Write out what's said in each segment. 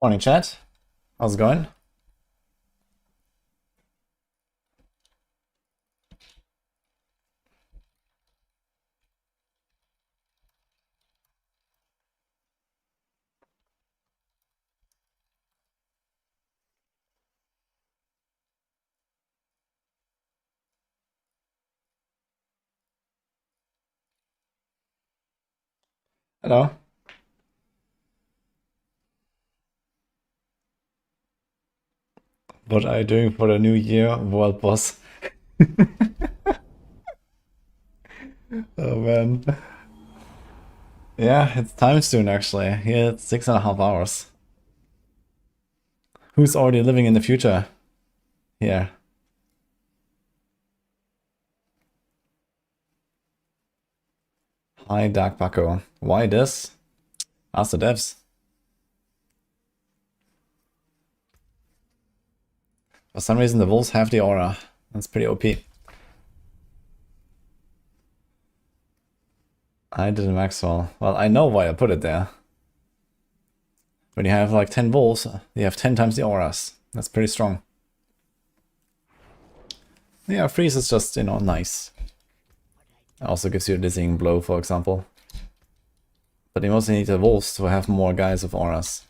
Morning, chat. How's it going? Hello. What are you doing for the new year, world boss? Oh man. Yeah, it's time soon actually. Here it's 6.5 hours. Who's already living in the future? Here. Hi, Dark Paco. Why this? Ask the devs. For some reason, the wolves have the aura. That's pretty OP. I did a Maxroll. Well, I know why I put it there. When you have like 10 wolves, you have 10 times the auras. That's pretty strong. Yeah, freeze is just, you know, nice. Also gives you a dizzying blow, for example. But you mostly need the wolves to have more guys with auras.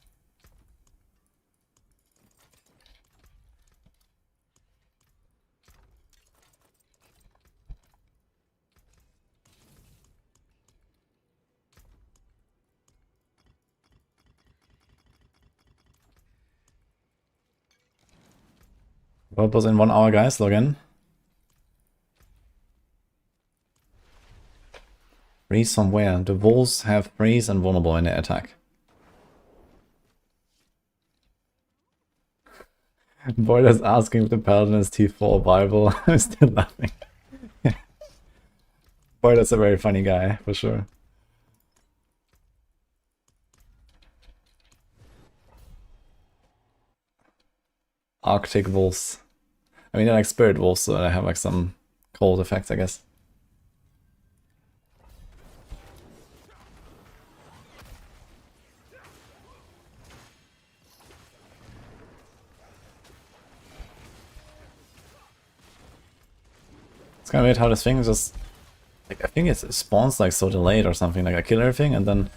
What was in 1 hour, guys? Log in. Freeze somewhere. The wolves have freeze and vulnerable in their attack. Boyd is asking if the Paladin is T4 Bible. I'm still laughing. Boyd is a very funny guy, for sure. Arctic wolves. I mean, they're like spirit wolves, so they have like some cold effects, I guess. It's kind of weird how this thing is just... Like, I think it spawns like so delayed or something, like I kill everything and then...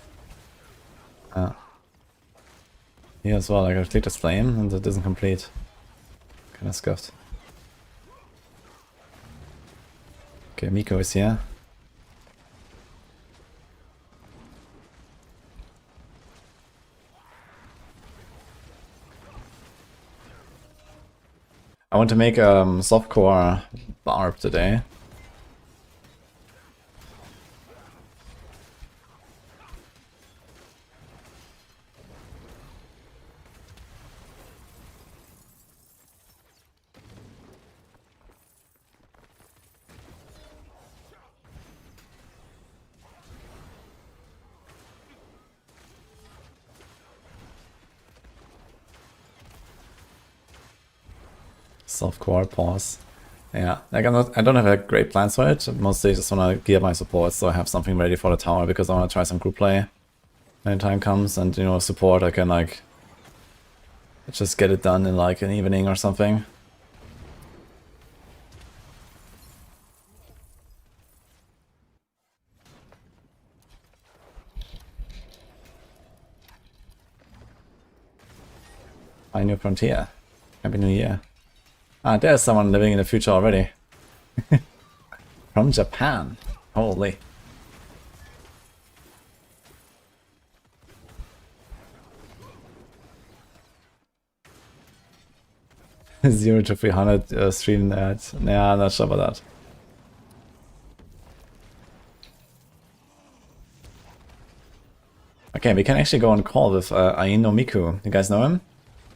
Here as well, like I click this flame and it doesn't complete. Kinda scuffed. Okay, Miko is here. I want to make a softcore barb today. Softcore pause. Yeah, like I don't have a great plans for it. Mostly just wanna gear my support so I have something ready for the tower because I wanna try some group play when the time comes, and you know, support I can like just get it done in like an evening or something. My new frontier. Happy New Year. Ah, there's someone living in the future already. From Japan. Holy. Zero to 300 stream that. Nah, I'm not sure about that. Okay, we can actually go on call with Aino Miku. You guys know him?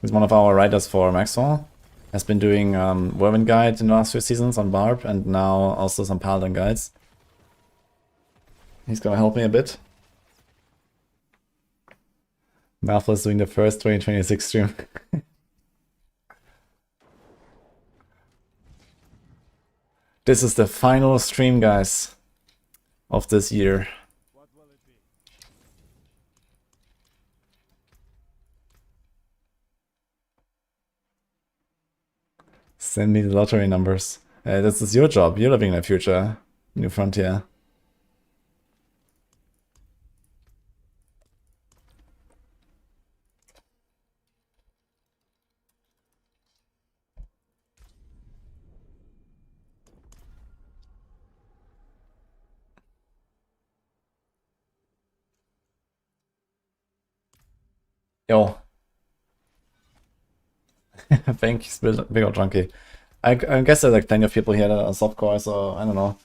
He's one of our writers for Maxroll. Has been doing Whirlwind Guide in the last few seasons on Barb, and now also some Paladin guides. He's gonna help me a bit. Malfa is doing the first 2026 stream. This is the final stream, guys, of this year. Send me the lottery numbers. This is your job. You're living in the future. New Frontier. Yo. Thanks, big old junkie. I guess there's like plenty of people here that are softcore, so I don't know.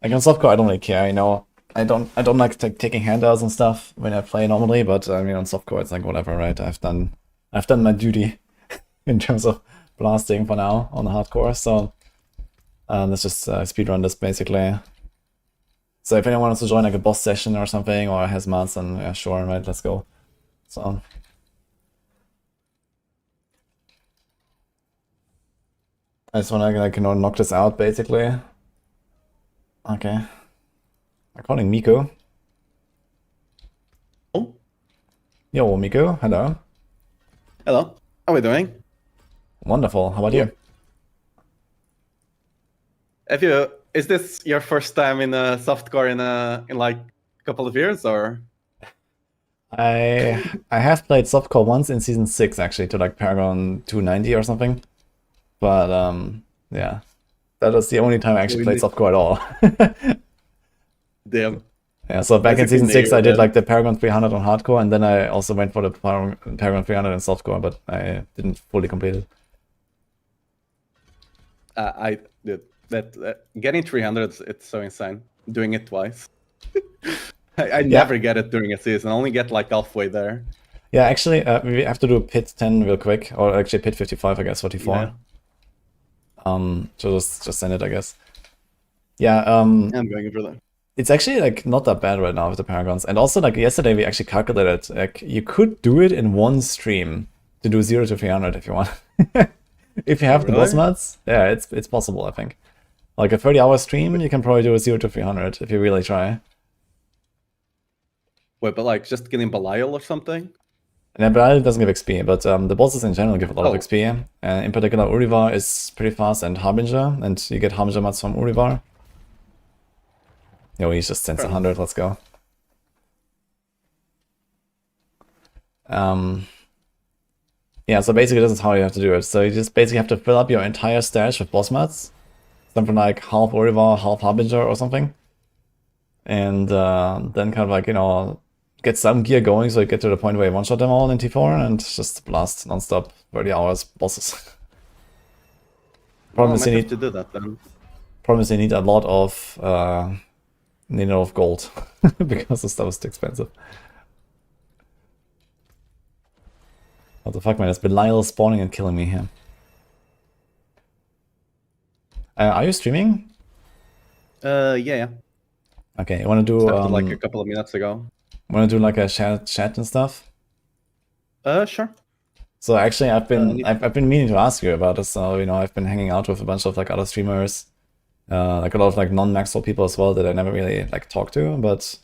Like on softcore, I don't really care. You know, I don't like taking handouts and stuff when I play normally, but I mean on softcore it's like whatever, right? I've done my duty in terms of blasting for now on the hardcore. So let's just speedrun this basically. So if anyone wants to join like a boss session or something or has mods, then yeah, sure, right? Let's go. So. I just wanna like, you know, knock this out basically. Okay. I'm calling Miko. Oh. Yo, Miko, hello. Hello. How are we doing? Wonderful. How about you? Is this your first time in a softcore in like a couple of years, or? I have played softcore once in season 6 actually, to like Paragon 290 or something. But yeah. That was the only time I actually played softcore at all. Damn. Yeah, so back in season 6 I did like the Paragon 300 on hardcore, and then I also went for the Paragon 300 in softcore, but I didn't fully complete it. I did that. Getting 300, it's so insane. Doing it twice. I never get it during a season. I only get like halfway there. Yeah, actually, we have to do pit 10 real quick, or actually pit 55, I guess, 44. Yeah. So just send it, I guess. Yeah. I'm going for that. It's actually like not that bad right now with the Paragons, and also like yesterday we actually calculated like you could do it in one stream to do 0 to 300 if you want. If you have the boss mods, yeah, it's possible. I think like a 30-hour stream, you can probably do a 0 to 300 if you really try. Wait, but like just getting Belial or something? Yeah, Belial doesn't give XP, but the bosses in general give a lot of XP. In particular, Urivar is pretty fast, and Harbinger, and you get Harbinger mods from Urivar. Yo, he just sends 100, let's go. Yeah, so basically this is how you have to do it. So you just basically have to fill up your entire stash with boss mods. Something like half Urivar, half Harbinger or something. And then kind of like, you know, get some gear going so you get to the point where you one-shot them all in T4 and just blast non-stop 30 hours bosses. Problem is you need to do that then. Problem is you need a lot of gold because the stuff is too expensive. What the fuck, man? It's Belial spawning and killing me here. Are you streaming? Yeah. Okay, you wanna do like a couple of minutes ago. Wanna do like a chat and stuff? Sure. So actually, I've been meaning to ask you about this. So you know, I've been hanging out with a bunch of like other streamers, like a lot of like non-Maxroll people as well that I never really like talk to. But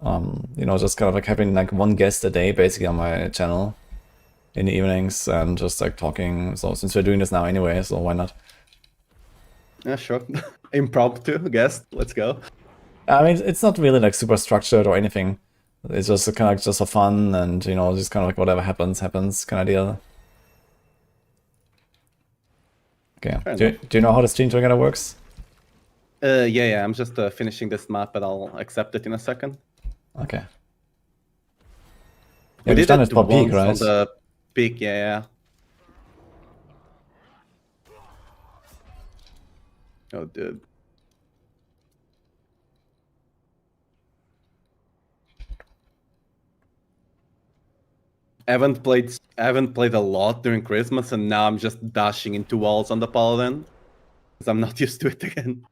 you know, just kind of like having like one guest a day basically on my channel in the evenings and just like talking. So since we're doing this now anyway, so why not? Yeah, sure. Impromptu guest. Let's go. I mean, it's not really like super structured or anything. It's just kind of like just for fun and, you know, just kind of like whatever happens kind of deal. Okay. Do you know how the stream together works? Yeah. I'm just finishing this map, but I'll accept it in a second. Okay. Yeah, we we've done it for peak, right? On the peak, yeah. Oh, dude. I haven't played a lot during Christmas, and now I'm just dashing into walls on the Paladin because I'm not used to it again.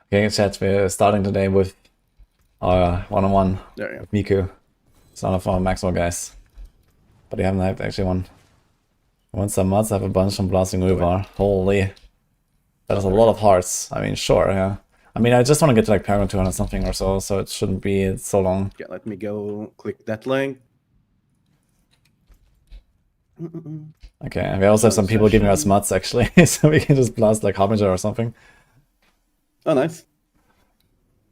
Okay, chat, we're starting today with our one-on-one with Miku. It's one of our Maxroll guys. But we haven't had actually one. Once some mods, I have a bunch from blasting Urivar. Holy. That is a lot of hearts. I mean, sure, yeah. I mean, I just want to get to like Paragon 200 something or so it shouldn't be so long. Yeah, let me go click that link. Okay, we also have some people giving us mutts actually, so we can just blast like Harbinger or something. Oh, nice.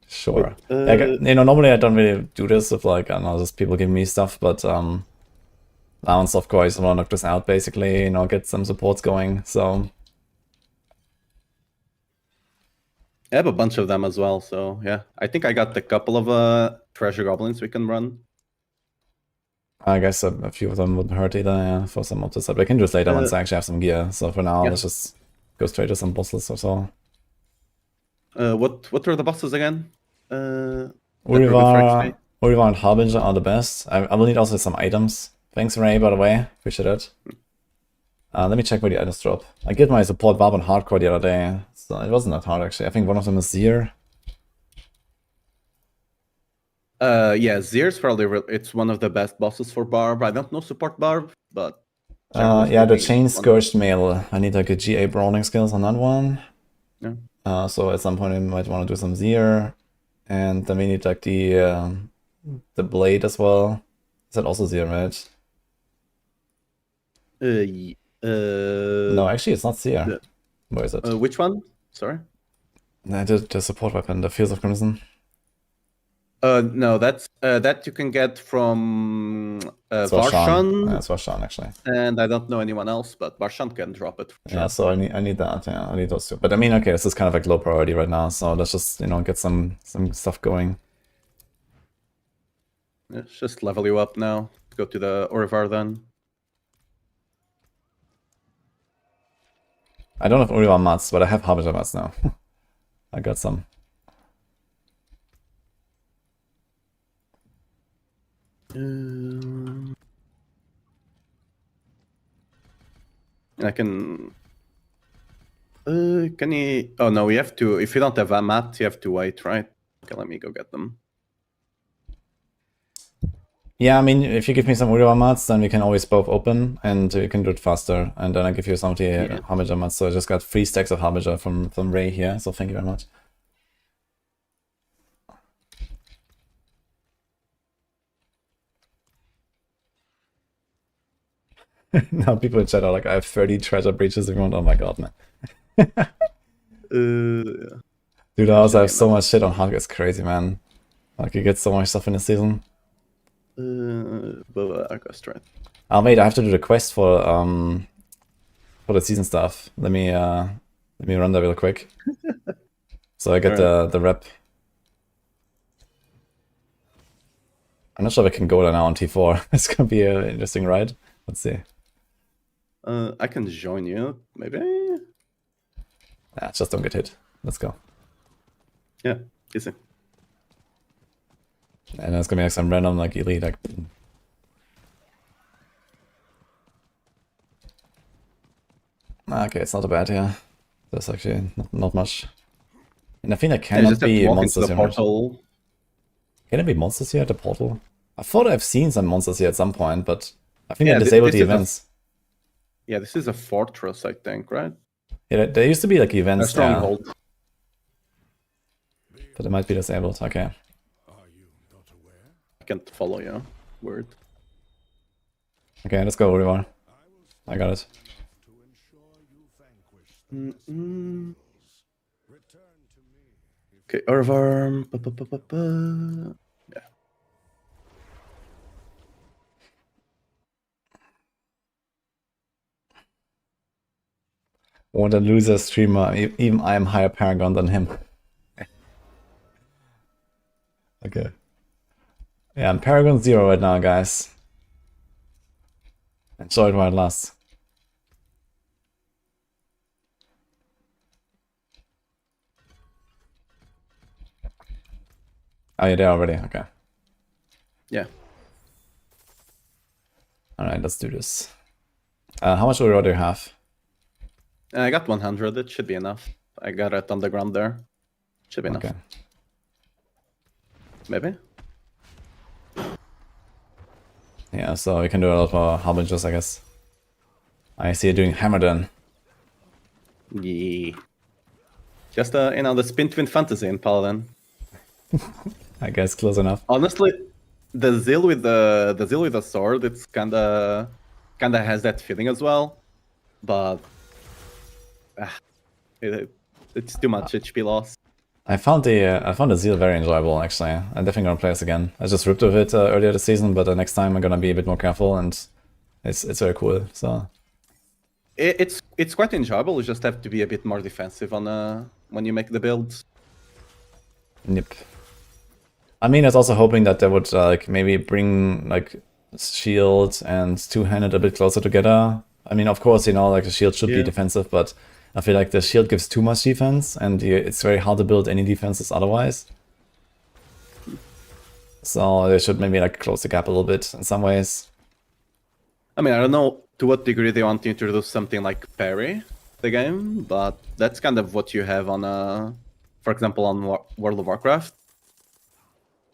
Sure. Wait, Normally I don't really do this with like, I don't know, just people giving me stuff, but now on Softcore I just want to knock this out basically, get some supports going, so... I have a bunch of them as well, so yeah. I think I got a couple of treasure goblins we can run. I guess a few of them wouldn't hurt either, yeah, for some of the stuff. We can do this later once I actually have some gear, so for now, let's just go straight to some bosses or so. What were the bosses again? Urivar and Harbinger are the best. I will need also some items. Thanks, Ray, by the way. Appreciate it. Let me check where the items drop. I get my support barb on hardcore the other day, so it wasn't that hard actually. I think one of them is Zir. Yeah, Zir's probably it's one of the best bosses for barb. I don't know support barb, but yeah, the chain scourged mail. I need like a GA brawling skills on that one. Yeah. So at some point I might want to do some Zir, and then we need like the blade as well. Is that also Zir, right? No, actually it's not Zir. Where is it? Which one? Sorry. The support weapon, the Fields of Crimson. No, that's that you can get from Varshan. Yeah, it's Varshan actually. And I don't know anyone else, but Varshan can drop it. For sure. Yeah, so I need that. Yeah, I need those two. But I mean, okay, this is kind of like low priority right now, so let's just get some stuff going. Let's just level you up now. Go to the Urivar then. I don't have Urivar mats, but I have Harbinger mats now. I got some. I can... can you... Oh no, we have to... If you don't have a mat, you have to wait, right? Okay, let me go get them. Yeah, I mean, if you give me some Urivar mats, then we can always both open, and we can do it faster. And then I give you some of the Harbinger mats. So I just got 3 stacks of Harbinger from Ray here, so thank you very much. Now people in chat are like, I have 30 treasure breaches if you want. Oh my god, man. Dude, I also have so much shit on hardcore. It's crazy, man. Like, you get so much stuff in the season. Oh wait, I have to do the quest for the season stuff. Let me run that real quick. So I get the rep. I'm not sure if I can go there now on T4. It's gonna be an interesting ride. Let's see. I can join you, maybe? Nah, just don't get hit. Let's go. Yeah, easy. And it's gonna be like some random like elite like... Okay, it's not bad, yeah. There's actually not much. And I think there cannot be monsters here. Can there be monsters here at the portal? I thought I've seen some monsters here at some point, but I think they disabled the events. Yeah, this is a fortress, I think, right? Yeah, there used to be like events. A stronghold. But it might be disabled, okay. I can't follow you. Word. Okay, let's go, Urivar. I got it. Okay, Urivar. Yeah. What a loser streamer. Even I am higher Paragon than him. Okay. Yeah, I'm Paragon 0 right now, guys. Enjoy it while it lasts. Oh, you're there already? Okay. Yeah. Alright, let's do this. How much Urivar do you have? I got 100, it should be enough. I got it on the ground there. Should be enough. Okay. Maybe? Yeah, so we can do a lot more Harbingers, I guess. I see you doing Hammer then. Yeah. Just, the Spin Twin Fantasy in Paladin. I guess close enough. Honestly, the Zeal with the sword, it's kinda kind of has that feeling as well, but it's too much HP loss. I found the Zeal very enjoyable actually. I'm definitely gonna play this again. I just ripped with it earlier this season, but the next time I'm gonna be a bit more careful, and it's very cool. So It's quite enjoyable. You just have to be a bit more defensive on when you make the builds. yep. I mean, I was also hoping that they would like maybe bring like shield and two-handed a bit closer together. I mean, of course, you know, like the shield should be defensive, but I feel like the shield gives too much defense, and it's very hard to build any defenses otherwise. So they should maybe like close the gap a little bit in some ways. I mean, I don't know to what degree they want to introduce something like parry the game, but that's kind of what you have on for example, on World of Warcraft,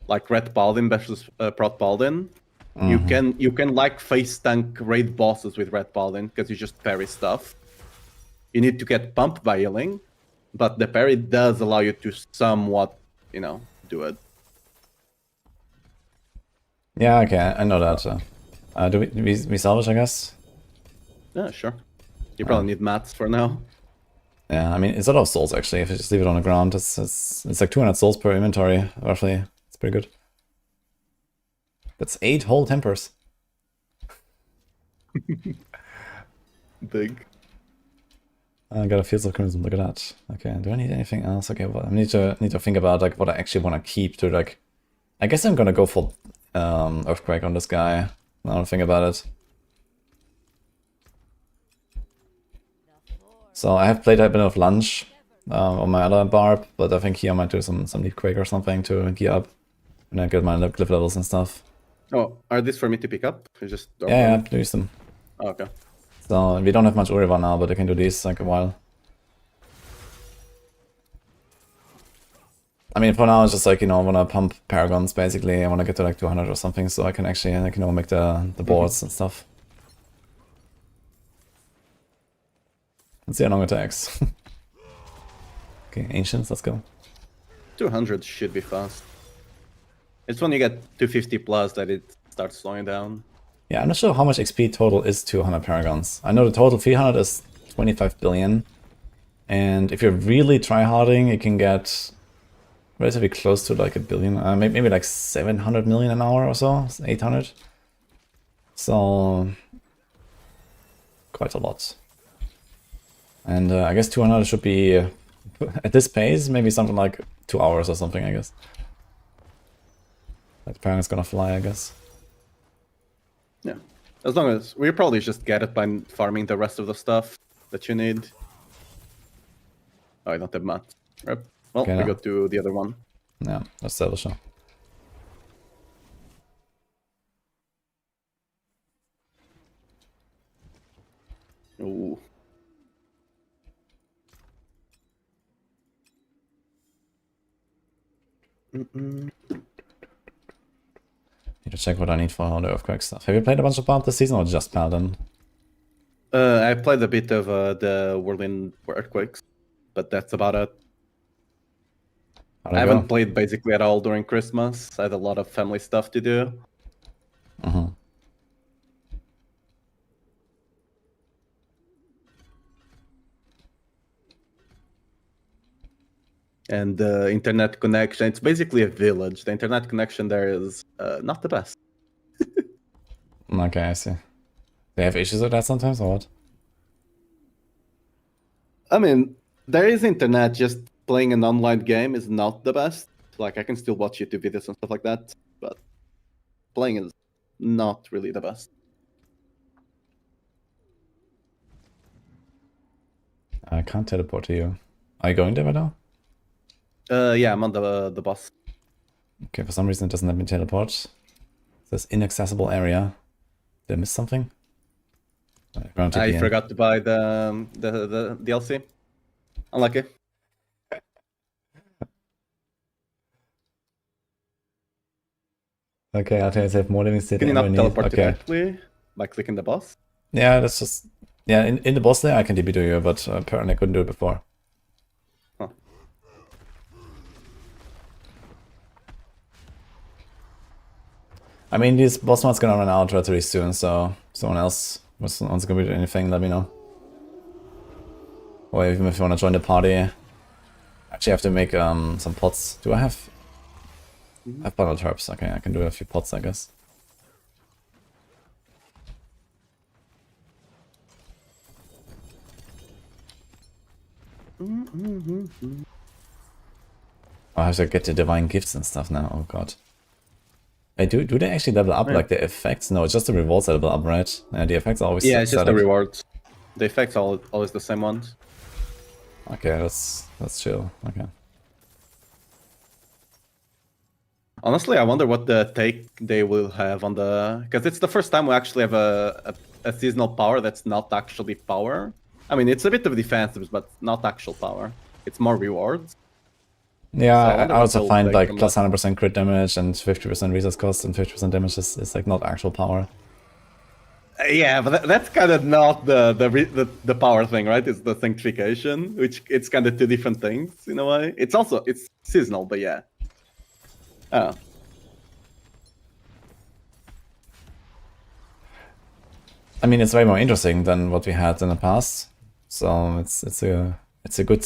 like Red Paladin versus Prot Paladin. You can like face tank raid bosses with Red Paladin because you just parry stuff. You need to get pumped by healing, but the parry does allow you to somewhat, you know, do it. Yeah, okay, I know that. Do we salvage, I guess? Yeah, sure. You probably need mats for now. Yeah, I mean, it's a lot of souls actually. If you just leave it on the ground, it's like 200 souls per inventory, roughly. It's pretty good. That's 8 whole tempers. Big. I got a Fields of Crimson, look at that. Okay, do I need anything else? Okay, well, I need to think about like what I actually want to keep to like... I guess I'm gonna go for Earthquake on this guy. Now that I think about it. So I have played a bit of Lunge on my other barb, but I think here I might do some Leaf Quake or something to gear up when I get my glyph levels and stuff. Oh, are these for me to pick up? You just yeah, do them. Oh, okay. So we don't have much Uriva now, but I can do these like a while. I mean, for now it's just like, you know, I want to pump Paragons basically. I want to get to like 200 or something, so I can actually like, you know, make the boards and stuff. Let's see how long it takes. Okay, Ancients, let's go. 200 should be fast. It's when you get 250 plus that it starts slowing down. Yeah, I'm not sure how much XP total is 200 Paragons. I know the total 300 is 25 billion. And if you're really tryharding, you can get relatively close to like a billion, maybe like 700 million an hour or so, 800. So, quite a lot. And I guess 200 should be, at this pace, maybe something like 2 hours or something, I guess. Like the Paragon's gonna fly, I guess. Yeah. As long as we probably just get it by farming the rest of the stuff that you need. Oh, I don't have mat. Right. Well, okay, we go to the other one. Yeah, let's sell the show. Ooh. Need to check what I need for all the Earthquake stuff. Have you played a bunch of Barb this season or just Paladin? I played a bit of the Whirlwind Earthquakes, but that's about it. I haven't played basically at all during Christmas. I had a lot of family stuff to do. And the internet connection, it's basically a village. The internet connection there is not the best. Okay, I see. They have issues with that sometimes, or what? I mean, there is internet, just playing an online game is not the best. Like, I can still watch YouTube videos and stuff like that, but playing is not really the best. I can't teleport to you. Are you going there right now? Yeah, I'm on the boss. Okay, for some reason it doesn't let me teleport. It says inaccessible area. Did I miss something? I forgot to buy the DLC. Unlucky. Okay, I'll tell you, have more living state. Can you not teleport directly by clicking the boss? Yeah, that's just... Yeah, in the boss there I can DB to you, but apparently I couldn't do it before. Huh. I mean, this boss mod's gonna run out relatively soon, so someone else wants to contribute anything, let me know. Or even if you want to join the party. Actually, I have to make some pots. Do I have... I have bundled herbs. Okay, I can do a few pots, I guess. Oh, I have to get the divine gifts and stuff now. Oh god. Wait, do they actually level up like the effects? No, it's just the rewards that level up, right? The effects are always Yeah, it's just the static. rewards. The effects are always the same ones. Okay, that's chill. Okay. Honestly, I wonder what the take they will have on the... Because it's the first time we actually have a seasonal power that's not actually power. I mean, it's a bit of defensive, but not actual power. It's more rewards. Yeah, So I also they'll find take like from plus that. 100% crit damage and 50% resource cost and 50% damage is like not actual power. Yeah, but that's kind of not the power thing, right? It's the sanctification, which it's kind of two different things in a way. It's seasonal, but yeah. Oh. I mean, it's way more interesting than what we had in the past. So it's a good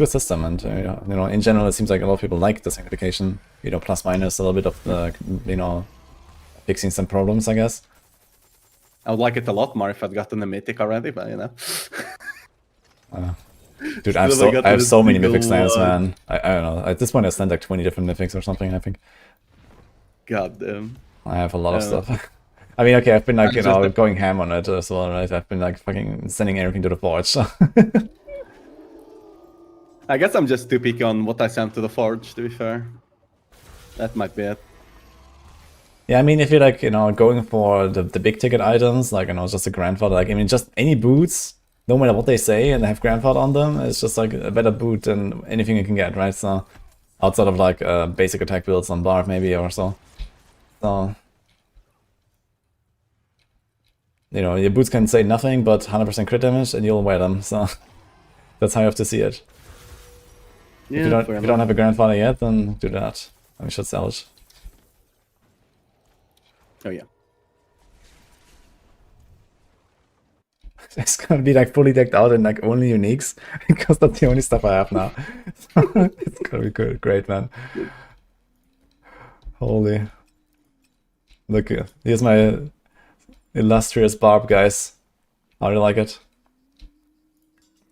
system, and you know, in general, it seems like a lot of people like the sanctification. You know, plus minus a little bit of the, you know, fixing some problems, I guess. I would like it a lot more if I'd gotten a mythic already, but you know. Dude, I have so many mythic slams, man. I don't know. At this point, I stand like 20 different mythics or something, I think. God damn. I have a lot of stuff. I mean, okay, I've been like, you Just know, going ham on it as well, right? I've been like fucking sending everything to the forge, so. I guess I'm just too picky on what I send to the forge, to be fair. That might be it. Yeah, I mean, if you're like, you know, going for the big ticket items, like, you know, just a grandfather, like, I mean, just any boots, no matter what they say, and they have grandfather on them, it's just like a better boot than anything you can get, right? So, outside of like basic attack builds on Barb maybe or so. So, you know, your boots can say nothing but 100% crit damage and you'll wear them, so that's how you have to see it. Yeah, if you don't have a grandfather yet, then do that. And we should sell it. Oh yeah. It's gonna be like fully decked out in like only uniques because that's the only stuff I have now. It's gonna be good, great, man. Holy. Look, here's my illustrious Barb, guys. How do you like it?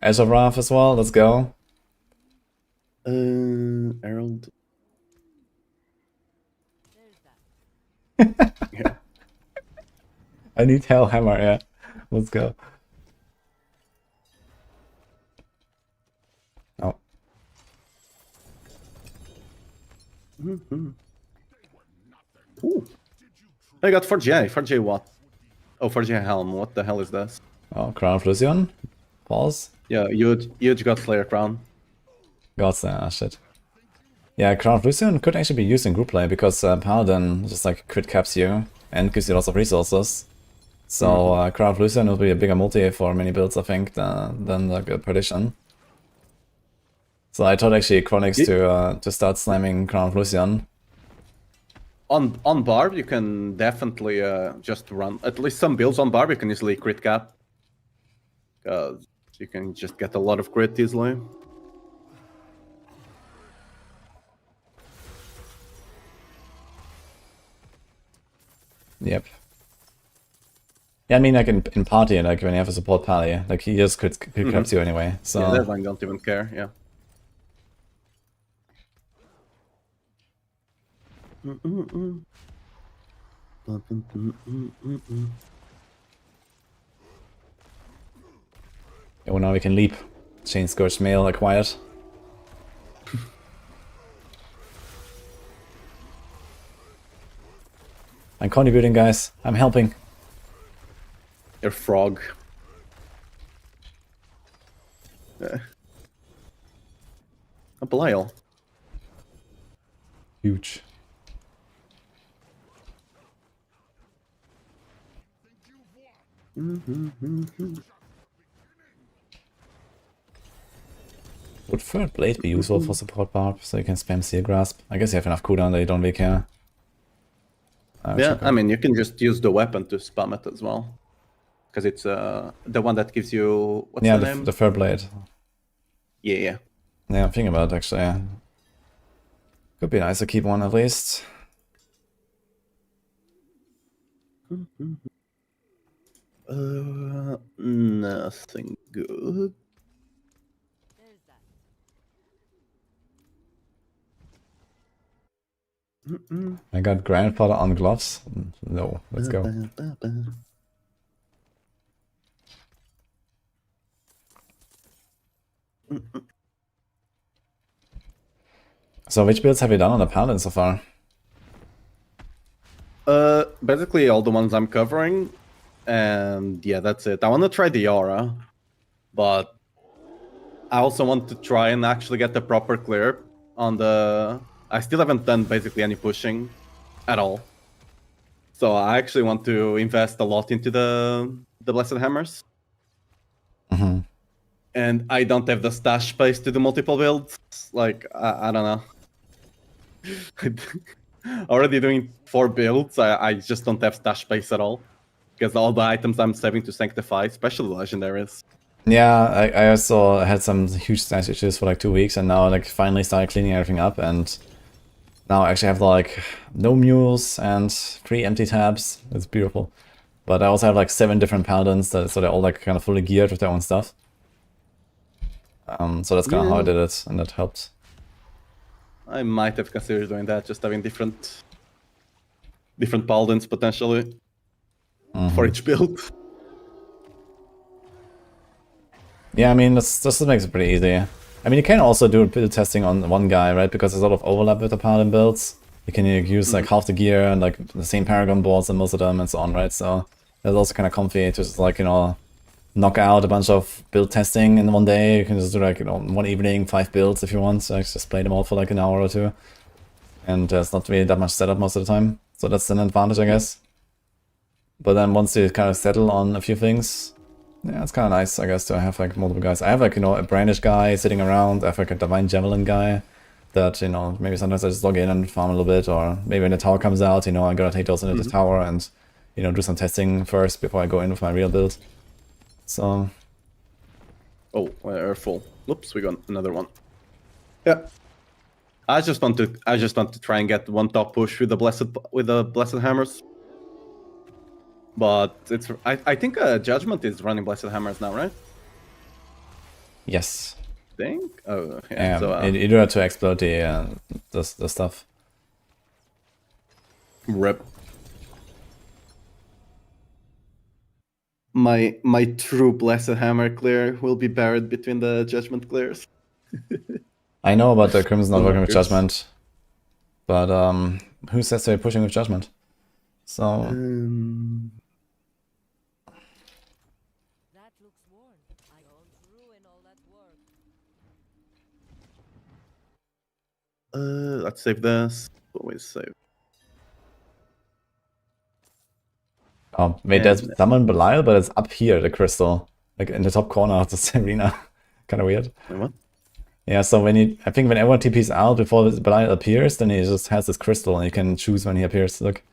Edge of Wrath as well, let's go. Herald. Yeah. I need Hellhammer, yeah. Let's go. Oh. Ooh. I got 4J. 4J what? Oh, 4J Helm. What the hell is this? Oh, Crown of Lucian? Pause? Yeah, huge got Slayer Crown. God's shit. Yeah, Crown of Lucian could actually be used in group play because Paladin just like crit caps you and gives you lots of resources. So Crown of Lucian will be a bigger multi for many builds, I think, than like a Perdition. So I thought actually Chronix to start slamming Crown of Lucian. On Barb, you can definitely just run at least some builds on Barb. You can easily crit cap. You can just get a lot of crit easily. Yep. Yeah, I mean, like in party, like when you have a support pally, like he just crit caps you anyway. So yeah, that one don't even care. Yeah. Oh, now we can leap. Chain Scourge Mail acquired. I'm contributing, guys. I'm helping. Your frog. A Belial. Huge. Would Third Blade be useful for support Barb, so you can spam Seal Grasp? I guess you have enough cooldown that you don't really care. Yeah, I mean, you can just use the weapon to spam it as well. because it's the one that gives you what's Yeah, the name? the Fur Blade. Yeah. Yeah, I'm thinking about it actually. Yeah. Could be nice to keep one at least. Nothing good. I got Grandfather on gloves. No, let's go. So which builds have you done on the Paladin so far? Basically all the ones I'm covering, and yeah, that's it. I want to try the aura, but I also want to try and actually get the proper clear on the. I still haven't done basically any pushing at all, so I actually want to invest a lot into the Blessed Hammers. Mm-hmm. And I don't have the stash space to do multiple builds. Like I don't know. Already doing 4 builds, I just don't have stash space at all. Because all the items I'm saving to sanctify, especially legendaries. Yeah, I also had some huge stash issues for like 2 weeks, and now like finally started cleaning everything up, and now I actually have like no mules and 3 empty tabs. It's beautiful. But I also have like 7 different paladins, so they're all like kind of fully geared with their own stuff. So that's kind of how I did it, and that helped. I might have considered doing that, just having different paladins potentially for each build. Yeah, I mean, this makes it pretty easy. I mean, you can also do build testing on one guy, right? Because there's a lot of overlap with the Paladin builds. You can use like half the gear and like the same Paragon boards and most of them and so on, right? So that's also kind of comfy to just like, knock out a bunch of build testing in one day. You can just do like, one evening, 5 builds if you want. So just play them all for like an hour or 2. And there's not really that much setup most of the time. So that's an advantage, I guess. But then once you kind of settle on a few things, yeah, it's kind of nice, I guess, to have like multiple guys. I have like, a brandish guy sitting around. I have like a divine javelin guy that, maybe sometimes I just log in and farm a little bit, or maybe when the tower comes out, I gotta take those into the tower and, do some testing first before I go in with my real build. So. Oh, we're full. Oops, we got another one. Yeah. I just want to try and get one top push with the blessed hammers. But it's I think Judgement is running Blessed Hammers now, right? Yes. I think. Oh, yeah. So, you do have to explode the stuff. Rip. My true Blessed Hammer clear will be buried between the Judgement clears. I know about the Crimson not working with Judgement, but who says they're pushing with Judgement? So. Let's save this. Always save. Oh, wait, there's Summon Belial, but it's up here, the crystal. Like in the top corner of this arena. Kind of weird. Wait, what? Yeah, so I think when everyone TPs out before Belial appears, then he just has this crystal and you can choose when he appears. Look.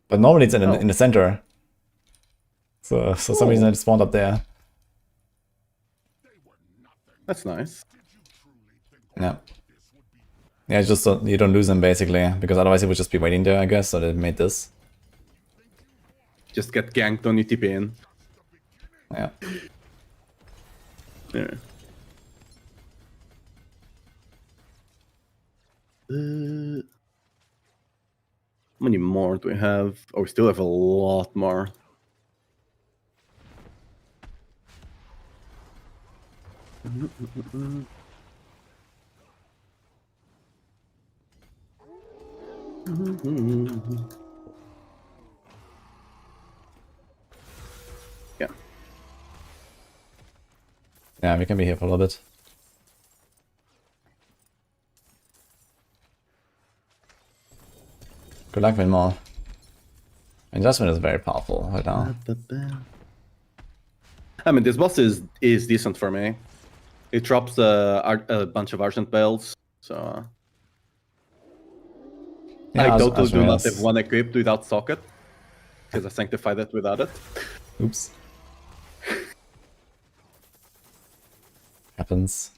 But normally it's in the center. So for some reason it spawned up there. That's nice. Yeah. Yeah, just so you don't lose them basically, because otherwise it would just be waiting there, I guess, so they made this. Just get ganked on UTP in. Yeah. Yeah. How many more do we have? Oh, we still have a lot more. Yeah. Yeah, we can be here for a little bit. Good luck, Winmore. And Judgement is very powerful right now. I mean, this boss is decent for me. It drops a bunch of Argent Bells, so... Yeah, I totally do not have one equipped without socket, because I sanctified it without it. Oops. Happens.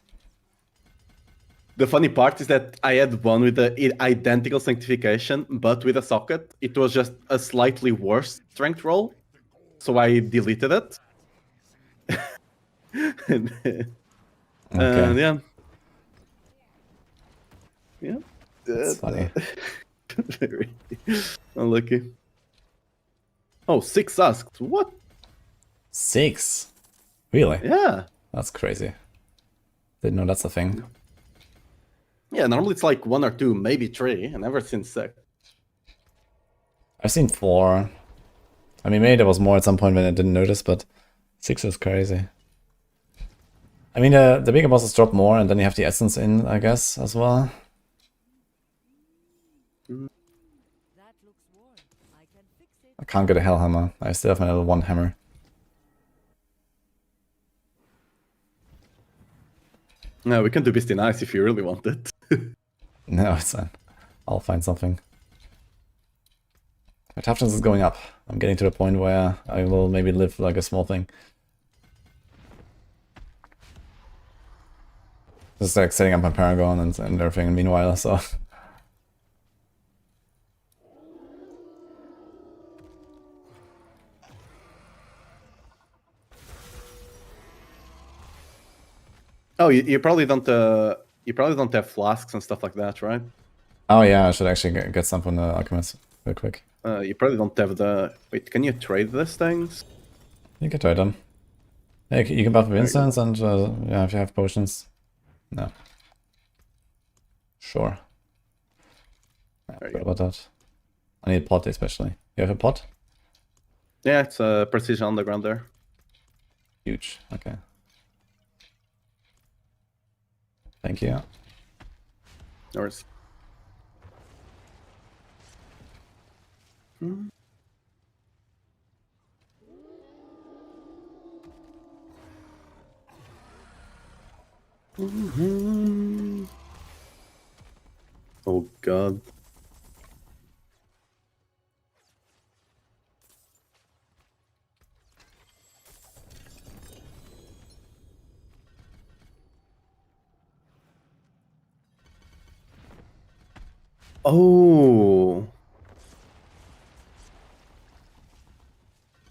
The funny part is that I had one with the identical sanctification, but with a socket. It was just a slightly worse strength roll, so I deleted it. Okay. Yeah. Yeah. That's funny. Very unlucky. Oh, 6 asks. What? 6? Really? Yeah. That's crazy. Didn't know that's a thing. Yeah, normally it's like 1 or 2, maybe 3. I never seen 6. I've seen 4. I mean, maybe there was more at some point when I didn't notice, but 6 is crazy. I mean, the bigger bosses drop more, and then you have the essence in, I guess, as well. I can't get a Hellhammer. I still have my level 1 hammer. No, we can do Beastie Nice if you really want it. No, it's fine. I'll find something. My toughness is going up. I'm getting to the point where I will maybe live like a small thing. Just like setting up my Paragon and everything, and meanwhile, so... Oh, you probably don't have flasks and stuff like that, right? Oh yeah, I should actually get some from the Alchemist real quick. You probably don't have the... Wait, can you trade these things? You can trade them. Hey, you can buff with instants and yeah, if you have potions. No. Sure. I forgot about that. I need a pot especially. You have a pot? Yeah, it's a precision underground there. Huge. Okay. Thank you. No worries. Oh god. Oh.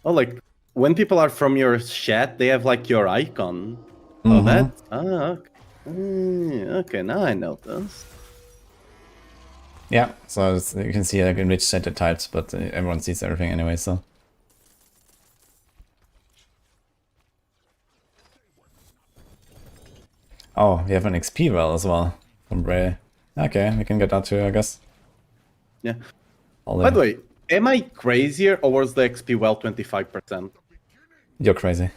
Oh, like when people are from your chat, they have like your icon. Oh, that. Okay. Okay, now I know this. Yeah, so you can see like in which set it types, but everyone sees everything anyway, so. Oh, we have an XP well as well from Bray. Okay, we can get that too, I guess. Yeah. By the way, am I crazier or was the XP well 25%? You're crazy.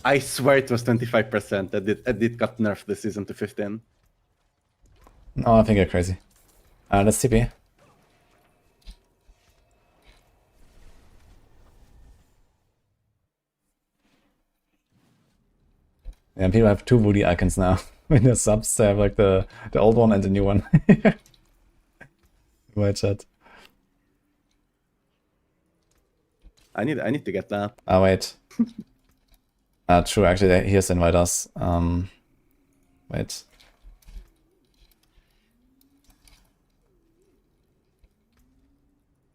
I swear it was 25%. I did got nerfed this season to 15. No, I think you're crazy. Let's TP. Yeah, people have 2 Woody icons now. In the subs, they have like the old one and the new one. My chat. I need to get that. Oh wait. True. Actually, here's invite us. Wait.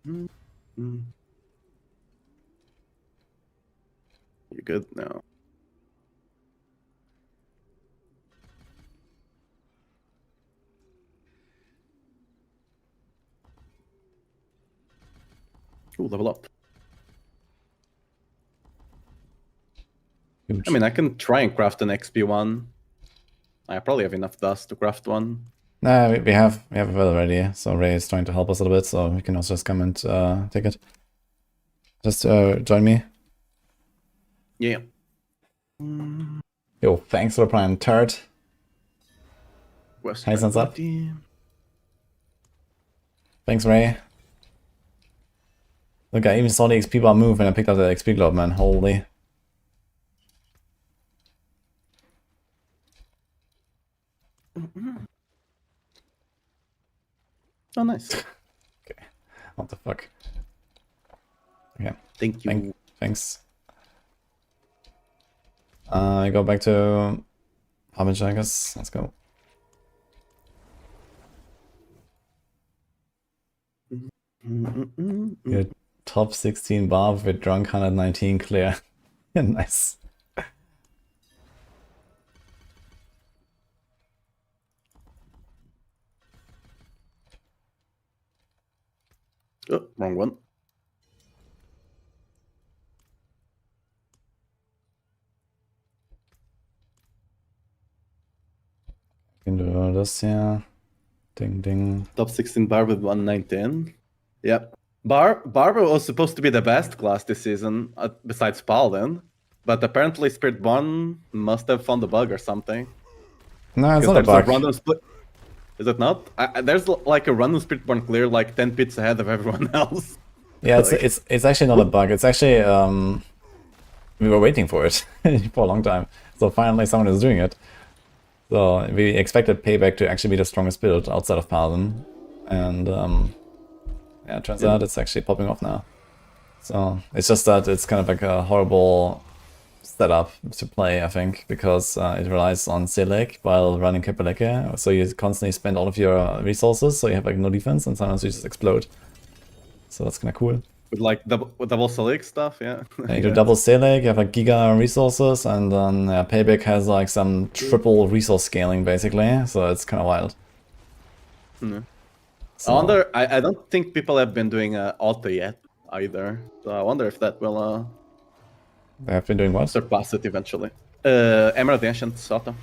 You're good now. Ooh, level up. Huge. I mean, I can try and craft an XP one. I probably have enough dust to craft one. Nah, we have it already. So Ray is trying to help us a little bit, so we can also just come and take it. Just join me. Yeah. Yo, thanks for the prime third. West Hey, thumbs up. team. Thanks, Ray. Look, I even saw the XP bar move when I picked up the XP globe, man. Holy. Oh, nice. Okay. What the fuck? Yeah. Thank you. Thanks. I go back to Harbinger, I guess. Let's go. Your top 16 Barb with drunk 119 clear. Nice. Oh, wrong one. Can do this here. Ding ding. Top 16 bar with 119. Yep. Barber was supposed to be the best class this season, besides Paladin. But apparently Spiritborn must have found a bug or something. No, it's not a There's bug. random split. Is it not? There's like a random Spiritborn clear like 10 pits ahead of everyone else. Yeah, it's actually not a bug. It's actually we were waiting for it for a long time. So finally someone is doing it. So we expected Payback to actually be the strongest build outside of Paladin. And yeah, it turns out it's actually popping off now. So it's just that it's kind of like a horrible setup to play, I think, because it relies on Selek while running Kapaleke. So you constantly spend all of your resources, so you have like no defense, and sometimes you just explode. So that's kind of cool. With like double select stuff, yeah. Yeah, you do double Selek, you have like giga resources, and then Payback has like some triple resource scaling basically, so it's kind of wild. Mm. So, I wonder, I don't think people have been doing auto yet either, so I wonder if that will they have been doing what? surpass it eventually. Emerald Ancient auto.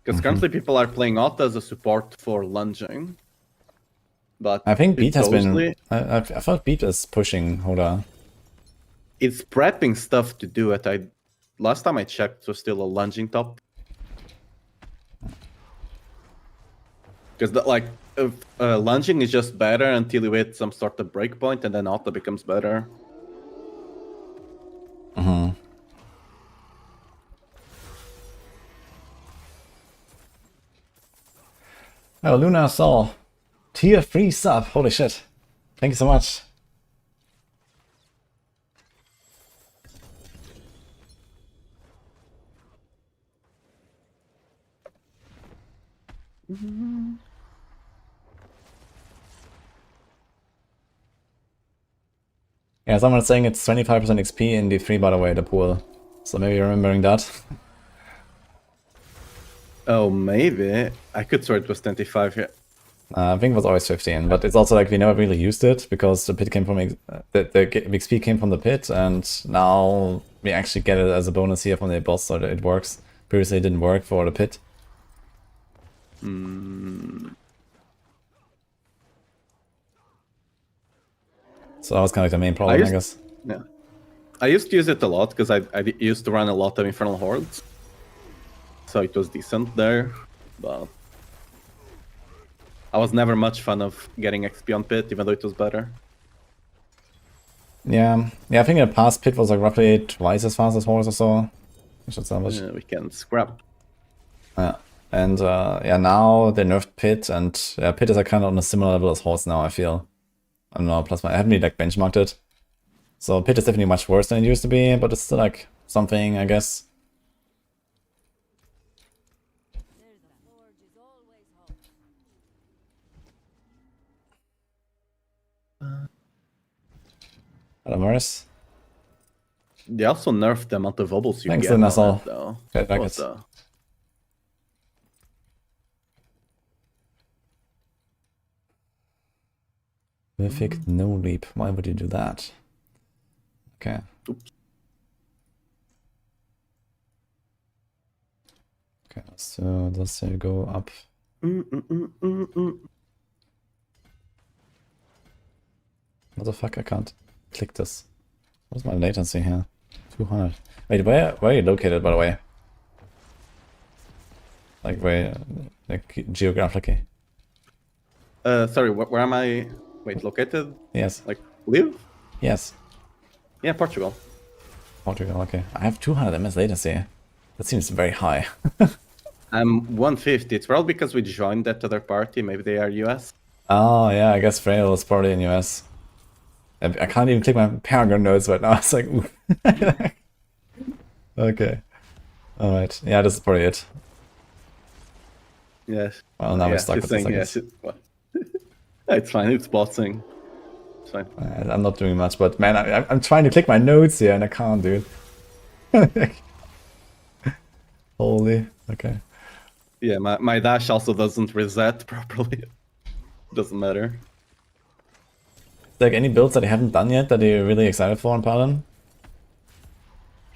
Because currently people are playing auto as a support for lunging. But I think Beat has supposedly been. I thought Beat is pushing Hoda. it's prepping stuff to do it. Last time I checked, it was still a lunging top. Because lunging is just better until you hit some sort of breakpoint, and then auto becomes better. Mm-hmm. Oh, Luna Sol. Tier 3 sub. Holy shit. Thank you so much. Yeah, someone's saying it's 25% XP in D3, by the way, the pool. So maybe you're remembering that. Oh, maybe. I could swear it was 25 here. I think it was always 15, but it's also like we never really used it because the pit came from the XP came from the pit, and now we actually get it as a bonus here from the boss, so that it works. Previously, it didn't work for the pit. So that was kind of like the main problem, I guess. Yeah, I used to use it a lot because I used to run a lot of Infernal Hordes, so it was decent there, but I was never much fan of getting XP on pit, even though it was better. Yeah, I think the past pit was like roughly twice as fast as horse or so. I should salvage. We can scrap. Yeah, and yeah, now they nerfed pit, and pit is like kind of on a similar level as horse now, I feel. I don't know, plus I haven't really like benchmarked it. So pit is definitely much worse than it used to be, but it's still like something, I guess. Hello, Morris. They also nerfed the amount of bubbles you Thanks, get on Nassau. it, though. Okay, What the- Perfect no leap. Why would you do that? Okay. Oops. Okay, so does it go up? What the fuck? I can't click this. What's my latency here? 200. Wait, where are you located, by the way? Like where, like geographically? Sorry, where am I? Wait, located? Yes. Like, live? Yes. Yeah, Portugal. Portugal. Okay. I have 200 ms latency. That seems very high. I'm 150. It's probably because we joined that other party. Maybe they are US. Oh yeah, I guess Frail is probably in US. I can't even click my Paragon nodes right now. It's like, ooh. Okay. Alright. Yeah, this is probably it. Yes. Well, now we're Yeah, stuck she's with the saying yes. seconds. Well, it's fine. It's bossing. It's fine. I'm not doing much, but man, I'm trying to click my notes here and I can't, dude. Holy. Okay. Yeah, my dash also doesn't reset properly. Doesn't matter. Like any builds that you haven't done yet that you're really excited for on Paladin?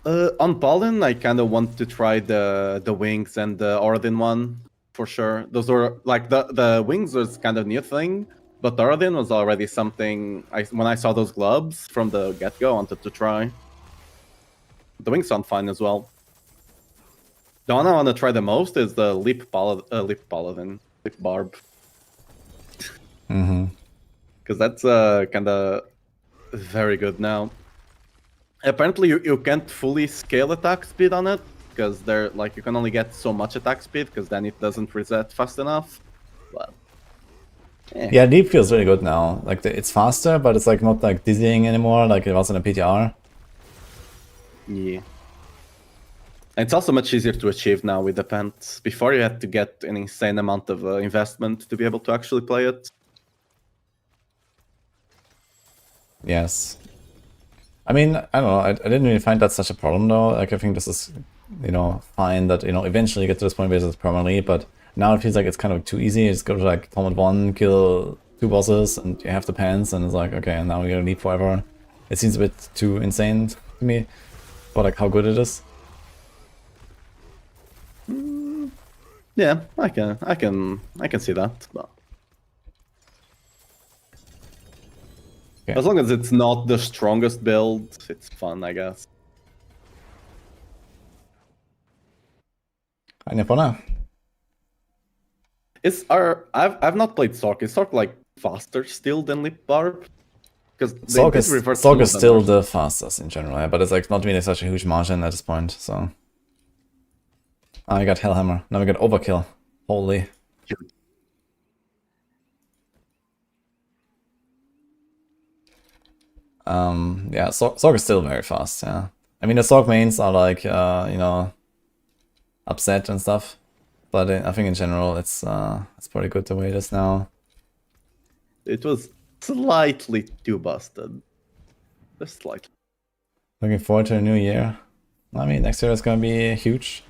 On Paladin, I kind of want to try the wings and the Oradin one for sure. Those were like the wings was kind of new thing, but the Oradin was already something. When I saw those gloves from the get go, I wanted to try. The wings sound fine as well. The one I want to try the most is the Leap Paladin, Leap Barb. Mm-hmm. Because that's kind of very good now. Apparently, you can't fully scale attack speed on it because they're like you can only get so much attack speed because then it doesn't reset fast enough. But yeah, Leap feels really good now. Like it's faster, but it's like not like dizzying anymore, like it was in a PTR. Yeah, and it's also much easier to achieve now with the pants. Before you had to get an insane amount of investment to be able to actually play it. Yes. I mean, I don't know, I didn't really find that such a problem though. Like I think this is, you know, fine that, you know, eventually you get to this point where it's permanently, but now it feels like it's kind of too easy. You just go to like Torment 1, kill 2 bosses, and you have the pants, and it's like, okay, and now you're gonna leap forever. It seems a bit too insane to me, for like how good it is. Yeah, I can see that. But... Okay. As long as it's not the strongest build, it's fun, I guess. Eine Bonne. I've not played Sork. Is Sork like faster still than Lip Barb? Because Sork is still the fastest in general, yeah, but it's like not really such a huge margin at this point, so. I got Hellhammer. Now we got Overkill. Holy. Yeah, Sork is still very fast, yeah. I mean, the Sork mains are like, you know, upset and stuff, but I think in general it's pretty good the way it is now. It was slightly too busted. Just slightly. Looking forward to a new year. I mean, next year is gonna be huge,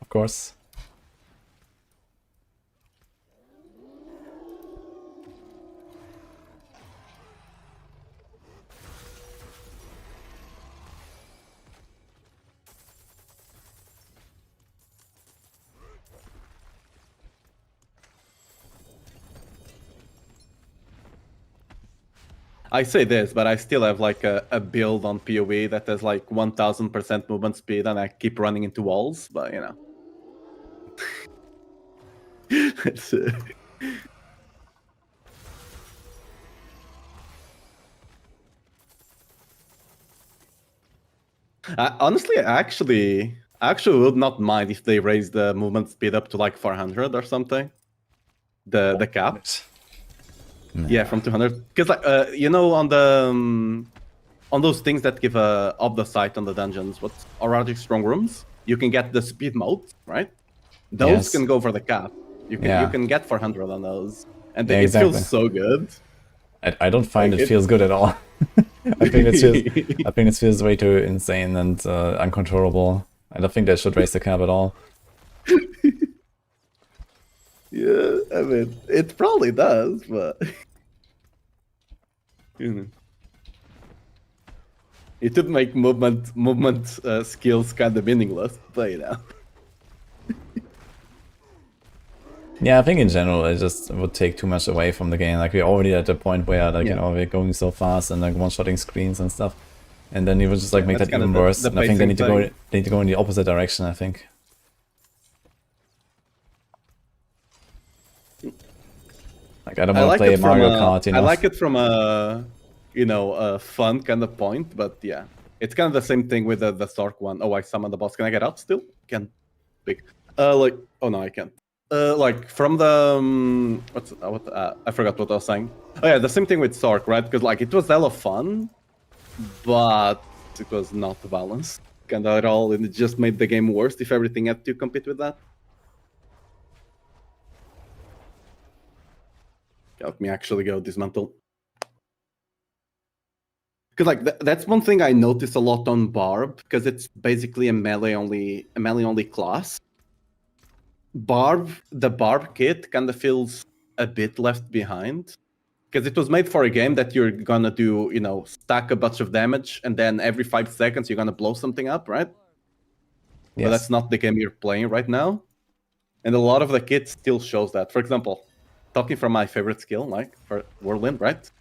of course. I say this, but I still have like a build on PoE that has like 1000% movement speed, and I keep running into walls. But you know, it's, honestly, I actually would not mind if they raise the movement speed up to like 400 or something. The cap. No. Yeah, from 200. Because like you know, on the on those things that give up the sight on the dungeons, what Oragic strong rooms, you can get the speed mode, right? Those Yes. can go for the cap. You can get 400 on those, and it feels so good. I don't find it feels good at all. I think it feels way too insane and uncontrollable. I don't think they should raise the cap at all. Yeah, I mean, it probably does, but you know. It would make movement skills kind of meaningless, but you know. Yeah, I think in general it just would take too much away from the game. Like we're already at the point where like you know we're going so fast and like one-shotting screens and stuff, and then you would just like make that even worse. And I think they need to go in the opposite direction. I think. Like I don't want to play Mario Kart. You know? I like it from a a fun kind of point, but yeah, it's kind of the same thing with the Stark one. Oh, I summoned the boss. Can I get out still? Can. Big. Like oh no, I can't. Like from the I forgot what I was saying. Oh yeah, the same thing with Sark, right? Because like it was hella fun, but it was not balanced. kind of at all, and it just made the game worse if everything had to compete with that. Let me actually go dismantle. Because like that's one thing I notice a lot on Barb, because it's basically a melee only class. The Barb kit kind of feels a bit left behind, because it was made for a game that you're gonna do, stack a bunch of damage, and then every 5 seconds you're gonna blow something up, right? Yes. But that's not the game you're playing right now. And a lot of the kit still shows that. For example, talking from my favorite skill, like for Whirlwind, right?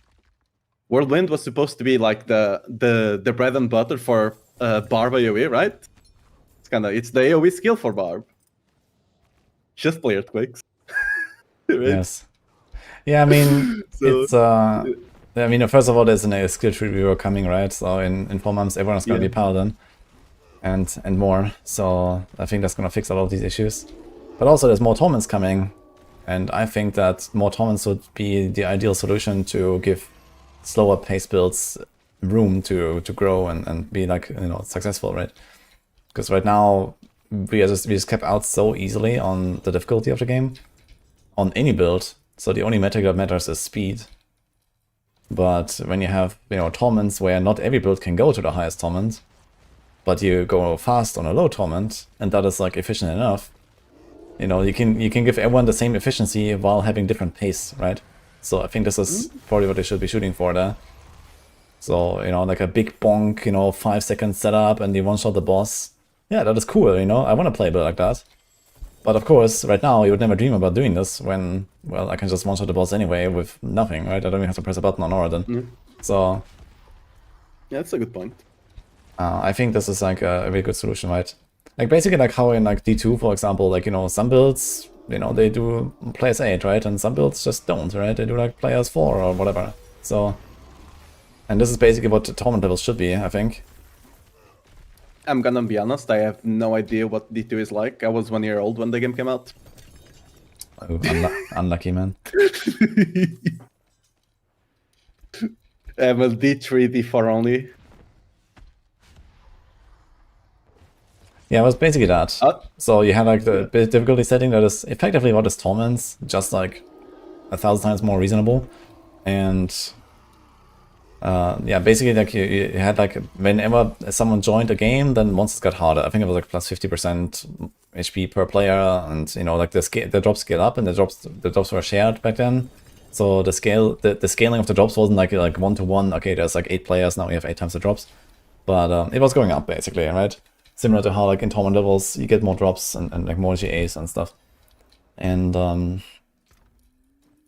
Whirlwind was supposed to be like the bread and butter for Barb AoE, right? It's the AoE skill for Barb. Just play Earthquakes. Right? Yes. Yeah, I mean, So, it's I mean, first of all, there's a skill tree review coming, right? So in 4 months, everyone's gonna be Paladin and more. So I think that's gonna fix a lot of these issues. But also, there's more torments coming, and I think that more torments would be the ideal solution to give slower pace builds room to grow and be like, successful, right? Because right now we just cap out so easily on the difficulty of the game on any build. So the only metric that matters is speed. But when you have torments where not every build can go to the highest torment, but you go fast on a low torment, and that is like efficient enough, you can give everyone the same efficiency while having different pace, right? So I think this is probably what they should be shooting for there. So, like a big bonk, 5-second setup and you one-shot the boss. Yeah, that is cool, I want to play a build like that. But of course, right now, you would never dream about doing this when, well, I can just one-shot the boss anyway with nothing, right? I don't even have to press a button on Oradin. So... yeah, that's a good point. I think this is like a really good solution, right? Like basically like how in like D2, for example, like, some builds, they do players 8, right? And some builds just don't, right? They do like players 4 or whatever. So, and this is basically what the torment levels should be, I think. I'm gonna be honest, I have no idea what D2 is like. I was 1 year old when the game came out. Oh, unlucky, man. I have a D3, D4 only. Yeah, it was basically that. So you had like the difficulty setting that is effectively what is torments, just like 1,000 times more reasonable. And yeah, basically like you had like whenever someone joined a game, then monsters got harder. I think it was like plus 50% HP per player, and like the drops scale up, and the drops were shared back then. So the scaling of the drops wasn't like 1-to-1. Okay, there's like 8 players now, we have 8 times the drops, but it was going up basically, right? Similar to how like in torment levels you get more drops and like more GAs and stuff. And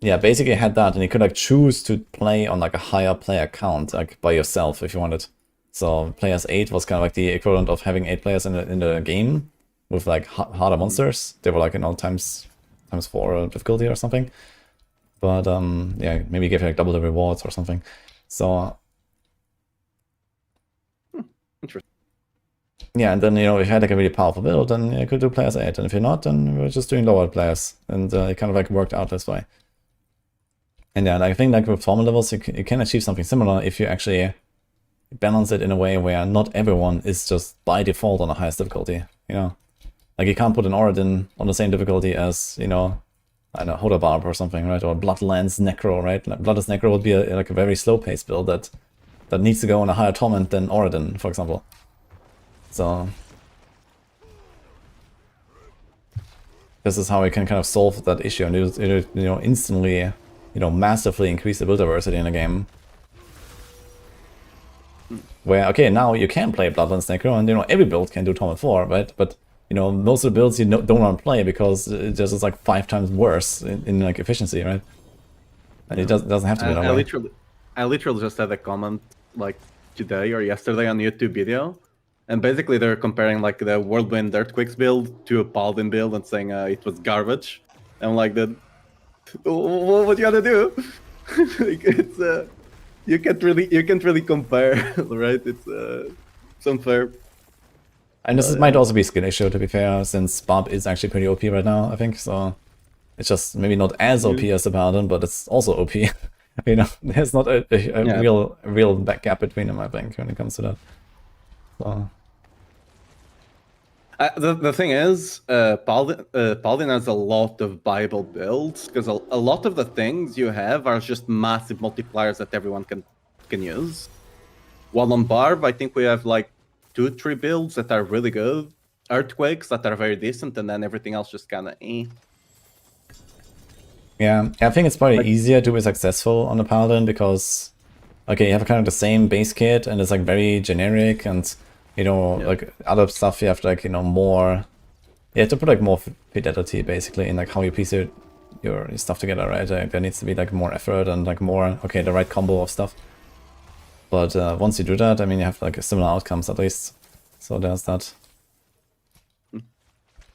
yeah, basically you had that, and you could like choose to play on like a higher player count, like by yourself if you wanted. So players 8 was kind of like the equivalent of having 8 players in the game with like harder monsters. They were like times 4 difficulty or something. But yeah, maybe give you like double the rewards or something. So Interesting. yeah, and then if you had like a really powerful build, then you could do players 8, and if you're not, then we're just doing lower players, and it kind of like worked out this way. And yeah, I think like with torment levels, you can achieve something similar if you actually balance it in a way where not everyone is just by default on the highest difficulty. Like you can't put an Oradin on the same difficulty as I don't know, Hoda Barb or something, right? Or Bloodlands Necro, right? Like Bloodless Necro would be like a very slow paced build that needs to go on a higher torment than Oradin, for example. So this is how we can kind of solve that issue, and instantly, massively increase the build diversity in a game. Where okay, now you can play Bloodlands Necro, and every build can do Torment 4, right? But most of the builds you don't want to play because it just is like 5 times worse in like efficiency, right? And it doesn't have to be that way. I literally just had a comment like today or yesterday on a YouTube video, and basically they're comparing like the Whirlwind Earthquakes build to a Paladin build and saying it was garbage. I'm like, what you gotta do? Like, it's you can't really compare, right? It's unfair. And this might also be a skill issue, to be fair, since Barb is actually pretty OP right now, I think. So it's just maybe not as OP as the Paladin, but it's also OP. There's not a real gap between them, I think, when it comes to that. So The thing is, Paladin has a lot of Bible builds because a lot of the things you have are just massive multipliers that everyone can use. While on Barb, I think we have like 2-3 builds that are really good, Earthquakes that are very decent, and then everything else just kind of Yeah, I think it's probably Like- easier to be successful on the Paladin because, okay, you have kind of the same base kit and it's like very generic and, you know, Yeah. like other stuff you have to like, you know, more, you have to put like more fidelity basically in like how you piece your stuff together, right? Like, there needs to be like more effort and like more, okay, the right combo of stuff. But once you do that, I mean, you have like similar outcomes at least. So there's that.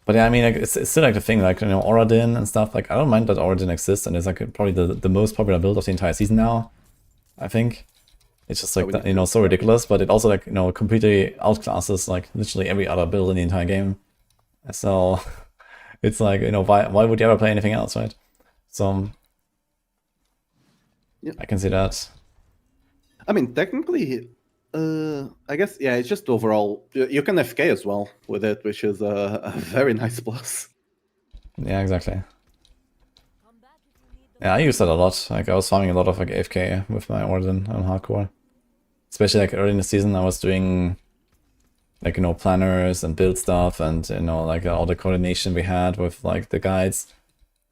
But yeah, I mean, like, it's still like the thing, like, you know, Oradin and stuff. Like, I don't mind that Oradin exists, and it's like probably the most popular build of the entire season now, I think. It's just like, you know, so ridiculous, but it also like, you know, completely outclasses like literally every other build in the entire game. So it's like, you know, why would you ever play anything else, right? So Yeah. I can see that. I mean, technically, I guess, yeah, it's just overall, you can FK as well with it, which is a very nice plus. Yeah, exactly. Yeah, I use that a lot. Like, I was farming a lot of like AFK with my Origin on hardcore. Especially like early in the season, I was doing like, you know, planners and build stuff and, you know, like all the coordination we had with like the guides.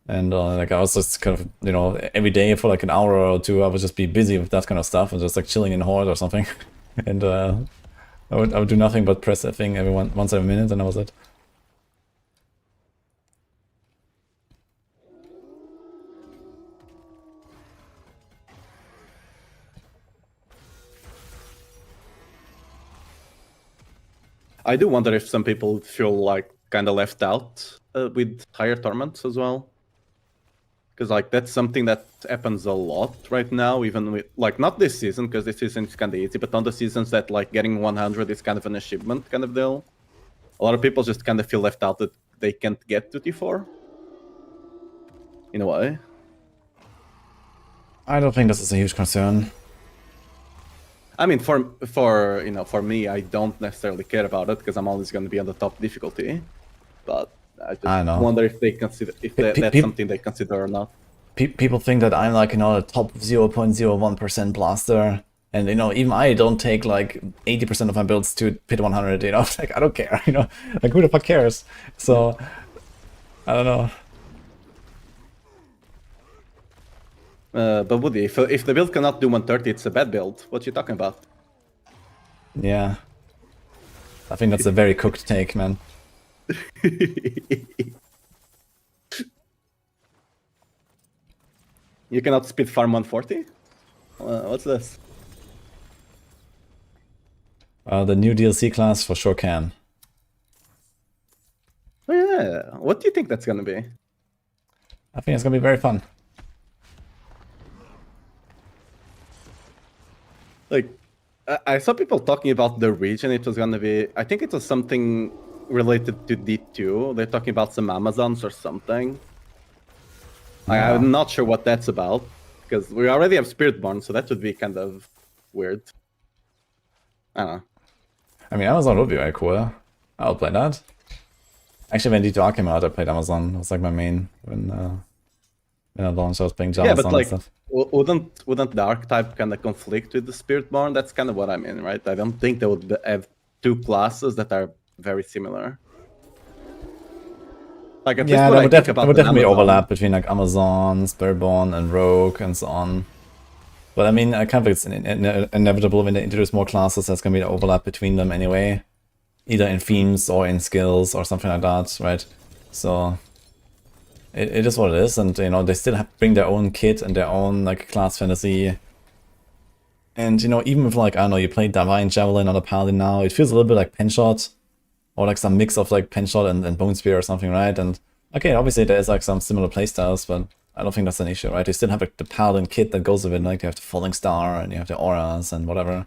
And like I was just kind of, you know, every day for like an hour or two, I would just be busy with that kind of stuff and just like chilling in Horde or something. And I would do nothing but press that thing once every minute, and that was it. I do wonder if some people feel like kind of left out with higher torments as well. Because like that's something that happens a lot right now, even with like not this season, because this season is kind of easy, but on the seasons that like getting 100 is kind of an achievement kind of deal. A lot of people just kind of feel left out that they can't get to T4. In a way. I don't think this is a huge concern. I mean, for you know, for me, I don't necessarily care about it because I'm always going to be on the top difficulty. But I just know. wonder if they consider if that's something they consider or not. People think that I'm like, you know, a top 0.01% blaster, and you know, even I don't take like 80% of my builds to pit 100. You know, like I don't care. You know, like who the fuck cares? So I don't know. But Woody, if the build cannot do 130, it's a bad build. What you talking about? Yeah, I think that's a very cooked take, man. You cannot speed farm 140? What's this? The new DLC class for sure can. Oh, yeah. What do you think that's gonna be? I think it's gonna be very fun. Like, I saw people talking about the region. It was gonna be. I think it was something related to D2. They're talking about some Amazons or something. Yeah. I'm not sure what that's about because we already have Spiritborn, so that would be kind of weird. I don't know. I mean, Amazon would be very cool. I'll play that. Actually, when D2R came out, I played Amazon. It was like my main when I launched. I was playing Java Yeah, but and like, stuff. wouldn't the archetype kind of conflict with the Spiritborn? That's kind of what I mean, right? I don't think they would have two classes that are very similar. Like, at least Yeah, what there I would, think about there would an definitely Amazon. overlap between like Amazon, Spiritborn, and Rogue, and so on. But I mean, I kind of it's inevitable when they introduce more classes. There's gonna be an overlap between them anyway, either in themes or in skills or something like that, right? So it is what it is, and you know they still bring their own kit and their own like class fantasy. And you know, even if like I don't know, you play Divine Javelin on a Paladin now, it feels a little bit like Penshot, or like some mix of like Penshot and Bone Spear or something, right? And okay, obviously there's like some similar playstyles, but I don't think that's an issue, right? You still have like the Paladin kit that goes with it, like you have the Falling Star and you have the auras and whatever.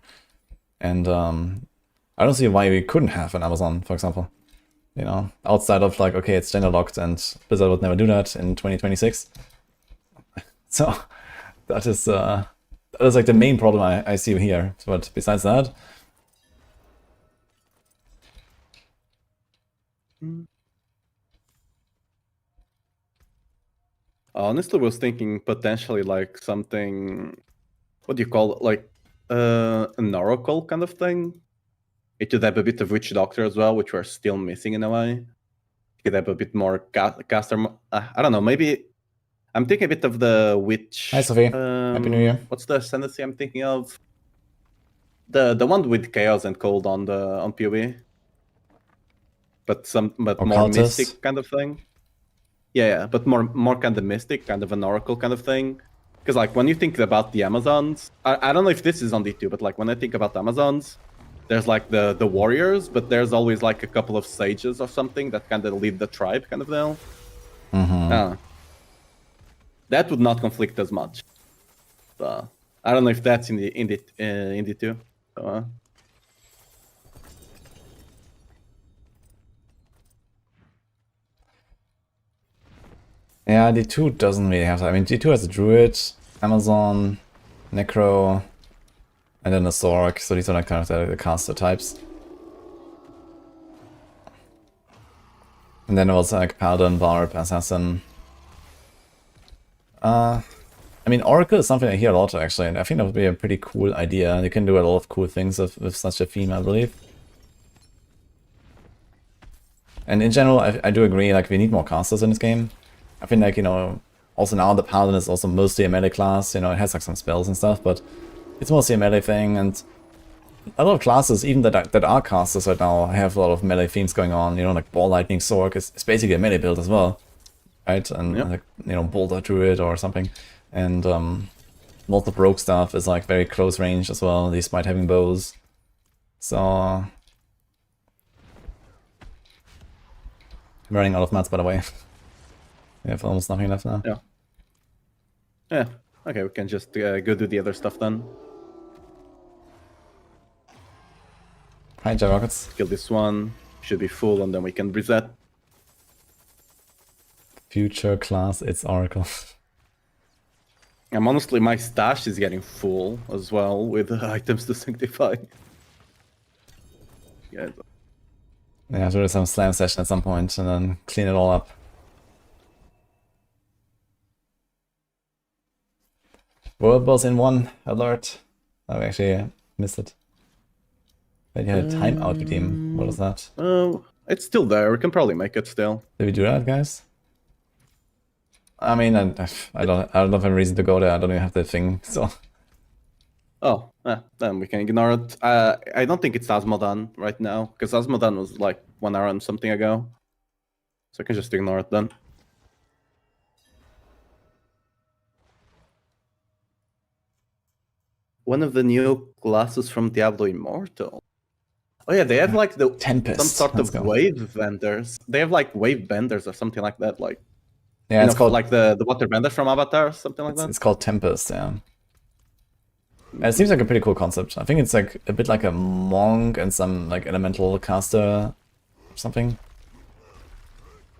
And I don't see why we couldn't have an Amazon, for example. You know, outside of like, okay, it's gender locked and Blizzard would never do that in 2026. So that is like the main problem I see here. But besides that, I honestly was thinking potentially like something, what do you call it, like an oracle kind of thing. It could have a bit of witch doctor as well, which we're still missing in a way. It could have a bit more caster. I don't know. Maybe I'm thinking a bit of the witch. Hi, Sophie. Happy New Year. What's the ascendancy I'm thinking of? The one with chaos and cold on PoE, but more Occultist. mystic kind of thing. Yeah, but more kind of mystic, kind of an oracle kind of thing. Because like when you think about the Amazons, I don't know if this is on D2, but like when I think about Amazons, there's like the warriors, but there's always like a couple of sages or something that kind of lead the tribe, kind of deal. That would not conflict as much. So, I don't know if that's in D2. Yeah, D2 doesn't really have that. I mean, D2 has a druid, Amazon, Necro, and then a Sork. So these are like kind of the caster types. And then also like Paladin, Barb, Assassin. I mean, Oracle is something I hear a lot actually, and I think that would be a pretty cool idea. You can do a lot of cool things with such a theme, I believe. And in general, I do agree, like, we need more casters in this game. I think, like, you know, also now the Paladin is also mostly a melee class, you know, it has like some spells and stuff, but it's mostly a melee thing, and a lot of classes, even that are casters right now, have a lot of melee themes going on, you know, like Ball Lightning Sork is basically a melee build as well, right? And, like, you know, Boulder Druid or something, and most of Rogue stuff is like very close range as well, despite having bows, so... I'm running out of mats, by the way. We have almost nothing left now. Yeah. Okay, we can just go do the other stuff then. Hi, J-Rockets. Kill this one. Should be full, and then we can reset. Future class, it's Oracle. Honestly, my stash is getting full as well with items to sanctify. Yeah. Yeah, do some slam session at some point and then clean it all up. World Boss in 1 alert. I actually missed it. But you had a timeout redeem. What was that? It's still there. We can probably make it still. Did we do that, guys? I mean, I don't have a reason to go there. I don't even have the thing, so. Oh, then we can ignore it. I don't think it's Asmodan right now, because Asmodan was like 1 hour and something ago. So I can just ignore it then. One of the new classes from Diablo Immortal. Oh yeah, they have like the Tempest. some sort of wave vendors. They have like wave benders or something like that. Like yeah, it's called like the water benders from Avatar or something like that. It's called Tempest, yeah. And it seems like a pretty cool concept. I think it's like a bit like a monk and some like elemental caster or something.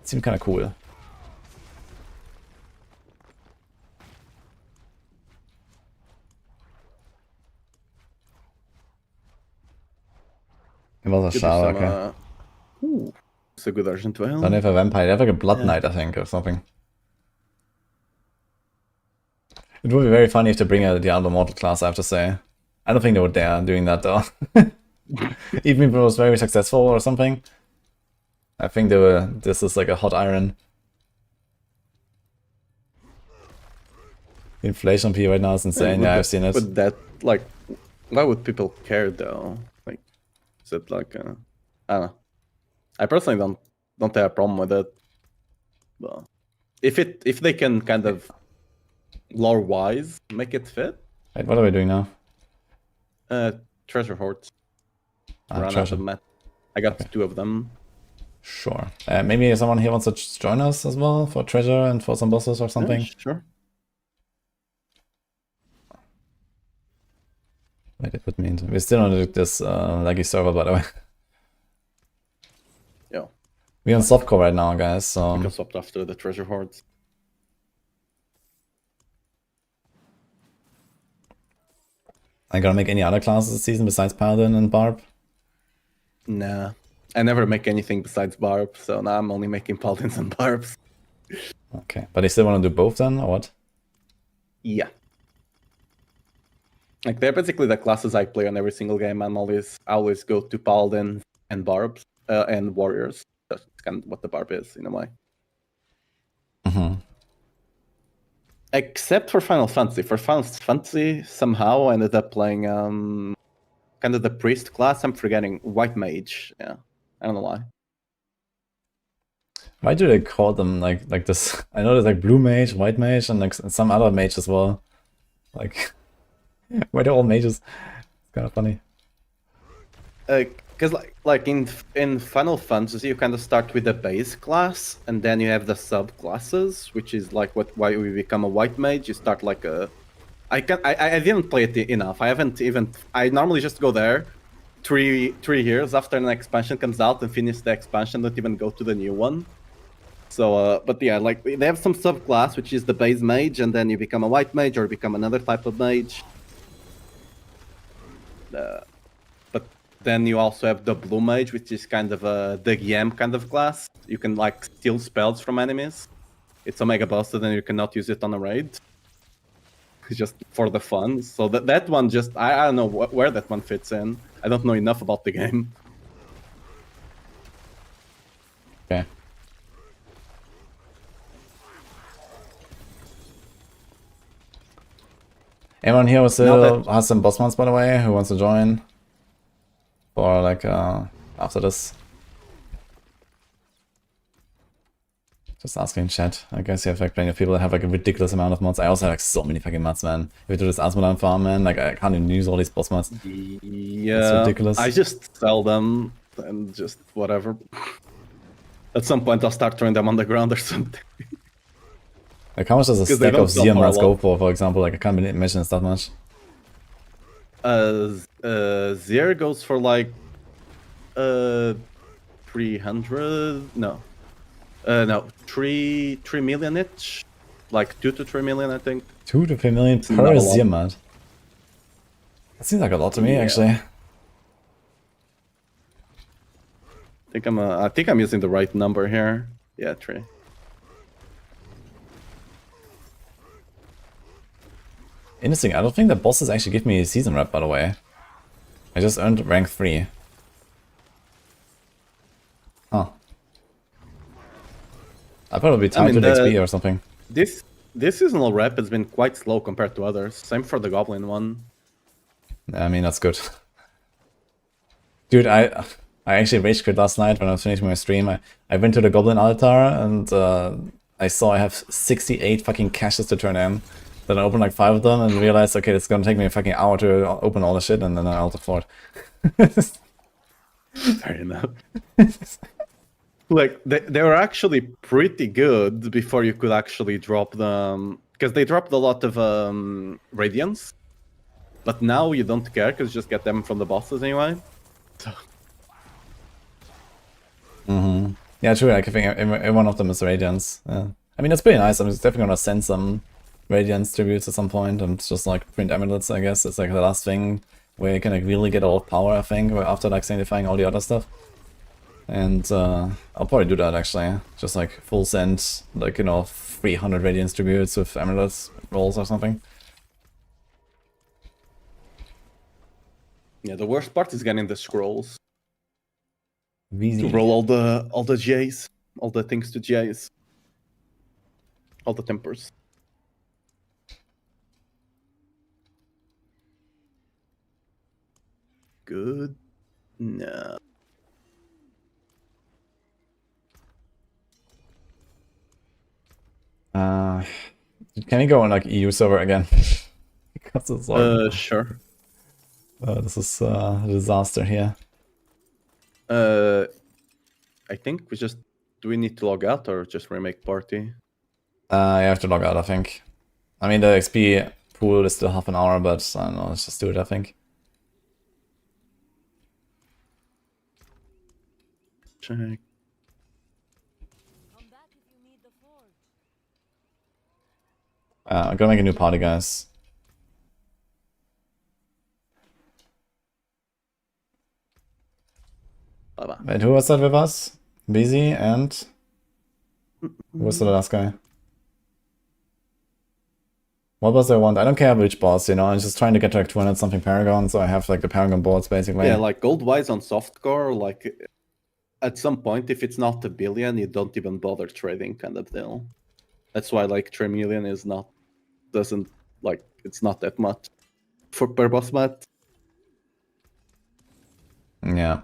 It seemed kind of cool. It was a shower, okay. Ooh, it's a good Argent Veil. Don't have a vampire, they have like a blood knight, I think, or something. It would be very funny if they bring a Diablo mortal class, I have to say. I don't think they would dare doing that though. Even if it was very successful or something. I think they were. This is like a hot iron. Inflation P right now is insane. Yeah, I've seen it. But that, like, why would people care though? Like, is it like, I don't know. I personally don't have a problem with it. But if they can kind of lore wise make it fit. Wait, what are we doing now? Treasure hoards. Run Treasure. out of mat. I got 2 of them. Sure. Maybe someone here wants to join us as well for treasure and for some bosses or something. Yeah, sure. Wait, they put me into. We're still on this laggy server, by the way. Yeah. We're on softcore right now, guys. So We can swap after the treasure hoards. Are you gonna make any other classes this season besides Paladin and Barb? Nah. I never make anything besides barb, so now I'm only making paladins and barbs. Okay, but you still want to do both then, or what? Yeah. Like they're basically the classes I play on every single game. I always go to paladins and barbs and warriors. That's kind of what the barb is in a way. Mm-hmm. Except for Final Fantasy. For Final Fantasy, somehow I ended up playing kind of the priest class. I'm forgetting white mage. Yeah, I don't know why. Why do they call them like this? I know there's like blue mage, white mage, and like some other mage as well. Like, why they're all mages? It's kind of funny. Because like in Final Fantasy, you kind of start with the base class, and then you have the subclasses, which is like why you become a white mage. You start like a I didn't play it enough. I normally just go there 3 years after an expansion comes out and finish the expansion, don't even go to the new one. So but yeah, like they have some subclass which is the base mage, and then you become a white mage or become another type of mage. But then you also have the blue mage, which is kind of the GM kind of class. You can like steal spells from enemies. It's omega busted and you cannot use it on a raid. Just for the fun. So that one just I don't know where that one fits in. I don't know enough about the game. Okay. Anyone here was still has some boss months, by the way, who wants to join? Or like after this? Just asking in chat. I guess you have like plenty of people that have like a ridiculous amount of mods. I also have like so many fucking mods, man. If you do this Asmodan farm, man, like I can't even use all these boss mods. Yeah, it's ridiculous. I just sell them and just whatever. At some point I'll start throwing them on the ground or something. Like how much does a stack of Zia mods go for example? Like I can't imagine it's that much. Zia goes for like 300 no. No, 3 million each, like 2 to 3 million, I think. 2 to 3 million per Zia mod. That seems like a lot to me, actually. I think I'm using the right number here. Yeah, 3. Interesting. I don't think the bosses actually give me a season rep, by the way. I just earned rank 3. Huh. I thought it would be tied to the XP or something. This seasonal rep has been quite slow compared to others. Same for the Goblin one. I mean, that's good. Dude, I actually rage quit last night when I was finishing my stream. I went to the Goblin altar and I saw I have 68 fucking caches to turn in. Then I opened like 5 of them and realized, okay, it's gonna take me a fucking hour to open all the shit, and then I altar fought. Fair enough. Like, they were actually pretty good before you could actually drop them. Because they dropped a lot of Radiance. But now you don't care, because you just get them from the bosses anyway. So. Yeah, true. Like, I think one of them is Radiance. Yeah. I mean, that's pretty nice. I'm just definitely gonna send some Radiance tributes at some point and just like print amulets, I guess. It's like the last thing where you can like really get a lot of power, I think, after like sanctifying all the other stuff. And I'll probably do that actually. Just like full send, like, you know, 300 Radiance tributes with amulets rolls or something. Yeah, the worst part is getting the scrolls. Easy. To roll all the J's, all the things to J's. All the tempers. Good. No. Can we go on like EU server again? Because it's like, sure. This is a disaster here. I think we just... Do we need to log out or just remake party? You have to log out, I think. I mean, the XP pool is still half an hour, but I don't know, let's just do it, I think. Check. I'm gonna make a new party, guys. Bye-bye. Wait, who was that with us? Busy and... Who was the last guy? What was I want? I don't care which boss, you know, I'm just trying to get to like 200 something Paragon, so I have like the Paragon boards basically. Yeah, like gold-wise on Softcore, like at some point, if it's not 1 billion, you don't even bother trading kind of deal. That's why like 3 million is not, doesn't, like, it's not that much for per boss mat. Yeah.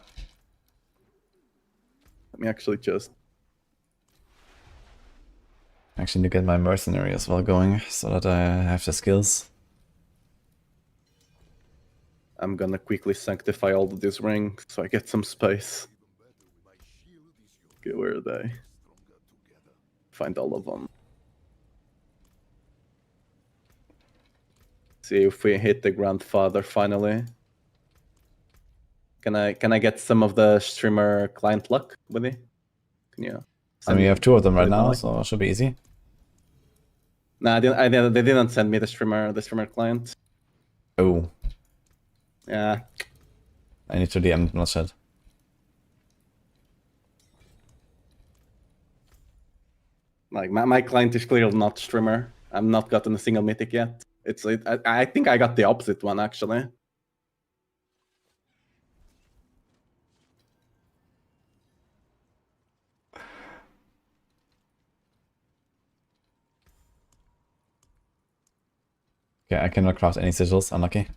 Let me actually just... Actually need to get my mercenary as well going, so that I have the skills. I'm gonna quickly sanctify all of these rings so I get some space. Okay, where are they? Find all of them. See if we hit the grandfather finally. Can I get some of the streamer client luck, buddy? Can you? I mean, you have 2 of them right now, only? so it should be easy. No, they didn't send me the streamer client. Oh. Yeah. I need to DM bloodshed. Like my client is clearly not streamer. I'm not gotten a single mythic yet. I think I got the opposite one actually. Okay, I cannot craft any sigils, unlucky.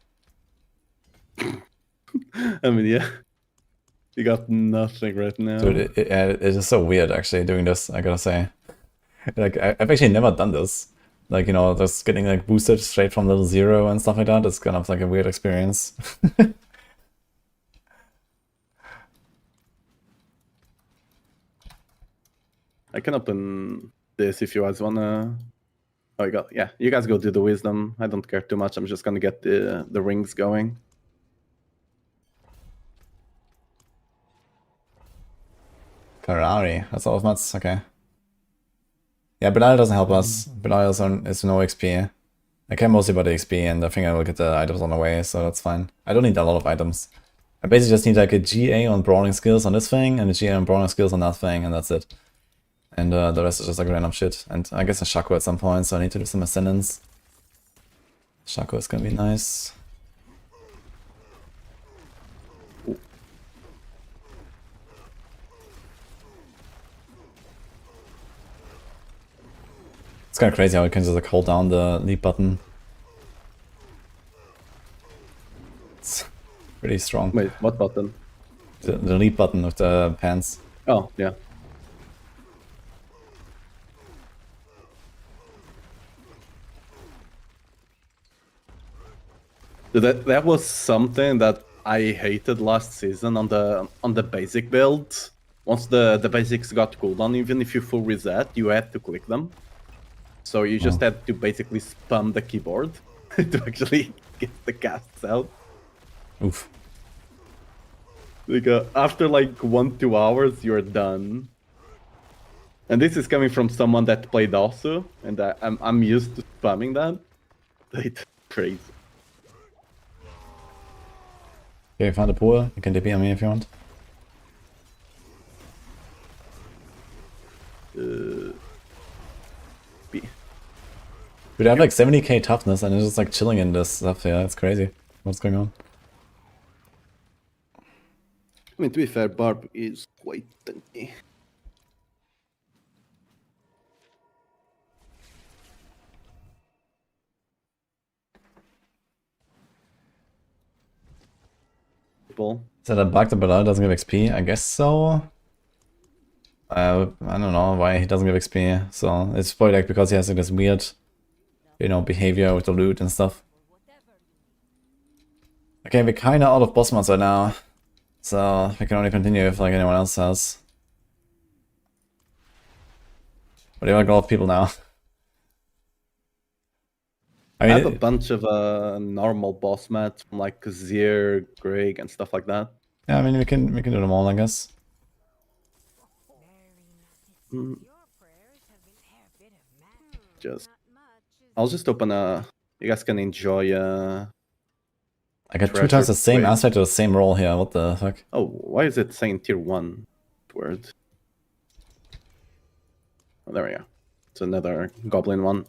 I mean, yeah. You got nothing right now. Dude, it is so weird actually doing this, I gotta say. Like, I've actually never done this. Like, you know, just getting like boosted straight from level 0 and stuff like that. It's kind of like a weird experience. I can open this if you guys wanna. Oh, you guys go do the wisdom. I don't care too much. I'm just gonna get the rings going. Ferrari, that's all of mats, okay. Yeah, Belial doesn't help us. Belial is no XP. I care mostly about the XP, and I think I will get the items on the way, so that's fine. I don't need a lot of items. I basically just need like a GA on brawling skills on this thing, and a GA on brawling skills on that thing, and that's it. And the rest is just like random shit. And I guess a Shaco at some point, so I need to do some ascendance. Shaco is gonna be nice. It's kind of crazy how you can just like hold down the leap button. It's pretty strong. Wait, what button? The leap button with the pants. Oh, yeah. That was something that I hated last season on the basic build. Once the basics got cooldown, even if you full reset, you had to click them. So you just had to basically spam the keyboard to actually get the casts out. Oof. Like after like 1-2 hours, you're done. And this is coming from someone that played also, and I'm used to spamming that. It's crazy. Okay, you found a pool. You can DP on me if you want. B. Dude, I have like 70k toughness and it's just like chilling in this stuff. Yeah, it's crazy. What's going on? I mean, to be fair, Barb is quite tanky. Is that a bug that Belial doesn't give XP? I guess so. I don't know why he doesn't give XP. So it's probably like because he has like this weird, you know, behavior with the loot and stuff. Okay, we're kinda out of boss mods right now. So we can only continue if like anyone else has. But you have a lot of people now. I have a bunch of normal boss mats from like Zier, Greg, and stuff like that. Yeah, I mean we can do them all, I guess. I'll just open a. You guys can enjoy I got 2 times the same aspect or the same roll here. What the fuck? Oh, why is it saying tier 1 word? Oh, there we go. It's another goblin one.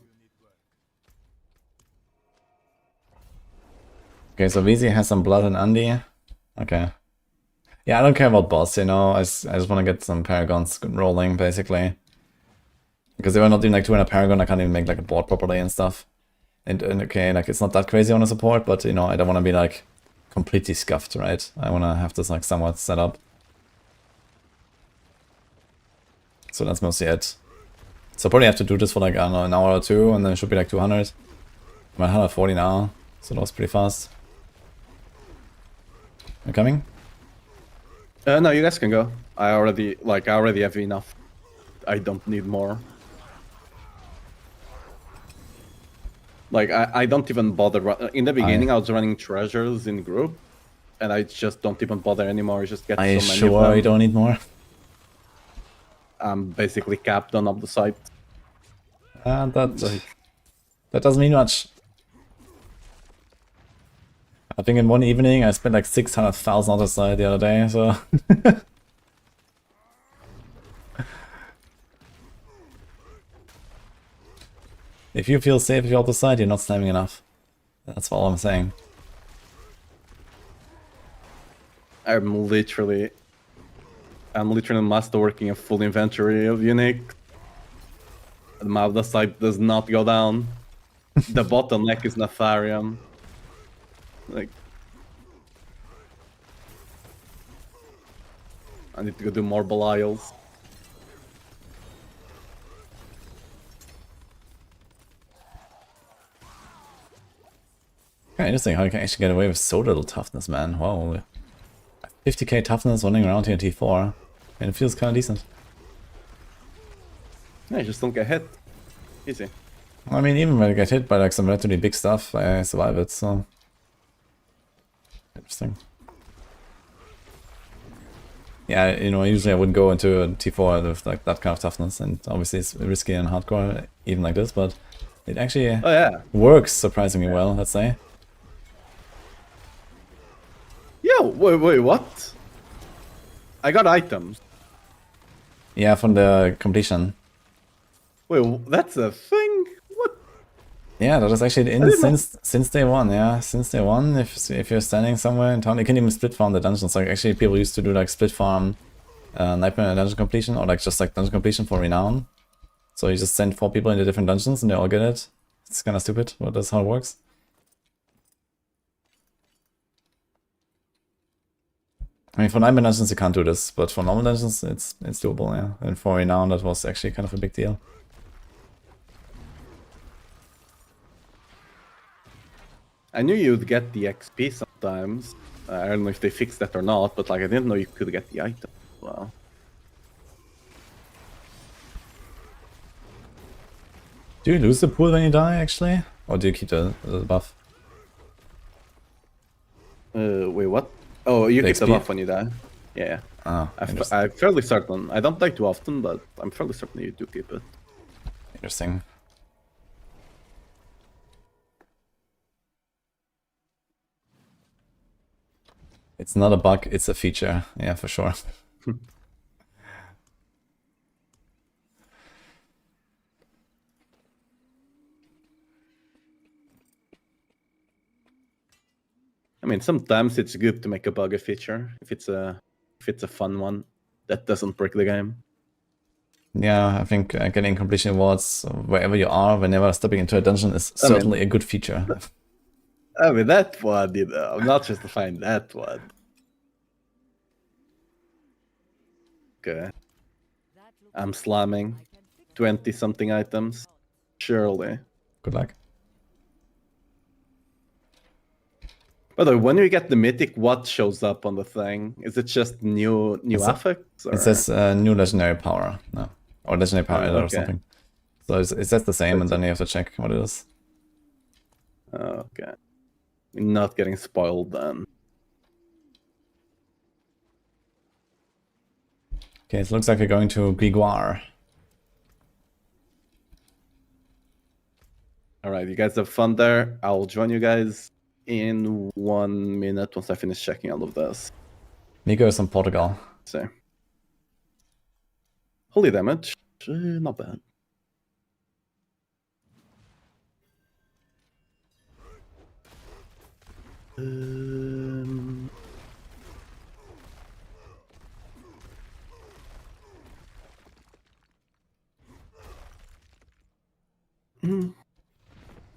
Okay, so VZ has some blood and Andy. Okay. Yeah, I don't care about boss, you know. I just want to get some paragons rolling, basically. Because if I'm not doing like 200 paragon, I can't even make like a board properly and stuff. And okay, like it's not that crazy on a support, but you know, I don't want to be like completely scuffed, right? I want to have this like somewhat set up. So that's mostly it. So probably have to do this for like, I don't know, an hour or two, and then it should be like 200. I'm at 140 now, so that was pretty fast. You coming? No, you guys can go. I already have enough. I don't need more. Like, I don't even bother. In the beginning, I was running treasures in group, and I just don't even bother anymore. I just get so many of them. Sure you don't need more? I'm basically capped on up the site. That doesn't mean much. I think in one evening I spent like 600,000 on the side the other day, so... If you feel safe if you're out the side, you're not slamming enough. That's all I'm saying. I'm literally masterworking a full inventory of unique. The Mavda site does not go down. The bottleneck is Nefarium. Like, I need to go do more Belials. Kind of interesting how you can actually get away with so little toughness, man. Wow. 50k toughness running around here in T4. And it feels kind of decent. Yeah, you just don't get hit. Easy. I mean, even when I get hit by like some relatively big stuff, I survive it, so... Interesting. Yeah, you know, usually I wouldn't go into a T4 with like that kind of toughness, and obviously it's risky and hardcore, even like this, but it actually works surprisingly well, let's say. Yeah, wait, what? I got items. Yeah, from the completion. Wait, that's a thing? What? Yeah, that is actually in since day one. Yeah, since day one. If you're standing somewhere in town, you can even split farm the dungeons. Like actually, people used to do like split farm, Nightmare dungeon completion, or like just like dungeon completion for renown. So you just send 4 people into different dungeons and they all get it. It's kind of stupid, but that's how it works. I mean, for Nightmare dungeons you can't do this, but for normal dungeons it's doable. Yeah, and for renown that was actually kind of a big deal. I knew you'd get the XP sometimes. I don't know if they fixed that or not, but like I didn't know you could get the item. Wow. Do you lose the pool when you die, actually? Or do you keep the buff? Wait, what? Oh, you keep the buff when you die. Yeah. Oh, I'm fairly certain. I don't die too often, but I'm fairly certain you do keep it. Interesting. It's not a bug, it's a feature. Yeah, for sure. I mean, sometimes it's good to make a bug a feature if it's a fun one that doesn't break the game. Yeah, I think getting completion awards wherever you are, whenever stepping into a dungeon is certainly a good feature. I mean, that one, you know, I'm not justifying that one. Okay. I'm slamming 20-something items. Surely. Good luck. By the way, when you get the mythic, what shows up on the thing? Is it just new affects? Or? It says new legendary power. No. Or legendary power or something. So it says the same, and then you have to check what it is. Okay. Not getting spoiled then. Okay, it looks like we're going to Grigouar. Alright, you guys have fun there. I'll join you guys in 1 minute once I finish checking all of this. Miko is in Portugal. So, holy damage, not bad. Um,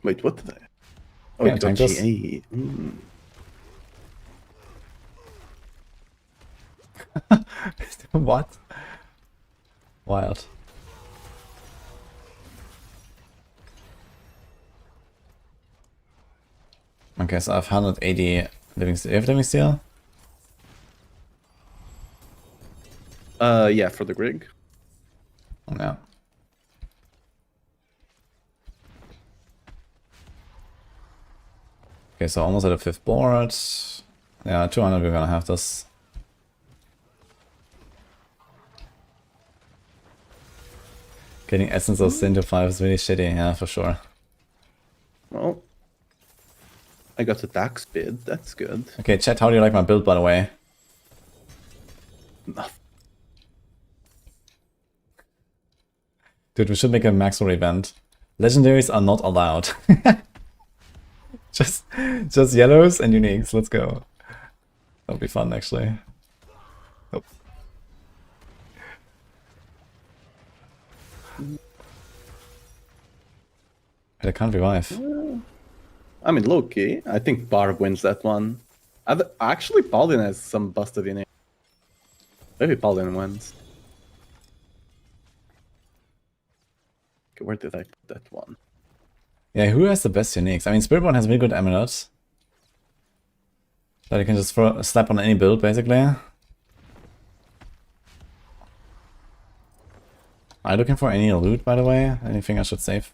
Wait, what did I? Oh, Yeah, it got tank this. GA. What? Wild. Okay, so I have 180 living steel. You have living steel? Yeah, for the Grig. Yeah. Okay, so almost at a 5th board. Yeah, 200 we're gonna have this. Getting Essence of Sin to 5 is really shitty, yeah, for sure. Well, I got attack speed. That's good. Okay, chat, how do you like my build, by the way? Dude, we should make a Maxroll event. Legendaries are not allowed. just yellows and uniques, let's go. That'll be fun, actually. Oh. I can't revive. I mean, low-key, I think Barb wins that one. Actually, Paladin has some busted in it. Maybe Paladin wins. Okay, where did I put that one? Yeah, who has the best uniques? I mean, Spiritborn has really good amulets. That you can just slap on any build, basically. Are you looking for any loot, by the way? Anything I should save?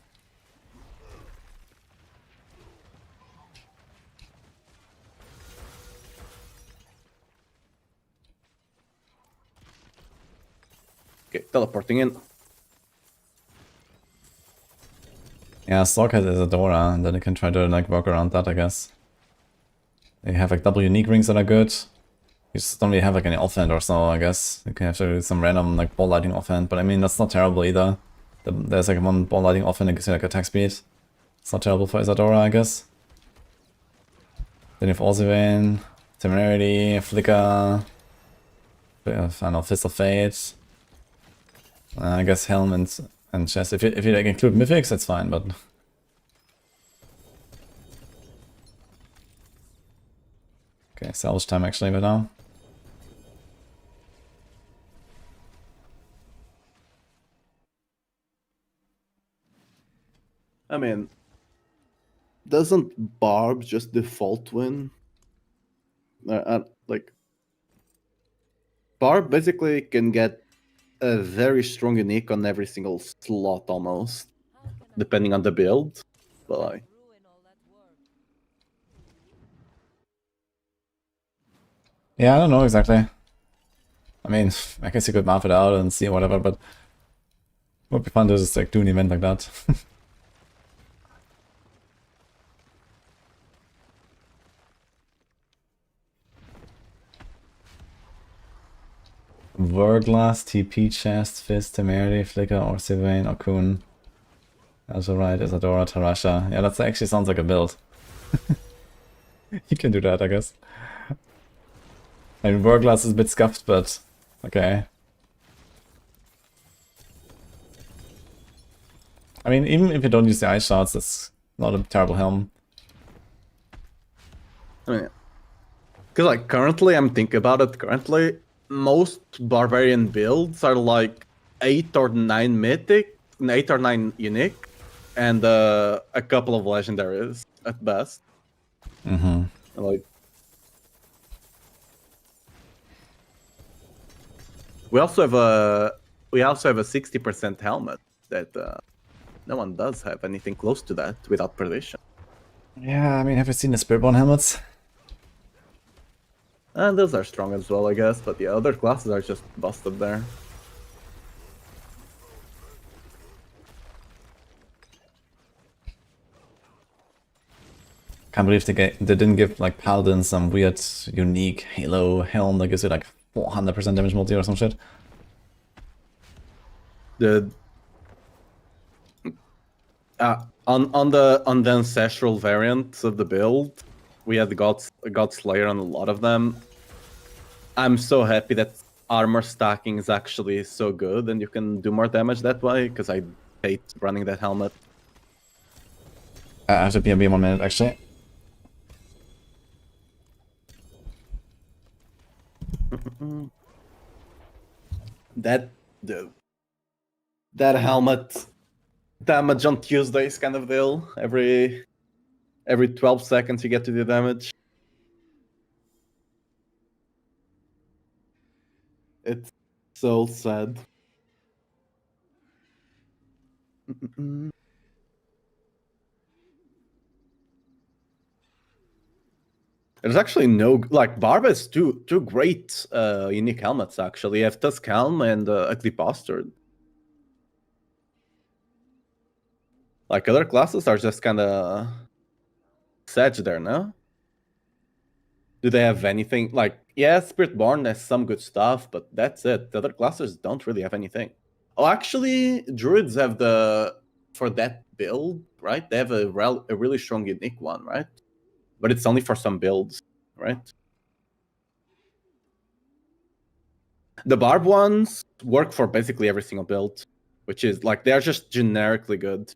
Okay, teleporting in. Yeah, Stork has Isadora, and then you can try to like work around that, I guess. They have like double unique rings that are good. You just don't really have like any offhand or so, I guess. You can have to do some random like ball lighting offhand, but I mean that's not terrible either. There's like one ball lighting offhand that gives you like attack speed. It's not terrible for Isadora, I guess. Then you have Orzivane, Temerity, Flicker, I don't know, Fist of Fate. I guess Helm and Chest. If you like include Mythics, that's fine, but okay, salvage time actually right now. I mean, doesn't Barb just default win? Like, Barb basically can get a very strong unique on every single slot almost, depending on the build. But like, Yeah, I don't know exactly. I mean, I guess you could map it out and see whatever, but it would be fun to just like do an event like that. Verglass, TP, Chest, Fist, Temerity, Flicker, Orzivane, Okun. Azurite, Isadora, Tarasha. Yeah, that actually sounds like a build. You can do that, I guess. I mean, Verglass is a bit scuffed, but okay. I mean, even if you don't use the ice shots, that's not a terrible helm. I mean, because like currently, I'm thinking about it. Currently, most barbarian builds are like 8 or 9 mythic, 8 or 9 unique, and a couple of legendaries at best. Mm-hmm. Like, we also have a 60% helmet that no one does have anything close to that without perdition. Yeah, I mean, have you seen the Spiritborn helmets? And those are strong as well, I guess, but the other classes are just busted there. can't believe they didn't give like Paladin some weird, unique Halo helm that gives you like 400% damage multi or some shit. The on the ancestral variant of the build, we had the God Slayer on a lot of them. I'm so happy that armor stacking is actually so good, and you can do more damage that way. Because I hate running that helmet. I have to BMB 1 minute actually. That helmet damage on Tuesdays kind of deal. Every 12 seconds you get to do damage. It's so sad. There's actually no like Barb has two great unique helmets actually. You have Tusk Helm and Ugly Bastard. Like other classes are just kind of sedge there, no? Do they have anything like yeah, Spiritborn has some good stuff, but that's it. The other classes don't really have anything. Oh, actually, Druids have for that build, right? They have a really strong unique one, right? But it's only for some builds, right? The Barb ones work for basically every single build, which is like they're just generically good.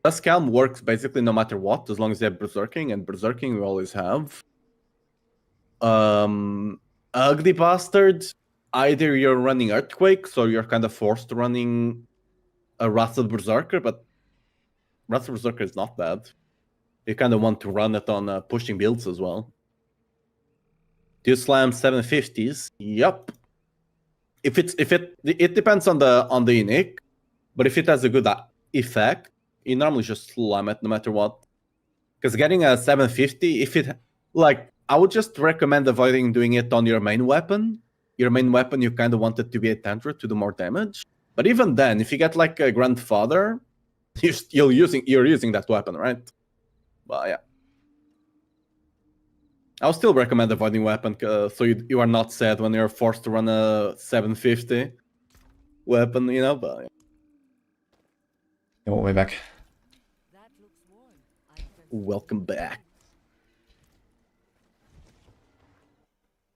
Duskhelm works basically no matter what, as long as you have Berserking, and Berserking we always have. Ugly Bastard, either you're running Earthquakes or you're kind of forced to running a Wrathful Berserker, but Wrathful Berserker is not bad. You kind of want to run it on pushing builds as well. Do you slam 750s? Yup. If it depends on the unique, but if it has a good effect, you normally just slam it no matter what. Because getting a 750, if it like, I would just recommend avoiding doing it on your main weapon. Your main weapon, you kind of want it to be a Tantrum to do more damage. But even then, if you get like a Grandfather, you're using that weapon, right? Well, yeah. I'll still recommend avoiding weapon, so you are not sad when you're forced to run a 750 weapon, you know. But yeah, way back. Welcome back.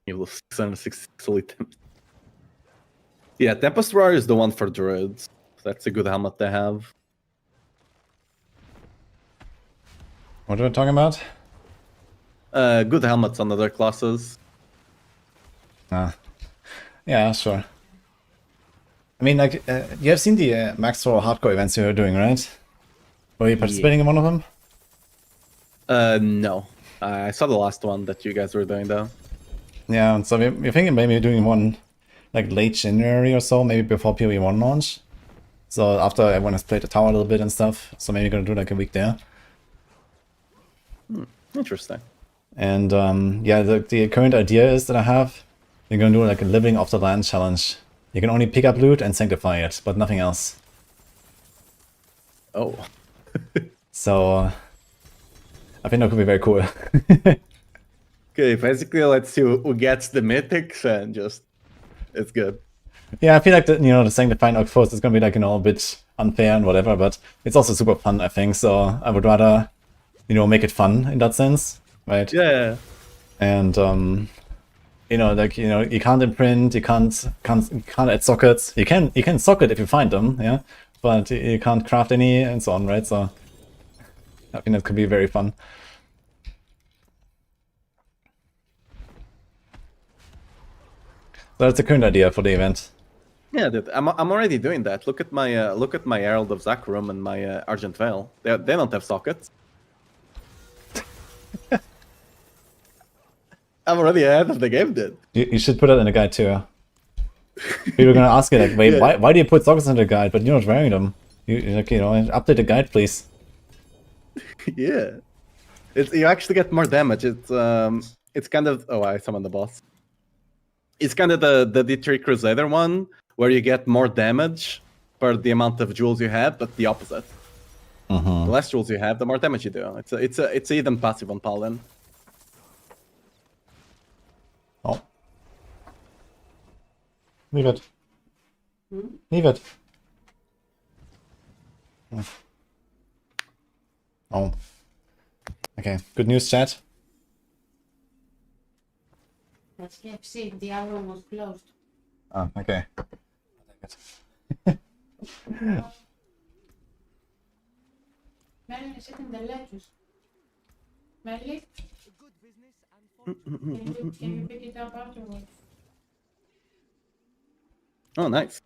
You will 666 elite. Yeah, Tempest Roar is the one for druids. That's a good helmet to have. What are we talking about? Good helmets on other classes. Yeah, sure. I mean, like, you have seen the Maxroll hardcore events you were doing, right? Were you participating in one of them? No. I saw the last one that you guys were doing, though. Yeah, so we're thinking maybe doing one, like, late January or so, maybe before PoE1 launch. So after everyone has played the tower a little bit and stuff, so maybe we're gonna do, like, a week there. Interesting. And, yeah, the current idea is that I have, we're gonna do, like, a Living Off the Land challenge. You can only pick up loot and sanctify it, but nothing else. Oh. So, I think that could be very cool. Okay, basically let's see who gets the mythics and just... It's good. Yeah, I feel like the sanctifying outpost is gonna be like, a bit unfair and whatever, but it's also super fun, I think, so I would rather, make it fun in that sense, right? Yeah. And, you can't imprint, you can't add sockets. You can socket if you find them, yeah, but you can't craft any and so on, right? So I think that could be very fun. So that's the current idea for the event. Yeah, dude, I'm already doing that. Look at my Herald of Zakrum and my Argent Veil. They don't have sockets. I'm already ahead of the game, dude. You should put that in the guide too. People are gonna ask you like, wait, yeah. why do you put sockets in the guide, but you're not wearing them? Update the guide, please. Yeah, you actually get more damage. It's kind of I summoned the boss. It's kind of the D3 Crusader one, where you get more damage for the amount of jewels you have, but the opposite. Mm-hmm. The less rules you have, the more damage you do. It's a hidden passive on Paladin. Oh. Leave it. Leave it. Oh. Okay, good news, chat. That's KFC. Diablo was closed. Oh, okay. Merlin is sitting the lettuce. Merlin? Can you pick it up afterwards? Oh, nice.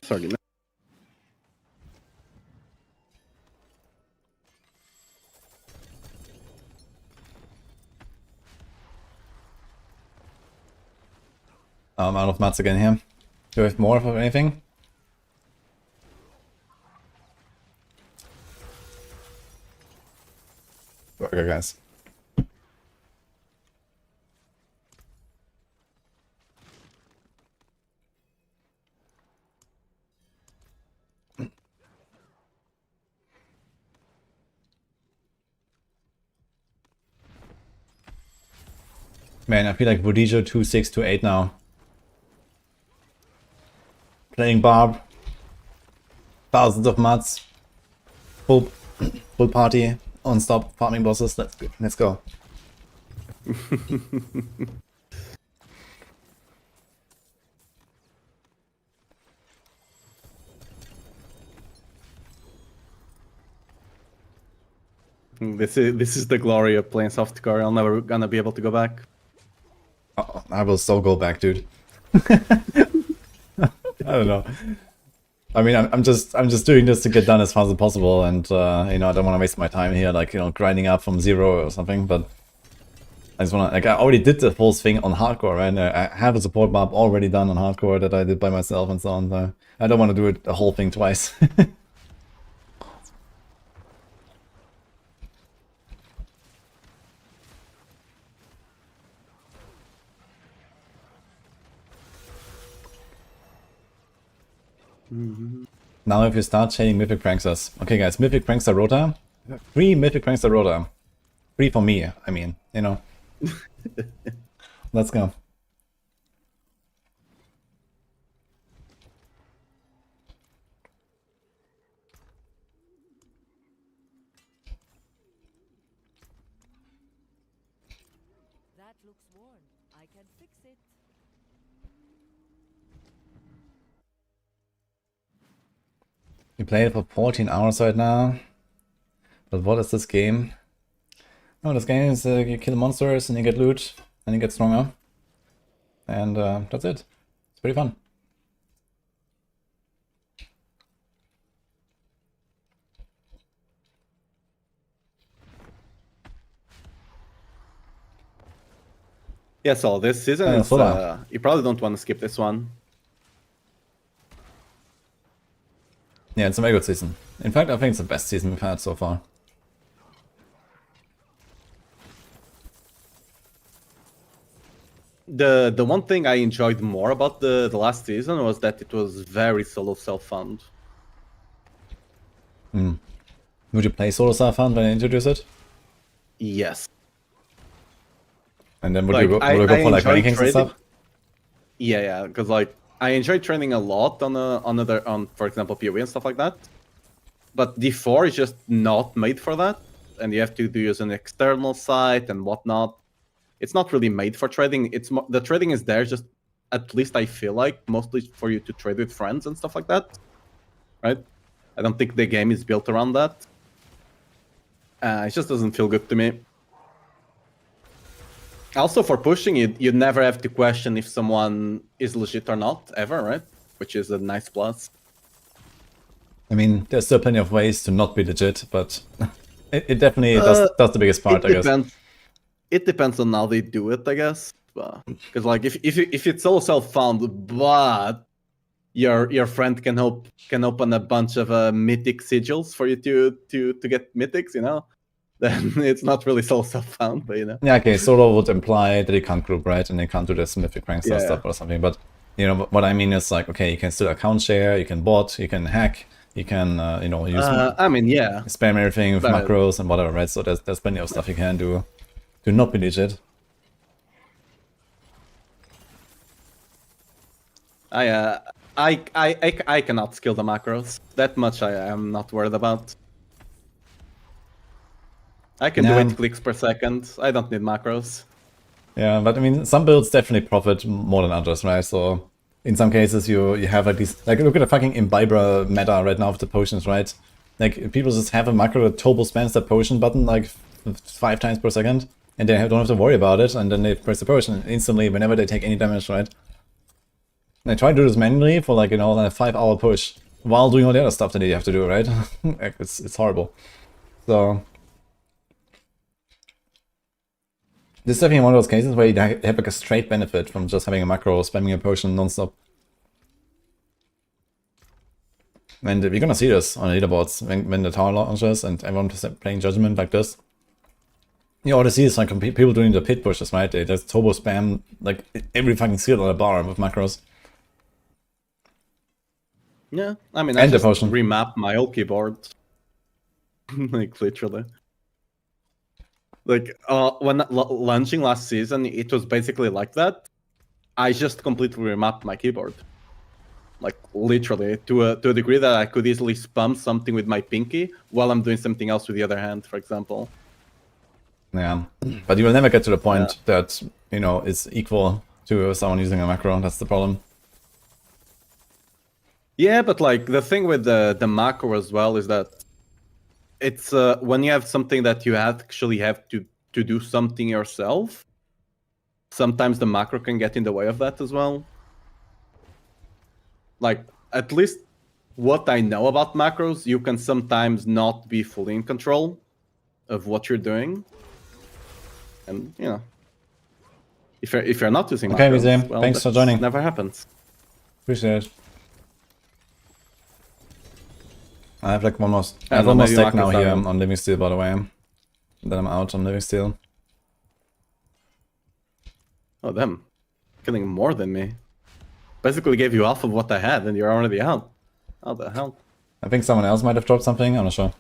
Sorry. I'm out of mats again here. Do we have more of anything? Okay, guys. Man, I feel like wudijo 2628 now. Playing Barb. Thousands of mats. Full party. On-stop farming bosses. Let's go. This is the glory of playing Softcore. I'm never gonna be able to go back. Oh, I will so go back, dude. I don't know. I mean, I'm just doing this to get done as fast as possible, and you know, I don't want to waste my time here, like, you know, grinding up from 0 or something. But I just want to, like, I already did the full thing on hardcore, right? I have a support map already done on hardcore that I did by myself and so on. So I don't want to do it the whole thing twice. Now if you start chaining Mythic Pranksters. Okay guys, Mythic Prankster Rota. 3 Mythic Prankster Rota. 3 for me, I mean, you know. Let's go. That looks worn. I can fix it. We played it for 14 hours right now. But what is this game? Oh, this game is you kill monsters and you get loot and you get stronger. And that's it. It's pretty fun. Yeah, so this season is, you probably don't want to skip this one. Yeah, it's a very good season. In fact, I think it's the best season we've had so far. The one thing I enjoyed more about the last season was that it was very solo self-found. Would you play solo self-found when I introduce it? Yes. And then would Like, you go for like enjoy rankings and stuff? Yeah, because like I enjoy training a lot on for example PoE and stuff like that. But D4 is just not made for that, and you have to use an external site and whatnot. It's not really made for trading. The trading is there, just at least I feel like mostly for you to trade with friends and stuff like that, right? I don't think the game is built around that. It just doesn't feel good to me. Also, for pushing it, you never have to question if someone is legit or not, ever, right? Which is a nice plus. I mean, there's still plenty of ways to not be legit, but it definitely does the biggest part, I guess. It depends on how they do it, I guess. Because like if it's all self-found, but your friend can open a bunch of mythic sigils for you to get mythics, you know, then it's not really so self-found, but you know. Yeah, okay, solo would imply that you can't group, right? And you can't do this Mythic Prankster stuff or something, but you know, what I mean is like, okay, you can still account share, you can bot, you can hack, you can, you know, use I mean, yeah. spam everything with but- macros and whatever, right? So there's plenty of stuff you can do to not be legit. I cannot skill the macros. That much I am not worried about. I can do Yeah. 8 clicks per second. I don't need macros. Yeah, but I mean, some builds definitely profit more than others, right? So in some cases, you have like these, like look at the fucking Imbiber meta right now with the potions, right? Like people just have a macro that turbo spams that potion button like 5 times per second, and they don't have to worry about it, and then they press the potion instantly whenever they take any damage, right? And I try to do this manually for like, you know, a 5-hour push while doing all the other stuff that you have to do, right? Like, it's horrible. So this is definitely one of those cases where you have like a straight benefit from just having a macro, spamming a potion non-stop. And we're gonna see this on the leaderboards when the tower launches and everyone is playing Judgement like this. You ought to see is like people doing the pit pushes, right? They just turbo spam like every fucking skill on the bar with macros. Yeah, I mean, I And the just potion. remap my whole keyboard. Like, literally. Like, when launching last season, it was basically like that. I just completely remapped my keyboard. Like, literally, to a degree that I could easily spam something with my pinky while I'm doing something else with the other hand, for example. Yeah, but you will never get to the point that, you know, is equal to someone using a macro. That's the problem. Yeah, but like the thing with the macro as well is that it's when you have something that you actually have to do something yourself, sometimes the macro can get in the way of that as well. Like, at least what I know about macros, you can sometimes not be fully in control of what you're doing. And, you know, if you're not using Okay, macros, Vizem, well, thanks for that joining. never happens. Appreciate it. I have like one more, I I have don't one know, more maybe stack now macros here are- on Living Steel, by the way. Then I'm out on Living Steel. Oh, damn. Killing more than me. Basically gave you half of what I had, and you're already out. How the hell? I think someone else might have dropped something, I'm not sure.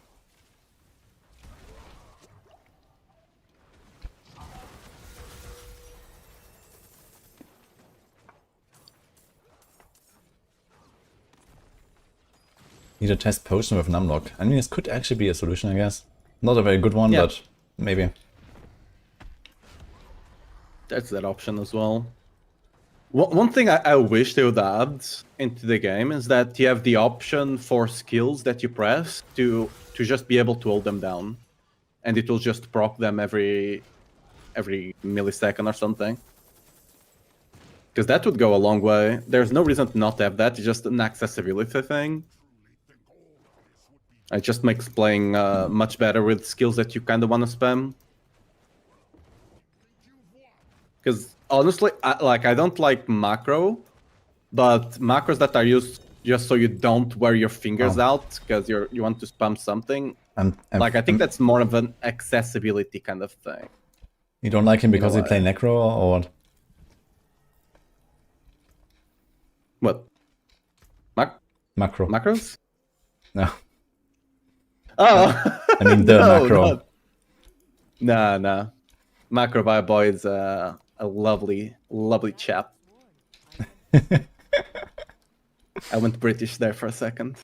Need a test potion with numlock. I mean, this could actually be a solution, I guess. Not a very good one, Yeah. but maybe. There's that option as well. One thing I wish they would add into the game is that you have the option for skills that you press to just be able to hold them down, and it will just proc them every millisecond or something. Because that would go a long way. There's no reason to not have that. It's just an accessibility thing. It just makes playing much better with skills that you kind of want to spam. Because honestly, I don't like macro, but macros that are used just so you don't wear your fingers out because you want to spam something. I think that's more of an accessibility kind of thing. You don't like him because know, he play Necro or what? What? Macro. Macros? No. Oh! I mean the macro. Nah. Macro by boy is a lovely chap. I went British there for a second.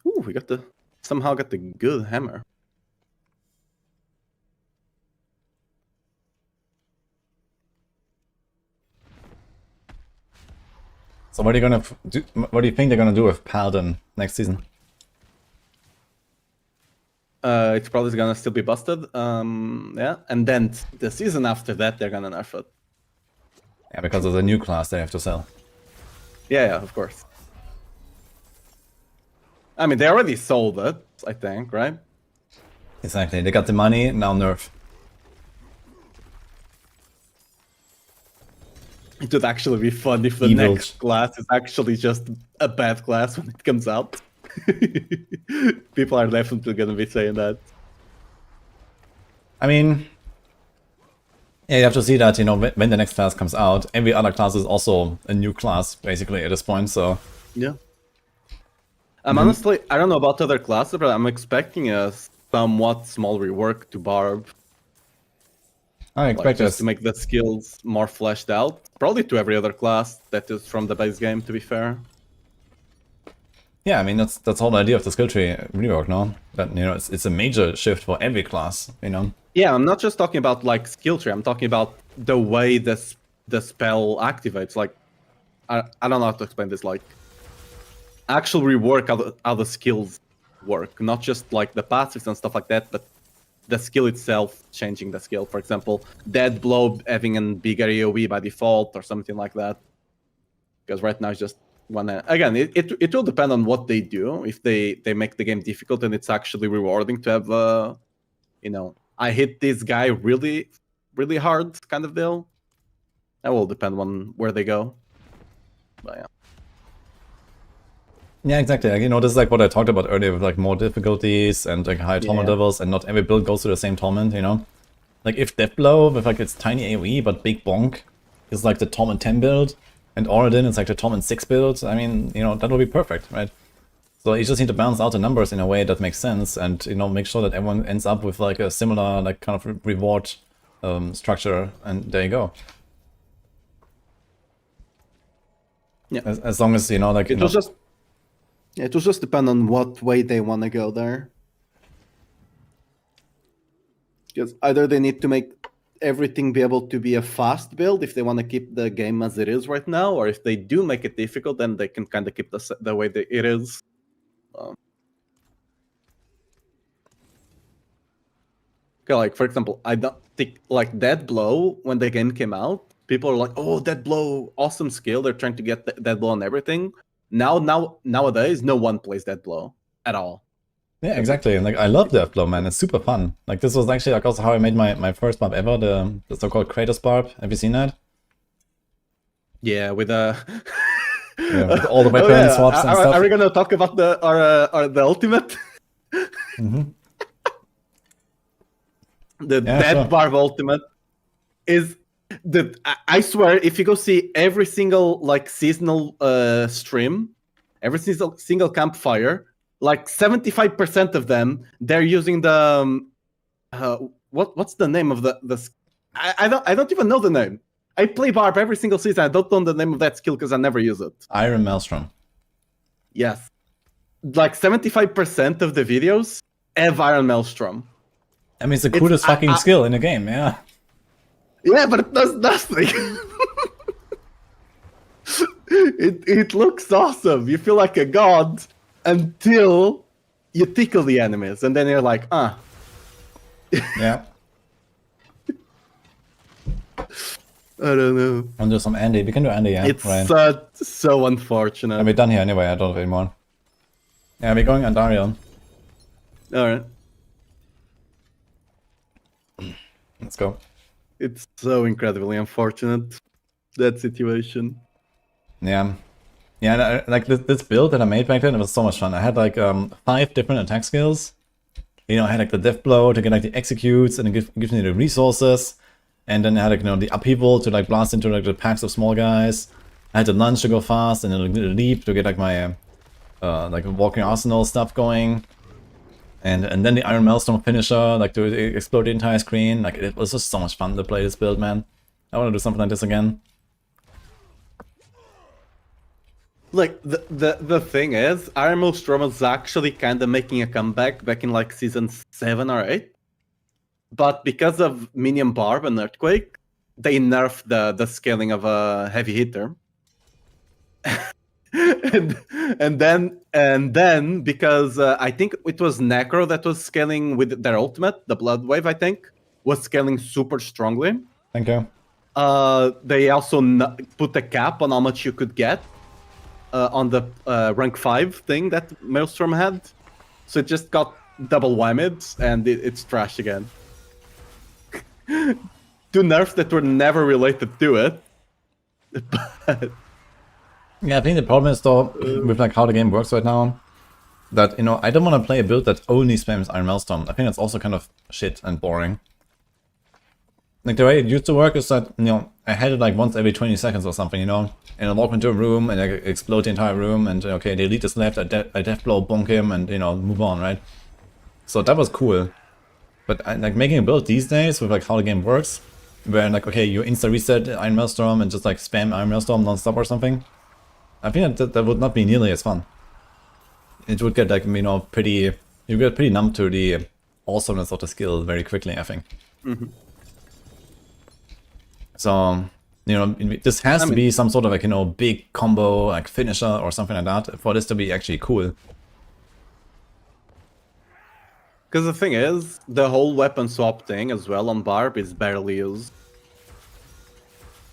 Ooh, we somehow got the good hammer. So what are you gonna do? What do you think they're gonna do with Paladin next season? It's probably gonna still be busted. Yeah, and then the season after that, they're gonna nerf it. Yeah, because of the new class they have to sell. Yeah, of course. I mean, they already sold it, I think, right? Exactly. They got the money, now nerf. It would actually be fun if the Evil. next class is actually just a bad class when it comes out. People are definitely gonna be saying that. I mean, Yeah, you have to see that, you know, when the next class comes out, every other class is also a new class, basically, at this point, so... Yeah. Honestly, I don't know about other classes, but I'm expecting a somewhat small rework to Barb. I Like, expect just this. to make the skills more fleshed out. Probably to every other class that is from the base game, to be fair. Yeah, I mean, that's all the idea of the skill tree rework, no? That, you know, it's a major shift for every class, you know? Yeah, I'm not just talking about, like, skill tree. I'm talking about the way the spell activates. Like, I don't know how to explain this. Like, actual rework how the skills work. Not just, like, the passives and stuff like that, but the skill itself changing the skill. For example, Dead Blow having a bigger AoE by default or something like that. Because right now it's just again, it will depend on what they do. If they make the game difficult and it's actually rewarding to have you know, I hit this guy really, really hard kind of deal. That will depend on where they go. But yeah. Yeah, exactly. Like, you know, this is like what I talked about earlier with like more difficulties and like high torment levels, and not every build goes to the same torment, you know? Like if Death Blow with like its tiny AoE but big bonk is like the torment 10 build, and Oradin is like the torment 6 build, I mean, you know, that would be perfect, right? So you just need to balance out the numbers in a way that makes sense, and, you know, make sure that everyone ends up with like a similar like kind of reward structure, and there you go. Yeah. As long as, you know, like... It will just depend on what way they want to go there. Because either they need to make everything be able to be a fast build if they want to keep the game as it is right now, or if they do make it difficult, then they can kind of keep the way that it is. Okay, like for example, I don't think like Dead Blow when the game came out, people are like, "Oh, Dead Blow, awesome skill." They're trying to get Dead Blow on everything. Nowadays, no one plays Dead Blow at all. Yeah, exactly. And like I love Death Blow, man. It's super fun. Like this was actually like also how I made my first barb ever, the so-called Kratos barb. Have you seen that? Yeah, with Yeah, with all the weapon swaps and stuff. Are we gonna talk about the ultimate? The Dead Barb ultimate is I swear, if you go see every single like seasonal stream, every single campfire, like 75% of them, they're using the what's the name of the I don't even know the name. I play Barb every single season. I don't know the name of that skill because I never use it. Iron Maelstrom. Yes, like 75% of the videos have Iron Maelstrom. I mean, it's the coolest fucking skill in the game, yeah. Yeah, but it does nothing. it looks awesome. You feel like a god until you tickle the enemies, and then you're like, Yeah. I don't know. And do some Andy. We can do Andy, yeah. It's right. so unfortunate. And we're done here anyway, I don't have anymore. Yeah, we're going on Dario. Alright. Let's go. It's so incredibly unfortunate, that situation. Yeah. Yeah, and like this build that I made back then, it was so much fun. I had like 5 different attack skills. You know, I had like the Death Blow to get like the executes, and it gives me the resources. And then I had like, you know, the upheaval to like blast into like the packs of small guys. I had the lunge to go fast, and then like, the leap to get like my like walking arsenal stuff going. And then the Iron Maelstrom finisher, like to explode the entire screen. Like it was just so much fun to play this build, man. I want to do something like this again. Like the thing is, Iron Maelstrom is actually kind of making a comeback back in like season 7 or 8. But because of Minion Barb and Earthquake, they nerfed the scaling of a heavy hitter. and then because I think it was Necro that was scaling with their ultimate, the Blood Wave, I think, was scaling super strongly. Thank you. They also put a cap on how much you could get on the rank 5 thing that Maelstrom had. So it just got double whammied, and it's trash again. 2 nerfs that were never related to it. But yeah, I think the problem is though, with like how the game works right now, that, you know, I don't want to play a build that only spams Iron Maelstrom. I think that's also kind of shit and boring. like the way it used to work is that, you know, I had it like once every 20 seconds or something, you know, and I walk into a room and I explode the entire room and okay, the elite is left, I death blow, bonk him and, you know, move on, right? So that was cool. But like making a build these days with like how the game works, where like, okay, you insta reset Iron Maelstrom and just like spam Iron Maelstrom non-stop or something, I think that would not be nearly as fun. It would get like, you know, you get pretty numb to the awesomeness of the skill very quickly, I think. So, you know, this has to be some sort of like, you know, big combo, like finisher or something like that for this to be actually cool. Because the thing is, the whole weapon swap thing as well on Barb is barely used.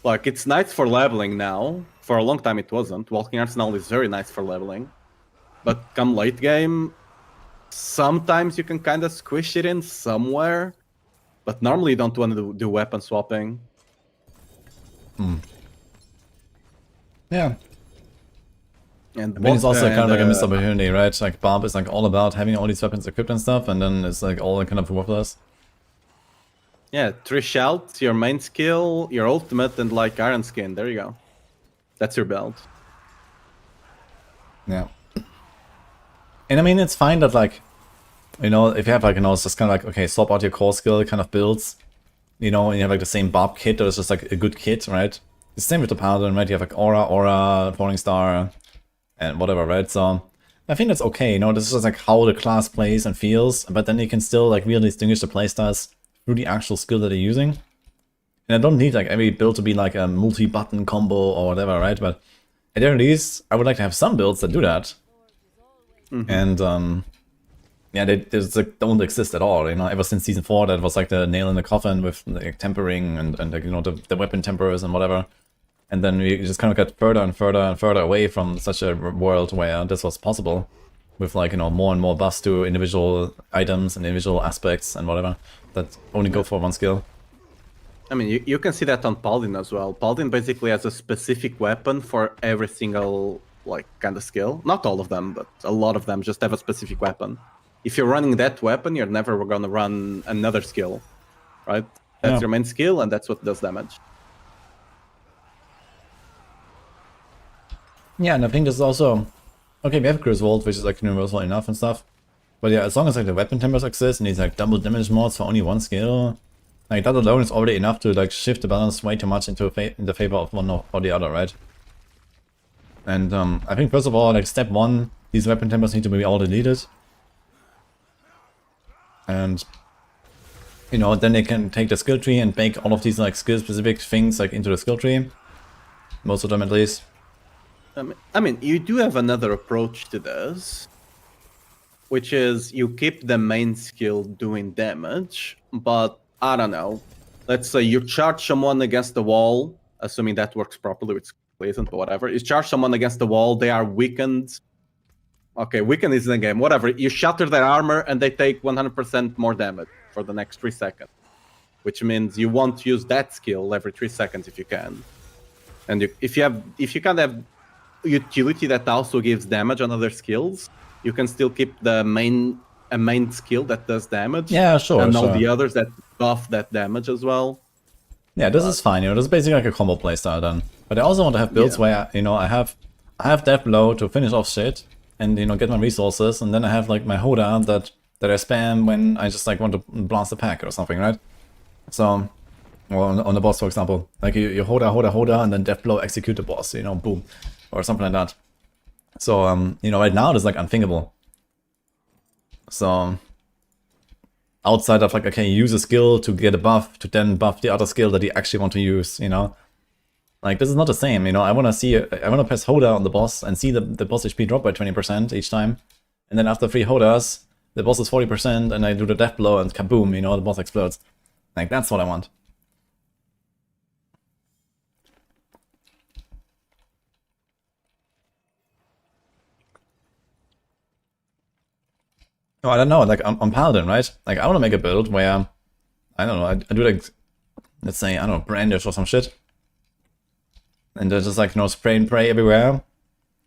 Like, it's nice for leveling now. For a long time it wasn't. Walking Arsenal is very nice for leveling. But come late game, sometimes you can kind of squish it in somewhere. But normally you don't want to do weapon swapping. Yeah. And I mean, it's also kind of like a missed opportunity, right? Like, Barb is like all about having all these weapons equipped and stuff, and then it's like all kind of worthless. Yeah, 3 shouts, your main skill, your ultimate, and like Iron Skin. There you go. That's your build. Yeah. And I mean, it's fine that like, you know, if you have like, you know, it's just kind of like, okay, swap out your core skill kind of builds, you know, and you have like the same Barb kit, or it's just like a good kit, right? It's the same with the Paladin, right? You have like Aura, Falling Star, and whatever, right? So I think that's okay, you know, this is just like how the class plays and feels, but then you can still like really distinguish the playstyles through the actual skill that you're using. And I don't need like every build to be like a multi-button combo or whatever, right? But at the very least, I would like to have some builds that do that. And yeah, they just like, don't exist at all, you know. Ever since season 4, that was like the nail in the coffin with like tempering and like, you know, the weapon temperers and whatever. And then we just kind of got further and further and further away from such a world where this was possible, with like, you know, more and more buffs to individual items and individual aspects and whatever that only go for one skill. I mean, you can see that on Paladin as well. Paladin basically has a specific weapon for every single like kind of skill. Not all of them, but a lot of them just have a specific weapon. If you're running that weapon, you're never gonna run another skill, right? That's your main skill, and that's what does damage. Yeah, and I think this is also okay. We have Griswold, which is like universal enough and stuff. But yeah, as long as like the weapon tempers exist and these like double damage mods for only one skill, like that alone is already enough to like shift the balance way too much into in the favor of one or the other, right? And I think first of all, like step 1, these weapon tempers need to be all deleted. And you know, then they can take the skill tree and bake all of these like skill specific things like into the skill tree. Most of them at least. I mean, you do have another approach to this, which is you keep the main skill doing damage, but I don't know. Let's say you charge someone against the wall, assuming that works properly, which isn't, but whatever. You charge someone against the wall, they are weakened. Okay, weakened is in the game, whatever. You shatter their armor and they take 100% more damage for the next 3 seconds, which means you won't use that skill every 3 seconds if you can. And if you can't have utility that also gives damage on other skills, you can still keep a main skill that does damage. Yeah, sure. And all sure. the others that buff that damage as well. Yeah, this is fine, you know, this is basically like a combo playstyle then. But I also want to have builds where, you know, I have death blow to finish off shit and, you know, get my resources, and then I have like my Hoda that I spam when I just like want to blast a pack or something, right? So, or on the boss, for example, like you Hoda, and then death blow execute the boss, you know, boom, or something like that. So, you know, right now it's like unthinkable. So, outside of like, okay, use a skill to get a buff, to then buff the other skill that you actually want to use, you know? Like, this is not the same, you know? I want to press Hoda on the boss and see the boss HP drop by 20% each time. And then after 3 Hodas, the boss is 40% and I do the death blow and kaboom, you know, the boss explodes. Like, that's what I want. Oh, I don't know, like on Paladin, right? Like I want to make a build where, I don't know, I do like, let's say, I don't know, brandish or some shit. And there's just like, you know, spray and pray everywhere.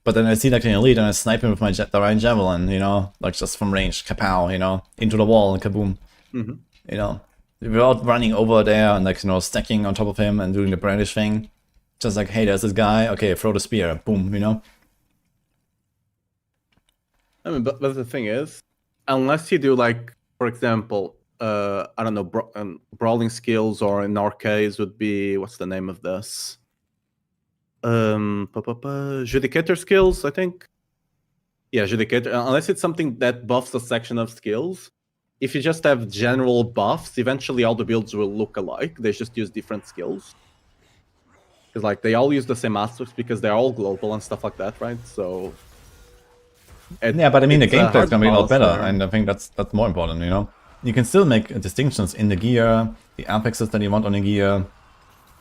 But then I see like an elite and I snipe him with my Divine Javelin, you know, like just from range, kapow, you know, into the wall and kaboom. You know, without running over there and like, you know, stacking on top of him and doing the brandish thing. Just like, hey, there's this guy, okay, throw the spear, boom, you know? I mean, but the thing is, unless you do like, for example, I don't know, brawling skills, or in our case would be, what's the name of this? Judicator skills, I think. Yeah, Judicator. Unless it's something that buffs a section of skills, if you just have general buffs, eventually all the builds will look alike. They just use different skills. Because like they all use the same aspects because they're all global and stuff like that, right? So yeah, but I mean, the gameplay is gonna be a lot better, there. and I think that's more important, you know? You can still make distinctions in the gear, the apexes that you want on the gear,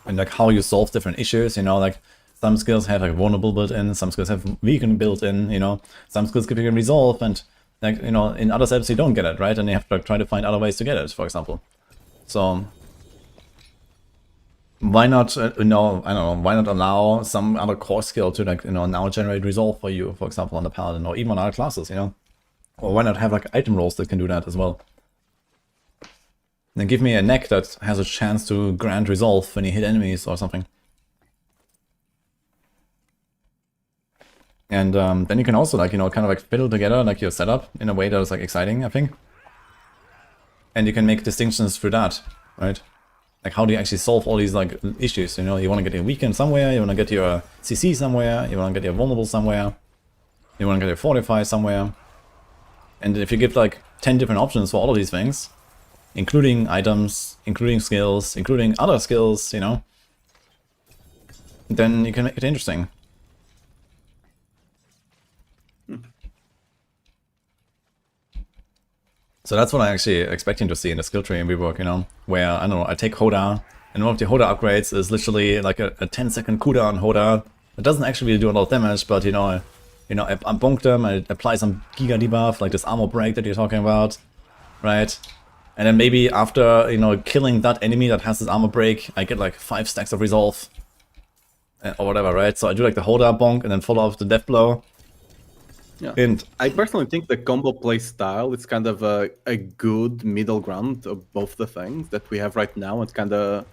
and like how you solve different issues, you know, like some skills have like vulnerable built in, some skills have weaken built in, you know, some skills give you a resolve, and like, you know, in other setups you don't get it, right? And you have to like, try to find other ways to get it, for example. So why not, you know, I don't know, why not allow some other core skill to like, you know, now generate resolve for you, for example, on the Paladin, or even on other classes, you know? Or why not have like item rolls that can do that as well? Then give me a neck that has a chance to grant resolve when you hit enemies or something. And then you can also like, you know, kind of like fiddle together like your setup in a way that is like exciting, I think. And you can make distinctions through that, right? Like how do you actually solve all these like issues, you know? You want to get your weakened somewhere, you want to get your CC somewhere, you want to get your vulnerable somewhere, you want to get your fortify somewhere. And if you give like 10 different options for all of these things, including items, including skills, including other skills, you know, then you can make it interesting. So that's what I'm actually expecting to see in the skill tree and rework, you know, where, I don't know, I take Hoda, and one of the Hoda upgrades is literally like a 10-second cooldown Hoda. It doesn't actually do a lot of damage, but, I bonk them, I apply some Giga debuff, like this armor break that you're talking about, right? And then maybe after, killing that enemy that has this armor break, I get like 5 stacks of resolve, or whatever, right? So I do like the Hoda bonk and then follow up the death blow. Yeah. And I personally think the combo play style is kind of a good middle ground of both the things that we have right now. It's kind of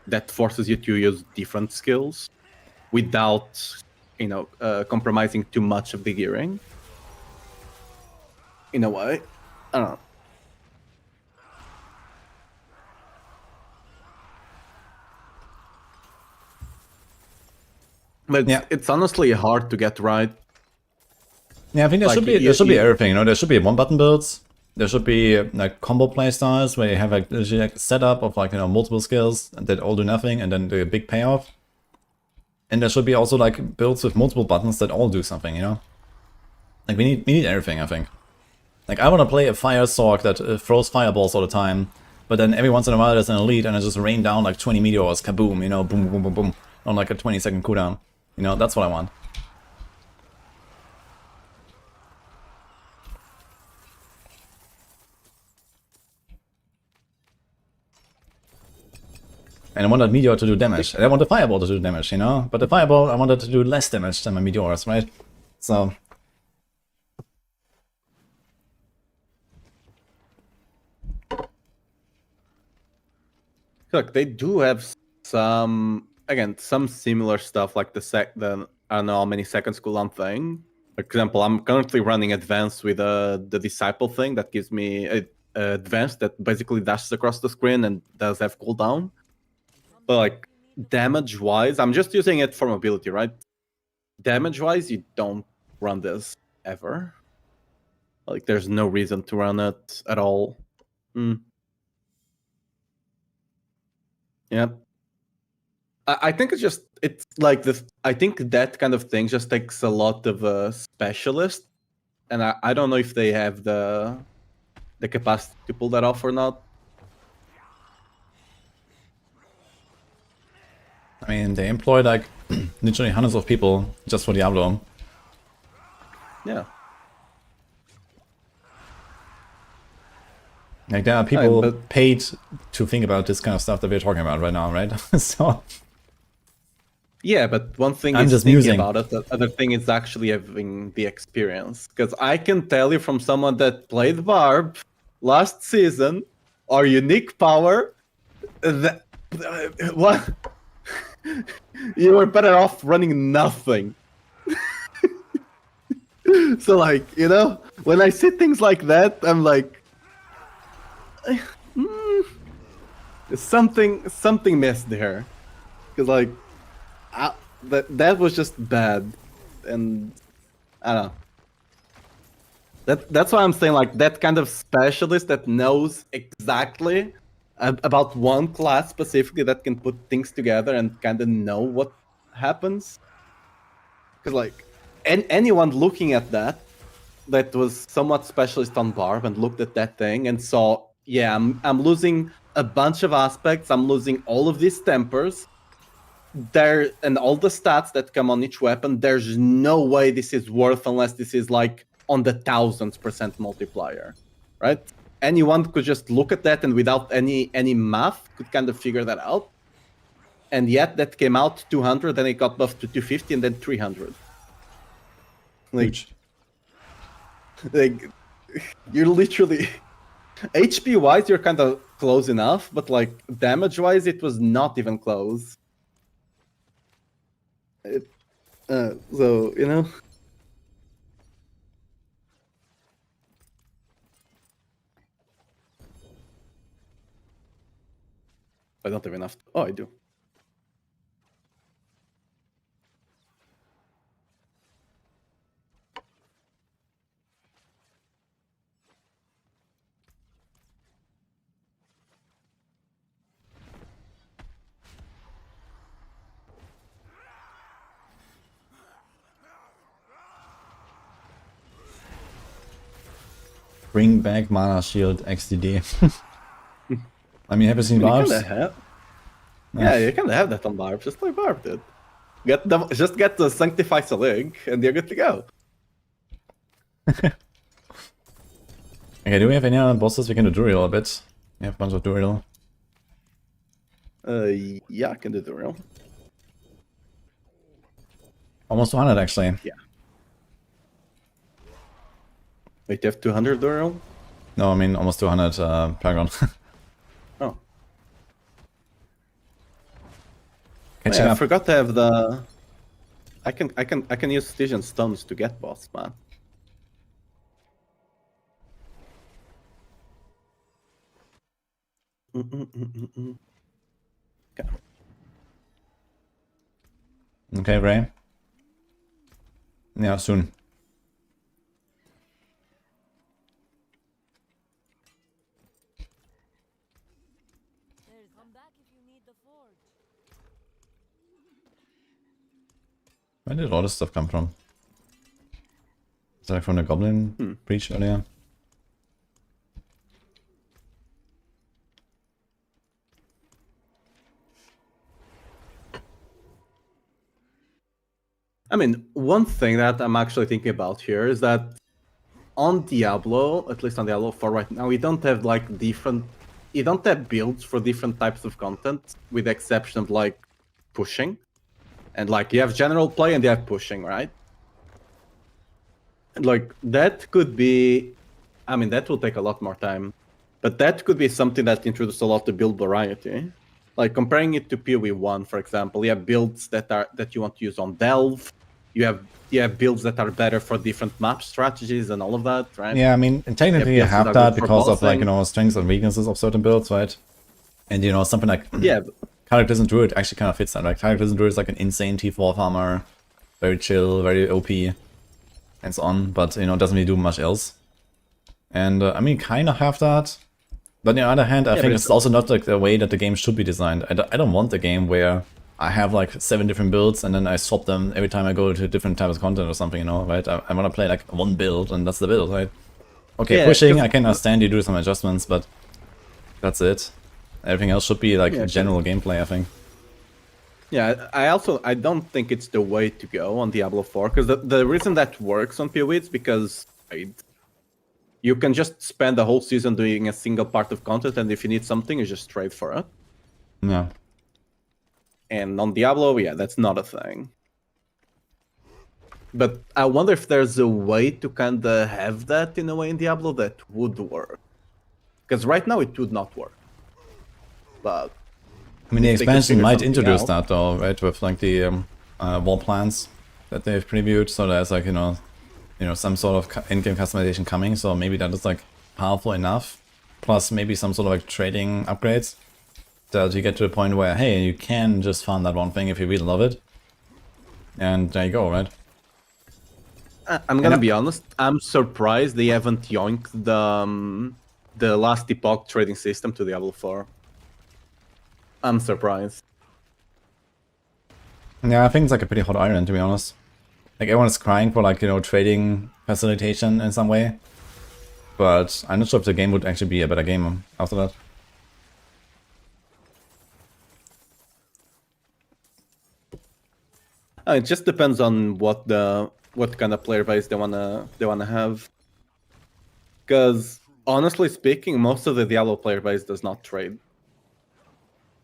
that forces you to use different skills without, compromising too much of the gearing. In a way, I don't know. But Yeah. it's honestly hard to get right. yeah, I think there Like, should be everything, There should be one-button builds. There should be like combo playstyles where you have like a setup of like multiple skills that all do nothing and then the big payoff. And there should be also like builds with multiple buttons that all do something, Like we need everything, I think. Like I want to play a fire sword that throws fireballs all the time, but then every once in a while there's an elite and I just rain down like 20 meteors, kaboom, boom, boom, boom, boom, on like a 20-second cooldown. That's what I want. And I want that meteor to do damage. And I want the fireball to do damage, But the fireball, I want it to do less damage than my meteors, right? So... Look, they do have some similar stuff like the I don't know how many seconds cooldown thing. For example, I'm currently running advanced with the disciple thing that gives me a advanced that basically dashes across the screen and does have cooldown. But like damage wise, I'm just using it for mobility, right? Damage wise, you don't run this ever. Like there's no reason to run it at all. Yeah. I think it's like this. I think that kind of thing just takes a lot of a specialist, and I don't know if they have the capacity to pull that off or not. I mean, they employ like literally hundreds of people just for Diablo. Yeah. Like there are people but- paid to think about this kind of stuff that we're talking about right now, right? So Yeah, but one thing I'm is just thinking musing. about it. The other thing is actually having the experience. Because I can tell you from someone that played Barb last season, our unique power. That, what? You were better off running nothing. So like, you know, when I see things like that, I'm like, something missed there, because like, that was just bad, and I don't know. That's why I'm saying like that kind of specialist that knows exactly about one class specifically that can put things together and kind of know what happens. Because like anyone looking at that was somewhat specialist on Barb and looked at that thing and saw, yeah, I'm losing a bunch of aspects. I'm losing all of these tempers. There and all the stats that come on each weapon. There's no way this is worth unless this is like on the 1000% multiplier, right? Anyone could just look at that and without any math could kind of figure that out. And yet that came out 200, then it got buffed to 250 and then 300. Like, Huge. like you're literally HP wise you're kind of close enough, but like damage wise it was not even close. So you know. I don't have enough. Oh, I do. Bring back Mana Shield XDD. I mean, have you seen Barbs? Yeah, you can have that on Barb, just like Barb did. Just get the Sanctify Salig, and you're good to go. Okay, do we have any other bosses we can do Duriel a bit? We have a bunch of Duriel. Yeah, I can do the real. Almost 200 actually. Yeah. Wait, you have 200 Duriel? No, I mean almost 200 Paragon. Oh. Catching I up. forgot to have the. I can use Stygian Stones to get boss, man. Okay. Okay, Ray. Yeah, soon. Come back if you need the forge. Where did all this stuff come from? Is that like from the Goblin breach earlier? I mean, one thing that I'm actually thinking about here is that on Diablo, at least on Diablo 4 right now, we don't have like you don't have builds for different types of content, with the exception of like pushing. And like you have general play and you have pushing, right? And like that could be, I mean, that will take a lot more time, but that could be something that introduces a lot of build variety. Like comparing it to PoE1, for example, you have builds that you want to use on Delve. You have builds that are better for different map strategies and all of that, right? Yeah, I mean, technically you builds have that are that good for because of like, bossing. you know, strengths and weaknesses of certain builds, right? And you know, something like Yeah, Cataclysm Druid actually kind of fits that. Like Cataclysm Druid is like an insane T4 farmer, very chill, very OP, and so on, but you know, doesn't really do much else. And I mean, kind of have that. But on the other hand, I think it's also not like the way that the game should be designed. I don't want a game where I have like 7 different builds and then I swap them every time I go to different types of content or something, you know, right? I want to play like one build and that's the build, right? Okay, Yeah, pushing, 'cause- I can understand you do some adjustments, but that's it. Everything else should be like general gameplay, I think. Yeah, I don't think it's the way to go on Diablo 4, because the reason that works on PoE is because you can just spend the whole season doing a single part of content, and if you need something, you just trade for it. Yeah. And on Diablo, yeah, that's not a thing. But I wonder if there's a way to kind of have that in a way in Diablo that would work. Because right now it would not work. But I mean, the if they could expansion figure might something introduce out- that though, right? With like the wall plans that they've previewed, so there's like some sort of in-game customization coming. So maybe that is like powerful enough. Plus maybe some sort of like trading upgrades that you get to the point where hey, you can just farm that one thing if you really love it, and there you go, right? I'm gonna be honest. I'm surprised they haven't yoinked the last Epoch trading system to Diablo 4. I'm surprised. Yeah, I think it's like a pretty hot iron, to be honest. Like everyone's crying for like trading facilitation in some way, but I'm not sure if the game would actually be a better game after that. It just depends on what kind of player base they wanna have. Because honestly speaking, most of the Diablo player base does not trade.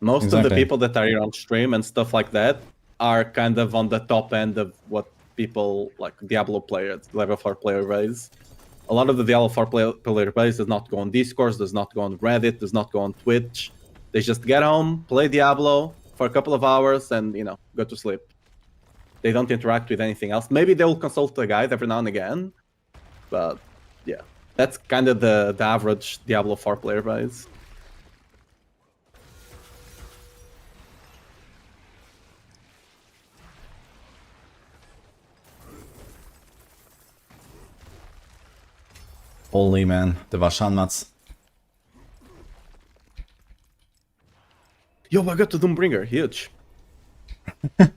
Most of the Exactly. people that are here on stream and stuff like that are kind of on the top end of what people like Diablo players, level 4 player base. A lot of the Diablo 4 player base does not go on Discord, does not go on Reddit, does not go on Twitch. They just get home, play Diablo for a couple of hours, and go to sleep. They don't interact with anything else. Maybe they'll consult a guide every now and again, but yeah, that's kind of the average Diablo 4 player base. Holy man, the Vashan-mats. Yo, I got the Doombringer, huge. I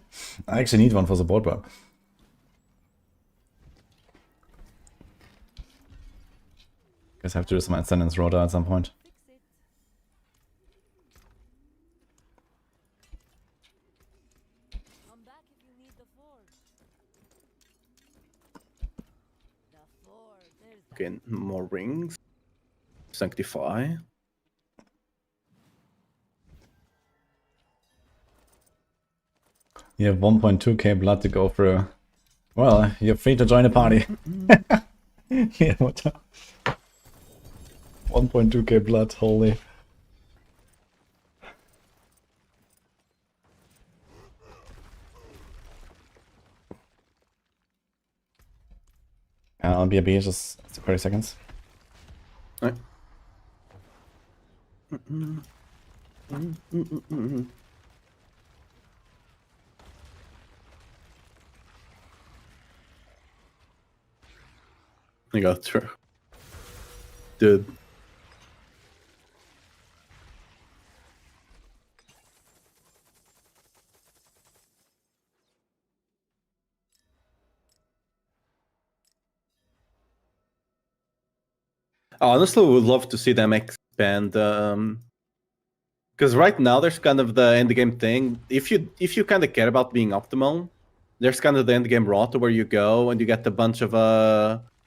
actually need one for support, but guess I have to do some Ascendance Rota at some point. Fix it. Come back if you need the forge. The forge. There's that. Okay, more rings. Sanctify. You have 1.2k blood to go through. Well, you're free to join the party. Yeah, what the... 1.2k blood, holy. I'll be a bee, just 30 seconds. Right. I got through. Dude. I honestly would love to see them expand because right now there's kind of the end game thing. If you kind of care about being optimal, there's kind of the end game rota where you go and you get a bunch of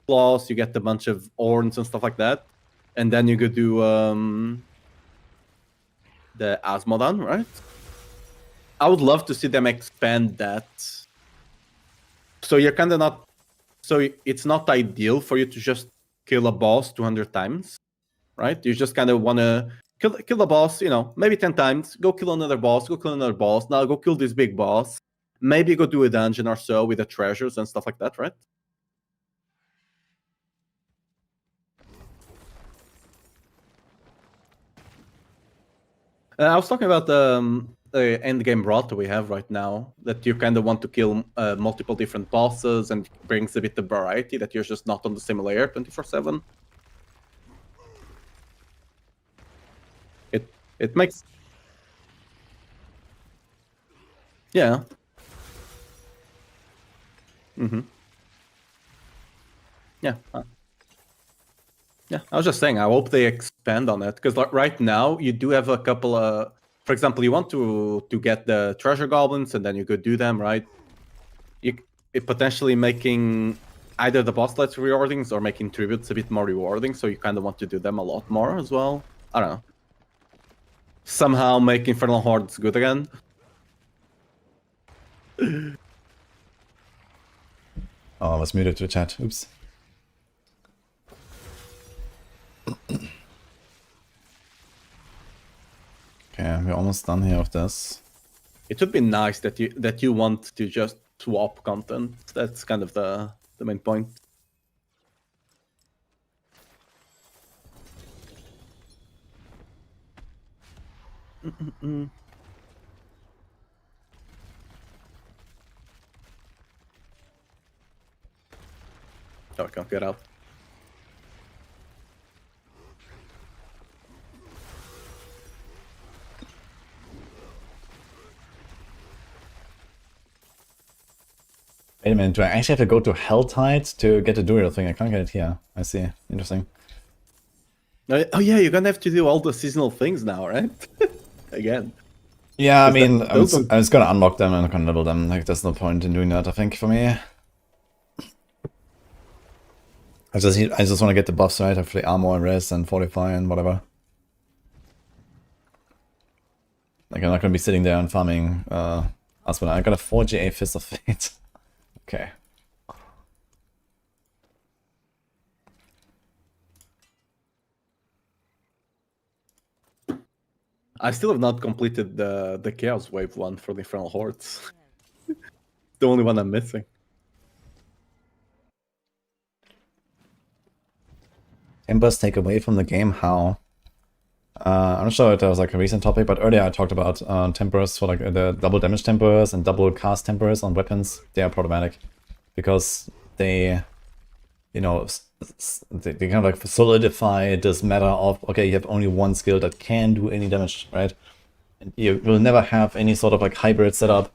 claws, you get a bunch of horns and stuff like that, and then you could do the Asmodan, right? I would love to see them expand that. So you're kind of not. So it's not ideal for you to just kill a boss 200 times, right? You just kind of want to kill a boss, maybe 10 times, go kill another boss, now go kill this big boss, maybe go do a dungeon or so with the treasures and stuff like that, right? I was talking about the end game rota we have right now, that you kind of want to kill multiple different bosses and brings a bit of variety that you're just not on the same layer 24/7. It makes... Yeah. Yeah. Yeah, I was just saying, I hope they expand on it, because right now you do have a couple of... For example, you want to get the treasure goblins, and then you could do them, right? It potentially making either the boss lets rewardings or making tributes a bit more rewarding, so you kind of want to do them a lot more as well. I don't know. Somehow make Infernal Hordes good again. Oh, I was muted to chat. Oops. Okay, we're almost done here with this. It would be nice that you want to just swap content. That's kind of the main point. Oh, I can't get out. Wait a minute, do I actually have to go to Helltide to get the Duriel thing? I can't get it here. I see. Interesting. Oh yeah, you're gonna have to do all the seasonal things now, right? Again. Yeah, I Is that- mean, those I'm just gonna unlock them and I'm gonna level them. Like, there's no point in doing that, I think, for me. I just want to get the buffs right. Hopefully armor and res and fortify and whatever. Like, I'm not gonna be sitting there and farming Aspen. I got a 4GA Fist of Fate. Okay. I still have not completed the Chaos Wave one for the Infernal Hordes. The only one I'm missing. Tempers take away from the game, how? I'm not sure if that was like a recent topic, but earlier I talked about tempers for like the double damage tempers and double cast tempers on weapons. They are problematic because they, you know, they kind of like solidify this matter of, okay, you have only one skill that can do any damage, right? And you will never have any sort of like hybrid setup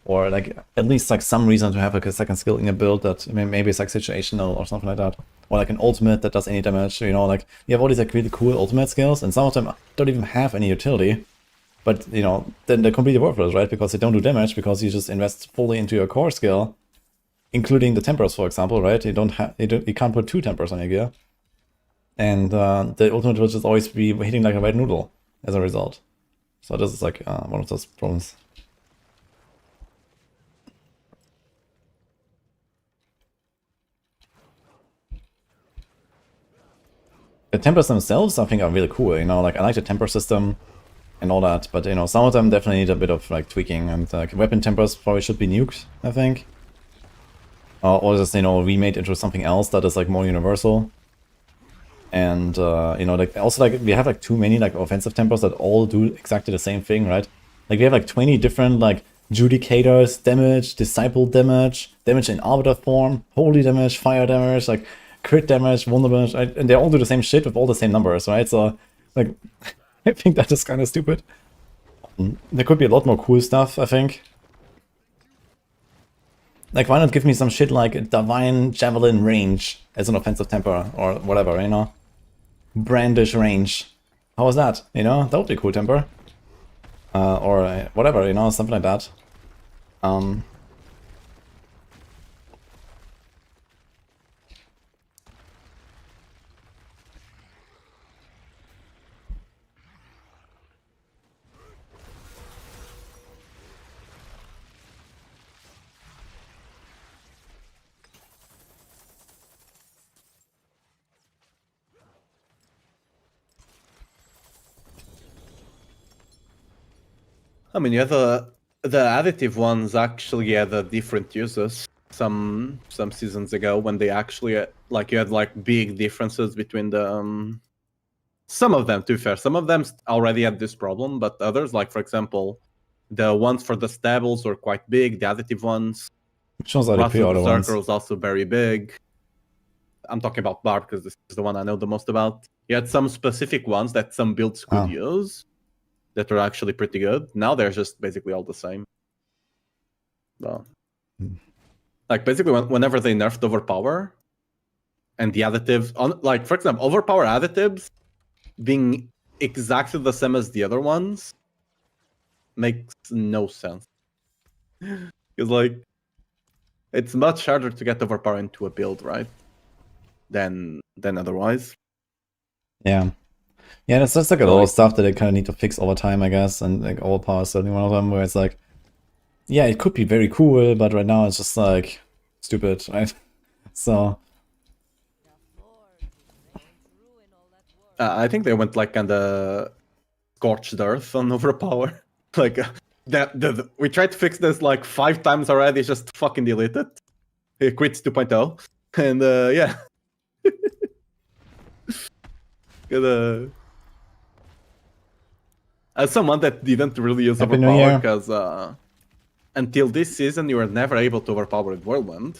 or like at least like some reason to have like a second skill in your build that maybe it's like situational or something like that. Or like an ultimate that does any damage, you know, like you have all these like really cool ultimate skills and some of them don't even have any utility. But, you know, then they're completely worthless, right? Because they don't do damage because you just invest fully into your core skill, including the tempers, for example, right? You can't put 2 tempers on your gear. And the ultimate will just always be hitting like a red noodle as a result. So this is like one of those problems. The tempers themselves, I think, are really cool, you know, like I like the temper system and all that, but, you know, some of them definitely need a bit of, like, tweaking, and weapon tempers probably should be nuked, I think. Or just, you know, remade into something else that is, like, more universal. And, you know, like, also, like, we have, like, too many, like, offensive tempers that all do exactly the same thing, right? Like, we have, like, 20 different, like, Judicators, damage, Disciple damage, damage in Arbiter form, Holy damage, Fire damage, like, crit damage, vulnerable damage, right? And they all do the same shit with all the same numbers, right? So, like, I think that is kind of stupid. There could be a lot more cool stuff, I think. Like, why not give me some shit like Divine Javelin range as an offensive temper, or whatever, you know? Brandish range. How was that? You know, that would be a cool temper. Or whatever, you know, something like that. I mean, you have the additive ones actually had different uses some seasons ago when they actually like you had like big differences between the some of them, to be fair, some of them already had this problem, but others, like for example, the ones for the stables were quite big. The additive ones, Which ones are the Wrath of the pre-order ones? Berserker was also very big. I'm talking about Barb because this is the one I know the most about. You had some specific ones that some builds could use that are actually pretty good. Now they're just basically all the same. Well, like basically whenever they nerfed Overpower and the additives, like for example, Overpower additives being exactly the same as the other ones makes no sense. Because like it's much harder to get Overpower into a build, right? Than otherwise. Yeah. Yeah, that's just like a lot of stuff that they kind of need to fix over time, I guess, and like Overpower is certainly one of them, where it's like, yeah, it could be very cool, but right now it's just like stupid, right? So I think they went like kinda scorched earth on overpower. Like we tried to fix this like 5 times already. Just fucking delete it. It quits 2.0, and yeah. As someone that didn't really use Happy New overpower, Year. because until this season you were never able to overpower with Whirlwind.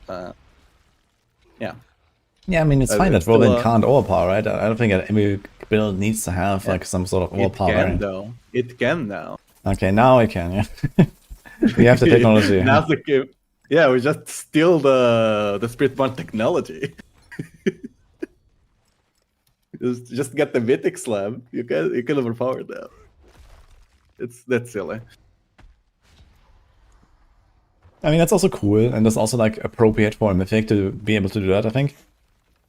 Yeah. Yeah, I mean, it's fine that it's still, Whirlwind can't overpower, right? I don't think that every build needs to have like some sort of It overpower. can though. It can now. Okay, now it can, yeah. We have the technology. Now's the game. Yeah, we just steal the Spiritborn technology. just get the Mythic Slam. You can overpower them. That's silly. I mean, that's also cool, and that's also like appropriate for a Mythic to be able to do that, I think.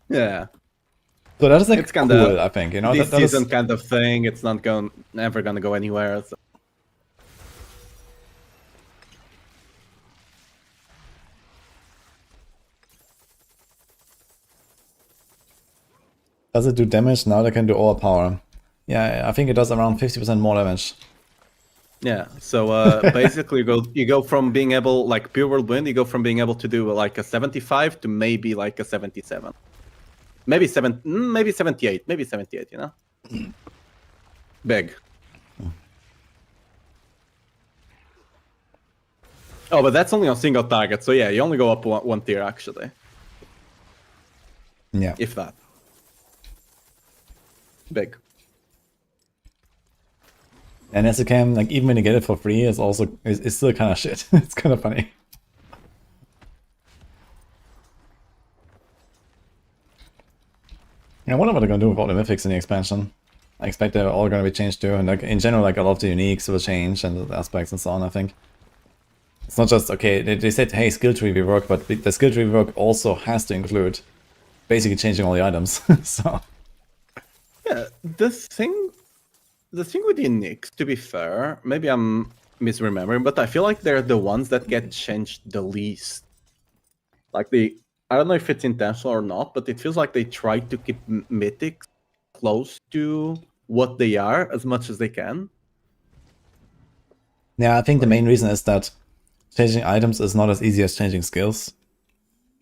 Yeah. So that is like It's kinda cool, I think. You know, this that is... season kind of thing. It's never gonna go anywhere. So. Does it do damage? Now they can do overpower. Yeah, I think it does around 50% more damage. Yeah, so basically you go from being able, like pure whirlwind, you go from being able to do like a 75 to maybe like a 77. Maybe 78, maybe 78, you know? Big. Oh, but that's only on single target, so yeah, you only go up one tier actually. Yeah. If that. Big. And as you can, like, even when you get it for free, it's still kind of shit. It's kind of funny. Yeah, I wonder what they're gonna do with all the mythics in the expansion. I expect they're all gonna be changed too, and like in general, like a lot of the uniques will change and the aspects and so on. I think it's not just okay. They said, hey, skill tree rework, but the skill tree rework also has to include basically changing all the items. So yeah, the thing with the uniques, to be fair, maybe I'm misremembering, but I feel like they're the ones that get changed the least. Like I don't know if it's intentional or not, but it feels like they try to keep mythics close to what they are as much as they can. yeah, I think the main reason is that changing items is not as easy as changing skills.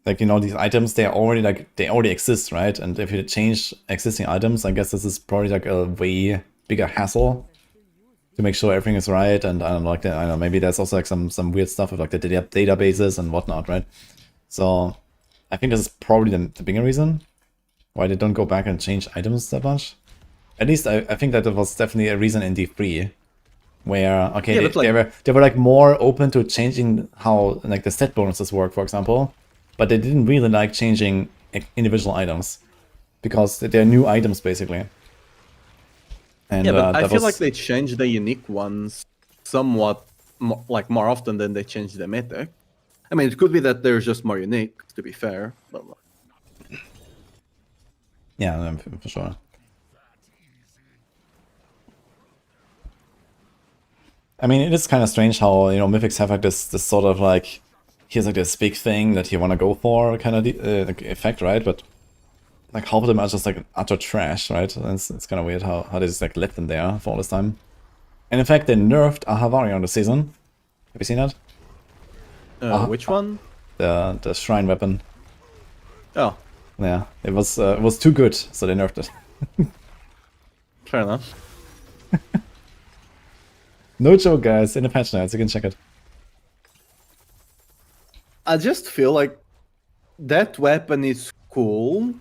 Like, you know, these items, they already exist, right? And if you change existing items, I guess this is probably like a way bigger hassle to make sure everything is right. And I don't know, like that. I don't know, maybe there's also like some weird stuff with like the databases and whatnot, right? So I think this is probably the bigger reason why they don't go back and change items that much. At least I think that there was definitely a reason in D3 where, okay, yeah, they were like more open to changing how like the stat bonuses work, for example, but they didn't really like changing individual items because they're new items basically. And, yeah, but I feel like they change the unique ones somewhat more often than they change the mythic. I mean, it could be that there's just more unique, to be fair. But... yeah, for sure. I mean, it is kind of strange how, you know, mythics have like this sort of like, here's like this big thing that you want to go for kind of like effect, right? But like half of them are just like utter trash, right? And it's kind of weird how they just like left them there for all this time. And in fact, they nerfed a Havarion this season. Have you seen that? Which one? The shrine weapon. Oh, yeah, it was too good, so they nerfed it. Fair enough. No joke, guys. In the patch notes, you can check it. I just feel like that weapon is cool,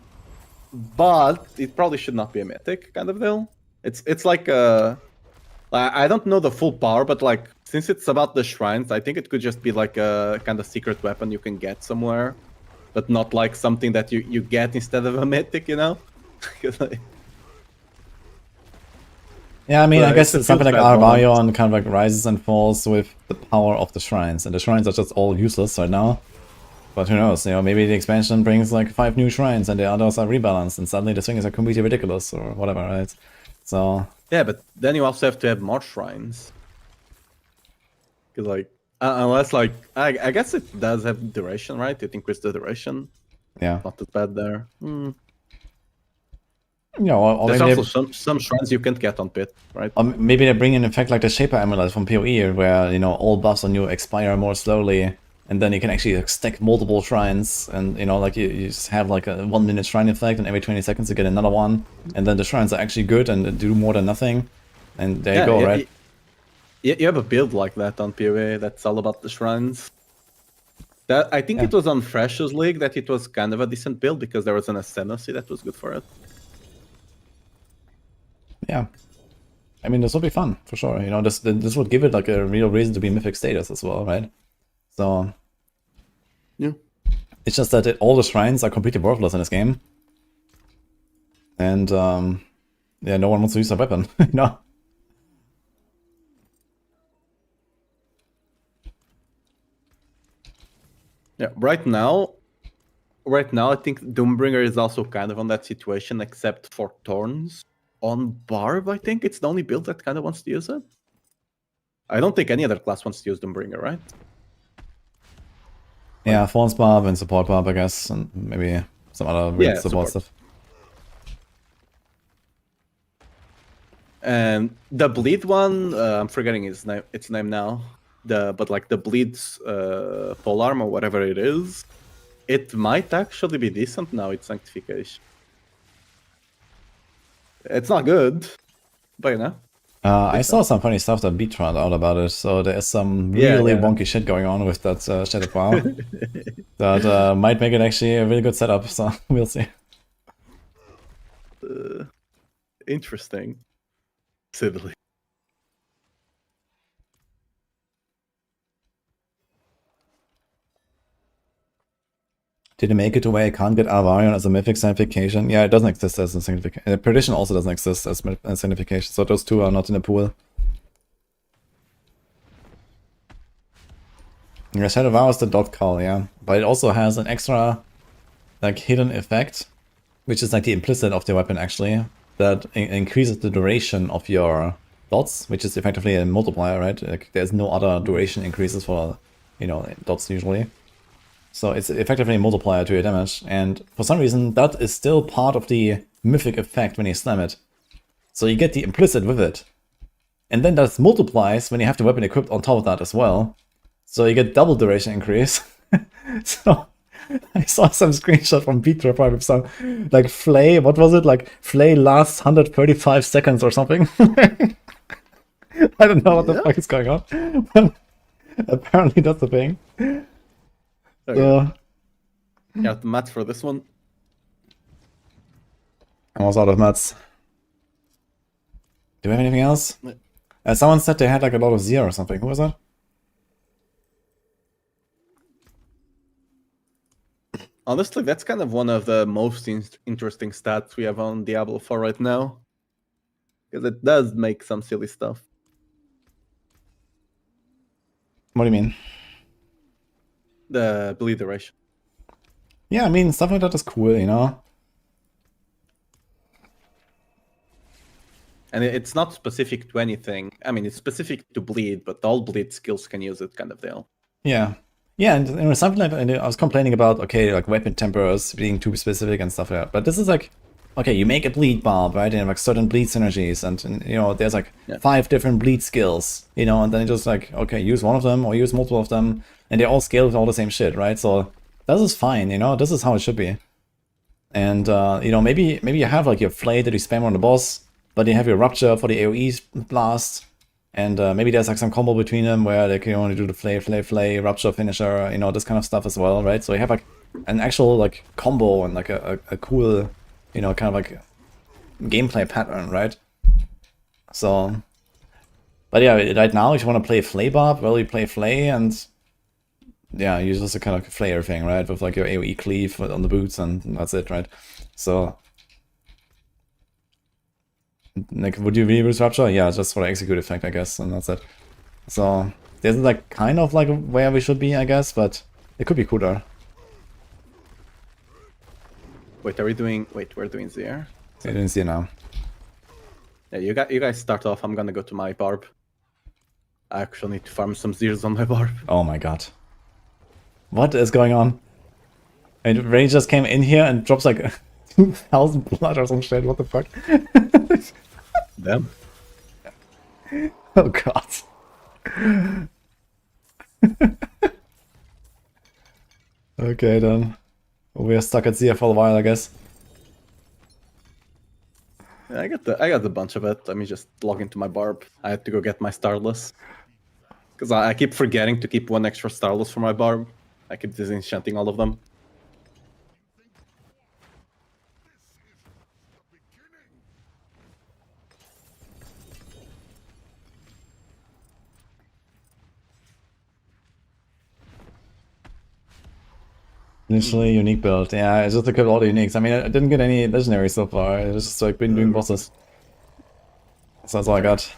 but it probably should not be a mythic kind of deal. It's like I don't know the full power, but like since it's about the shrines, I think it could just be like a kind of secret weapon you can get somewhere, but not like something that you get instead of a mythic, you know? Like, yeah, I mean, I guess it's something like Arbarion kind of like rises and falls with the power of the shrines, and the shrines are just all useless right now. But who knows, you know, maybe the expansion brings like 5 new shrines and the others are rebalanced and suddenly the thing is like completely ridiculous or whatever, right? So... yeah, but then you also have to have more shrines. Because like, unless like, I guess it does have duration, right? It increases the duration. yeah. Not that bad there. I or There's maybe also some shrines you can't get on Pit, right? maybe they bring in effect like the Shaper Amulet from PoE, where all buffs on you expire more slowly, and then you can actually like, stack multiple shrines, and like you just have like a 1 minute shrine effect, and every 20 seconds you get another one, and then the shrines are actually good and do more than nothing, and there you go, right? You have a build like that on PoE that's all about the shrines. That I think it was on Fresh's League that it was kind of a decent build because there was an Ascendancy that was good for it. Yeah. I mean, this would be fun, for sure. This would give it like a real reason to be Mythic status as well, right? So... yeah. It's just that all the shrines are completely worthless in this game. And, yeah, no one wants to use a weapon, Yeah, right now, I think Doombringer is also kind of on that situation, except for Thorns. On Barb, I think it's the only build that kind of wants to use it. I don't think any other class wants to use Doombringer, right? Yeah, Thorns Barb and Support Barb, I guess, and maybe some other weird support stuff. And the Bleed one, I'm forgetting its name now. But like the Bleed's polearm or whatever it is, it might actually be decent now. It's Sanctification. It's not good, but I saw some funny stuff that Beat found out about it, so there's some really wonky shit going on with that Shattered Vow that might make it actually a really good setup, so we'll see. Interesting. Civilly. Did it make it to where I can't get Alvarion as a mythic sanctification? Yeah, it doesn't exist as a sanctification. Perdition also doesn't exist as a sanctification, so those two are not in the pool. Yeah, Shadow Vow is the dot call, yeah. But it also has an extra, like, hidden effect, which is like the implicit of the weapon, actually, that increases the duration of your dots, which is effectively a multiplier, right? Like, there's no other duration increases for, dots usually. So it's effectively a multiplier to your damage, and for some reason that is still part of the mythic effect when you slam it. So you get the implicit with it. And then that multiplies when you have the weapon equipped on top of that as well. So you get double duration increase. So I saw some screenshot from Petra with some like Flay, what was it? Like Flay lasts 135 seconds or something. I don't know what the fuck is going on. But apparently that's the thing. Yeah, the mats for this one. I was out of mats. Do we have anything else? Someone said they had like a lot of Zia or something. Who was that? Honestly, that's kind of one of the most interesting stats we have on Diablo 4 right now. Because it does make some silly stuff. What do you mean? The bleed duration. Yeah, I mean, stuff like that is cool, And it's not specific to anything. I mean, it's specific to bleed, but all bleed skills can use it, kind of deal. Yeah. Yeah, and something like that, I was complaining about, okay, like weapon tempers being too specific and stuff like that. But this is like, okay, you make a bleed barb, right? And like certain bleed synergies, and there's like 5 different bleed skills, and then you just like, okay, use one of them or use multiple of them, and they all scale with all the same shit, right? So this is fine, this is how it should be. And maybe you have like your Flay that you spam on the boss, but you have your Rupture for the AoE blast, and maybe there's like some combo between them where like you want to do the Flay, Rupture finisher, this kind of stuff as well, right? So you have like an actual like combo and like a cool, kind of like gameplay pattern, right? So, but yeah, right now if you want to play Flay Barb, well, you play Flay, and yeah, you just kind of flay everything, right? With like your AoE cleave on the boots, and that's it, right? So, like, would you really use Rupture? Yeah, just for the execute effect, I guess, and that's it. So, this is like kind of like where we should be, I guess, but it could be cooler. Wait, are we doing? Wait, we're doing Zia. I didn't see it now. Yeah, you guys start off. I'm gonna go to my barb. I actually need to farm some Zirs on my barb. Oh my god. What is going on? And Ray just came in here and drops like 2,000 blood or some shit, what the fuck? Damn. Oh god. Okay then. We're stuck at ZF for a while, I guess. Yeah, I got a bunch of it. Let me just log into my barb. I had to go get my starless. Because I keep forgetting to keep one extra starless for my barb. I keep disenchanting all of them. Initially unique build. Yeah, I just equipped all the uniques. I mean, I didn't get any legendary so far. I was just like been doing bosses. So that's all I got.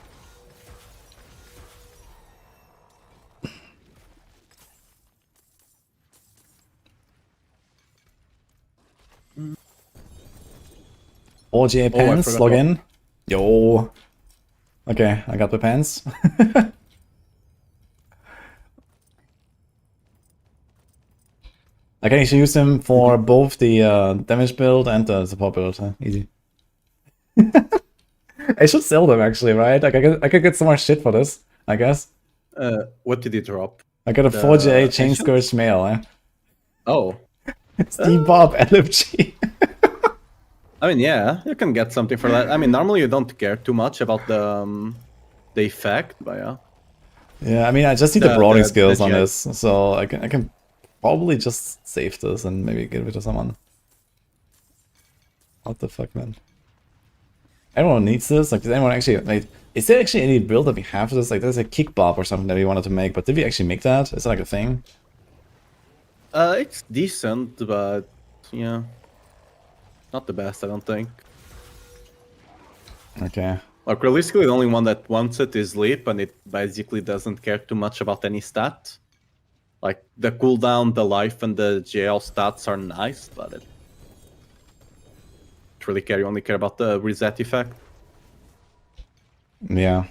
OGA pants, forgot log what- in. Yo. Okay, I got the pants. I can actually use them for both the damage build and the support build. Huh? Easy. I should sell them actually, right? Like I could get so much shit for this, I guess. What did you drop? I got a The 4GA Chain ancient? Scourge Mail, eh? Oh. It's Debob LFG. I mean, yeah, you can get something for that. I mean, normally you don't care too much about the effect, but yeah. Yeah, I mean, I just need the The- brawling the- skills the on jet. this, so I can probably just save this and maybe give it to someone. What the fuck, man? Everyone needs this. Like, does anyone actually like? Is there actually any build that we have for this? Like, there's a kick bob or something that we wanted to make, but did we actually make that? Is it like a thing? It's decent, but yeah, not the best, I don't think. Okay. Like, realistically, the only one that wants it is Leap, and it basically doesn't care too much about any stat. Like, the cooldown, the life, and the GL stats are nice, but it really care. You only care about the reset effect. Yeah.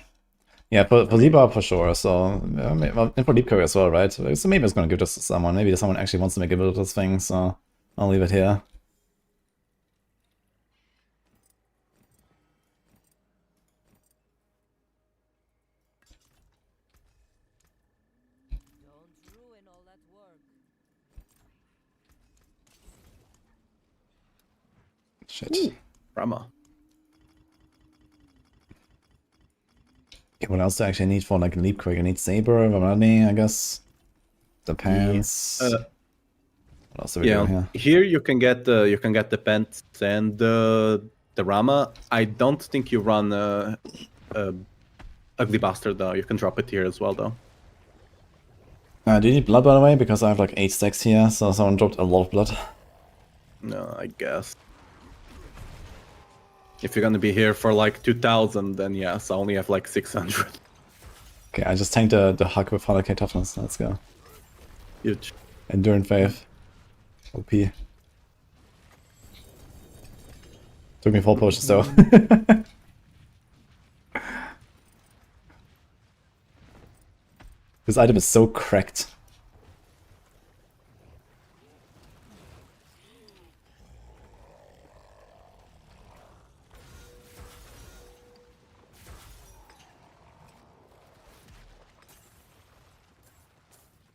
Yeah, for Debob for sure. So, and for Deep Curry as well, right? So maybe it's gonna give this to someone. Maybe someone actually wants to make a build of this thing, so I'll leave it here. Don't ruin all that work. Shit. Rama. Okay, what else do I actually need for like Leap Quick? I need Saber, Vamani, I guess. The pants. What else do we do here? Here you can get the pants and the Rama. I don't think you run Ugly Bastard though. You can drop it here as well though. Do you need blood, by the way? Because I have like 8 stacks here, so someone dropped a lot of blood. No, I guess. If you're gonna be here for like 2,000, then yes, I only have like 600. Okay, I just tanked the Hug with 100k toughness. Let's go. Huge. Enduring Faith. OP. Took me 4 potions though. This item is so cracked.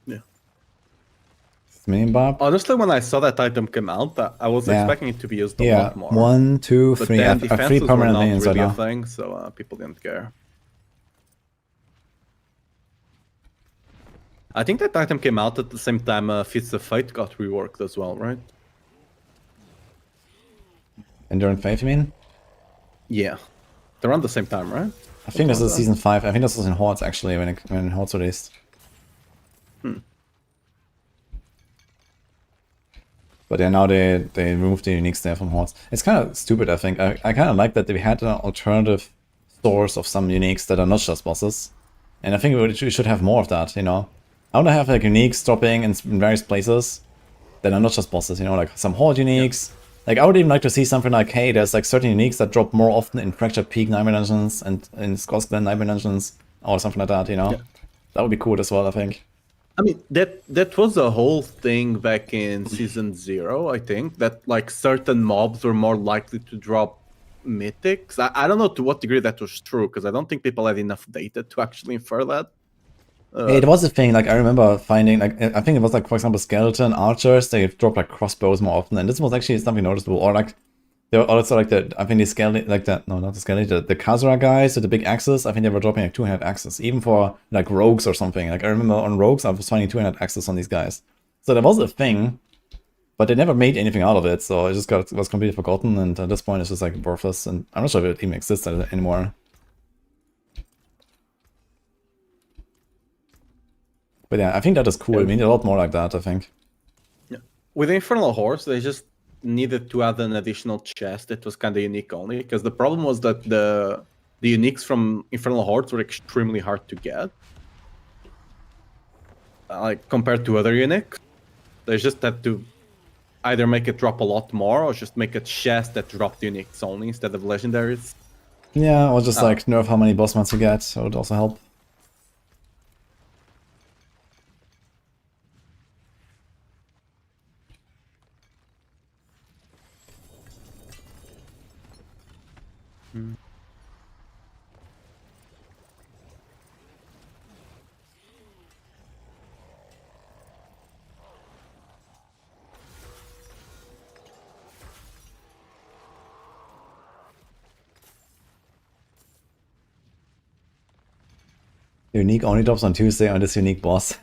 Yeah. Mini Bob? Honestly, when I saw that item come out, I was Yeah. expecting it to be used a Yeah, lot more. 1, 2, But 3. I then have 3 defenses were permanent not minions right really a now. thing, so people didn't care. I think that item came out at the same time Fits of Fate got reworked as well, right? Enduring Faith, you mean? Yeah. They're around the same time, right? I think this is that? season 5. I think this was in Hordes actually when Hordes released. But yeah, now they removed the uniques there from Hordes. It's kind of stupid, I think. I kind of like that we had an alternative source of some uniques that are not just bosses. And I think we should have more of that, you know? I want to have like uniques dropping in various places that are not just bosses, you know? Like some Horde uniques. Like I would even like to see something like, hey, there's like certain uniques that drop more often in Fractured Peak Nightmare Dungeons and in Scott's Glen Nightmare Dungeons or something like that, you know? Yeah. That would be cool as well, I think. I mean, that was a whole thing back in season 0, I think, that like certain mobs were more likely to drop mythics. I don't know to what degree that was true, because I don't think people had enough data to actually infer that. It was a thing, like I remember finding, like I think it was like, for example, skeleton archers, they drop like crossbows more often, and this was actually something noticeable. Or like, there were also like I think the skeleton, like no, not the skeleton, the Khazra guys with the big axes, I think they were dropping like 200 axes, even for like rogues or something. Like I remember on rogues, I was finding 200 axes on these guys. So that was a thing, but they never made anything out of it, so it just was completely forgotten, and at this point it's just like worthless, and I'm not sure if it even exists anymore. But yeah, I think that is cool. I mean, a lot more like that, I think. Yeah. With Infernal Horse, they just needed to add an additional chest that was kind of unique only, because the problem was that the uniques from Infernal Hordes were extremely hard to get. Like, compared to other uniques. They just had to either make it drop a lot more, or just make a chest that dropped uniques only instead of legendaries. Yeah, or just like nerf how many boss mods you get, so it would also help. Unique only drops on Tuesday on this unique boss.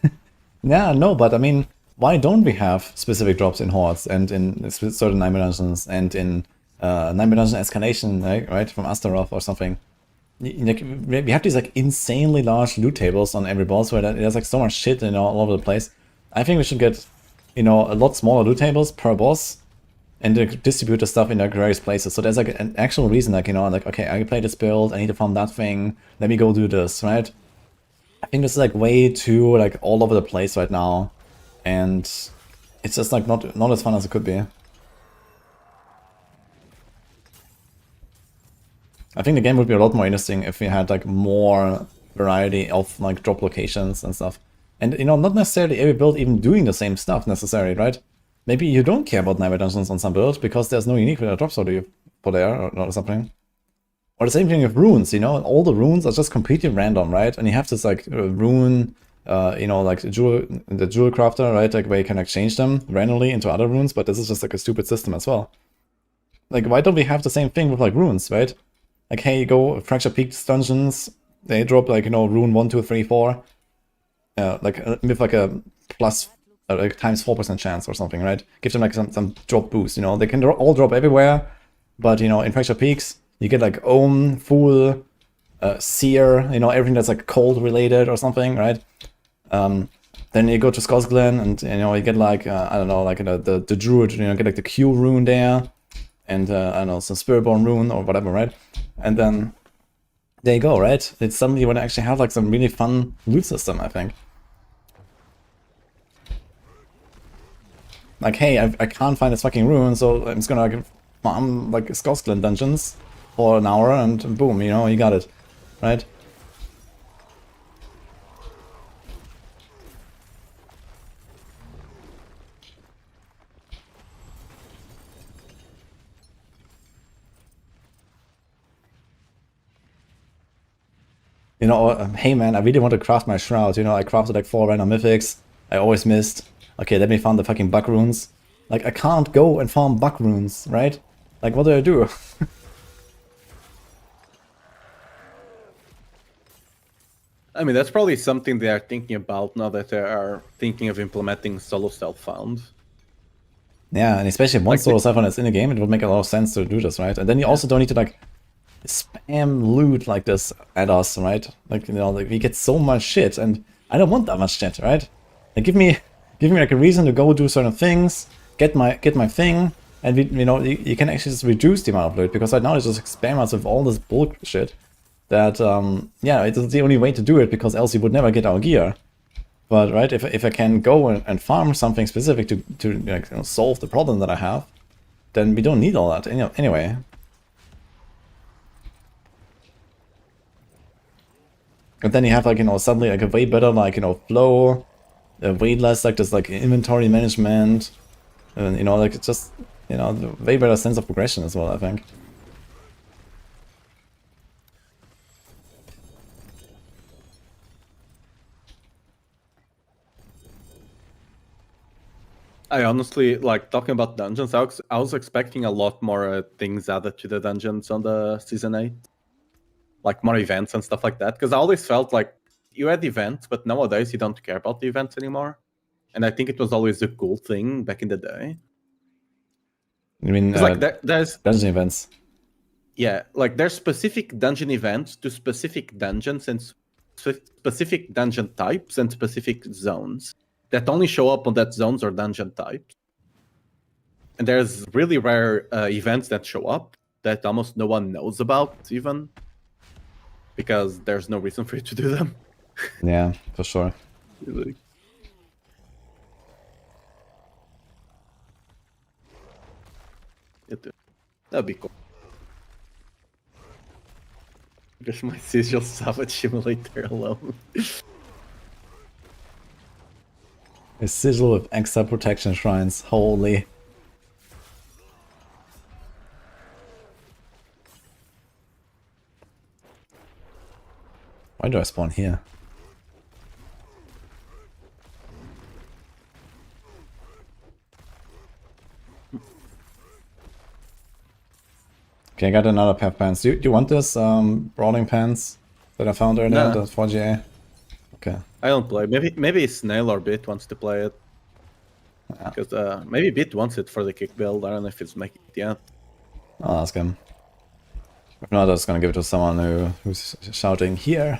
Yeah, no, but I mean, why don't we have specific drops in Hordes and in certain Nightmare Dungeons and in Nightmare Dungeon Escalation, right, from Astaroth or something? Like, we have these like insanely large loot tables on every boss where there's like so much shit, you know, all over the place. I think we should get, you know, a lot smaller loot tables per boss and distribute the stuff in like various places. So there's like an actual reason, like, you know, like, okay, I can play this build, I need to farm that thing, let me go do this, right? I think this is like way too like all over the place right now, and it's just like not as fun as it could be. I think the game would be a lot more interesting if we had like more variety of like drop locations and stuff. And you know, not necessarily every build even doing the same stuff necessarily, right? Maybe you don't care about Nightmare Dungeons on some build because there's no unique drop for there or something. Or the same thing with runes, you know, all the runes are just completely random, right? And you have this like rune, you know, like the jewel crafter, right? Like where you can like change them randomly into other runes, but this is just like a stupid system as well. Like, why don't we have the same thing with like runes, right? Like, hey, you go Fracture Peak dungeons, they drop like, you know, rune 1, 2, 3, 4, like with like a plus like times 4% chance or something, right? Give them like some drop boost, you know, they can all drop everywhere, but you know, in Fracture Peaks, you get like Ohm, Fool, Seer, you know, everything that's like cold related or something, right? Then you go to Skosglen and, you know, you get like, I don't know, like the Druid, you know, get like the Q rune there, and I don't know, some Spiritborn rune or whatever, right? And then there you go, right? It's suddenly you want to actually have like some really fun loot system, I think. Like, hey, I can't find this fucking rune, so I'm just gonna like farm like Skosglen dungeons for an hour and boom, you know, you got it, right? You know, hey man, I really want to craft my shroud, you know, I crafted like 4 random mythics, I always missed. Okay, let me farm the fucking bug runes. Like, I can't go and farm bug runes, right? Like, what do I do? I mean, that's probably something they are thinking about now that they are thinking of implementing solo self-found. Yeah, and especially if one solo self-found is in the game, it would make a lot of sense to do this, right? And then you also don't need to like spam loot like this at us, right? Like, you know, like we get so much shit, and I don't want that much shit, right? Like, give me like a reason to go do certain things, get my thing, and you know, you can actually just reduce the amount of loot, because right now it's just spam us with all this bullshit that yeah, it's the only way to do it, because else you would never get our gear. But right, if I can go and farm something specific to like, you know, solve the problem that I have, then we don't need all that anyway. And then you have like, you know, suddenly like a way better like, you know, flow, way less like this like inventory management, and you know, like it's just, you know, the way better sense of progression as well, I think. I honestly, like, talking about dungeons, I was expecting a lot more things added to the dungeons on the Season 8. Like, more events and stuff like that. Because I always felt like you had events, but nowadays you don't care about the events anymore. And I think it was always a cool thing back in the day. I mean, Because, like, there's... dungeon events. Yeah, like, there's specific dungeon events to specific dungeons and specific dungeon types and specific zones that only show up on that zones or dungeon types. And there's really rare events that show up that almost no one knows about, even because there's no reason for you to do them. Yeah, for sure. Really. That'd be cool. Just my Sigil Savage Simulator alone. A sigil with extra protection shrines. Holy. Why do I spawn here? Okay, I got another pair of pants. Do you want this brawling pants that I found earlier, Nah. the 4GA? Okay. I don't play. Maybe Snail or Bit wants to play it. Yeah. Because maybe Bit wants it for the kick build. I don't know if it's making it yet. I'll ask him. If not, I'm just gonna give it to someone who's shouting here.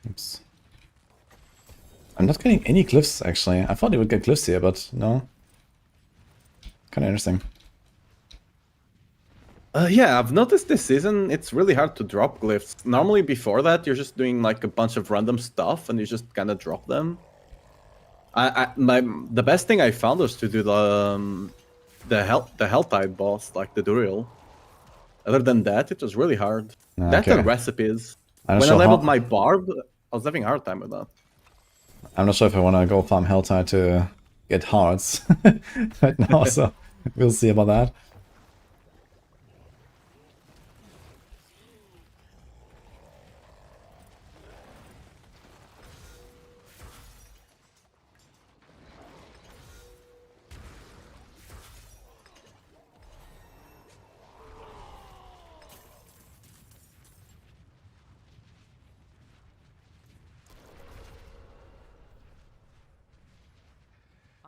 Oops. I'm not getting any glyphs, actually. I thought you would get glyphs here, but no. Kinda interesting. Yeah, I've noticed this season it's really hard to drop glyphs. Normally before that, you're just doing like a bunch of random stuff and you just kind of drop them. The best thing I found was to do the Helltide boss, like the Duriel. Other than that, it was really hard. That Okay. and recipes. I'm not When I sure leveled how- my barb, I was having a hard time with that. I'm not sure if I want to go farm Helltide to get hearts right now, so we'll see about that.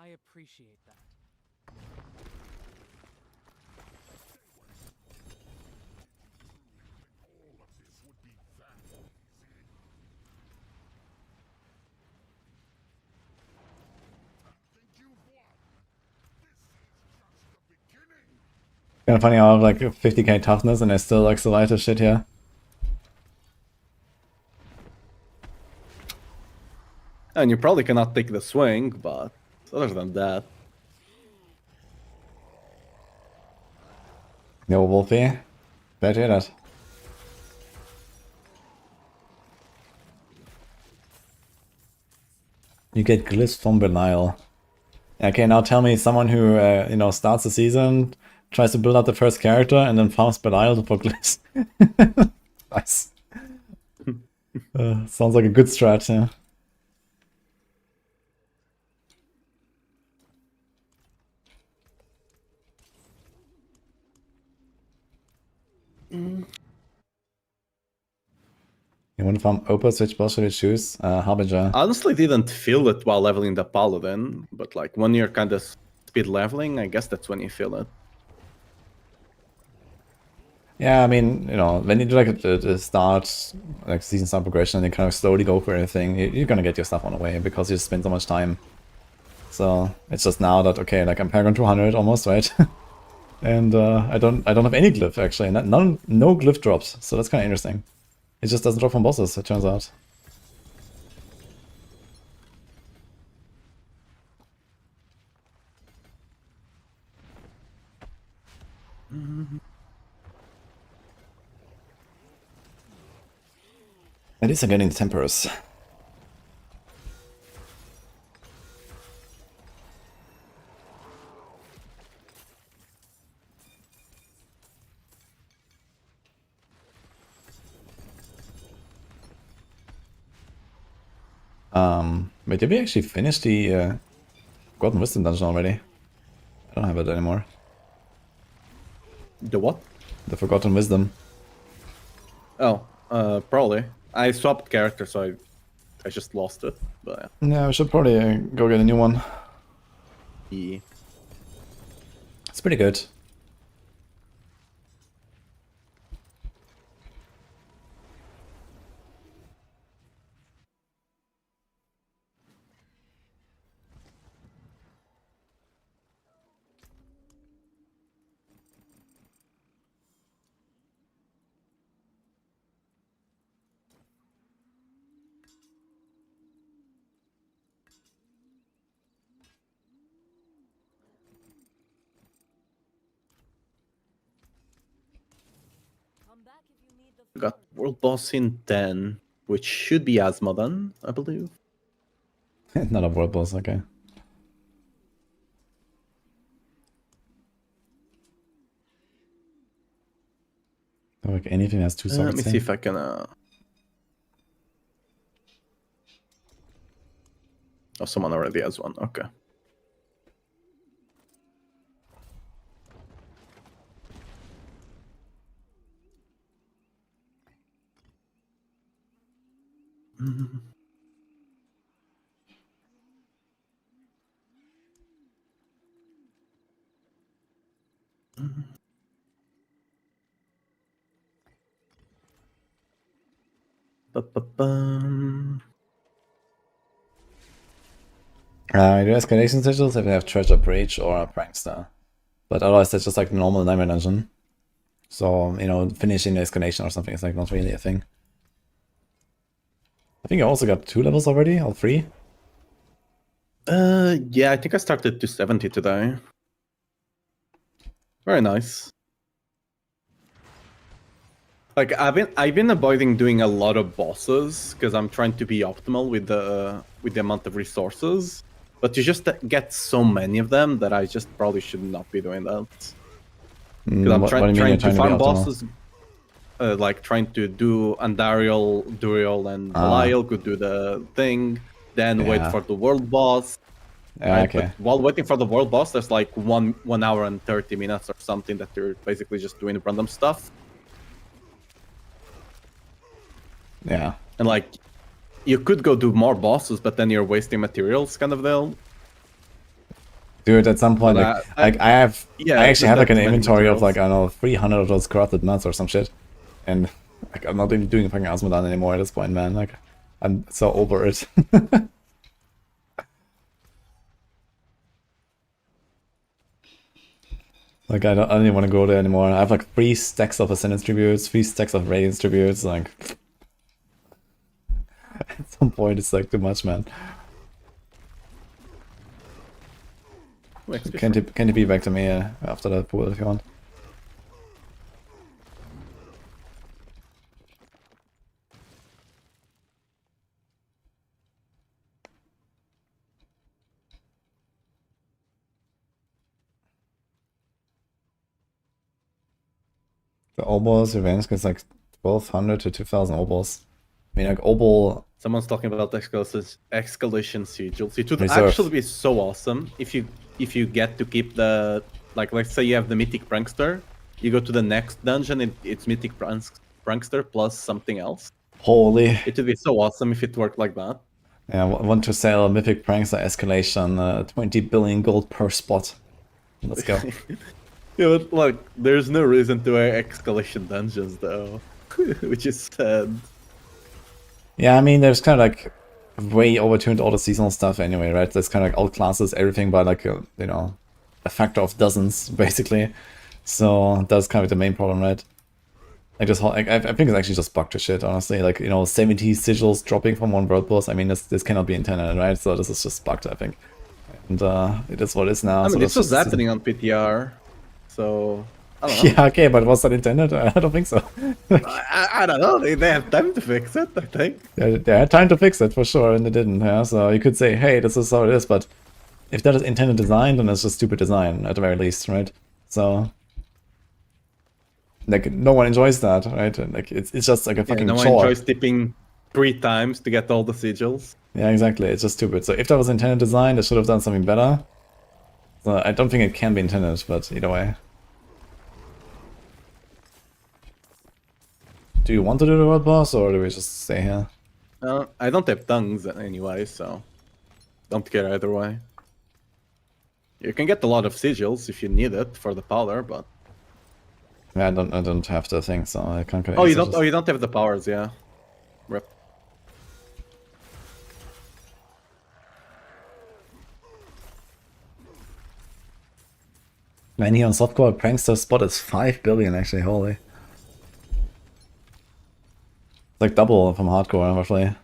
I appreciate that. Kinda funny how I have like 50k toughness and I still like survive this shit here. And you probably cannot take the swing, but other than that. Yo, Wolfie. Glad to hear that. You get glyphs from Belial. Okay, now tell me someone who, you know, starts the season, tries to build up the first character, and then farms Belial for glyphs. Nice. Sounds like a good strat, yeah. You want to farm Opus? Which boss should you choose? Harbinger. I honestly didn't feel it while leveling the Paladin, but like when you're kind of speed leveling, I guess that's when you feel it. Yeah, I mean, you know, when you do like the start, like season start progression, and you kind of slowly go for everything, you're gonna get your stuff on the way because you spend so much time. So it's just now that, okay, like I'm Paragon 200 almost, right? And I don't have any glyph actually, no glyph drops, so that's kind of interesting. It just doesn't drop from bosses, it turns out. At least I'm getting the tempers. Wait, did we actually finish the Forgotten Wisdom dungeon already? I don't have it anymore. The what? The Forgotten Wisdom. Oh, probably. I swapped character, so I just lost it. But Yeah, we should probably go get a new one. yeah. It's pretty good. Come back if you need the We got world boss in 10, which should be Asmodan, I believe. Not a world boss, okay. Like anything has two Let sockets. me see if I can. Oh, someone already has one. Okay. Ba-ba-bum. I do escalation sigils if they have treasure breach or a prankster. But otherwise that's just like normal nightmare dungeon. So, you know, finishing the escalation or something is like not really a thing. I think I also got 2 levels already, or 3. Yeah, I think I started 270 today. Very nice. Like I've been avoiding doing a lot of bosses because I'm trying to be optimal with the amount of resources. But you just get so many of them that I just probably should not be doing that. Because I'm What do you mean you're trying to trying to be farm optimal? bosses, like trying to do Andariel, Duriel, and Belial could do the thing. Then wait Yeah. for the world boss. Yeah, Right? okay. But while waiting for the world boss, there's like 1 hour and 30 minutes or something that you're basically just doing random stuff. Yeah. And like, you could go do more bosses, but then you're wasting materials, kind of deal. Dude, at some point, But like I have, yeah, I actually have like an that's many inventory of like, materials. I don't know, 300 of those corrupted nuts or some shit. And like, I'm not even doing fucking Asmodan anymore at this point, man. Like, I'm so over it. Like, I don't even want to go there anymore. I have like 3 stacks of Ascendance Tributes, 3 stacks of Radiance Tributes, like... At some point, it's like too much, man. Can you be back to me after that pool if you want? The Obos revenge gets like 1200 to 2000 Obos. I mean, like, Obol... Someone's talking about escalation sigils. It would Reserve. actually be so awesome if you get to keep the, like, let's say you have the mythic prankster, you go to the next dungeon, it's mythic prankster plus something else. Holy... It would be so awesome if it worked like that. Yeah, want to sell Mythic Prankster Escalation, 20 billion gold per spot. Let's go. Yeah, but like, there's no reason to escalation dungeons though, which is sad. Yeah, I mean, there's kind of like way overtuned all the seasonal stuff anyway, right? There's kind of like all classes, everything by like, you know, a factor of dozens, basically. So that's kind of the main problem, right? Like this whole, like, I think it's actually just bugged to shit, honestly. Like, you know, 70 sigils dropping from one world boss. I mean, this cannot be intended, right? So this is just bugged, I think. And it is what it is now. I mean, so this was just- happening on PTR, so I don't know. Yeah, okay, but was that intended? I don't think so. I don't know. They have time to fix it, I think. They had time to fix it for sure, and they didn't. Yeah, so you could say, hey, this is how it is, but if that is intended design, then it's just stupid design at the very least, right? So, like, no one enjoys that, right? And, like, it's just like a Yeah, fucking no one chore. enjoys tipping 3 times to get all the sigils. Yeah, exactly. It's just stupid. So if that was intended design, they should have done something better. So I don't think it can be intended, but either way. Do you want to do the world boss, or do we just stay here? I don't have tongues anyway, so don't care either way. You can get a lot of sigils if you need it for the powder, but Yeah, I don't have the thing, so I can't get oh, you any don't. Oh, you don't have the powers, yeah. Rip. Man, here on Softcore, prankster spot is 5 billion actually, holy. It's like double from hardcore, roughly.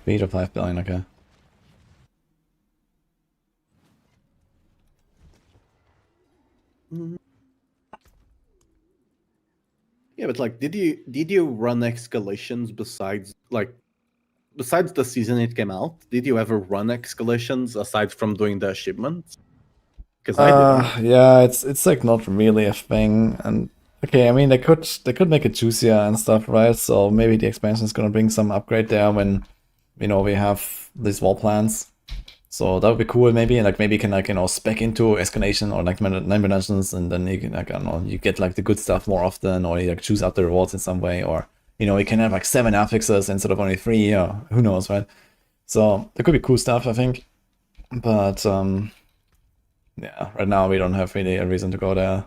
To 5 billion, okay. Yeah, but like, did you run escalations besides the season it came out? Did you ever run escalations aside from doing the achievements? Because I didn't. Yeah, it's like not really a thing, and okay, I mean they could make it juicier and stuff, right? So maybe the expansion is gonna bring some upgrade there when, you know, we have these wall plans. So that would be cool, maybe, and like maybe you can, like, you know, spec into escalation or like 9 dimensions, and then you can, like, I don't know, you get like the good stuff more often, or you like choose out the rewards in some way, or, you know, you can have like 7 affixes instead of only 3, or who knows, right? So there could be cool stuff, I think, but yeah, right now we don't have really a reason to go there.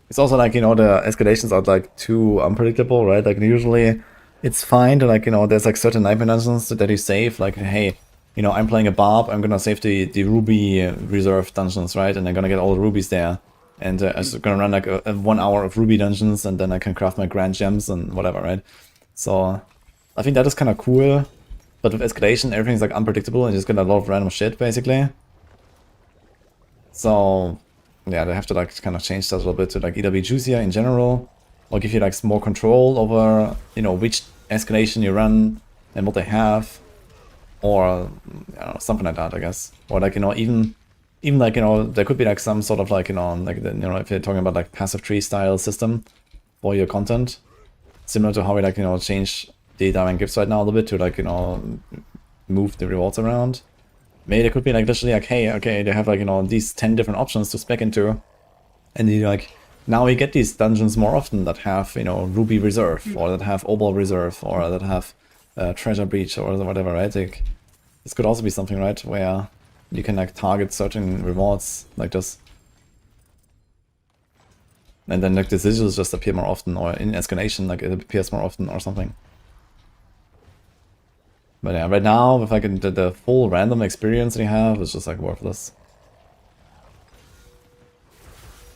It's also like, you know, the escalations are like too unpredictable, right? Like usually it's fine to, like, you know, there's like certain nightmare dungeons that you save, like, hey, you know, I'm playing a barb, I'm gonna save the ruby reserve dungeons, right? And I'm gonna get all the rubies there. And I'm just gonna run like a 1 hour of ruby dungeons, and then I can craft my grand gems and whatever, right? So I think that is kind of cool. But with escalation, everything's like unpredictable, and you just get a lot of random shit, basically. So yeah, they have to like kind of change that a little bit to like either be juicier in general, or give you like more control over, you know, which escalation you run and what they have, or, you know, something like that, I guess. Or like, you know, even like, you know, there could be like some sort of like, you know, if you're talking about like passive tree style system for your content, similar to how we, like, you know, change the diamond gifts right now a little bit to, like, you know, move the rewards around. Maybe there could be like literally like, hey, okay, they have like, you know, these 10 different options to spec into, and you like, now we get these dungeons more often that have, you know, ruby reserve, or that have opal reserve, or that have treasure breach, or whatever, right? Like, this could also be something, right, where you can like target certain rewards like this, and then like the sigils just appear more often, or in escalation like it appears more often or something. But yeah, right now, with like the full random experience that you have, it's just like worthless.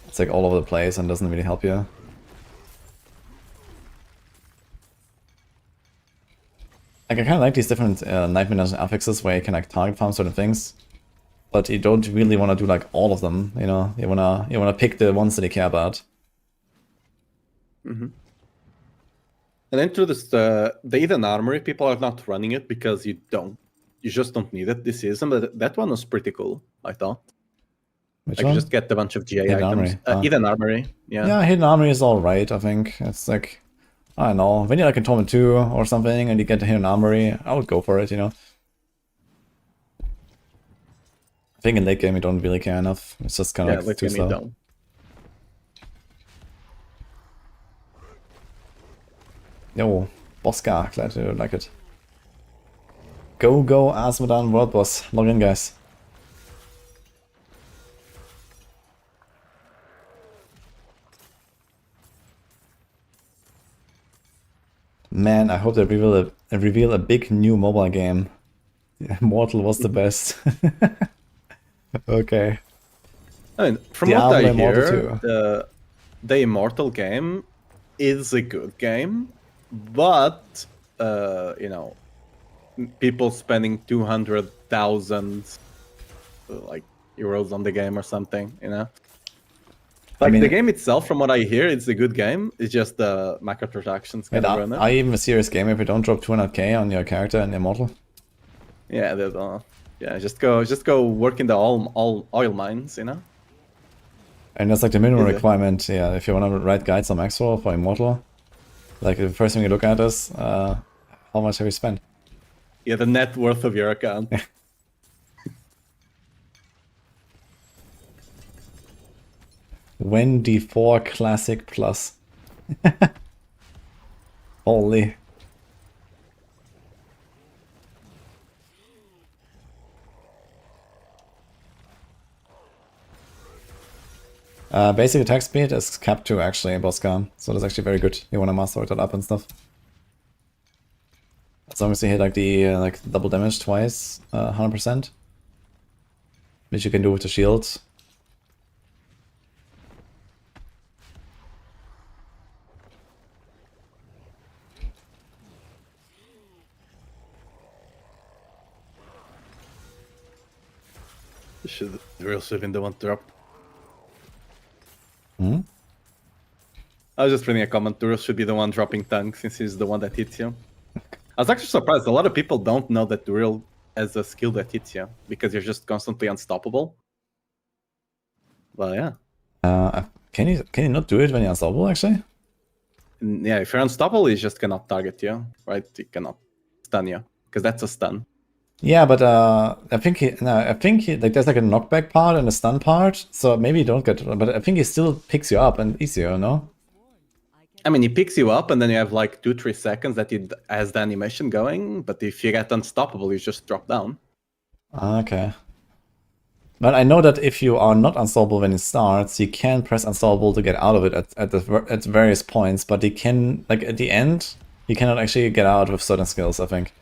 It's like all over the place and doesn't really help you. Like, I kind of like these different Nightmare Dungeon affixes where you can like target farm certain things, but you don't really want to do like all of them. You know, you wanna pick the ones that you care about. Mm-hmm. And then to this, the Eden Armory, people are not running it because you just don't need it this season. But that one was pretty cool, I thought. Which like one? You just get a bunch of GA Hidden items. Armory. Eden Armory, yeah. Yeah, Hidden Armory is alright, I think. It's like, I don't know, when you're like in Torment 2 or something and you get the Hidden Armory, I would go for it, you know. I think in late game you don't really care enough. It's just kind of like too slow. Don't. Yo, Bosca, glad to like it. Go, Asmodan World Boss. Log in, guys. Man, I hope they reveal a big new mobile game. Mortal was the best. Okay. I mean, from Diablo what I Immortal hear, 2. the Immortal game is a good game, but you know, people spending 200,000 like euros on the game or something, you know. I Like mean, the game itself, from what I hear, it's a good game. It's just the microtransactions kind of ruin it. are you even a serious gamer if you don't drop 200k on your character in Immortal? Yeah, yeah. Just go work in the all oil mines, you know. And that's like the minimum Is it? requirement, yeah, if you want to write guides on Maxroll for Immortal. Like, the first thing you look at is, how much have you spent? Yeah, the net worth of your account. When D4 Classic Plus. Holy. Basic attack speed is capped to actually in Boscan, so that's actually very good. You want to master that up and stuff. As long as you hit like the like double damage twice, 100%, which you can do with the shield. Should the real should have been the one to drop. Hmm? I was just reading a comment. Duriel should be the one dropping tank since he's the one that hits you. I was actually surprised. A lot of people don't know that Duriel has a skill that hits you because you're just constantly unstoppable. Well, yeah. Can you not do it when you're unstoppable actually? Yeah, if you're unstoppable, he just cannot target you, right? He cannot stun you because that's a stun. Yeah, but I think like there's like a knockback part and a stun part, so maybe you don't get, but I think he still picks you up and easier, no? I mean, he picks you up and then you have like 2-3 seconds that he has the animation going, but if you get unstoppable, you just drop down. Okay. But I know that if you are not unstoppable when it starts, you can press unstoppable to get out of it at various points, but you can, like at the end, you cannot actually get out with certain skills, I think.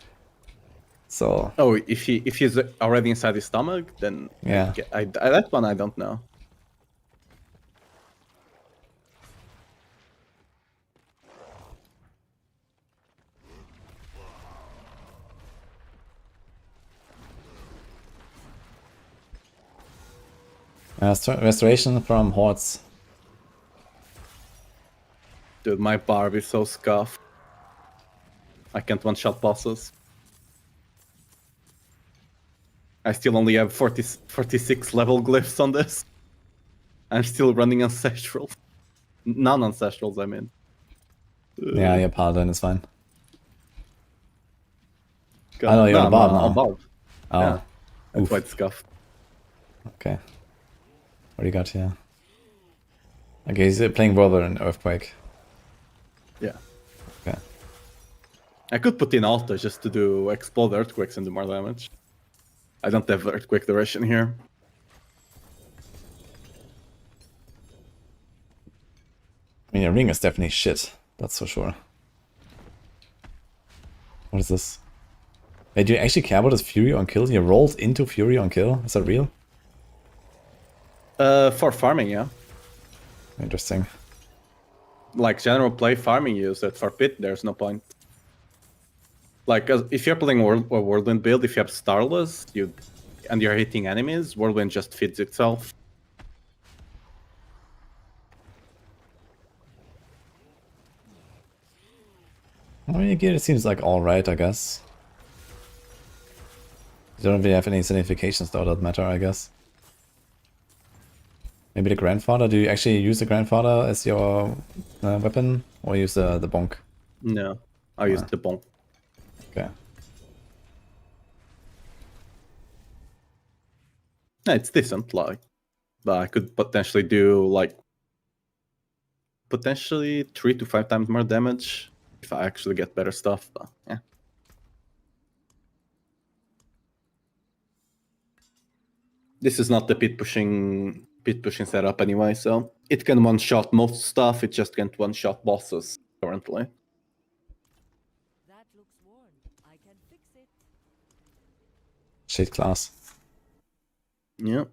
So Oh, if he's already inside his stomach, then yeah. that one I don't know. Restoration from hordes. Dude, my barb is so scuffed. I can't one-shot bosses. I still only have 46 level glyphs on this. I'm still running ancestrals. Non-ancestrals, I mean. Yeah, your Paladin is fine. God. I know you're on I'm barb now. on barb. Oh, Yeah, that's oof. why it's scuffed. Okay. What do you got here? Okay, he's playing Brother and Earthquake. Yeah. Okay. I could put in Alta just to do explode earthquakes and do more damage. I don't have earthquake duration here. I mean, your ring is definitely shit. That's for sure. What is this? Wait, do you actually care about this Fury on Kill? You rolled into Fury on Kill? Is that real? For farming, yeah. Interesting. Like general play farming use it. For pit, there's no point. Like if you're playing a Whirlwind build, if you have Starless, and you're hitting enemies, Whirlwind just feeds itself. I mean, again, it seems like alright, I guess. You don't really have any significations though that matter, I guess. Maybe the Grandfather? Do you actually use the Grandfather as your weapon? Or use the bonk? No, I use the bomb. Okay. Yeah, it's decent, like, but I could potentially do like potentially 3 to 5 times more damage if I actually get better stuff. But yeah. This is not the pit pushing setup anyway, so it can one-shot most stuff, it just can't one-shot bosses currently. Shade class. Yeah.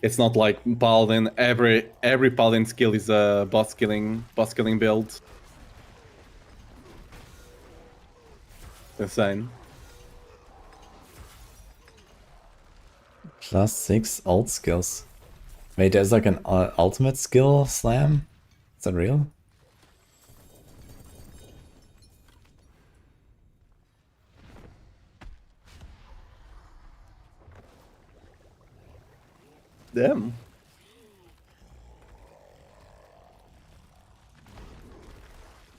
It's not like Paladin. Every Paladin skill is a boss killing build. Insane. +6 ult skills. Wait, there's like an ultimate skill slam? Is that real? Damn.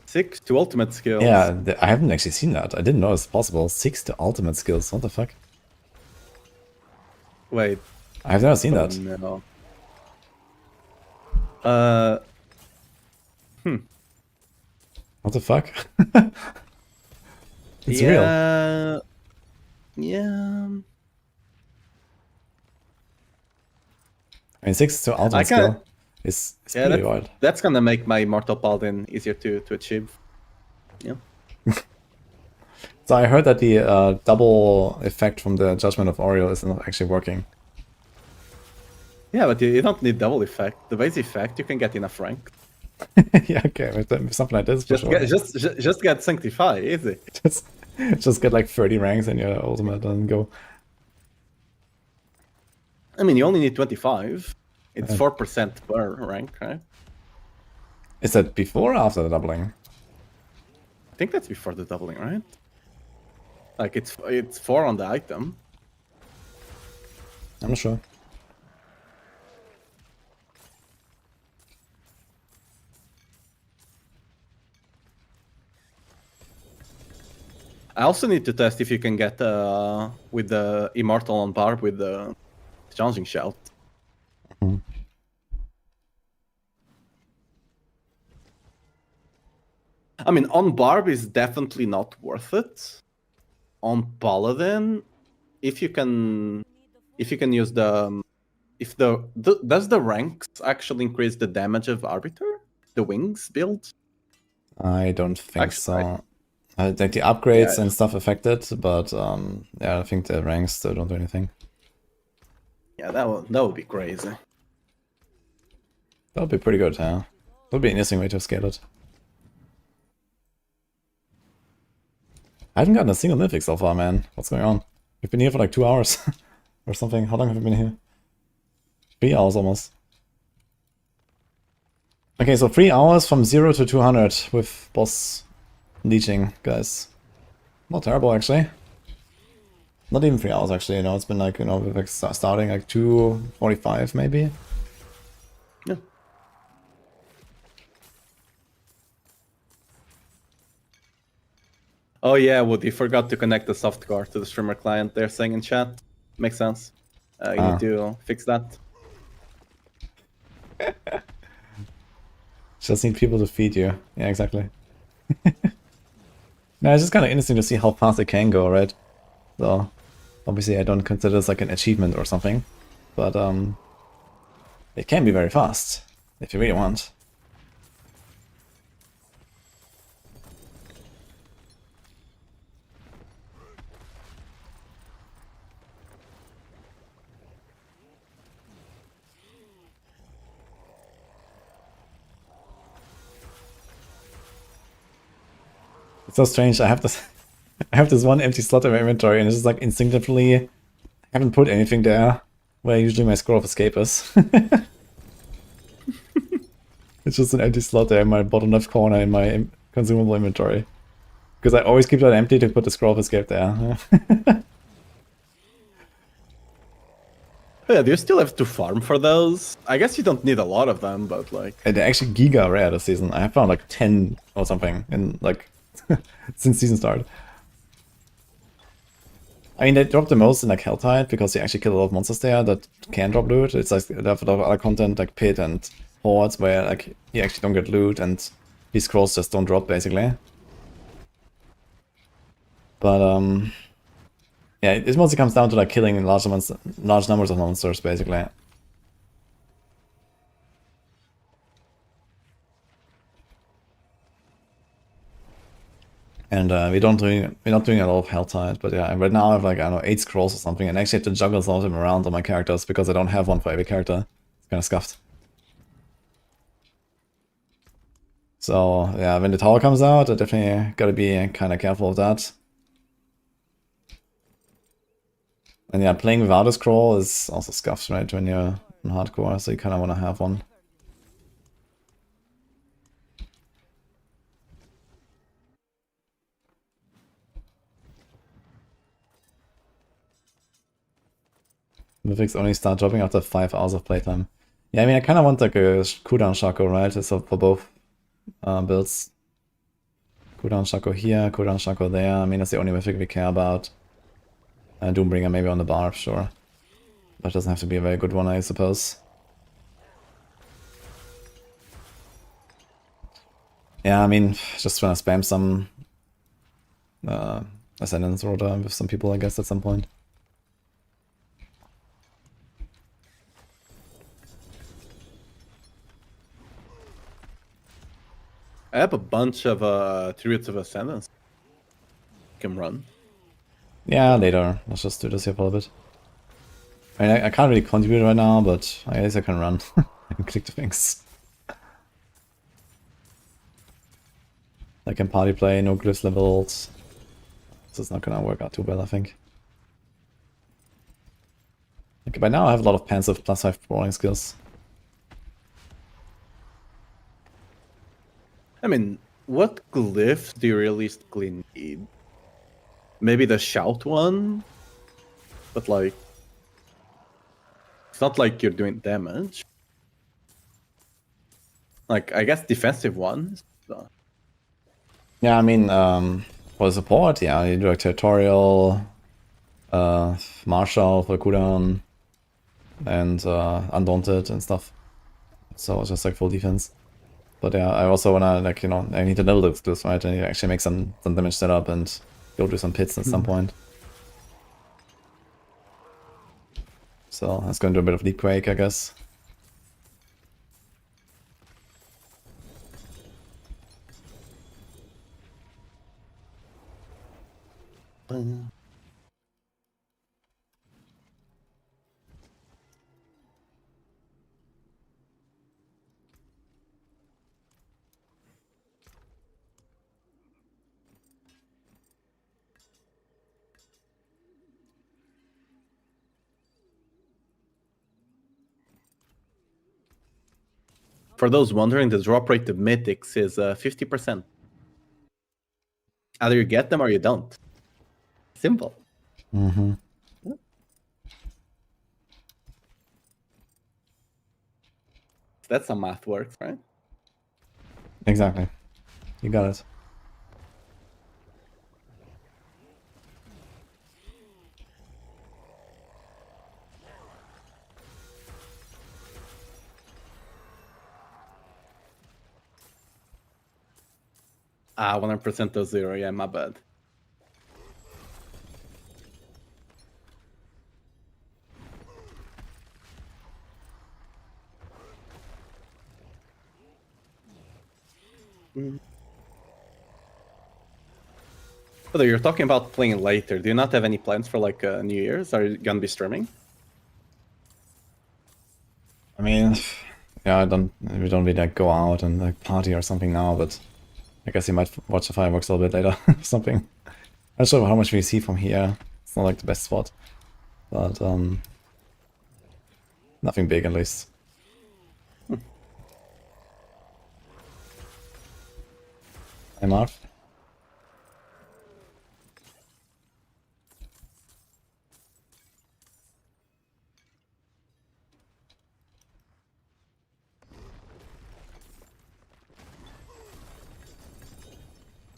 Six to ultimate skills. Yeah, I haven't actually seen that. I didn't know it's possible. 6 to ultimate skills. What the fuck? Wait. I've never seen that. No. What the fuck? It's real. Yeah. Yeah. I mean, 6 to ultimate kinda- skill is Yeah, pretty wild. that's gonna make my Immortal Paladin easier to achieve. Yeah. So I heard that the double effect from the Judgment of Oriel is not actually working. Yeah, but you don't need double effect. The base effect you can get enough rank. Yeah, okay, with something like this for Just sure. just get Sanctify, easy. just get like 30 ranks in your ultimate and go. I mean, you only need 25. It's 4% per rank, right? Is that before or after the doubling? I think that's before the doubling, right? Like it's 4 on the item. I'm not sure. I also need to test if you can get with the Immortal on Barb with the Challenging Shout. Mhm. I mean, on Barb is definitely not worth it. On Paladin, if you can use the does the ranks actually increase the damage of Arbiter? The wings build? I don't think Actually, so. Like the upgrades Yeah. and stuff affected, but yeah, I think the ranks still don't do anything. Yeah, that would be crazy. That would be pretty good, yeah. That would be an interesting way to scale it. I haven't gotten a single mythic so far, man. What's going on? We've been here for like 2 hours or something. How long have we been here? 3 hours almost. Okay, so 3 hours from 0 to 200 with boss leeching, guys. Not terrible, actually. Not even 3 hours, actually. You know, it's been like, you know, with like starting like 2:45 maybe. Yeah. Oh yeah, Woody forgot to connect the softcore to the streamer client. They're saying in chat. Makes sense. You need to fix that. Just need people to feed you. Yeah, exactly. No, it's just kind of interesting to see how fast it can go, right? So, obviously I don't consider this like an achievement or something, but it can be very fast if you really want. It's so strange. I have this I have this one empty slot in my inventory and it's just like instinctively I haven't put anything there where usually my scroll of escape is. It's just an empty slot there in my bottom left corner in my consumable inventory. Because I always keep that empty to put the scroll of escape there. Yeah, do you still have to farm for those? I guess you don't need a lot of them, but like... And they're actually giga rare this season. I found like 10 or something in like since season start. I mean, they drop the most in like Helltide because they actually kill a lot of monsters there that can drop loot. It's like they have a lot of other content like Pit and Hordes where like you actually don't get loot and these scrolls just don't drop basically. But yeah, it mostly comes down to like killing large numbers of monsters basically. And we're not doing a lot of Helltide, but yeah, right now I have like, I don't know, 8 scrolls or something, and I actually have to juggle some of them around on my characters because I don't have one for every character. It's kind of scuffed. So yeah, when the tower comes out, I definitely gotta be kind of careful of that. And yeah, playing without a scroll is also scuffed, right, when you're on hardcore, so you kind of want to have one. Mythics only start dropping after 5 hours of playtime. Yeah, I mean, I kind of want like a cooldown Shaco, right? So for both builds. Cooldown Shaco here, cooldown Shaco there. I mean, that's the only mythic we care about. Doombringer maybe on the barb, sure. But it doesn't have to be a very good one, I suppose. Yeah, I mean, just trying to spam some Ascendance Rotor with some people, I guess, at some point. I have a bunch of Tributes of Ascendance. Can run. Yeah, later. Let's just do this here for a bit. I mean, I can't really contribute right now, but I guess I can run. I can click the things. I can party play, no glyphs levels. This is not gonna work out too well, I think. Okay, by now I have a lot of pensive +5 brawling skills. I mean, what glyph do you realistically need? Maybe the shout one? But like, it's not like you're doing damage. Like, I guess defensive ones. So. Yeah, I mean, for support, yeah, you do like Territorial, Marshall for cooldown, and Undaunted and stuff. So it's just like full defense. But yeah, I also wanna, like, you know, I need to level this, right? And actually make some damage setup and go do some pits at some point. So that's gonna do a bit of Deep Quake, I guess. For those wondering, the drop rate of mythics is 50%. Either you get them or you don't. Simple. Mm-hmm. That's how math works, right? Exactly. You got it. Ah, 100% to 0. Yeah, my bad. Whether you're talking about playing later, do you not have any plans for like New Year's? Are you gonna be streaming? I mean, yeah, we don't really like go out and like party or something now, but I guess you might watch the fireworks a little bit later or something. I'm not sure how much we see from here. It's not like the best spot, but nothing big at least. Hi, Marv.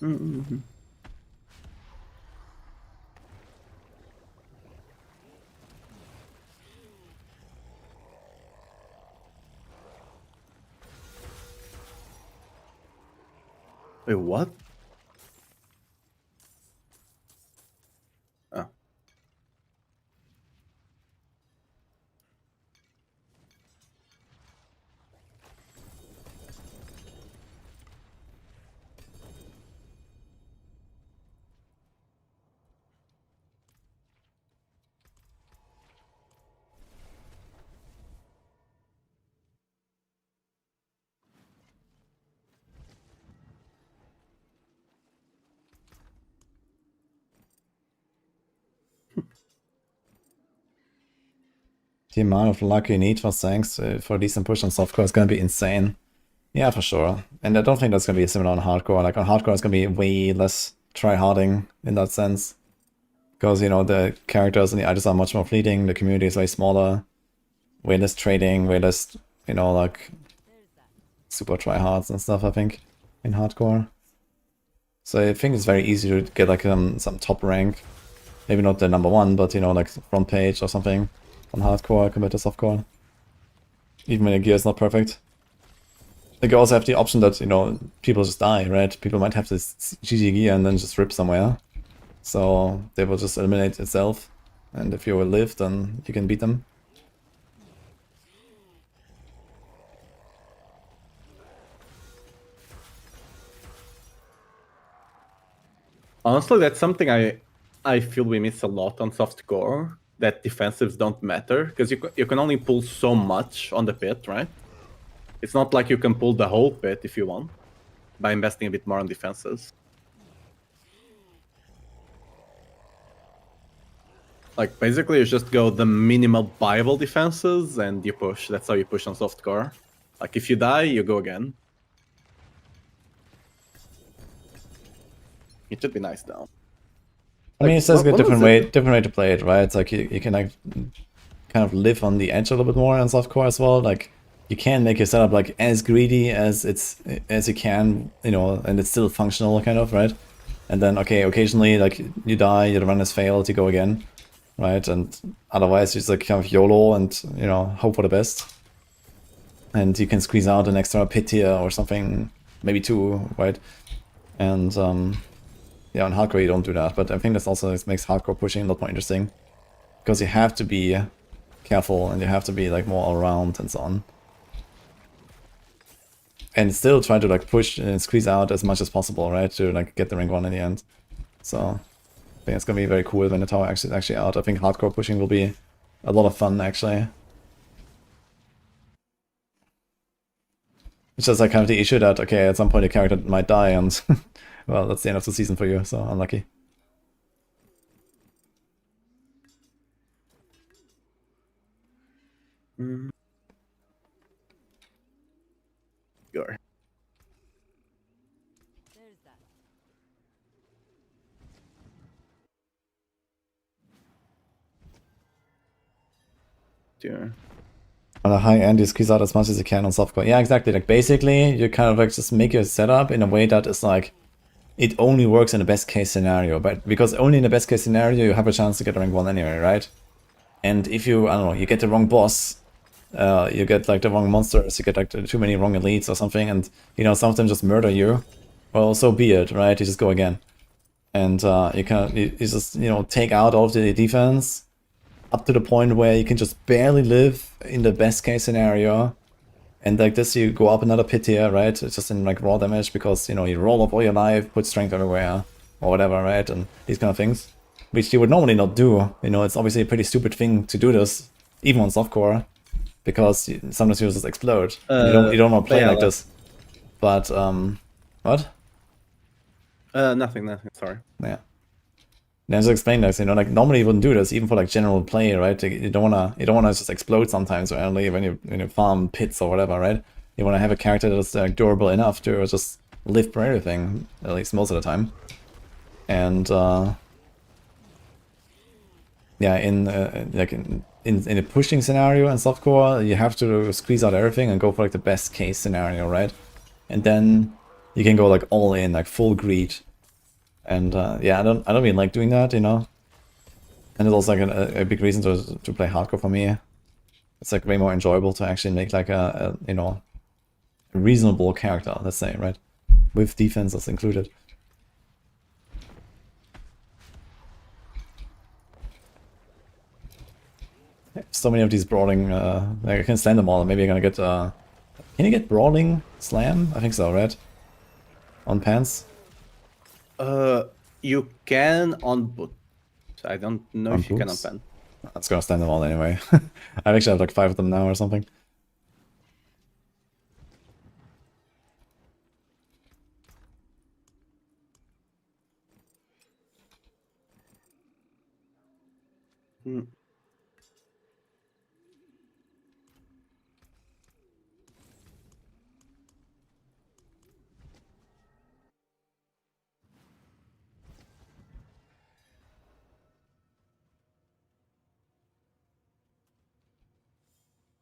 Mm-hmm. Wait, what? Oh. the amount of luck you need for Sanks for a decent push on softcore is gonna be insane. Yeah, for sure. And I don't think that's gonna be similar on hardcore. Like on hardcore, it's gonna be way less try-harding in that sense. Because, you know, the characters and the items are much more fleeting, the community is way smaller, way less trading, way less, you know, like super try-hards and stuff, I think, in hardcore. So I think it's very easy to get like some top rank. Maybe not the number 1, but, you know, like front page or something on hardcore compared to softcore. Even when your gear is not perfect. Like you also have the option that, you know, people just die, right? People might have this GG gear and then just rip somewhere. So they will just eliminate itself. And if you will live, then you can beat them. Honestly, that's something I feel we miss a lot on softcore. That defensives don't matter because you can only pull so much on the pit, right? It's not like you can pull the whole pit if you want by investing a bit more on defenses. Like basically, you just go the minimal viable defenses and you push. That's how you push on softcore. Like if you die, you go again. It should be nice though. I mean, it's just a what was different way to play it, right? It's like you can like kind of live on the edge a little bit more on softcore as well. Like you can make your setup like as greedy as you can, you know, and it's still functional kind of, right? And then okay, occasionally like you die, your run has failed, you go again, right? And otherwise you just like kind of YOLO and, you know, hope for the best. And you can squeeze out an extra pit here or something, maybe 2, right? And yeah, on hardcore you don't do that, but I think this also makes hardcore pushing a lot more interesting. Because you have to be careful and you have to be like more all around and so on. And still try to like push and squeeze out as much as possible, right? To like get the rank 1 in the end. So I think it's gonna be very cool when the tower is actually out. I think hardcore pushing will be a lot of fun actually. It's just like kind of the issue that, okay, at some point the character might die and well, that's the end of the season for you, so unlucky. Sure. There's that. Sure. On a high end, you squeeze out as much as you can on softcore. Yeah, exactly. Like basically, you kind of like just make your setup in a way that is like it only works in the best case scenario, but because only in the best case scenario you have a chance to get rank 1 anyway, right? And if you, I don't know, you get the wrong boss, you get like the wrong monsters, you get like too many wrong elites or something, and you know, some of them just murder you, well, so be it, right? You just go again. And you just, you know, take out all of the defense up to the point where you can just barely live in the best case scenario. And like this, you go up another pit here, right? It's just in like raw damage because, you know, you roll up all your life, put strength everywhere, or whatever, right? And these kind of things, which you would normally not do. You know, it's obviously a pretty stupid thing to do this, even on softcore, because sometimes you just explode. You don't want to play yeah, like this. But what? Nothing. Sorry. Yeah. Then just explain this, you know, like normally you wouldn't do this, even for like general play, right? You don't wanna just explode sometimes randomly when you farm pits or whatever, right? You wanna have a character that's like durable enough to just live for everything, at least most of the time. And yeah, in a pushing scenario in softcore, you have to squeeze out everything and go for like the best case scenario, right? And then you can go like all in, like full greed. And yeah, I don't really like doing that, you know. And it's also like a big reason to play hardcore for me. It's like way more enjoyable to actually make like a you know, a reasonable character, let's say, right? With defenses included. So many of these brawling, like I can slam them all. Maybe I'm gonna get can you get brawling slam? I think so, right? On pants? You can on boot. I don't know On if you can on boots? pen. That's gonna slam them all anyway. I actually have like 5 of them now or something.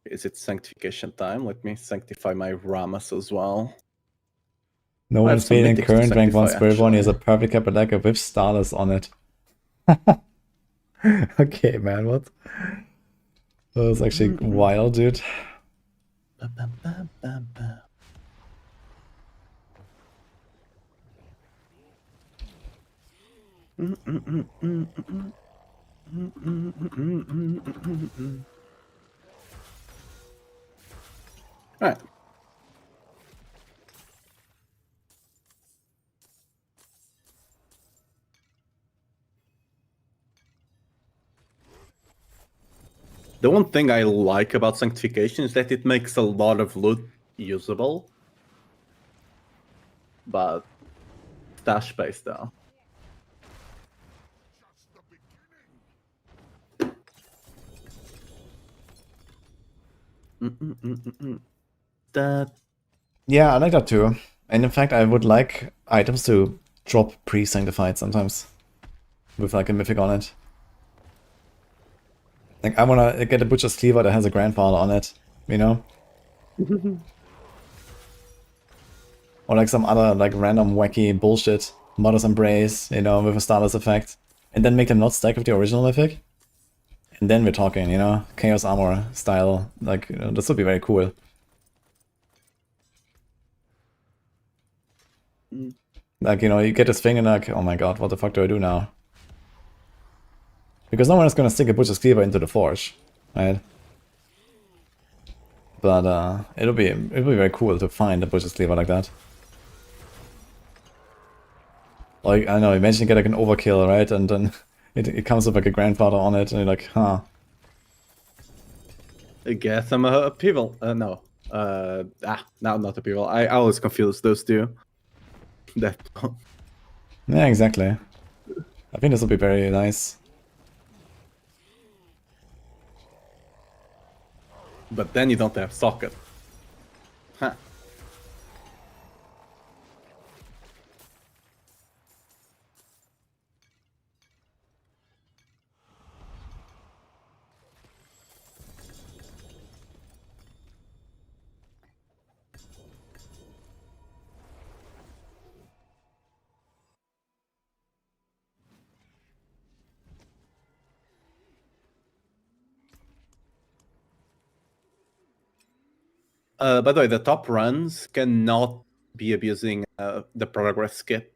Is it sanctification time? Let me sanctify my Ramas as well. No I have one's some feeling mythics to current rank 1 sanctify, Spirit One. He has a actually. perfect Capalaca with Starless on it. Okay, man, what? That was actually wild, dude. Ba, ba, ba, ba, ba. Alright. The one thing I like about sanctification is that it makes a lot of loot usable. But stash space though. That Yeah, I like that too. And in fact, I would like items to drop pre-sanctified sometimes. With like a mythic on it. Like, I wanna get a Butcher's Cleaver that has a grandfather on it, you know? Or like some other like random wacky bullshit. Mother's Embrace, you know, with a Starless effect. And then make them not stack with the original mythic. And then we're talking, you know, Chaos Armor style. Like, you know, this would be very cool. Like, you know, you get this thing and like, oh my god, what the fuck do I do now? Because no one is gonna stick a Butcher's Cleaver into the Forge, right? But it'll be very cool to find a Butcher's Cleaver like that. Like, I don't know, imagine you get like an overkill, right? And then it comes with like a grandfather on it, and you're like, huh. I guess I'm a people. No. No, not a people. I always confuse those two. That. Yeah, exactly. I think this will be very nice. But then you don't have socket. Huh. By the way, the top runs cannot be abusing the progress skip.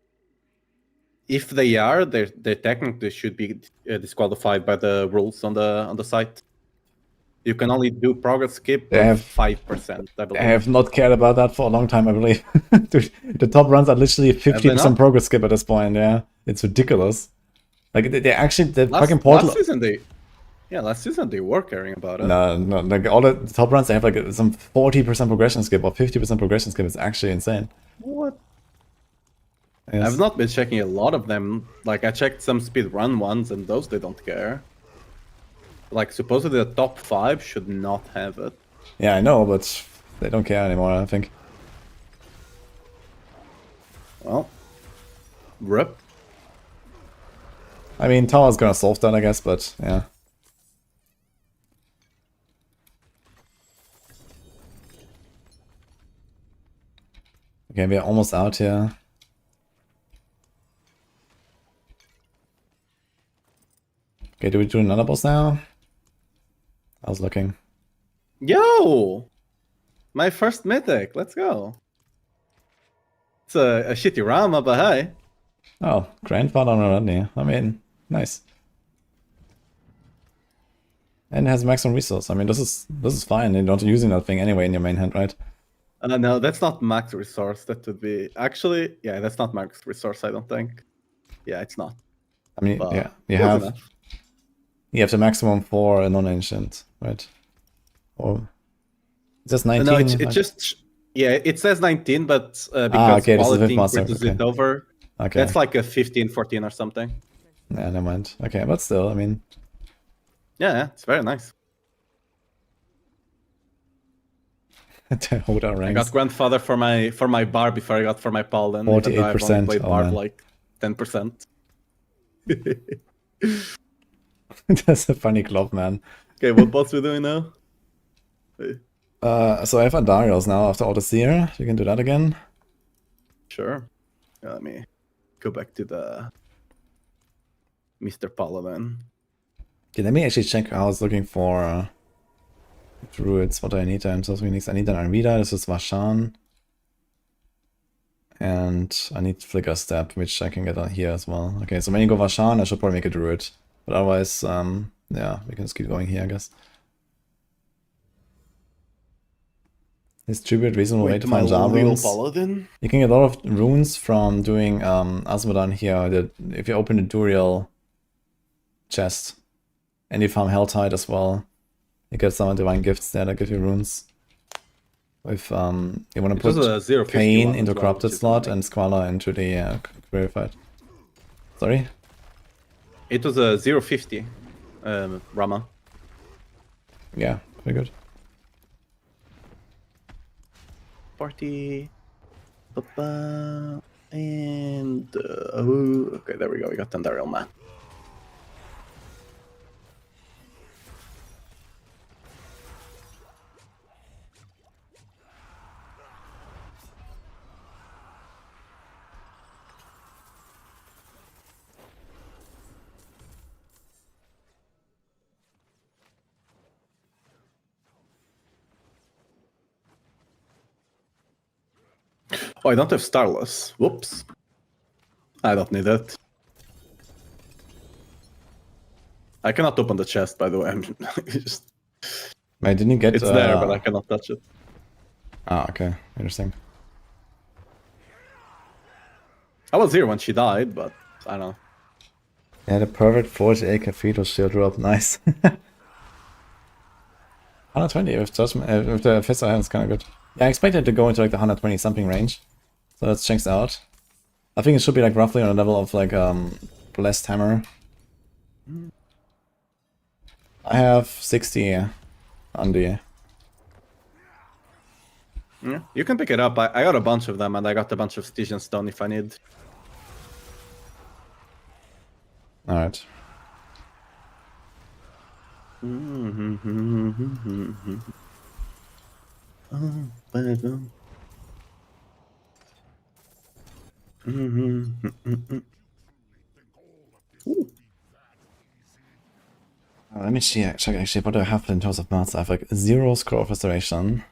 If they are, they technically should be disqualified by the rules on the site. You can only do progress skip They of have 5%, I I believe. have not cared about that for a long time, I believe. Dude, the top runs are literally Have they 50% not? progress skip at this point, yeah. It's ridiculous. Like, they actually, the fucking portal... Last season they were caring about it. No, like all the top runs, they have like some 40% progression skip or 50% progression skip. It's actually insane. What? Yes. I've not been checking a lot of them. Like, I checked some speedrun ones, and those they don't care. Like, supposedly the top 5 should not have it. Yeah, I know, but they don't care anymore, I think. Well, rip. I mean, Tower's gonna solve that, I guess, but yeah. Okay, we're almost out here. Okay, do we do another boss now? I was looking. Yo! My first mythic, let's go. It's a shitty Rama, but hey. Oh, grandfather on Rodney. I mean, nice. And it has maximum resource. I mean, this is fine. You're not using that thing anyway in your main hand, right? No, that's not max resource. That would be... Actually, yeah, that's not max resource, I don't think. Yeah, it's not. I mean, But yeah, close enough. you have the maximum for a non-ancient, right? Or it's just 19? No, it just... Yeah, it says 19, but because okay, this is quality with master, increases okay. it over, Okay. that's like a 15, 14 or something. Yeah, never mind. Okay, but still, I mean... Yeah, it's very nice. Hold our I ranks. got grandfather for my bar before I got for my Paladin. 48%, Played oh, bar man. like 10%. That's a funny club, man. Okay, what boss we doing now? So I have Andarios now after Autoseer. You can do that again. Sure. Let me go back to the Mr. Paladin. Okay, let me actually check how I was looking for druids. What do I need in terms of units? I need an Armida. This is Vashan. And I need Flicker Step, which I can get on here as well. Okay, so when you go Vashan, I should probably make a druid. But otherwise, yeah, we can just keep going here, I guess. Distribute reasonable way to my find Jar real runes. Paladin? You can get a lot of runes from doing Asmodan here. If you open the Duriel chest and you farm Helltide as well, you get some divine gifts there that give you runes. If you want to put Pain into Corrupted slot and Squalor into the Verified. Sorry? It was a 050 Rama. Yeah, very good. Party. And okay, there we go. We got Tandariel man. Oh, I don't have Starless. Whoops. I don't need it. I cannot open the chest, by the way. I'm just... Wait, didn't you get... It's there, but I cannot touch it. Ah, okay. Interesting. I was here when she died, but I don't know. Yeah, the perfect 48 Cathedral shield drop. Nice. 120 with Judgement, with the Fist of Heaven's kind of good. Yeah, I expected to go into like the 120 something range. So that checks out. I think it should be like roughly on a level of like Blessed Hammer. I have 60 on the... Yeah, you can pick it up. I got a bunch of them, and I got a bunch of Stygian Stone if I need. Alright. Let me check actually what do I have in terms of mods. I have like 0 Scroll of Restoration,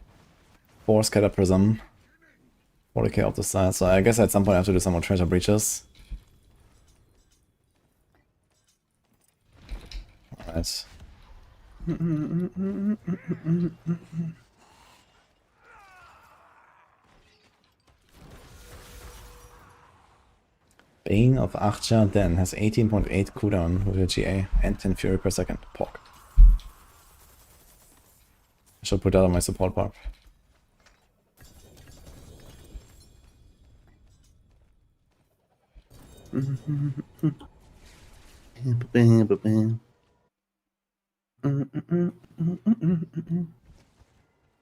4 Scatter Prism, 40k off the side, so I guess at some point I have to do some more treasure breaches. Alright. Bane of Archer then has 18.8 cooldown with your GA and 10 fury per second. Pork. I should put that on my support bar.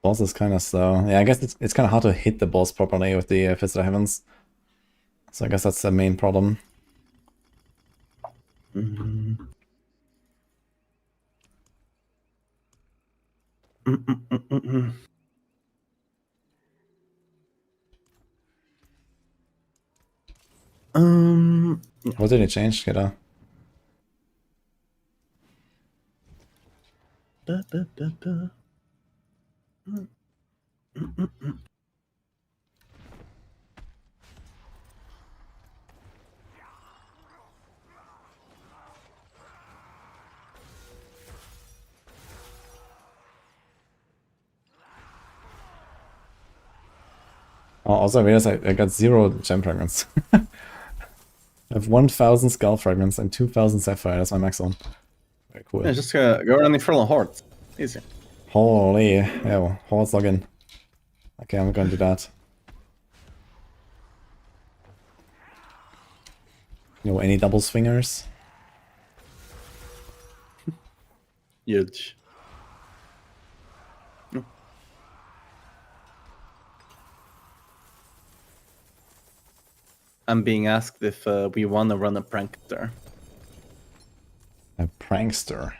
Boss is kind of slow. Yeah, I guess it's kind of hard to hit the boss properly with the Fist of Heavens. So I guess that's the main problem. What did it change, Kidda? Oh, also I realized I got 0 gem fragments. I have 1000 skull fragments and 2000 sapphire. That's my max one. Very cool. Yeah, just go run Infernal Horde. Easy. Holy, yeah, hordes login. Okay, I'm gonna do that. Any double swingers? Huge. I'm being asked if we want to run a prankster. A prankster.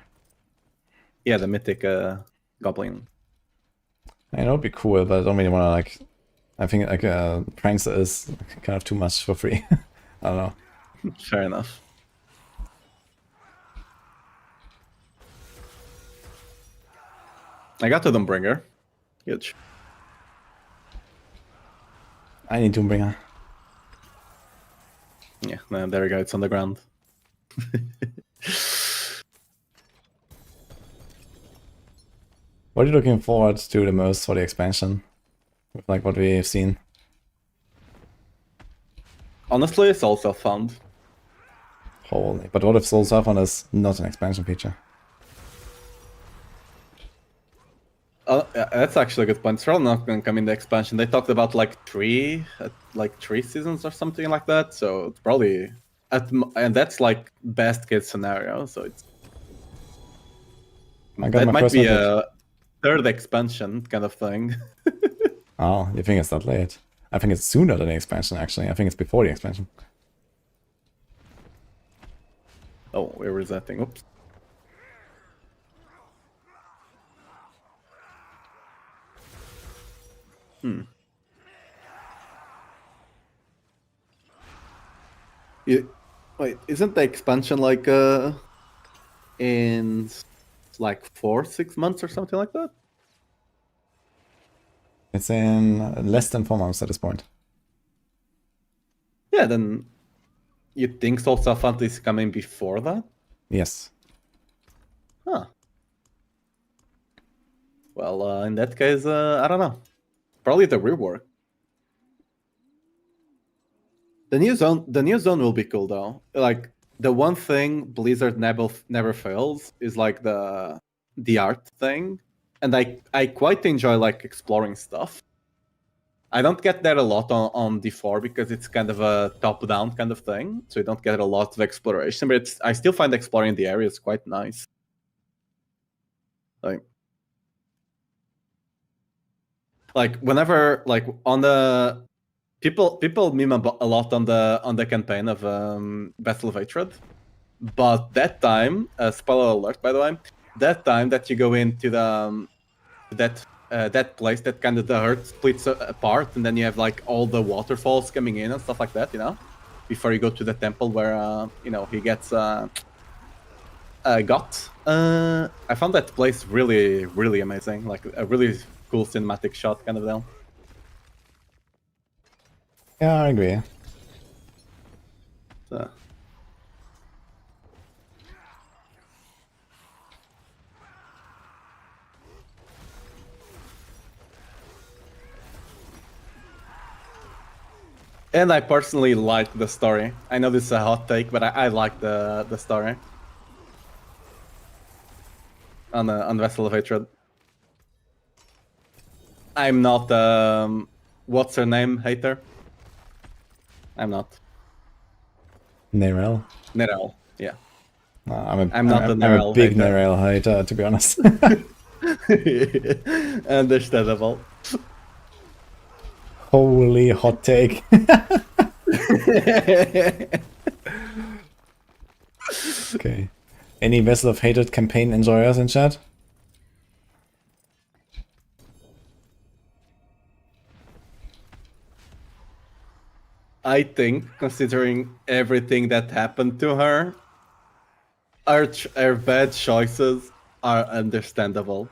Yeah, the mythic goblin. I know it'd be cool, but I don't really want to like. I think like Prankster is kind of too much for free. I don't know. Fair enough. I got to Doombringer. Huge. I need Doombringer. Yeah, no, there we go. It's on the ground. What are you looking forward to the most for the expansion? With like what we've seen. Honestly, it's also found. Holy. But what if Soul Surfer is not an expansion feature? Yeah, that's actually a good point. It's probably not going to come in the expansion. They talked about like three seasons or something like that. So it's probably and that's like best case scenario. So it's that might be a third expansion kind of thing. Oh, you think it's that late? I think it's sooner than the expansion. Actually, I think it's before the expansion. Oh, where is that thing? Oops. Wait, isn't the expansion like in like 4-6 months or something like that? It's in less than 4 months at this point. Yeah, then you think Soul Surfer is coming before that? Yes. Huh. Well, in that case, I don't know. Probably the rework. The new zone will be cool though. Like the one thing Blizzard never fails is like the art thing, and I quite enjoy like exploring stuff. I don't get that a lot on D4 because it's kind of a top-down kind of thing, so you don't get a lot of exploration. But I still find exploring the areas quite nice. Like whenever like on the people meme a lot on the campaign of Battle of Hatred, but that time, spoiler alert by the way, that time that you go into the that place that kind of the herd splits apart, and then you have like all the waterfalls coming in and stuff like that, you know, before you go to the temple where you know he gets got. I found that place really amazing, like a really cool cinematic shot kind of deal. Yeah, I agree. So. And I personally like the story. I know this is a hot take, but I like the story on Vessel of Hatred. I'm not what's her name hater. I'm not. Nerel. Nerel, yeah. I'm not a a big hater. Nerel hater, to be honest. Understandable. Holy hot take. Okay. Any Vessel of Hatred campaign enjoyers in chat? I think, considering everything that happened to her, her bad choices are understandable.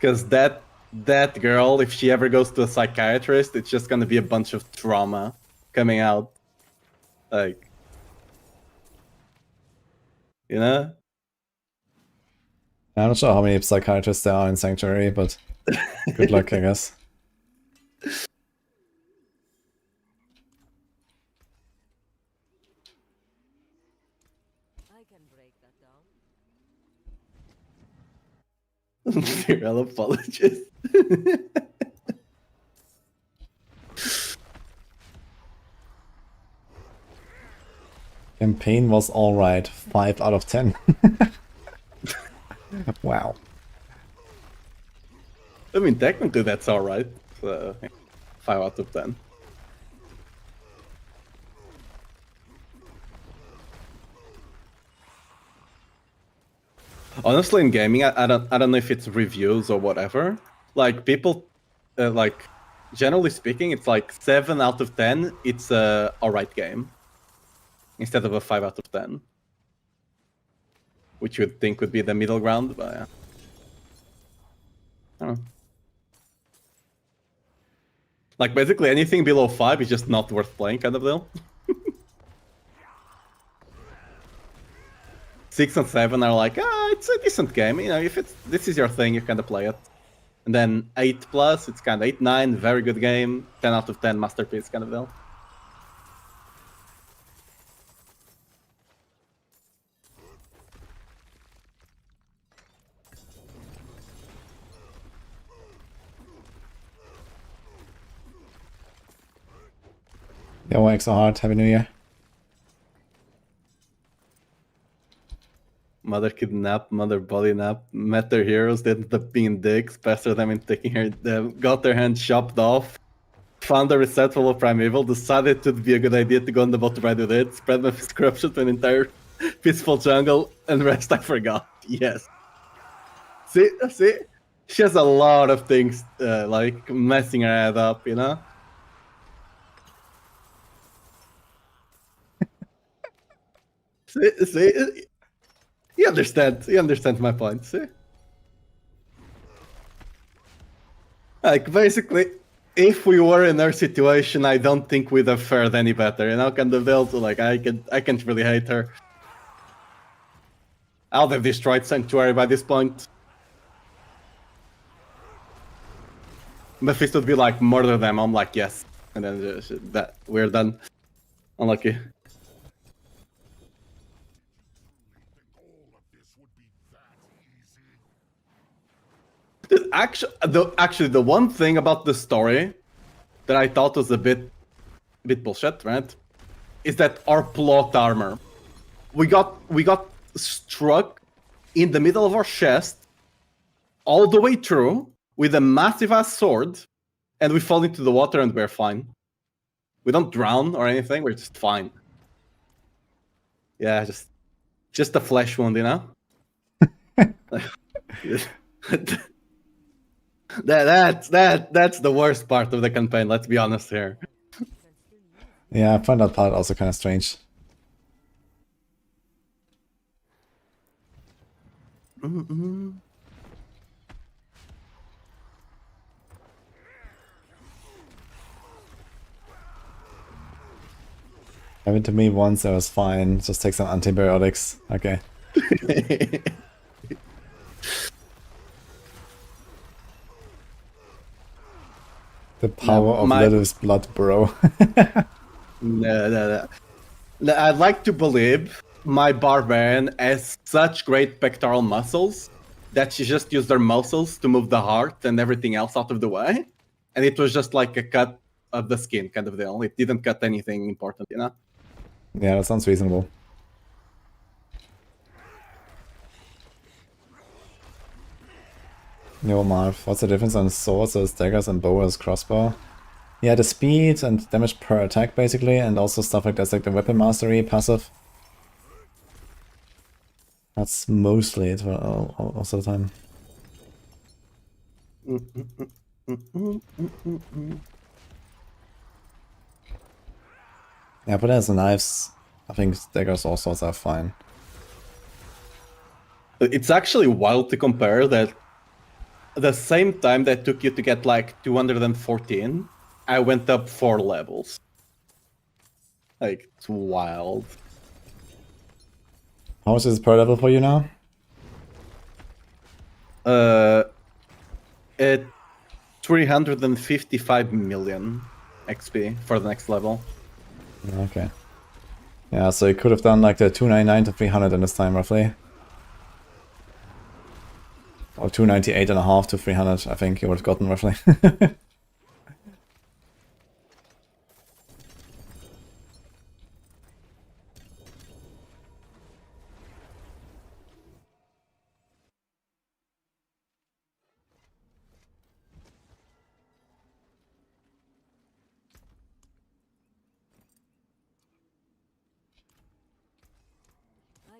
Because that girl, if she ever goes to a psychiatrist, it's just gonna be a bunch of trauma coming out. Like, you know? I'm not sure how many psychiatrists there are in Sanctuary, but good luck, I guess. I can break that down. Zero apologies. Campaign was alright. 5 out of 10. Wow. I mean, technically that's alright. 5 out of 10. Honestly, in gaming, I don't know if it's reviews or whatever, like people, like generally speaking, it's like 7 out of 10. It's a alright game instead of a 5 out of 10, which you would think would be the middle ground. But yeah. I don't know. Like basically anything below 5 is just not worth playing, kind of deal. 6 and 7 are like, it's a decent game. You know, if this is your thing, you kind of play it. And then 8 plus, it's kind of 8, 9, very good game. 10 out of 10, masterpiece, kind of deal. Yo, Exile Heart, Happy New Year. Mother kidnap, mother body nap, met their heroes, they ended up being dicks, pestered them in taking them, got their hands chopped off, found a reset full of Primeval, decided it would be a good idea to go on the bottom right with it, spread Memphis corruption to an entire peaceful jungle, and the rest I forgot. Yes. See? She has a lot of things like messing her head up, you know? See? You understand my point, see? Like, basically, if we were in her situation, I don't think we'd have fared any better, you know? Kind of deal, so like, I can't really hate her. I'll have destroyed Sanctuary by this point. Mephisto would be like, murder them, I'm like, yes. And then that we're done. Unlucky. Actually, the one thing about the story that I thought was a bit bullshit, right? Is that our plot armor. We got struck in the middle of our chest, all the way through, with a massive ass sword, and we fall into the water and we're fine. We don't drown or anything, we're just fine. Yeah, just a flesh wound, you know? That's the worst part of the campaign, let's be honest here. Yeah, I find that part also kind of strange. Happened to me once, I was fine. Just take some antibiotics. Okay. The power of Lilith's blood, bro. No. I'd like to believe my barbarian has such great pectoral muscles that she just used her muscles to move the heart and everything else out of the way. And it was just like a cut of the skin kind of deal. It didn't cut anything important, you know? Yeah, that sounds reasonable. Yo, Marv, what's the difference on swords as daggers and bow as crossbow? Yeah, the speed and damage per attack, basically, and also stuff like that's like the weapon mastery passive. That's mostly it most of the time. Yeah, but as the knives, I think daggers or swords are fine. It's actually wild to compare that the same time that took you to get like 214, I went up 4 levels. Like, it's wild. How much is it per level for you now? At 355 million XP for the next level. Okay. Yeah, so you could have done like the 299 to 300 in this time, roughly. Or 298.5 to 300, I think you would have gotten roughly. I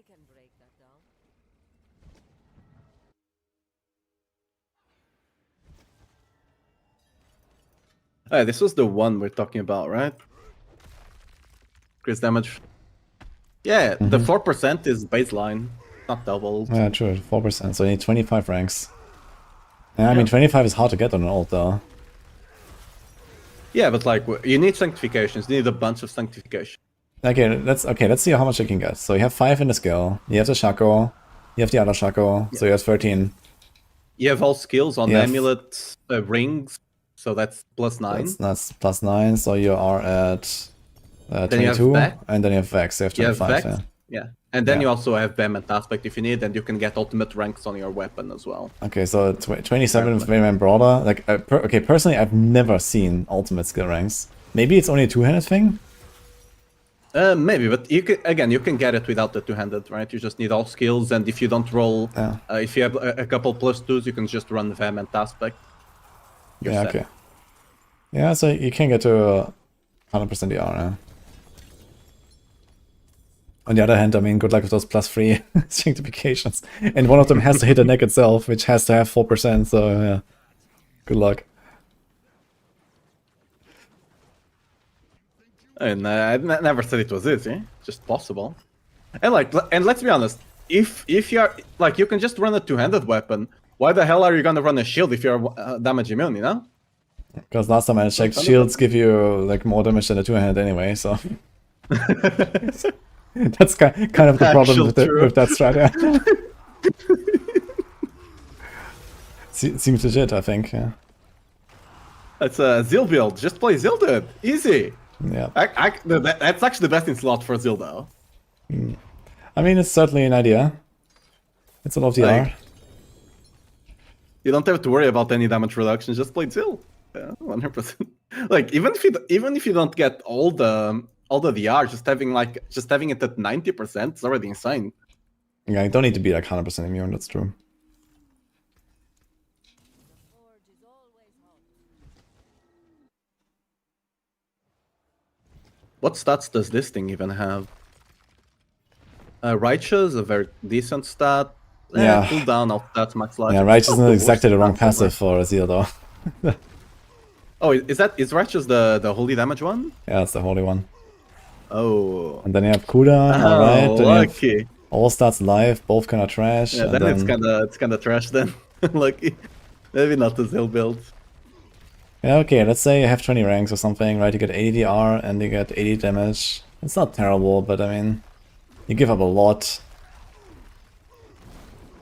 can break that down. Oh, this was the one we're talking about, right? Increase damage. Yeah, the 4% is baseline, not doubled. Yeah, true, 4%. So you need 25 ranks. Yeah, I mean, Yeah. 25 is hard to get on an ult, though. Yeah, but like you need sanctifications. You need a bunch of sanctification. Okay, let's see how much you can get. So you have 5 in the skill. You have the Shaco. You have the other Shaco. So you have 13. You have all skills on Yes. amulet, rings, so that's +9. That's +9. So you are at Then you have 22, Vex. and then you have Vex. So you have You have 25. Vex, Yeah. yeah. And then Yeah. you also have Vehement Aspect if you need, and you can get ultimate ranks on your weapon as well. Okay, so 27 with Vehement Brawler. Like, okay, personally, I've never seen ultimate skill ranks. Maybe it's only a two-handed thing. Maybe, but you can get it without the two-handed, right? You just need all skills, and if you don't roll, Yeah. if you have a couple +2s, you can just run Vehement Aspect. You're Yeah. set. Okay. Yeah, so you can get to 100% DR now. On the other hand, I mean, good luck with those +3 sanctifications. And one of them has to hit the neck itself, which has to have 4%, so yeah. Good luck. And never said it was easy, just possible. And let's be honest, if you're like, you can just run a two-handed weapon. Why the hell are you gonna run a shield if you're damage immune? You know? Because last time I checked, shields give you like more damage than a two-hand anyway, so that's kind of the problem with that strat. Yeah. Seems legit, I think. Yeah. It's a Zil build. Just play Zil, dude. Easy. Yeah. That's actually the best in slot for Zil, though. I mean, it's certainly an idea. It's a lot of DR. Like, you don't have to worry about any damage reduction. Just play Zil. Yeah, 100%. Like even if you don't get all the DR, just having it at 90% is already insane. Yeah, you don't need to be like 100% immune. That's true. Forge is always hot. What stats does this thing even have? Righteous, a very decent stat. Yeah. Cooldown of that max life. Yeah, It's Righteous is not not the exactly the worst wrong stat ever. passive for Azir, though. Oh, is Righteous the holy damage one? Yeah, it's the holy one. Oh. And then you have cooldown, alright. Then you have Lucky. all stats live, both kinda trash. Yeah, and then then it's kinda trash then. Lucky. Maybe not the Zil build. Yeah, okay, let's say you have 20 ranks or something, right? You get 80 DR and you get 80 damage. It's not terrible, but I mean, you give up a lot.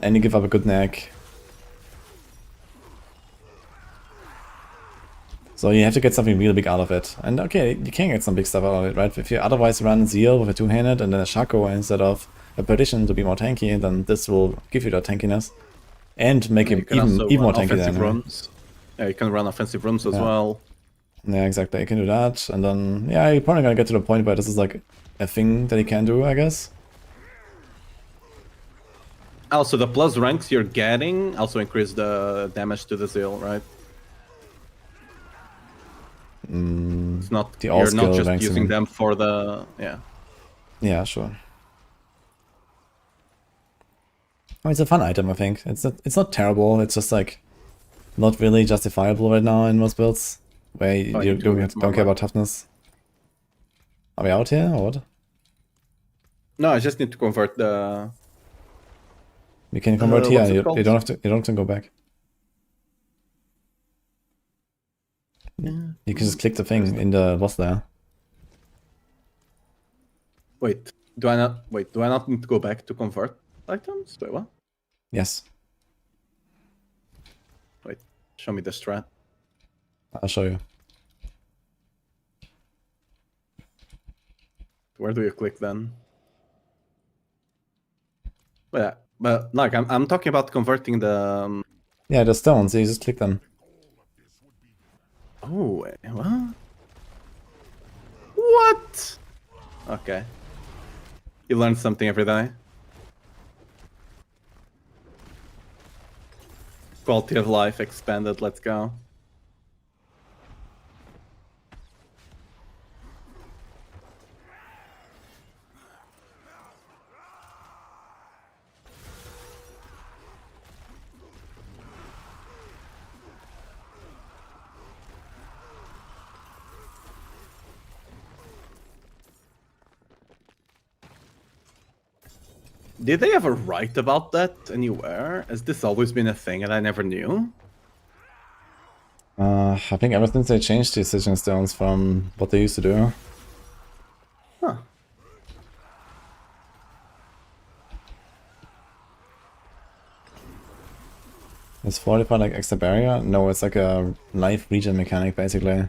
And you give up a good neck. So you have to get something really big out of it. And okay, you can get some big stuff out of it, right? If you otherwise run Zeal with a two-handed and then a Shaco instead of a Perdition to be more tanky, then this will give you that tankiness. And make it even more tanky then. Runs. Yeah, you can run offensive runs as well. Yeah, exactly. You can do that. And then, yeah, you're probably gonna get to the point where this is like a thing that you can do, I guess. Also, the plus ranks you're getting also increase the damage to the Zeal, right? It's not, The you're all-skill not just ranks, using them for the, yeah. Yeah, sure. Oh, it's a fun item, I think. It's not terrible. It's just like not really justifiable right now in most builds, where you don't care about toughness. Are we out here or what? No, I just need to convert the... We can convert here. what's it You called? don't have to go back. You can just click the thing in the boss there. Wait, do I not need to go back to convert items? Wait, what? Yes, Wait, show me the strat. I'll show you. Where do you click then? Yeah, but like I'm talking about converting the. Yeah, the stones. You just click them. Oh, wait, what? What? Okay. You learn something every day. Quality of life expanded. Let's go. Did they ever write about that anywhere? Has this always been a thing and I never knew? I think ever since they changed the Decision Stones from what they used to do. Huh. Is fortified like extra barrier? No, it's like a life regen mechanic basically.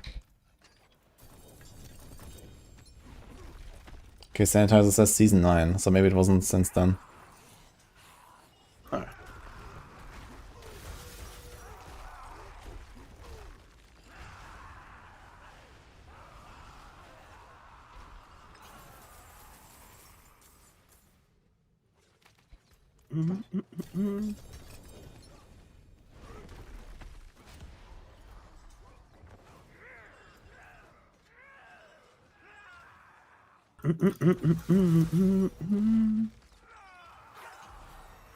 Okay, Sanitizer says season 9, so maybe it wasn't since then. Alright.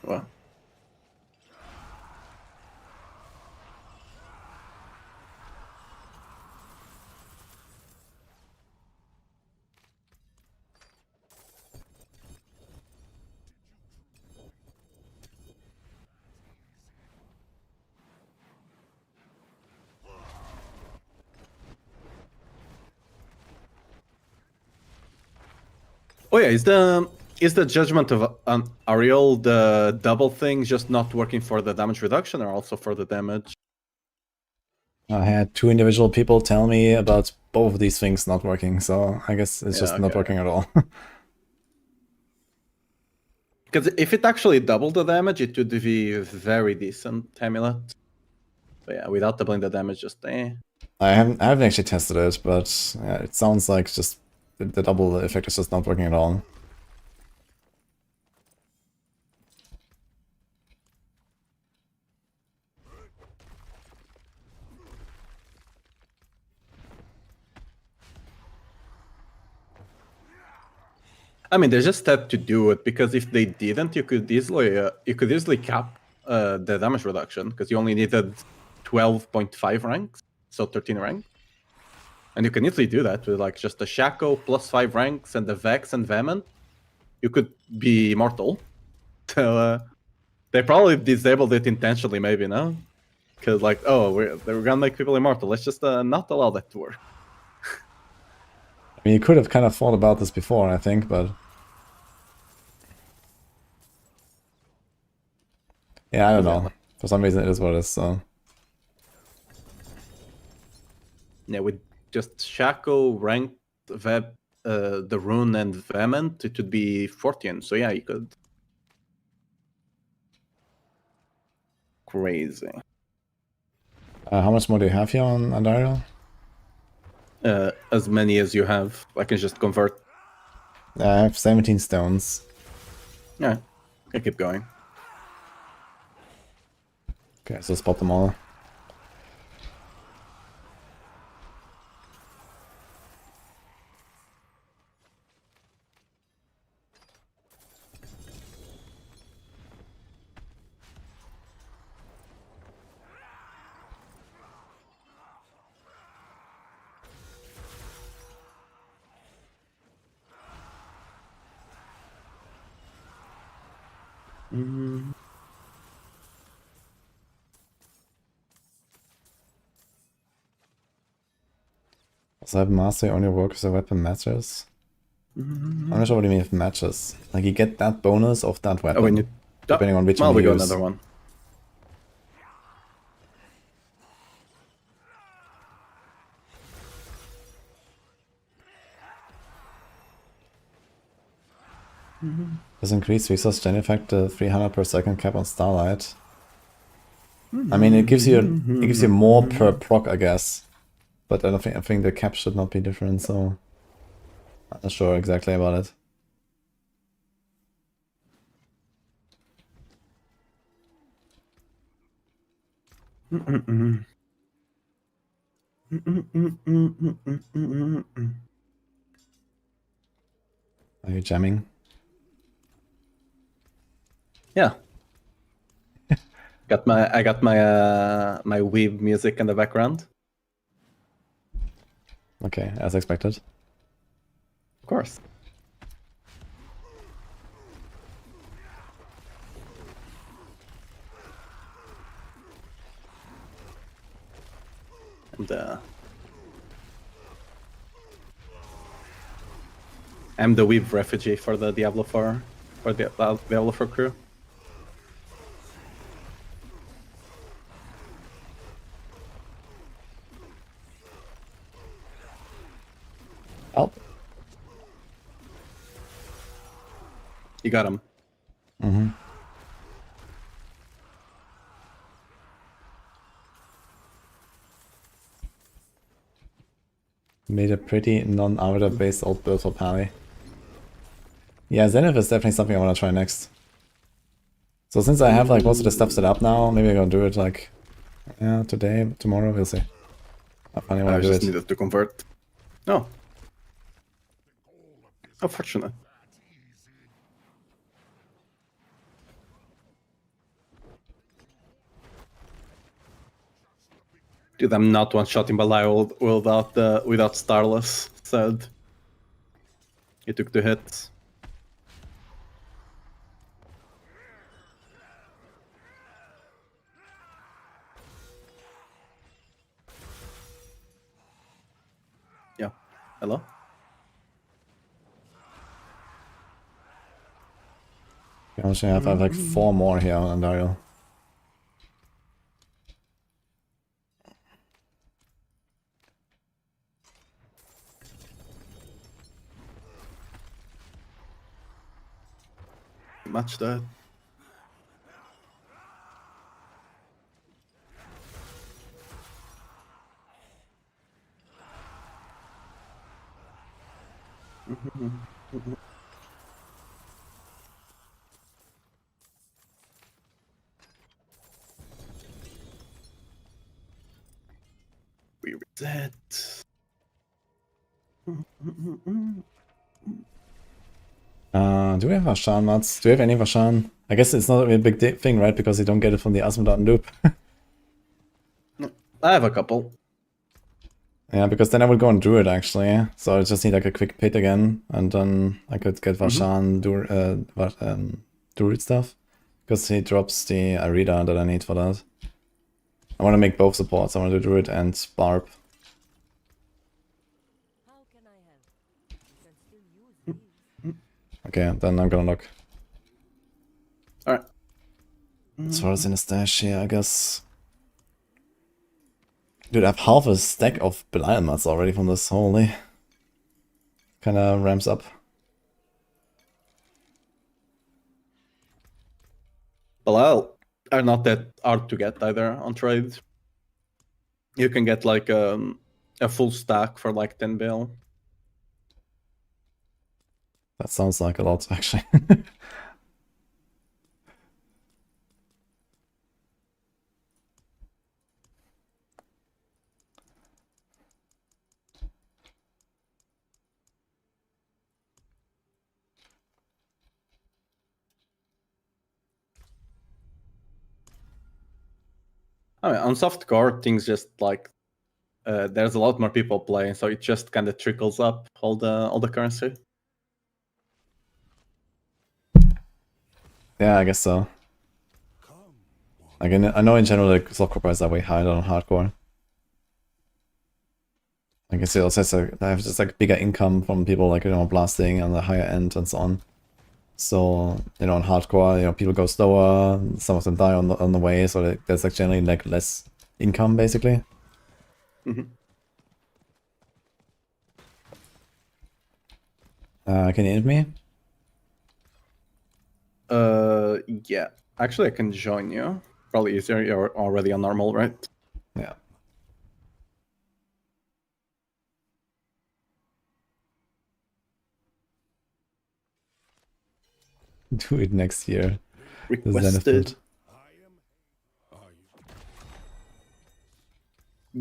Well. Oh yeah, is the Judgement of Ariel the double thing just not working for the damage reduction or also for the damage? I had 2 individual people tell me about both of these things not working, so I guess it's just not okay. working at all. Because if it actually doubled the damage, it would be a very decent amulet. But yeah, without doubling the damage, just I haven't actually tested it, but yeah, it sounds like just the double effect is just not working at all. I mean, they just had to do it because if they didn't, you could easily cap the damage reduction because you only needed 12.5 ranks, so 13 ranks, and you can easily do that with like just a Shaco plus 5 ranks and the Vex and Vehement. You could be immortal. So they probably disabled it intentionally, maybe no, because like we're gonna make people immortal. Let's just not allow that to work. I mean, you could have kind of thought about this before, I think, but yeah, I don't know. For some reason, it is what it is. So Yeah, with just Shaco, ranked, the Rune and Vehement, it would be 14. So yeah, you could. Crazy. how much more do you have here on Andariel? As many as you have. I can just convert. I have 17 stones. Yeah, I keep going. Okay, so spot them all. Also have mastery on your work as a weapon matters. I'm not sure what you mean if matches. Like you get that bonus of that weapon. When you depending on which well, one we you got use. another one. Does increase resource gen effect 300 per second cap on Starlight. I mean, it gives you more per proc, I guess. But I think the cap should not be different, so I'm not sure exactly about it. Are you jamming? Yeah. I got my weeb music in the background. Okay, as expected. Of course. I'm the weeb refugee for the Diablo 4, for the Diablo 4 crew. Help. You got him. Mm-hmm. Made a pretty non-Arbiter based old build for Pally. Yeah, Zenith is definitely something I want to try next. So since I have like most of the stuff set up now, maybe I'm gonna do it like today, tomorrow, we'll see. I finally I want to do just it. needed to convert. Oh. How fortunate. Dude, I'm not one-shotting Belial without Starless, sad. He took 2 hits. Yeah. Hello? I have like 4 more here on Dario. Match that. We reset. Do we have Vashan mods? Do we have any Vashan? I guess it's not a big thing, right? Because you don't get it from the Asmodon loop. I have a couple. Yeah, because then I would go on Druid actually. So I just need like a quick pit again, and then I could get Vashan Druid stuff. Because he drops the Arida that I need for that. I want to make both supports. I want to do Druid and Barb. How can I help? You can still use these. Okay, then I'm gonna look. Alright. As far as in the stash here, I guess. Dude, I have half a stack of Belial mats already from this, holy. Kinda ramps up. Belial are not that hard to get either on trade. You can get like a full stack for like 10 bill. That sounds like a lot, actually. I mean, on softcore, things just like there's a lot more people playing, so it just kind of trickles up all the currency. Yeah, I guess so. Like, I know in general, like, softcore prices are way higher than on hardcore. I guess it also has I have just like bigger income from people like, you know, blasting on the higher end and so on. So, you know, on hardcore, you know, people go slower, some of them die on the way, so there's like generally like less income basically. Mhm. Can you hit me? Yeah. Actually, I can join you. Probably easier. You're already on normal, right? Yeah. Do it next year. The Zenith build. Requested.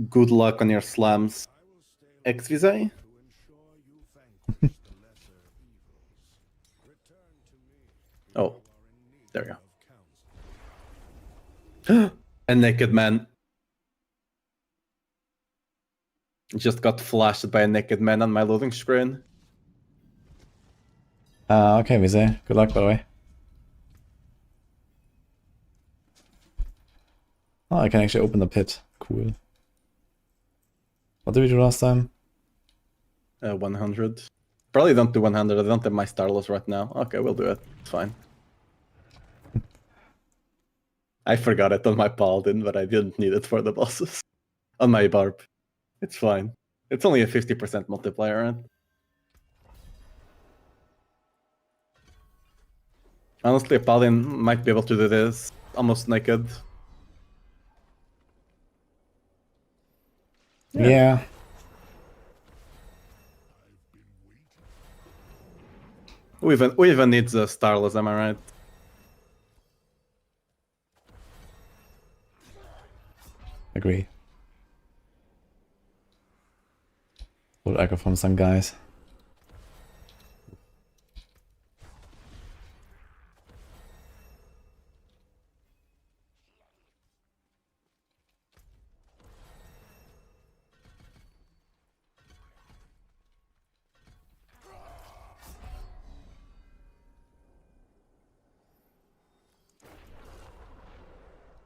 Good luck on your slams. Exile? Oh, there you go. A naked man. Just got flashed by a naked man on my loading screen. Okay, Vize. Good luck, by the way. Oh, I can actually open the pit. Cool. What did we do last time? 100. Probably don't do 100. I don't have my Starless right now. Okay, we'll do it. It's fine. I forgot it on my Paladin, but I didn't need it for the bosses. On my Barb. It's fine. It's only a 50% multiplier, right? Honestly, a Paladin might be able to do this almost naked. Yeah. We even need the Starless, am I right? Agree. Would echo from some guys.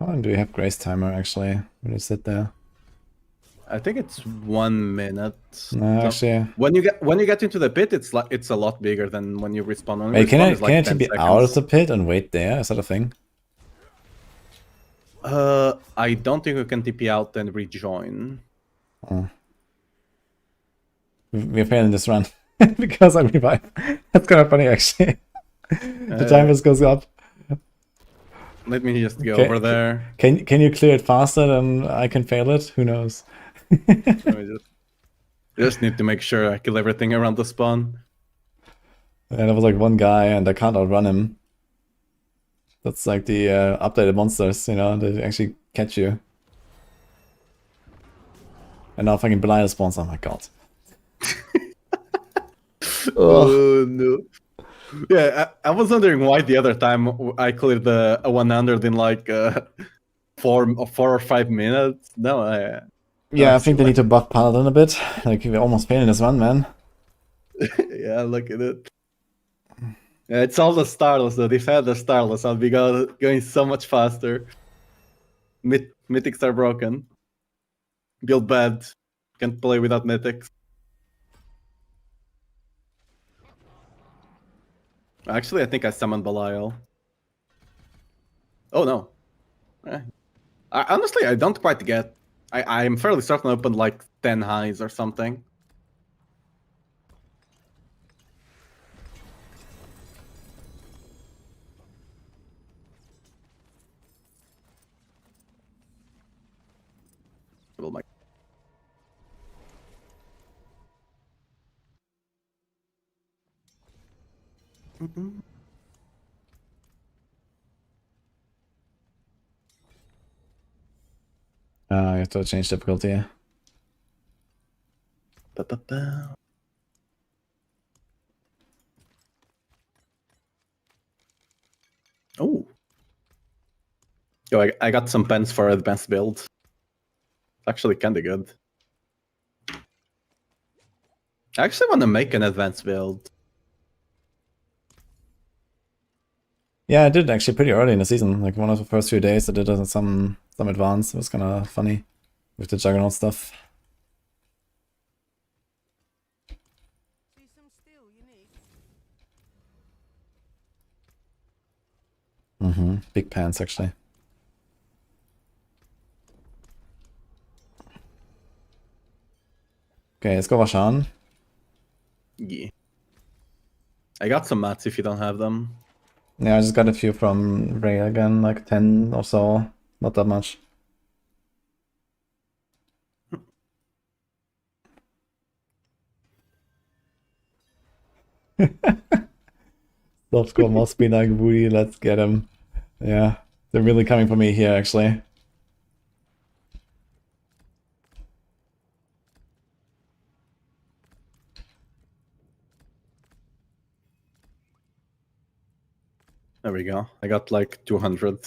How long do we have Grace Timer actually when you sit there? I think it's 1 minute. No, actually. When you get into the pit, it's a lot bigger than when you respawn. When you Wait, can respawn, I it's like 10 be seconds. out of the pit and wait there? Is that a thing? I don't think we can TP out and rejoin. Oh. We're failing this run because I revive. That's kind of funny actually. The time just goes up. Let me just go Okay. over there. Can you clear it faster than I can fail it? Who knows? Let me just need to make sure I kill everything around the spawn. And there was like one guy and I can't outrun him. That's like the updated monsters, you know, they actually catch you. And now fucking Belial spawns, oh my god. Oh no. Yeah, I was wondering why the other time I cleared the 100 in like 4 or 5 minutes. No, Yeah, I think they need to buff Paladin a bit. Like, we're almost failing this run, man. yeah, look at it. Yeah, it's all the Starless though. If I had the Starless, I'd be going so much faster. Mythics are broken. Build bad. Can't play without Mythics. Actually, I think I summoned Belial. Oh no. Honestly, I don't quite get. I'm fairly certain I opened like 10 highs or something. Well, my... You have to change difficulty. Ba-ba-ba. Oh. Yo, I got some pens for advanced build. Actually, kinda good. I actually want to make an advanced build. Yeah, I did actually pretty early in the season. Like one of the first few days I did some advance. It was kind of funny with the Juggernaut stuff. See some steel unique. Big pants actually. Okay, let's go Vashan. Yeah. I got some mats if you don't have them. Yeah, I just got a few from Ray again, like 10 or so. Not that much. Softcore must be like Woody, let's get him. Yeah, they're really coming for me here actually. There we go. I got like 200.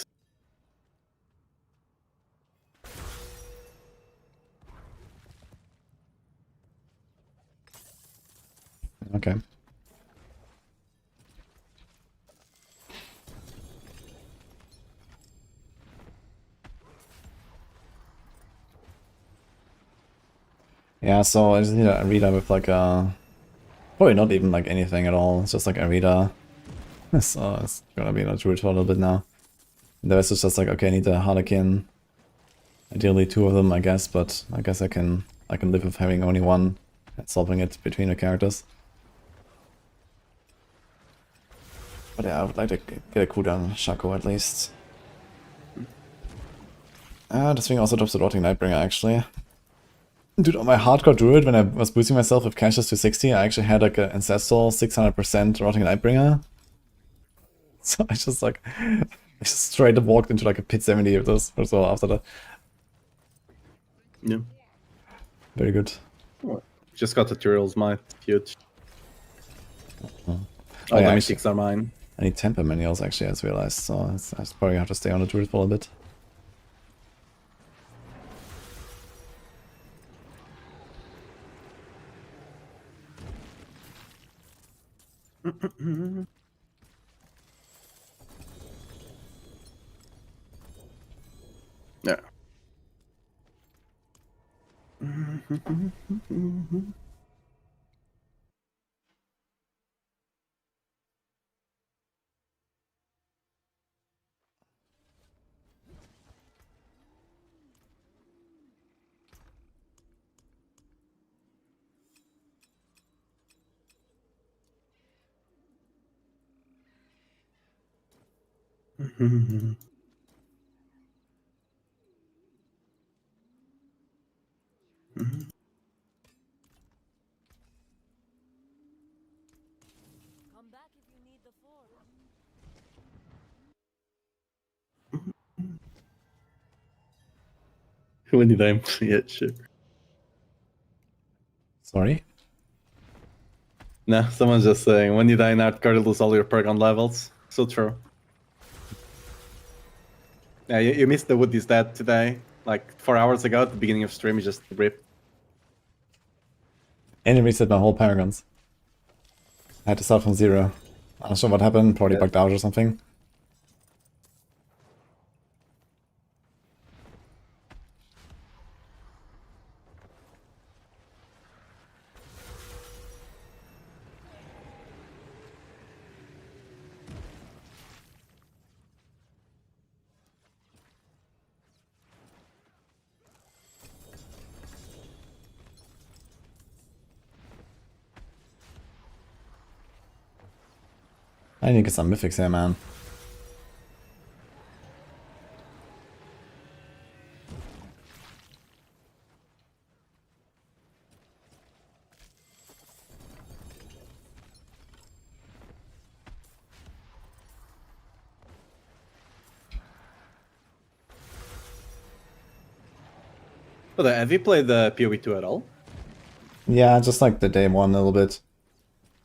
Okay. Yeah, so I just need a Arita with like a... Probably not even like anything at all, it's just like Arita. So it's gonna be a druid for a little bit now. The rest is just like, okay, I need a Harlequin. Ideally 2 of them, I guess, but I guess I can live with having only one and solving it between the characters. But yeah, I would like to get a cooldown on Shaco at least. This thing also drops the Rotting Nightbringer actually. Dude, on my hardcore druid, when I was boosting myself with caches to 60, I actually had like an ancestral 600% Rotting Nightbringer. So I just like, I just straight up walked into like a pit 70 of those or so after that. Yeah. Very good. Just got tutorials, mine. Huge. Oh, All yeah, the actually, mythics are mine. I need temper manuals actually, I just realized, so I probably have to stay on the druid for a little bit. Yeah. Come back if you need the fort. When did I? Yeah, sure. Sorry? No, someone's just saying, when you die in hardcore, you lose all your Paragon levels. So true. Yeah, you missed the Wood is Dead today. Like 4 hours ago at the beginning of stream, you just ripped. And it reset my whole paragons. I had to start from 0. I'm not sure what happened, probably Yeah. bugged out or something. I need to get some mythics here, man. But have you played the PoE2 at all? Yeah, just like the day 1 a little bit.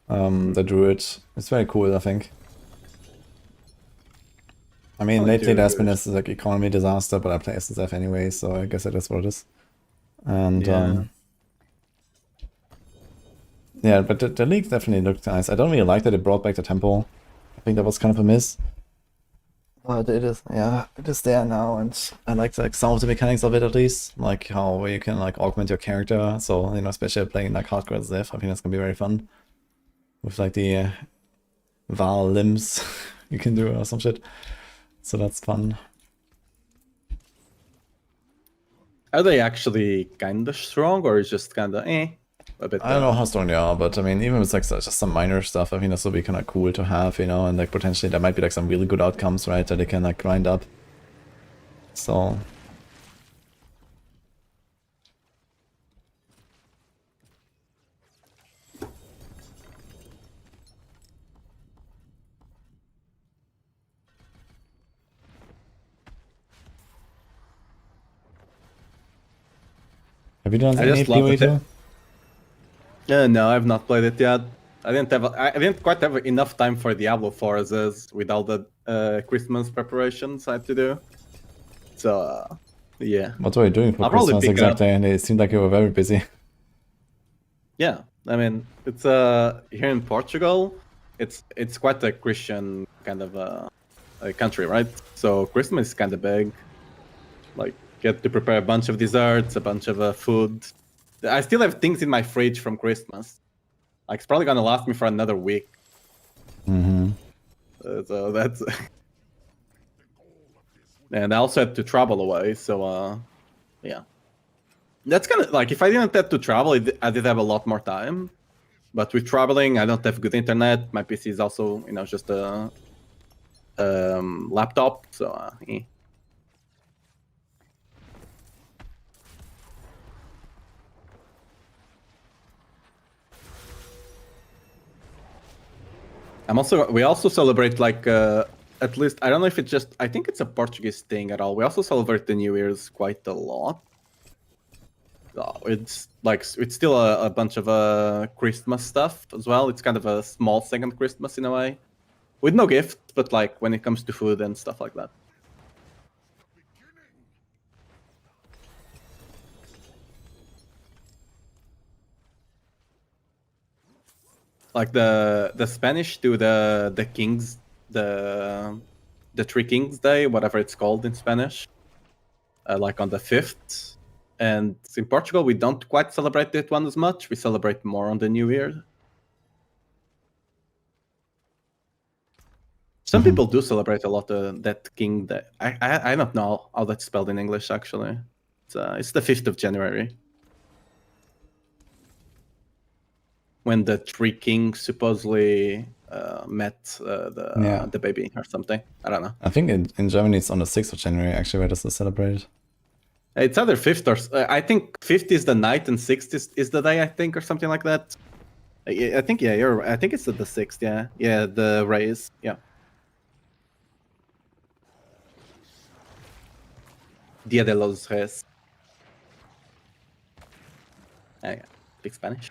The druid. It's very cool, I think. I mean, Only lately two there's been druids. this like economy disaster, but I play SSF anyway, so I guess it is what it is. And Yeah. yeah, but the league definitely looked nice. I don't really like that it brought back the temple. I think that was kind of a miss. But it is, yeah, it is there now, and I like some of the mechanics of it at least, like how you can like augment your character. So you know, especially playing like hardcore SSF, I think that's gonna be very fun. With like the Val limbs you can do or some shit. So that's fun. Are they actually kind of strong, or is just kind of a bit? I don't know how strong they are, but I mean, even with like just some minor stuff, I think this will be kind of cool to have, you know, and like potentially there might be like some really good outcomes, right, that they can like grind up. So have you done I any just love PoE the too? No, I've not played it yet. I didn't quite have enough time for Diablo 4 as is with all the Christmas preparations I had to do. So yeah. What were you doing for I'll probably Christmas pick it up. exactly? And it seemed like you were very busy. Yeah, I mean it's here in Portugal, it's quite a Christian kind of a country, right? So Christmas is kind of big. Like get to prepare a bunch of desserts, a bunch of food, I still have things in my fridge from Christmas. Like, it's probably gonna last me for another week. Mm-hmm. So that's... And I also had to travel away, so yeah. That's kind of like, if I didn't have to travel, I did have a lot more time. But with traveling, I don't have good internet. My PC is also, you know, just a laptop, so eh. We also celebrate like at least, I don't know if it's just, I think it's a Portuguese thing at all. We also celebrate the New Year's quite a lot. It's like, it's still a bunch of Christmas stuff as well. It's kind of a small second Christmas in a way, with no gifts, but like when it comes to food and stuff like that. Like the Spanish do the kings, the Three Kings Day, whatever it's called in Spanish, like on the 5th. And in Portugal, we don't quite celebrate that one as much. We celebrate more on the New Year. Some people do celebrate a lot that King Day. I don't know how that's spelled in English actually. It's the 5th of January. When the Three Kings supposedly met the baby or something. I don't know. I think in Germany it's on the 6th of January, actually, where does it celebrate? It's either 5th or... I think 5th is the night and 6th is the day, I think, or something like that. I think, yeah, I think it's the 6th, yeah. Yeah, the rays, yeah. Dia de los Reyes. Yeah, speak Spanish.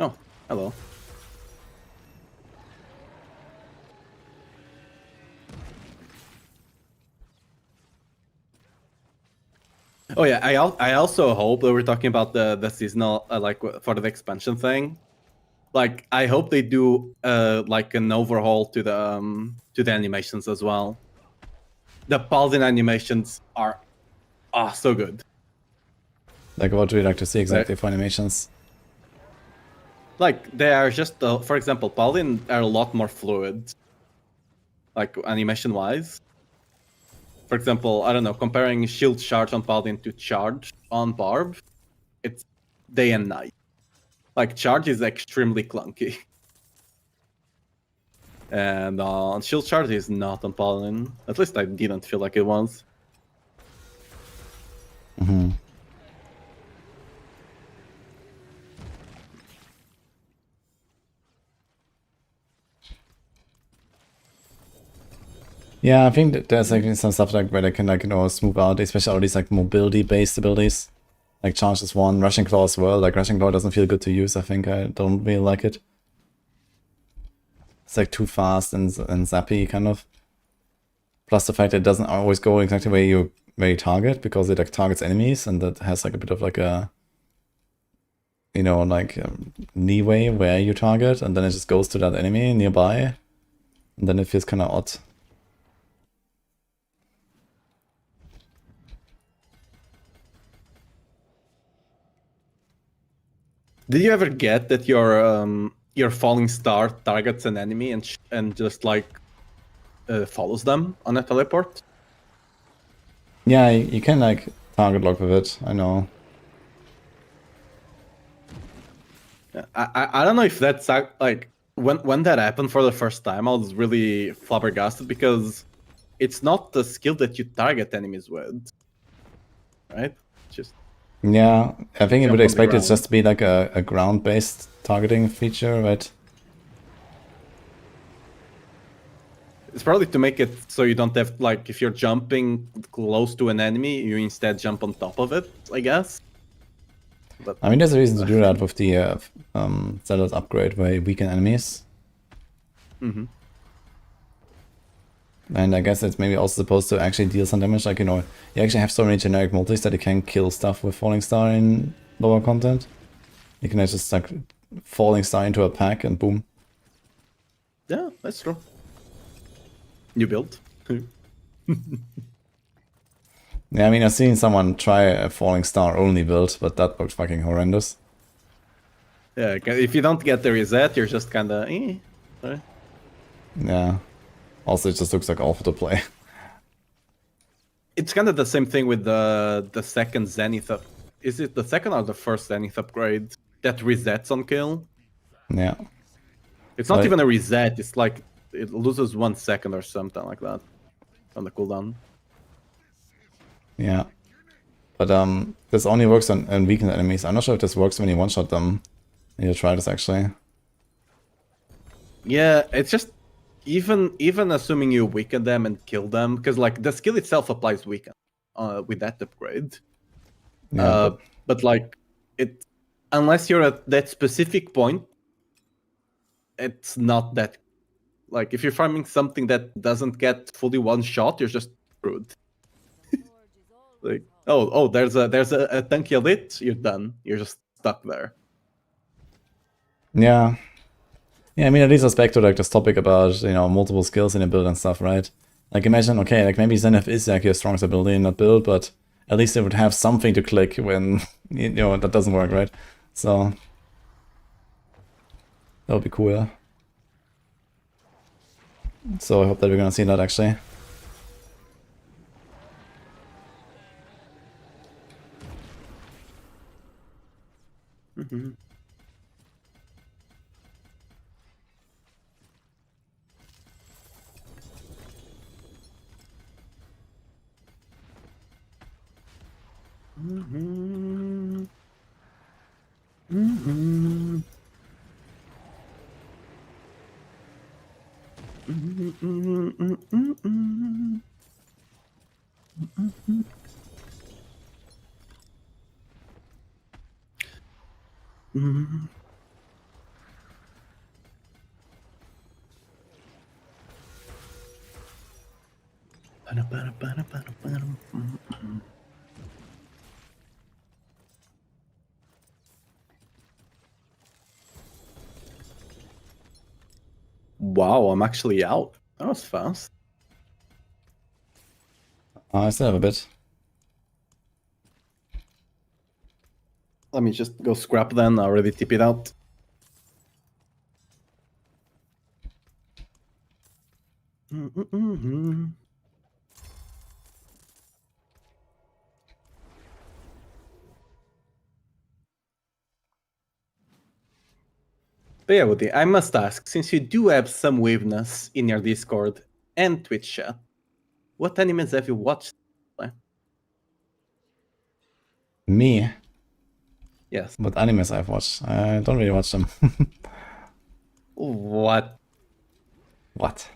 Oh, hello. Oh yeah, I also hope that we're talking about the seasonal like for the expansion thing. Like I hope they do like an overhaul to the animations as well. The Paladin animations are so good. Like, what do you like to see exactly for animations? Like they are just, for example, Paladin are a lot more fluid, like animation wise. For example, I don't know, comparing shield charge on Paladin to charge on Barb, it's day and night. Like charge is extremely clunky. And shield charge is not on Paladin. At least I didn't feel like it was. Mm-hmm. Yeah, I think that there's like some stuff like where they can like, you know, smooth out, especially all these like mobility-based abilities. Like charge is one, rushing claw as well. Like rushing claw doesn't feel good to use. I think I don't really like it. It's like too fast and zappy kind of. Plus the fact that it doesn't always go exactly where you target, because it like targets enemies, and that has like a bit of like a, you know, like leeway where you target, and then it just goes to that enemy nearby, and then it feels kind of odd. Did you ever get that your falling star targets an enemy and just like follows them on a teleport? Yeah, you can like target lock with it, I know. I don't know if that's like when that happened for the first time, I was really flabbergasted because it's not the skill that you target enemies with, right? Just yeah, I think you would on the expect it ground. just to be like a ground-based targeting feature, right? It's probably to make it so you don't have, like, if you're jumping close to an enemy, you instead jump on top of it, I guess. But I mean, there's a reason to do that with the Zealot upgrade where you weaken enemies. Mm-hmm. And I guess it's maybe also supposed to actually deal some damage. Like, you know, you actually have so many generic multis that you can kill stuff with Falling Star in lower content. You can just like Falling Star into a pack and boom. Yeah, that's true. New build. Yeah, I mean, I've seen someone try a Falling Star only build, but that looked fucking horrendous. Yeah, if you don't get the reset, you're just kind of Sorry. Yeah. Also, it just looks like awful to play. It's kind of the same thing with the second Zenith up. Is it the second or the first Zenith upgrade that resets on kill? Yeah. It's not Like- even a reset. It's like it loses 1 second or something like that on the cooldown. Yeah. But this only works on weakened enemies. I'm not sure if this works when you one-shot them. I need to try this actually. Yeah, it's just even assuming you weaken them and kill them, because like the skill itself applies weaken with that upgrade. Yeah, But like it, unless you're at that specific point, it's not that. Like if you're farming something that doesn't get fully one shot, you're just screwed. Like there's a tanky elite, you're done. You're just stuck there. yeah. Yeah, I mean, it leads us back to like this topic about, you know, multiple skills in a build and stuff, right? Like imagine, okay, like maybe Zenith is like your strongest ability in that build, but at least it would have something to click when, you know, that doesn't work, right? So that would be cool, yeah. So I hope that we're gonna see that actually. Mm-hmm. Mm-hmm. Mm-hmm. Mm-hmm. Mm-hmm. Wow, I'm actually out. That was fast. I still have a bit. Let me just go scrap then. I already tip it out. Mm-mm-mm-hmm. But yeah, Woody, I must ask, since you do have some waveness in your Discord and Twitch chat, what animes have you watched? Me? Yes. What animes I've watched? I don't really watch them. What? What?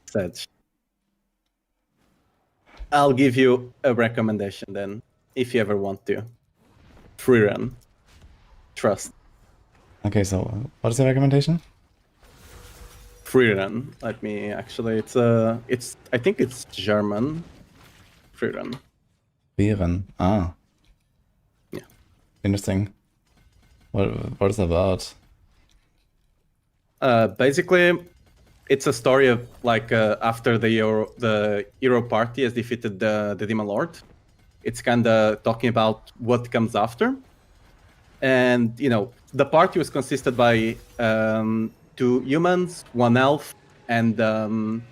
Sedge. I'll give you a recommendation then, if you ever want to. Free run. Trust. Okay, so what is the recommendation? Free run. Let me actually. It's. I think it's German. Free run. Viren. Ah. Yeah. Interesting. What is it about? Basically, it's a story of like after the Euro party has defeated the Demon Lord. It's kind of talking about what comes after, and you know the party was consisted by 2 humans, 1 elf, and gnome.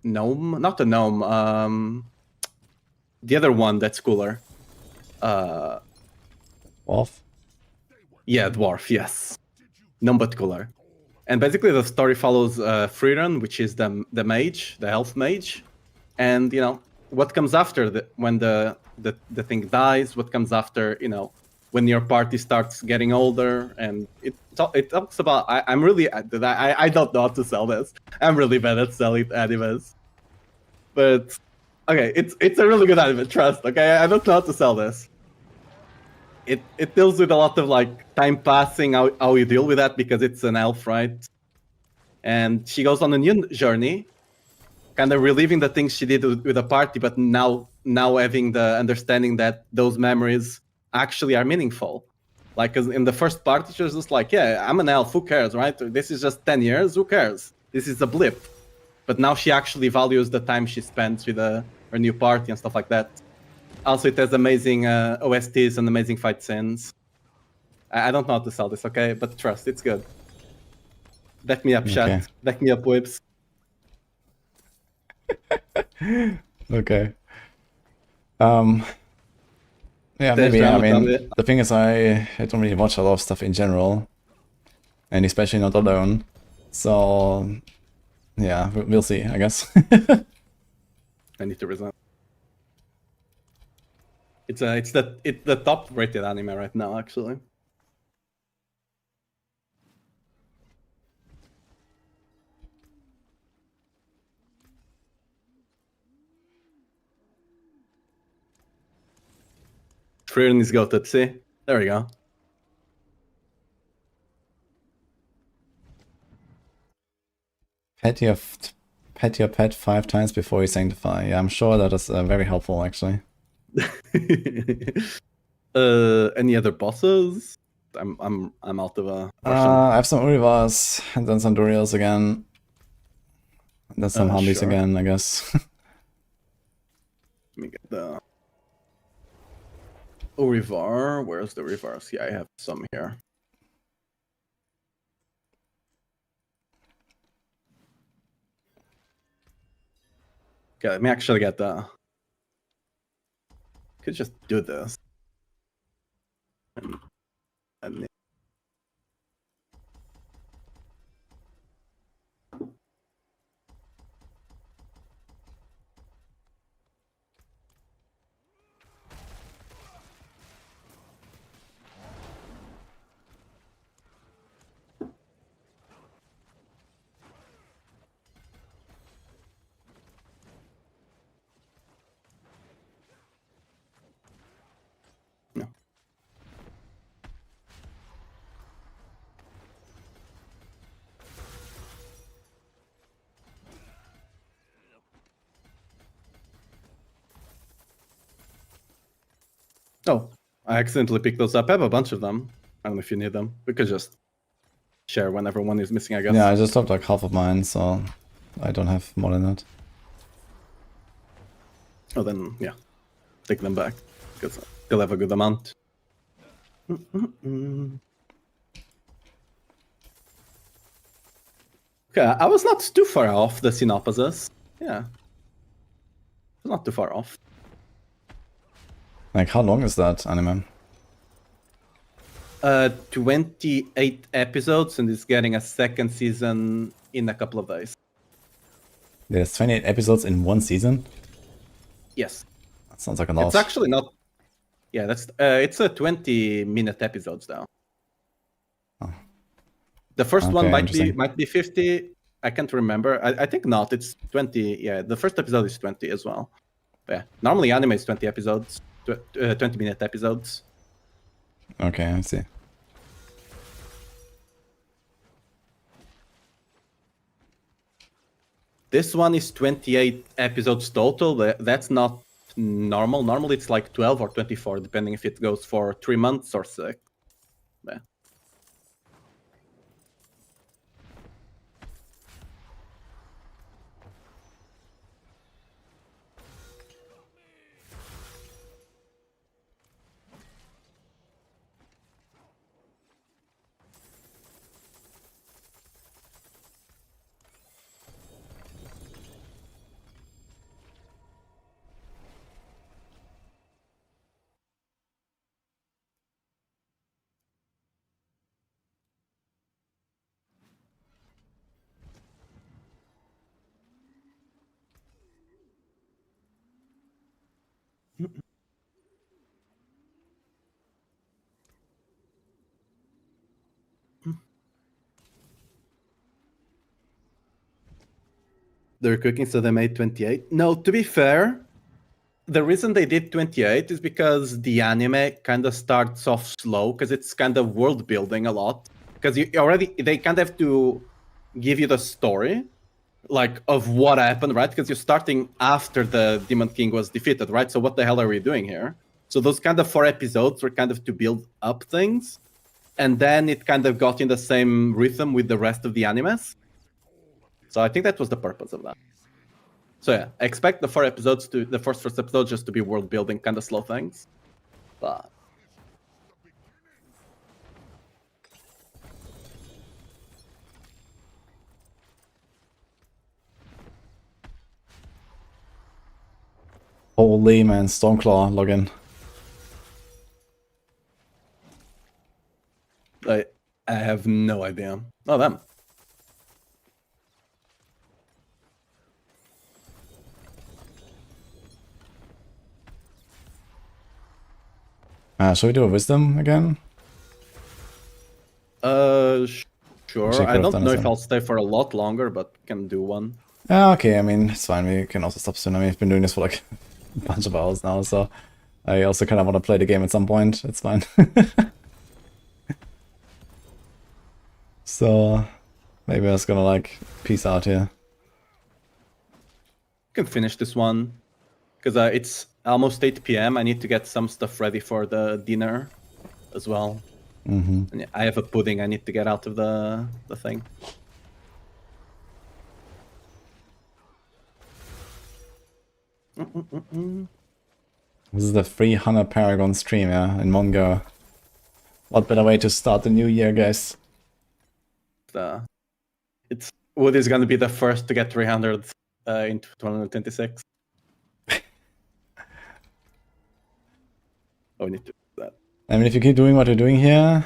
Not a gnome. The other one that's cooler. Wolf? Yeah, dwarf. Yes, gnome but cooler. And basically, the story follows Freerun, which is the mage, the elf mage, and you know what comes after when the thing dies. What comes after, you know, when your party starts getting older, and it talks about. I'm really I don't know how to sell this. I'm really bad at selling animes, but okay, it's a really good anime. Trust. Okay, I don't know how to sell this. It deals with a lot of like time passing, how you deal with that, because it's an elf, right? And she goes on a new journey, kind of reliving the things she did with the party, but now having the understanding that those memories actually are meaningful. Like, 'cause in the first part, she was just like, yeah, I'm an elf, who cares, right? This is just 10 years, who cares? This is a blip. but now she actually values the time she spends with her new party and stuff like that. Also, it has amazing OSTs and amazing fight scenes. I don't know how to sell this, okay? But trust, it's good. Back me up, Okay. chat. Back me up, whips. Okay. Yeah, There's maybe. I drama, mean, Tommy. the thing is, I don't really watch a lot of stuff in general, and especially not alone. So, yeah, we'll see, I guess. I need to resign. It's the top rated anime right now, actually. Frieren is goated, see? There we go. Pet your pet 5 times before you sanctify. Yeah, I'm sure that is very helpful, actually. Any other bosses? I'm out of a I have some Urivas, and then some Duriels again. And then some Humbies sure. again, I guess. Let me get the Urivar. Where's the Urivars? Yeah, I have some here. Okay, let me actually get the. Could just do this. And no. Oh, I accidentally picked those up. I have a bunch of them. I don't know if you need them. We could just share whenever one is missing, I guess. Yeah, I just dropped like half of mine, so I don't have more than that. Oh, then, yeah. Take them back. Because they'll have a good amount. Okay, I was not too far off the synopsis. Yeah. Not too far off. Like, how long is that anime? 28 episodes, and it's getting a second season in a couple of days. There's 28 episodes in one season? Yes. That sounds like a lot. It's actually not. Yeah, that's it's a 20-minute episodes though. Oh. The first one Okay, might be 50. I can't remember. I think not. It's 20. Yeah, the first episode is 20 as well. But yeah, normally anime is 20 episodes, 20-minute episodes. Okay, I see. This one is 28 episodes total. That's not normal. Normally it's like 12 or 24, depending if it goes for 3 months or 6. Yeah. They're cooking, so they made 28. No, to be fair, the reason they did 28 is because the anime kind of starts off slow, because it's kind of world building a lot. Because they kind of have to give you the story, like, of what happened, right? Because you're starting after the Demon King was defeated, right? So what the hell are we doing here? So those kind of 4 episodes were kind of to build up things, and then it kind of got in the same rhythm with the rest of the animes. So I think that was the purpose of that. So yeah, expect the first episodes just to be world building, kind of slow things. But Holy man, Stormclaw login. I have no idea. Oh, them. Should we do a wisdom again? Sure. Actually, I could've don't done know this if one. I'll stay for a lot longer, but can do one. Okay, I mean, it's fine. We can also stop soon. I mean, I've been doing this for like a bunch of hours now, so I also kind of want to play the game at some point. It's fine. So maybe I was gonna like peace out here. Can finish this one because it's almost 8 p.m. I need to get some stuff ready for the dinner as well. Mm-hmm. And I have a pudding I need to get out of the thing. This is the 300 Paragon stream, yeah, in one go. What better way to start the new year, guys? It's Wood is going to be the first to get 300 in 2026. Oh, we need to do that. I mean, if you keep doing what you're doing here,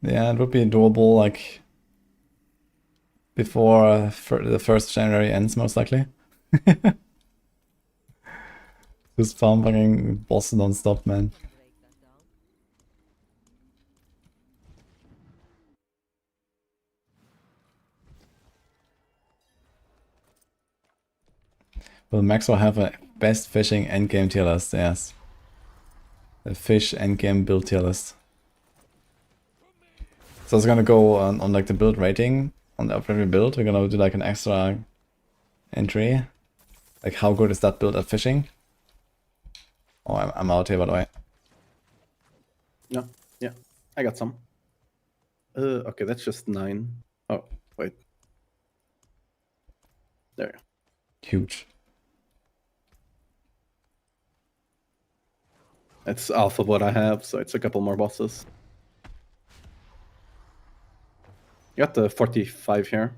yeah, it would be doable, like, before the 1st January ends, most likely. Just farm fucking boss non-stop, man. Break that down. Will Maxroll have a best fishing endgame tier list? Yes. The fish endgame build tier list. So it's gonna go on like the build rating on every build. We're gonna do like an extra entry. Like how good is that build at fishing? Oh, I'm out here by the way. Yeah, I got some. Okay, that's just 9. Oh, wait. There. Huge. It's half of what I have, so it's a couple more bosses. You got the 45 here.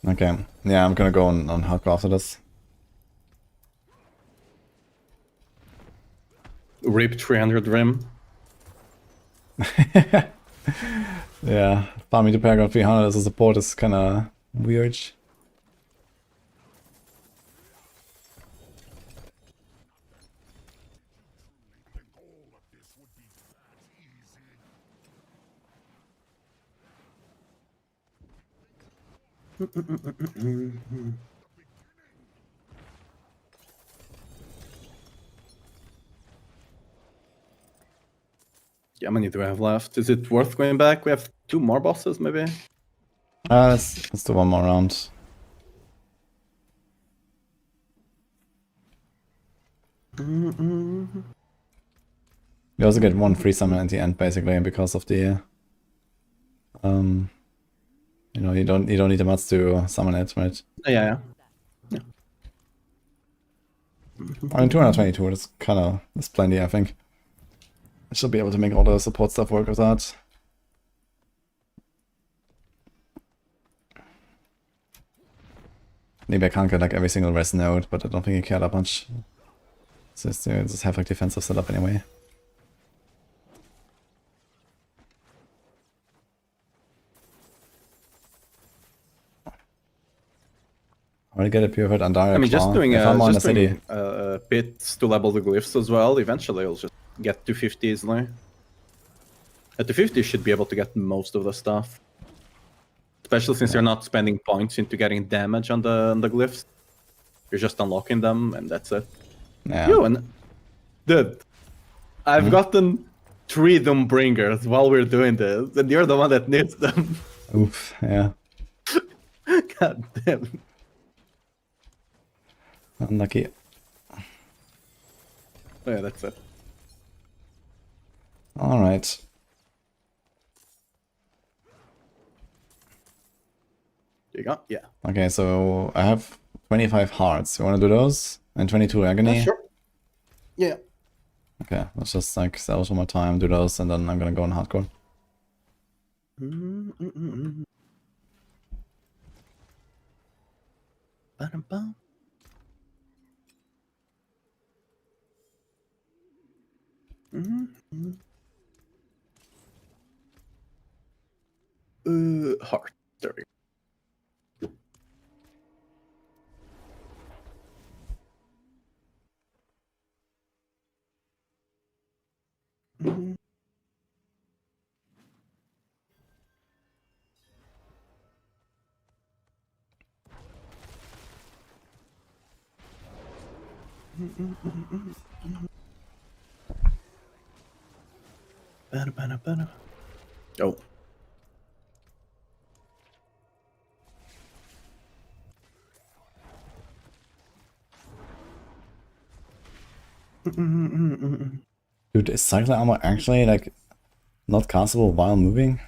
Okay. Yeah, I'm gonna go on hardcore after this. Rip 300 rim. Yeah, farming to Paragon 300 as a support is kinda weird. Yeah, how many do I have left? Is it worth going back? We have 2 more bosses, maybe? Let's do one more round. You also get one free summon at the end, basically, because of the you know, you don't need a much to summon it, right? Yeah. I mean, 222, that's plenty, I think. I should be able to make all the support stuff work with that. Maybe I can't get like every single res node, but I don't think I care that much. Just have like defensive setup anyway. I want to get a pure hit on direct. I mean, just doing if I'm on the city. bits to level the glyphs as well. Eventually, you'll just get 250 easily. At 250, you should be able to get most of the stuff. Especially since you're not spending points into getting damage on the glyphs. You're just unlocking them, and that's it. Yeah. Yo, and dude, I've gotten 3 Doombringers while we're doing this, and you're the one that needs them. Oof. Yeah. God damn. Unlucky. Oh, yeah, that's it. Alright. You go? Yeah. Okay, so I have 25 hearts. You wanna do those? And 22 agony? Sure. Yeah. Okay, let's just like salvage one more time, do those, and then I'm gonna go on hardcore. Ba-dum-bum. Heart. There we go. Ba-da-ba-da-ba-da. Oh. Dude, is cycler armor actually like not castable while moving?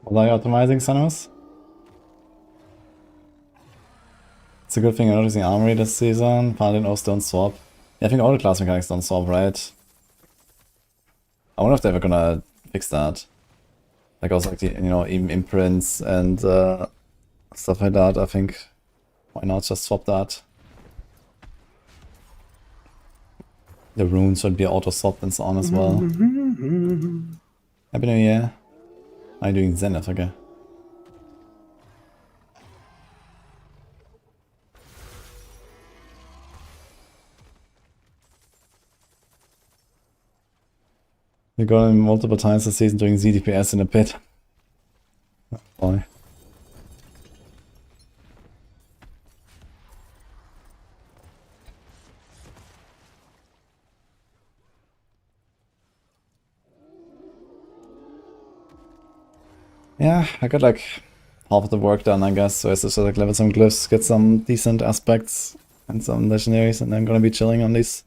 Was I optimizing Sanos? It's a good thing I'm noticing armory this season. Paladin Oaths don't swap. Yeah, I think all the class mechanics don't swap, right? I wonder if they're ever gonna fix that. Like also like the, you know, even imprints and stuff like that. I think why not just swap that? The runes should be auto swapped and so on as well. Happy New Year. Are you doing Zenith? Okay. We got him multiple times this season doing ZDPS in a pit. Oh boy. Yeah, I got like half of the work done, I guess. So it's just like level some glyphs, get some decent aspects and some legendaries, and then I'm gonna be chilling on these.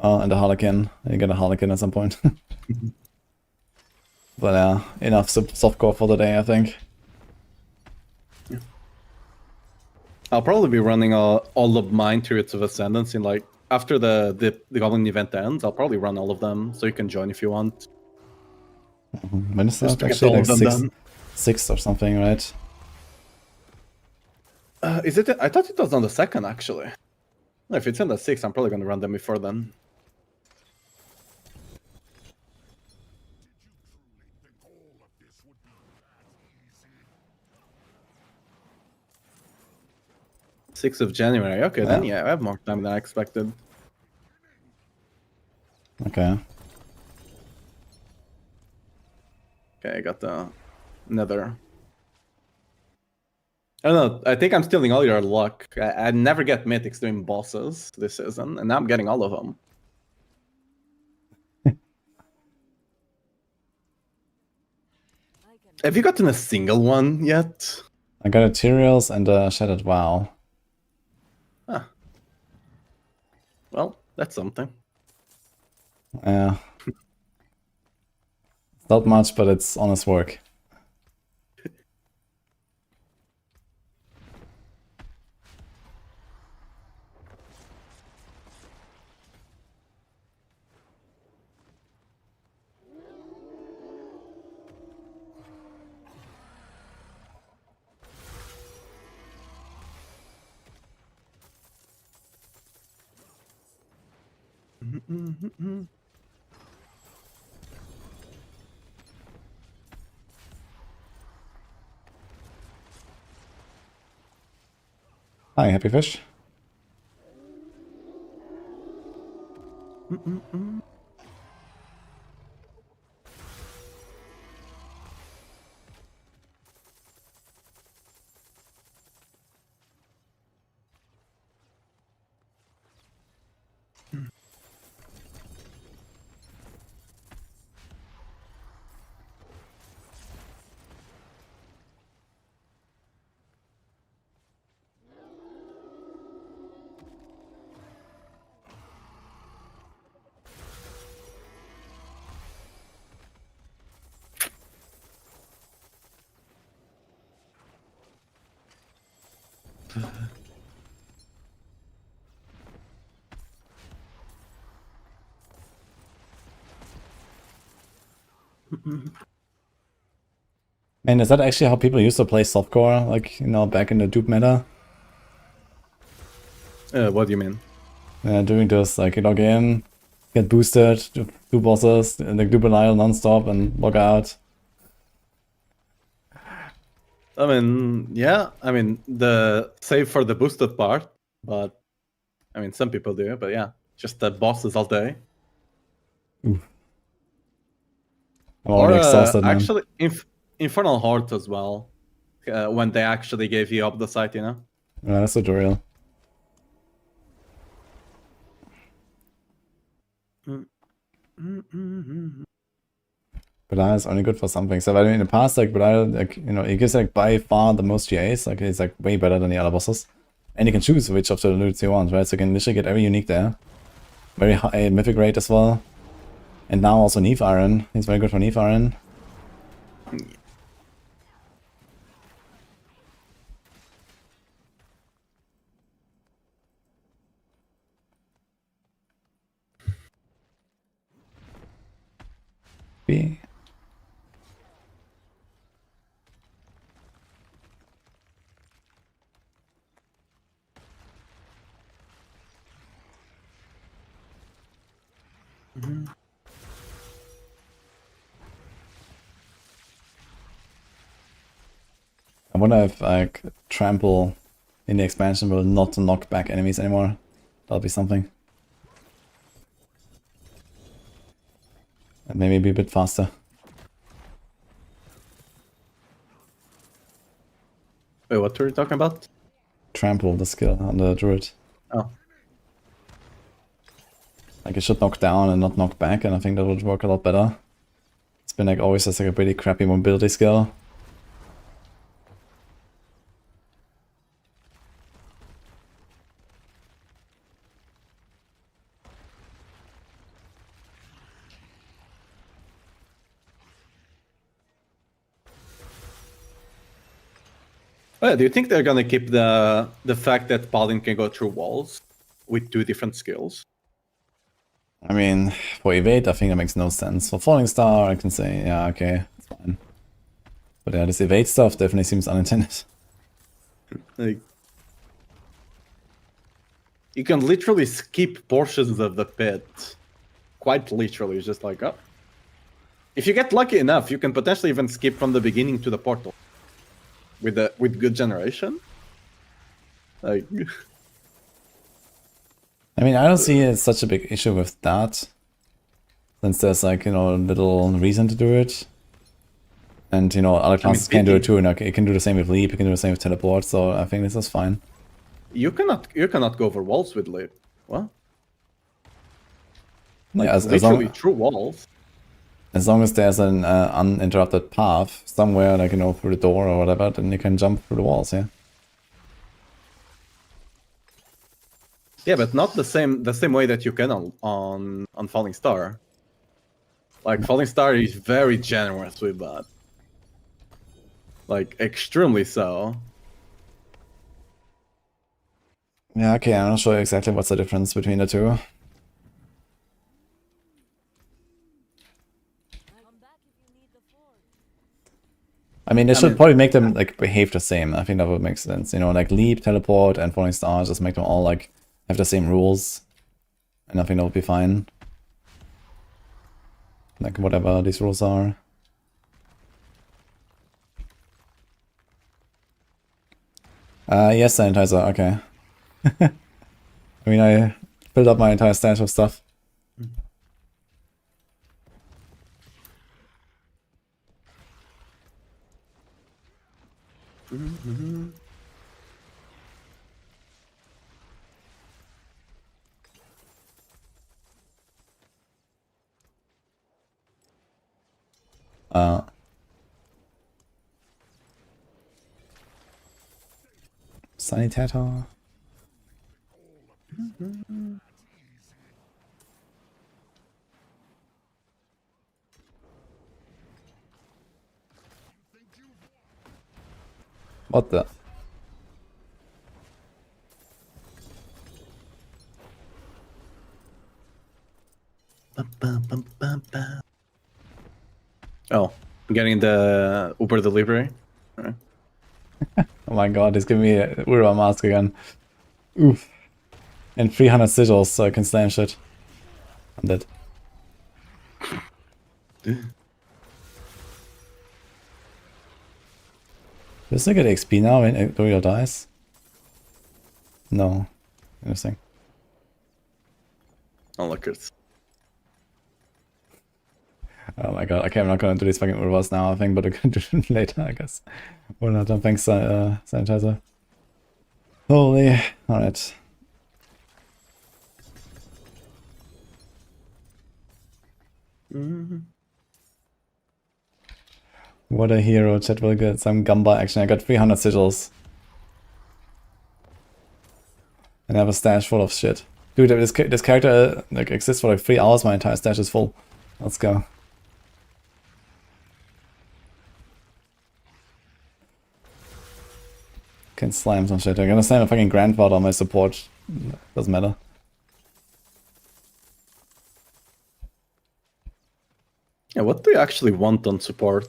And the Harlequin. I get a Harlequin at some point. But yeah, enough softcore for the day, I think. I'll probably be running all of mine Turrets of Ascendance in like after the Goblin event ends. I'll probably run all of them, so you can join if you want. When is Just that? to get Actually, all like of them six, done. 6th or something, right? Is it? I thought it was on the 2nd actually. If it's on the 6th, I'm probably gonna run them before then. Sixth of January. Okay, then yeah, I have more time than I expected. Okay. Okay, I got the Nether. I don't know. I think I'm stealing all your luck. I never get mythics doing bosses this season, and now I'm getting all of them. Have you gotten a single one yet? I got Ethereals and Shattered Wow. Huh. Well, that's something. Yeah. Not much, but it's honest work. Hi, Happy Fish. Man, is that actually how people used to play softcore? Like, you know, back in the dupe meta? What do you mean? Doing this, like, you log in, get boosted, do bosses, and like do Belial non-stop and log out. I mean, yeah. I mean, save for the boosted part, but I mean, some people do. But yeah, just the bosses all day. I'm already exhausted, man. Actually, Infernal Horde as well. When they actually gave you up the site, you know. Yeah, that's tutorial. Belial is only good for something. So I mean, in the past, like Belial, like, you know, he gives like by far the most GAs. Like he's like way better than the other bosses, and you can choose which of the loots you want, right? So you can literally get every unique there. Very high mythic rate as well, and now also Neve Iron. He's very good for Neve Iron. B. I wonder if like trample in the expansion will not knock back enemies anymore. That'll be something. And maybe be a bit faster. Wait, what were you talking about? Trample, the skill on the druid. Oh, Like it should knock down and not knock back, and I think that would work a lot better. It's been like always just like a pretty crappy mobility skill. oh yeah, do you think they're gonna keep the fact that Paladin can go through walls with 2 different skills? I mean, for evade, I think that makes no sense. For Falling Star, I can say, yeah, okay, it's fine. But yeah, this evade stuff definitely seems unintended. Like, you can literally skip portions of the pit. Quite literally, it's just like, oh. If you get lucky enough, you can potentially even skip from the beginning to the portal. With good generation. Like, I mean, I don't see it's such a big issue with that. Since there's like, you know, little reason to do it. And, you know, other classes can do it too. And like, it can do the same with Leap, it can do the same with Teleport, so I think this is fine. you cannot go over walls with Leap. What? Like, Yeah, literally through walls. as long as there's an uninterrupted path somewhere, like, you know, through the door or whatever, then you can jump through the walls, yeah? Yeah, but not the same way that you can on Falling Star. Like, Falling Star is very generous with that. Like, extremely so. Yeah, okay, I'm not sure exactly what's the difference between the two. I mean, they should probably make them, like, behave the same. I think that would make sense. You know, like, Leap, Teleport, and Falling Star, just make them all, like, have the same rules. And I think that would be fine. Like, whatever these rules are. Yes, Sanitizer, okay. I mean, I built up my entire stash of stuff. Sanitator. What the? Oh, I'm getting the Uber delivery. Alright. Oh my god, he's giving me a Ura mask again. Oof. And 300 sigils, so I can slam shit. I'm dead. Does he get XP now when Ura dies? No. Interesting. Onlookers. Oh my god, okay, I'm not gonna do these fucking Uras now, I think, but I can do it later, I guess. Well, not done, thanks, Sanitizer. Holy. Alright. What a hero, chat will get some Gamba action. I got 300 sigils. And I have a stash full of shit. Dude, this character like exists for like 3 hours, my entire stash is full. Let's go. Can slam some shit. I'm gonna slam a fucking grandfather on my support. Doesn't matter. Yeah, what do you actually want on support?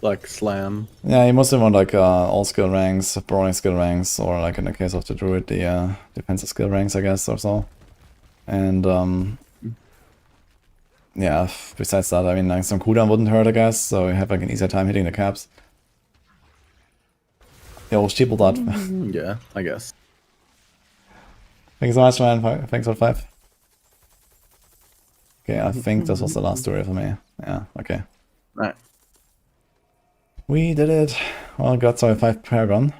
Like slam? Yeah, you mostly want like all skill ranks, brawling skill ranks, or like in the case of the druid, the defensive skill ranks, I guess, or so. And yeah, besides that, I mean, like some cooldown wouldn't hurt, I guess, so you have like an easier time hitting the caps. Yo, steeple that. Yeah, I guess. Thanks so much, man. Thanks for 5. Okay, I think this was the last story for me. Yeah, okay. Alright. We did it. Well, got our 5 Paragon.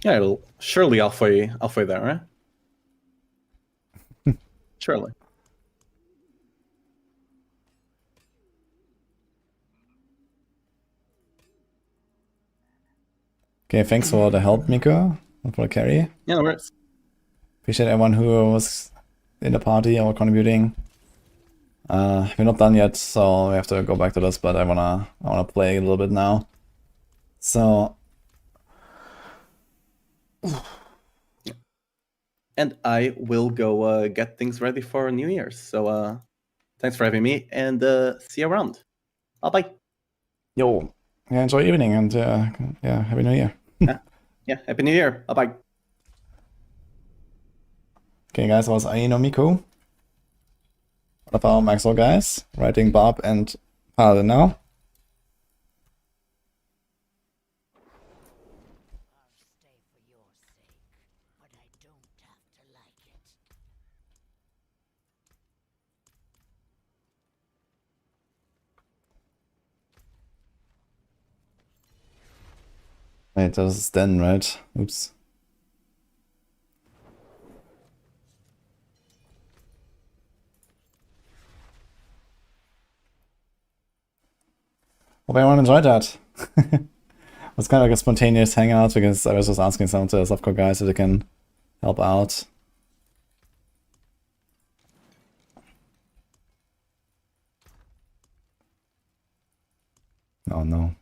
Yeah, it'll surely halfway there, right? Surely. Okay, thanks for the help, Miko, and for the carry. Yeah, no worries. Appreciate everyone who was in the party or contributing. We're not done yet, so we have to go back to this, but I wanna play a little bit now. So And I will go get things ready for New Year's. So thanks for having me, and see you around. Bye. yo, yeah, enjoy evening, and yeah, happy New Year. Yeah, Happy New Year. Bye. Okay, guys, that was Aino Miko. One of our Maxroll guys, writing Barb and Paladin now. I'll stay for your sake, but I don't have to like it. Wait, that was Den, right? Oops. Hope everyone enjoyed that. It was kind of like a spontaneous hangout because I was just asking some of the Softcore guys if they can help out. Oh no.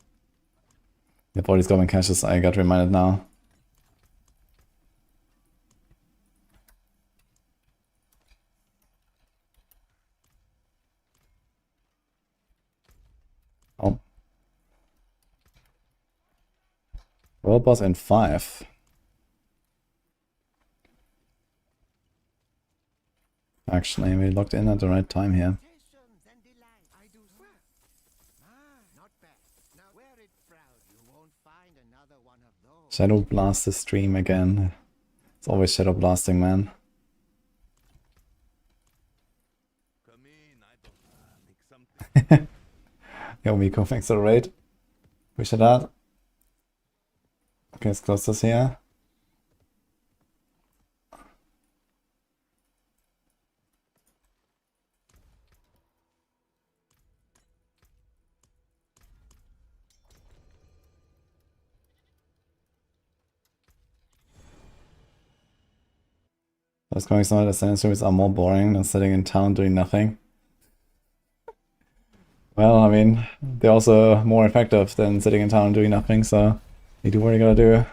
If all these goblin caches, I got reminded now. Oh. World boss in 5. Actually, we logged in at the right time here. And delight. I do well. Not bad. Now wear it proud. You won't find another one of those. Shadow blast the stream again. It's always shadow blasting, man. Yo, Miko, thanks for the raid. Appreciate that. Okay, let's close this here. Those comics know that stand stories are more boring than sitting in town doing nothing. Well, I mean, they're also more effective than sitting in town doing nothing, so you do what you gotta do.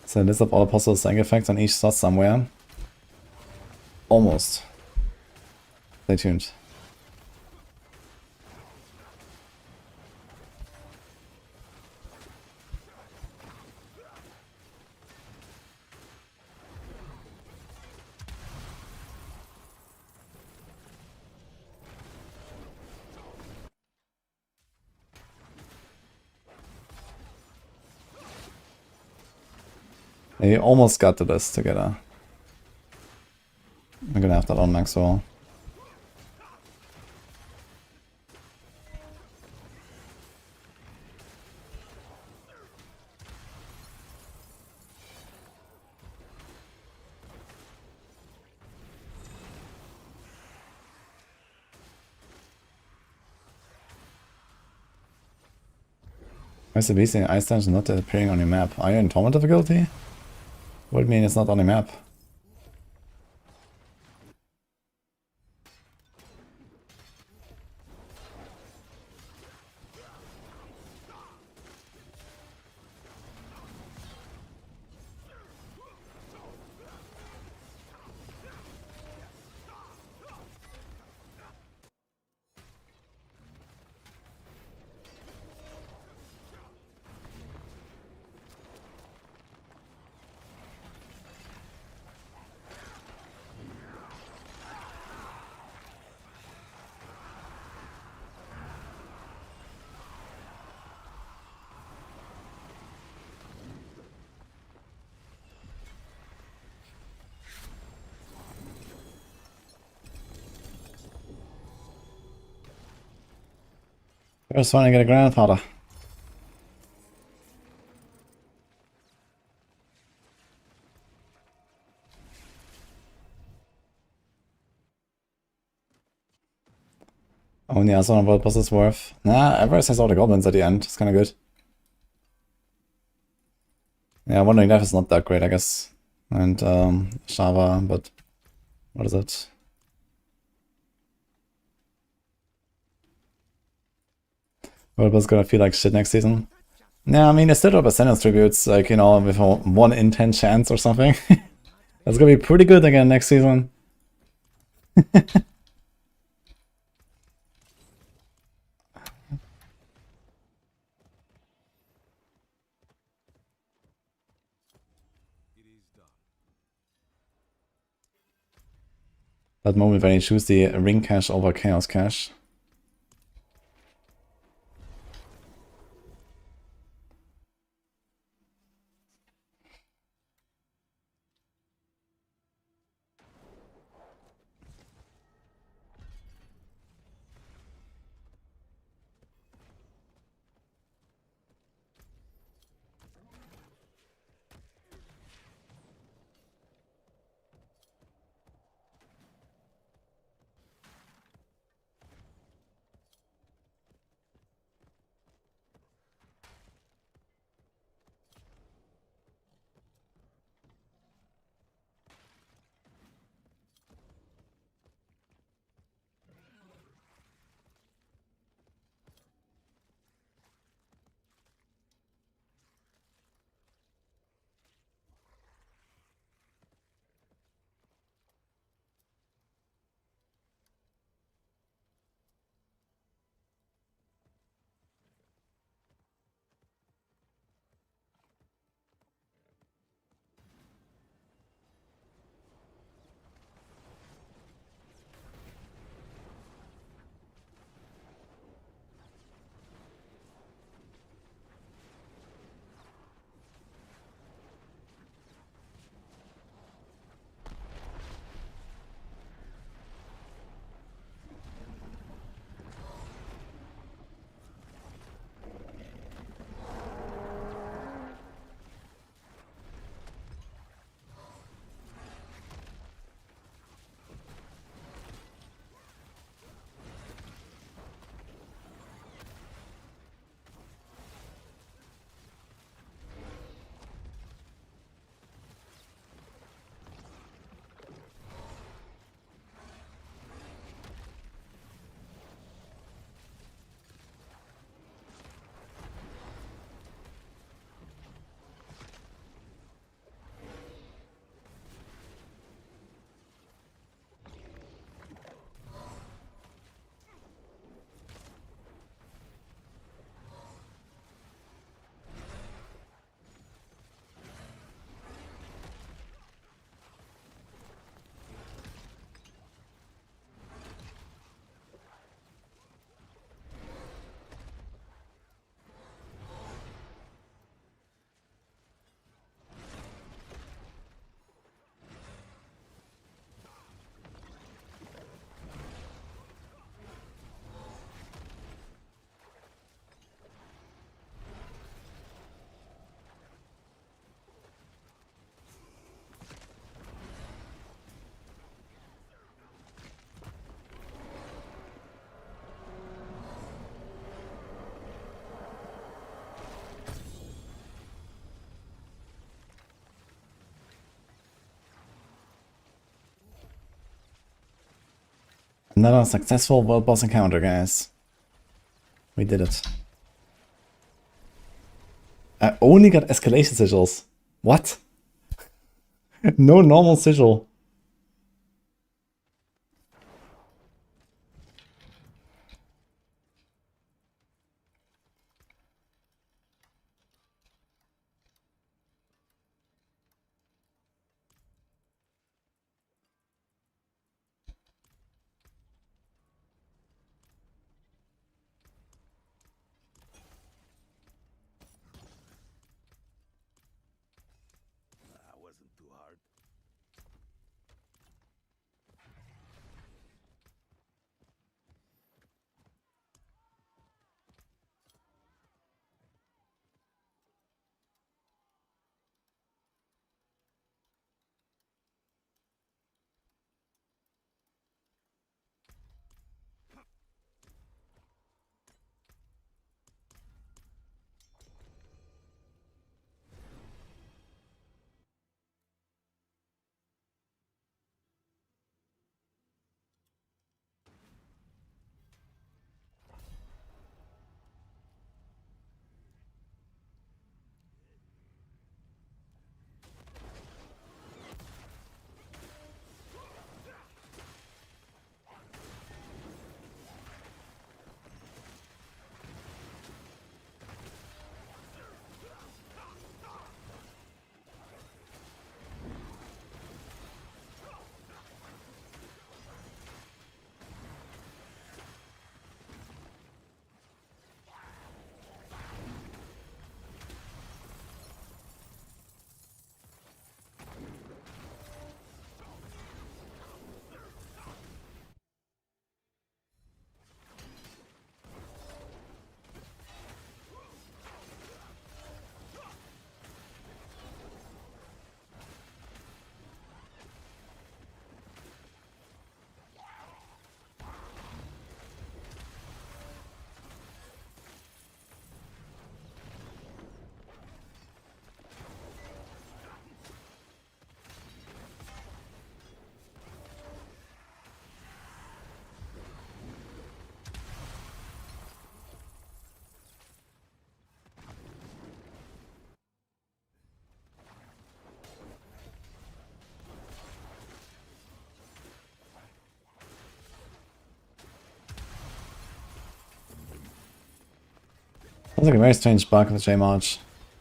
So a list of all possible slang effects on each slot somewhere. Almost. Stay tuned. They almost got to this together. I'm gonna have that on Maxroll. Why is the beast in Ice Dungeon not appearing on your map? Are you in Torment difficulty? What do you mean it's not on the map? First one to get a grandfather. Only other one about boss is worth. Nah, Everest has all the goblins at the end. It's kinda good. Yeah, Wandering Death is not that great, I guess. And Shava, but what is it? World's gonna feel like shit next season. Yeah, I mean, it's still up Ascendance tributes, like, you know, with a 1 in 10 chance or something. That's gonna be pretty good again next season. That moment when you choose the ring cache over chaos cache. Another successful world boss encounter, guys. We did it. I only got escalation sigils. What? No normal sigil. That wasn't too hard. Sounds like a very strange bug in the J-March.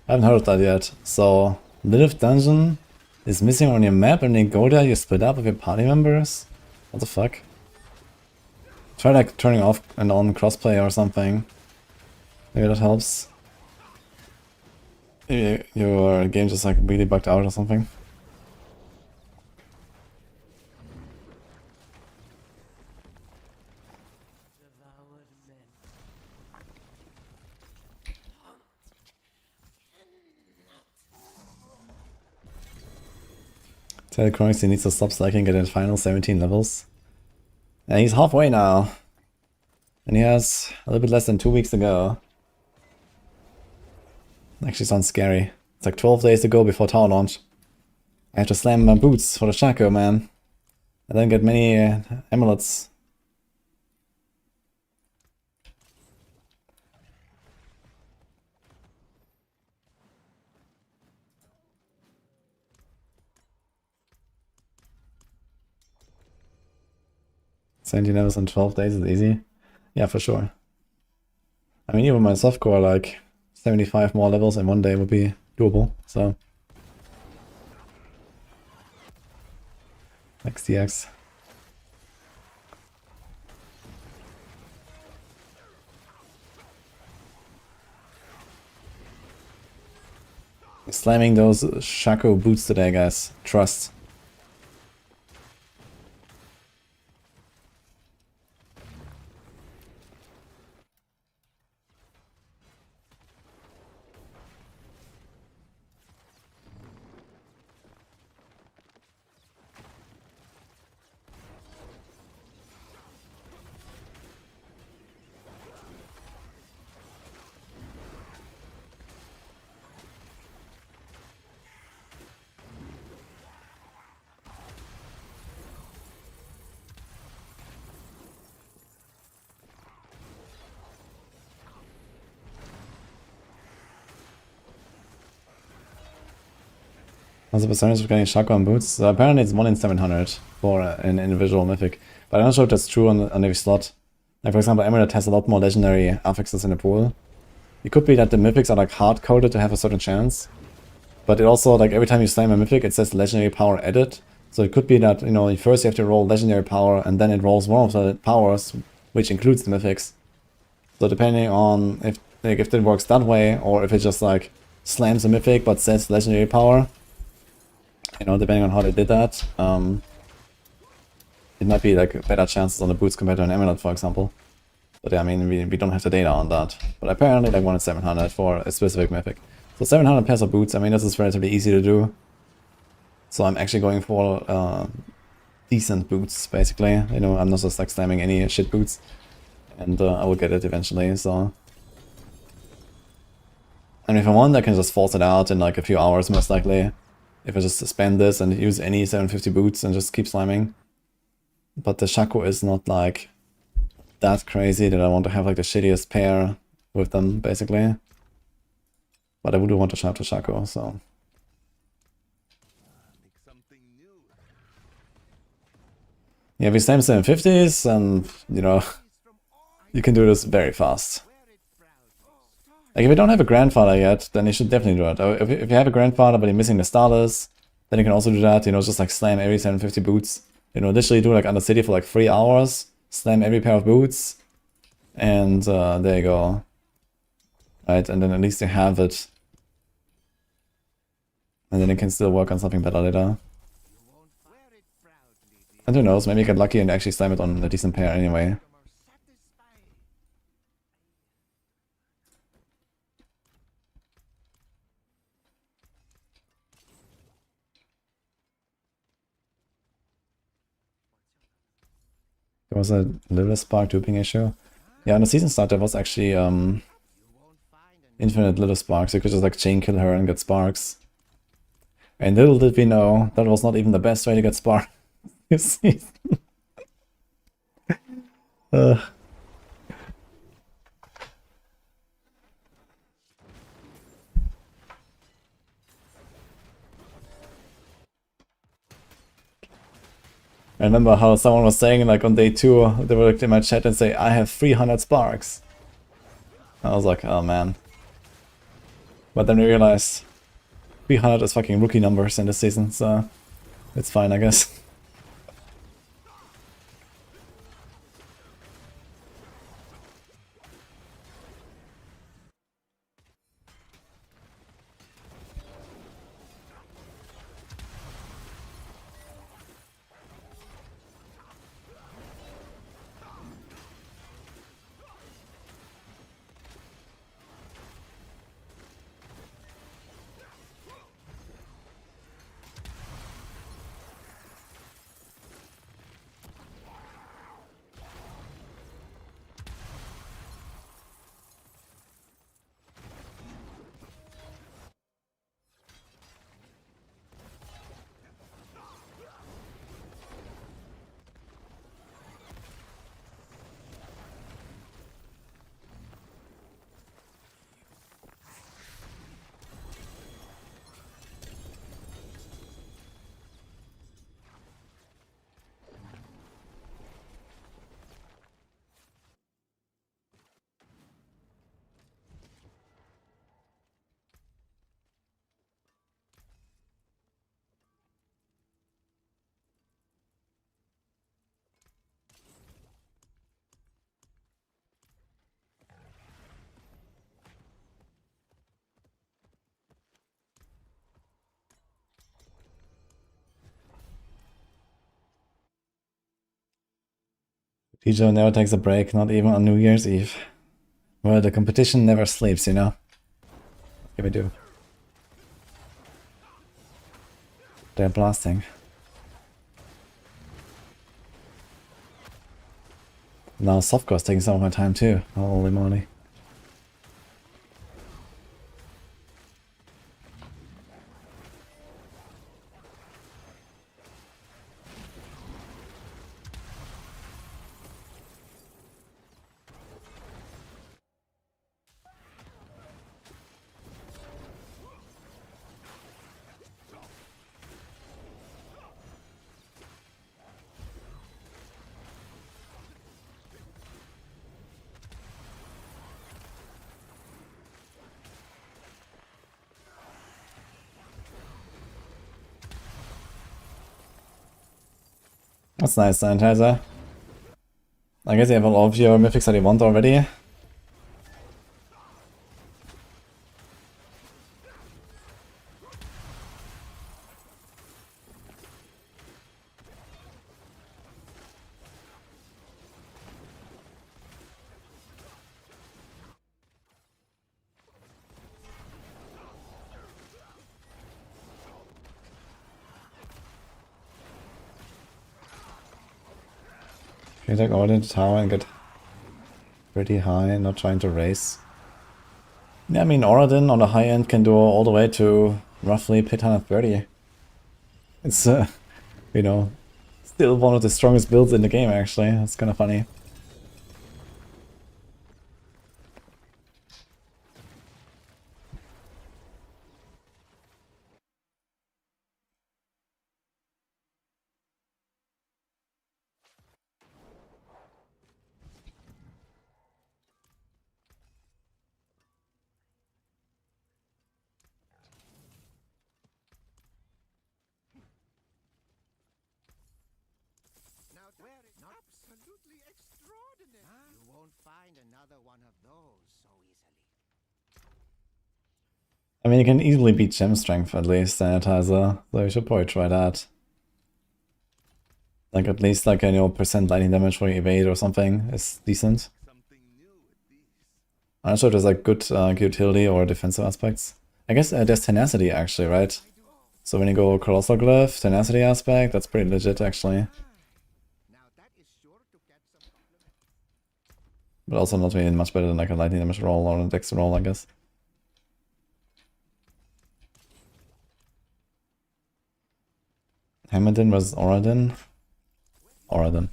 I haven't heard of that yet. So, Lilith Dungeon is missing on your map and when you go there you split up with your party members? What the fuck? Try like turning off and on crossplay or something. Maybe that helps. Maybe your game just like really bugged out or something. Devoured men. Tell Chronix he needs to stop slacking at the final 17 levels. And he's halfway now. And he has a little bit less than 2 weeks to go. Actually sounds scary. It's like 12 days to go before tower launch. I have to slam my boots for the Shaco, man. I don't get many amulets. $17 levels in 12 days is easy. Yeah, for sure. I mean, even my softcore, like 75 more levels in 1 day would be doable. So, XDX. Slamming those Shaco boots today, guys. Trust. What's the percentage of getting Shaco on boots? So apparently it's 1 in 700 for an individual mythic. But I'm not sure if that's true on every slot. Like for example, Emerald has a lot more legendary affixes in the pool. It could be that the mythics are like hard-coded to have a certain chance. But it also, like every time you slam a mythic, it says legendary power added. So it could be that, you know, first you have to roll legendary power and then it rolls one of the powers, which includes the mythics. So depending on if it works that way, or if it just like slams a mythic but says legendary power, you know, depending on how they did that, it might be like better chances on the boots compared to an Emerald, for example. But yeah, I mean, we don't have the data on that. But apparently like 1 in 700 for a specific mythic. So 700 pairs of boots, I mean, this is relatively easy to do. So I'm actually going for decent boots, basically. You know, I'm not just like slamming any shit boots. And I will get it eventually, so... And if I want, I can just force it out in like a few hours, most likely. If I just spend this and use any 750 boots and just keep slamming. But the Shaco is not like that crazy that I want to have like the shittiest pair with them, basically. But I would want to shop to Shaco, so... Make something new. Yeah, if we slam 750s, and, you know, you can do this very fast. Like, if you don't have a grandfather yet, then you should definitely do it. If you have a grandfather but you're missing the starters, then you can also do that, you know, just like slam every 750 boots. You know, literally do like Undercity for like 3 hours, slam every pair of boots, and there you go. Right, and then at least you have it. And then you can still work on something better later. And who knows, maybe you get lucky and actually slam it on a decent pair anyway. There was a little spark duping issue. Yeah, on the season start there was actually infinite little sparks. You could just like chain kill her and get sparks. And little did we know, that was not even the best way to get sparks this season. I remember how someone was saying, like on day 2, they were like in my chat and say, I have 300 sparks. I was like, oh man. But then we realized 300 is fucking rookie numbers in this season, so it's fine, I guess. DJ never takes a break, not even on New Year's Eve. Well, the competition never sleeps, you know? What can we do? They're blasting. Now Softcore is taking some of my time too. Holy moly. That's nice, Sanitizer. I guess you have all of your mythics that you want already. Okay, take all into tower and get pretty high, not trying to race. Yeah, I mean, Oradin on the high end can do all the way to roughly pit 130. It's, you know, still one of the strongest builds in the game, actually. That's kind of funny. Absolutely extraordinary. You won't find another one of those so easily. I mean, you can easily beat Gem Strength, at least, Sanitizer, so you should probably try that. Like, at least, like, you know, percent lightning damage for your evade or something is decent. I'm not sure if there's, like, good utility or defensive aspects. I guess there's Tenacity, actually, right? So when you go Colossal Glyph, Tenacity aspect, that's pretty legit, actually. But also not really much better than, like, a lightning damage roll or a dex roll, I guess. Hammondin versus Oradin. Oradin.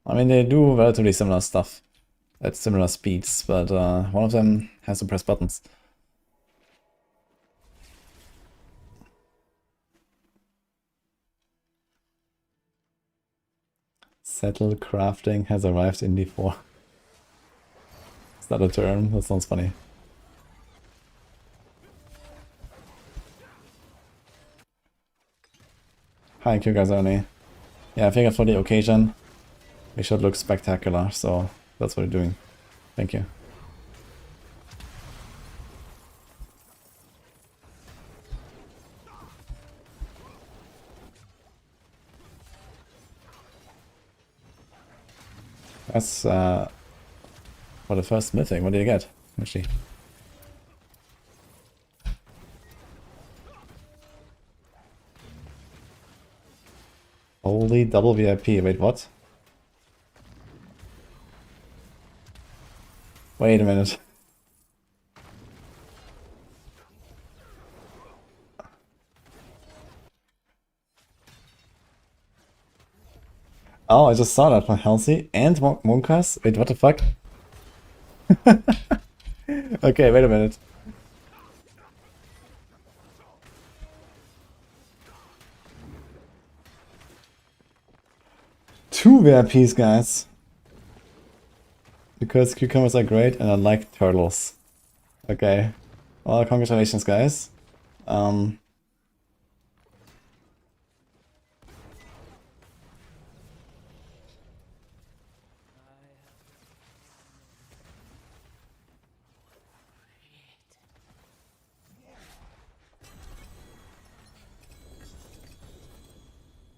I mean, they do relatively similar stuff at similar speeds, but one of them has to press buttons. Settle crafting has arrived in D4. Is that a term? That sounds funny. Hi, Q guys only. Yeah, I figured for the occasion we should look spectacular, so that's what we're doing. Thank you. That's for the first mythic. What did you get? Actually. Holy double VIP. Wait, what? Wait a minute. Oh, I just saw that from Halsey and Monkas. Wait, what the fuck? Okay, wait a minute. Two VIPs, guys. Because cucumbers are great and I like turtles. Okay. Well, congratulations, guys.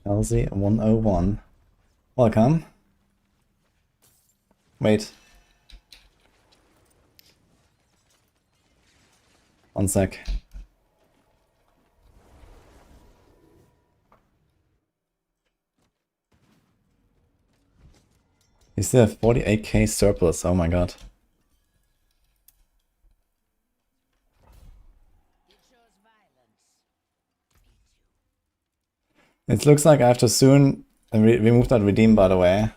Halsey 101. Welcome. Wait. One sec. You still have 48k surplus, oh my god. It looks like I have to soon remove that redeem, by the way.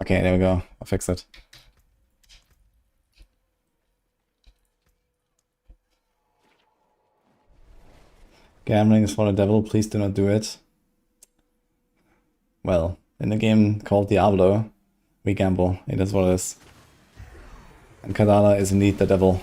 Okay, there we go. I'll fix it. Gambling is for the devil, please do not do it. Well, in a game called Diablo, we gamble. It is what it is. And Kadala is indeed the devil.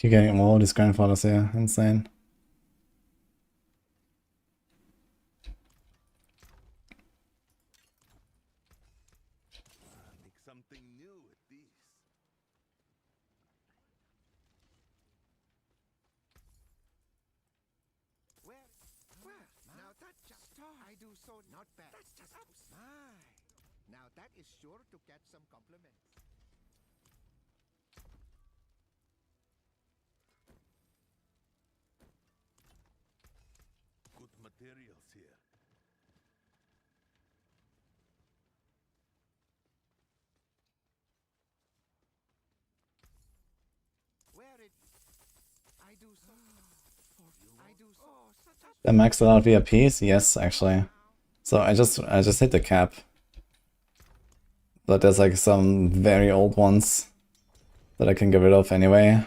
You're getting all these grandfathers here. Insane. Make something new with these. Well, now that just I do so not bad. That's just my. Now that is sure to get some compliments. Good materials here. Where it I do so I do so such a The maxed out VIPs? Yes, actually. So I just hit the cap. But there's like some very old ones that I can get rid of anyway.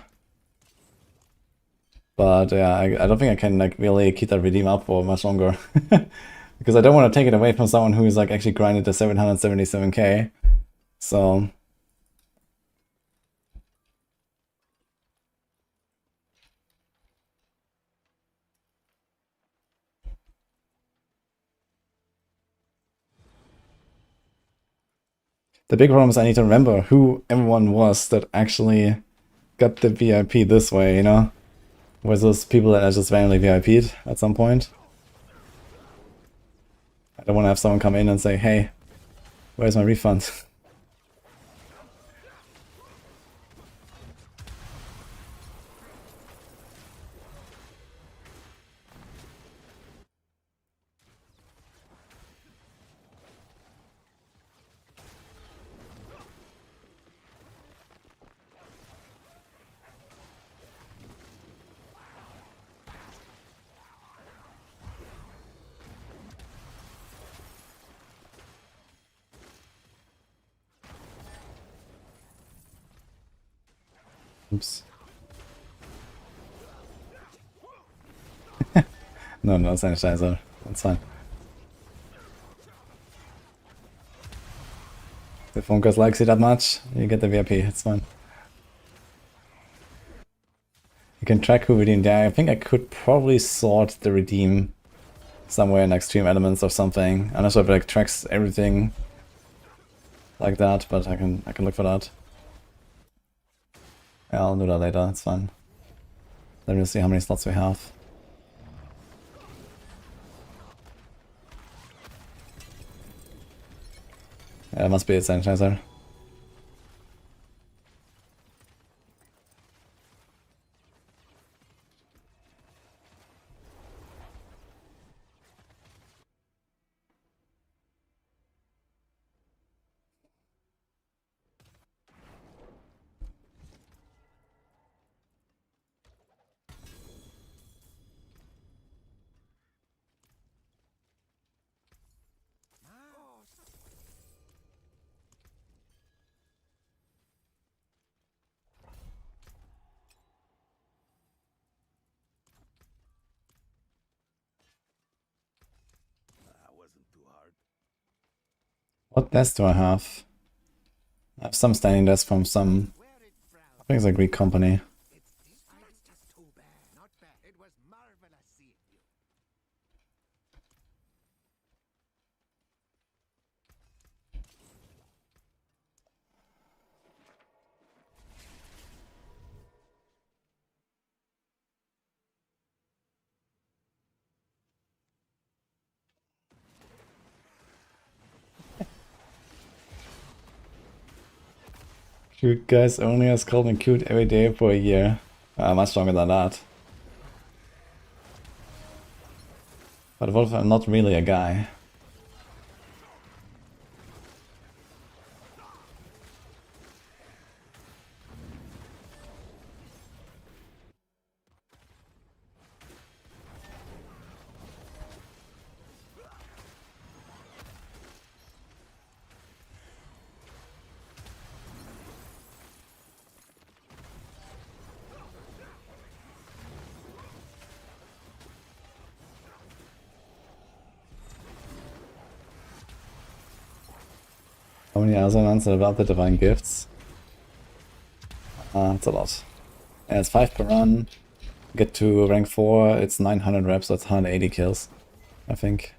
But yeah, I don't think I can like really keep that redeem up for much longer. Because I don't want to take it away from someone who is like actually grinded to 777k. So the big problem is I need to remember who everyone was that actually got the VIP this way, you know? Versus people that I just randomly VIP'd at some point. I don't want to have someone come in and say, hey, where's my refund? Oops. No, sanitizer. That's fine. If Funkers likes you that much, you get the VIP. It's fine. You can track who redeemed. Yeah, I think I could probably sort the redeem somewhere in Extreme Elements or something. I'm not sure if it like tracks everything like that, but I can look for that. Yeah, I'll do that later. It's fine. Let me see how many slots we have. Yeah, it must be a sanitizer. What desk do I have? I have some standing desk from some, I think it's a Greek company. It's just too bad. Not bad. It was marvelous seeing you. Cute guys only has called me cute every day for a year. Much longer than that. But what if I'm not really a guy? How many Asylums about the Divine Gifts? It's a lot. Yeah, it's 5 per run. Get to rank 4, it's 900 reps, so it's 180 kills, I think.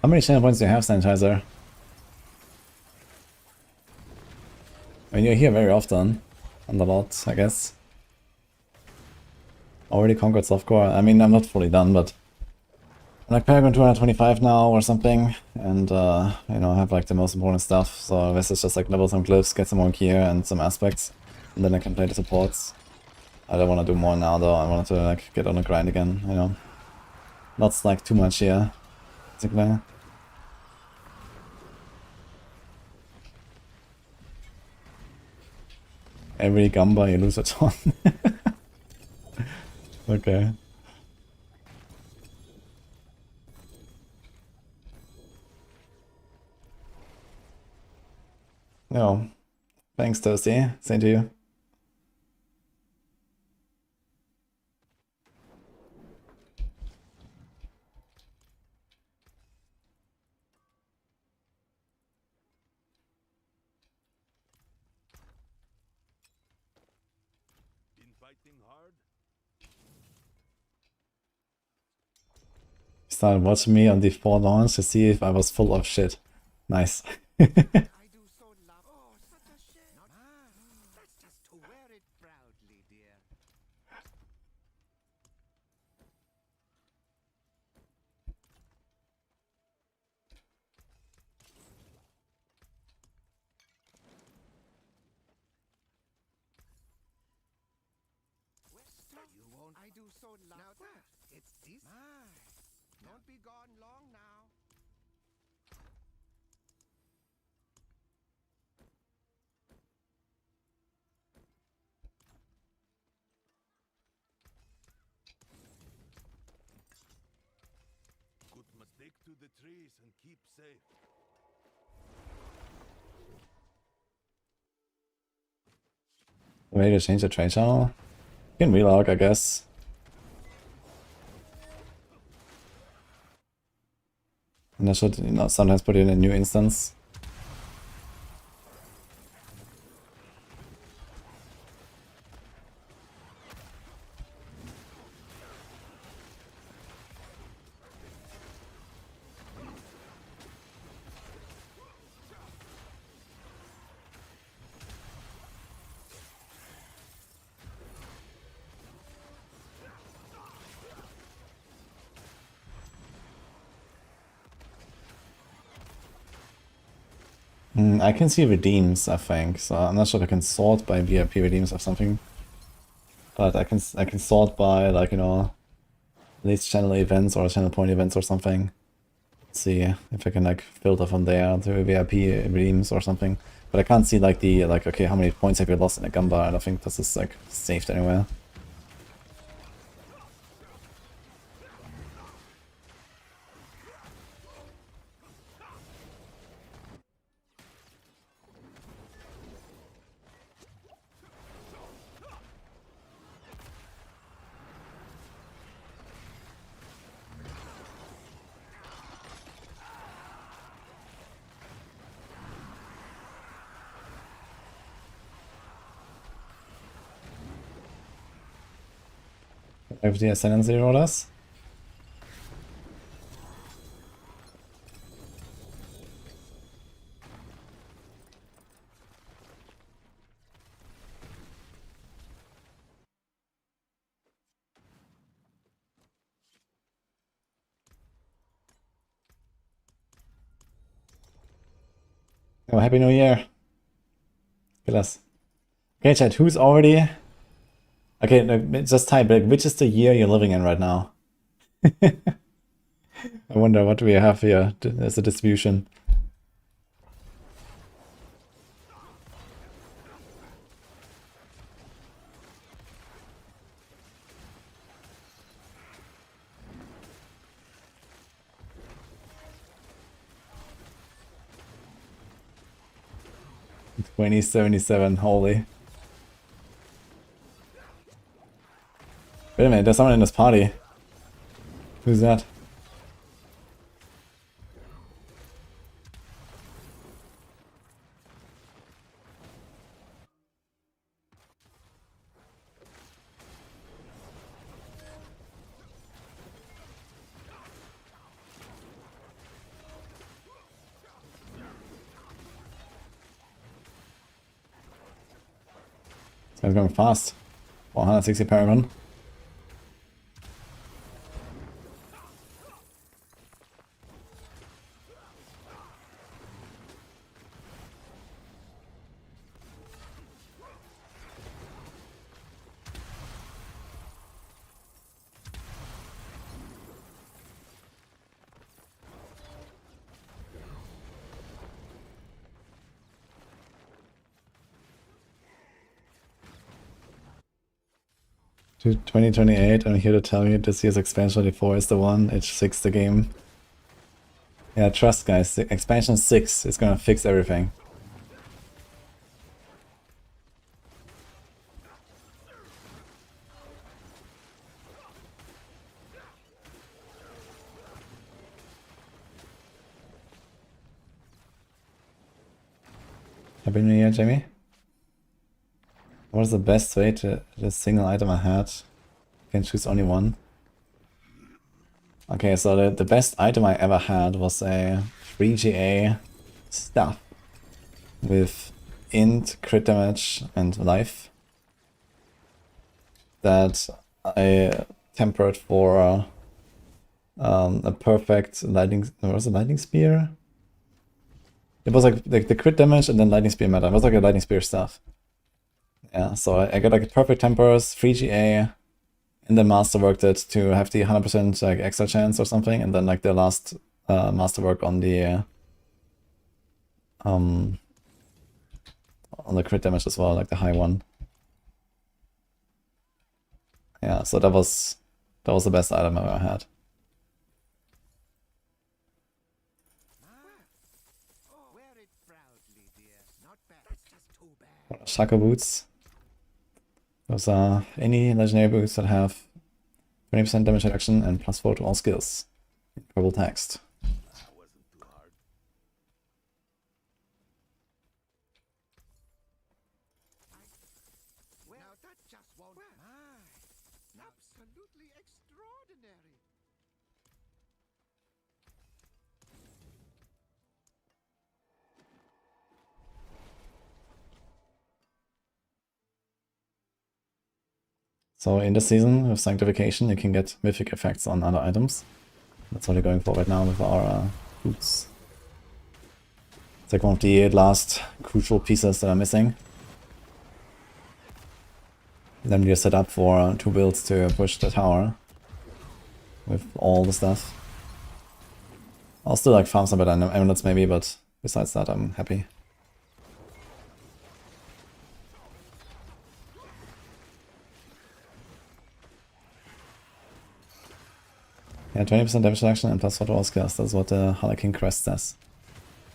How many channel points do you have, Sanitizer? I mean, you're here very often. And a lot, I guess. Already conquered Softcore. I mean, I'm not fully done, but I'm like Paragon 225 now or something. And, you know, I have like the most important stuff. So this is just like level some glyphs, get some more gear and some aspects. And then I can play the supports. I don't want to do more now though. I want to like get on the grind again, you know. Not like too much here, basically. Every Gamba you lose a ton. Okay. No. Thanks, Toasty. Same to you. Been fighting hard? Started watching me on the 4 launch to see if I was full of shit. Nice. I do so love. Oh, such a shame. Not that's just to wear it proudly, dear. Stop. You won't. I do so love. Now that it's this. Don't be gone long now. Good mistake to the trees and keep safe. Maybe to change the trade channel? You can relog, I guess. And I should, you know, sometimes put in a new instance. I can see redeems, I think, so I'm not sure if I can sort by VIP redeems or something. But I can sort by, like, you know, least channel events or channel point events or something. Let's see if I can like filter from there to VIP redeems or something. But I can't see like the okay, how many points have you lost in a Gamba? I don't think this is like saved anywhere. Have the Ascendancy rollers? Oh, Happy New Year! Kill us. Okay, chat, who's already... Okay, just type, like, which is the year you're living in right now? I wonder what we have here as a distribution. $2077, holy. Wait a minute, there's someone in this party. Who's that? This guy's going fast. 160 paragon. To 2028, I'm here to tell you this year's expansion 4 is the one, H6 the game. Yeah, trust guys, the expansion 6 is gonna fix everything. Happy New Year, Jamie. What is the best way to the single item I had? Can choose only one. Okay, so the best item I ever had was a 3GA staff with int, crit damage, and life that I tempered for a perfect lightning. What was it, lightning spear? It was like the crit damage and then lightning spear meta. It was like a lightning spear staff. Yeah, so I got like perfect tempers, 3GA, and then masterworked it to have the 100% like extra chance or something, and then like the last masterwork on the crit damage as well, like the high one. Yeah, so that was the best item I ever had. Wear it proudly, dear. Not bad. That's just too bad. Shaka boots. Those are any legendary boots that have 20% damage reduction and +4 to all skills. In purple text. That wasn't too hard. Well, now that just won't. My, absolutely extraordinary. So in this season, with Sanctification, you can get mythic effects on other items. That's what we're going for right now with our boots. It's like one of the last crucial pieces that are missing. Then we're set up for 2 builds to push the tower with all the stuff. I'll still like farm some better amulets maybe, but besides that I'm happy. Yeah, 20% damage reduction and +4 to all skills. That's what the Harlequin crest says.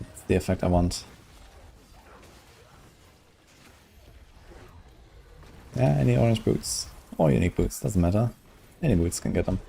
That's the effect I want. Yeah, any orange boots. Or unique boots, doesn't matter. Any boots can get them.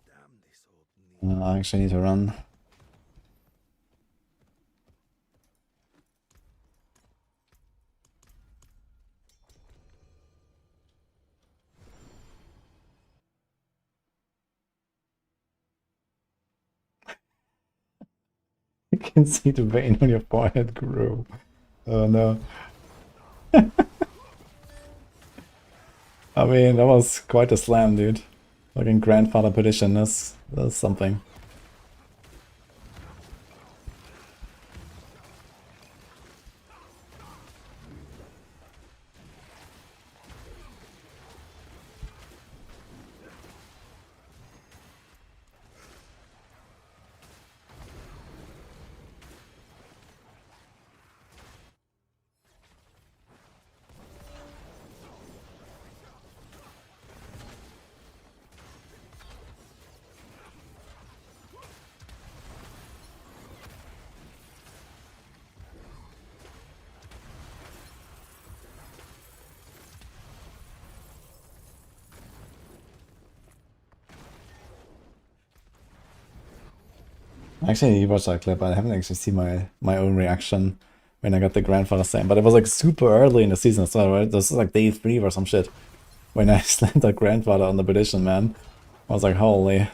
Damn, this old knee. I actually need to run. You can see the vein on your forehead grow. Oh no. I mean, that was quite a slam, dude. Fucking grandfather petition, that's something. Actually, you watched that clip, I haven't actually seen my own reaction when I got the grandfather slam, but it was like super early in the season as well, right? This was like day 3 or some shit. When I slammed that grandfather on the petition, man. I was like, holy.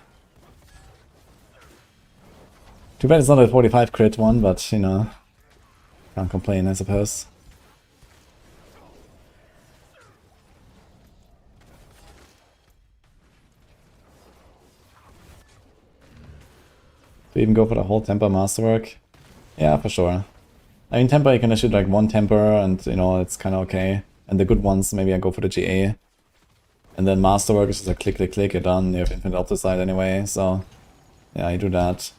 Too bad it's not a 45 crit one, but you know. Can't complain, I suppose. To even go for the whole temper masterwork? Yeah, for sure. I mean, temper, you can shoot like one temper and, you know, it's kind of okay. And the good ones, maybe I go for the GA. And then masterwork is just like click, click, click, you're done. You have infinite opticide anyway, so yeah, you do that.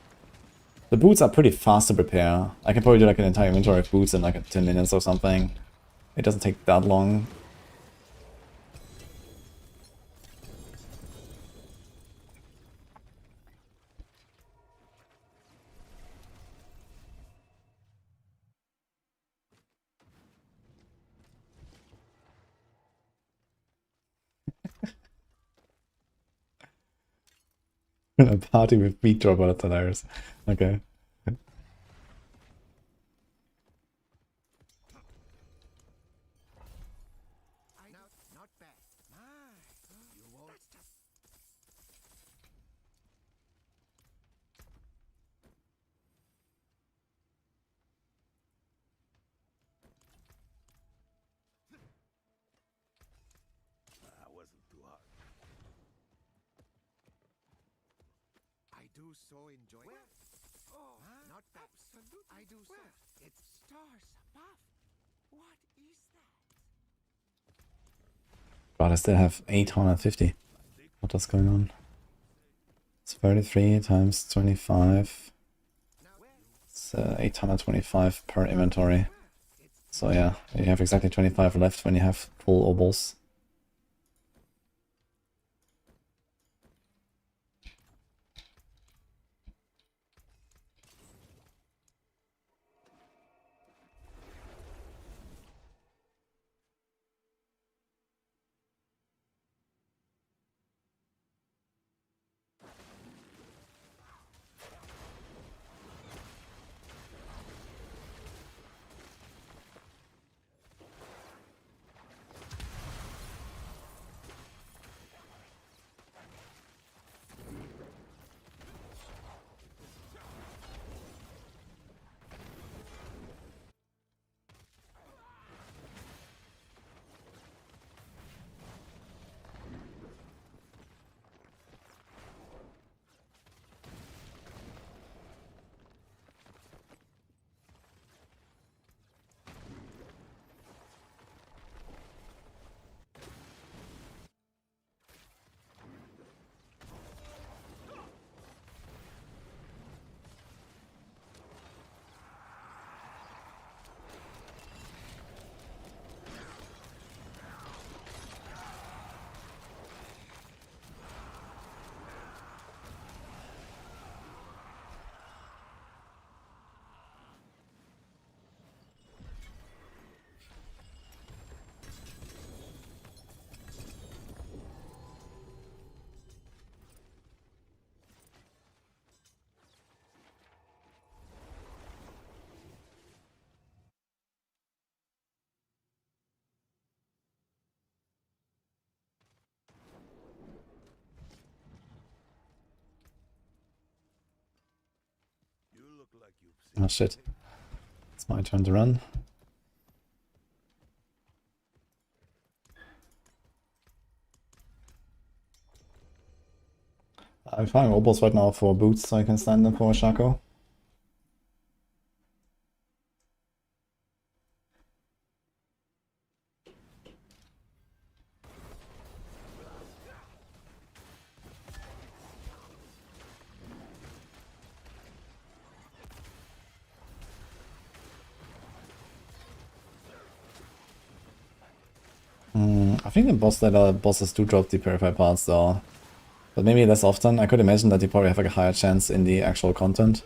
The boots are pretty fast to prepare. I can probably do like an entire inventory of boots in like 10 minutes or something. It doesn't take that long. A party with beat drop, that's hilarious. Okay. Not bad. My, you won't. That wasn't too hard. I do so enjoy it. Oh, not bad. Absolutely. I do so. It's stars above. What is that? God, I still have 850. What is going on? It's 33 times 25. It's 825 per inventory. So yeah, you have exactly 25 left when you have full obols. You look like you've seen Oh shit. It's my turn to run. I'm flying obols right now for boots so I can stand them for a Shaco. I think in boss later bosses do drop the purified parts though. But maybe less often. I could imagine that you probably have like a higher chance in the actual content.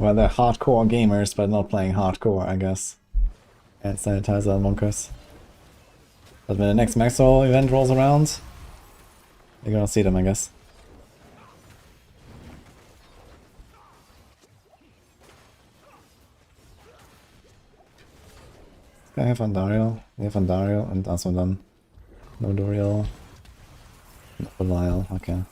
Well, they're hardcore gamers, but not playing hardcore, I guss. And Sanitizer and Monkers. But when the next Maxroll event rolls around, you're gonna see them, I guess. I have Andariel. We have Andariel and also done. No Doriel. No Belial, okay.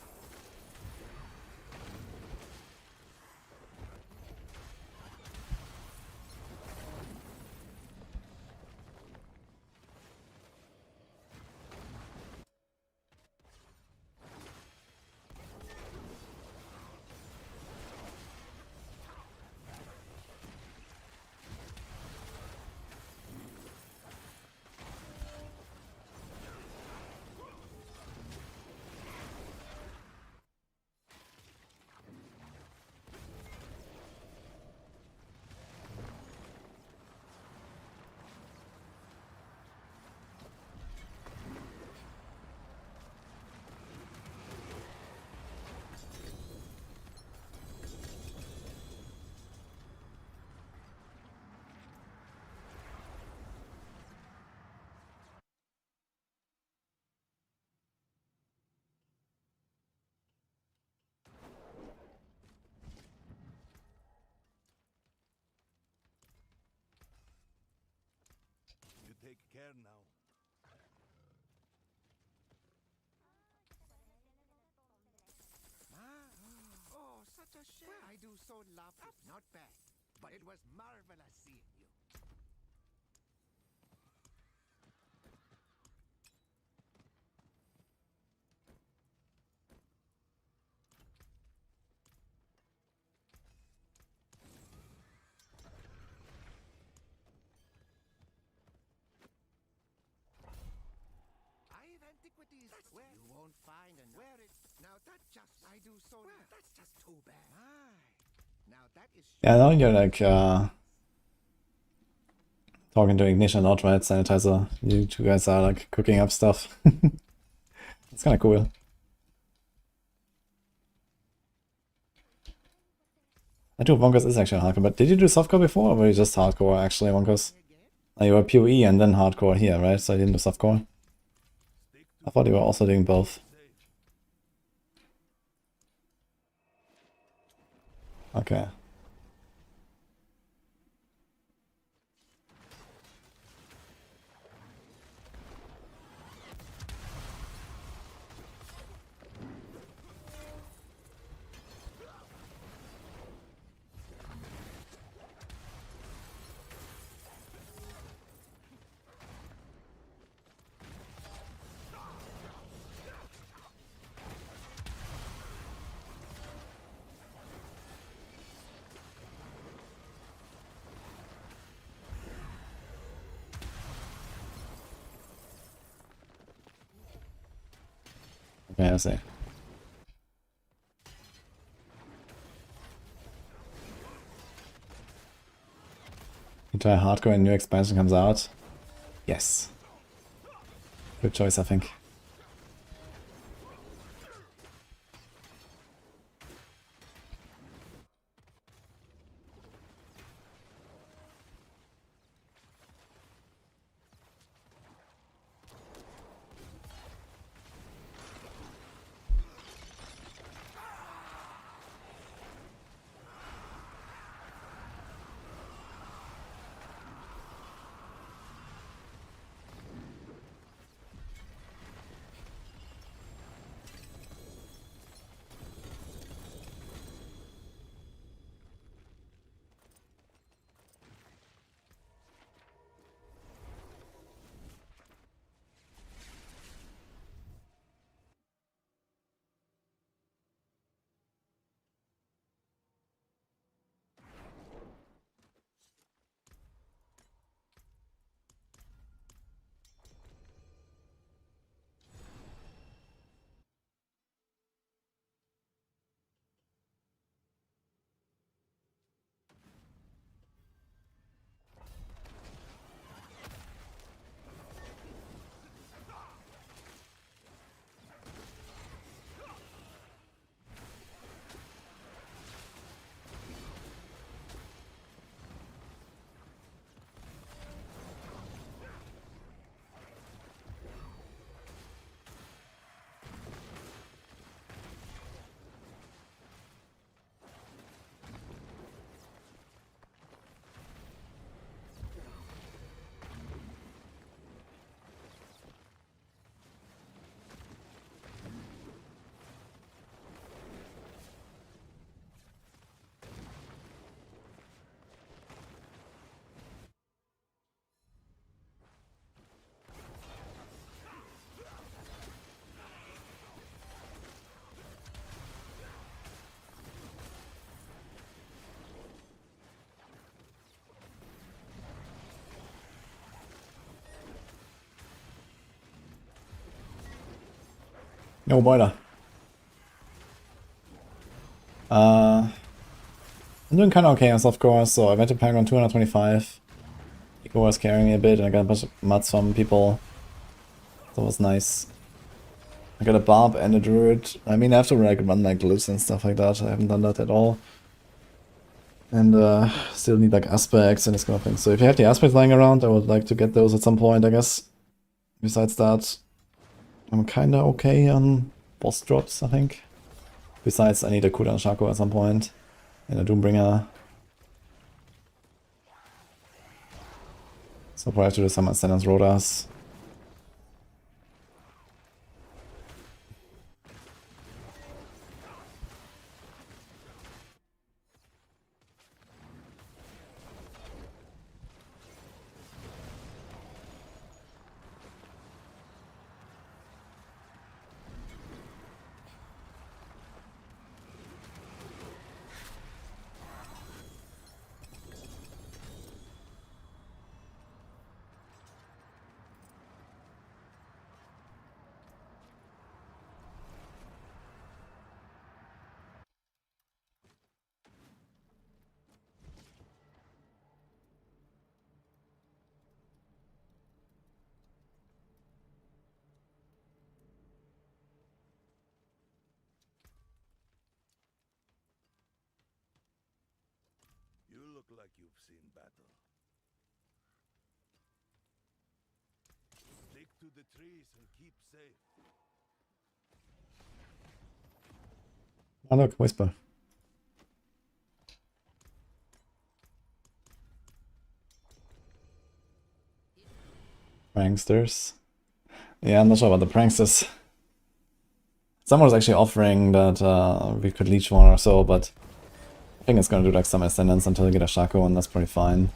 You take care now. Oh, such a shame. I do so love it. Not bad, but it was marvelous seeing you. I have antiquities. Where you won't find enough. Where it now that just I do so. Well, that's just too bad. My. Now that is. Yeah, now you're like talking to Ignition a lot, right? Sanitizer. You two guys are like cooking up stuff. It's kinda cool. I do Wonkers is actually hardcore, but did you do softcore before or were you just hardcore actually, Wonkers? You were PoE and then hardcore here, right? So you didn't do softcore? I thought you were also doing both. Okay. Okay, I see. Entire hardcore and new expansion comes out. Yes. Good choice, I think. No boiler. I'm doing kind of okay on softcore, so I went to Paragon 225. Eco was carrying me a bit, and I got a bunch of mats from people. That was nice. I got a barb and a druid. I mean, I have to like run like glyphs and stuff like that. I haven't done that at all. And still need like aspects and this kind of thing. So if you have the aspects lying around, I would like to get those at some point, I guess. Besides that, I'm kinda okay on boss drops, I think. Besides, I need a cooldown Shaco at some point. And a Doombringer. So probably have to do some Ascendance Rodas. You look like you've seen battle. Stick to the trees and keep safe. Oh look, Whisper. Pranksters. Yeah, I'm not sure about the pranksters. Someone was actually offering that we could leech one or so, but I think it's gonna do like some ascendance until we get a Shaco, and that's pretty fine.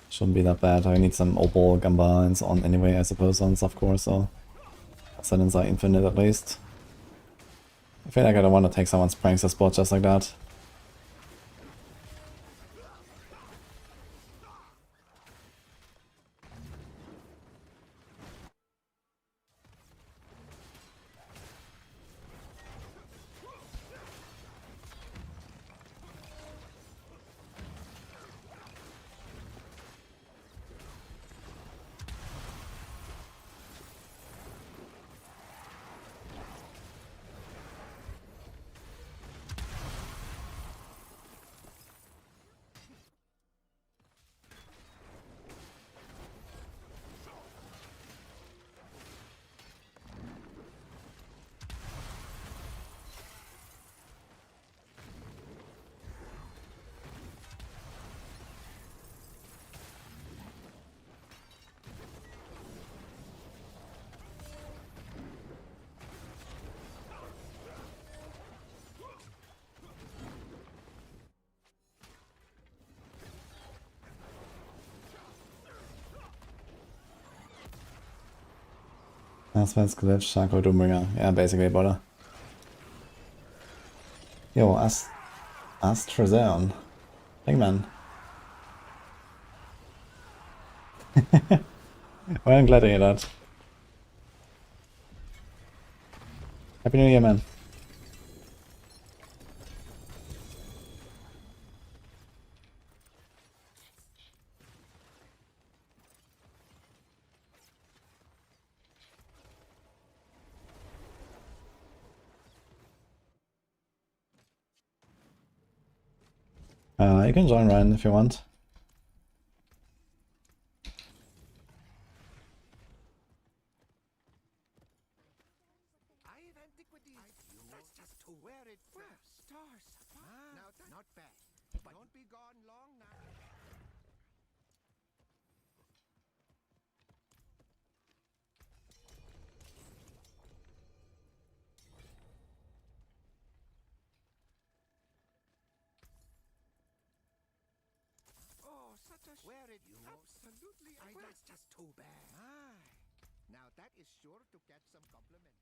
Shouldn't be that bad. I need some Opal, Gamba, and so on anyway, I suppose, on softcore, so ascendance are infinite at least. I feel like I don't want to take someone's prankster spot just like that. That's Glitch, Shaco, Doombringer. Yeah, basically, brother. Yo, Astrazone. Hangman. Well, I'm glad to hear that. Happy New Year, man. You can join Ryan if you want. I have antiquities. That's just to wear it. Well, stars. Now that, not bad. But don't be gone long now. Oh, such a wear it. You absolutely. That's just too bad. My. Now that is sure to catch some compliments.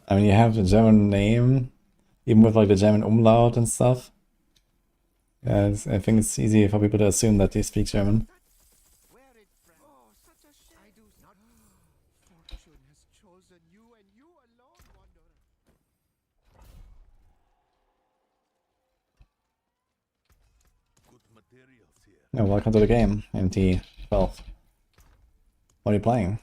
I mean, you have the German name, even with like the German umlaut and stuff. Yeah, I think it's easy for people to assume that you speak German. Wear it, friend. Oh, such a shame. I do not. materials here. Yeah, welcome to the game, MT12. What are you playing?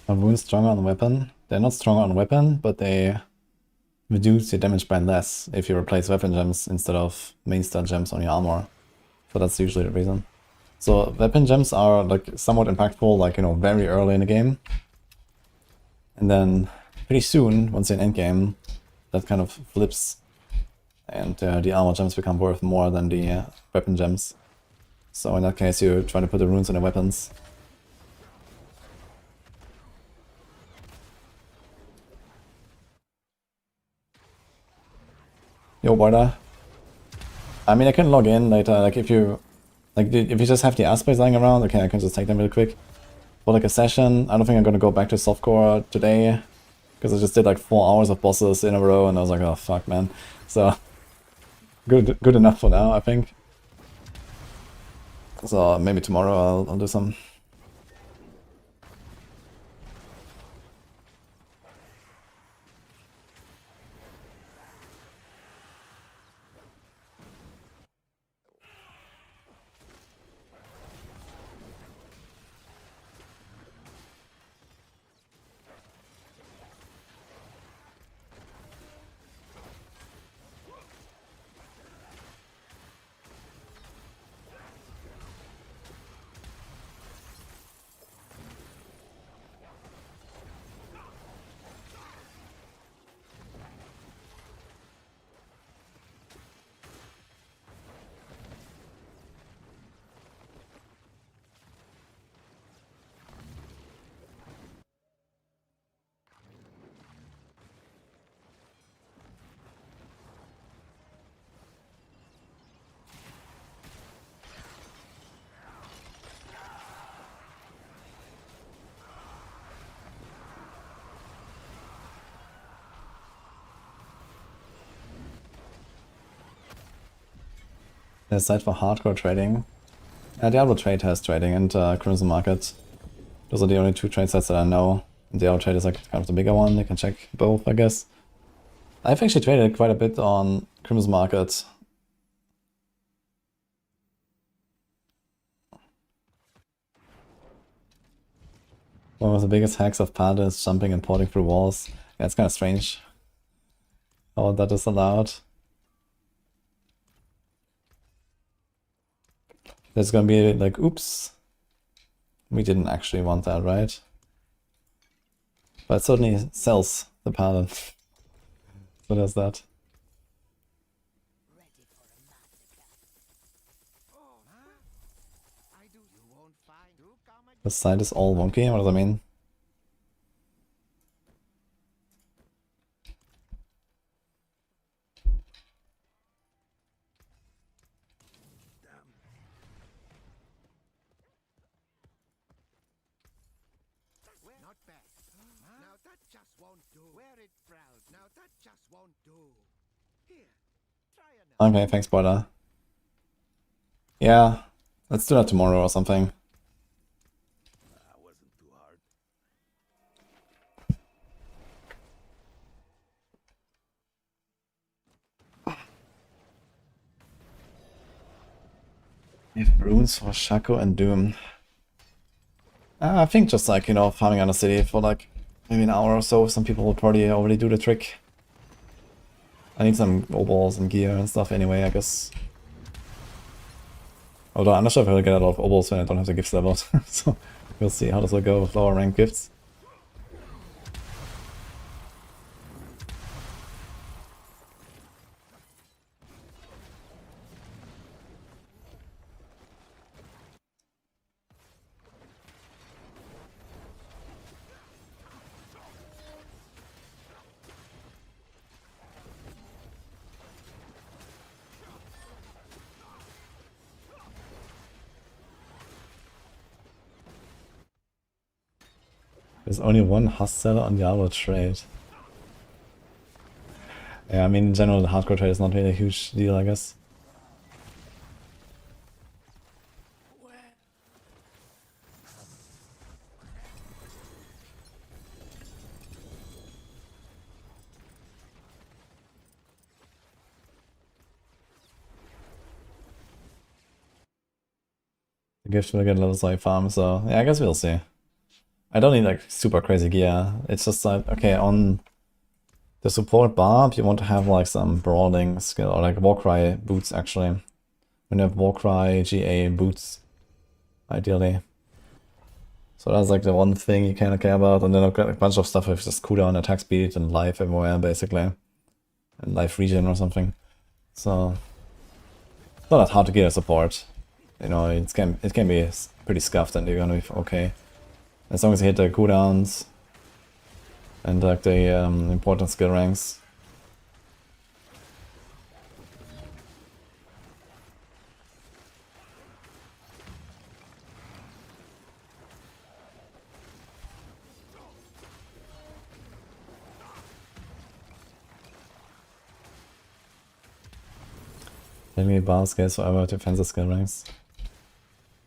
Are runes stronger on weapon? They're not stronger on weapon, but they reduce your damage by less if you replace weapon gems instead of main stat gems on your armor. So that's usually the reason. So weapon gems are like somewhat impactful, like, you know, very early in the game. And then pretty soon, once you're in endgame, that kind of flips. And the armor gems become worth more than the weapon gems. So in that case, you try to put the runes on the weapons. Yo, brother. I mean, I can log in later, like if you just have the aspects lying around, okay, I can just take them real quick. For like a session, I don't think I'm gonna go back to Softcore today, because I just did like 4 hours of bosses in a row, and I was like, oh fuck, man. So, good enough for now, I think. So maybe tomorrow I'll do some. There's a site for hardcore trading. Diablo Trade has trading and Crimson Market. Those are the only two trade sites that I know. And Diablo Trade is like kind of the bigger one. You can check both, I guess. I've actually traded quite a bit on Crimson Market. One of the biggest hacks of Paladin is jumping and porting through walls. Yeah, it's kind of strange how that is allowed. There's gonna be like, oops. We didn't actually want that, right? But it certainly sells the Paladin. So there's that. Ready for a massacre. Oh, huh? I do. You won't find. Do come again. The site is all wonky, what does that mean? Not bad. Now that just won't do. Wear it proud. Now that just won't do. Here, try another. Okay, thanks, spoiler. Yeah, let's do that tomorrow or something. That wasn't too hard. We have runes for Shaco and Doom. I think just like, you know, farming on a city for like maybe an hour or so, some people will probably already do the trick. I need some obols and gear and stuff anyway, I guess. Although I'm not sure if I'll get a lot of obols when I don't have the gifts leveled. So we'll see how this will go with lower rank gifts. There's only one host seller on Diablo trade. Yeah, I mean, in general, the hardcore trade is not really a huge deal, I guess. The gift will get level 5 farm, so yeah, I guess we'll see. I don't need like super crazy gear. It's just like, okay, on the support barb, you want to have like some brawling skill, or like Warcry boots actually. When you have Warcry, GA boots, ideally. So that's like the one thing you kind of care about, and then I've got a bunch of stuff with just cooldown, attack speed, and life everywhere basically. And life regen or something. So it's not that hard to get a support. You know, it can be pretty scuffed and you're gonna be okay. As long as you hit the cooldowns and like the important skill ranks. Enemy bar scales forever defensive skill ranks.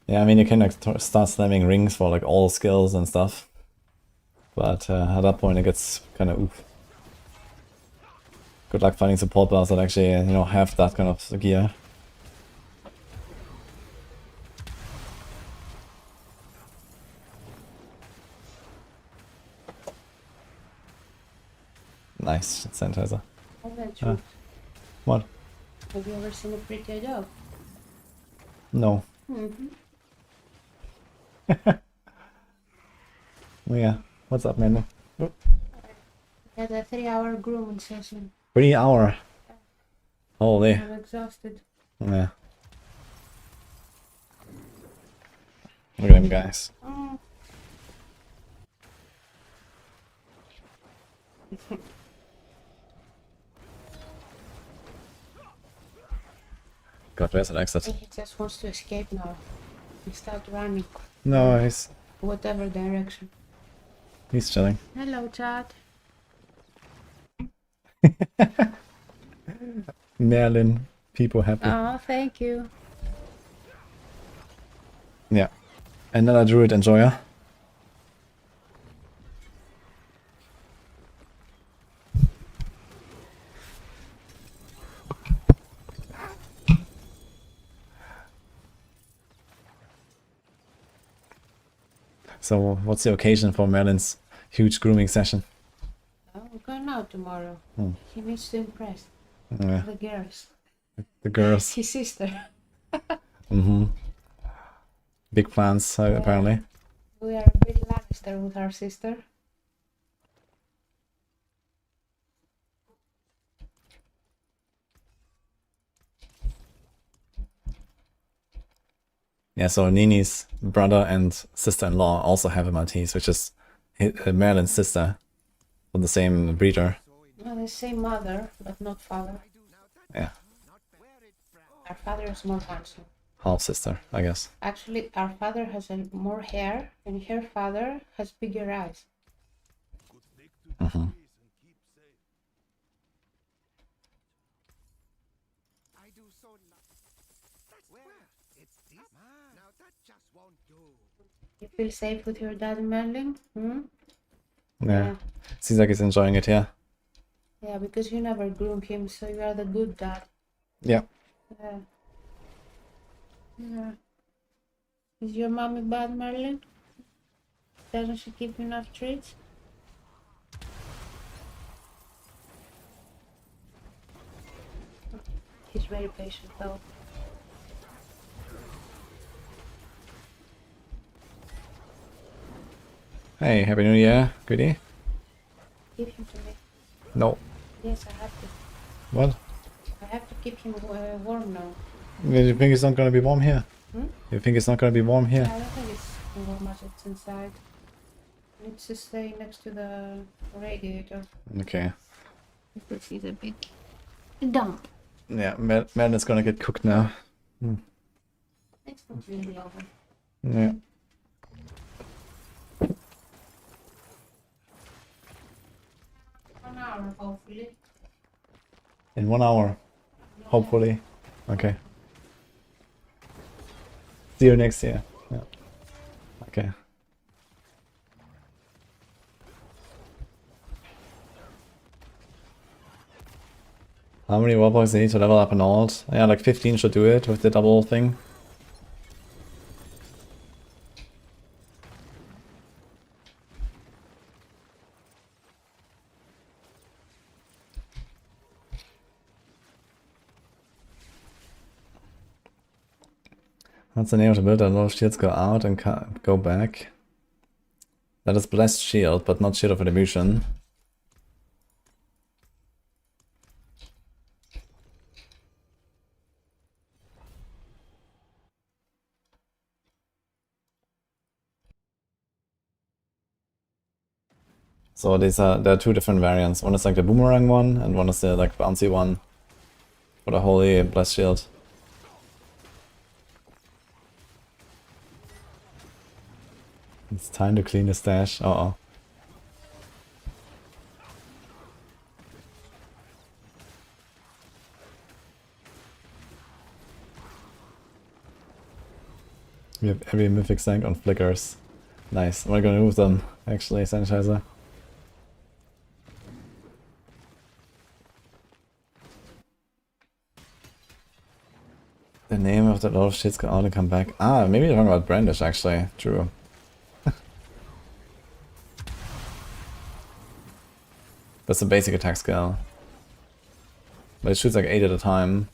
Yeah, I mean you can like start slamming rings for like all skills and stuff. But at that point it gets kind of oof. Good luck finding support bars that actually, you know, have that kind of gear. Nice sanitizer. Oh, that's true. What? Have you ever seen a pretty dog? No. Mm-hmm. Oh yeah. What's up, man? Had a 3-hour grooming session. 3 hour. Holy. I'm exhausted. Yeah. Look at them guys. Oh. God, where's that I exit? think he just wants to escape now. He start running, No, whatever direction. he's chilling. Hello, chat. Merlin. People happy. Oh, thank you. Yeah. Another druid enjoyer. So, what's the occasion for Merlin's huge grooming session? Oh, we're going out tomorrow. Hmm. He needs to impress Yeah, the girls. the girls. His sister. Mm-hmm. Big plans, apparently. We are a bit Lannister with our sister. Yeah, so Nini's brother and sister-in-law also have a Maltese, which is Merlin's sister from the same breeder. Well, the same mother, but not father. Yeah, Our father is more handsome. half sister, I guess. Actually, our father has more hair, and her father has bigger eyes. Mm-hmm. I do so That's where it's this man. Now that just won't do. You feel safe with your dad, Merlin? Hmm? Yeah. Seems like he's enjoying it, yeah. Yeah, because you never groom him, so you are the good dad. Yeah. Yeah. Yeah. Is your mommy bad, Merlin? Doesn't she give you enough treats? He's very patient, though. Hey, Happy New Year, goodie. Give him to me. No. Yes, I have to. What? I have to keep him warm now. You think it's not gonna be warm here? Hmm? You think it's not gonna be warm here? I don't think it's warm as it's inside. It needs to stay next to the radiator. Okay. This is a bit damp. Yeah, Merlin is gonna get cooked now. It's not really over. Yeah. 1 hour, hopefully. In 1 hour. Hopefully. Okay. See you next year. Yeah. Okay. How many warblocks do you need to level up an alt? Yeah, like 15 should do it with the double thing. What's the name of the build? A lot of shields go out and go back. That is Blessed Shield, but not Shield of Retribution. So there are two different variants. One is like the boomerang one, and one is the like bouncy one for the Holy Blessed Shield. It's time to clean the stash. Uh-oh. We have every mythic sank on flickers. Nice. We're gonna move them, actually, Sanitizer. The name of the lot of shits go out and come back. Ah, maybe you're talking about Brandish, actually. True. That's a basic attack skill. But it shoots like 8 at a time.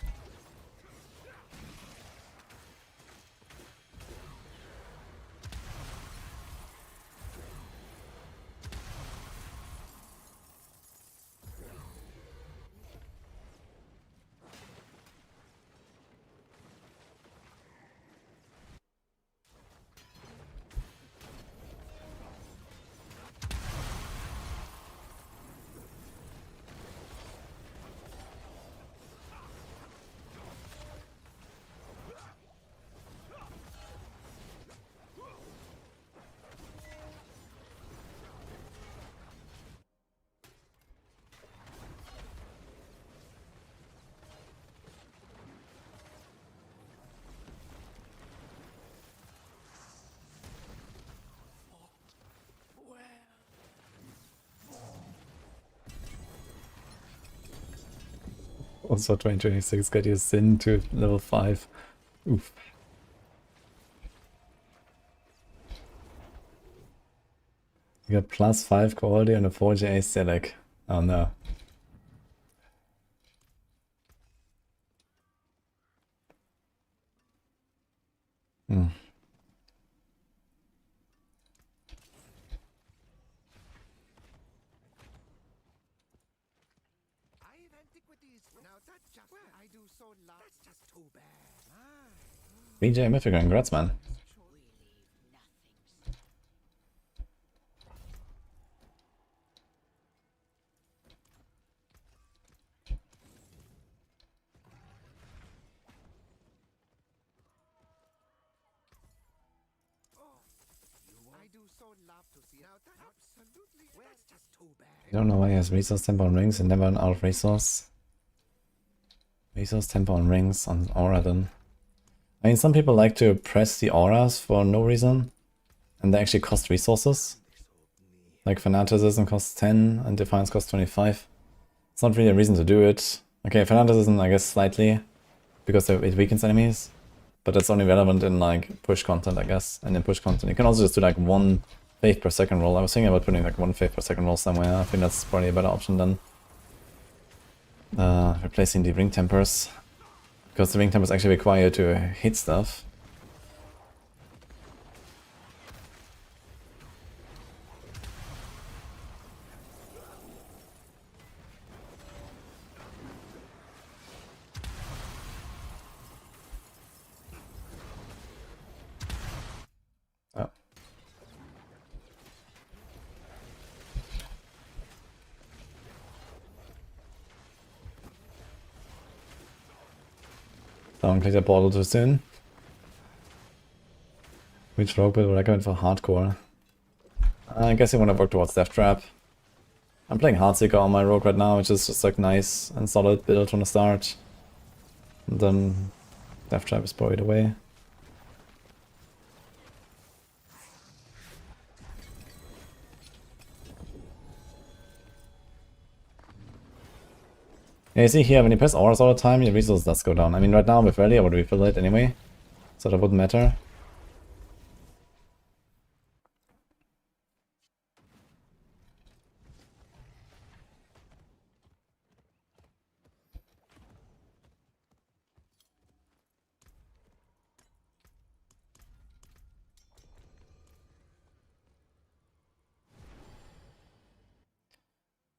Also 2026 got your sin to level 5. Oof. You got +5 quality and a 4 aesthetic. Oh no. Hmm. I have antiquities. Now that's just I do so love. That's just too bad. BJ Mythic, congrats, man. I do so love to see. Now that absolutely. That's just too bad. I don't know why he has resource tempo on rings and never an out of resource. Resource tempo on rings on aura then. I mean, some people like to press the auras for no reason, and they actually cost resources. Like Fanaticism costs 10 and Defiance costs 25. It's not really a reason to do it. Okay, Fanaticism I guess slightly, because it weakens enemies, but that's only relevant in like push content I guess, and in push content you can also just do like 1 faith per second roll. I was thinking about putting like 1 faith per second roll somewhere. I think that's probably a better option than replacing the ring tempers. Because the ring tempers actually require you to hit stuff. Oh. Don't click the portal too soon. Which rogue build would I recommend for hardcore? I guess you want to work towards Death Trap. I'm playing Heartseeker on my rogue right now, which is just like nice and solid build from the start. And then Death Trap is probably the way. Yeah, you see here, when you press auras all the time, your resource does go down. I mean, right now with Rally, I would refill it anyway, so that wouldn't matter.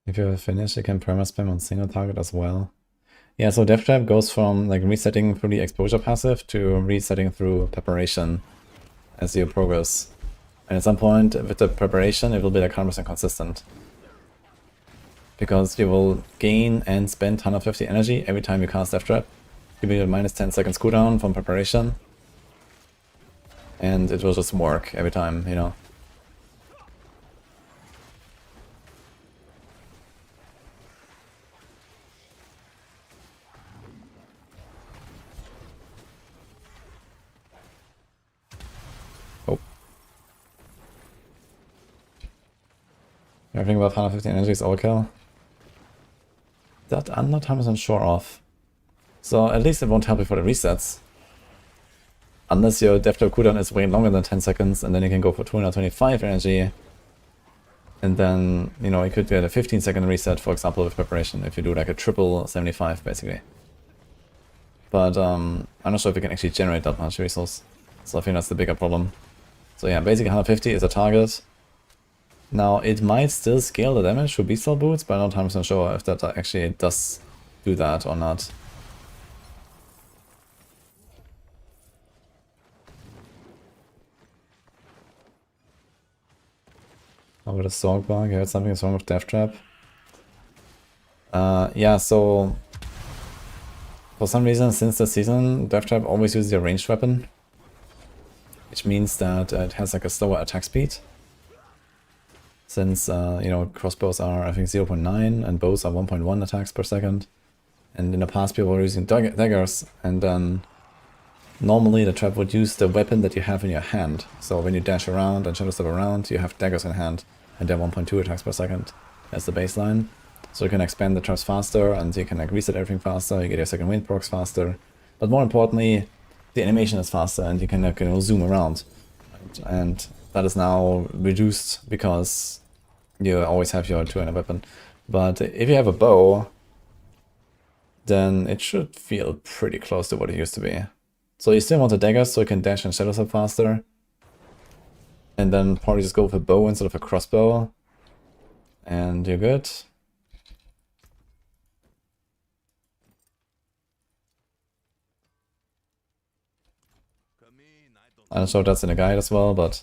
If you have finished, you can perma-spam on single target as well. Yeah, so Death Trap goes from like resetting through the exposure passive to resetting through preparation as you progress. And at some point with the preparation, it will be like 100% consistent. Because you will gain and spend 150 energy every time you cast Death Trap, giving you a minus 10 seconds cooldown from preparation. And it will just work every time, you know. Everything above 150 energy is overkill. That I'm not 100% sure of. So at least it won't help you for the resets. Unless your Death Trap cooldown is way longer than 10 seconds, and then you can go for 225 energy. And then, you know, you could get a 15-second reset, for example, with preparation, if you do like a triple 75, basically. But I'm not sure if you can actually generate that much resource. So I think that's the bigger problem. So yeah, basically 150 is a target. Now, it might still scale the damage through Beastall Boots, but I'm not 100% sure if that actually does do that or not. Over the Stork Bug, you heard something is wrong with Death Trap. Yeah, so for some reason, since the season, Death Trap always uses a ranged weapon, which means that it has like a slower attack speed. Since, you know, crossbows are, I think, 0.9 and bows are 1.1 attacks per second. And in the past, people were using daggers, and then normally the trap would use the weapon that you have in your hand. So when you dash around and shadow step around, you have daggers in hand, and they're 1.2 attacks per second as the baseline. So you can expand the traps faster, and you can like reset everything faster, you get your second wind procs faster. But more importantly, the animation is faster, and you can like, zoom around. And that is now reduced because you always have your two-handed weapon. But if you have a bow, then it should feel pretty close to what it used to be. So you still want the daggers so you can dash and shadow step faster. And then probably just go with a bow instead of a crossbow. And you're good. Come in, I don't I'm not sure if that's in the guide as well, but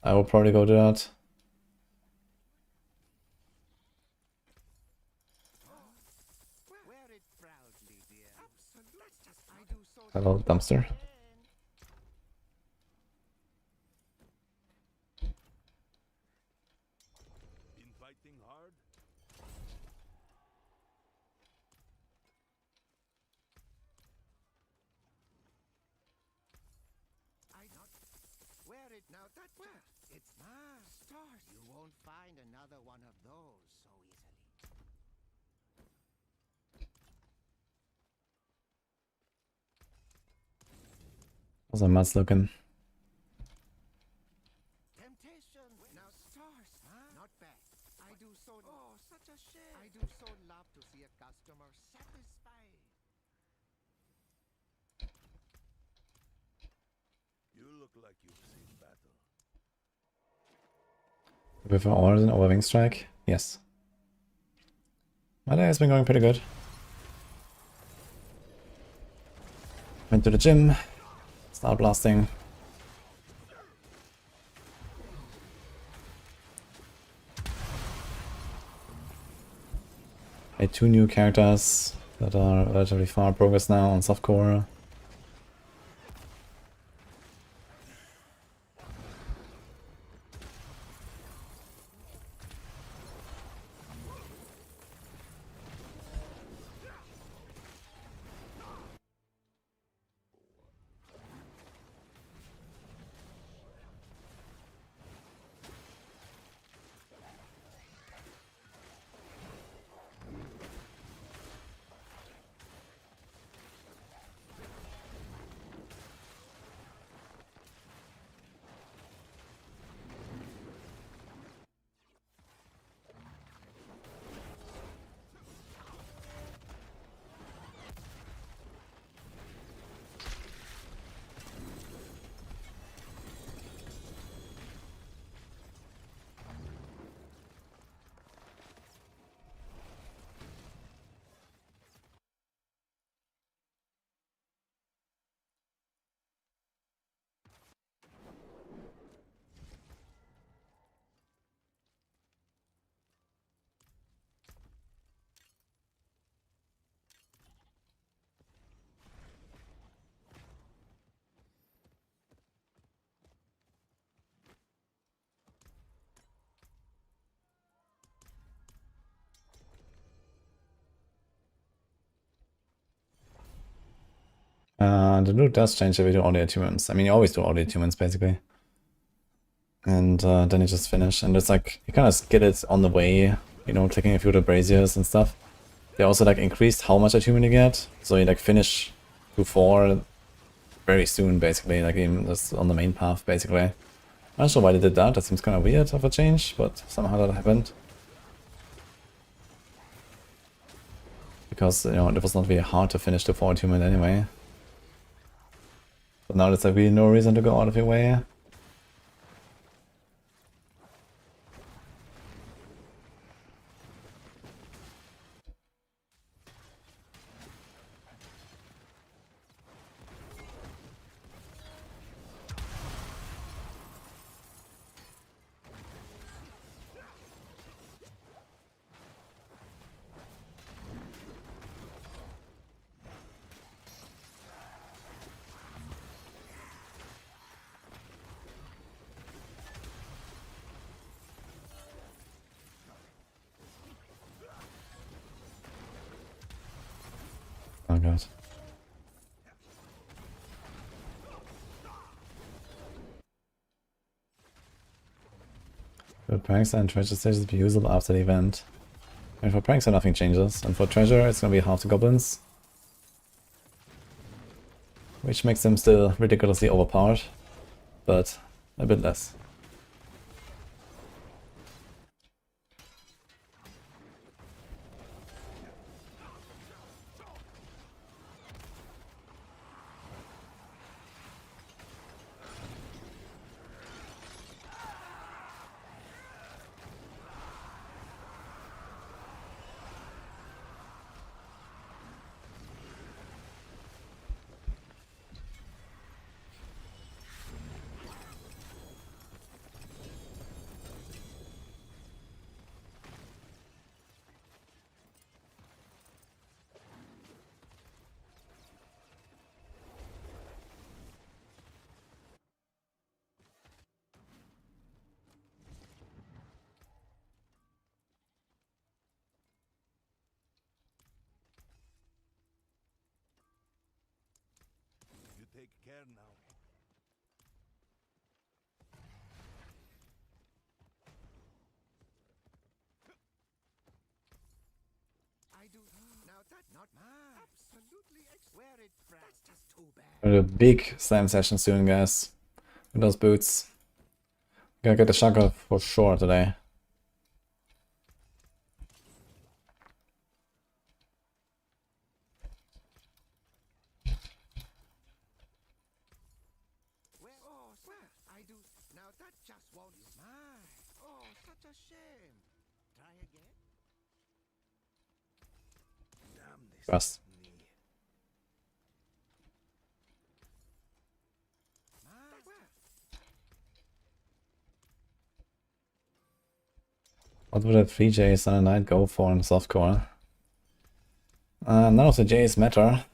I will probably go to that. Wear it proudly, dear. Absolutely. I do so. Hello, dumpster. been fighting hard. I not wear it now. That where it's stars. You won't find another one of those so easily. How's our mats looking? Temptation now stars. Not bad. I do so. Oh, such a shame. I do so love to see a customer satisfied. You look like you've seen battle. You prefer Orison over Wing Strike? Yes. My day has been going pretty good. Went to the gym. Start blasting. Made 2 new characters that are relatively far progress now on Softcore. The loot does change if you do all the attunements. I mean, you always do all the attunements, basically. And then you just finish. And it's like, you kind of get it on the way, you know, clicking a few of the braziers and stuff. They also like increased how much attunement you get. So you like finish to 4 very soon, basically, like even just on the main path, basically. I'm not sure why they did that. That seems kind of weird of a change, but somehow that happened. Because, you know, it was not really hard to finish the 4 attunement anyway. But now there's like really no reason to go out of your way. Oh god. Good pranks and treasure stages be usable after the event. And for pranks, nothing changes. And for treasure, it's gonna be half the goblins. Which makes them still ridiculously overpowered, but a bit less. You take care now. I do. Now that not mine. Absolutely. Wear it, friend. That's just too bad. We're a big slam session soon, guys. With those boots. Gonna get the shotgun for sure today. Oh, sir, I do. Now that just won't be mine. Oh, such a shame. Try again. Damn this Trust. knee. What would a 3 J's on a night go for in softcore? None of the J's matter.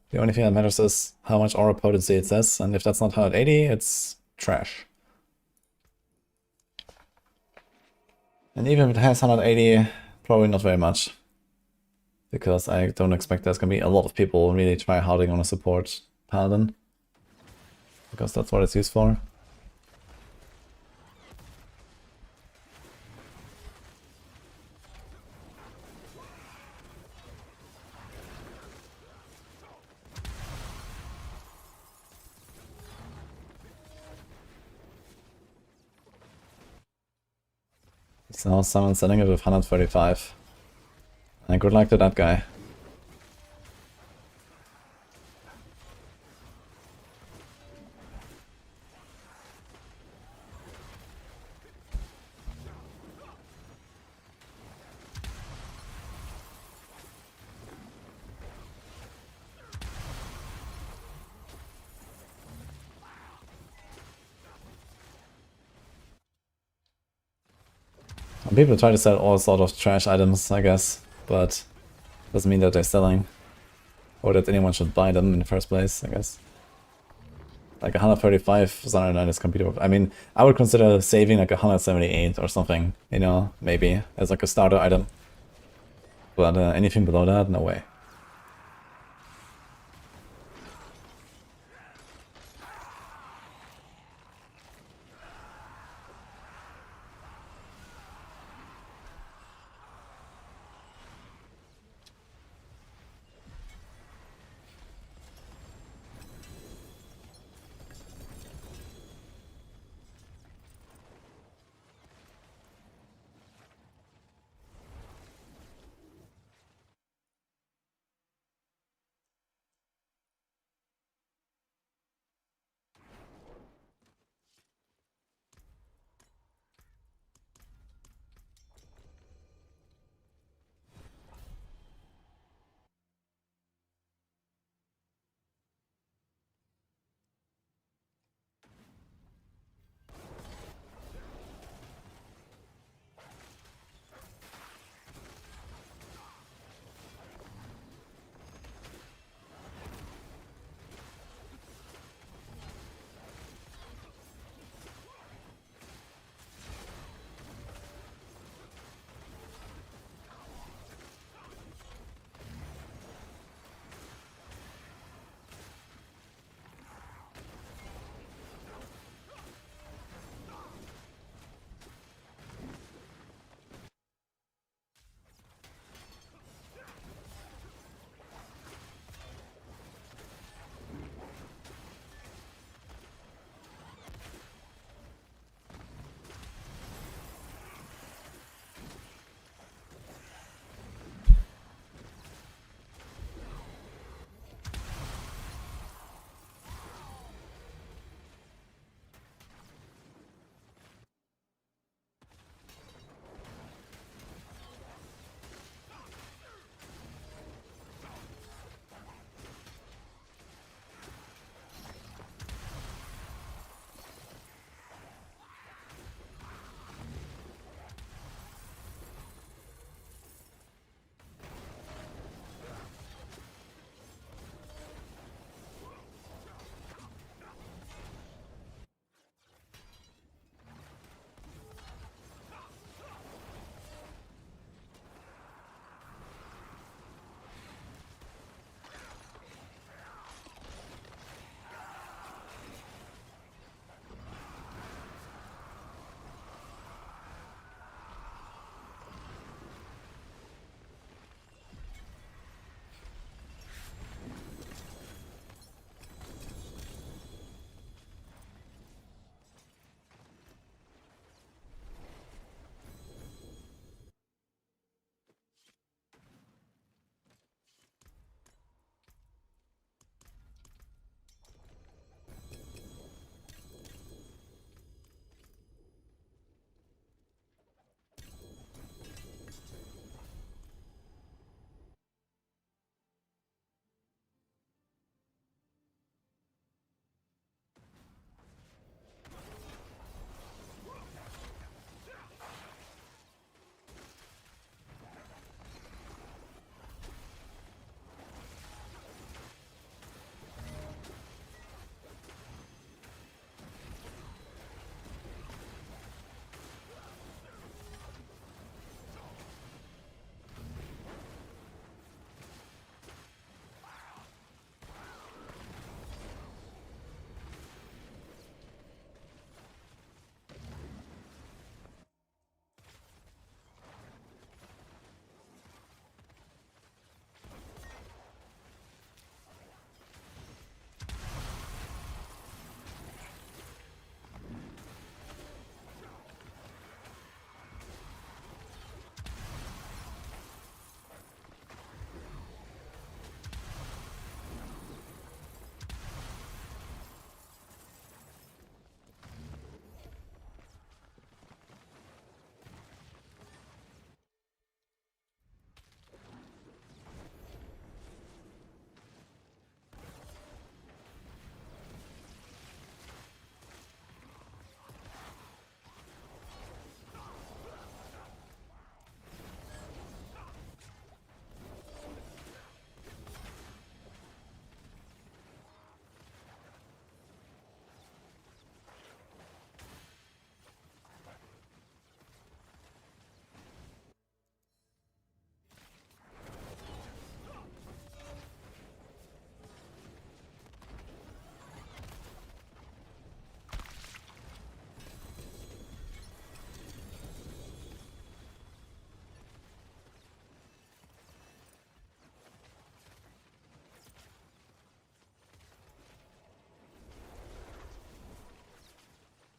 The only thing that matters is how much aura potency it says, and if that's not 180, it's trash. And even if it has 180, probably not very much. Because I don't expect there's gonna be a lot of people really try harding on a support Paladin. Because that's what it's used for. So someone's selling it with 135. And good luck to that guy. People try to sell all sort of trash items, I guess, but doesn't mean that they're selling. Or that anyone should buy them in the first place, I guess. Like 135 Xanarknight is computable. I mean, I would consider saving like 178 or something, you know, maybe, as like a starter item. But anything below that, no way.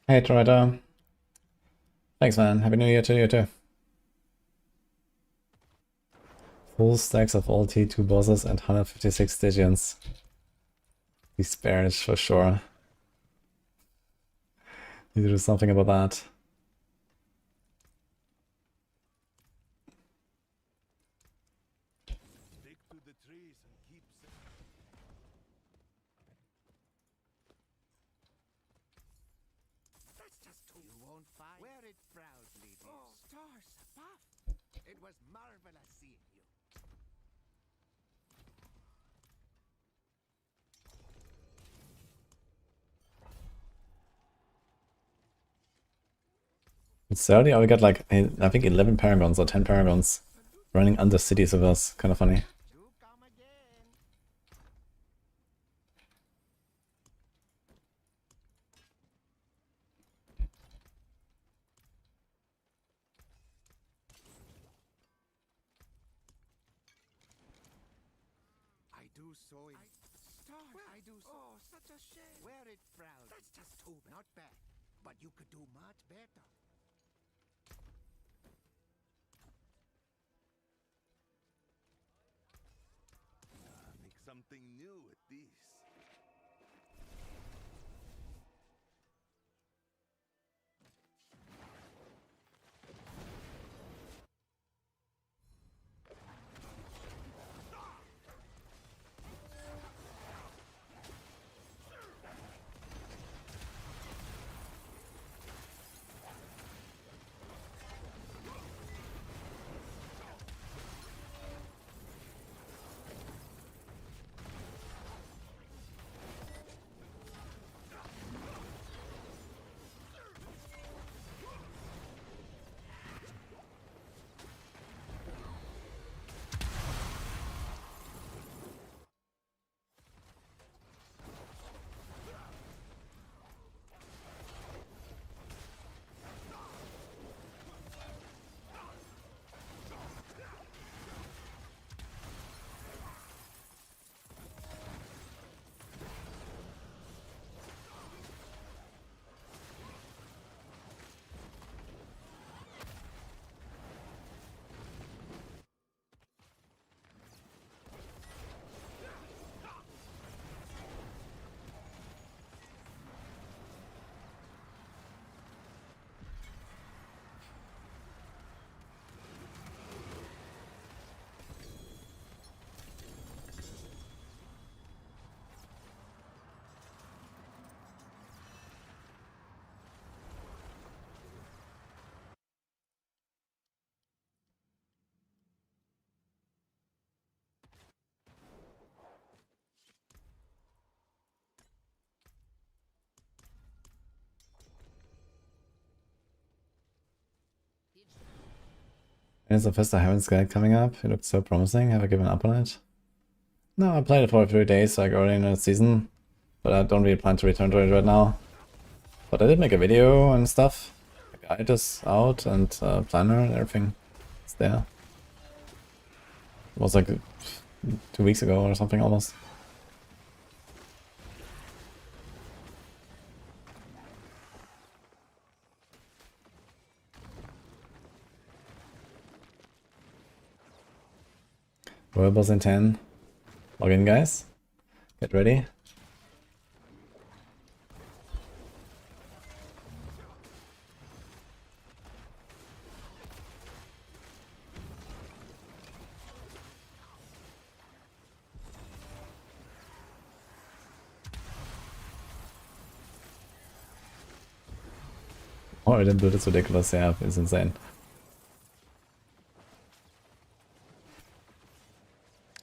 Hey, Troida. Thanks, man. Happy New Year to you, too. Full stacks of all T2 bosses and 156 Stygians. Disparage for sure. Need to do something about that. Stick to the trees and keep That's just too. You won't find. Wear it proudly, dear. Oh, stars above. It was marvelous seeing you. It's 30, or we got like, I think 11 paragons or 10 paragons running under cities with us. Kind of funny. Do come again. I do so. Stars. I do so. Oh, such a shame. Wear it proud. That's just too bad. Not bad, but you could do much better. make something new with these. There's a Festa Heaven's Guide coming up. It looked so promising. Have I given up on it? No, I played it for a few days, like early in the season. But I don't really plan to return to it right now. But I did make a video and stuff. The guide is out and planner and everything. It's there. It was like 2 weeks ago or something almost. Royal boss in 10. Log in, guys. Get ready. Oh, I didn't build it so ridiculous. Yeah, it's insane.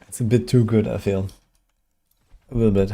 It's a bit too good, I feel. A little bit.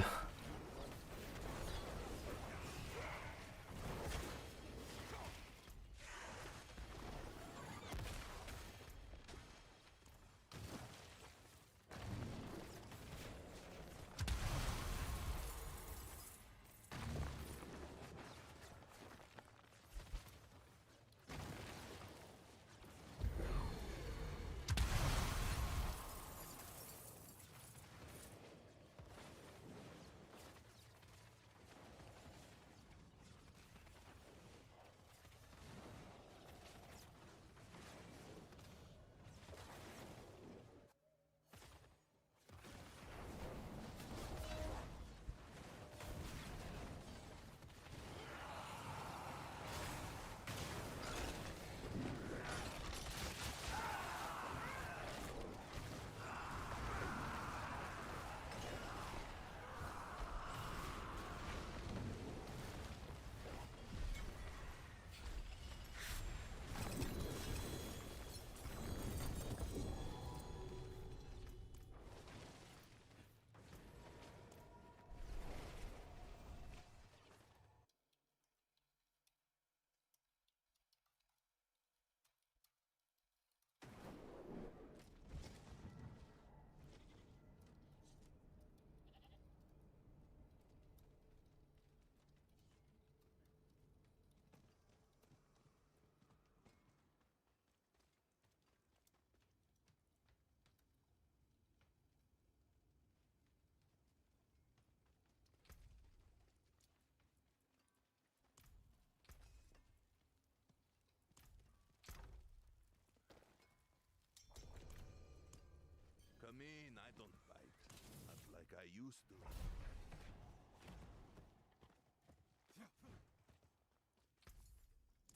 like I used to.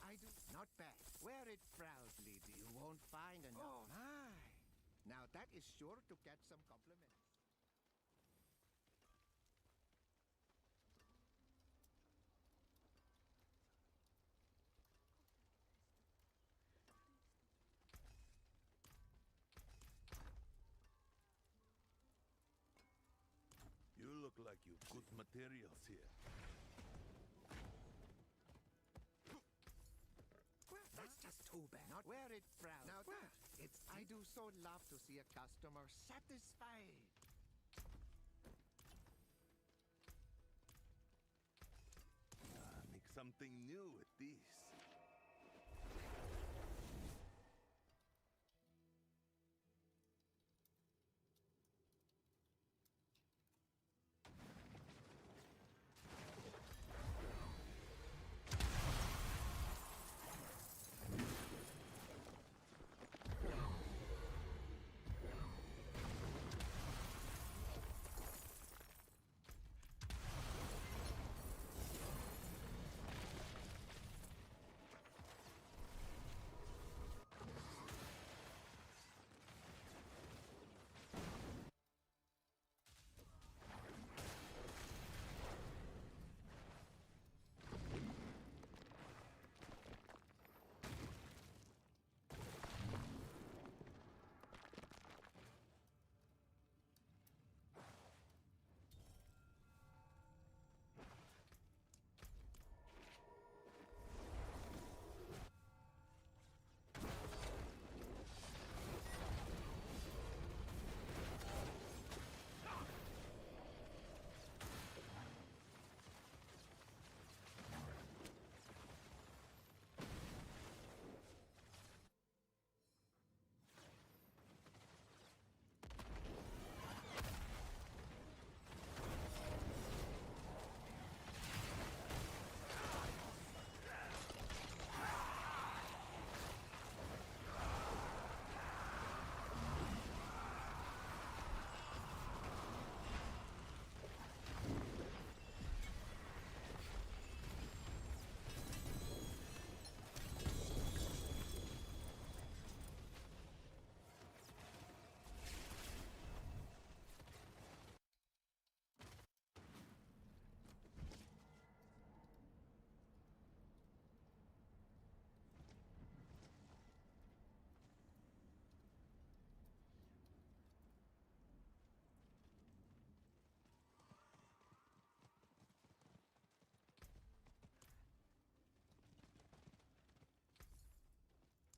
I do not bad. Wear it proudly, dear. You won't find enough. Oh my! Now that is sure to catch some compliments. You look like you've good materials here. Well, that's just too bad. Not wear it proud. Now that it's I do so love to see a customer satisfied. Make something new with these.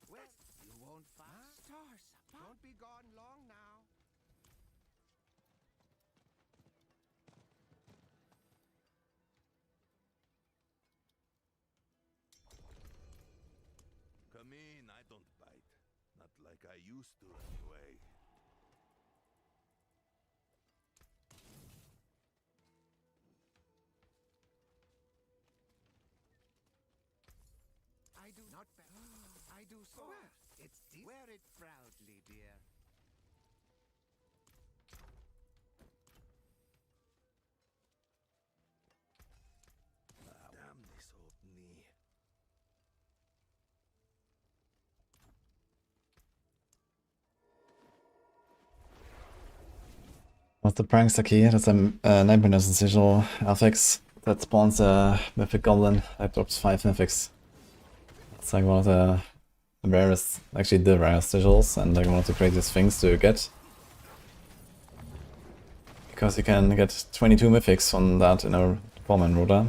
Well, you won't find stars. Don't be gone long now. Come in, I don't bite. Not like I used to, anyway. I do not bad. I do so well. It's wear it proudly, dear. Damn this old knee. What's the prankster key? That's a 9% sigil affix that spawns a mythic goblin that drops 5 mythics. It's like one of the rarest, actually the rarest sigils, and like one of the craziest things to get. Because you can get 22 mythics on that in a 4-man router.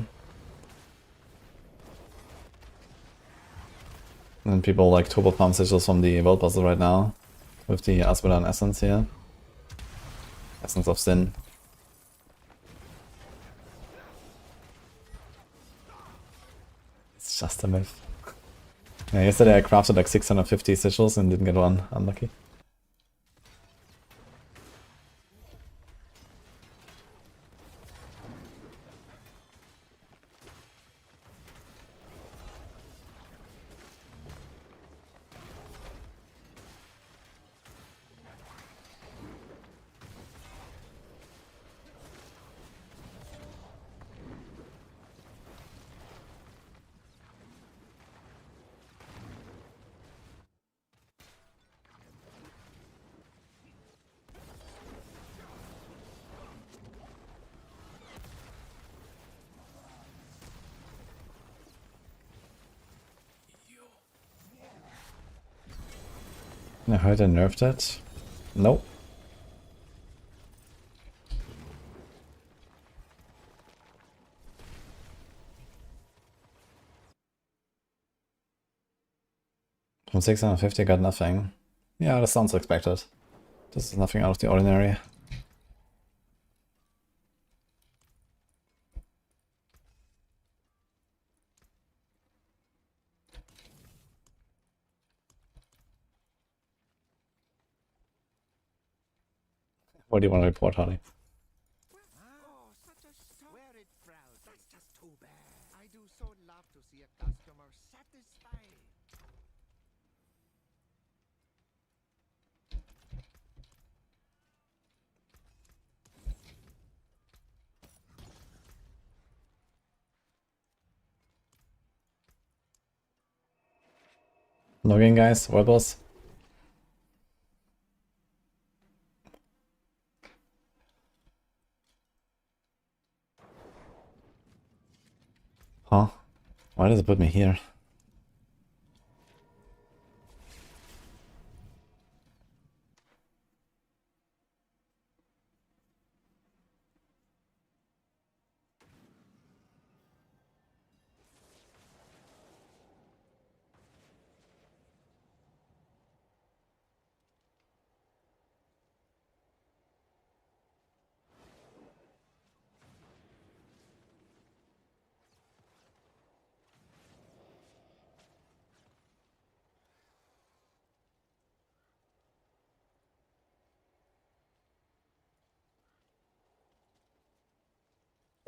And people like turbo pump sigils from the world puzzle right now, with the Asmodan essence here. Essence of Sin. It's just a myth. Yeah, yesterday I crafted like 650 sigils and didn't get one. Unlucky. I heard they nerfed it. Nope. From 650 got nothing. Yeah, that sounds expected. This is nothing out of the ordinary. What do you want to report, Harley? Oh, such a star. Wear it proud. That's just too bad. I do so love to see a customer satisfied. Logging, guys. Webos. Huh? Why does it put me here?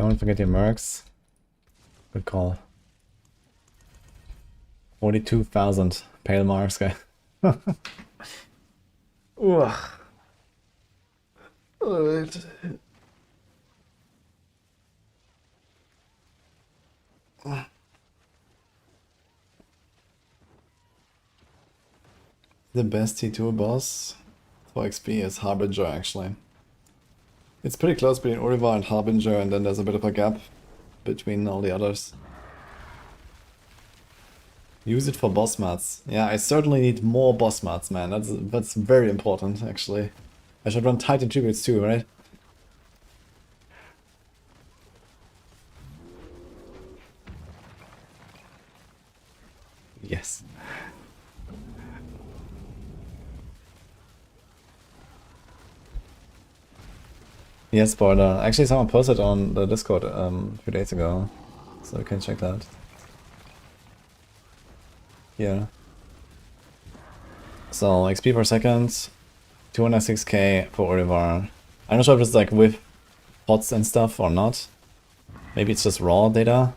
Don't forget your mercs. Good call. 42,000 pale marks, guy. Ugh. The best T2 boss for XP is Harbinger, actually. It's pretty close between Uriva and Harbinger, and then there's a bit of a gap between all the others. Use it for boss mats. Yeah, I certainly need more boss mats, man. That's very important, actually. I should run Titan tributes too, right? Yes. Yes, spoiler. Actually, someone posted on the Discord a few days ago, so you can check that. Yeah. So, XP per second, 206k for Urivar. I'm not sure if it's like with pots and stuff or not. Maybe it's just raw data.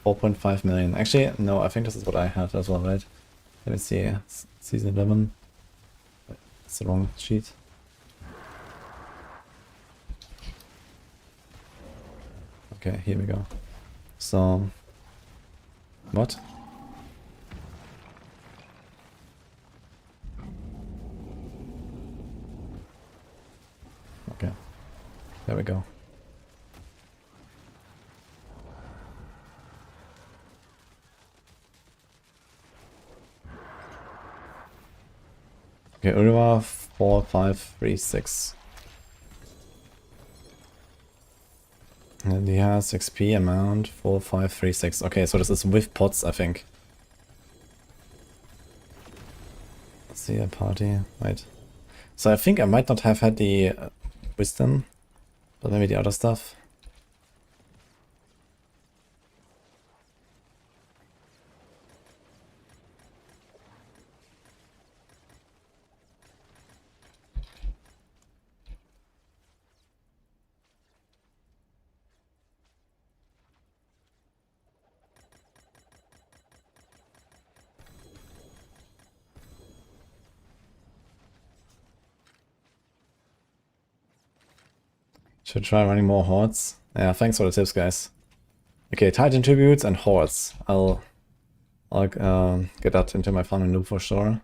4.5 million. Actually, no, I think this is what I have as well, right? Let me see. It's season 11. It's the wrong sheet. Okay, here we go. So, what? Okay, there we go. Okay, Uriva 4536. And he has XP amount 4536. Okay, so this is with pots, I think. Let's see a party. Wait. So I think I might not have had the wisdom, but maybe the other stuff. Should try running more hordes. Yeah, thanks for the tips, guys. Okay, Titan tributes and hordes. I'll get that into my farming loop for sure.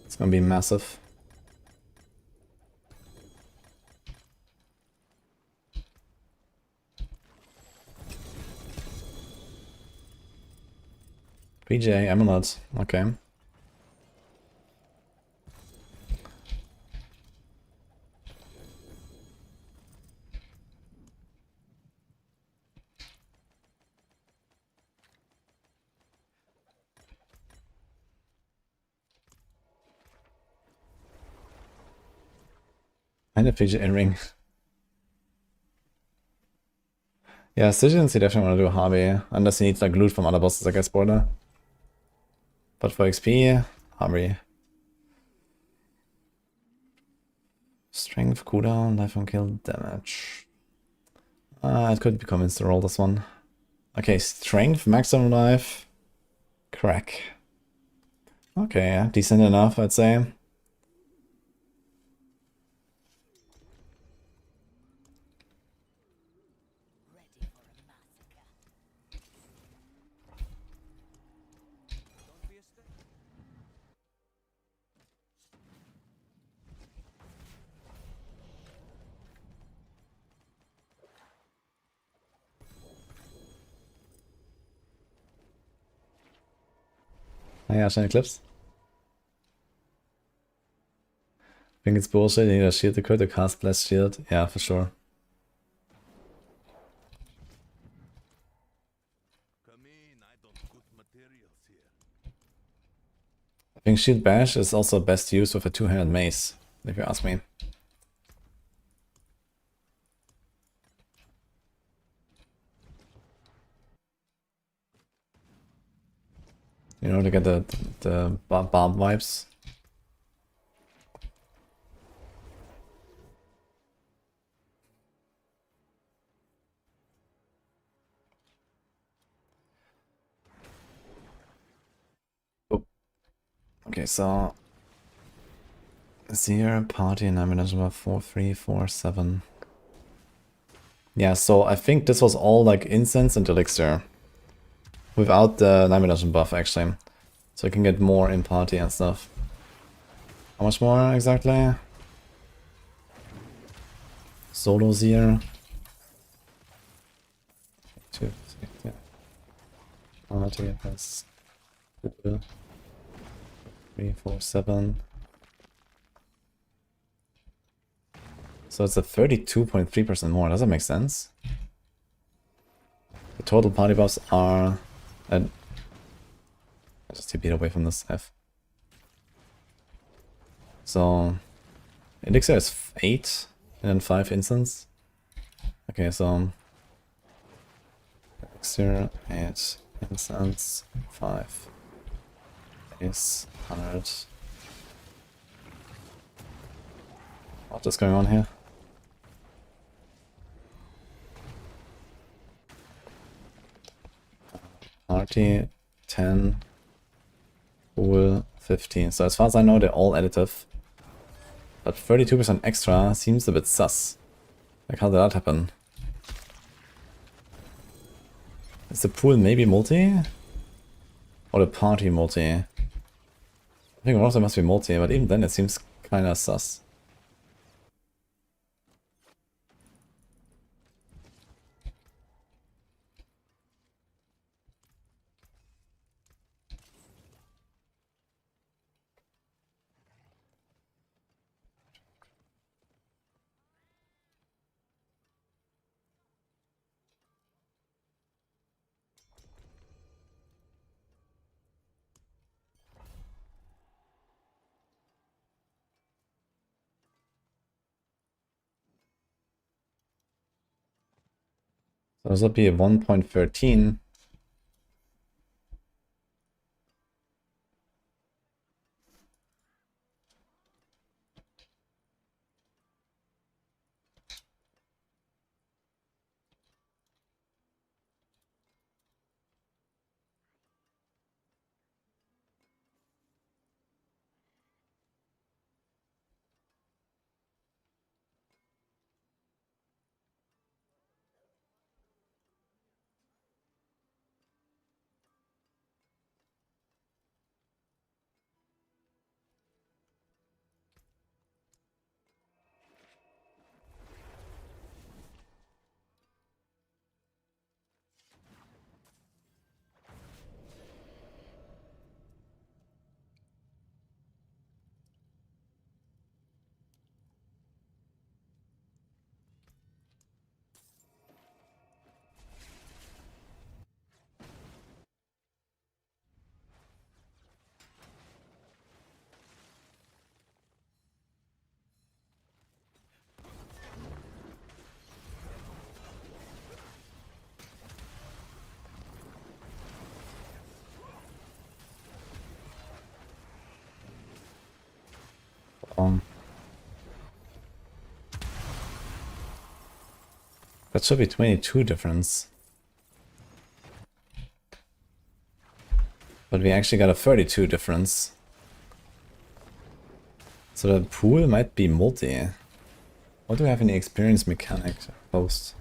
It's gonna be massive. PJ, Amulet, okay. And a PJ in-ring. Yeah, Citizens, you definitely want to do a hobby, unless he needs like loot from other bosses, I guess, border. But for XP, hobby. Strength, cooldown, life on kill, damage. It could become insta-roll, this one. Okay, strength, maximum life, crack. Okay, yeah, decent enough, I'd say. Ready for a massacre. Ah ja, schnell Clips. I think it's bullshit, you need a shield to crit, to cast blessed shield. Yeah, for sure. Come in, I don't put materials here. I think shield bash is also best used with a two-handed mace, if you ask me. You know, to get the barb vibes. Oh. Okay, so Zero party and ammunition about 4, 3, 4, 7. Yeah, so I think this was all like incense and elixir. Without the ammunition buff actually. So you can get more in party and stuff. How much more exactly? Solo Zero. 2, 6, yeah. Party plus 2, 3, 4, 7. So it's a 32.3% more. Does that make sense? The total party buffs are at... I just TP'd away from this F. So elixir is 8 and then 5 instants. Okay, so elixir 8 instants 5 is 100. What is going on here? Party 10, pool 15. So as far as I know, they're all additive. But 32% extra seems a bit sus. Like, how did that happen? Is the pool maybe multi? Or the party multi? I think one of them must be multi, but even then it seems kinda sus. So this would be a 1.13. That should be 22 difference. But we actually got a 32 difference. So the pool might be multi. What do we have in the experience mechanic post?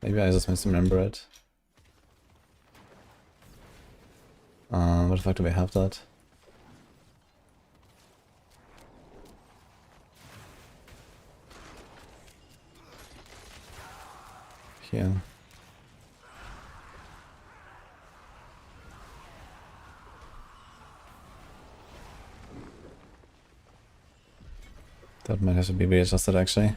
Maybe I just misremember it. What the fuck do we have that? Here. That might have to be readjusted actually.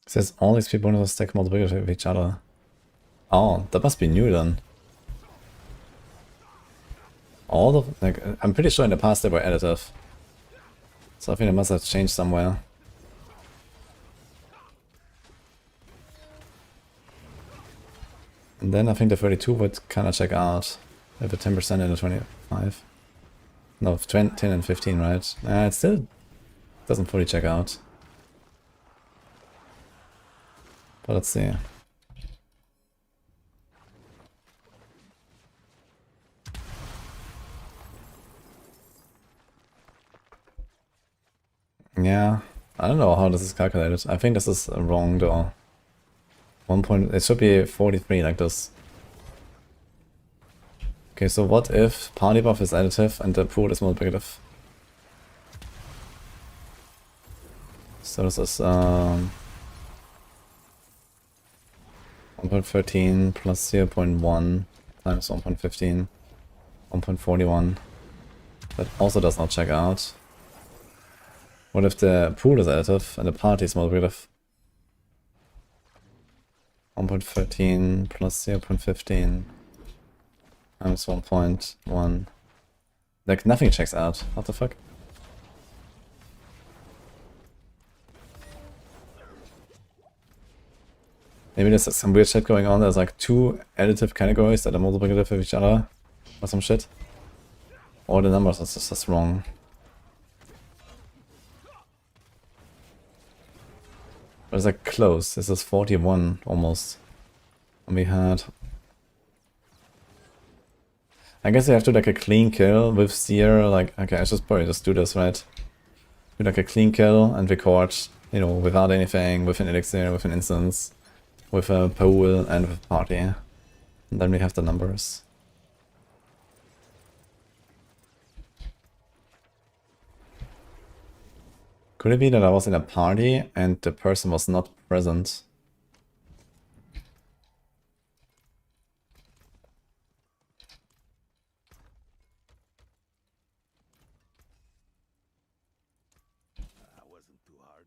It says all XP bonuses stack multiplicative of each other. Oh, that must be new then. All of, like, I'm pretty sure in the past they were additive. So I think it must have changed somewhere. And then I think the 32 would kind of check out. If a 10% in the 25. No, 10 and 15, right? It still doesn't fully check out. But let's see. Yeah, I don't know how this is calculated. I think this is wrong though. 1 point, it should be 43 like this. Okay, so what if party buff is additive and the pool is multiplicative? So this is 1.13 plus 0.1 times 1.15, 1.41. That also does not check out. What if the pool is additive and the party is multiplicative? 1.13 plus 0.15 times 1.1. Like nothing checks out. What the fuck? Maybe there's some weird shit going on. There's like two additive categories that are multiplicative of each other or some shit. Or the numbers are just wrong. But it's like close. This is 41 almost. And we had... I guess you have to do like a clean kill with Seer. Like, okay, I should probably just do this, right? Do like a clean kill and record, you know, without anything, with an elixir, with an instance, with a pool and with a party. And then we have the numbers. Could it be that I was in a party and the person was not present? That wasn't too hard.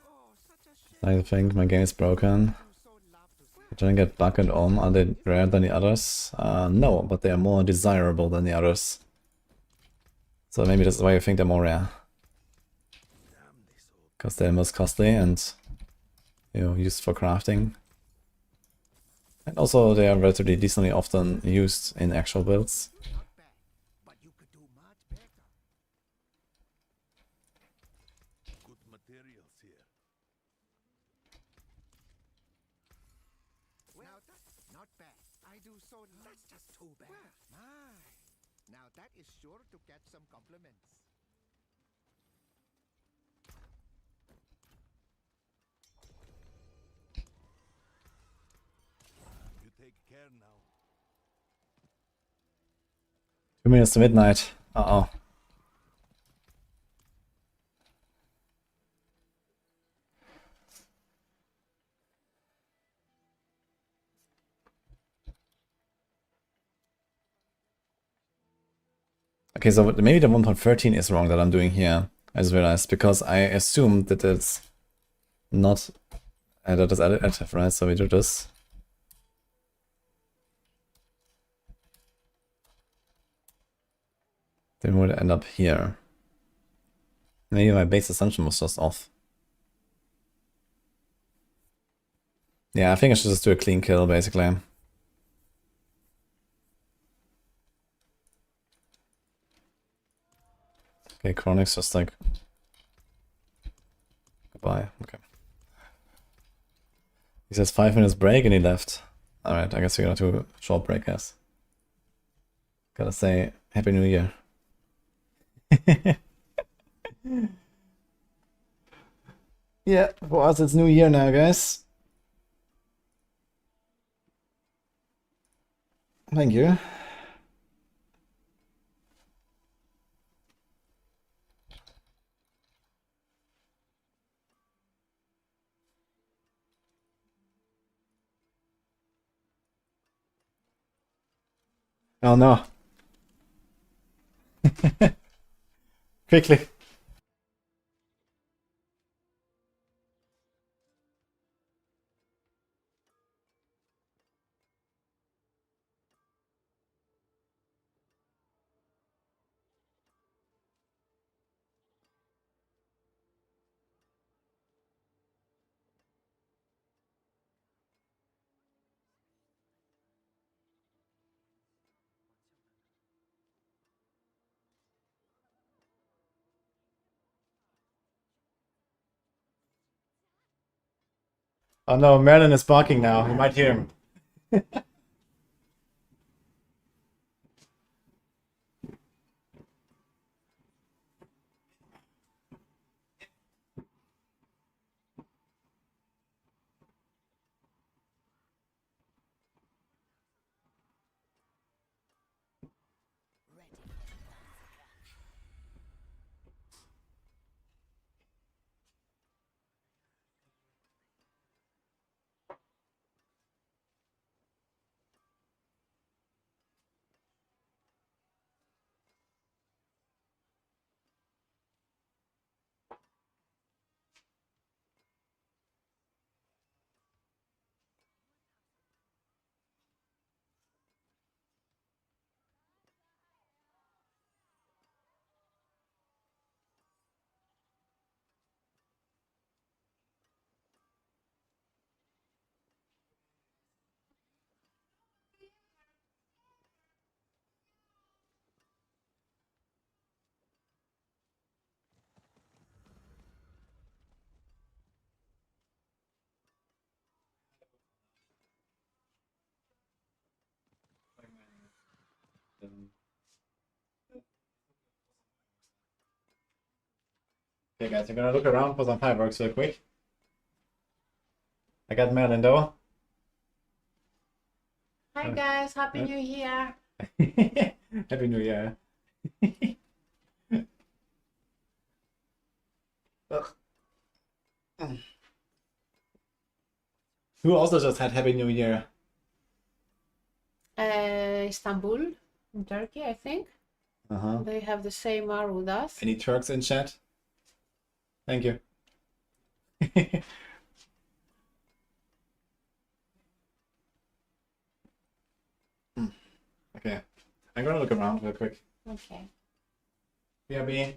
Oh, such a shame. I think my game is broken. So love to see. I didn't get bucket on. Are they rare than the others? No, but they are more desirable than the others. So maybe that's why you think they're more rare. Because they're most costly and, you know, used for crafting. And also they are relatively decently often used in actual builds. Not bad, but you could do much better. Good materials here. Now that's not bad. I do so. That's just too bad. My. Now that is sure to catch some compliments. You take care now. 2 minutes to midnight. Uh-oh. Okay, so maybe the 1.13 is wrong that I'm doing here. I just realized, because I assumed that it's not that is additive, right? So we do this. Then we would end up here. Maybe my base assumption was just off. Yeah, I think I should just do a clean kill, basically. Okay, Chronic's just like... Goodbye, okay. He says 5 minutes break and he left. Alright, I guess we're gonna do a short break, guys. Gotta say, Happy New Year. Yeah, for us it's New Year now, guys. Thank you. Oh no. Quickly. Oh no, Merlin is barking now. You might hear him. Okay guys, I'm gonna look around for some fireworks real quick. I got Merlin though. Hi guys, Happy Yeah. New Year. Happy New Year. Ugh. Who also just had Happy New Year? Istanbul, in Turkey, I think. Uh-huh. They have the same hour with us. Any Turks in chat? Thank you. Okay. I'm gonna look around real quick. Okay. BRB.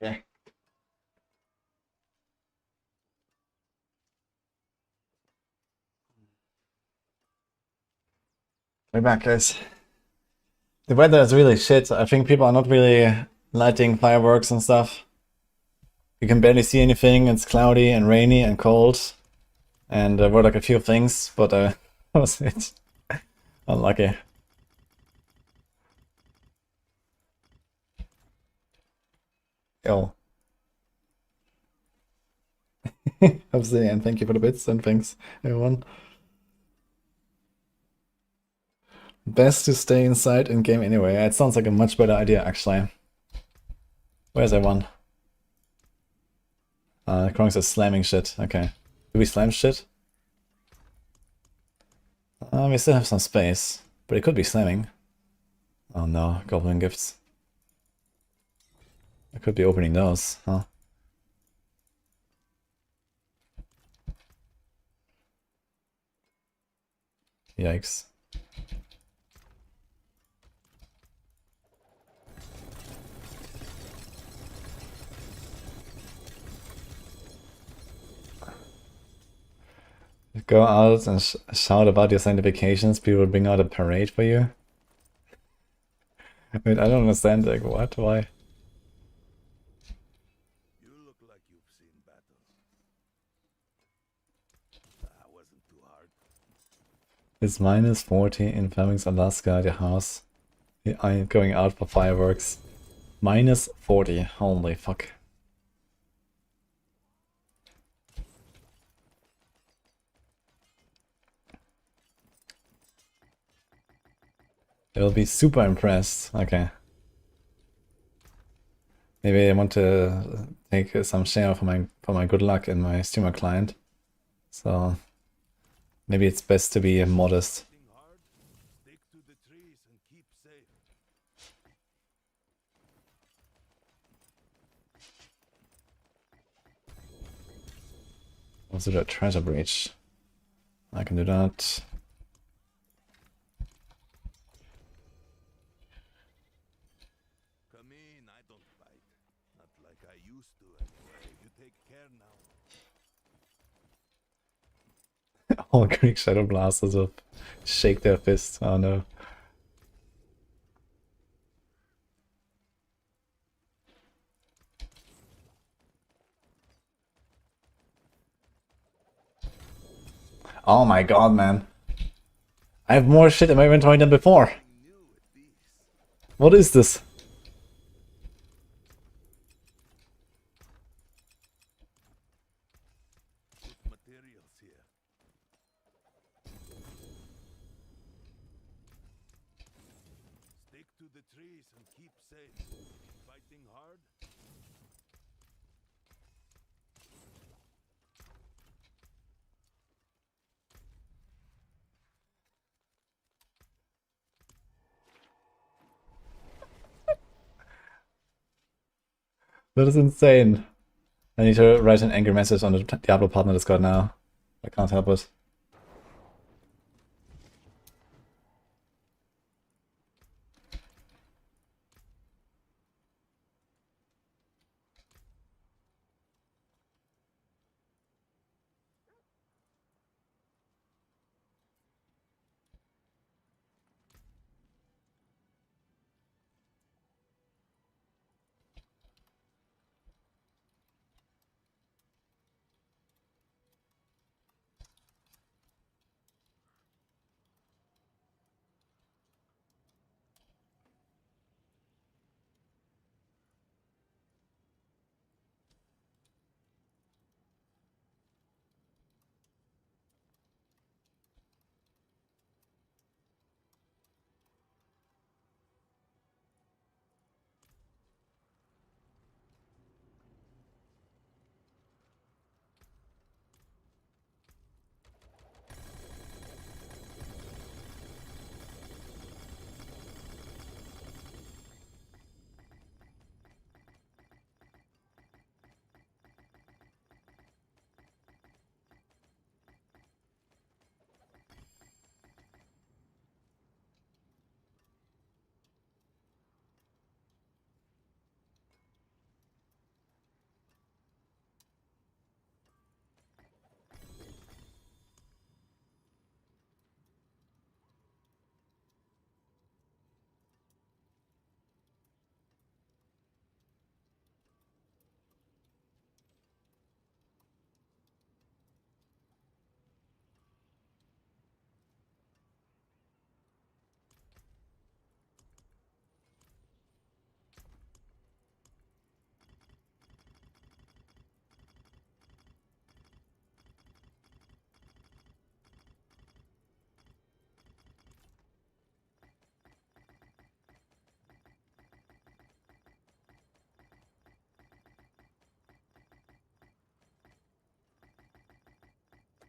Okay. We're back, guys. The weather is really shit. I think people are not really lighting fireworks and stuff. You can barely see anything. It's cloudy and rainy and cold. And there were like a few things, but that was it. Unlucky. Yo. Obsidian, thank you for the bits and thanks, everyone. Best to stay inside in game anyway. It sounds like a much better idea, actually. Where's everyone? Kronk is slamming shit. Okay. Do we slam shit? We still have some space, but it could be slamming. Oh no, goblin gifts. I could be opening those, huh? Yikes. Go out and shout about your sanctifications, people will bring out a parade for you. Wait, I don't understand, like, what? Why? You look like you've seen battle. That wasn't too hard. It's minus 40 in Fleming's Alaska at your house. I'm going out for fireworks. Minus 40, holy fuck. They'll be super impressed. Okay. Maybe I want to take some share for my good luck in my streamer client. So maybe it's best to be modest. Fighting hard, stick to the trees and keep safe. Let's do that treasure breach. I can do that. Come in, I don't bite. Not like I used to anyway. You take care now. All Greek Shadow Blasters will shake their fists. Oh no. Oh my god, man. I have more shit in my inventory than before. What is this? Put materials here. Stick to the trees and keep safe. Fighting hard. That is insane. I need to write an angry message on the Diablo partner Discord now. I can't help it.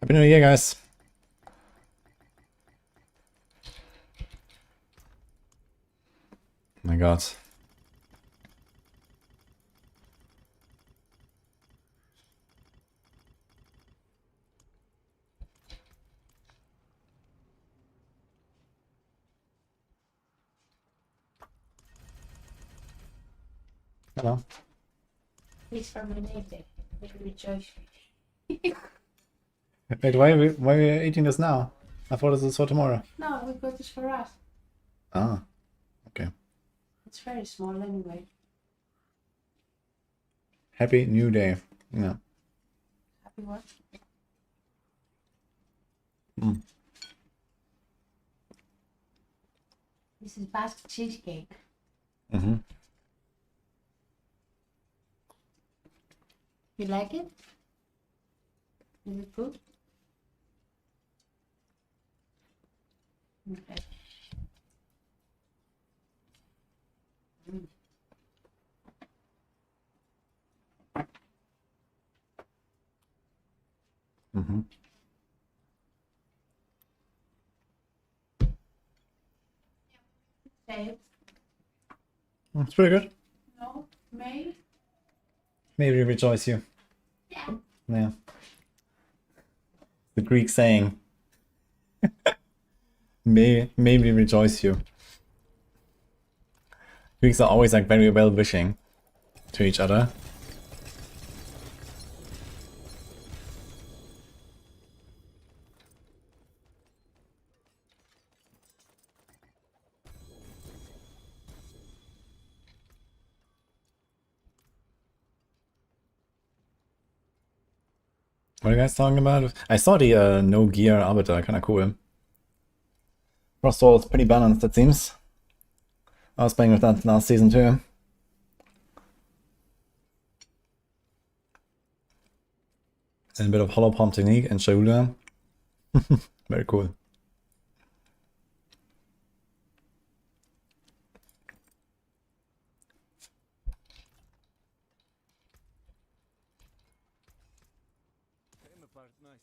Happy New Year, guys. Oh my god. Hello. It's from my name day. We rejoice. Wait, why are we eating this now? I thought this was for tomorrow. No, we got this for us. Ah, okay. It's very small anyway. Happy New Day. Yeah. Happy what? Mm. This is basket cheesecake. Mm-hmm. You like it? Is it good? Okay. Mm-hmm. Say it. It's pretty good. No? May? Maybe rejoice you. Yeah. Yeah. The Greek saying. Maybe rejoice you. Greeks are always like very well wishing to each other. What are you guys talking about? I saw the no gear arbiter, kinda cool. Frostwall is pretty balanced, it seems. I was playing with that last season too. And a bit of hollow palm technique and Shaula. Very cool. Came apart nicely.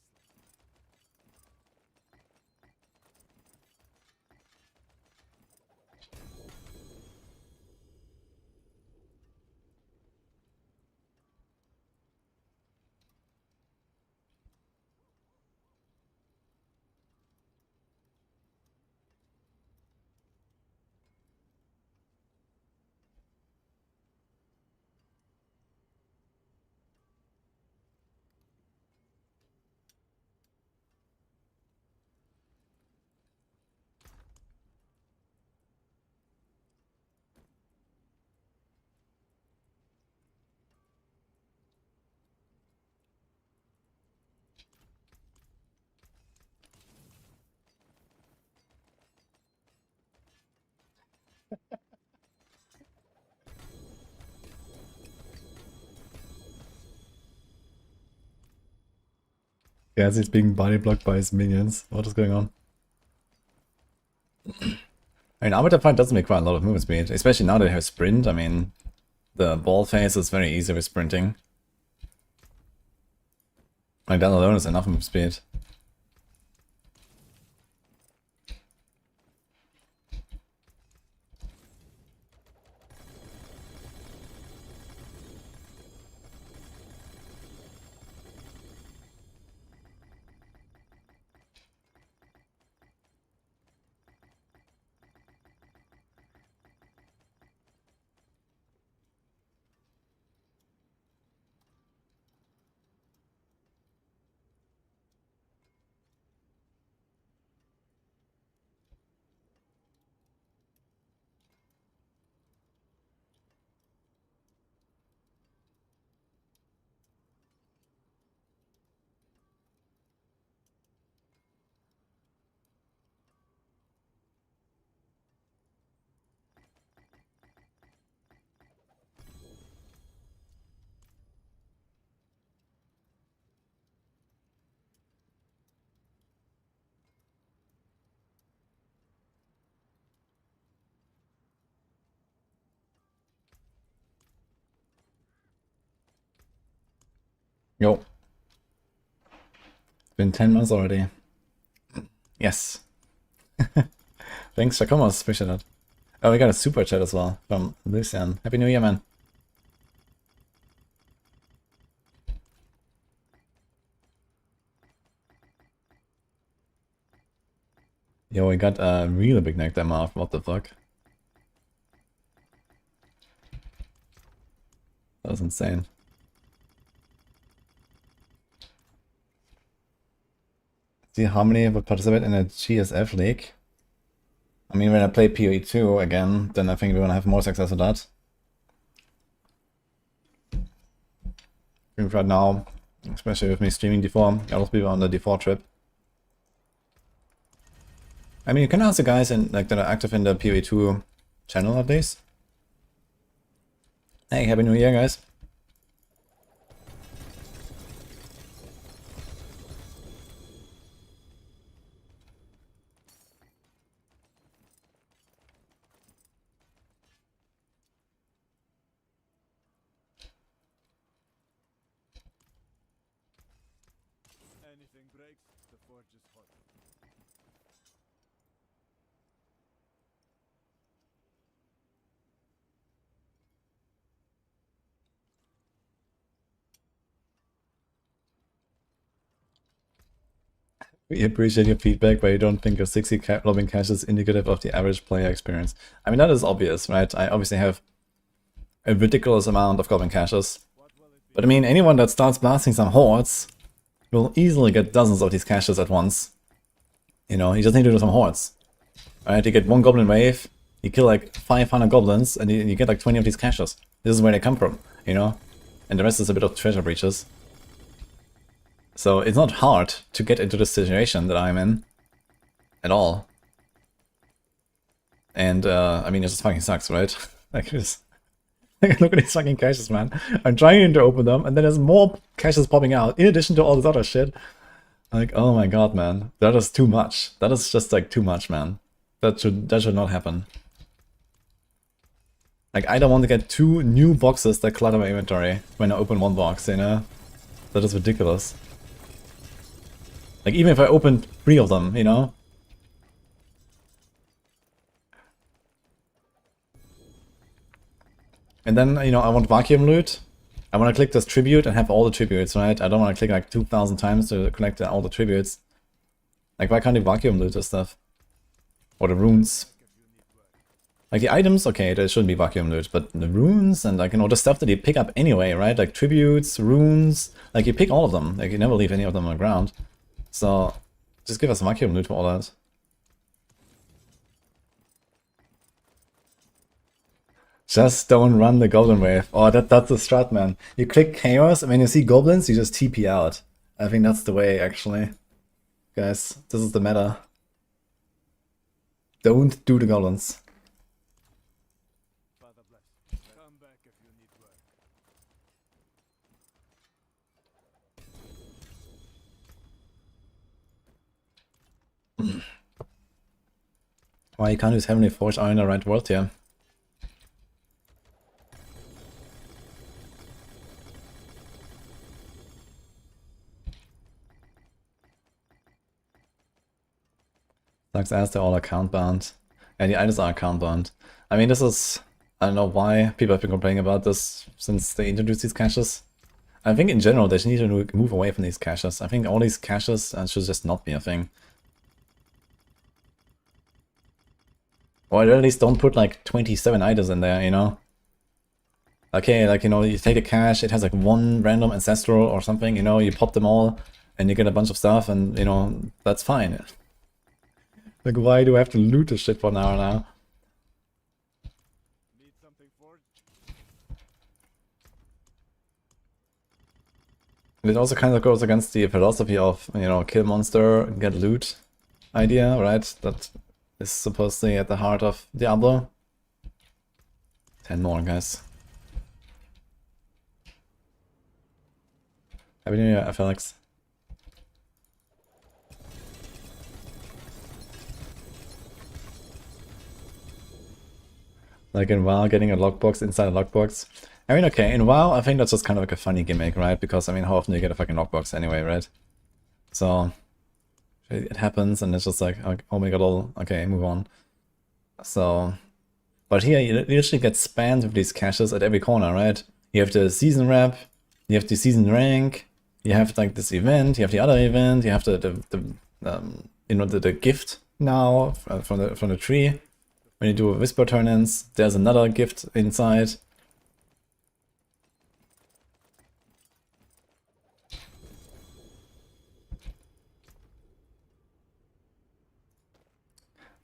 Yeah, he's being body blocked by his minions. What is going on? I mean, Arbiter Fight does make quite a lot of movement speed, especially now that they have sprint. I mean, the ball phase is very easy with sprinting. Like, that alone is enough move speed. Yo. Been 10 months already. Yes. Thanks, Chacomos. Appreciate it. Oh, we got a super chat as well from Lucian. Happy New Year, man. Yo, we got a really big neck them off. What the fuck? That was insane. See how many would participate in a GSF league? I mean, when I play PoE2 again, then I think we're gonna have more success with that. I think right now, especially with me streaming D4, a lot of people on the D4 trip. I mean, you can ask the guys in like that are active in the PoE2 channel at least. Hey, Happy New Year, guys. Anything breaks, the forge is hot. We appreciate your feedback, but you don't think your 60 lobbing cash is indicative of the average player experience. I mean, that is obvious, right? I obviously have a ridiculous amount of goblin caches. But I mean, anyone that starts blasting some hordes will easily get dozens of these caches at once. You know, you just need to do some hordes. Alright, you get one goblin wave, you kill like 500 goblins, and you get like 20 of these caches. This is where they come from, you know? And the rest is a bit of treasure breaches. So it's not hard to get into the situation that I'm in. At all. And, I mean, it just fucking sucks, right? Like, just... Like, look at these fucking caches, man. I'm trying to open them, and then there's more caches popping out, in addition to all this other shit. Like, oh my god, man. That is too much. That is just, like, too much, man. That should not happen. Like, I don't want to get 2 new boxes that clutter my inventory when I open one box, you know? That is ridiculous. Like, even if I opened 3 of them, you know? And then, you know, I want vacuum loot. I want to click this tribute and have all the tributes, right? I don't want to click like 2,000 times to collect all the tributes. Like, why can't you vacuum loot this stuff? Or the runes? Like, the items, okay, they shouldn't be vacuum loot, but the runes and, like, you know, the stuff that you pick up anyway, right? Like, tributes, runes, like, you pick all of them. Like, you never leave any of them on the ground. So, just give us vacuum loot for all that. Just don't run the goblin wave. Oh, that's the strat, man. You click chaos, and when you see goblins, you just TP out. I think that's the way, actually. Guys, this is the meta. Don't do the goblins. Father bless. Come back if you need work. Why you can't use Heavenly Forge are in the right world here? Sucks as they're all account bound. And the items are account bound. I mean, this is... I don't know why people have been complaining about this since they introduced these caches. I think in general they need to move away from these caches. I think all these caches should just not be a thing. Or at least don't put like 27 items in there, you know? Okay, like, you know, you take a cache, it has like 1 random ancestral or something, you know, you pop them all and you get a bunch of stuff and, you know, that's fine. Like, why do I have to loot this shit for an hour now? Need something forged? And it also kind of goes against the philosophy of, you know, kill monster, get loot idea, right? That is supposedly at the heart of Diablo. 10 more, guys. Happy New Year, Felix. Like in WoW, getting a lockbox inside a lockbox. I mean, okay, in WoW, I think that's just kind of like a funny gimmick, right? Because, I mean, how often do you get a fucking lockbox anyway, right? So it happens, and it's just like, oh my god, okay, move on. So, but here you literally get spammed with these caches at every corner, right? You have the season rep, you have the season rank, you have like this event, you have the other event, you have the gift now from the tree. When you do whisper turn-ins, there's another gift inside.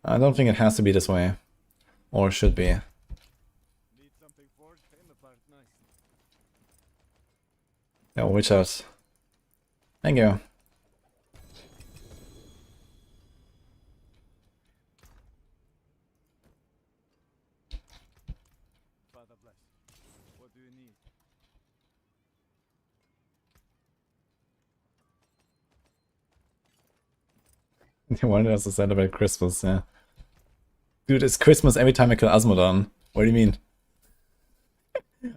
I don't think it has to be this way. Or should be. Need something forged? Came apart nice. Yeah, witch out. Thank you. Father bless. What do you need? They wanted us to celebrate Christmas, yeah. Dude, it's Christmas every time I kill Asmodon. What do you mean?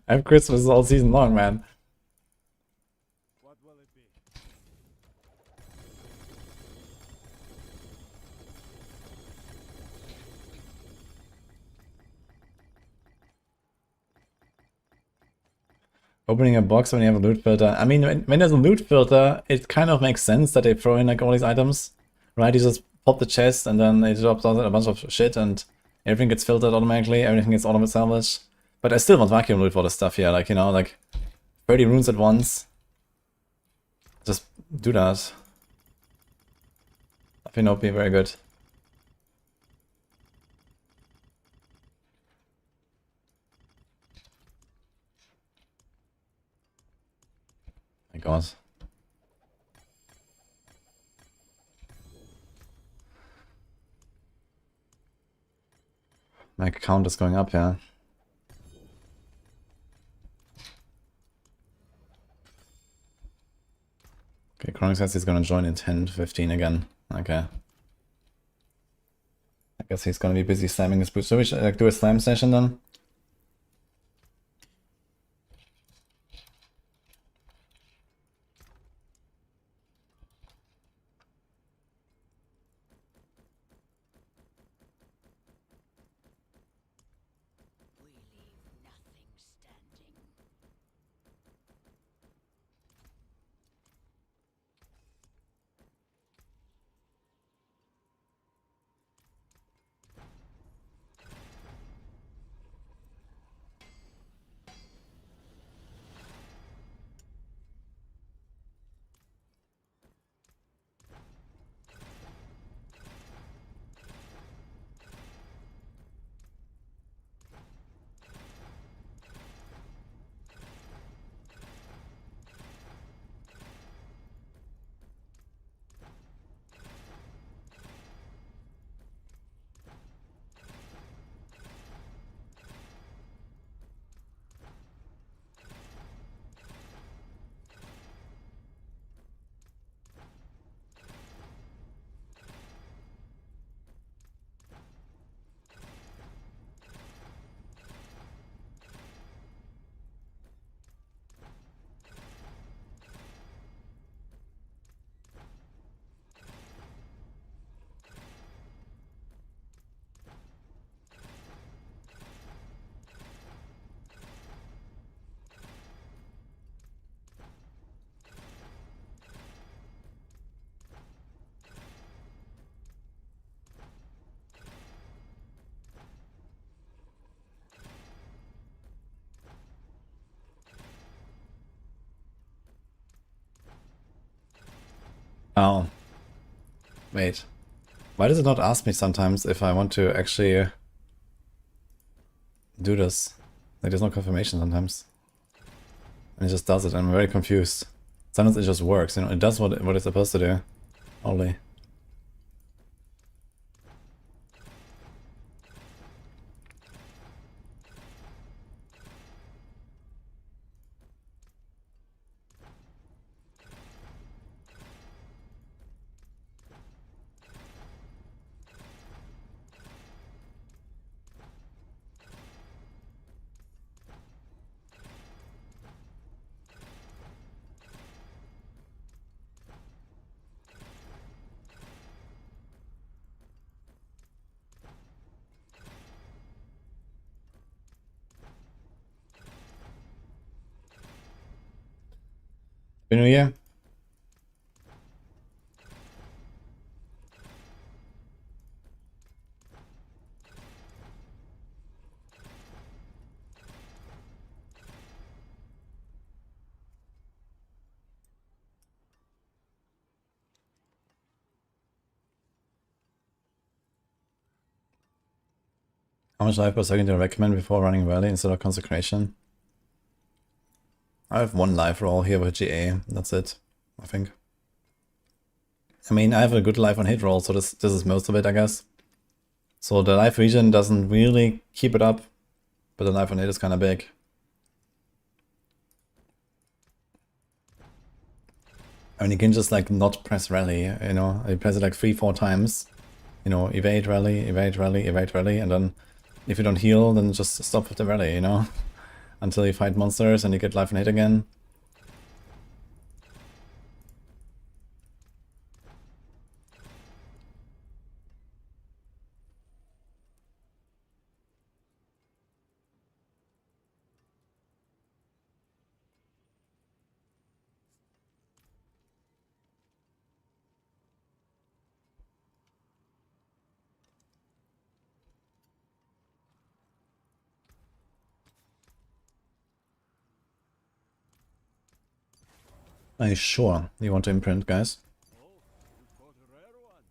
I have Christmas all season long, man. What will it be? Opening a box when you have a loot filter. I mean, when there's a loot filter, it kind of makes sense that they throw in like all these items. Right? You just pop the chest and then it drops out a bunch of shit and everything gets filtered automatically, everything gets auto salvaged. But I still want vacuum loot for the stuff here, like, you know, like 30 runes at once. Just do that. I think that would be very good. My god. My count is going up, yeah. Okay, Chronic says he's gonna join in 10 to 15 again. Okay. I guess he's gonna be busy slamming his boots. So we should like, do a slam session then? We leave nothing standing. Oh. Wait. Why does it not ask me sometimes if I want to actually do this? Like, there's no confirmation sometimes. And it just does it. I'm very confused. Sometimes it just works, you know, it does what it's supposed to do. Only. Happy New Year. How much life per second do you recommend before running Rally instead of Consecration? I have 1 life roll here with GA, that's it, I think. I mean, I have a good life on hit roll, so this is most of it, I guess. So the life regen doesn't really keep it up, but the life on hit is kind of big. I mean, you can just like not press rally, you know, you press it like 3-4 times. You know, evade rally, evade rally, evade rally, and then if you don't heal, then just stop with the rally, you know? Until you fight monsters and you get life and hit again. Are you sure you want to imprint, guys? Oh, you caught a rare one.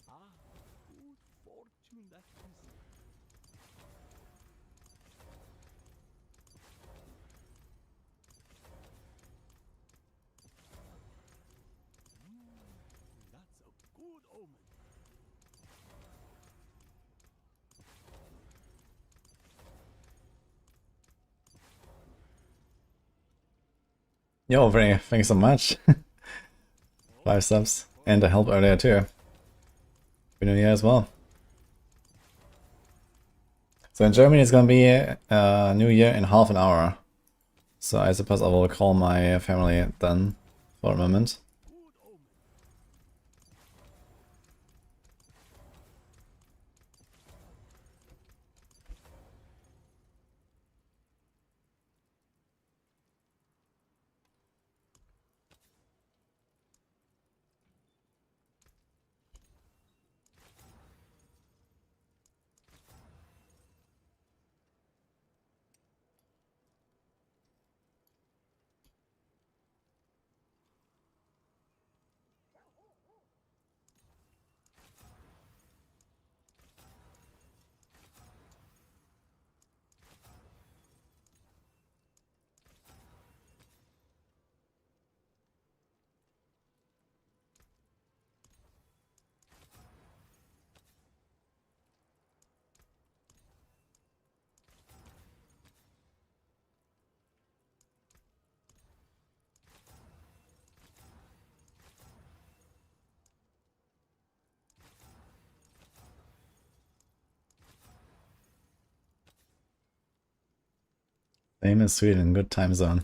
Ah, good fortune that is. That's a good omen. Yo, very, thank you so much. 5 subs and the help earlier too. Happy New Year as well. So in Germany it's gonna be New Year in half an hour. So I suppose I will call my family then for a moment. Same as Sweden, good time zone.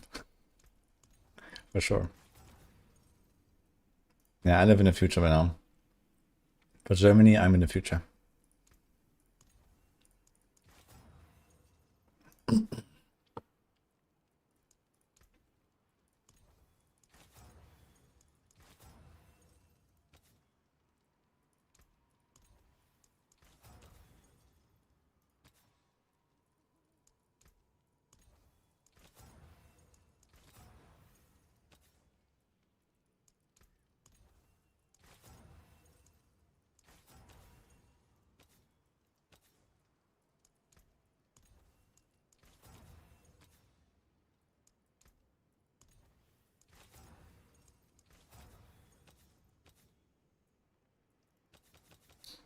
For sure. Yeah, I live in the future right now. For Germany, I'm in the future.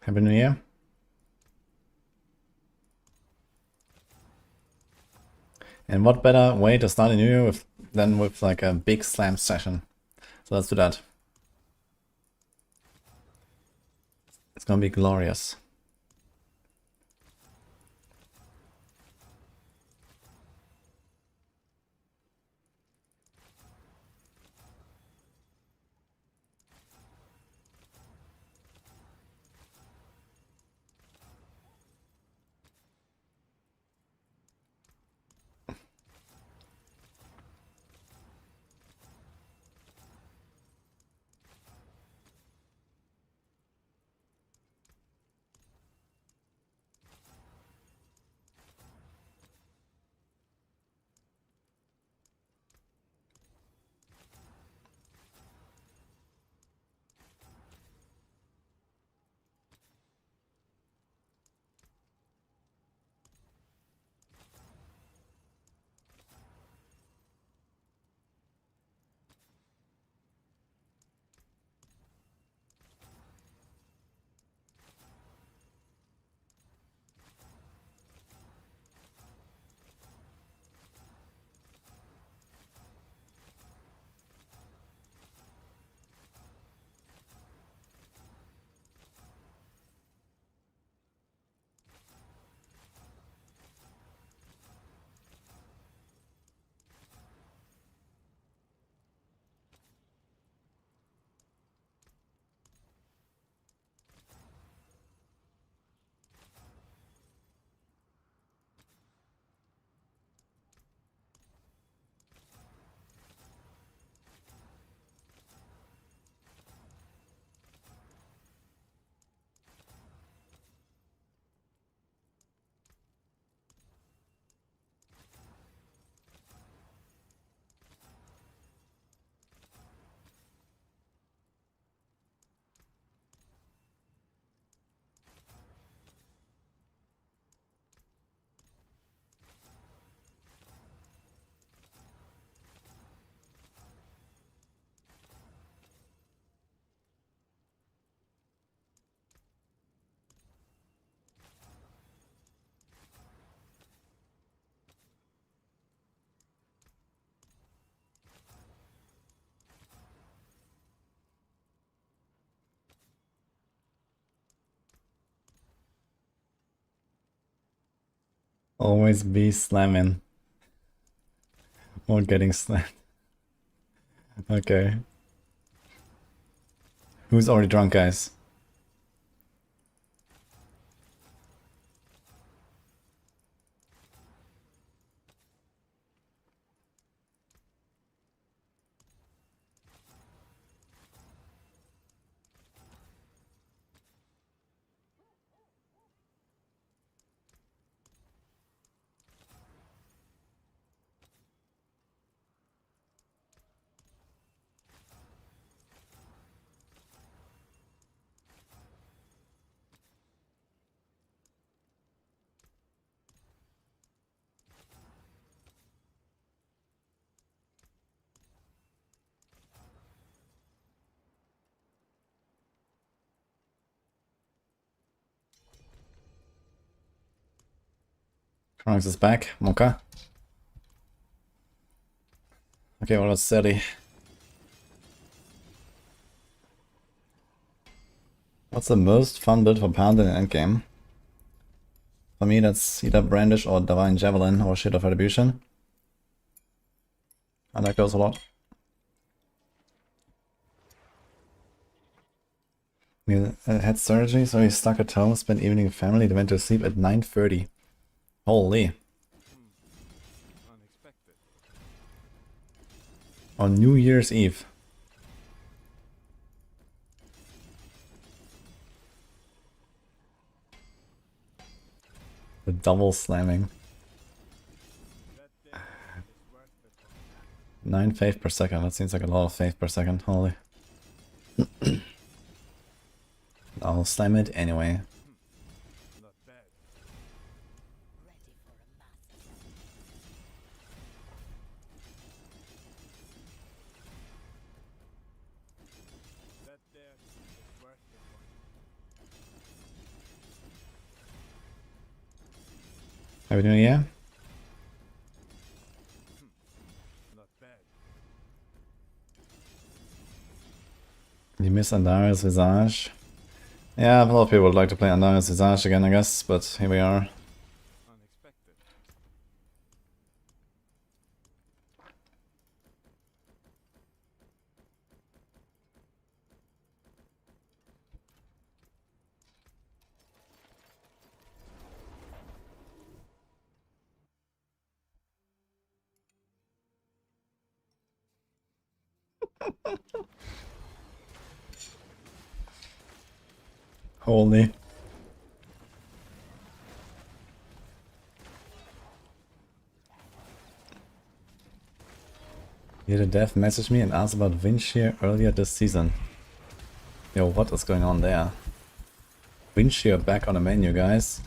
Happy New Year. And what better way to start a new year than with like a big slam session. So let's do that. It's gonna be glorious. Always be slamming. Or getting slammed. Okay. Who's already drunk, guys? Chronix is back. Monka. Okay, what was 30? What's the most fun build for Paladin in endgame? For me, that's either Brandish or Divine Javelin or Shield of Retribution. I like those a lot. He had surgery, so he stuck at home, spent evening with family, then went to sleep at 9:30. Holy. Unexpected. On New Year's Eve. The double slamming. 9 faith per second, that seems like a lot of faith per second, holy. I'll slam it anyway. Not bad. Ready for a master. That there is worth it. Happy New Year. Not bad. You miss Andari's Visage. Yeah, a lot of people would like to play Andari's Visage again, I guess, but here we are. Unexpected. Holy. Here the dev messaged me and asked about Windshear earlier this season. Yo, what is going on there? Windshear back on the menu, guys.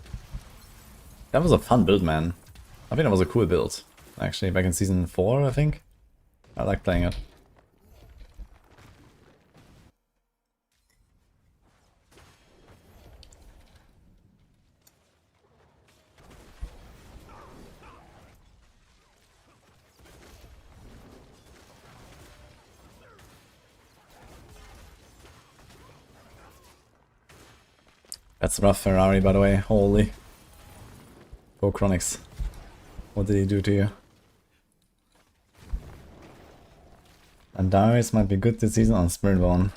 That was a fun build, man. I think that was a cool build. Actually, back in season 4, I think. I like playing it. That's rough, Ferrari, by the way. Holy. Go Chronix. What did he do to you? And Darius might be good this season on Spiritborn.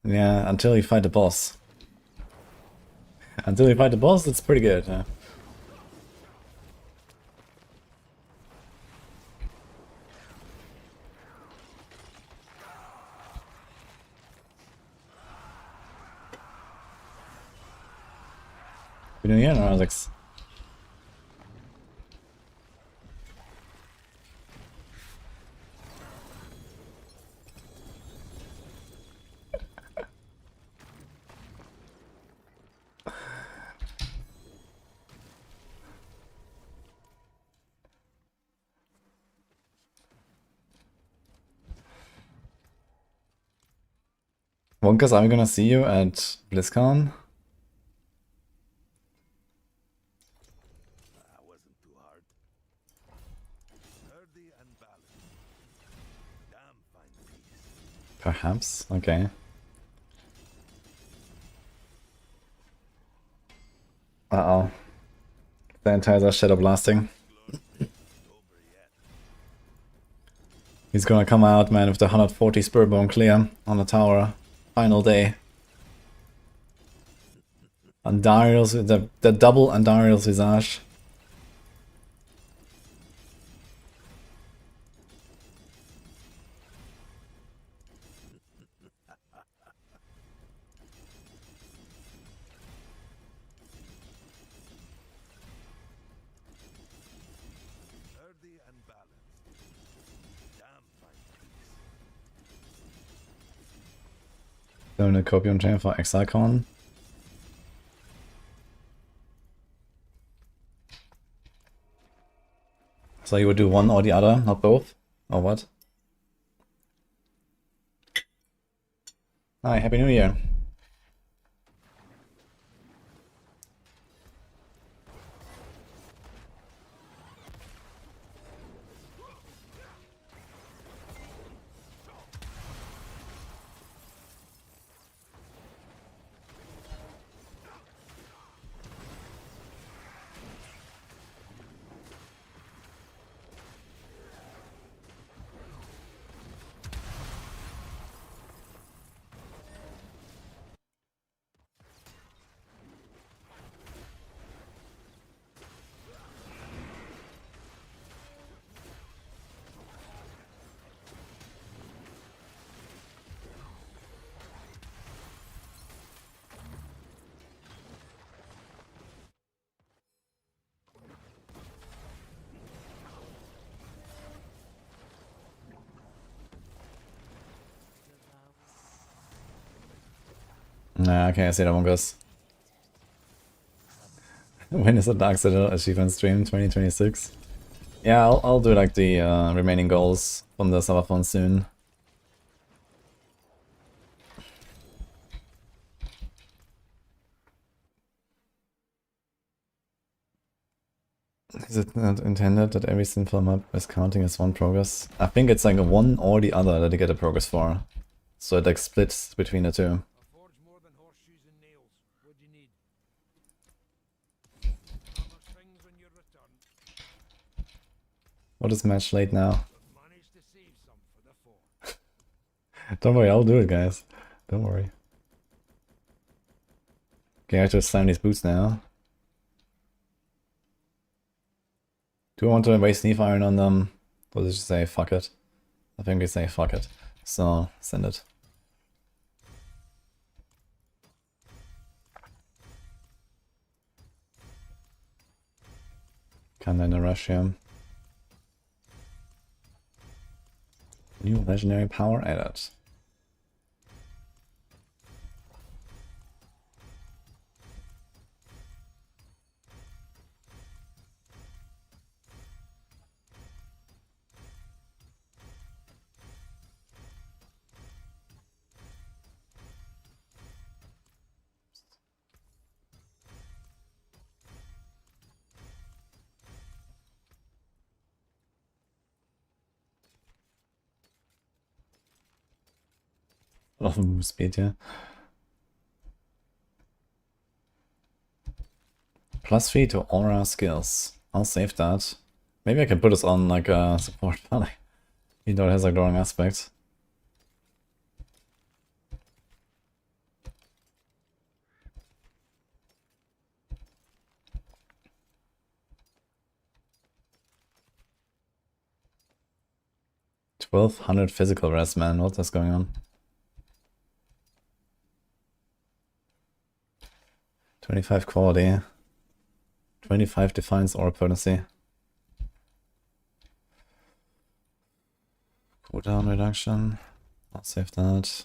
Yeah, until you fight the boss. Until you fight the boss, it's pretty good. Yeah. We doing here, Alex? Wonkas, are we gonna see you at BlizzCon? That wasn't too hard. Sturdy and balanced. Damn fine piece. Perhaps, okay. Uh-oh. The entire shadow blasting. He's gonna come out, man, with the 140 Spur-Bone clear on the tower. Final day. Andariel's, the double Andariel's Visage. Sturdy and balanced. Damn fine piece. Doing a Copium Chain for Exile Con. So you would do one or the other, not both? Or what? Hi, Happy New Year. Nah, okay, I see that one goes. When is the Dark Citadel achievement stream? 2026? Yeah, I'll do like the remaining goals from the subathon soon. Is it not intended that every sinful map is counting as one progress? I think it's like one or the other that you get a progress for. So it like splits between the two. A forge more than horseshoes and nails. What do you need? Hammer swings on your return. What is match late now? But manage to save some for the four. Don't worry, I'll do it, guys. Don't worry. Okay, I have to slam these boots now. Do I want to waste Sneef Iron on them? Or did you say fuck it? I think we say fuck it. So, send it. Kinda in a rush here. New legendary power added. A lot of move speed, yeah. +3 to aura skills. I'll save that. Maybe I can put this on like a support Paladin. Even though it has like glowing aspect. $1,200 physical res, man. What is going on? 25 quality. 25 defiance or potency. Cooldown reduction. I'll save that.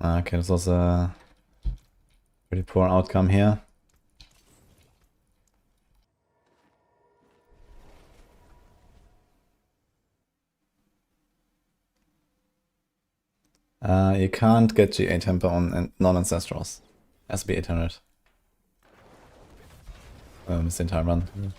Okay, this was a pretty poor outcome here. You can't get GA temper on non-ancestrals. Has to be 800. It's the entire run.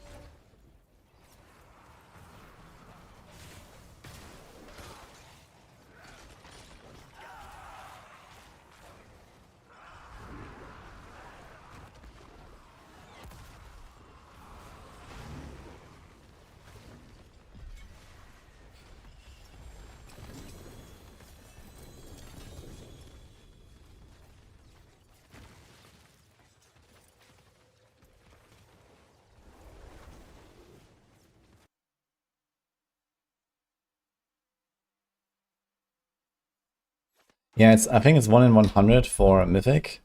Yeah, I think it's 1 in 100 for Mythic.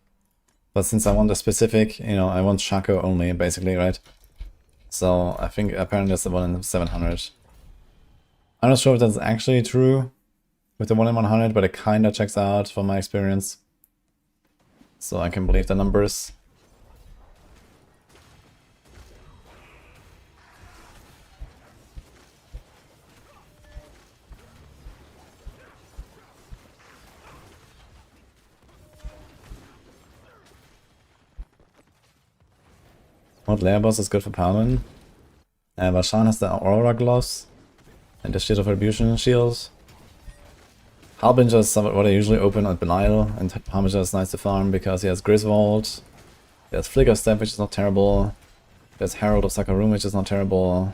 But since I want a specific, you know, I want Shaco only, basically, right? So I think apparently it's the 1 in 700. I'm not sure if that's actually true with the 1 in 100, but it kinda checks out from my experience. So I can believe the numbers. What layer boss is good for Paladin? Vashan has the Aurora Gloves and the Shield of Retribution shield. Harbinger is what I usually open at Belial, and Harbinger is nice to farm because he has Griswold, he has Flicker Step, which is not terrible, there's Herald of Sakarum, which is not terrible.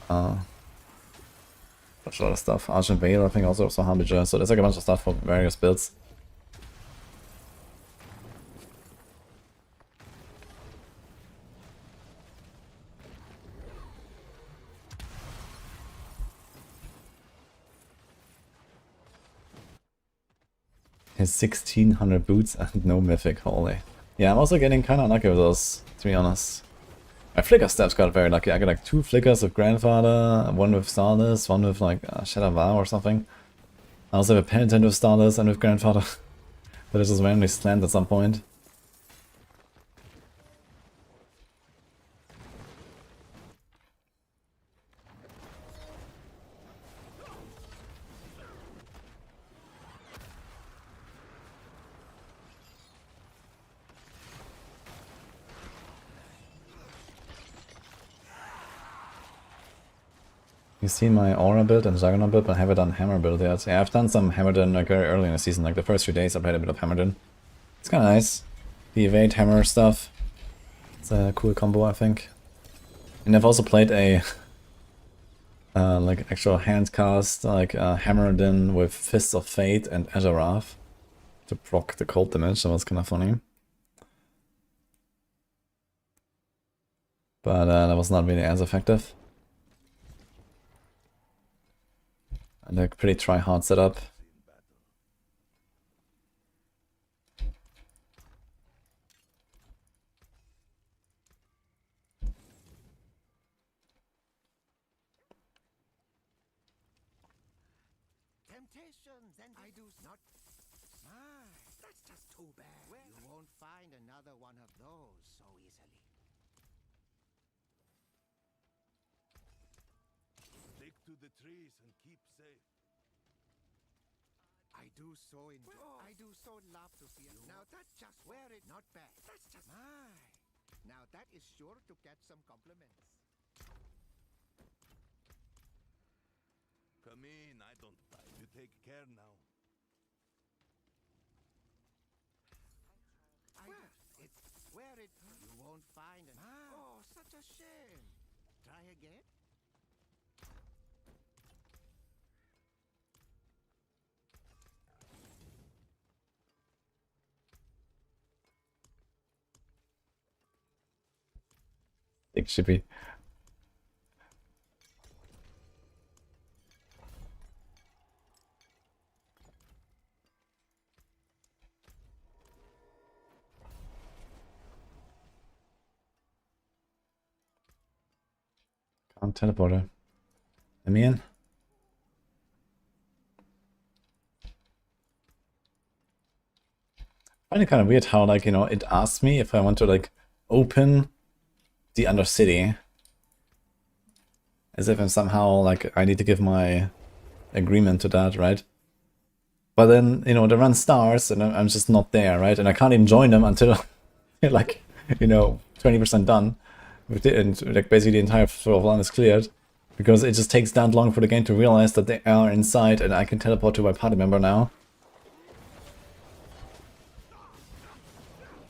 That's a lot of stuff. Argent Veil, I think, also Harbinger, so there's like a bunch of stuff for various builds. His 1600 boots and no mythic, holy. Yeah, I'm also getting kinda lucky with those, to be honest. My Flicker Steps got very lucky. I got like 2 Flickers with Grandfather, 1 with Starless, 1 with like Shadow Vow or something. I also have a Penitent with Starless and with Grandfather. That is just randomly slammed at some point. You see my Aura build and Juggernaut build, but I haven't done Hammer build yet. Yeah, I've done some Hammerden like very early in the season, like the first few days I played a bit of Hammerden. It's kinda nice. The evade hammer stuff. It's a cool combo, I think. And I've also played a like actual hand cast, like Hammerden with Fists of Fate and Azarath to proc the cold damage. That was kinda funny. But that was not really as effective. And a pretty try-hard setup. Temptations, and I do not. My, that's just too bad. Well, you won't find another one of those so easily. Stick to the trees and keep safe. I do so enjoy. I do so love to see it. Now that's just wear it. Not bad. That's just my. Now that is sure to get some compliments. Come in, I don't bite. You take care now. It's wear it. You won't find an. Oh, such a shame. Try again. Big shippy. Can't teleport her. Let me in. I find it kind of weird how, like, you know, it asks me if I want to, like, open the Undercity. As if I'm somehow, like, I need to give my agreement to that, right? But then, you know, they run stars and I'm just not there, right? And I can't even join them until, like, you know, 20% done. And, like, basically the entire sort of run is cleared. Because it just takes that long for the game to realize that they are inside and I can teleport to my party member now.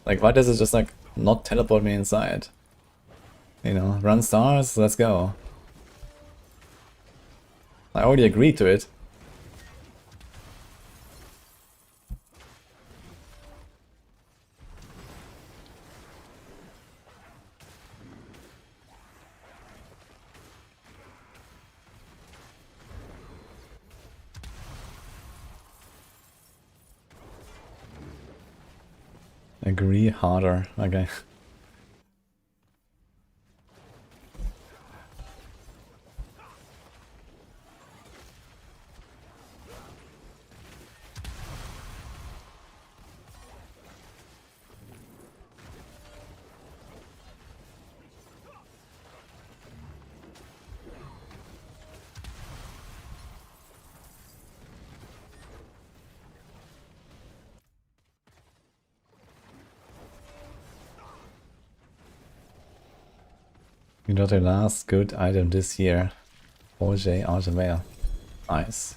Like, why does it just, like, not teleport me inside? You know, run stars, let's go. I already agreed to it. Agree harder. Okay. You got your last good item this year. 4J Artemare. Nice.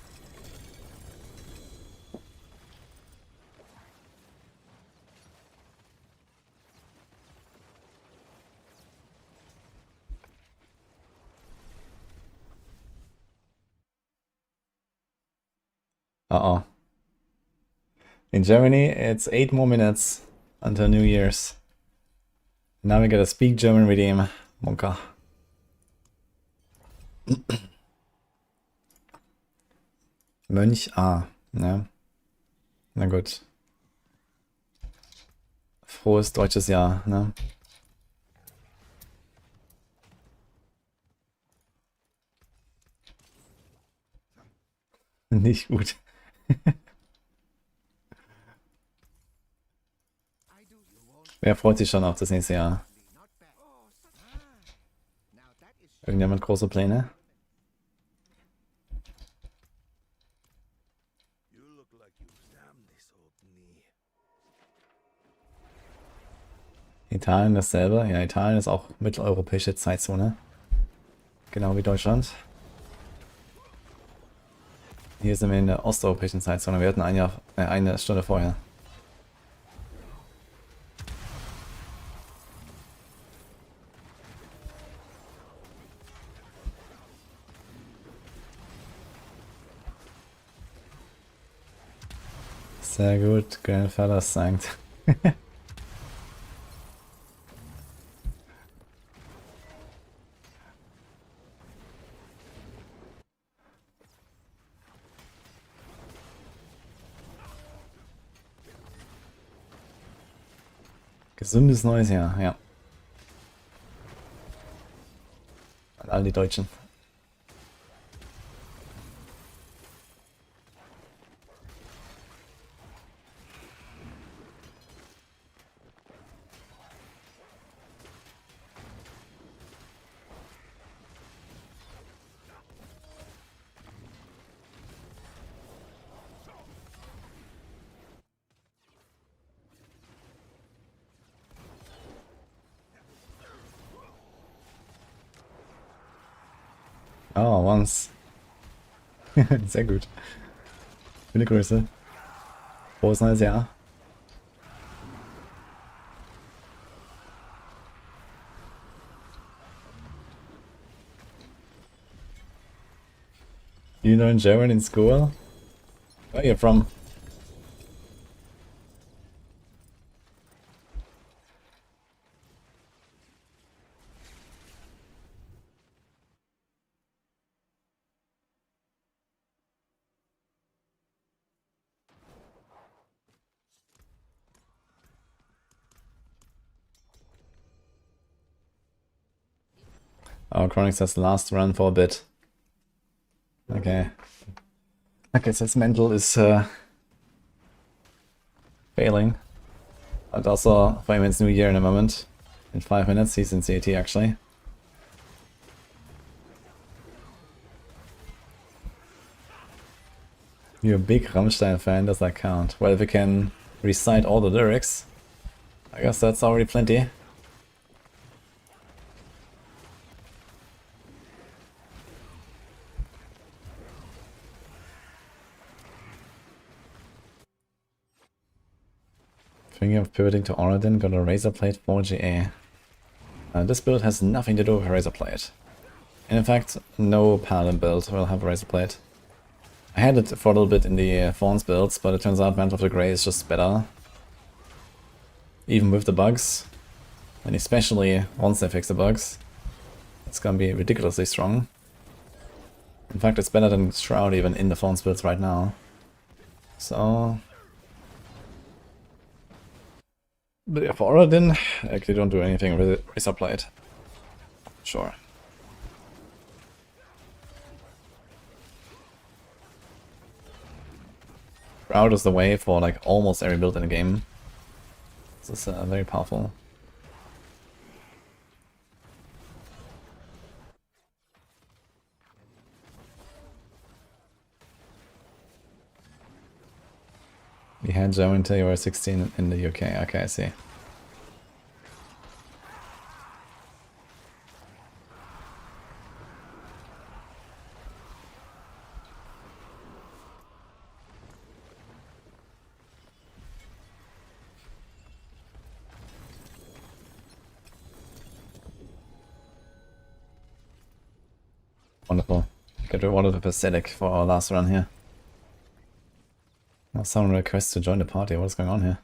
Uh-oh. In Germany, it's 8 more minutes until New Year's. Now we gotta speak German redeem. Monka. Mönch A. Ja. Na gut. Frohes deutsches Jahr, ne? Nicht gut. Wer freut sich schon auf das nächste Jahr? Irgendjemand große Pläne? You look like you damn this old knee. Italien dasselbe? Ja, Italien ist auch mitteleuropäische Zeitzone. Genau wie Deutschland. Hier sind wir in der osteuropäischen Zeitzone. Wir hatten eine Stunde vorher. Sehr gut, Grandfather sankt. Gesundes neues Jahr, ja. An all die Deutschen. Oh, once. Sehr gut. Viele Grüße. Frohes neues Jahr. You learn German in school? Where are you from? Oh, Chronic says last run for a bit. Okay. Okay, says mental is failing. And also for him it's New Year in a moment. In 5 minutes, he's in CAT actually. You're a big Rammstein fan, does that count? Well, if you can recite all the lyrics, I guess that's already plenty. Thinking of pivoting to Oradin, got a Razor Plate 4GA. This build has nothing to do with a Razor Plate. And in fact, no Paladin build will have a Razor Plate. I had it for a little bit in the Thorns builds, but it turns out Mantle of the Grey is just better. Even with the bugs. And especially once they fix the bugs. It's gonna be ridiculously strong. In fact, it's better than Shroud even in the Thorns builds right now. So... But yeah, for Paladin, like they don't do anything with Razor Blade. Sure. Shroud is the way for like almost every build in the game. This is very powerful. You had German until you were 16 in the UK. Okay, I see. Wonderful. Get rewarded with Pathetic for our last run here. Now someone requests to join the party. What is going on here?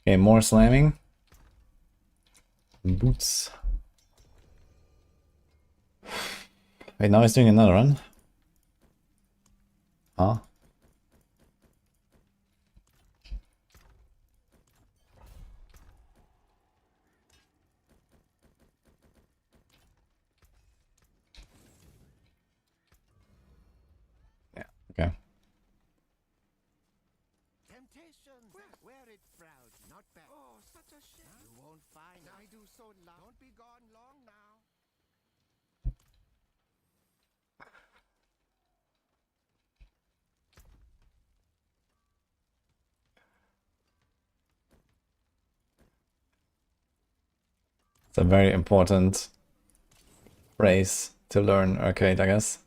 Okay, more slamming. Boots. Wait, now he's doing another run? Huh? Yeah, okay. Temptations. Wear it proud, not bad. Oh, such a shame. You won't find. I do so long. Don't be gone long now. It's a very important phrase to learn arcade, I guess.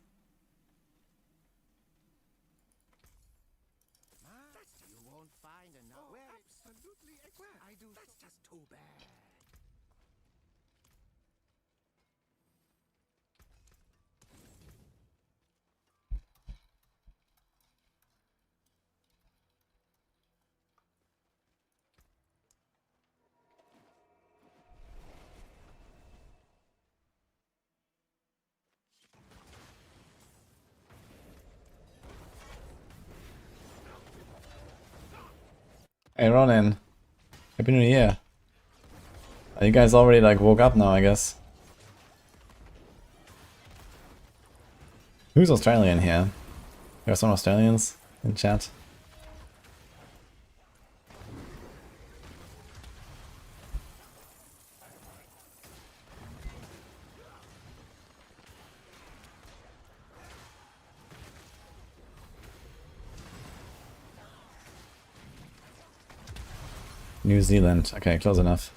You won't find enough. Oh, absolutely. I do. That's just too bad. Hey Ronin, Happy New Year. You guys already like woke up now, I guess. Who's Australian here? There are some Australians in chat. New Zealand. Okay, close enough.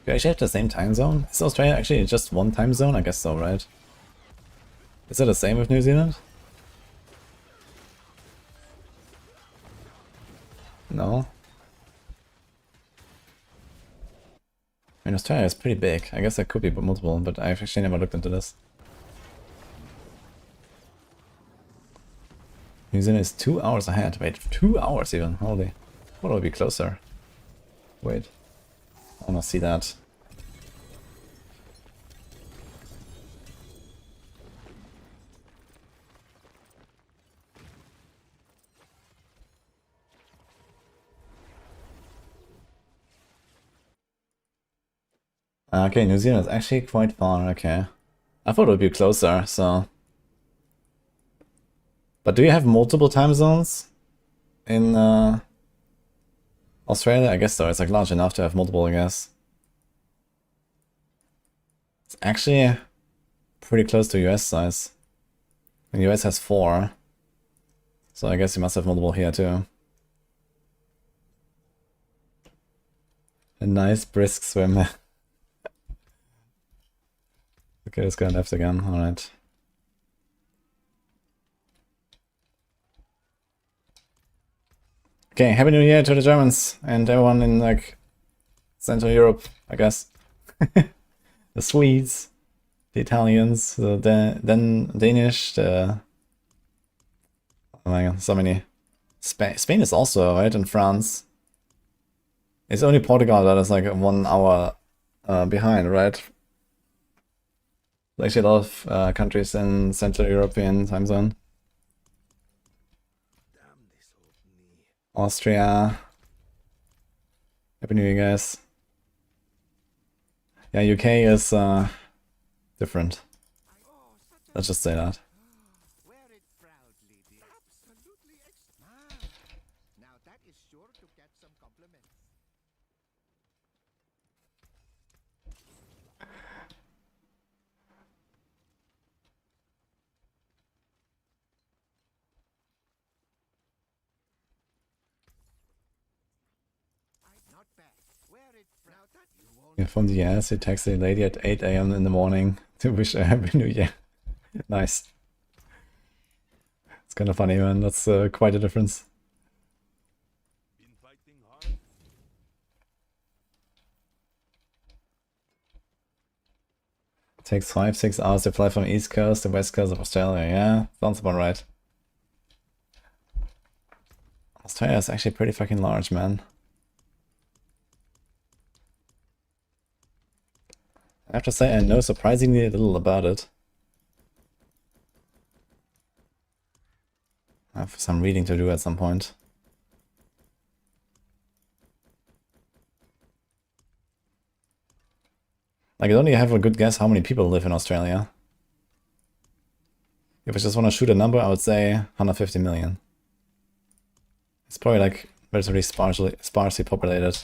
Do you actually have the same time zone? Is Australia actually just one time zone? I guess so, right? Is it the same with New Zealand? No? I mean, Australia is pretty big. I guess there could be multiple, but I've actually never looked into this. New Zealand is 2 hours ahead. Wait, 2 hours even? Holy. What will be closer? Wait. I wanna see that. Okay, New Zealand is actually quite far, okay. I thought it would be closer, so... But do you have multiple time zones in Australia? I guess so, it's like large enough to have multiple, I guess. It's actually pretty close to US size. And US has 4. So I guess you must have multiple here too. A nice brisk swim. Okay, let's go left again, alright. Okay, Happy New Year to the Germans and everyone in like Central Europe, I guess. The Swedes, the Italians, the Danish, the... Oh my god, so many. Spain is also, right, and France. It's only Portugal that is like 1 hour behind, right? Actually, a lot of countries in Central European time zone. Austria. Happy New Year, guys. Yeah, UK is different. Let's just say that. Wear it proudly, dear. Absolutely now that is sure to get some compliments. Not bad. Wear it now that you won't. Yeah, from the US, he texted a lady at 8 AM in the morning to wish her Happy New Year. Nice. It's kind of funny, man. That's quite a difference. Been fighting hard? Takes 5-6 hours to fly from East Coast to West Coast of Australia. Yeah, sounds about right. Australia is actually pretty fucking large, man. I have to say I know surprisingly little about it. I have some reading to do at some point. Like, I don't even have a good guess how many people live in Australia. If I just want to shoot a number, I would say 150 million. It's probably like relatively sparsely populated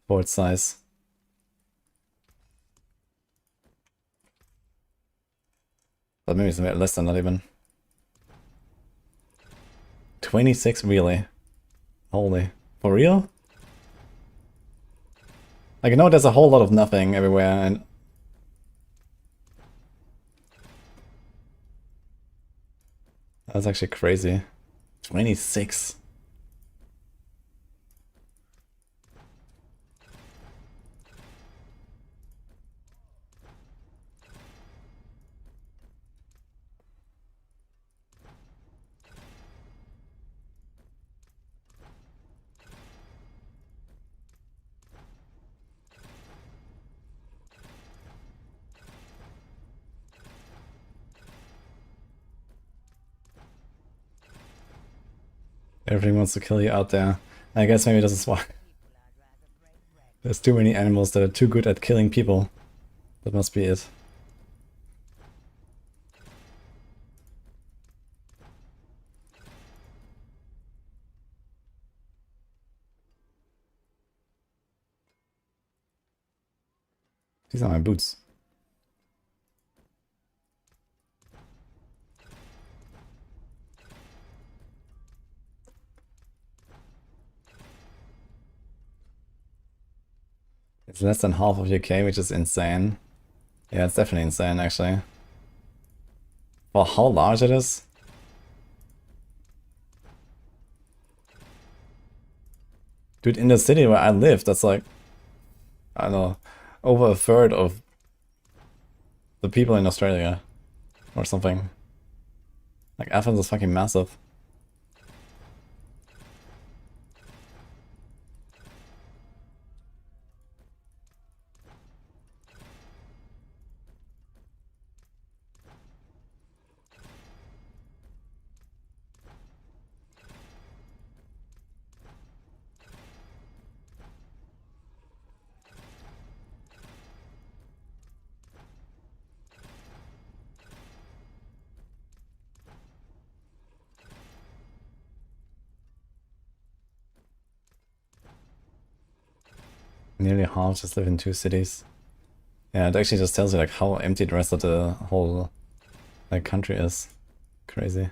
for its size. But maybe it's a bit less than that even. 26 really? Holy. For real? Like, I know there's a whole lot of nothing everywhere and... That's actually crazy. 26. Everything wants to kill you out there. I guess maybe this is why. There's too many animals that are too good at killing people. That must be it. These are my boots. It's less than half of UK, which is insane. Yeah, it's definitely insane, actually. For how large it is? Dude, in the city where I live, that's like... I don't know, over a third of the people in Australia. Or something. Like, Athens is fucking massive. Nearly half just live in 2 cities. Yeah, it actually just tells you like how empty the rest of the whole like country is. Crazy.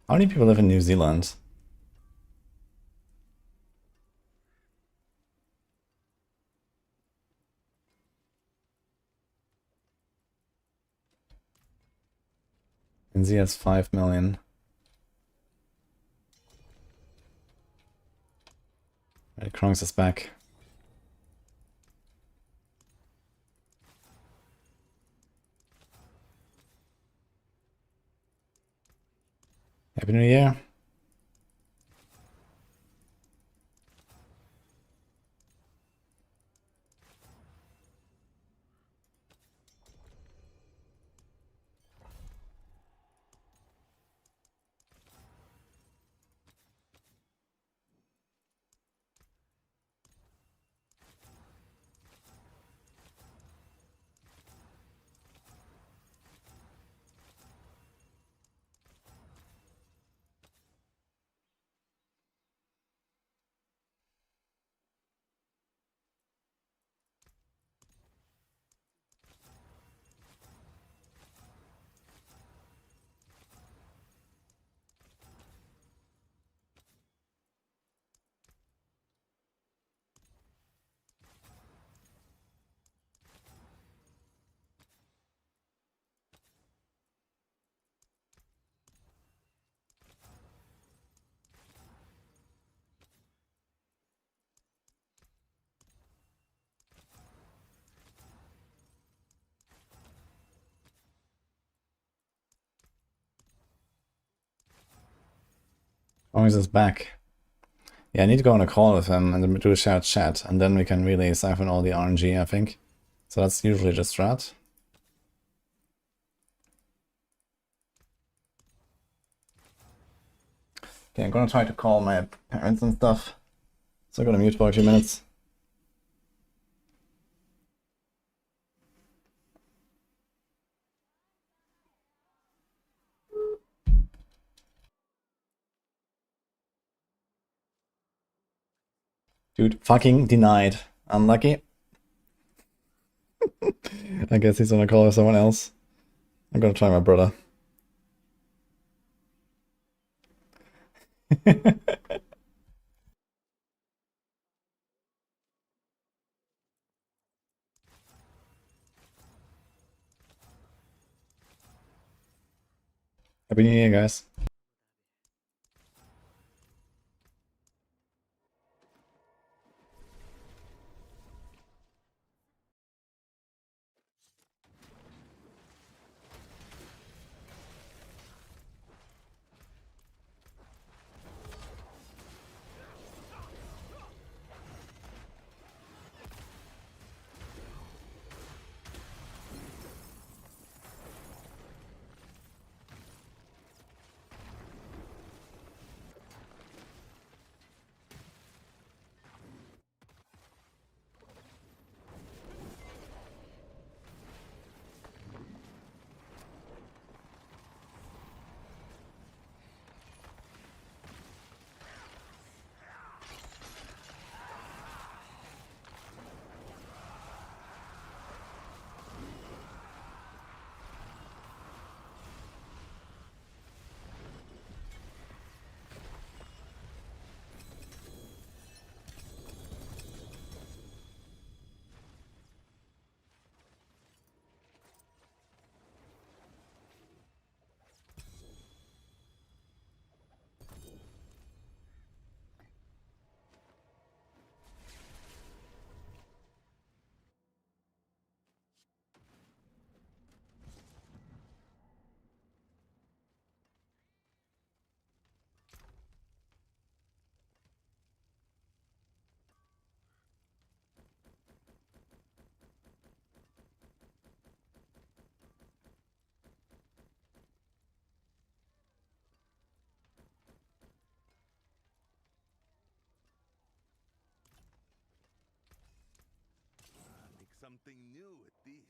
How many people live in New Zealand? NZ has 5 million. Right, Kronks is back. Happy New Year. Orange is back. Yeah, I need to go on a call with him and then do a shared chat, and then we can really siphon all the RNG, I think. So that's usually the strat. Okay, I'm gonna try to call my parents and stuff. So I'm gonna mute for a few minutes. Dude, fucking denied. Unlucky. I guess he's gonna call someone else. I'm gonna try my brother. Happy New Year, guys. Make something new with this.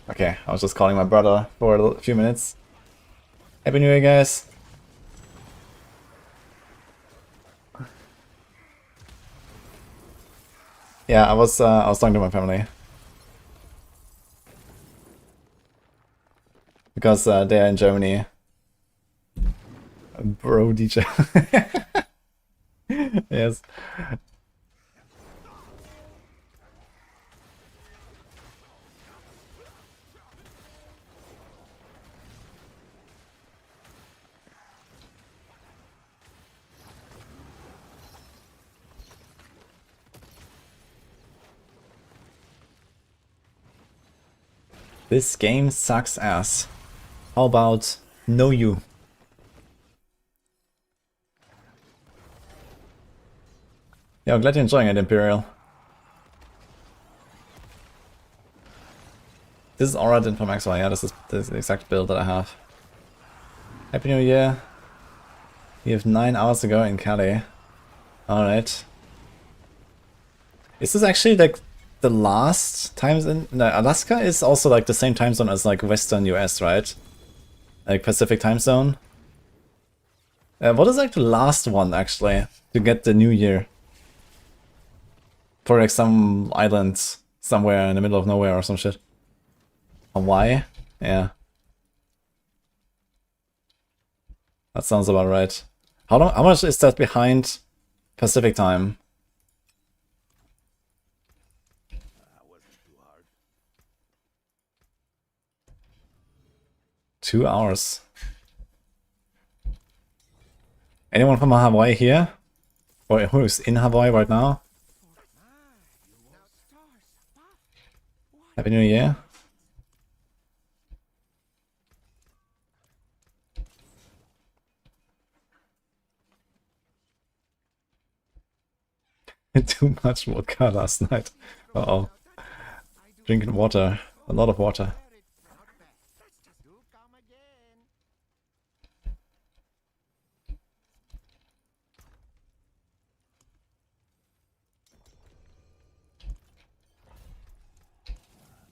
Okay, I was just calling my brother for a few minutes. Happy New Year, guys. Yeah, I was talking to my family. Because they are in Germany. Bro DJ. Yes. This game sucks ass. How about No You? Yeah, I'm glad you're enjoying it, Imperial. This is alright in from Maxroll, yeah, this is the exact build that I have. Happy New Year. We have 9 hours to go in Cali. Alright. Is this actually like the last time in no, Alaska is also like the same time zone as like Western US, right? Like Pacific time zone. What is like the last one actually to get the new year? For like some island somewhere in the middle of nowhere or some shit. Hawaii? Yeah. That sounds about right. How long? How much is that behind Pacific time? That wasn't too hard. 2 hours. Anyone from Hawaii here? Or who's in Hawaii right now? Happy New Year. Too much vodka last night. Uh-oh. Drinking water. A lot of water. Do come again.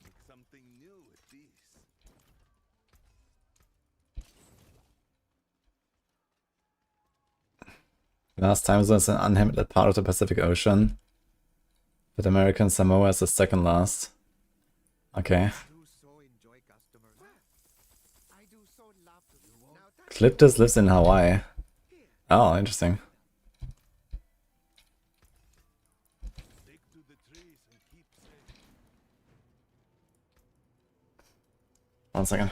Make something new with these. Last time zone is an uninhabited part of the Pacific Ocean. But American Samoa is the second last. Okay. Do so enjoy customers. I do so love to do. Now that Cliptus lives in Hawaii. Oh, interesting. Stick to the trees and keep safe. 1 second.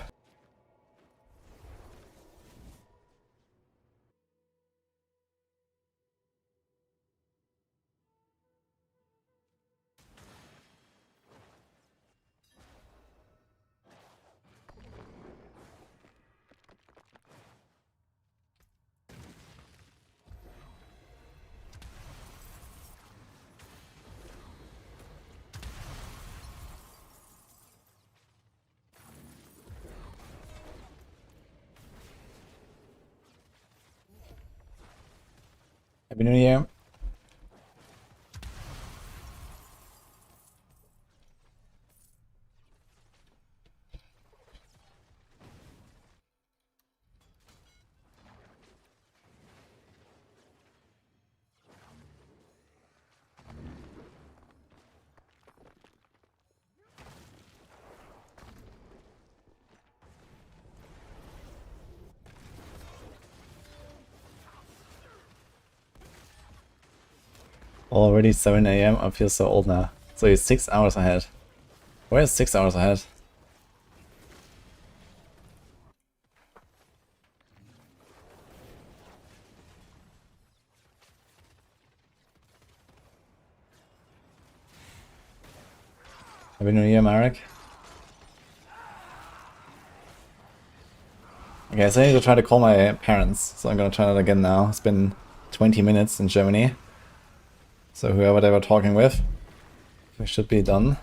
Happy New Year. Already 7 AM, I feel so old now. So he's 6 hours ahead. Where is 6 hours ahead? Happy New Year, Marek. Okay, so I need to try to call my parents. So I'm gonna try that again now. It's been 20 minutes in Germany. So whoever they were talking with, we should be done.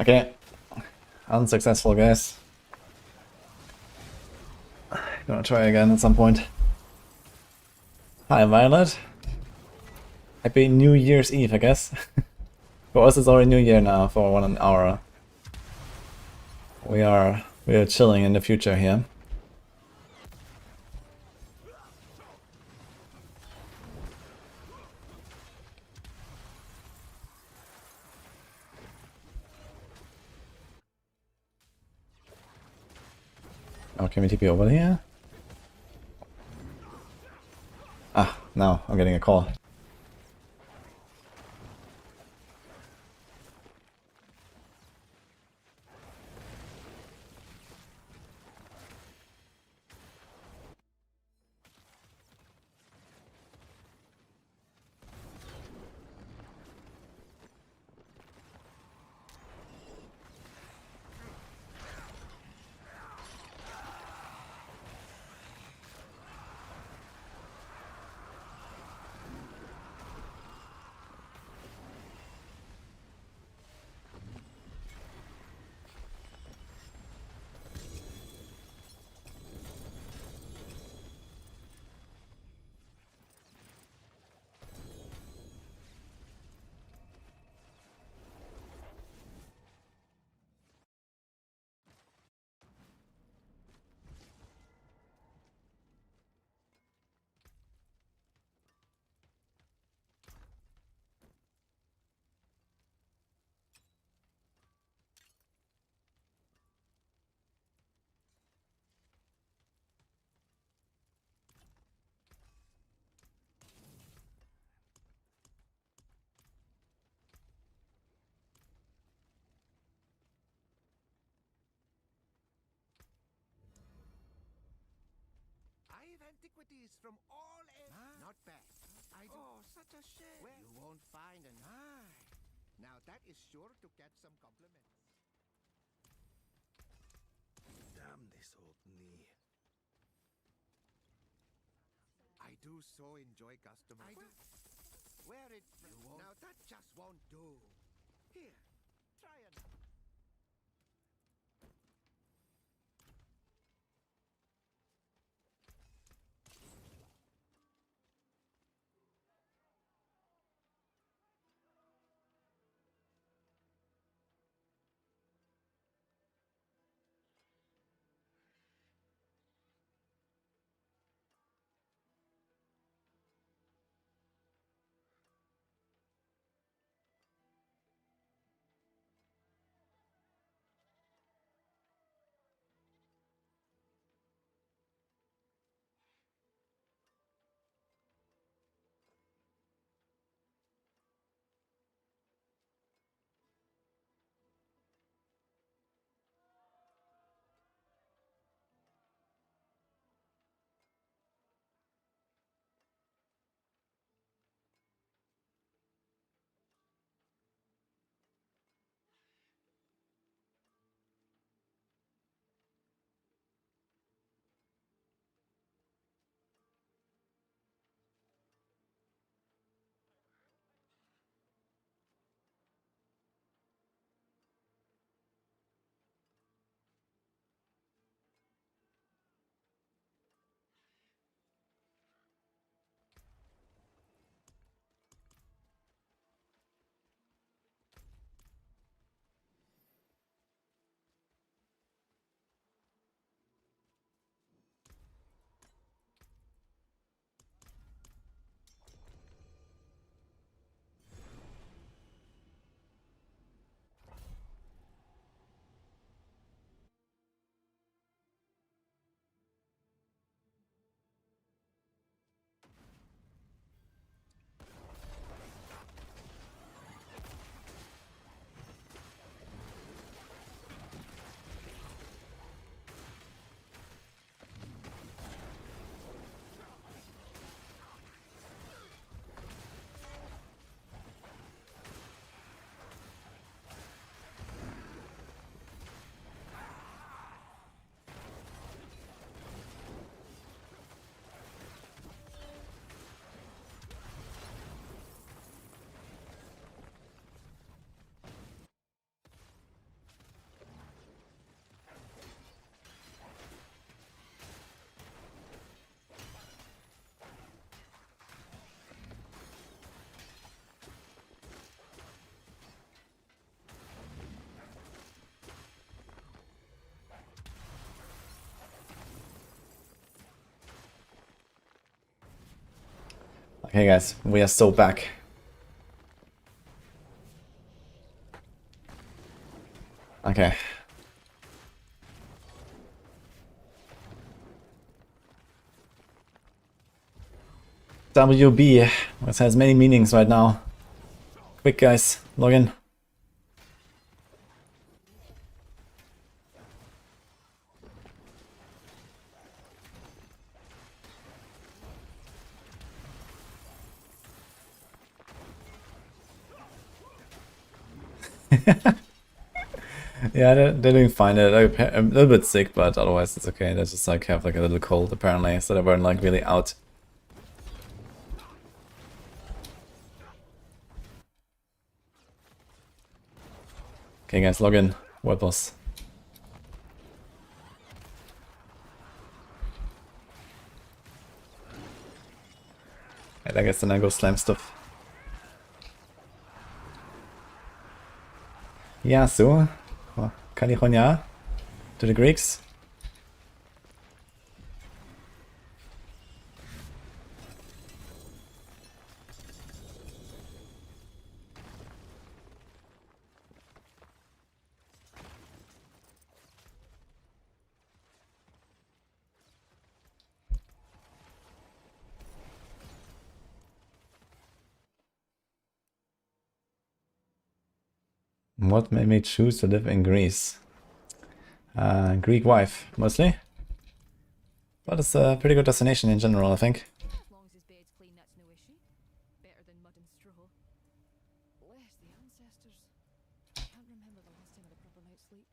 Okay. Unsuccessful, guys. Gonna try again at some point. Hi, Violet. Happy New Year's Eve, I guess. For us, it's already New Year now for 1 hour. We are chilling in the future here. Oh, can we TP over here? Ah, now I'm getting a call. I have antiquities from all ages. Not bad. Oh, such a shame. Well, you won't find an eye. Now that is sure to catch some compliments. Damn this old knee. I do so enjoy customers. Wear it. Now that just won't do. Here, try another. Okay guys, we are so back. Okay. WB, which has many meanings right now. Quick guys, log in. Yeah, they're doing fine. They're like a little bit sick, but otherwise it's okay. They just like have like a little cold apparently, so they weren't like really out. Okay guys, log in. World boss. I guess then I go slam stuff. Yeah, so California to the Greeks. What made me choose to live in Greece? Greek wife, mostly. But it's a pretty good destination in general, I think. As long as his bed's clean, that's no issue. Better than mud and straw. Bless the ancestors. Can't remember the last time I had a proper night's sleep.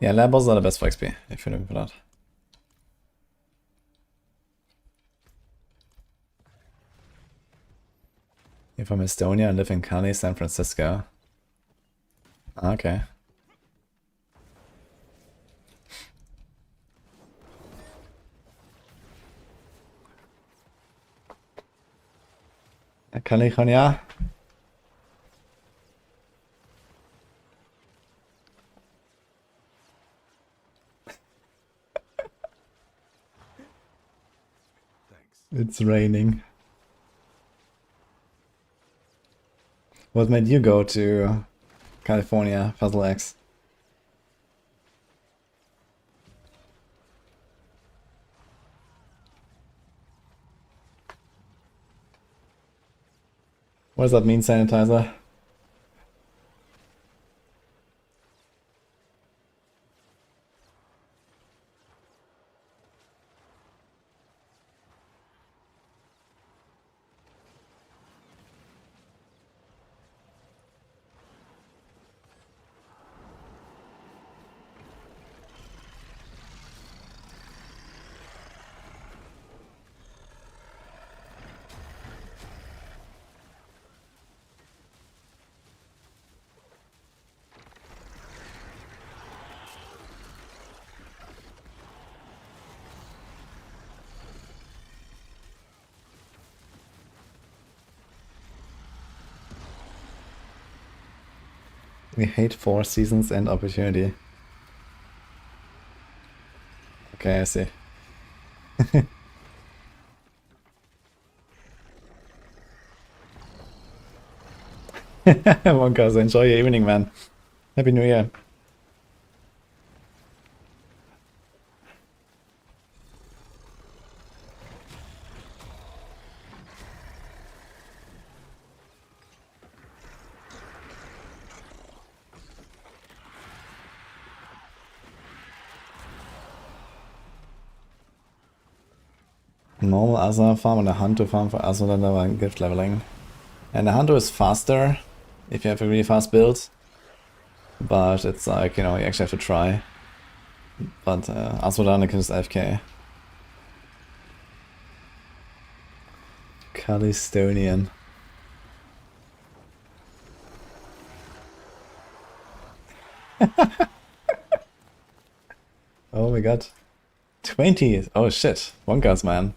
Yeah, lab balls are the best for XP, if you're looking for that. You're from Estonia and live in Cali, San Francisco. Okay. California. It's raining. What made you go to California, Puzzle X? What does that mean, sanitizer? We hate 4 seasons and opportunity. Okay, I see. Wonkas, enjoy your evening, man. Happy New Year. Normal Asa farm and a Hunter farm for Asa level gift leveling. And the Hunter is faster if you have a really fast build. But it's like, you know, you actually have to try. But Asmodana can just AFK. Calistonian. Oh my god. 20! Oh shit. Wonkas, man.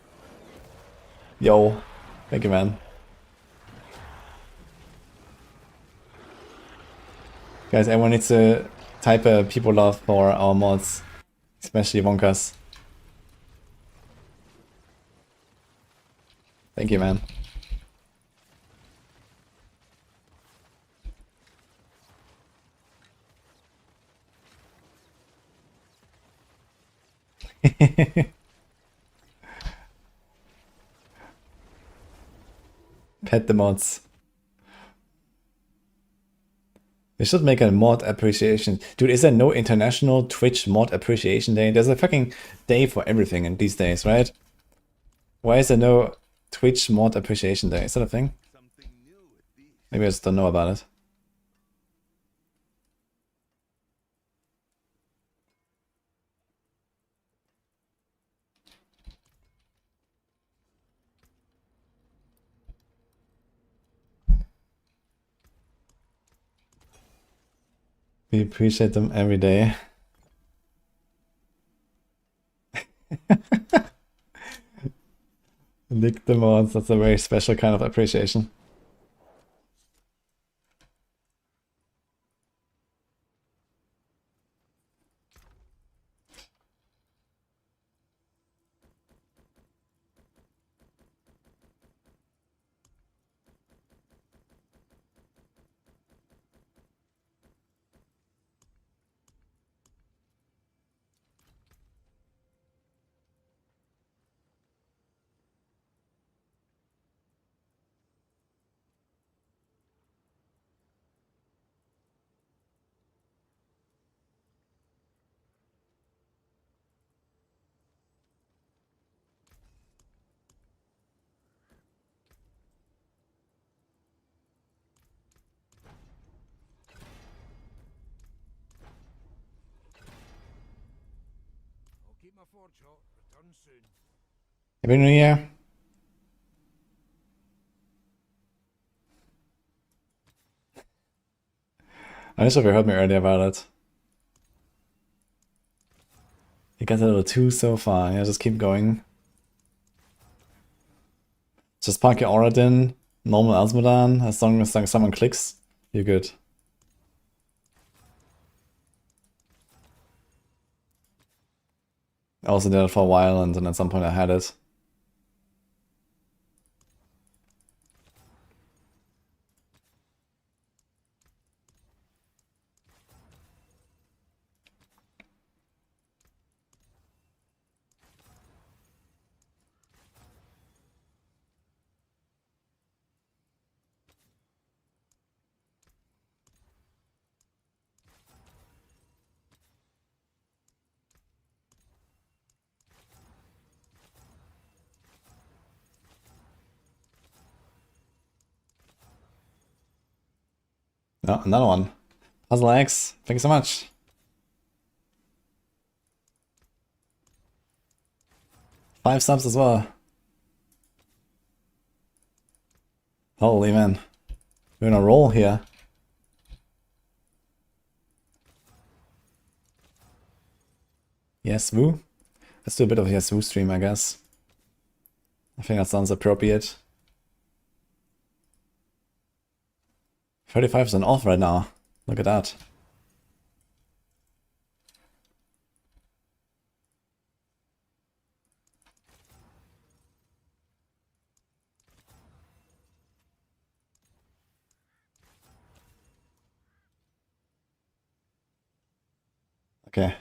Yo. Thank you, man. Guys, everyone needs to type a people love for our mods. Especially Wonkas. Thank you, man. Pet the mods. We should make a mod appreciation. Dude, is there no international Twitch mod appreciation day? There's a fucking day for everything in these days, right? Why is there no Twitch mod appreciation day? Is that a thing? Something new at these. Maybe I just don't know about it. We appreciate them every day. Lick the mods, that's a very special kind of appreciation. I'll keep my forge hot. Return soon. Happy New Year! I wish if you heard me earlier about it. You got a little 2 so far, yeah, just keep going. Just park your Auradin, normal Asmodan, as long as someone clicks, you're good. I also did it for a while and then at some point I had it. No, another one. Puzzle X, thank you so much. Five subs as well. Holy man. We're on a roll here. Yes, Woo. Let's do a bit of a Yes, Woo stream, I guess. I think that sounds appropriate. 35% off right now. Look at that. Okay.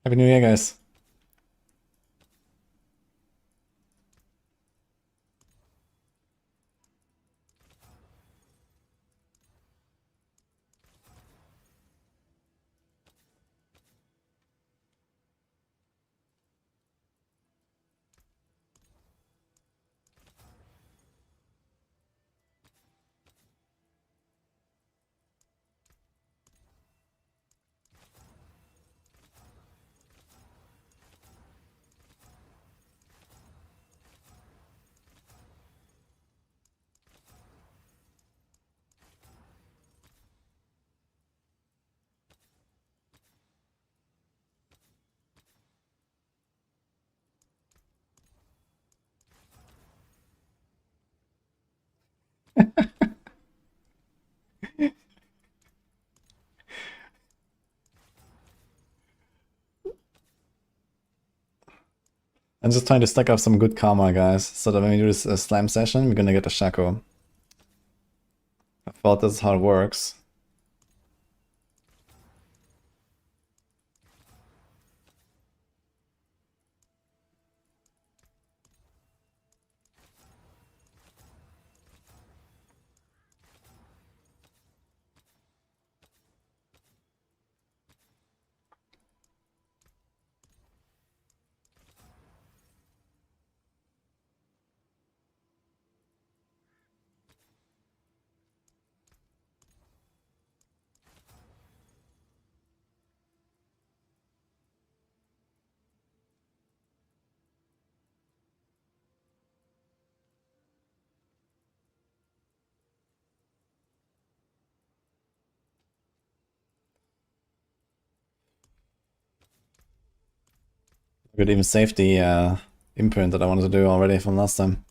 Happy New Year, guys. I'm just trying to stack up some good karma, guys, so that when we do this slam session, we're gonna get a Shaco. I thought this is how it works. I could even save the imprint that I wanted to do already from last time.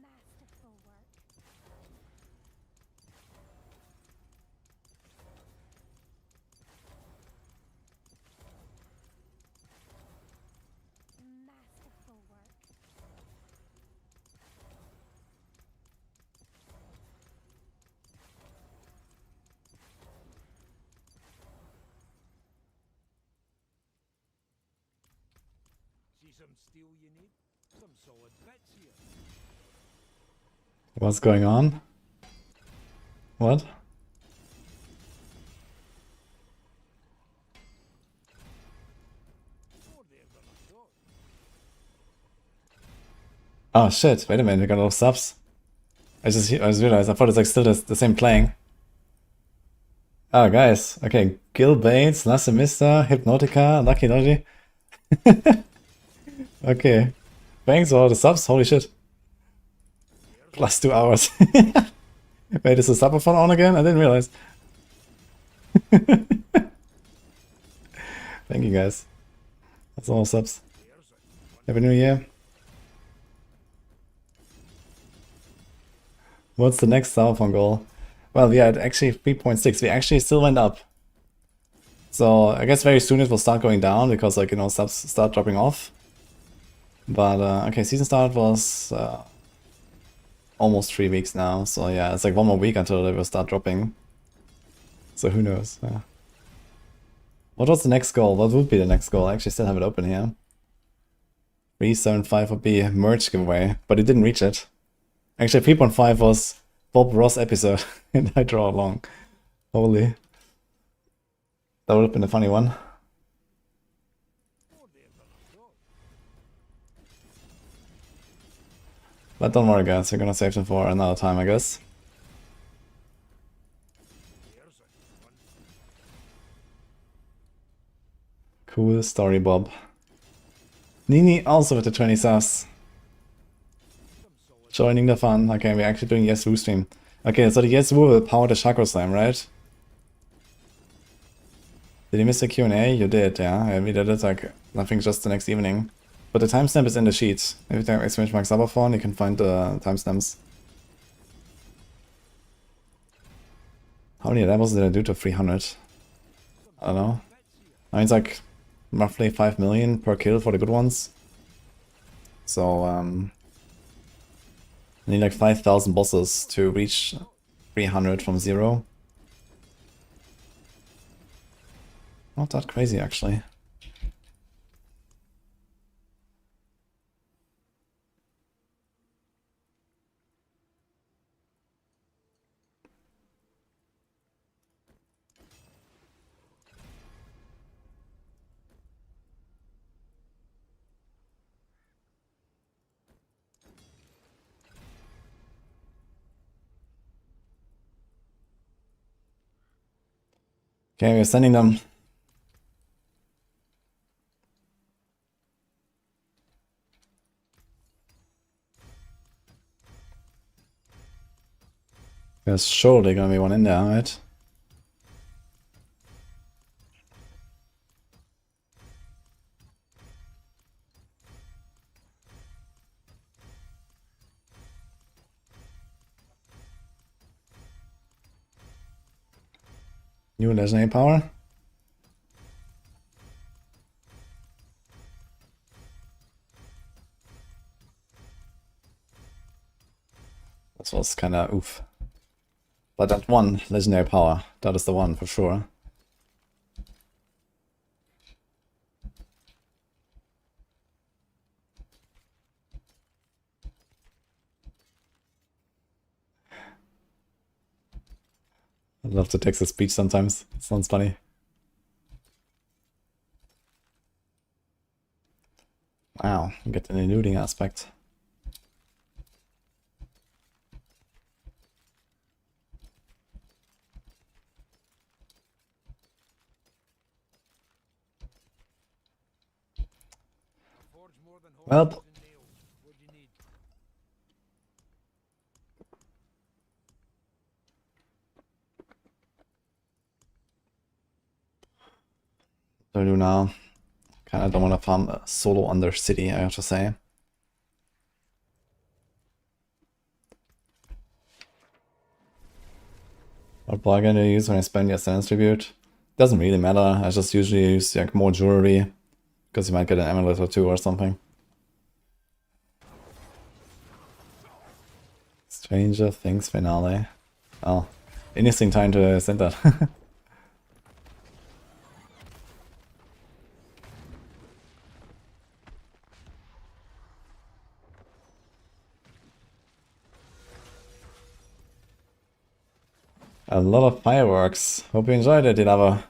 Masterful work. Masterful work. See some steel you need? Some solid bits here. What's going on? What? More there than I thought. Oh shit, wait a minute, we got a lot of subs. I just realized, I thought it's like still the same playing. Oh guys, okay, Gil Bates, Lassimista, Hypnotica, Lucky Dodgy. Okay, thanks for all the subs, holy shit. Plus 2 hours. Wait, is the subathon on again? I didn't realize. Thank you guys. That's all subs. Happy New Year. What's the next subathon goal? Well, we had actually 3.6. We actually still went up. So I guess very soon it will start going down because, like, you know, subs start dropping off. But okay, season start was almost 3 weeks now. So yeah, it's like 1 more week until they will start dropping. So who knows? What was the next goal? What would be the next goal? I actually still have it open here. 375 would be merch giveaway, but it didn't reach it. Actually, 3.5 was Bob Ross episode, and I draw along. Holy. That would have been a funny one. But don't worry guys, we're gonna save them for another time, I guess. Cool story, Bob. Nini also with the 20 subs. Joining the fun. Okay, we're actually doing Yes Woo stream. Okay, so the Yes Woo will power the Chakra Slam, right? Did you miss the Q&A? You did, yeah. We did it like, I think just the next evening. But the timestamp is in the sheet. If you type exclamation mark subathon, you can find the timestamps. How many levels did I do to 300? I don't know. I mean, it's like roughly 5 million per kill for the good ones. So, I need like 5,000 bosses to reach 300 from 0. Not that crazy, actually. Okay, we're sending them. There's surely gonna be one in there, right? New legendary power. This was kinda oof. But that one legendary power, that is the one for sure. I love the Texas speech sometimes. It sounds funny. Wow, we get an eluding aspect. Well, what do I do now? Kinda don't wanna farm a solo under city, I have to say. What bargain do I use when I spend your Ascendance Tribute? Doesn't really matter, I just usually use like more jewelry, because you might get an amulet or two or something. Stranger Things finale. Oh, interesting time to send that. A lot of fireworks. Hope you enjoyed it, Diablo.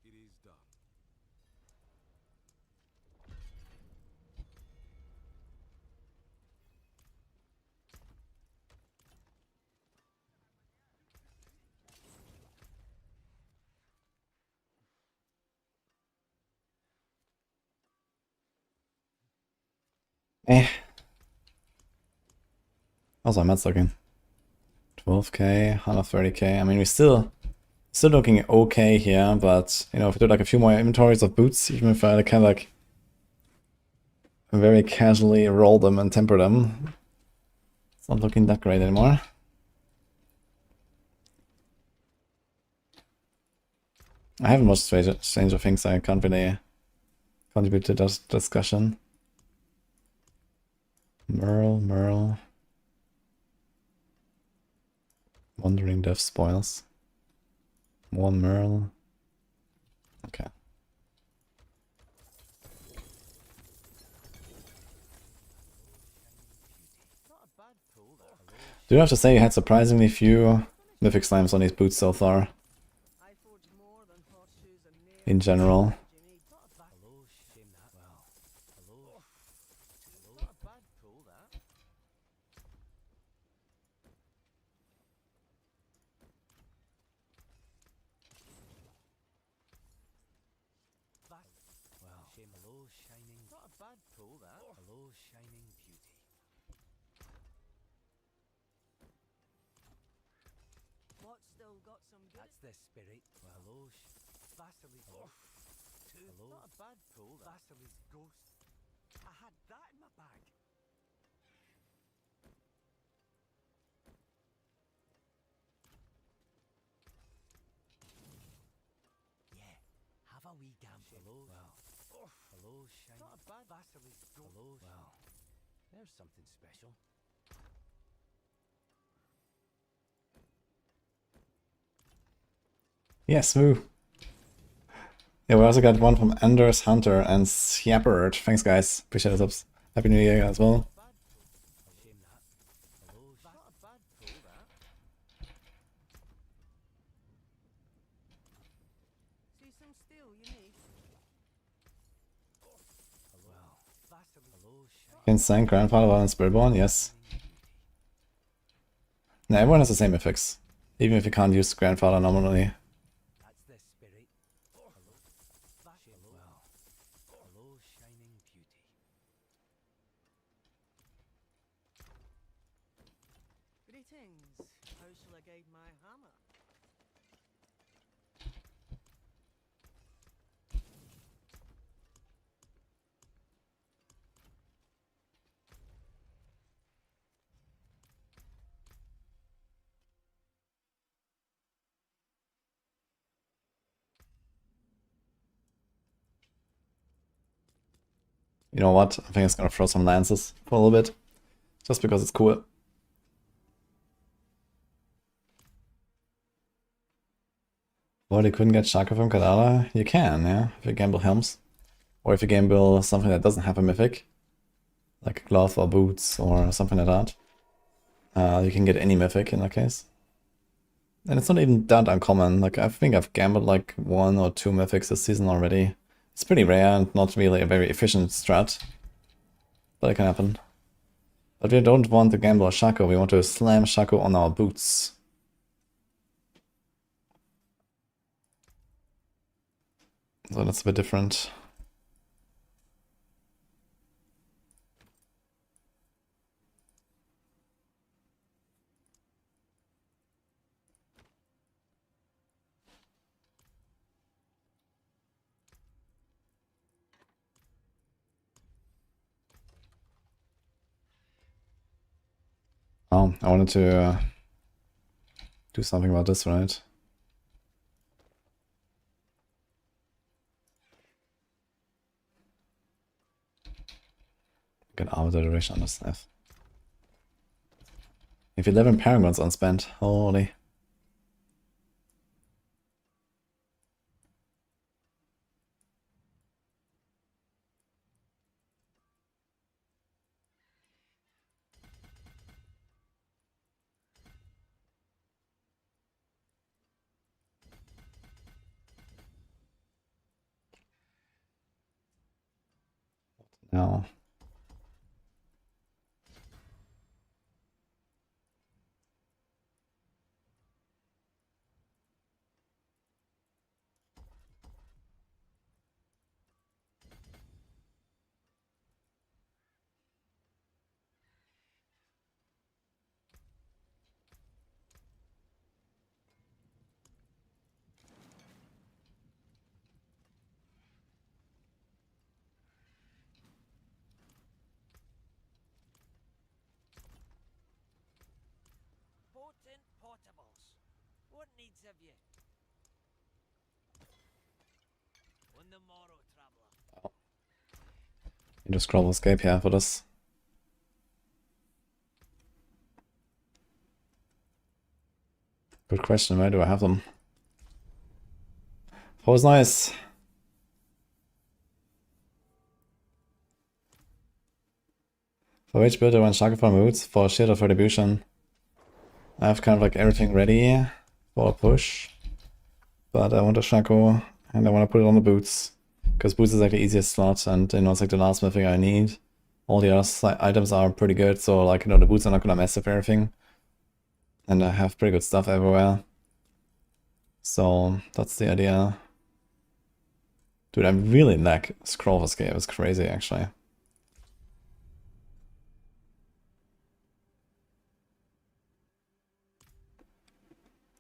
It is done. How's my meds looking? 12k, 130k. I mean, we're still looking okay here, but you know, if we do like a few more inventories of boots, even if I can like very casually roll them and temper them, it's not looking that great anymore. I haven't watched Stranger Things, I can't really contribute to that discussion. Merle. Wandering Death spoils. More Merle. Okay. Do you have to say you had surprisingly few mythic slimes on these boots so far? In general. That's the spirit. Well, hello, Vasily's ghost. Hello. Not a bad pull, Vasily's ghost. I had that in my bag. Yeah, have a wee gamble. Hello. Well, hello, shiny. Not a bad Vasily's ghost. Hello. Well, there's something special. Yes, woo. Yeah, we also got one from Anders Hunter and Shepherd. Thanks, guys. Appreciate the subs. Happy New Year as well. Not a bad pull, that. See some steel you need. Well, hello, Can Sank, Grandfather, and Spiritborn? Yes. Now everyone has the same effects. Even if you can't use Grandfather nominally. that's the spirit. Hello, hello, shining beauty. Greetings. How shall I guide my hammer? You know what? I think it's gonna throw some lances for a little bit. Just because it's cool. Well, you couldn't get Shaka from Kadala? You can, yeah, if you gamble Helms. Or if you gamble something that doesn't have a mythic. Like a glove or boots or something like that. You can get any mythic in that case. And it's not even that uncommon. Like, I think I've gambled like 1 or 2 mythics this season already. It's pretty rare and not really a very efficient strat. But it can happen. But we don't want to gamble a Shaco, we want to slam Shaco on our boots. So that's a bit different. Oh, I wanted to do something about this, right? Get out of the direction on the staff. If 11 Paragons unspent, holy. Now. Potent portables. What needs of you? On the morrow, traveler. You just scroll escape here for this. Good question, where do I have them? That was nice. For which build I want Shaka for moods? For Shield of Retribution. I have kind of like everything ready for a push. But I want a Shaco and I want to put it on the boots. Because boots is like the easiest slot and you know it's like the last mythic I need. All the other items are pretty good, so like you know the boots are not gonna mess with everything. And I have pretty good stuff everywhere. So that's the idea. Dude, I really lack scroll escape, it's crazy actually.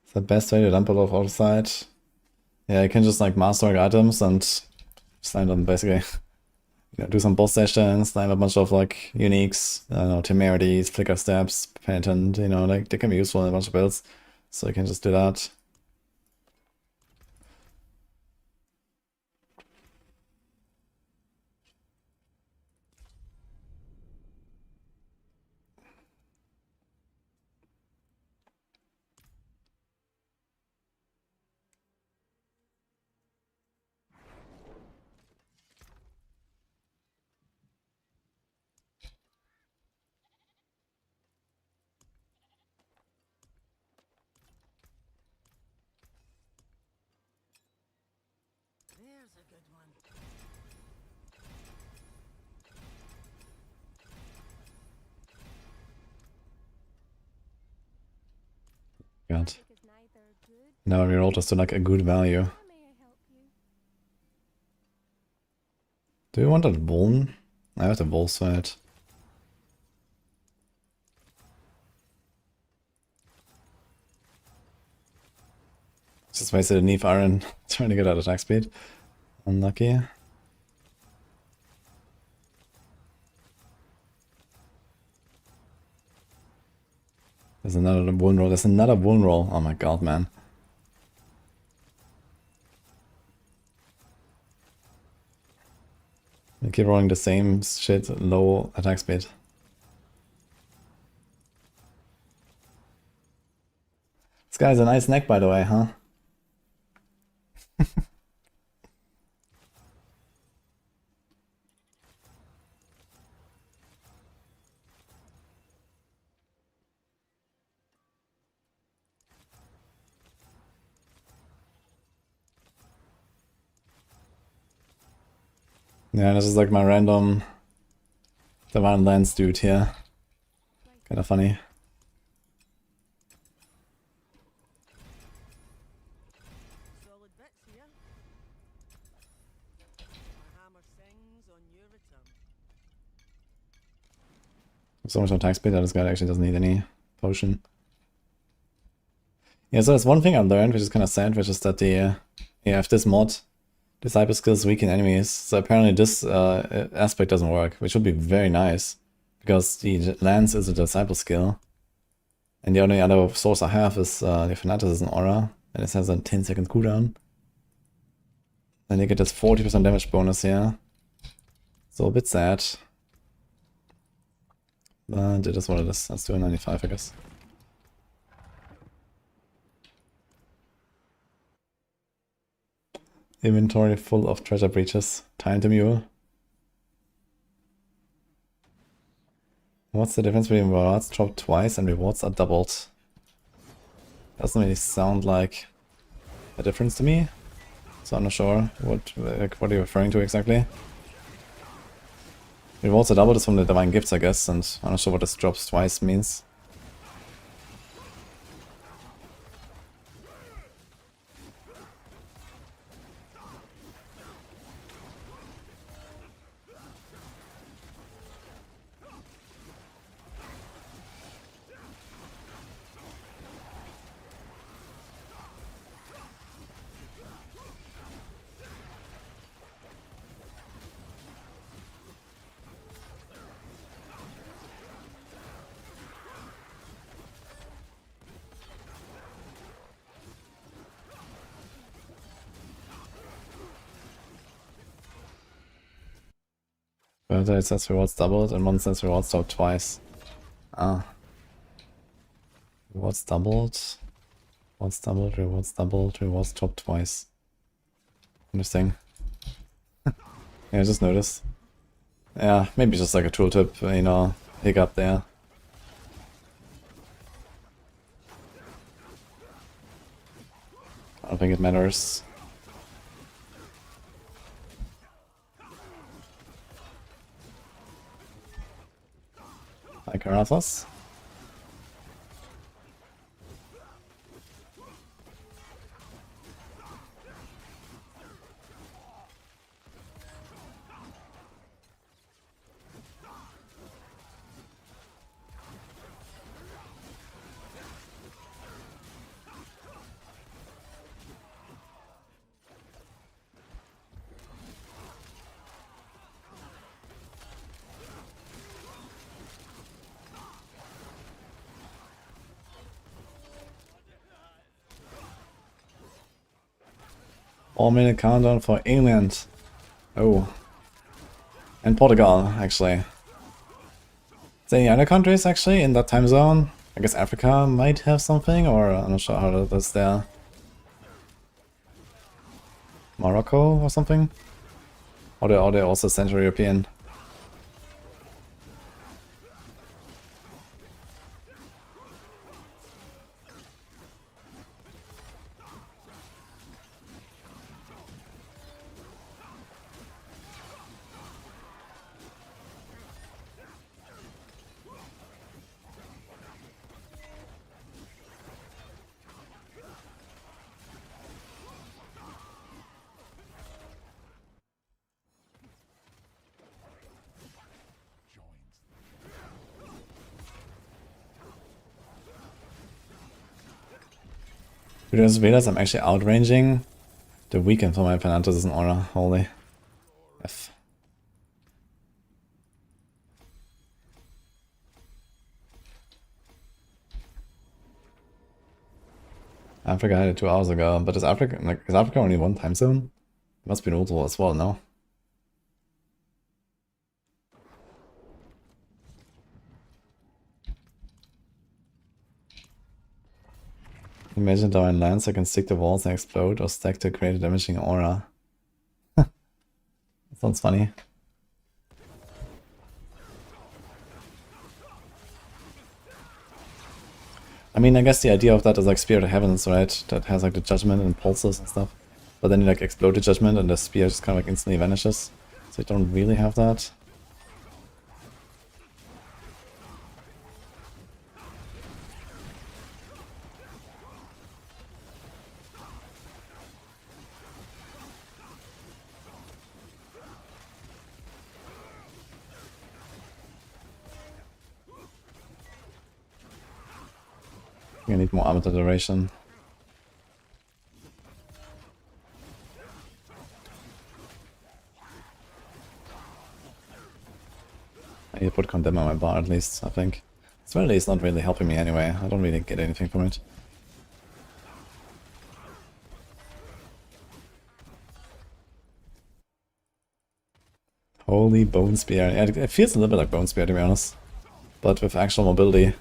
It's the best way to dump a lot of outside. Yeah, you can just like master items and slam them basically. You know, do some boss sessions, slam a bunch of like uniques, I don't know, temerities, flicker steps, penitent, you know, like they can be useful in a bunch of builds. So you can just do that. That's a good one. God. Now we roll just to like a good value. Do you want that Vuln? I have the Vol side. Just wasted a Neve Iron trying to get out attack speed. Unlucky. There's another Vuln roll. There's another Vuln roll. Oh my god, man. I keep rolling the same shit, low attack speed. This guy's a nice neck, by the way, huh? Yeah, this is like my random Divine Lance dude here. Kinda funny. Solid bits here. My hammer sings on your return. So much attack speed that this guy actually doesn't need any potion. Yeah, so that's one thing I learned, which is kind of sad, which is that the if this mod, Disciple skills weaken enemies. So apparently this aspect doesn't work, which would be very nice, because the Lance is a Disciple skill. And the only other source I have is the Fanaticism Aura, and it has a 10-second cooldown. Then you get this 40% damage bonus here. So a bit sad. But it is what it is. Let's do a 95, I guess. Inventory full of treasure breaches. Time to mule. What's the difference between rewards dropped twice and rewards are doubled? Doesn't really sound like a difference to me. So I'm not sure what are you referring to exactly. Rewards are doubled is from the Divine Gifts, I guess, and I'm not sure what this drops twice means. But it says rewards doubled and one says rewards doubled twice. Ah. Rewards doubled. Rewards doubled, rewards doubled, rewards dropped twice. Interesting. Yeah, I just noticed. Yeah, maybe just like a tooltip, you know, hiccup there. I don't think it matters. Hi, Karathos. All-minute countdown for England. Oh. And Portugal, actually. Is there any other countries, actually, in that time zone? I guess Africa might have something, or I'm not sure how that's there. Morocco or something? Or they're also Central European? I just realized I'm actually outranging the weekend for my Penantis and Aura. Holy F. Africa had it 2 hours ago, but is Africa only one time zone? It must be notable as well, no? Imagine Divine Lance, I can stick to walls and explode, or stack to create a damaging aura. That sounds funny. I mean, I guess the idea of that is like Spirit of Heavens, right? That has like the Judgement and pulses and stuff. But then you like explode the Judgement and the spear just kind of like instantly vanishes. So you don't really have that. I need more armor duration. I need to put Condemn on my bar at least, I think. It's really not really helping me anyway. I don't really get anything from it. Holy Bone Spear. Yeah, it feels a little bit like Bone Spear to be honest. But with actual mobility.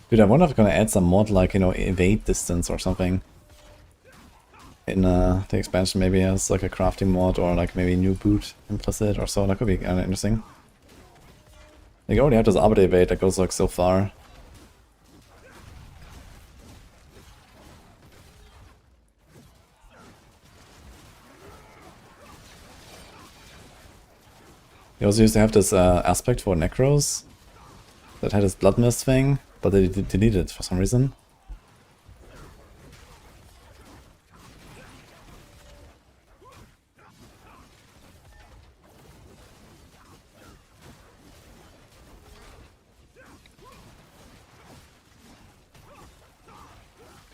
Dude, I wonder if I'm gonna add some mod like, you know, evade distance or something. In the expansion maybe as like a crafting mod or like maybe new boot implicit or so. That could be kind of interesting. Like, you already have this Arbiter evade that goes like so far. You also used to have this aspect for Necros that had this Blood Mist thing, but they deleted it for some reason. Do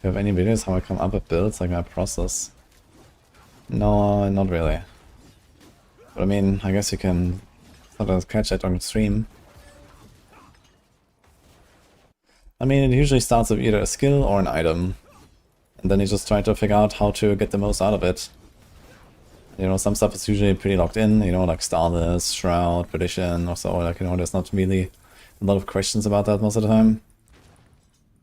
you have any videos how I come up with builds, like my process? No, not really. But I mean, I guess you can sort of catch it on stream. I mean, it usually starts with either a skill or an item. And then you just try to figure out how to get the most out of it. You know, some stuff is usually pretty locked in, you know, like Starless, Shroud, Perdition, or so. Like, you know, there's not really a lot of questions about that most of the time.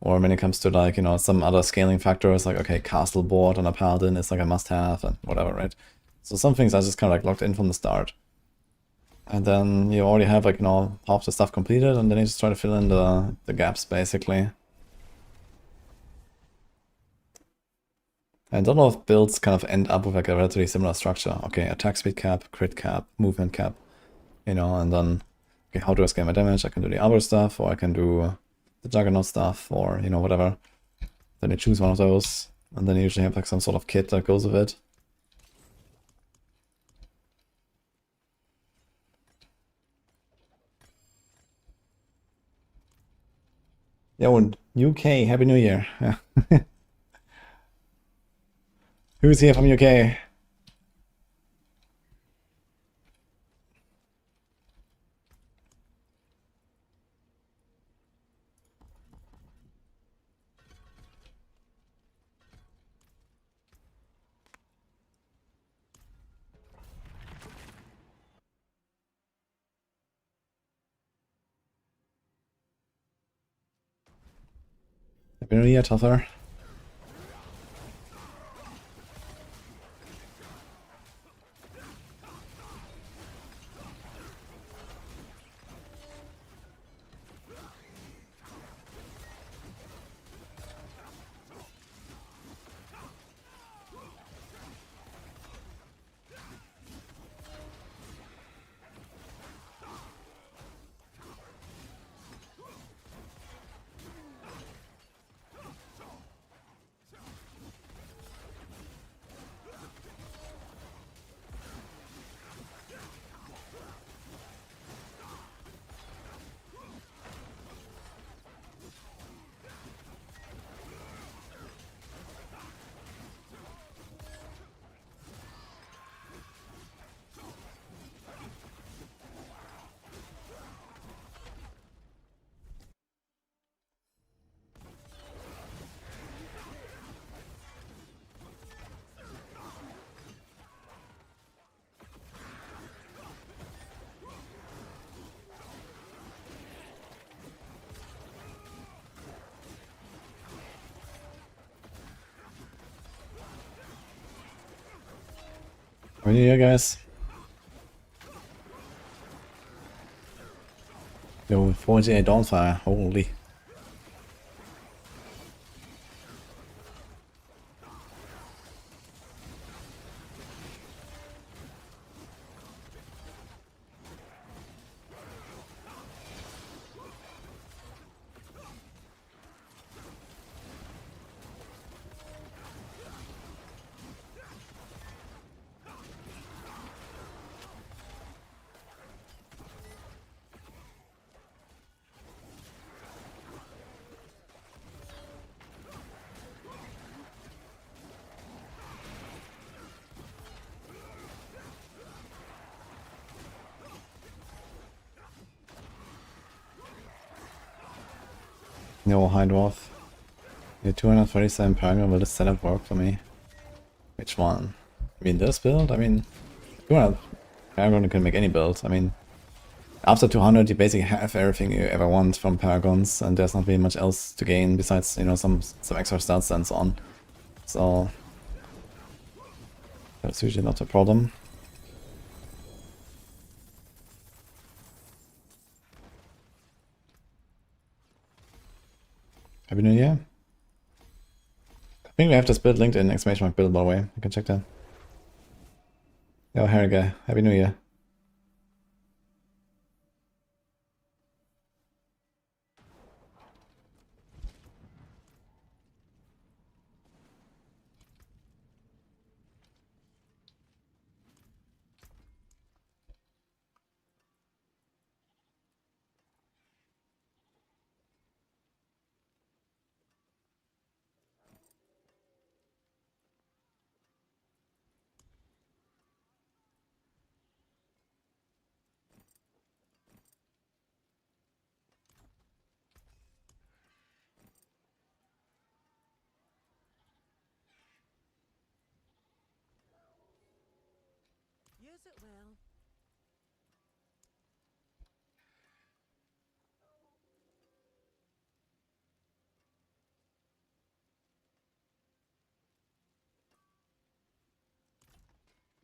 Or when it comes to, like, you know, some other scaling factors, like, okay, Castle board on a Paladin is like a must-have, and whatever, right? So some things are just kind of like locked in from the start. And then you already have, like, you know, half the stuff completed, and then you just try to fill in the gaps, basically. And a lot of builds kind of end up with like a relatively similar structure. Okay, attack speed cap, crit cap, movement cap, you know, and then, okay, how do I scale my damage? I can do the other stuff, or I can do the Juggernaut stuff, or, you know, whatever. Then you choose one of those, and then you usually have like some sort of kit that goes with it. Yo, and UK, Happy New Year. Yeah. Who's here from UK? Happy New Year, Tougher. Happy New Year, guys. Yo, 48 Dawnfire, holy. No, High Dwarf. Yeah, 237 Paragon, will this setup work for me? Which one? I mean, this build? I mean, 200 Paragon can make any build. I mean, after 200 you basically have everything you ever want from Paragons, and there's not really much else to gain besides, you know, some extra stats and so on. So, that's usually not a problem. Happy New Year. I think we have this build linked in exclamation mark build, by the way. You can check that. Yo, Harry guy, Happy New Year. Use it well.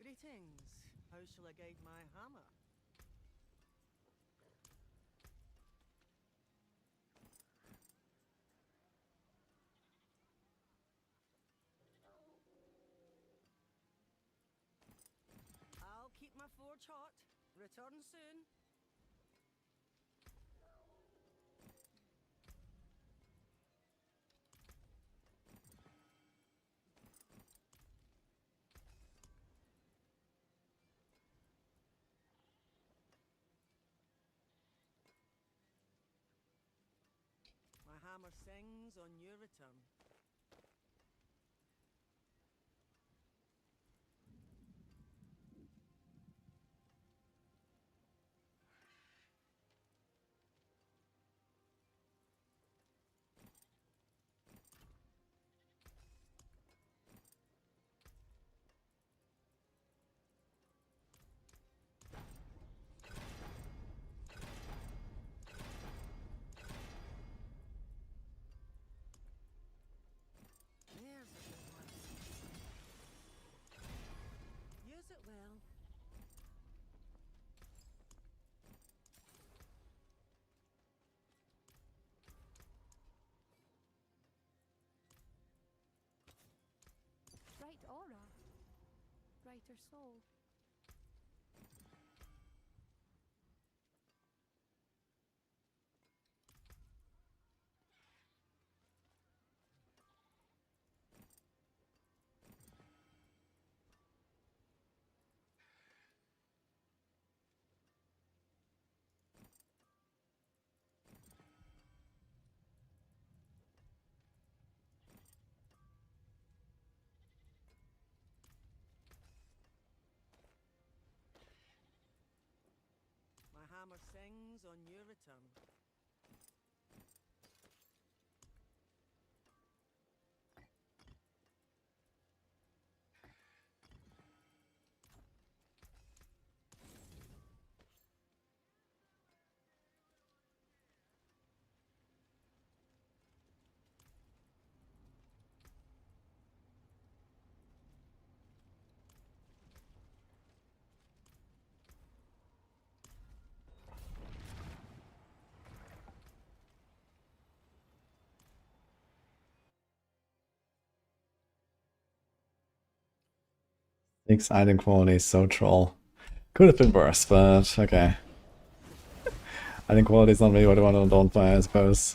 Greetings. How shall I guide my hammer? I'll keep my forge hot. Return soon. My hammer sings on your return. There's a good one. Use it well. Bright aura. Brighter soul. My hammer sings on your return. Exile Inequality is so troll. Could have been worse, but okay. Inequality is not really what I want to don't play, I suppose.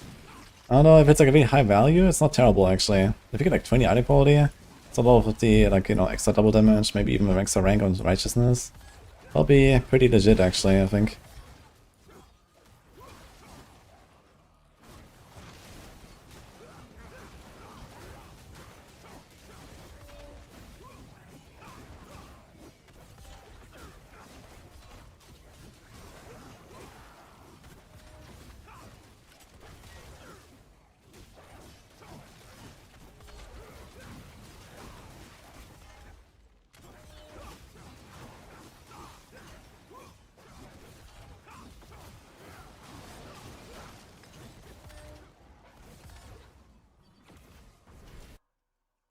I don't know, if it's like a really high value, it's not terrible actually. If you get like 20 Inequality, it's a lot of the, like, you know, extra double damage, maybe even an extra rank on Righteousness. That'll be pretty legit actually, I think.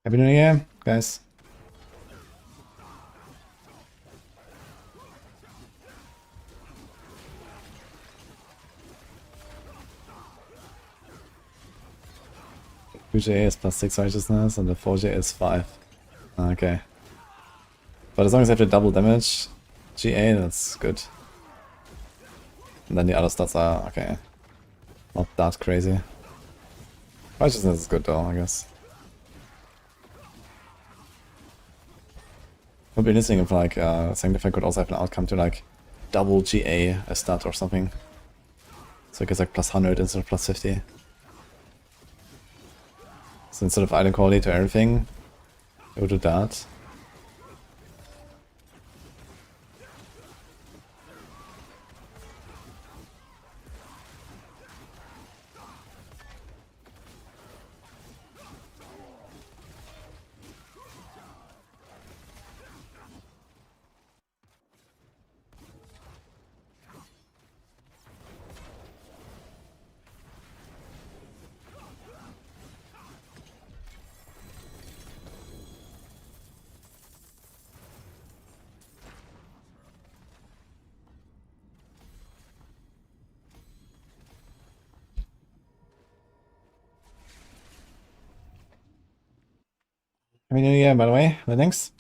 Happy New Year, guys. QGA is +6 righteousness and the 4GA is 5. Okay. But as long as I have the double damage GA, that's good. And then the other stats are okay. Not that crazy. Righteousness is good though, I guess. Would be interesting if like Sanctify could also have an outcome to like double GA a stat or something. So it gets like +100 instead of +50. So instead of inequality to everything, it would do that. Happy New Year, by the way, Linux.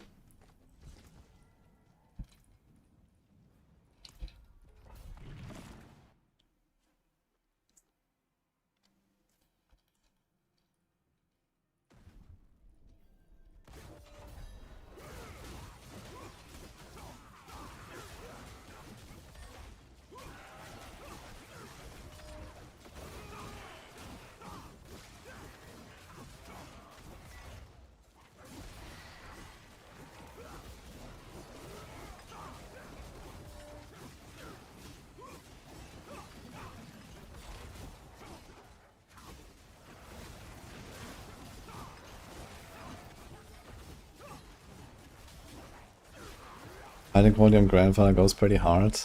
I think Volume Grandfather goes pretty hard.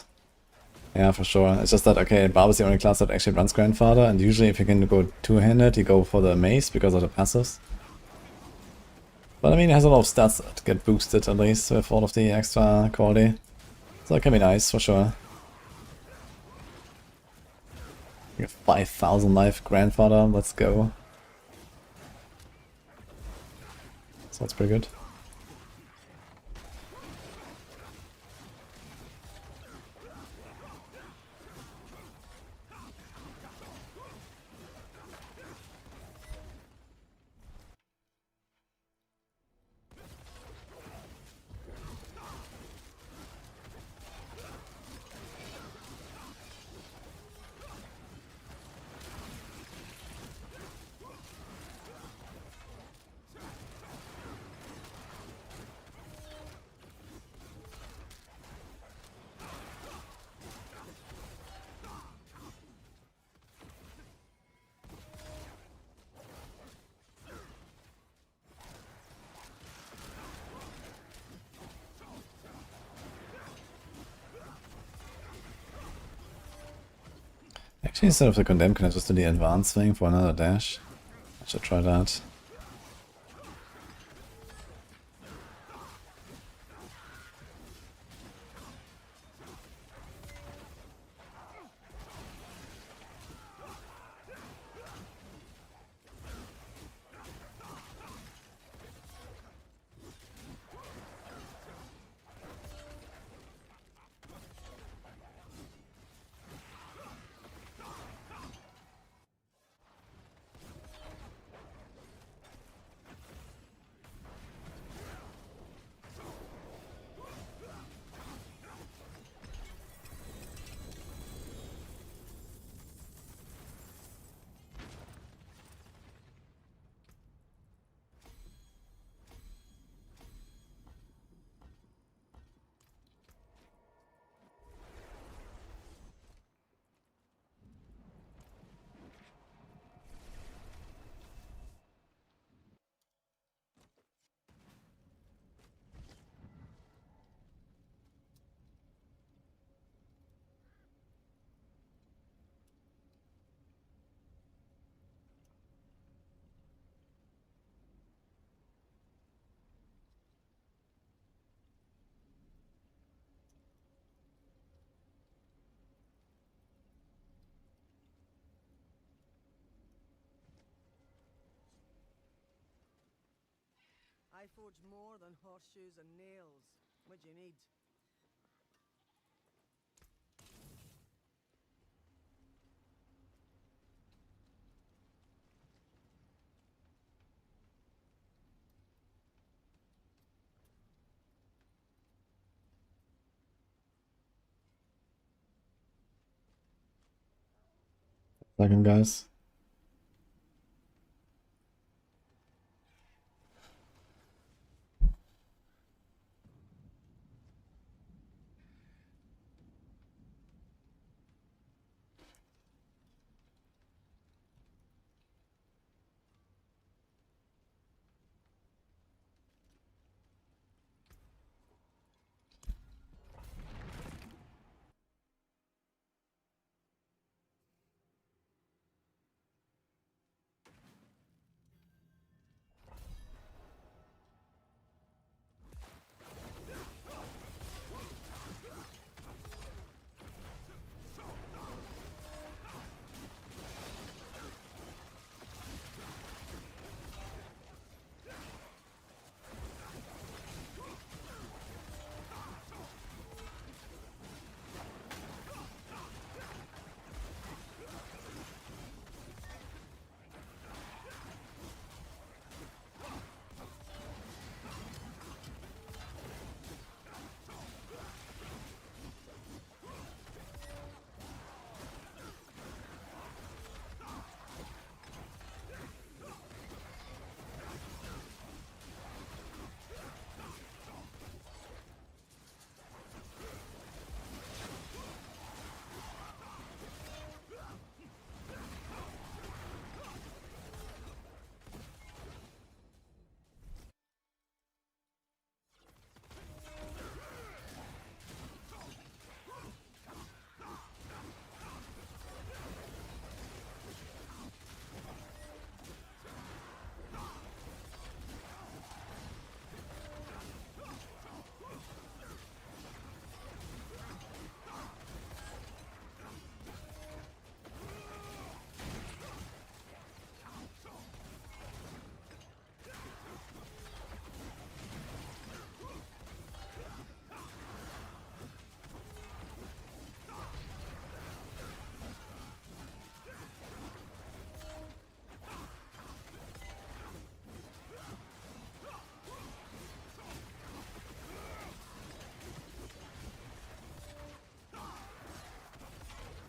Yeah, for sure. It's just that, okay, Barb is the only class that actually runs Grandfather, and usually if you can go two-handed, you go for the Mace because of the passives. But I mean, it has a lot of stats that get boosted at least with all of the extra quality. So that can be nice, for sure. Like a 5,000 life Grandfather, let's go. Sounds pretty good. Actually, instead of the Condemn, can I just do the advanced thing for another dash? I should try that. forge more than horseshoes and nails. What do you need? Second, guys.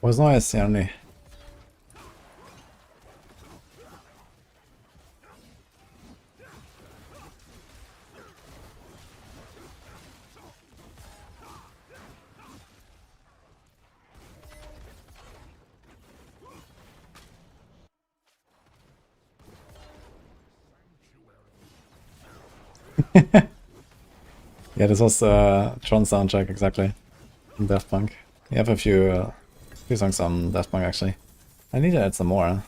Was neues, Janni? Yeah, this was Tron soundtrack, exactly. In Daft Punk. You have a few songs on Daft Punk, actually. I need to add some more.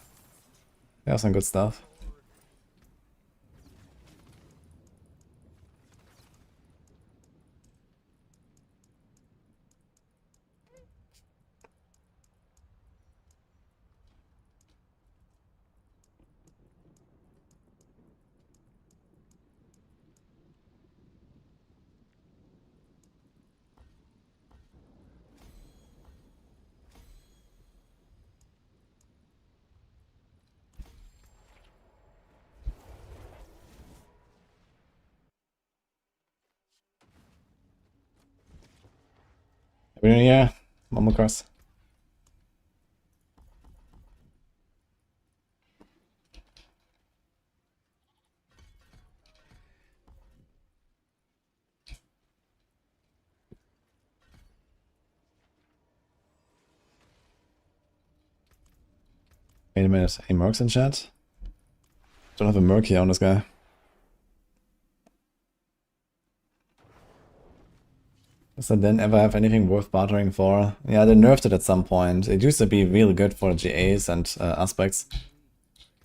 They have some good stuff. Happy New Year, Momokos. Wait a minute, any mercs in chat? Don't have a merc here on this guy. Does that then ever have anything worth bartering for? Yeah, they nerfed it at some point. It used to be really good for GAs and aspects,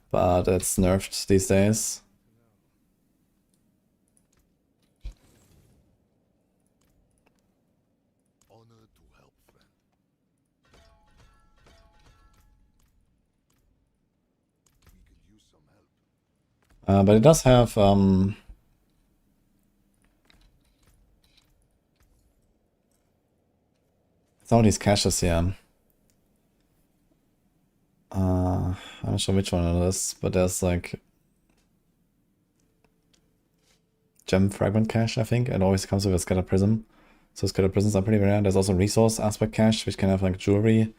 but it's nerfed these days. Honor to help, friend. We could use some help. But it does have Some of these caches here. I'm not sure which one it is, but there's like gem fragment cache, I think. It always comes with a scattered prism. So scattered prisms are pretty rare. There's also resource aspect cache, which can have like jewelry.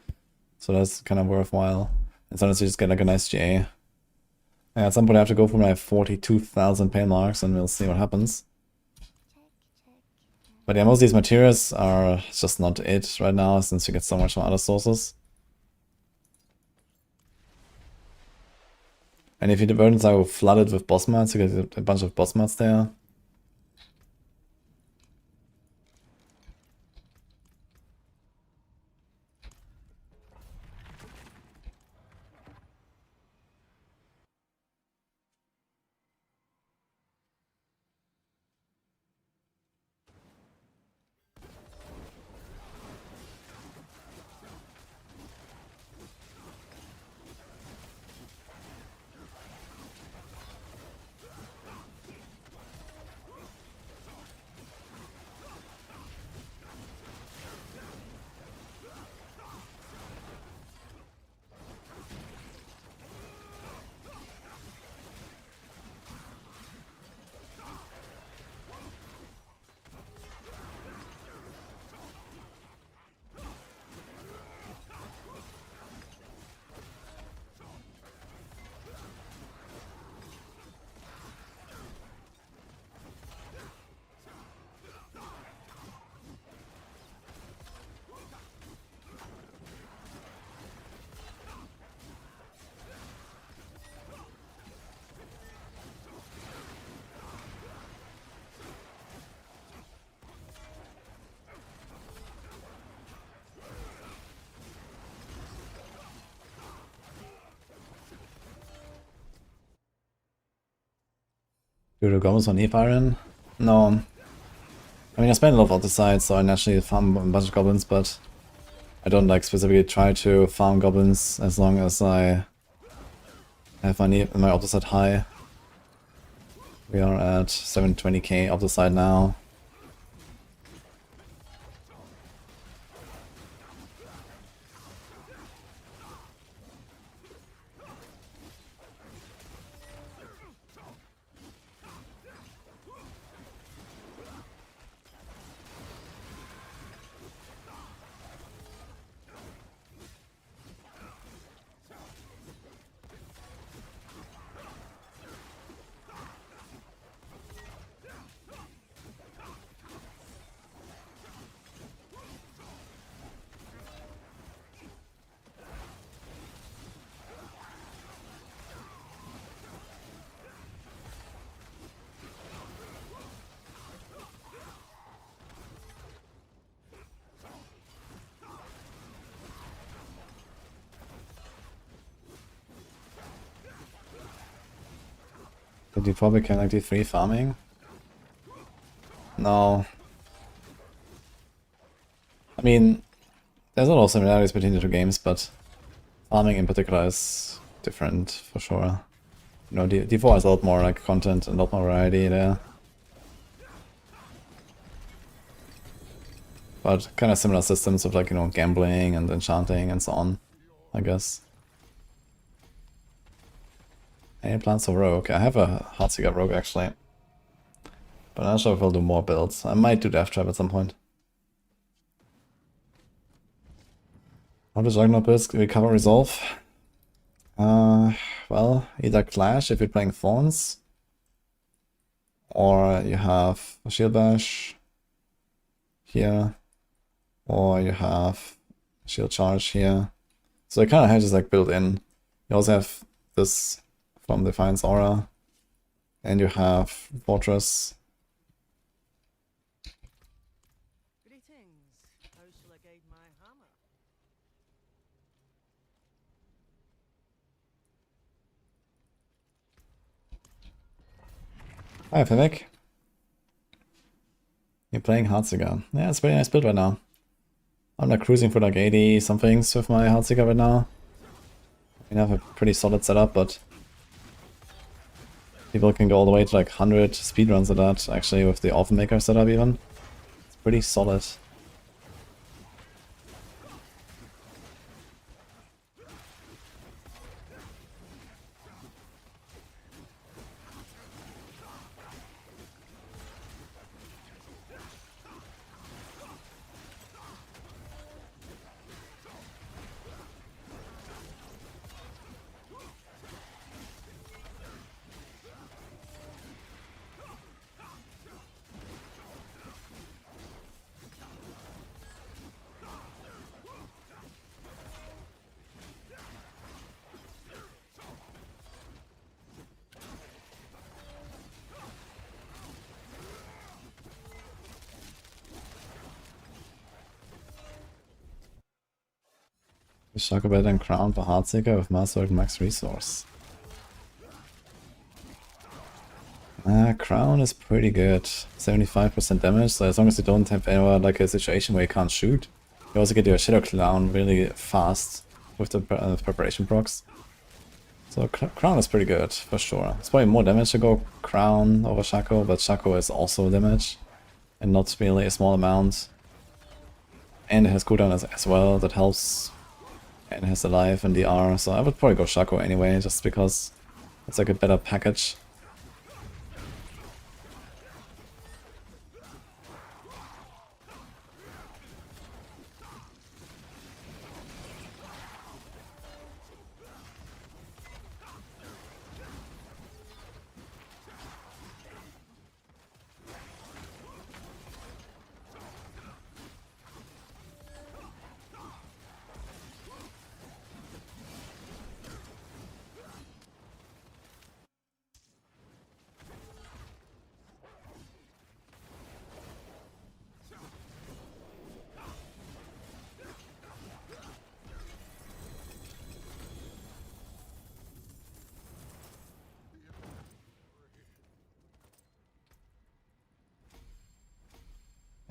So that's kind of worthwhile. And sometimes you just get like a nice GA. And at some point I have to go for my 42,000 pain marks and we'll see what happens. But yeah, most of these materials are just not it right now, since you get so much from other sources. And if your burdens are flooded with boss mods, you get a bunch of boss mods there. Do the goblins on Eve Iron? No. I mean, I spend a lot of auto side, so I naturally farm a bunch of goblins, but I don't like specifically try to farm goblins as long as I have my auto side high. We are at 720k auto side now. Did you probably can like D3 farming? No. I mean, there's a lot of similarities between the two games, but farming in particular is different for sure. You know, D4 has a lot more like content and a lot more variety there. But kind of similar systems of like, you know, gambling and enchanting and so on, I guess. Any plans for Rogue? I have a Heartseeker Rogue actually. But I'm not sure if I'll do more builds. I might do Death Trap at some point. How does Juggernaut builds recover resolve? Well, either Clash if you're playing Thorns. Or you have a Shield Bash here. Or you have Shield Charge here. So it kind of has just like built in. You also have this from Defiance Aura, and you have Fortress. Greetings. How shall I guide my hammer? Hi Vivek. You're playing Heartseeker. Yeah, it's a pretty nice build right now. I'm like cruising for like 80 somethings with my Heartseeker right now. I have a pretty solid setup, but people can go all the way to like 100 speedruns of that, actually, with the Orphan Maker setup even. It's pretty solid. Shaco better than Crown for Heartseeker with Master and Max Resource. Crown is pretty good. 75% damage, so as long as you don't have ever like a situation where you can't shoot, you also get your Shadow Clown really fast with the preparation procs. So Crown is pretty good, for sure. It's probably more damage to go Crown over Shaco, but Shaco is also damage, and not really a small amount. And it has cooldown as well, that helps. And it has Alive and DR, so I would probably go Shaco anyway, just because it's like a better package.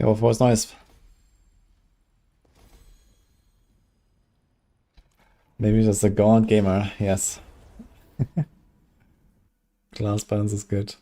Your voice nice. Maybe just a god gamer, yes. Class balance is good.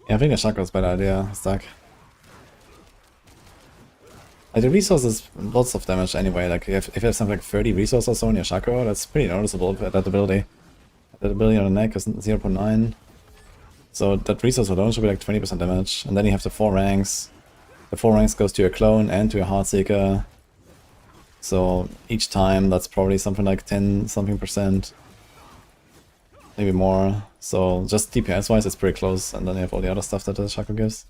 Yeah, I think a Shaco is a better idea, stack. Like the resources, lots of damage anyway, like if you have something like 30 resources or so in your Shaco, that's pretty noticeable at that ability. That ability on the neck is 0.9. So that resource alone should be like 20% damage. And then you have the 4 ranks. The 4 ranks goes to your clone and to your Heartseeker. So each time that's probably something like 10 something percent. Maybe more. So just DPS wise it's pretty close, and then you have all the other stuff that the Shaco gives.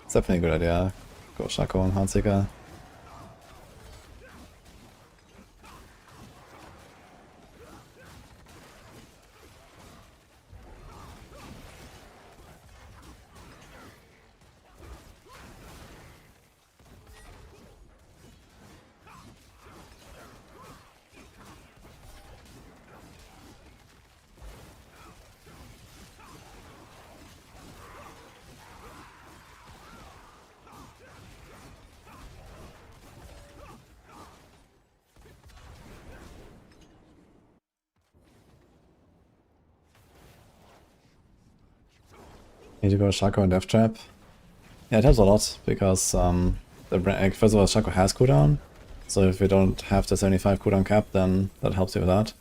It's definitely a good idea. Go Shaco and Heartseeker. Need to go Shaco and Death Trap. Yeah, it helps a lot, because first of all, Shaco has cooldown, so if you don't have the 75 cooldown cap, then that helps you with that.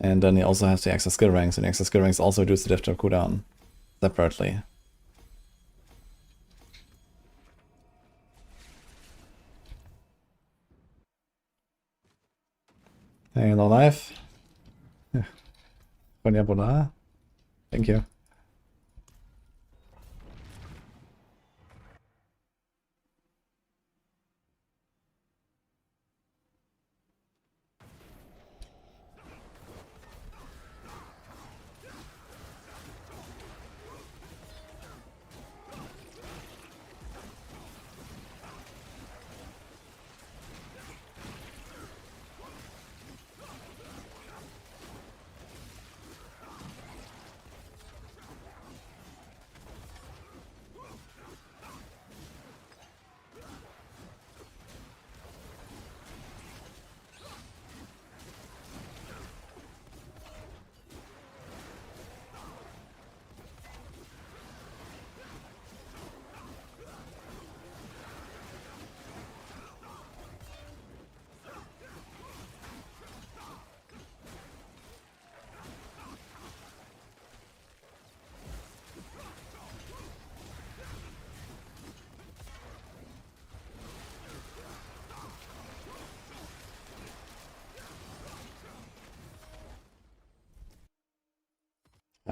And then he also has the extra skill ranks, and the extra skill ranks also reduce the Death Trap cooldown separately. Hey, no life. Diablo. Thank you.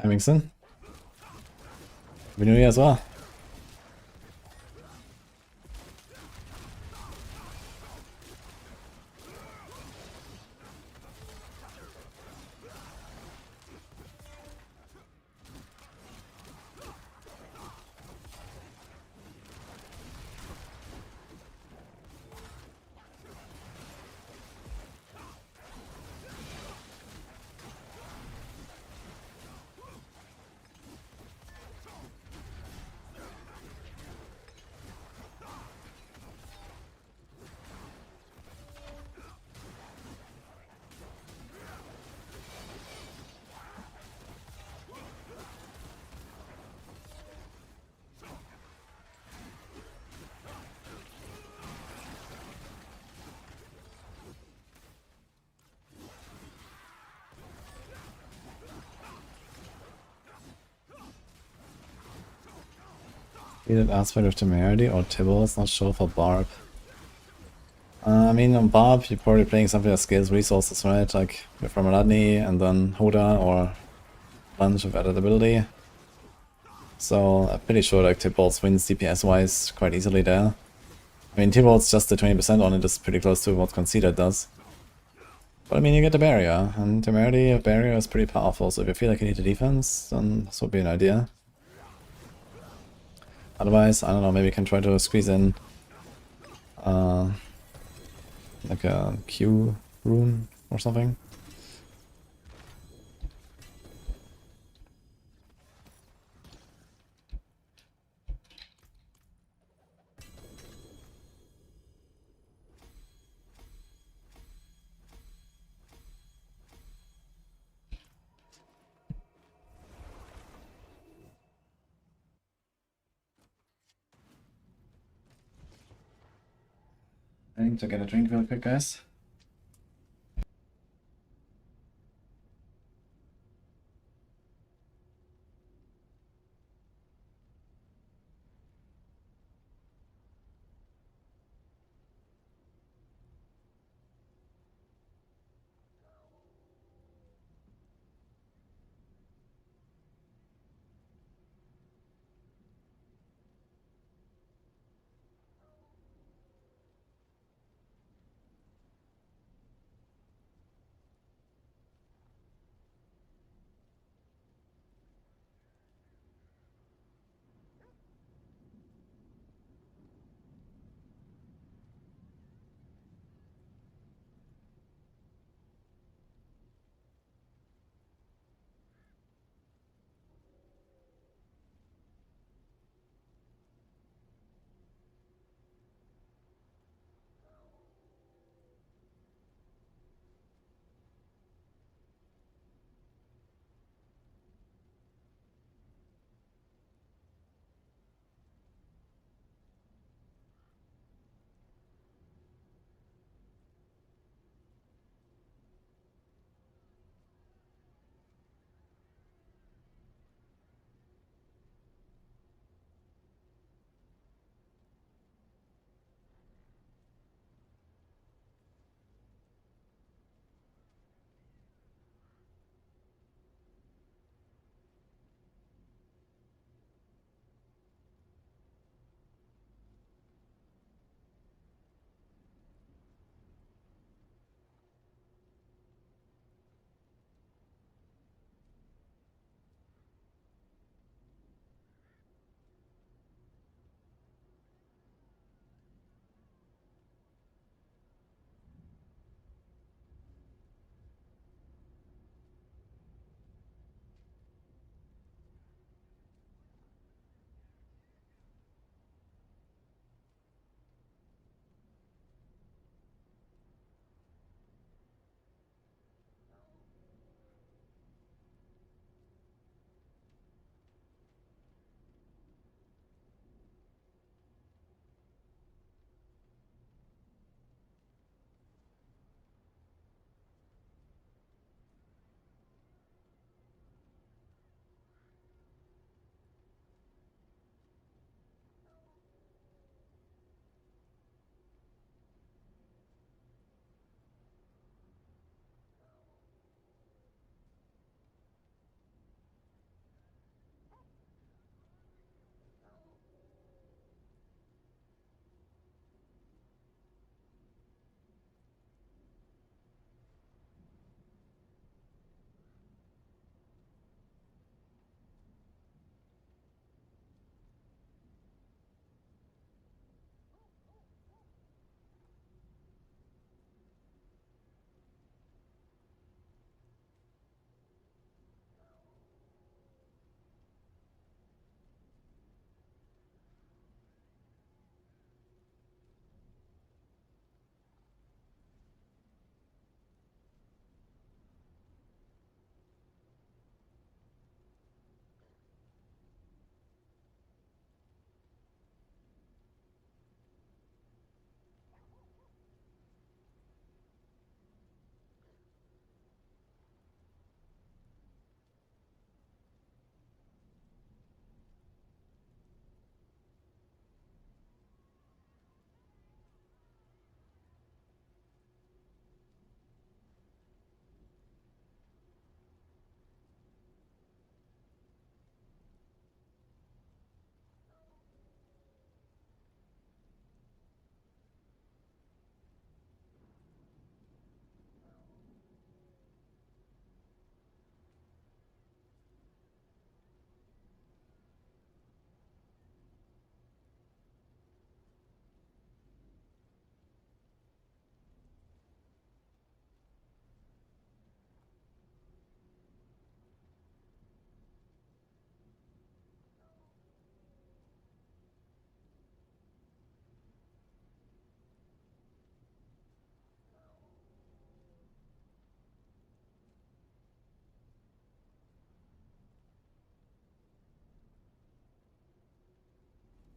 Hemmingson. Happy New Year as well. Needed aspect of temerity or Tibbles, not sure for Barb. I mean, on Barb, you're probably playing something that scales resources, right? Like from Paladin and then Hoda or bunch of added ability. So I'm pretty sure like Tibbles wins DPS wise quite easily there. I mean, Tibbles just the 20% on it is pretty close to what Conceded does. But I mean, you get the barrier, and temerity of barrier is pretty powerful, so if you feel like you need a defense, then this would be an idea. Otherwise, I don't know, maybe you can try to squeeze in like a Q rune or something. I need to get a drink real quick, guys.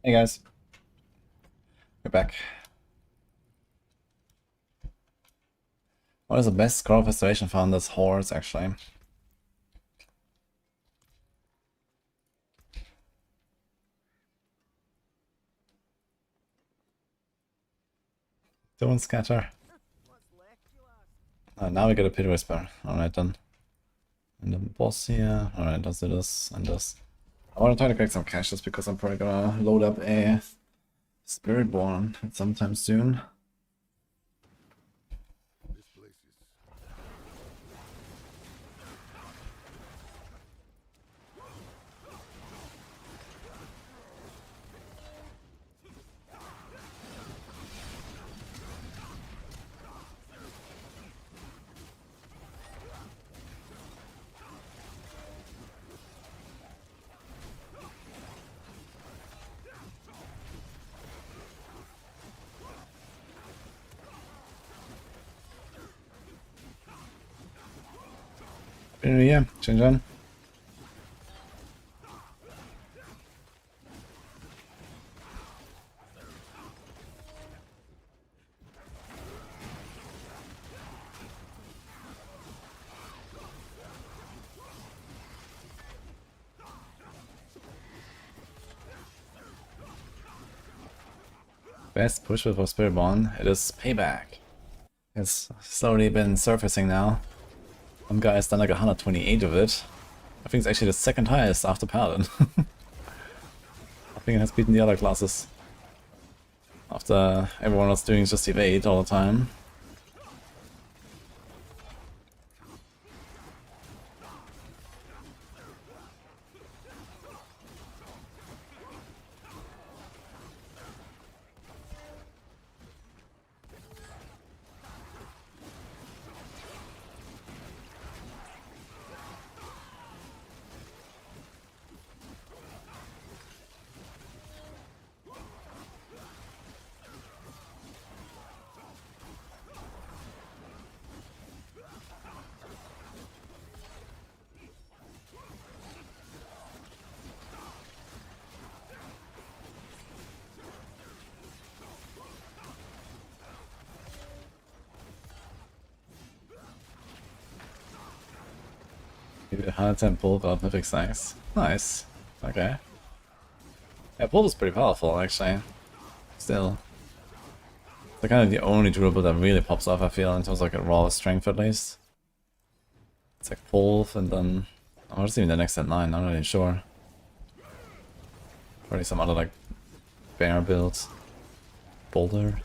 Hey guys. We're back. What is the best scroll of restoration found? That's hordes, actually. Don't scatter. Now we get a pit whisper. Alright then. And the boss here. Alright, let's do this and this. I want to try to collect some caches because I'm probably gonna load up a Spiritborn sometime soon. This place is Yeah, change on. Best push for Spiritborn. It is Payback. It's slowly been surfacing now. One guy has done like 128 of it. I think it's actually the second highest after Paladin. I think it has beaten the other classes. After everyone was doing just evade all the time. Maybe 110 pull got mythic stacks. Nice. Okay. Yeah, pull is pretty powerful actually. Still. It's kind of the only durable that really pops off, I feel, in terms of like a raw strength at least. It's like pull and then oh, what's even the next at 9? I'm not even sure. Probably some other like bear builds. Boulder.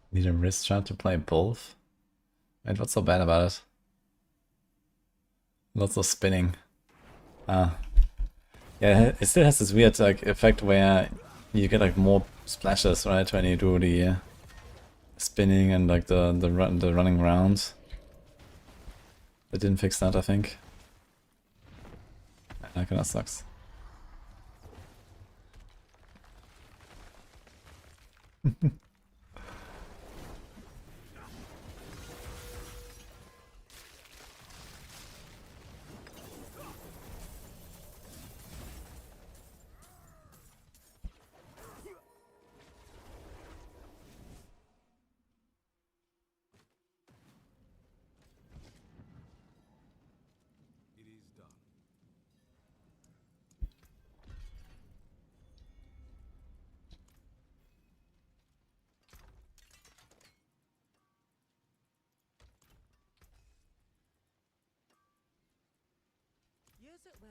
Need a wrist shot to play both? Wait, what's so bad about it? Lots of spinning. Ah. Yeah, it still has this weird like effect where you get like more splashes, right, when you do the spinning and like the running around. They didn't fix that, I think. That kinda sucks. does it well.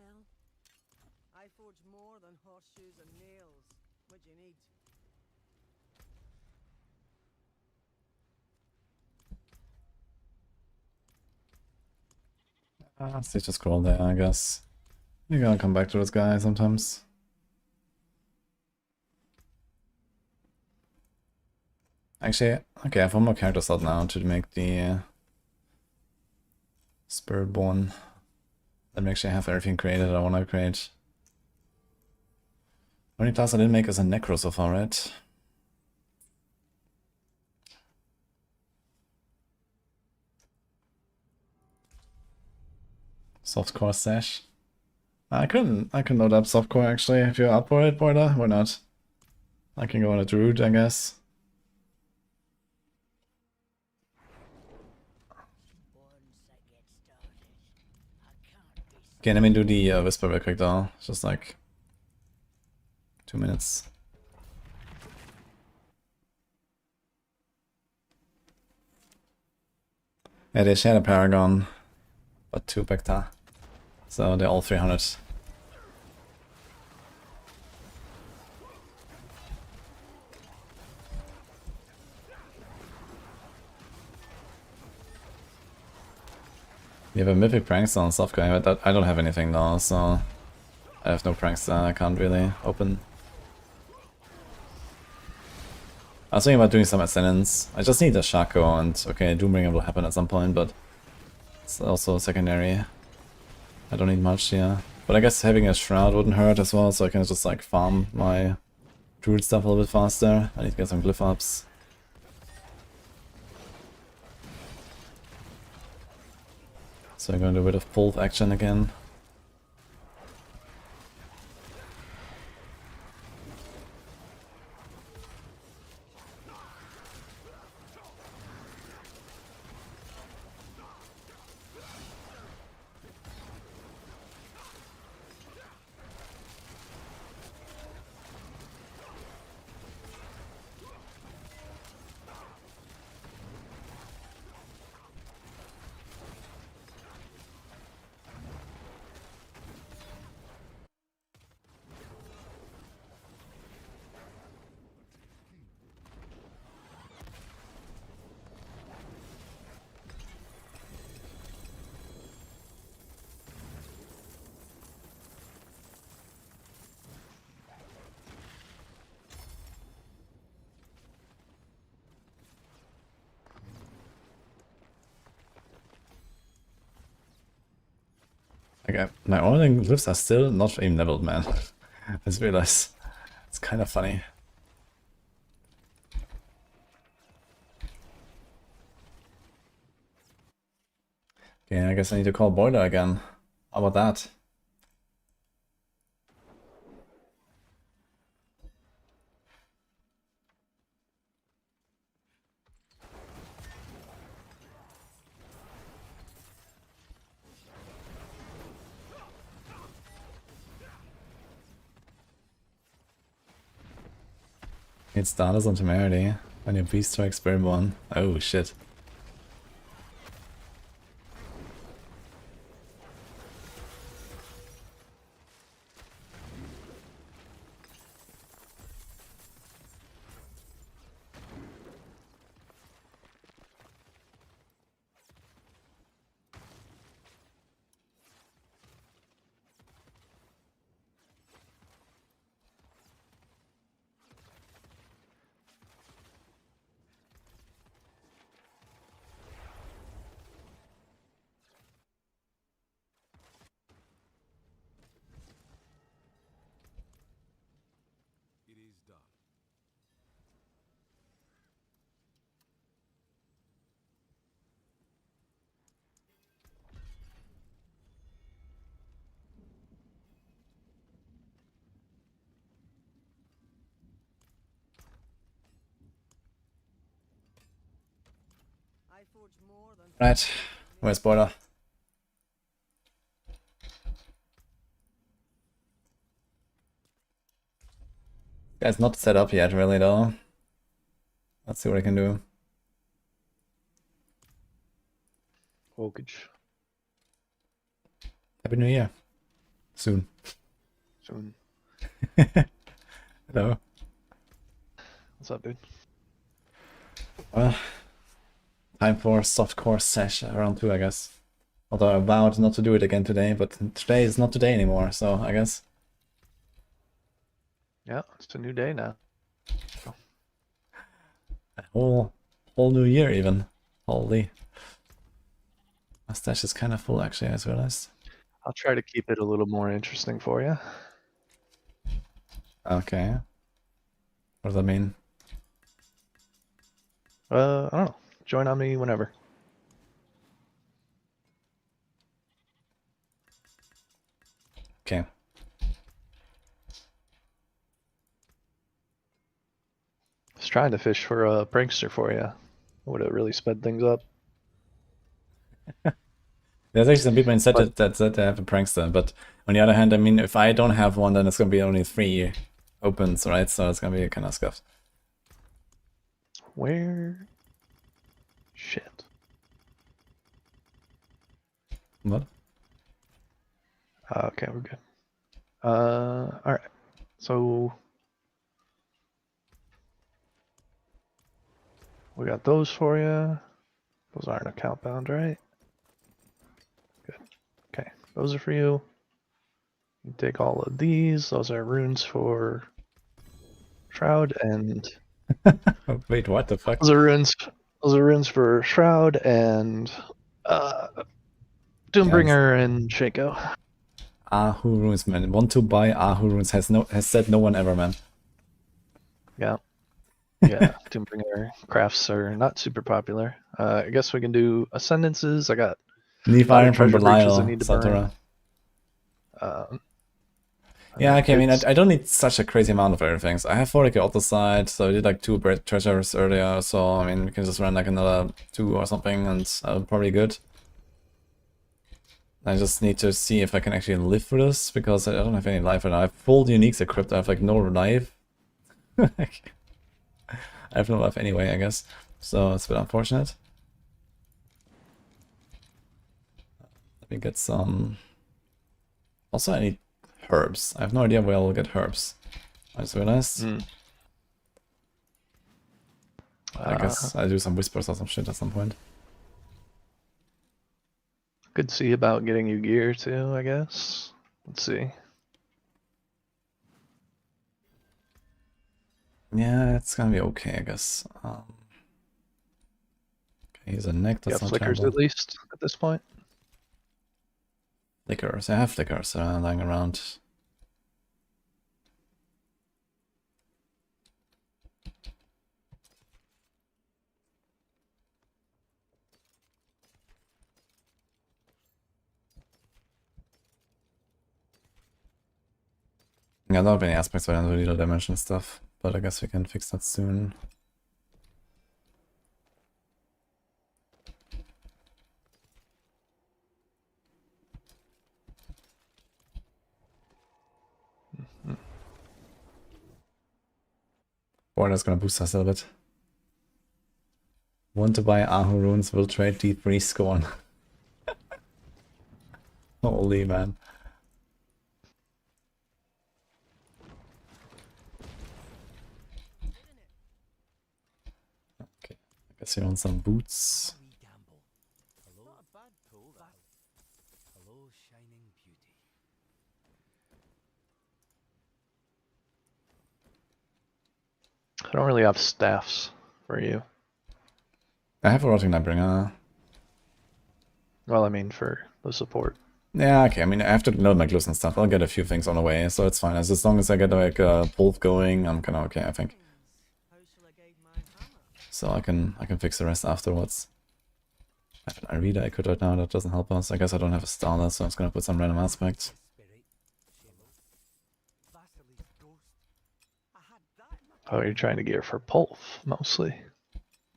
I forge more than horseshoes and nails. What do you need? Let's just scroll there, I guess. You gotta come back to this guy sometimes. Actually, okay, I have one more character slot now to make the Spiritborn. Let me actually have everything created I want to create. Only class I didn't make is a Necro so far, right? Softcore Sash. I can load up Softcore actually if you're up for it, Boiler. Why not? I can go on a Druid, I guess. Okay, let me do the Whisper real quick though. Just like 2 minutes. Yeah, they share a Paragon, but 2 Bacta. So they're all 300. You have a Mythic Prankster on Softcore, but I don't have anything though, so I have no Prankster, I can't really open. I was thinking about doing some Ascendants. I just need a Shaco and okay, Doombringer will happen at some point, but it's also secondary. I don't need much, yeah. But I guess having a Shroud wouldn't hurt as well, so I can just like farm my Druid stuff a little bit faster. I need to get some Glyph ups. So I'm going to do a bit of pulled action again. Okay, my Ornament Glyphs are still not even leveled, man. I just realized. It's kind of funny. Okay, I guess I need to call Boiler again. How about that? Need status on Temerity. When your beast strikes Spiritborn. Oh shit. It is done. I forge more than Right, where's Boiler? Guy's not set up yet, really, though. Let's see what I can do. Hawkage. Happy New Year. Soon. Soon. Hello. What's up, dude? Well, time for softcore sesh round 2, I guess. Although I vowed not to do it again today, but today is not today anymore, so I guess. Yeah, it's a new day now. A whole new year even. Holy. My stash is kind of full actually, I just realized. I'll try to keep it a little more interesting for you. Okay. What does that mean? I don't know. Join on me whenever. Okay. Just trying to fish for a prankster for you. Would have really sped things up. There's actually some people in set that said they have a prankster, but on the other hand, I mean, if I don't have one, then it's gonna be only 3 opens, right? So it's gonna be kind of scuffed. Where? Shit. What? Okay, we're good. Alright. So we got those for you. Those aren't account bound, right? Good. Okay, those are for you. You take all of these. Those are runes for Shroud and Oh, wait, what the fuck? those are runes for Shroud and Doombringer and Shaco. Ahu runes, man. Want to buy Ahu runes has said no one ever, man. Yeah. Yeah, Doombringer crafts are not super popular. I guess we can do Ascendances. I got Leaf Iron from treasure breaches I Belial, need to burn. Satura. Yeah, okay, I mean, I don't need such a crazy amount of everything. So I have 40k auto side, so I did like 2 treasures earlier, so I mean, we can just run like another 2 or something, and probably good. I just need to see if I can actually live for this, because I don't have any life right now. I have full uniques equipped, I have like no life. I have no life anyway, I guess. So it's a bit unfortunate. Let me get some... Also, I need herbs. I have no idea where I'll get herbs. I just realized. I guess I'll do some whispers or some shit at some point. Could see about getting you gear too, I guess. Let's see. Yeah, it's gonna be okay, I guess. Okay, here's a neck, that's not Flickers terrible. at least at this point. Flickers, I have flickers lying around. Yeah, I don't have any aspects where I do little dimension stuff, but I guess we can fix that soon. Border's gonna boost us a little bit. Want to buy Ahu runes, will trade D3 Scorn. Holy man. Okay, I guess you want some boots. Not a bad pull, that. Hello, shining beauty. I don't really have staffs for you. I have a Rotting Nightbringer. Well, I mean for the support. Yeah, okay, I mean, I have to load my glyphs and stuff. I'll get a few things on the way, so it's fine. As long as I get like a bolt going, I'm kinda okay, I think. So I can fix the rest afterwards. I have an Irida I could right now, that doesn't help us. I guess I don't have a Starlet, so I'm just gonna put some random aspects. Oh, you're trying to gear for Pulf, mostly.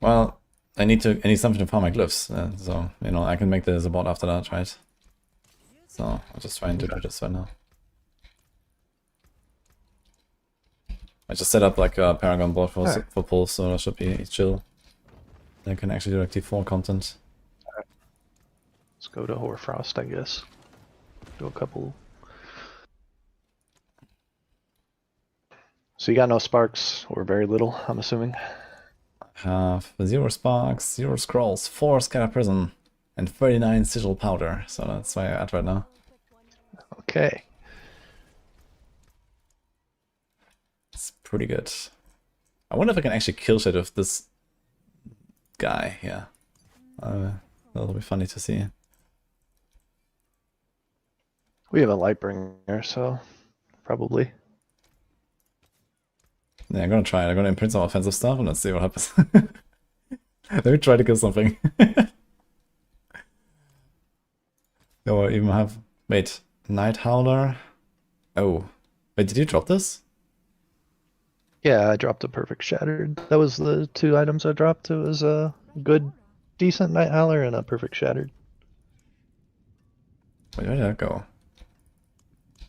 Well, I need something to farm my glyphs, so, you know, I can make the support after that, right? So, I'm just trying to do this right now. I just set up like a Paragon board for Pulse, so that should be chill. Then I can actually do like T4 content. Let's go to Hoarfrost, I guess. Do a couple So you got no sparks, or very little, I'm assuming. Have 0 sparks, 0 scrolls, 4 scatter prison, and 39 sigil powder. So that's where I'm at right now. Okay. It's pretty good. I wonder if I can actually kill shit with this guy here. That'll be funny to see. We have a Lightbringer, so probably. Yeah, I'm gonna try it. I'm gonna imprint some offensive stuff and let's see what happens. Let me try to kill something. Oh, I even have... Wait, Night Howler? Oh. Wait, did you drop this? Yeah, I dropped a Perfect Shattered. That was the 2 items I dropped. It was a good, decent Night Howler and a Perfect Shattered. Wait, where did that go?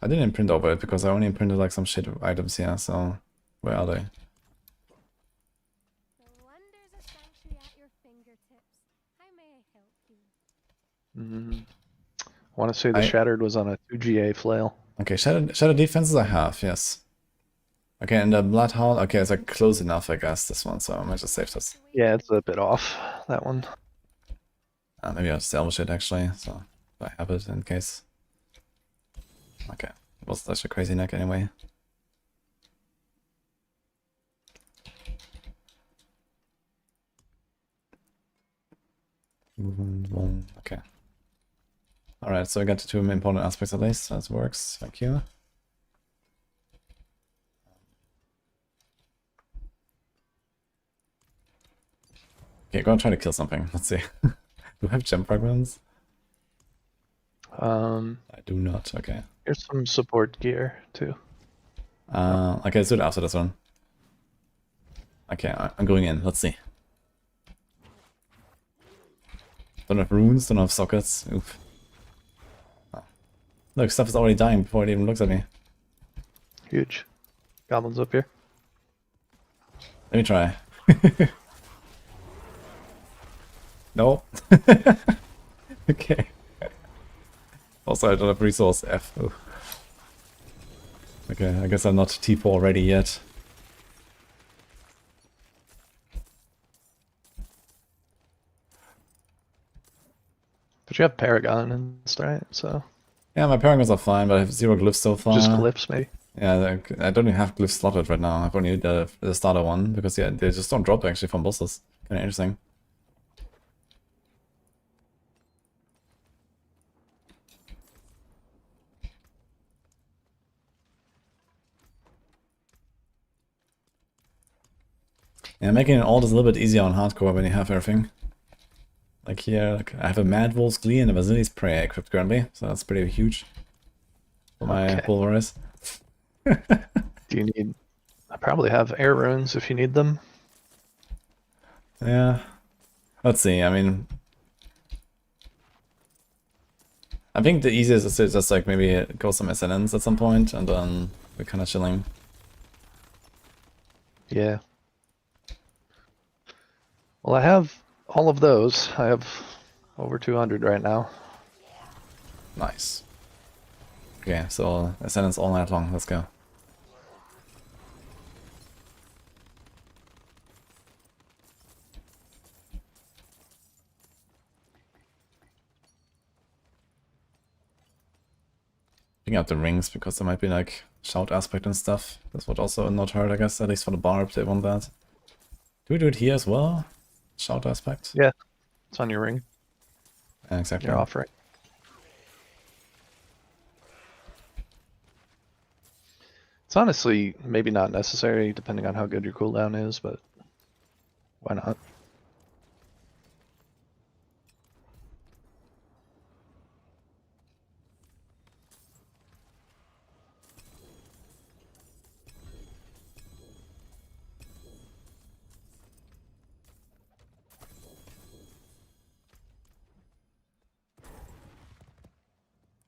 I didn't imprint over it because I only imprinted like some shit items here, so... Where are they? The wonders of sanctuary at your fingertips. How may I help you? I want to say the Shattered was on a 2GA flail. Okay, shadow defenses I have, yes. Okay, and the Bloodhound, okay, it's like close enough, I guess, this one, so I might just save this. Yeah, it's a bit off, that one. Maybe I'll salvage it actually, so I have it in case. Okay, it was such a crazy neck anyway. Okay. Alright, so I got the 2 important aspects at least, that works, thank you. Okay, go and try to kill something, let's see. Do I have gem fragments? I do not, okay. Here's some support gear, too. Okay, let's do it after this one. Okay, I'm going in, let's see. Don't have runes, don't have sockets. Oof. Oh. Look, stuff is already dying before it even looks at me. Huge. Goblins up here. Let me try. No. Okay. Also, I don't have resource F. Ooh. Okay, I guess I'm not T4 ready yet. But you have Paragon and stuff, right? So. Yeah, my paragons are fine, but I have 0 glyphs so far. Just glyphs, maybe. Yeah, I don't even have glyphs slotted right now. I've only the starter one, because yeah, they just don't drop actually from bosses. Kinda interesting. Yeah, making it all just a little bit easier on hardcore when you have everything. Like here, like I have a Mad Wolf's Glee and a Basili's Prey equipped currently, so that's pretty huge for my Pulverize. Do you need... I probably have air runes if you need them. Yeah. Let's see, I mean... I think the easiest is to just like maybe go some SNNs at some point, and then we're kinda chilling. Yeah. Well, I have all of those. I have over 200 right now. Nice. Okay, so Ascendance all night long, let's go. Picking up the rings because there might be like shout aspect and stuff. This would also not hurt, I guess, at least for the barb, they want that. Do we do it here as well? Shout aspect? Yeah, it's on your ring. Yeah, exactly. Your offering. It's honestly maybe not necessary depending on how good your cooldown is, but why not?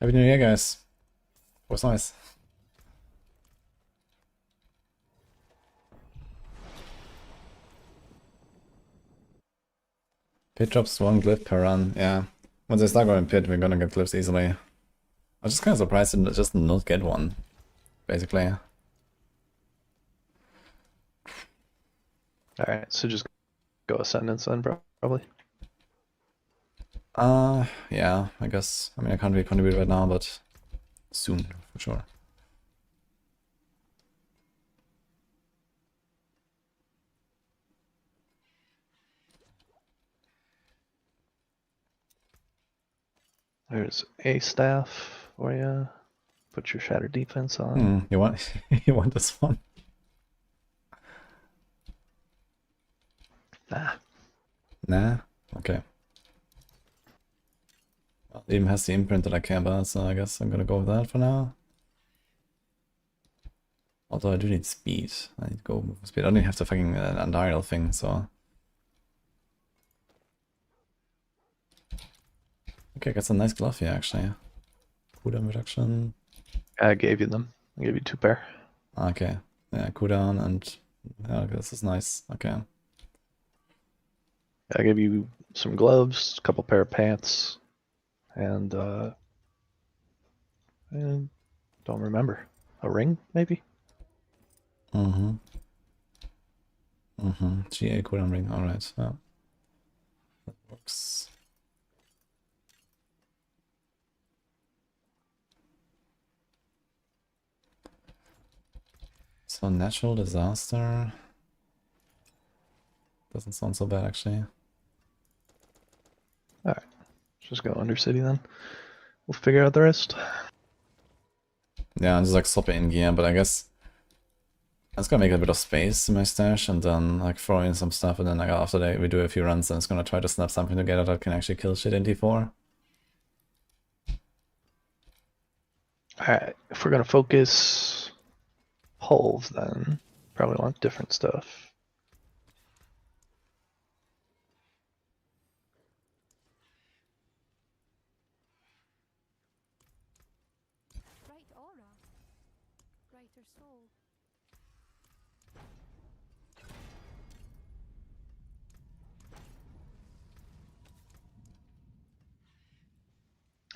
Happy New Year, guys. Was nice. Pit drops 1 glyph per run, yeah. Once I start going pit, we're gonna get glyphs easily. I was just kinda surprised to just not get one, basically. Alright, so just go Ascendance then, probably. Yeah, I guess. I mean, I can't really contribute right now, but soon, for sure. There's a staff for you. Put your Shatter Defense on. You want you want this one? Nah. Nah? Okay. Well, it even has the imprint that I care about, so I guess I'm gonna go with that for now. Although I do need speed. I need to go with speed. I don't even have the fucking Undial thing, so... Okay, I got some nice glove here, actually. Cooldown reduction. I gave you them. I gave you 2 pair. Okay. Yeah, cooldown and... Yeah, this is nice. Okay. I gave you some gloves, a couple pair of pants, and I don't remember. A ring, maybe? GA cooldown ring, alright. Yeah. That works. So natural disaster doesn't sound so bad actually. Alright. Just go Undercity then. We'll figure out the rest. Yeah, I'm just like swap it in gear, but I guess I'm just gonna make a bit of space in my stash and then like throw in some stuff, and then like after that we do a few runs, I'm just gonna try to snap something together that can actually kill shit in T4. Alright, if we're gonna focus Pulve then probably want different stuff. Bright aura. Brighter soul.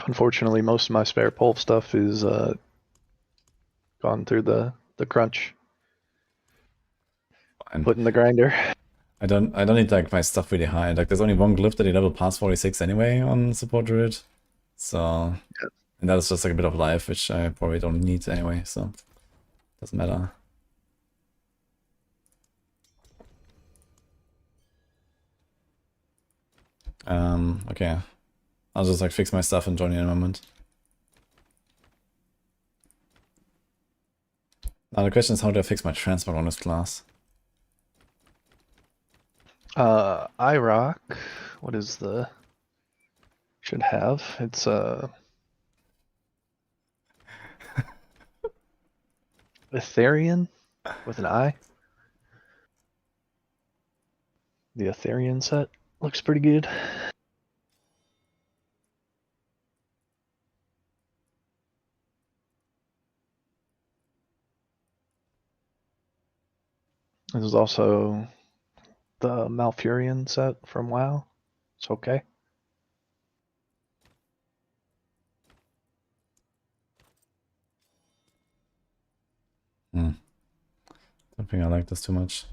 Unfortunately, most of my spare Pulve stuff is gone through the crunch. Fine. Put in the grinder. I don't need like my stuff really high. Like there's only one glyph that he level past 46 anyway on support druid. So Yeah. And that's just like a bit of life, which I probably don't need anyway, so doesn't matter. Okay. I'll just like fix my stuff and join you in a moment. Now the question is, how do I fix my transport on this class? I rock. What is the should have? It's Ethereum with an I. The Ethereum set looks pretty good. This is also the Malfurion set from WoW. It's okay. Don't think I like this too much.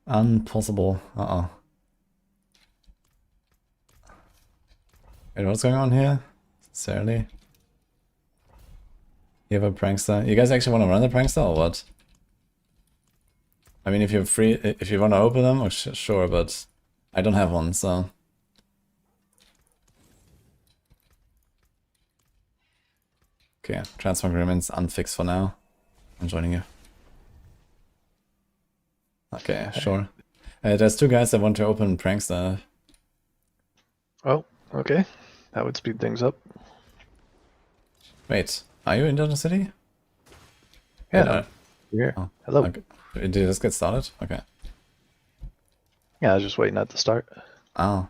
Impossible. Wait, what's going on here? Sincerely? You have a prankster? You guys actually want to run the prankster or what? I mean, if you're free, if you want to open them, sure, but I don't have one, so. Okay, transfer agreement's unfixed for now. I'm joining you. Okay, sure. There's two guys that want to open prankster. Oh, okay. That would speed things up. Wait, are you in Judgement City? Yeah. Here. Oh, hello. Okay. Did this get started? Okay. Yeah, I was just waiting at the start. Oh.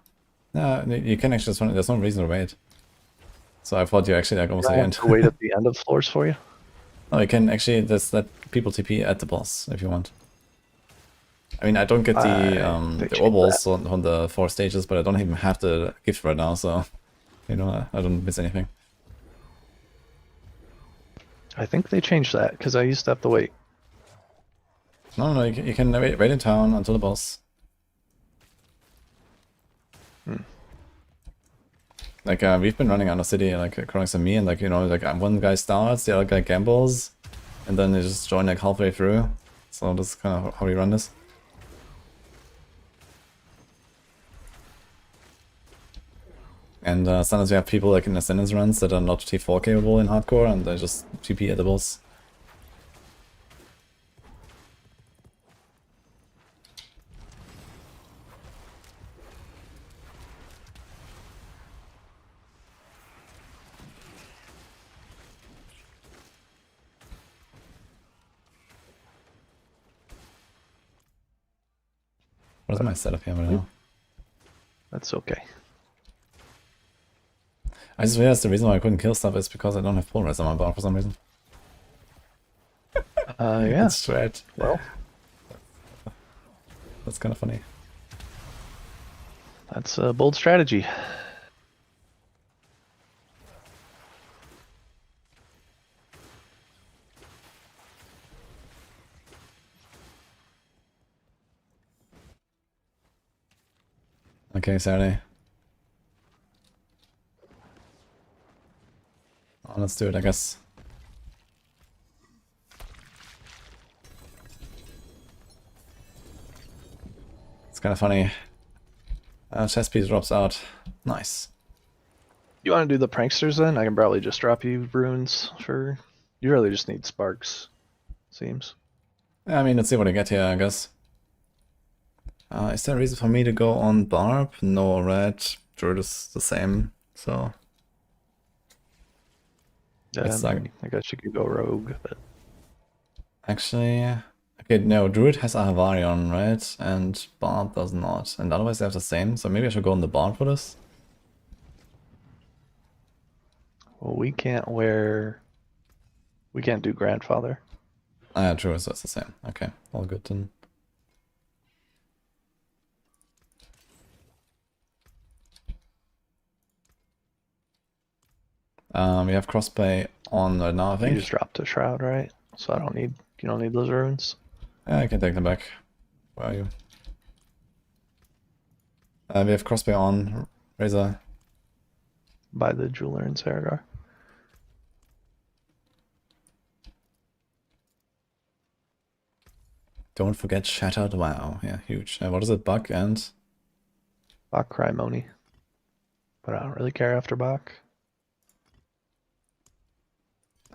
No, you can actually just run, there's no reason to wait. So I thought you actually like almost I at the have end. to wait at the end of floors for you. No, you can actually just let people TP at the boss if you want. I mean, I don't get the orbals on the 4 stages, but I don't even have the gift right now, so you know, I don't miss anything. I think they changed that because I used to have to wait. No, you can wait in town until the boss. Like, we've been running out of city, like, according to me, and like, you know, like, one guy starts, the other guy gambles, and then they just join like halfway through. So this is kind of how we run this. And sometimes we have people like in Ascendance runs that are not T4 capable in hardcore, and they just TP at the boss. What is my setup here right now? That's okay. I just realized the reason why I couldn't kill stuff is because I don't have pull res on my bar for some reason. Yeah. That's right. Well, that's kind of funny. That's a bold strategy. Okay, Saturday. Oh, let's do it, I guess. It's kind of funny. Chess piece drops out. Nice. You want to do the pranksters then? I can probably just drop you runes for... You really just need sparks, seems. Yeah, I mean, let's see what I get here, I guess. Is there a reason for me to go on Barb? No, red. Druid is the same, so... I guess you could go rogue, but... Actually... Okay, no, Druid has Ahavarion, right? And Barb does not. And otherwise they have the same, so maybe I should go on the Barb for this? Well, we can't wear... We can't do Grandfather. Ah, yeah, true, so it's the same. Okay, all good then. We have crossplay on right now, I think. You just dropped a shroud, right? So I don't need... You don't need those runes? Yeah, I can take them back. Where are you? We have crossplay on, Razor. By the jeweler in Saragar. Don't forget Shattered WoW. Yeah, huge. What is it? Bug and... Bach Crimony. But I don't really care after Bach.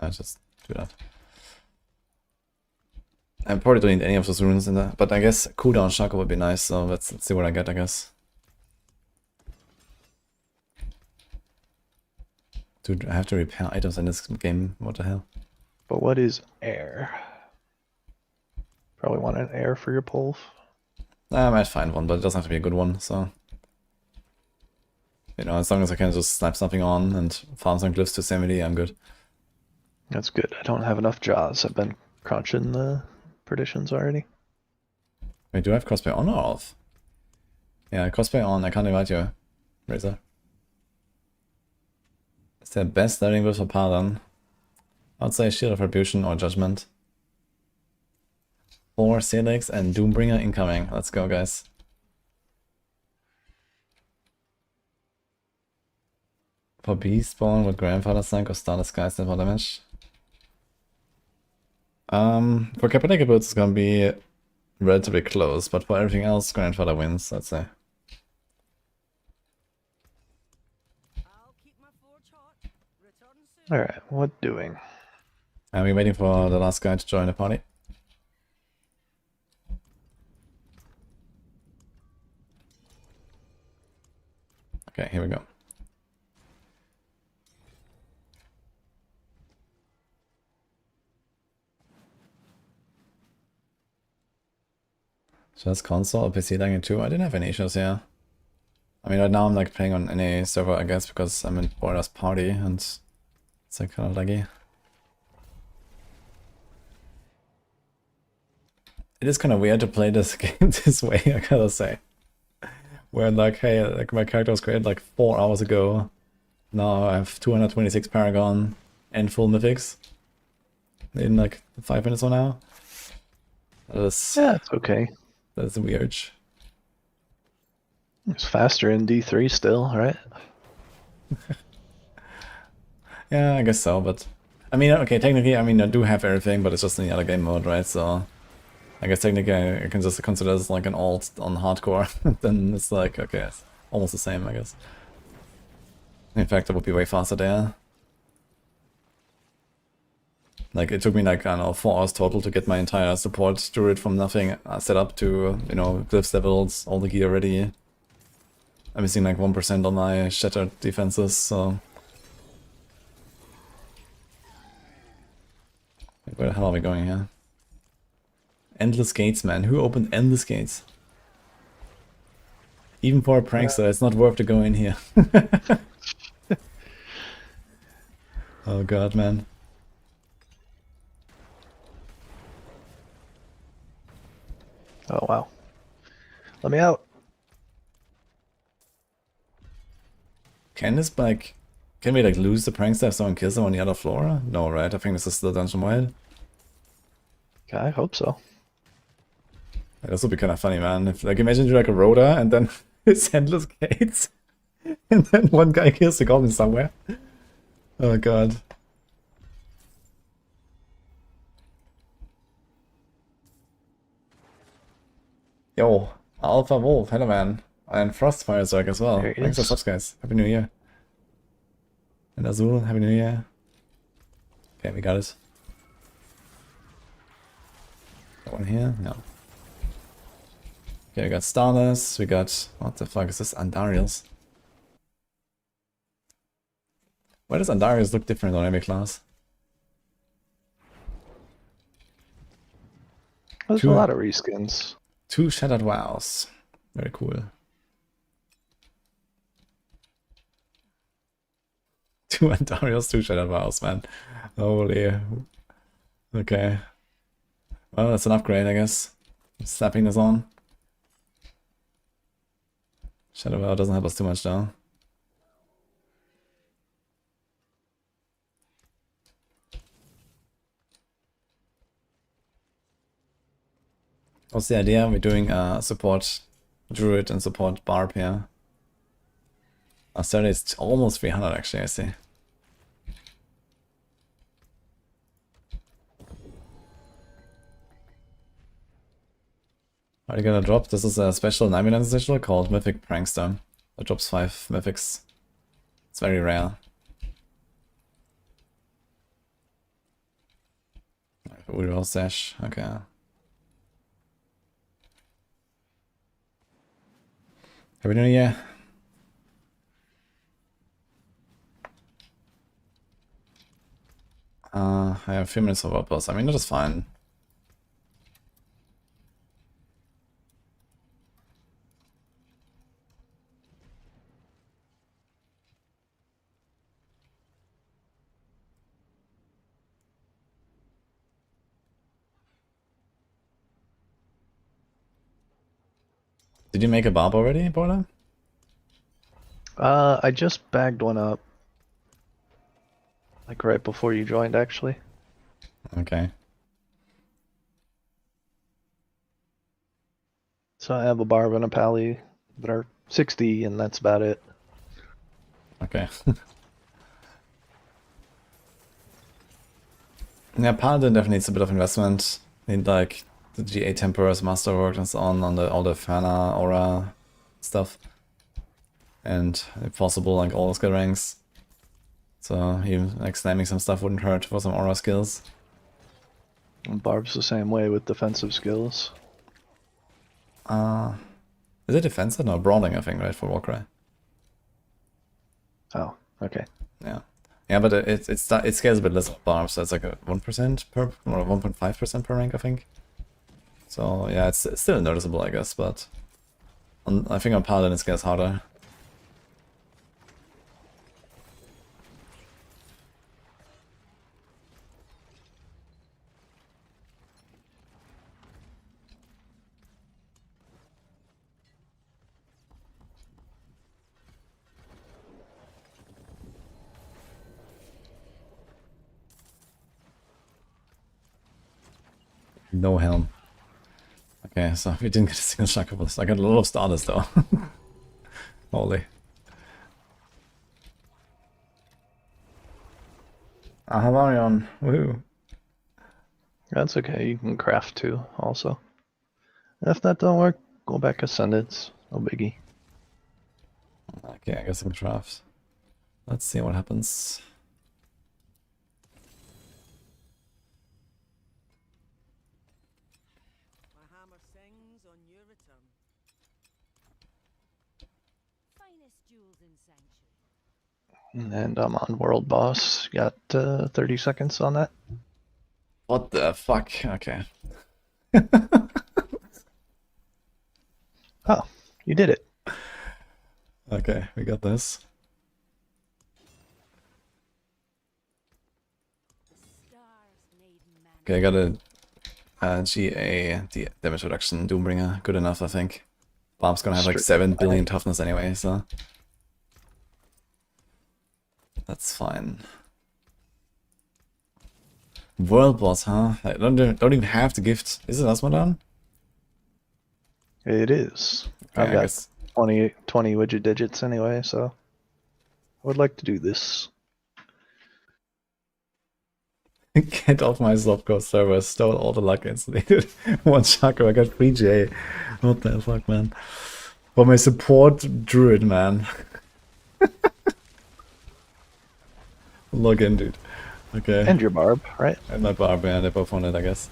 I just do that. I probably don't need any of those runes in there, but I guess cooldown Shaka would be nice, so let's see what I get, I guess. Dude, I have to repair items in this game, what the hell? But what is air? Probably want an air for your pulse. I might find one, but it doesn't have to be a good one, so... You know, as long as I can just snap something on and farm some glyphs to 70, I'm good. That's good. I don't have enough jaws. I've been crunching the perditions already. Wait, do I have crossplay on or off? Yeah, crossplay on. I can't invite you, Razor. It's the best starting with for Paladin. I would say Shield of Retribution or Judgement. 4 Salix and Doombringer incoming. Let's go, guys. For Beast Spawn with Grandfather Sank or Starless Skies and for damage. For Capitated Boots it's gonna be relatively close, but for everything else, Grandfather wins, I'd say. Alright, what doing? Are we waiting for the last guy to join the party? Okay, here we go. Just console or PC lagging too? I didn't have any issues, yeah. I mean, right now I'm like playing on any server, I guess, because I'm in Borders party and it's like kind of laggy. It is kind of weird to play this game this way, I gotta say. Where like, hey, like my character was created like 4 hours ago. Now I have 226 Paragon and full mythics in like 5 minutes from now. Yeah, it's okay. That's weird. It's faster in D3 still, right? Yeah, I guess so, but I mean, okay, technically, I mean, I do have everything, but it's just in the other game mode, right? So I guess technically I can just consider this like an alt on hardcore. Then it's like, okay, it's almost the same, I guess. In fact, it would be way faster there. Like, it took me like, I don't know, 4 hours total to get my entire support druid from nothing set up to, you know, glyphs levels, all the gear ready. I'm missing like 1% on my shattered defenses, so... Where the hell are we going here? Endless gates, man. Who opened endless gates? Even for a prankster, it's not worth to go in here. Oh god, man. Oh wow. Let me out. Can this, like... Can we, like, lose the prankster if someone kills him on the other floor? No, right? I think this is still dungeon-wide. I hope so. Yeah, this would be kind of funny, man. If, like, imagine you're like a Rhoda and then it's endless gates. And then one guy kills the goblin somewhere. Oh god. Yo, Alpha Wolf, hello man. And Frostfire Zerg as well. There he Thanks for is. subs, guys. Happy New Year. And Azul, Happy New Year. Okay, we got it. Got one here? No. Okay, we got Starless, we got... What the fuck is this? Andariels. Why does Andariels look different on every class? There's a lot of reskins. 2 Shattered Wows. Very cool. 2 Andariels, 2 Shattered Wows, man. Holy. Okay. Well, that's an upgrade, I guess. Slapping this on. Shadow Wow doesn't help us too much, though. What's the idea? We're doing support Druid and support Barb here. Our Saturday is almost 300 actually, I see. Are you gonna drop? This is a special 9 sigil called Mythic Prankster. It drops 5 mythics. It's very rare. Reroll Sash, okay. Happy New Year. I have a few minutes of outpost. I mean, that is fine. Did you make a barb already, Borla? I just bagged one up. Like right before you joined, actually. Okay. So I have a barb and a pally that are 60, and that's about it. Okay. Yeah, Paladin definitely needs a bit of investment. Need like the GA Temperors, Masterwork and so on the all the Fana, Aura stuff. And if possible, like all the skill ranks. So even like slamming some stuff wouldn't hurt for some Aura skills. And barb's the same way with defensive skills. Is it defensive? No, brawling I think, right, for Warcry. Oh, okay. Yeah. Yeah, but it scales a bit less with Barb, so it's like a 1% per, or 1.5% per rank, I think. So yeah, it's still noticeable, I guess, but I think on Paladin it scales harder. No helm. Okay, so we didn't get a single Chakra Blast. I got a lot of starters though. Holy. Havarion. Woohoo. That's okay, you can craft too, also. If that don't work, go back Ascendants. No biggie. Okay, I guess I can craft. Let's see what happens. My hammer sings on your return. Finest jewels in Sanctuary. And I'm on World Boss. Got 30 seconds on that. What the fuck? Okay. Oh, you did it. Okay, we got this. Okay, I got a GA damage reduction Doombringer. Good enough, I think. Barb's gonna have like 7 billion toughness anyway, so that's fine. World boss, huh? I don't even have the gift. Is it Asmodan? It is. Okay, I've I got guess 20 widget digits anyway, so I would like to do this. Get off my Softcore server, I stole all the luck instantly. Dude, one chakra, I got free J. What the fuck, man? For my support druid, man. Log in, dude. Okay. And your barb, right? And my barb, yeah, they both want it, I guess.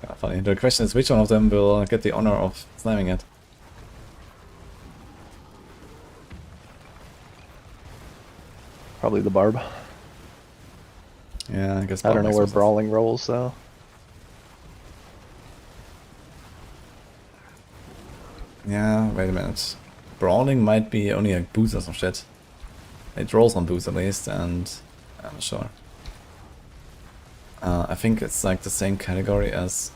Yeah, funny. The question is which one of them will get the honor of slamming it. Probably the barb. Yeah, I guess I barb don't know makes where more sense. brawling rolls though. Yeah, wait a minute. Brawling might be only like boots or some shit. It rolls on boots at least, and I'm not sure. I think it's like the same category as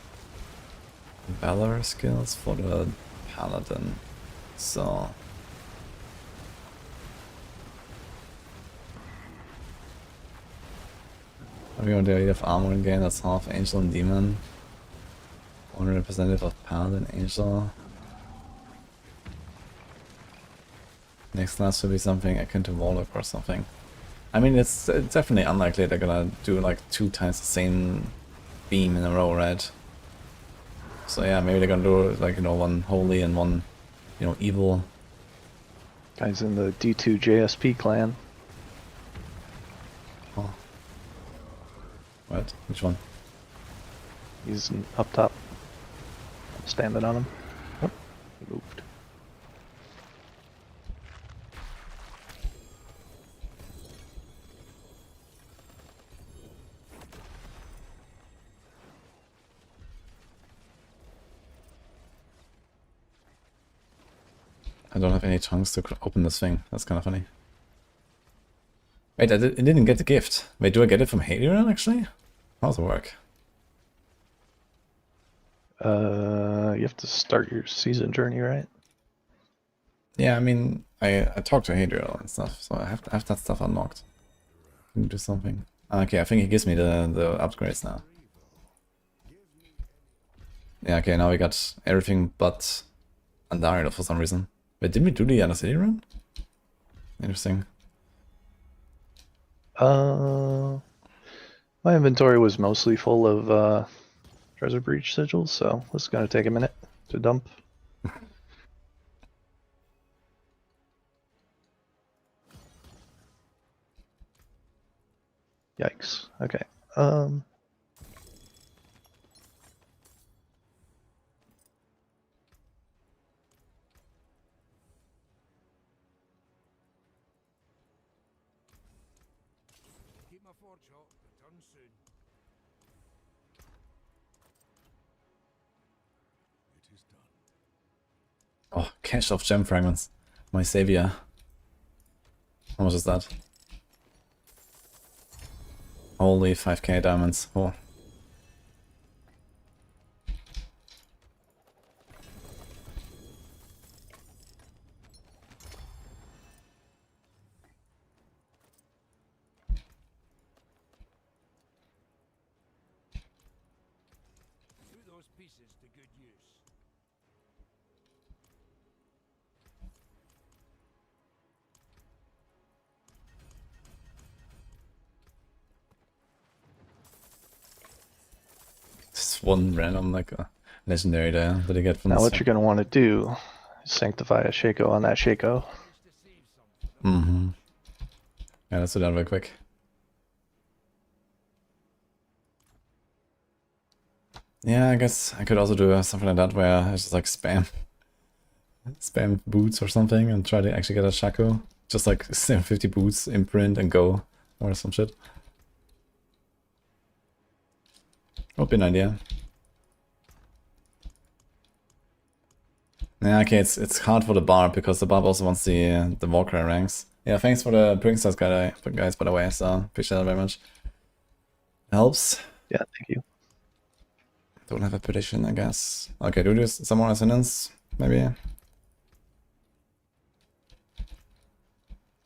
Valor skills for the Paladin. So we want the idea of armor again, that's half Angel and Demon. One representative of Paladin, Angel. Next class will be something akin to Warlock or something. I mean, it's definitely unlikely they're gonna do like 2 times the same beam in a row, right? So yeah, maybe they're gonna do like, you know, one holy and one, you know, evil. Guys in the D2 JSP clan. Oh. What? Which one? He's up top. I'm standing on him. Oh, he moved. I don't have any chance to open this thing. That's kind of funny. Wait, I didn't get the gift. Wait, do I get it from Hadrian actually? How does it work? You have to start your season journey, right? Yeah, I mean, I talked to Hadrian and stuff, so I have to have that stuff unlocked. Can do something. Okay, I think he gives me the upgrades now. Yeah, okay, now we got everything but Andariel for some reason. Wait, didn't we do the City run? Interesting. My inventory was mostly full of treasure breach sigils, so this is gonna take a minute to dump. Yikes. Okay. Keep my forge hot. Return soon. It is done. Oh, cache of gem fragments. My savior. How much is that? Holy 5k diamonds. Oh. Put those pieces to good use. Just one random like legendary there that you get from Now this. what you're gonna want to do is sanctify a Shaco on that Shaco. Mm-hmm. Yeah, let's do that real quick. Yeah, I guess I could also do something like that where I just like spam boots or something and try to actually get a Shaco. Just like 50 boots, imprint and go or some shit. Would be an idea. Yeah, okay, it's hard for the barb because the barb also wants the Warcry ranks. Yeah, thanks for the princess guys, by the way, so appreciate it very much. Helps. Yeah, thank you. Don't have a prediction, I guess. Okay, do this some more Ascendance, maybe?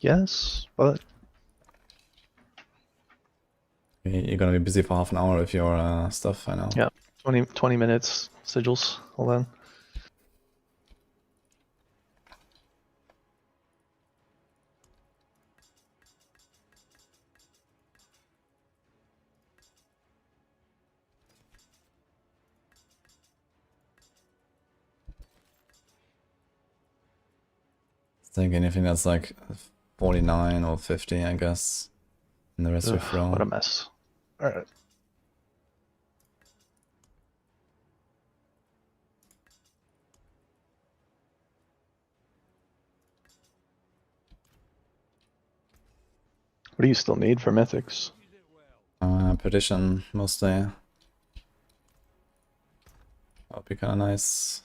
Yes, but You're gonna be busy for half an hour with your stuff, I know. yeah, 20 minutes sigils. Hold on. I think anything that's like 49 or 50, I guess. And the rest we throw. What a mess. Alright. What do you still need for mythics? Perdition, mostly. That would be kinda nice.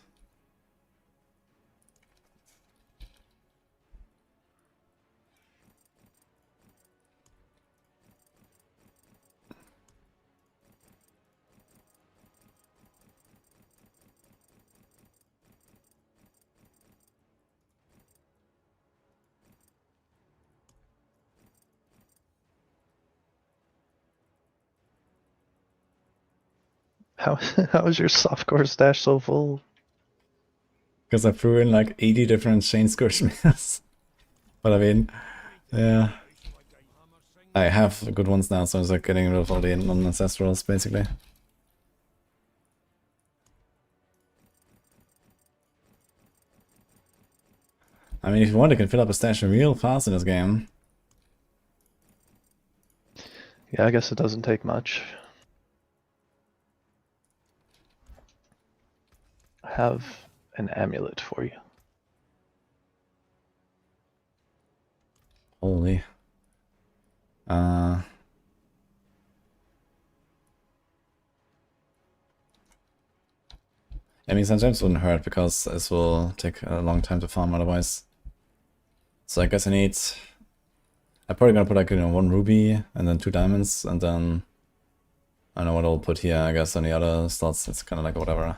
How is your softcore stash so full? Because I threw in like 80 different Chain Scourge mirrors. But I mean, yeah. I have good ones now, so it's like getting rid of all the non-ancestrals, basically. I mean, if you want, you can fill up a stash real fast in this game. Yeah, I guess it doesn't take much. I have an amulet for you. Holy. I mean, some gems wouldn't hurt because this will take a long time to farm otherwise. So I guess I need... I'm probably gonna put like, you know, 1 ruby and then 2 diamonds and then... I don't know what I'll put here, I guess on the other slots it's kind of like whatever.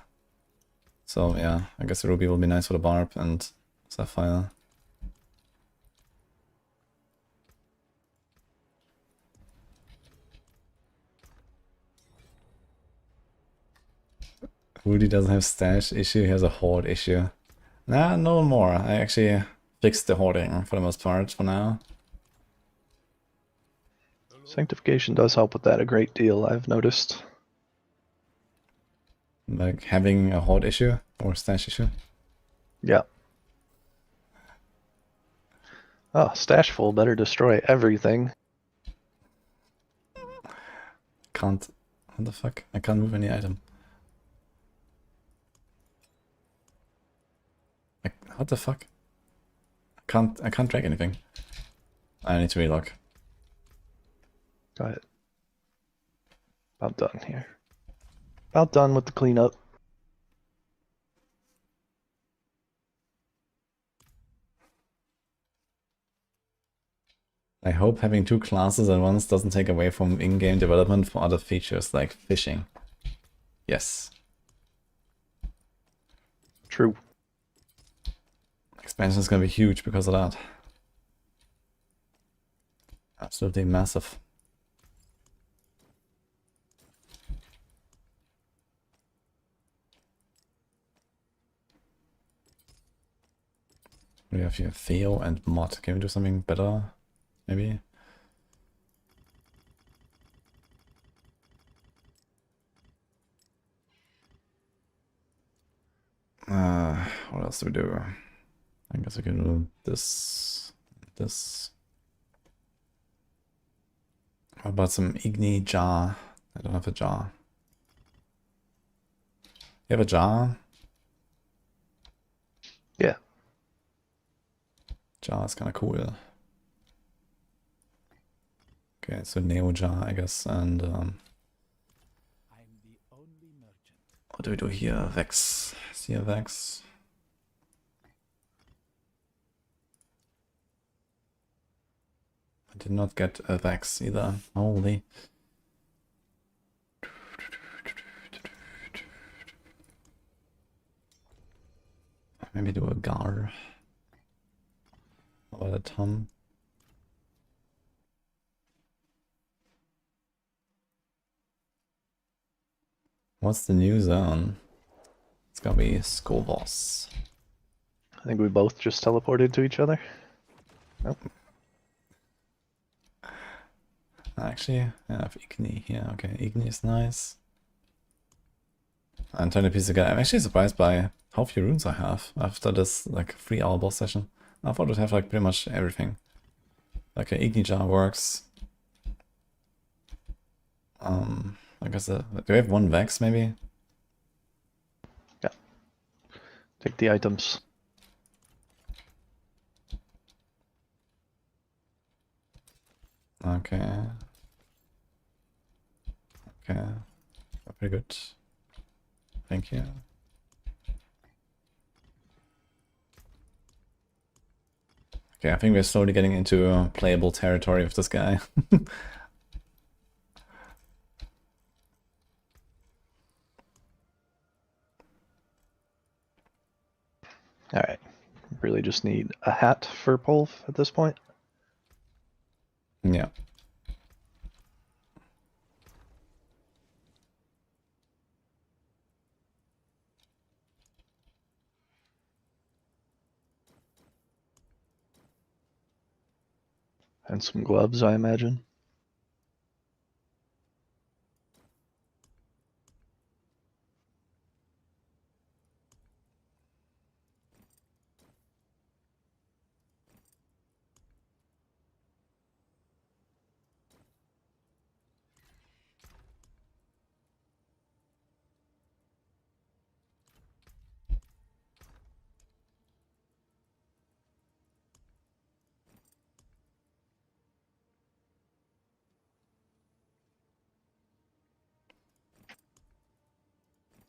So yeah, I guess the ruby will be nice for the barb and sapphire. Rudy doesn't have stash issue, he has a hoard issue. Nah, no more. I actually fixed the hoarding for the most part for now. Sanctification does help with that a great deal, I've noticed. Like having a hoard issue or stash issue. Yeah. Oh, stash full better destroy everything. Can't... What the fuck? I can't move any item. What the fuck? I can't drag anything. I need to relog. Got it. About done here. About done with the cleanup. I hope having 2 classes at once doesn't take away from in-game development for other features like fishing. Yes. True. Expansion is gonna be huge because of that. Absolutely massive. We have here Theo and Mod. Can we do something better? Maybe? What else do we do? I guess we can do this. This. How about some Igni jar? I don't have a jar. You have a jar? Yeah. Jar is kind of cool. Okay, so Neo jar, I guess, and what do we do here? Vex. See a Vex. I did not get a Vex either. Holy. Maybe do a Gar. How about a Tom? What's the new zone? It's gonna be Skull Boss. I think we both just teleported to each other. Nope. Actually, I have Igni here. Okay, Igni is nice. And 20 pieces again. I'm actually surprised by how few runes I have after this like 3-hour boss session. I thought I'd have like pretty much everything. Okay, Igni jar works. I guess do we have one Vex maybe? Yeah. Take the items. Okay. Okay. Pretty good. Thank you. Okay, I think we're slowly getting into playable territory with this guy. Alright. Really just need a hat for Pulf at this point. Yeah. And some gloves, I imagine.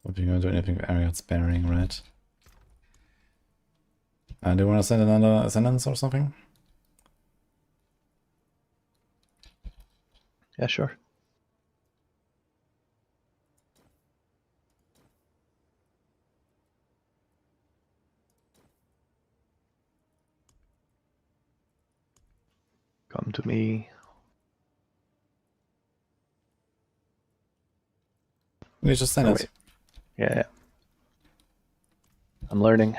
Hope you're gonna do anything with area sparing, right? Do you want to send another sentence or something? Yeah, sure. Come to me. You just send Oh, it. wait. Yeah. I'm learning.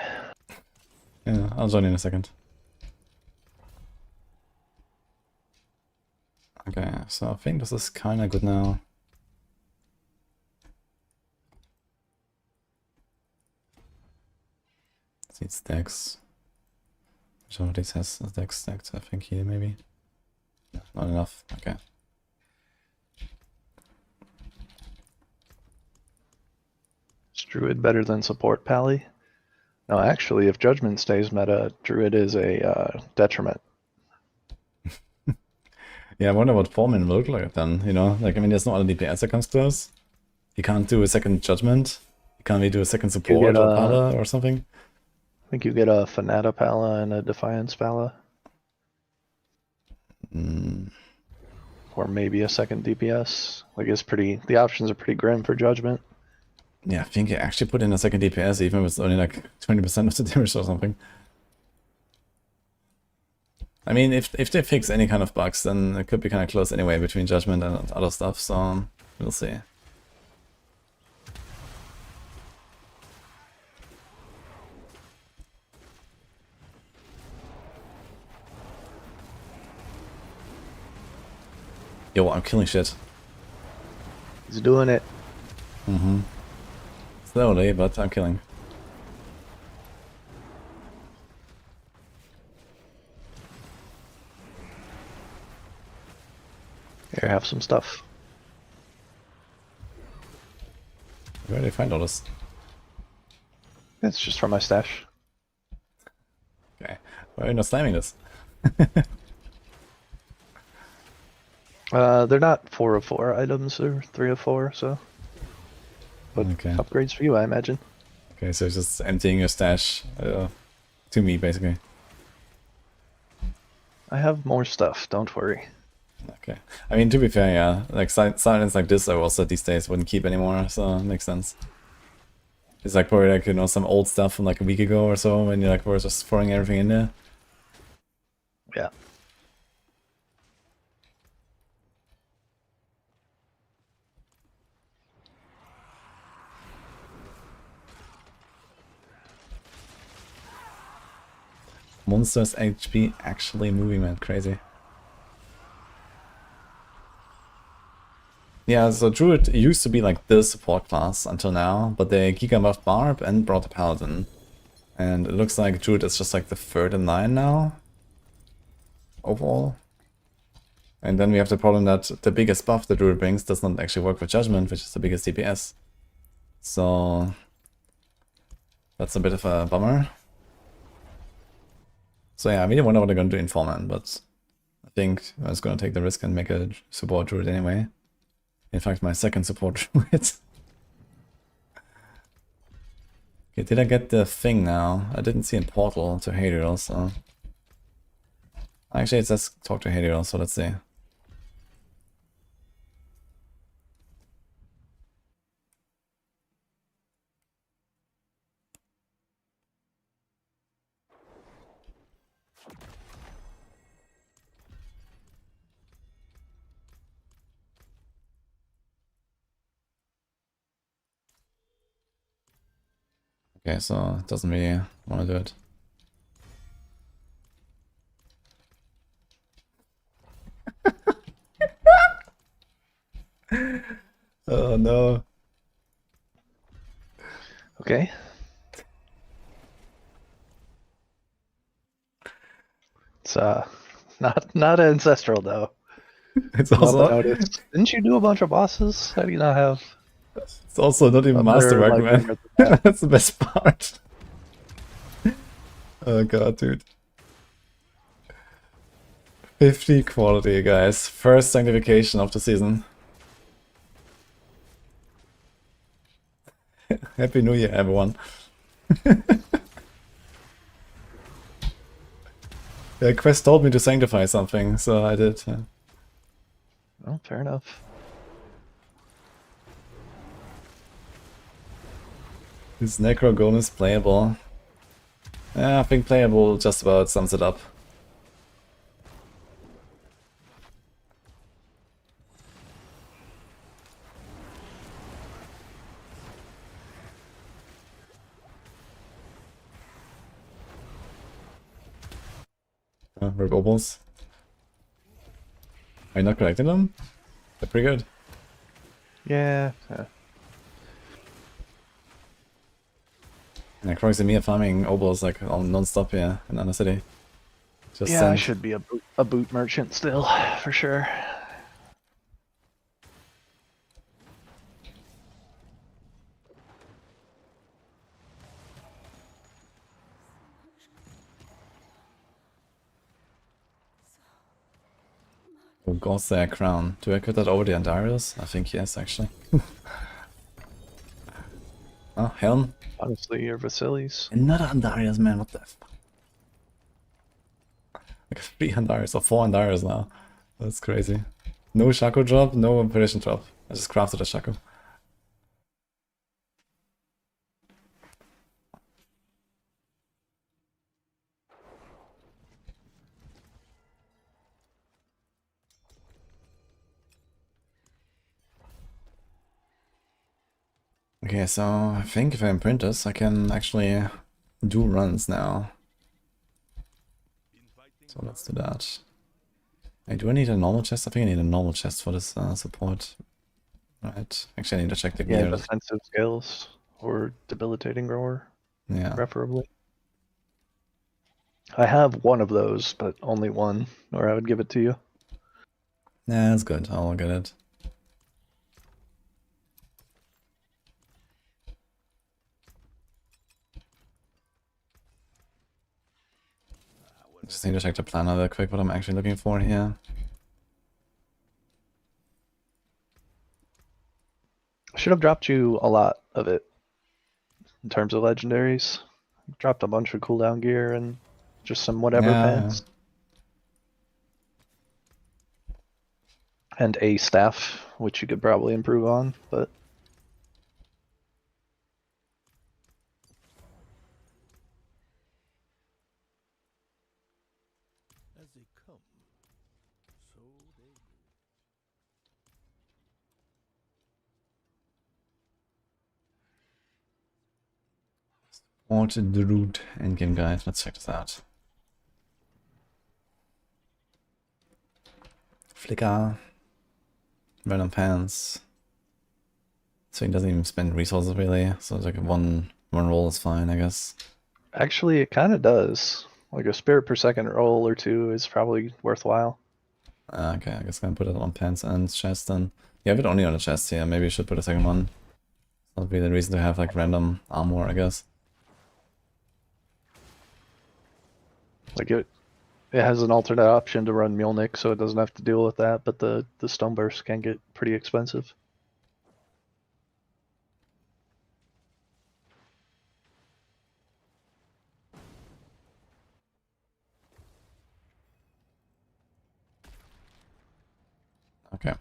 Yeah, I'll join in a second. Okay, so I think this is kinda good now. Let's need stacks. Which one of these has a deck stacked? I think here maybe. No, not enough. Okay. Is Druid better than support, Pally? No, actually, if Judgment stays meta, Druid is a detriment. Yeah, I wonder what Foreman will look like then, you know? Like, I mean, there's no other DPS that comes close. You can't do a second Judgment. You can't really do a second support or Pala or something. I think you get a Fanata Pala and a Defiance Pala. Or maybe a second DPS. Like, it's pretty... The options are pretty grim for Judgment. Yeah, I think you actually put in a second DPS even if it's only like 20% of the damage or something. I mean, if they fix any kind of bugs, then it could be kind of close anyway between Judgment and other stuff, so we'll see. Yo, I'm killing shit. He's doing it. Slowly, but I'm killing. Here, have some stuff. Where did I find all this? It's just from my stash. Okay. Why are you not slamming this? They're not 4 of 4 items, or 3 of 4, so. But Okay. upgrades for you, I imagine. Okay, so it's just emptying your stash to me, basically. I have more stuff, don't worry. Okay. I mean, to be fair, yeah, like silence like this I also these days wouldn't keep anymore, so it makes sense. It's like probably like, you know, some old stuff from like a week ago or so when you like were just throwing everything in there. Yeah. Monsters HP actually moving, man, crazy. Yeah, so Druid used to be like the support class until now, but they giga buffed Barb and brought the Paladin. And it looks like Druid is just like the third in line now, overall. And then we have the problem that the biggest buff the Druid brings does not actually work with Judgement, which is the biggest DPS. So that's a bit of a bummer. So yeah, I really wonder what they're going to do in 4-man, but I think I was going to take the risk and make a support Druid anyway. In fact, my second support Druid. Okay, did I get the thing now? I didn't see a portal to Hadriel, so... Actually, it says talk to Hadriel, so let's see. Okay, so it doesn't really want to do it. Oh no. Okay. It's not ancestral though. It's Not also noticed. Didn't you do a bunch of bosses? How do you not have? it's also not even masterwork, man. That's the best part. Oh god, dude. 50 quality, guys. First sanctification of the season. Happy New Year, everyone. Yeah, Quest told me to sanctify something, so I did. Oh, fair enough. Is Necro Golem is playable? Yeah, I think playable just about sums it up. Rip opals. Are you not collecting them? They're pretty good. Yeah. Yeah, Croix and me are farming opals like non-stop here in Under City. Just Yeah, I should be a boot merchant still, for sure. Oh, Gorsair Crown. Do I put that over the Andarius? I think yes, actually. Oh, Helm. Honestly, you're Vasilis. Another Andarius, man, what the fuck? Like 3 Andarius or 4 Andarius now. That's crazy. No Shaco drop, no Imperition drop. I just crafted a Shaco. Okay, so I think if I imprint this, I can actually do runs now. So let's do that. Do I need a normal chest? I think I need a normal chest for this support. Right. Actually, I need to check the Yeah, gear. defensive skills or debilitating roar, Yeah. preferably. I have one of those, but only one, or I would give it to you. Yeah, that's good. I'll get it. Just need to check the planner real quick, what I'm actually looking for here. I should have dropped you a lot of it in terms of legendaries. Dropped a bunch of cooldown gear and just some whatever pants. And a staff, which you could probably improve on, but As they come, so they go. Orchid the root endgame guide. Let's check this out. Flicker. Random pants. So he doesn't even spend resources really. So it's like one roll is fine, I guess. actually it kind of does. Like a spirit per second roll or two is probably worthwhile. Okay, I guess I'm gonna put it on pants and chest then. You have it only on the chest here. Maybe you should put a second one. That'll be the reason to have like random armor, I guess. Like it has an alternate option to run Mjolnir, so it doesn't have to deal with that, but the stone burst can get pretty expensive. Okay.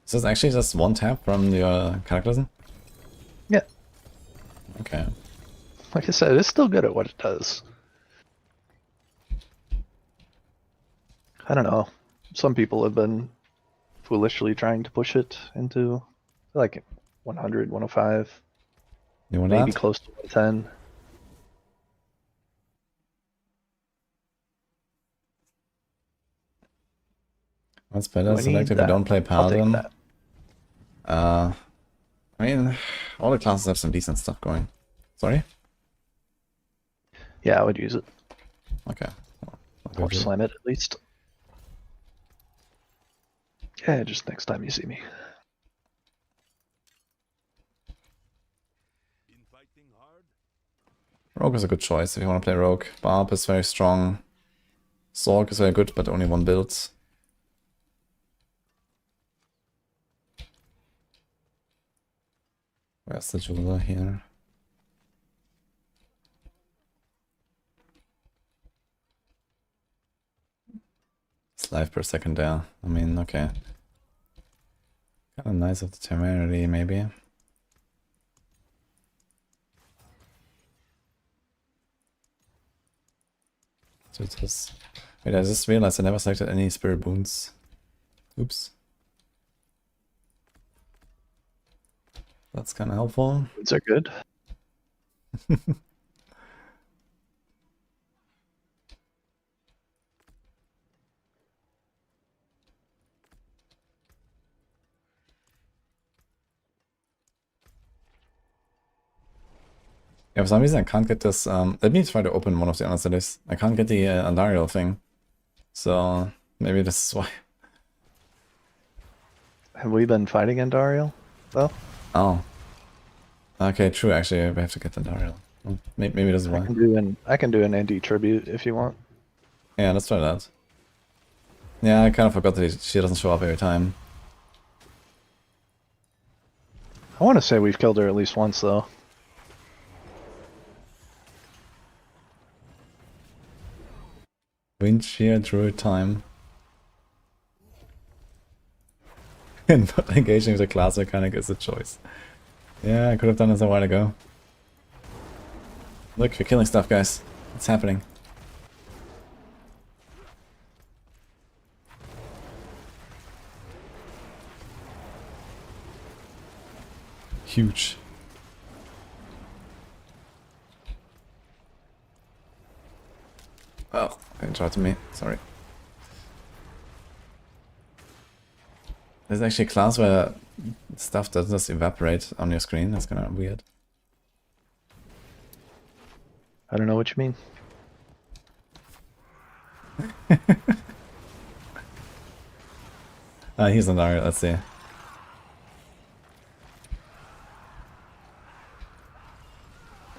Is this actually just one tap from your Cataclysm? Yeah. Okay. Like I said, it's still good at what it does. I don't know. Some people have been foolishly trying to push it into like 100, 105. You want maybe that? close to 110. What's better? Do I Select need if you that? don't play I'll take Paladin. that. I mean, all the classes have some decent stuff going. Sorry? Yeah, I would use it. Okay. Or slam it at least. Yeah, just next time you see me. Rogue is a good choice if you want to play Rogue. Barb is very strong. Sorg is very good, but only one build. Where's the jeweler here? It's life per second there. I mean, okay. Kind of nice of the temerity, maybe. So it is. Wait, I just realized I never selected any spirit boons. Oops. That's kind of helpful. Boots are good. Yeah, for some reason I can't get this. Let me try to open one of the other cities. I can't get the Andariel thing. So maybe this is why. Have we been fighting Andariel, though? Oh. Okay, true. Actually, we have to get the Andariel. Well, maybe this is why. I can do an Andy tribute if you want. Yeah, let's try that. Yeah, I kind of forgot that she doesn't show up every time. I want to say we've killed her at least once, though. Wind shear druid time. And not engaging with the class mechanic is a choice. Yeah, I could have done this a while ago. Look, you're killing stuff, guys. It's happening. Huge. Don't shout to me, sorry. There's actually a class where stuff doesn't just evaporate on your screen. That's kind of weird. I don't know what you mean. He's on target, let's see.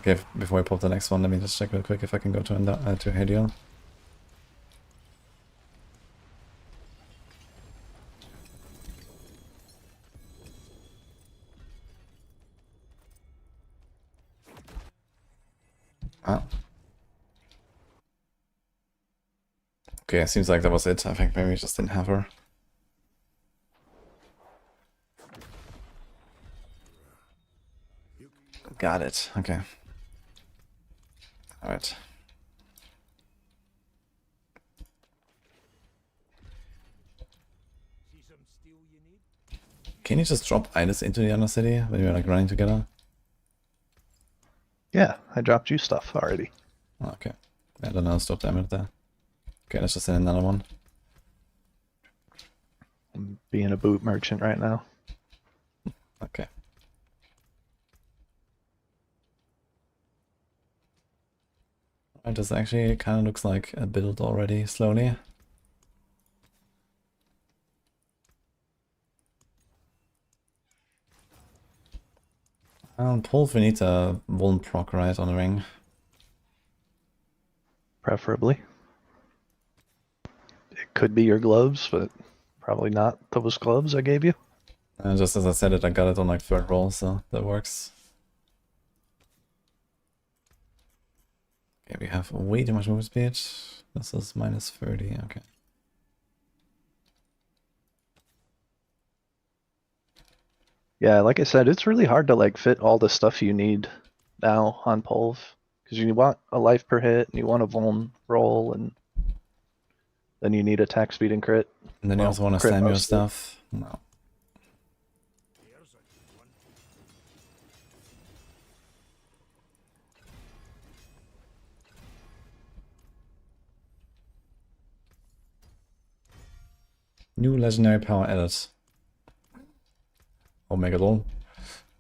Okay, before I pop the next one, let me just check real quick if I can go to Hedion. Ah. Okay, seems like that was it. I think maybe we just didn't have her. Got it. Okay. Alright. Can you just drop Idis into the other city when you're like running together? Yeah, I dropped you stuff already. Oh, okay. I don't know, stop damage there. Okay, let's just send another one. I'm being a boot merchant right now. Okay. Alright, this actually kind of looks like a build already, slowly. Pulve, we need a Vuln proc, right, on the ring. Preferably. It could be your gloves, but probably not those gloves I gave you. Just as I said it, I got it on like third roll, so that works. Okay, we have way too much move speed. This is minus 30, okay. Yeah, like I said, it's really hard to like fit all the stuff you need now on Pulve. Because you want a life per hit, and you want a vuln roll, and then you need attack speed and crit. And then you also want to slam your stuff. No. New legendary power added. Omega Lol.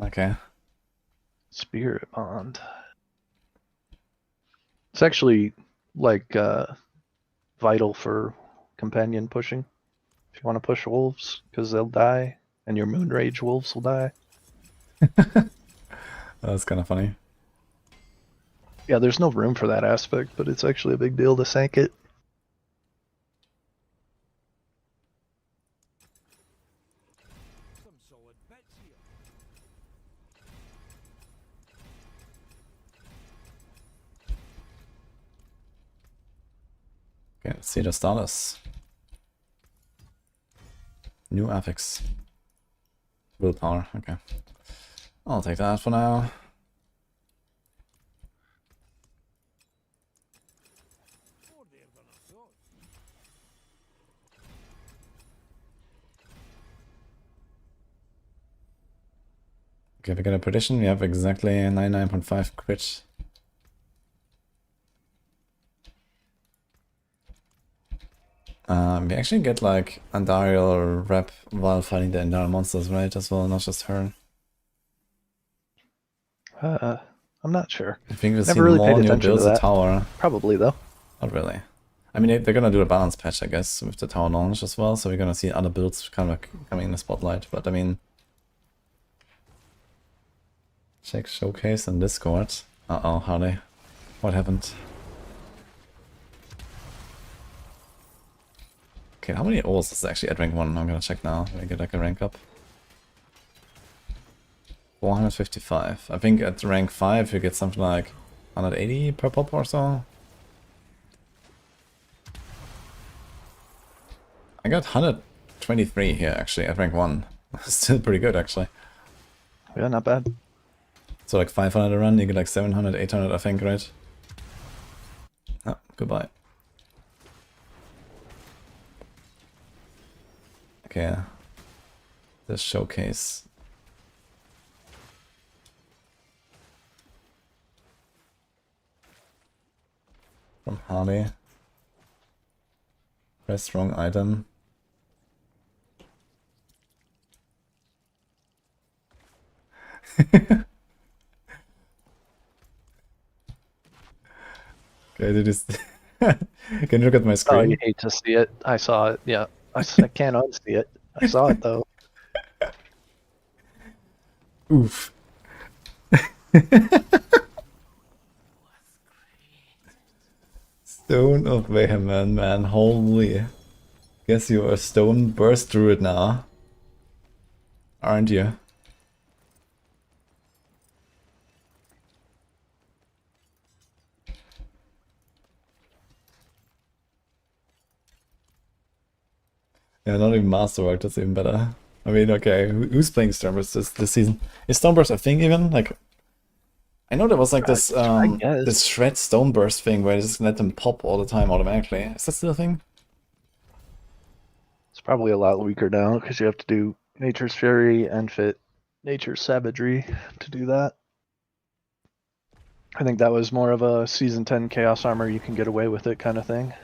Okay. Spirit Bond. It's actually like vital for companion pushing. If you want to push wolves, because they'll die, and your moon rage wolves will die. That's kind of funny. Yeah, there's no room for that aspect, but it's actually a big deal to sank it. Okay, let's see the status. New affix. Willpower, okay. I'll take that for now. Okay, we got a prediction. We have exactly 99.5 crit. We actually get like Andariel rep while fighting the Endar monsters, right? As well, not just her. I'm not sure. I think we'll see Never really more paid new attention to builds of that. tower. Probably though. Not really. I mean, they're gonna do a balance patch, I guess, with the tower launch as well. So we're gonna see other builds kind of coming in the spotlight. But I mean, check showcase and Discord. Uh-oh, howdy. What happened? Okay, how many ores is actually at rank 1? I'm gonna check now. Let me get like a rank up. 455. I think at rank 5 you get something like 180 per pop or so. I got 123 here actually at rank 1. Still pretty good actually. Yeah, not bad. So like 500 a run, you get like 700, 800 I think, right? Oh, goodbye. Okay. This showcase. From Harley. Press wrong item. Okay, did you can you look at my Oh, screen? you hate to see it. I saw it. Yeah, I can't unsee it. I saw it though. Oof. Stone of Vehement, man. Holy. Guess you're a stone burst druid now. Aren't you? Yeah, not even Masterwork, that's even better. I mean, okay, who's playing Stormburst this season? Is Stormburst a thing even? Like, I know there was like this guess. this shred Stoneburst thing where you just let them pop all the time automatically. Is that still a thing? It's probably a lot weaker now because you have to do Nature's Fury and fit Nature's Savagery to do that. I think that was more of a Season 10 Chaos Armor, you can get away with it kind of thing.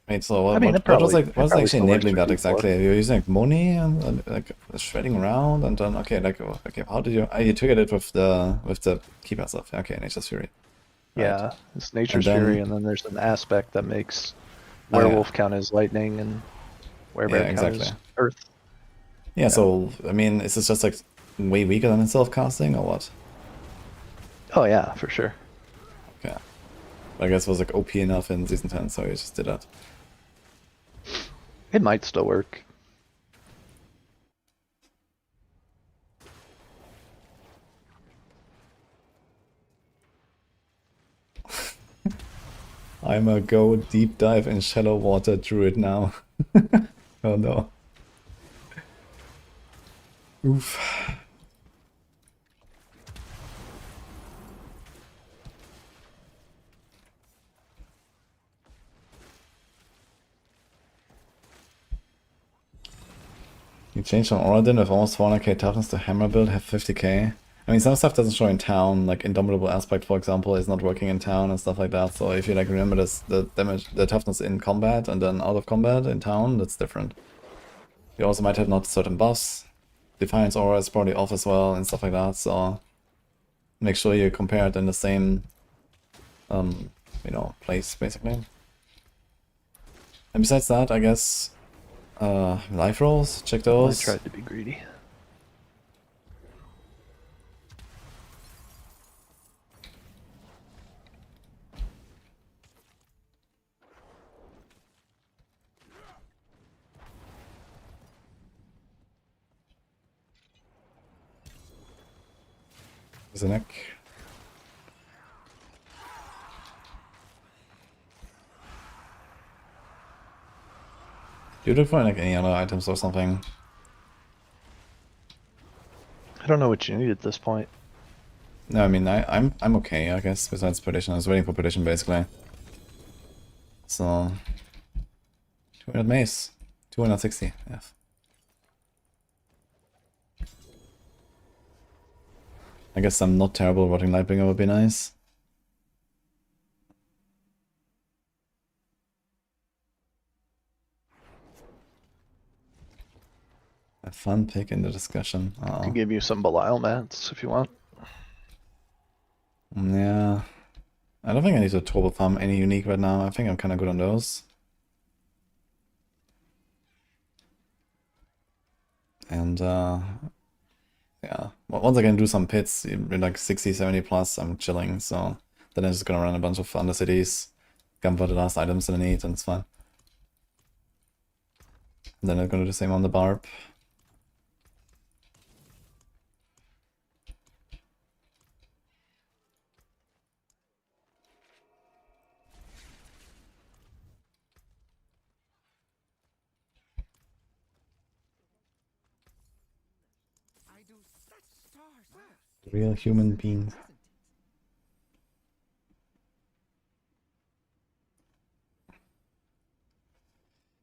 Wait, so what, I mean, what was it what's probably actually still works enabling for that Q4. exactly? You're using like Moni and like shredding around and then okay, like okay, how did you you triggered it with the keeper stuff. Okay, Nature's Fury. Right. Yeah, it's Nature's then- Fury, and then there's an aspect that makes Oh, yeah. Werewolf count as lightning and Werebear Yeah, count as exactly. earth. Yeah, so I mean, is this just like way weaker than self casting or what? Oh yeah, for sure. Okay. I guess it was like OP enough in season 10, so you just did that. It might still work. I'm a go deep dive in shallow water druid now. Oh no. Oof. You changed from Oradin with almost 400k toughness to hammer build, have 50k. I mean, some stuff doesn't show in town, like Indomitable Aspect, for example, is not working in town and stuff like that. So if you like remember this, the damage, the toughness in combat and then out of combat in town, that's different. You also might have not certain buffs. Defiance Aura is probably off as well and stuff like that. So make sure you compare it in the same, you know, place basically. And besides that, I guess, life rolls, check I those. tried to be greedy. There's a neck. Do you look for like any other items or something? I don't know what you need at this point. No, I mean I'm okay, I guess, besides Perdition. I was waiting for Perdition basically. So 200 mace. 260, yeah. I guess I'm not terrible. Rotting Lightbringer would be nice. A fun pick in the discussion. I can give you some Belial mats if you want. Yeah. I don't think I need to turbo farm any unique right now. I think I'm kind of good on those. And yeah, well, once I can do some pits, in like 60, 70 plus, I'm chilling. So then I'm just gonna run a bunch of Undercities, gun for the last items that I need, and it's fine. And then I'm gonna do the same on the Barb. Real human being.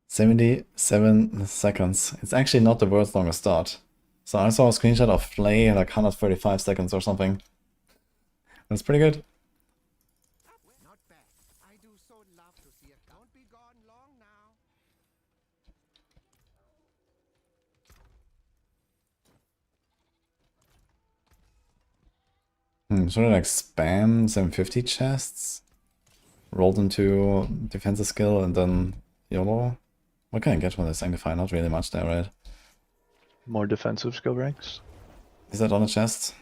77 seconds. It's actually not the world's longest start. So I saw a screenshot of Flay like 135 seconds or something. That's pretty good. Not bad. I do so love to see it. Don't be gone long now. Should I like spam 750 chests? Rolled into defensive skill and then YOLO? What can I get from the Sanctify? Not really much there, right? More defensive skill ranks. Is that on the chest?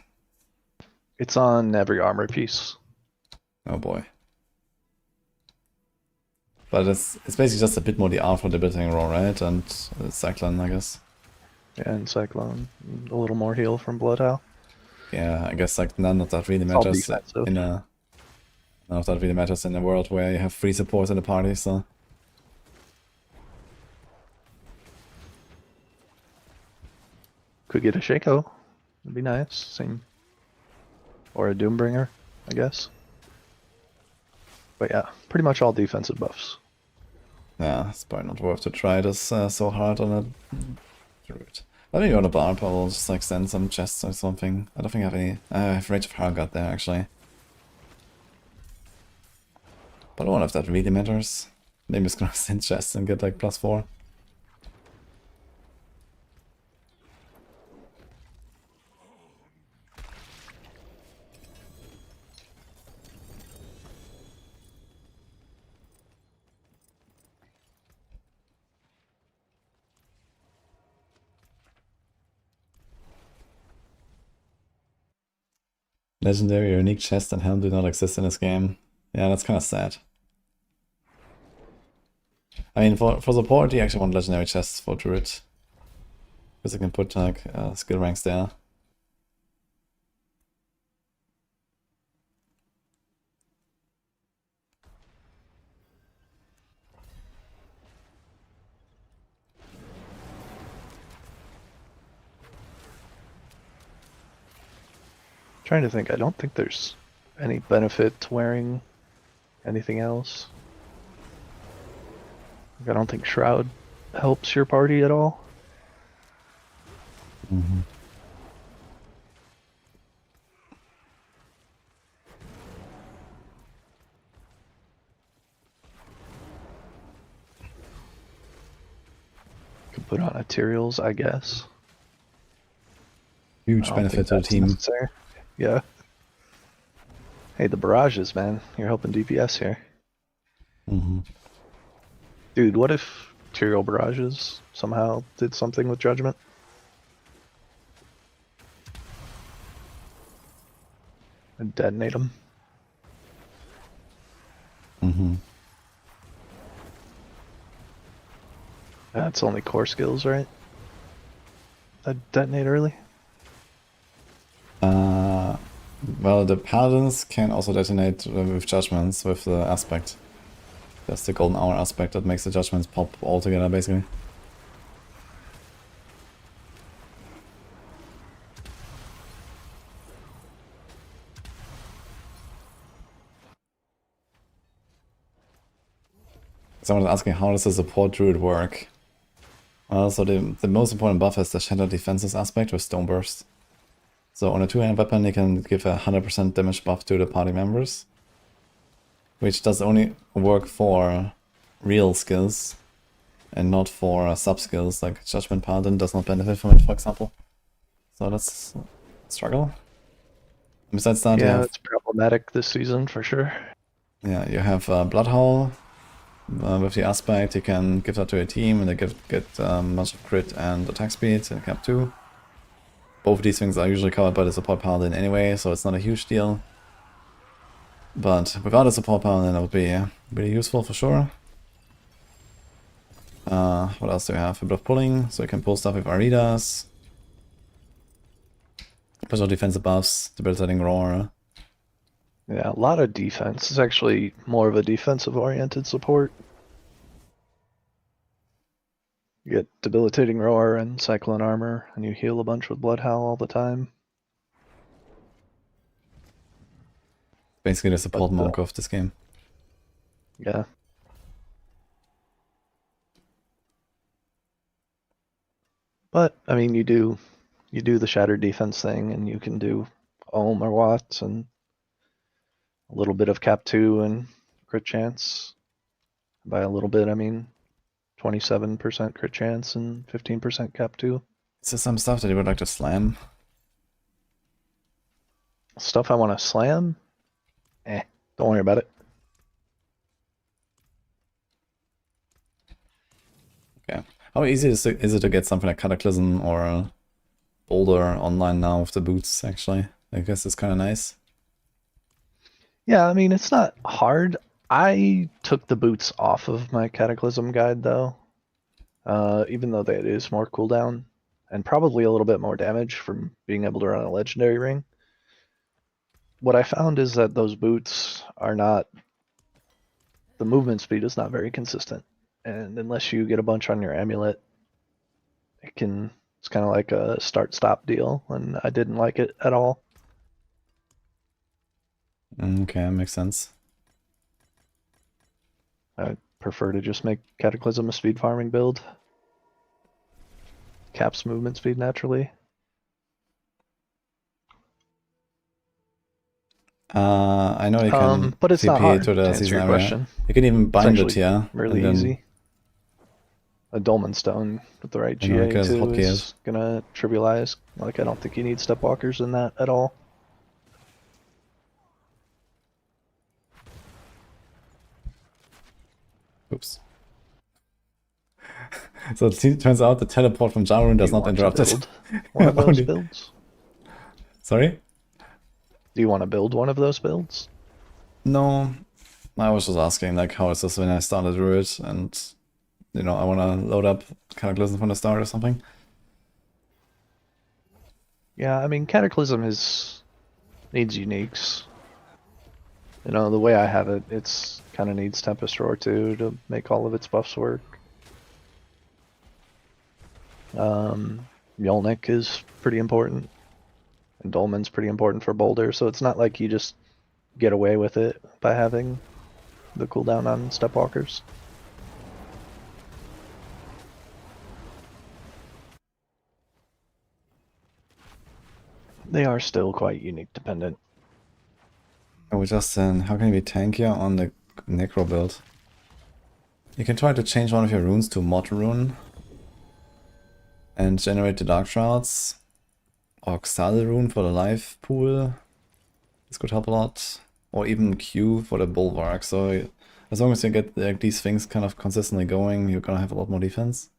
It's on every armor piece. Oh boy. But it's basically just a bit more the art for debilitating roar, right? And Cyclone, I guess. Yeah, and Cyclone. A little more heal from Bloodhowl. Yeah, I guess like none of that really It's all matters defensive. in a none of that really matters in a world where you have 3 supports in the party, so Could get a Shaco. It'd be nice. Same. Or a Doombringer, I guess. But yeah, pretty much all defensive buffs. yeah, it's probably not worth to try this so hard on a druid. Let me go on a barb, I'll just like send some chests or something. I don't think I have any. I have Rage of Hargot there actually. But I don't know if that really matters. Maybe it's gonna send chests and get like +4. Legendary or unique chest and helm do not exist in this game. Yeah, that's kind of sad. I mean, for support, you actually want legendary chests for druid. Because you can put like skill ranks there. Trying to think, I don't think there's any benefit to wearing anything else. I don't think Shroud helps your party at all. Mm-hmm. Could put on Ethereals, I guess. Huge benefit to the team. Necessary. Yeah. Hey, the barrages, man. You're helping DPS here. Mm-hmm. Dude, what if Ethereal barrages somehow did something with Judgement? And detonate them? Mm-hmm. That's only core skills, right? That detonate early? Well, the Paladins can also detonate with Judgments with the aspect. That's the golden hour aspect that makes the Judgments pop all together, basically. Someone is asking, how does the support druid work? Well, so the most important buff is the Shatter Defenses aspect with Stone Burst. So on a 2-hand weapon, you can give a 100% damage buff to the party members, which does only work for real skills and not for sub-skills, like Judgment Paladin does not benefit from it, for example. So that's a struggle. Besides that, yeah, it's problematic this season for sure. Yeah, you have Bloodhowl with the aspect. You can give that to a team and they get much of crit and attack speed in cap 2. Both of these things are usually covered by the support paladin anyway, so it's not a huge deal. But without a support paladin, that would be really useful for sure. What else do we have? A bit of pulling, so you can pull stuff with Aridas. Special defensive buffs, debilitating roar. Yeah, a lot of defense. It's actually more of a defensive-oriented support. You get debilitating roar and cyclone armor, and you heal a bunch with Bloodhowl all the time. Basically the support monk of this game. Yeah. But I mean, you do the shattered defense thing, and you can do Ohm or Watts and a little bit of Cap 2 and crit chance. By a little bit, I mean 27% crit chance and 15% cap 2. Is there some stuff that you would like to slam? Stuff I want to slam? Don't worry about it. Okay. How easy is it to get something like Cataclysm or Boulder online now with the boots, actually? I guess it's kind of nice. Yeah, I mean, it's not hard. I took the boots off of my Cataclysm guide, though. Even though it is more cooldown, and probably a little bit more damage from being able to run a legendary ring. What I found is that those boots are not... The movement speed is not very consistent. And unless you get a bunch on your amulet, it's kind of like a start-stop deal, and I didn't like it at all. Okay, that makes sense. I prefer to just make Cataclysm a speed farming build. Caps movement speed naturally. I know you can but it's not TP hard, to the to answer season your area. question. You can even bind it actually here. really and then, easy. A Dolmen Stone with the right You know, GA because too hotkeys. is gonna trivialize. Like, I don't think you need stepwalkers in that at all. Oops. So it turns out the teleport from Jarun does You not want to interrupt it. build one of those Only- builds? Sorry? Do you want to build one of those builds? No. I was just asking, like, how is this when I started Druid and, you know, I want to load up Cataclysm from the start or something? Yeah, I mean, Cataclysm needs uniques. You know, the way I have it, it's kind of needs Tempest Roar too to make all of its buffs work. Mjolnir is pretty important, and Dolmen's pretty important for Boulder, so it's not like you just get away with it by having the cooldown on Stepwalkers. They are still quite unique dependent. Oh, Justin, how can you be tankier on the Necro build? You can try to change one of your runes to Mod rune and generate the Dark Shrouds. Or Exile rune for the life pool. This could help a lot. Or even Q for the Bulwark. So as long as you get like, these things kind of consistently going, you're gonna have a lot more defense.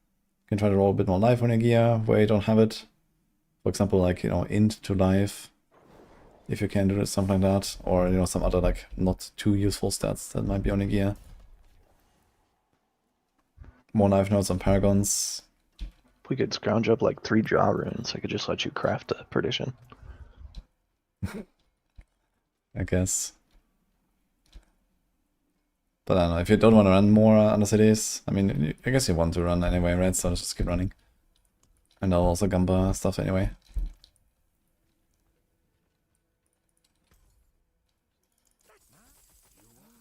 You can try to roll a bit more life on your gear where you don't have it. For example, like, you know, int to life. If you can do it, something like that. Or, you know, some other, like, not too useful stats that might be on your gear. More life nodes on Paragons. If we could scrounge up like 3 jaw runes, I could just let you craft a Perdition. I guess. But I don't know, if you don't want to run more under cities, I mean, I guess you want to run anyway, right? So let's just keep running. And I'll also Gamba stuff anyway.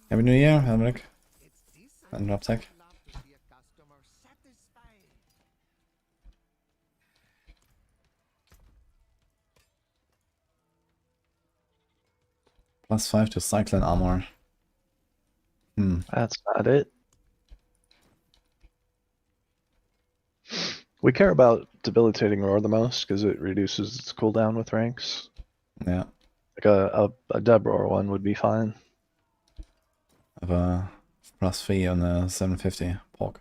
Happy New Year, Helmrich. And Robtech. +5 to Cyclone Armor. That's not it. We care about Debilitating Roar the most because it reduces its cooldown with ranks. Yeah. Like a Deb Roar one would be fine. Have a +3 on the 750 pork.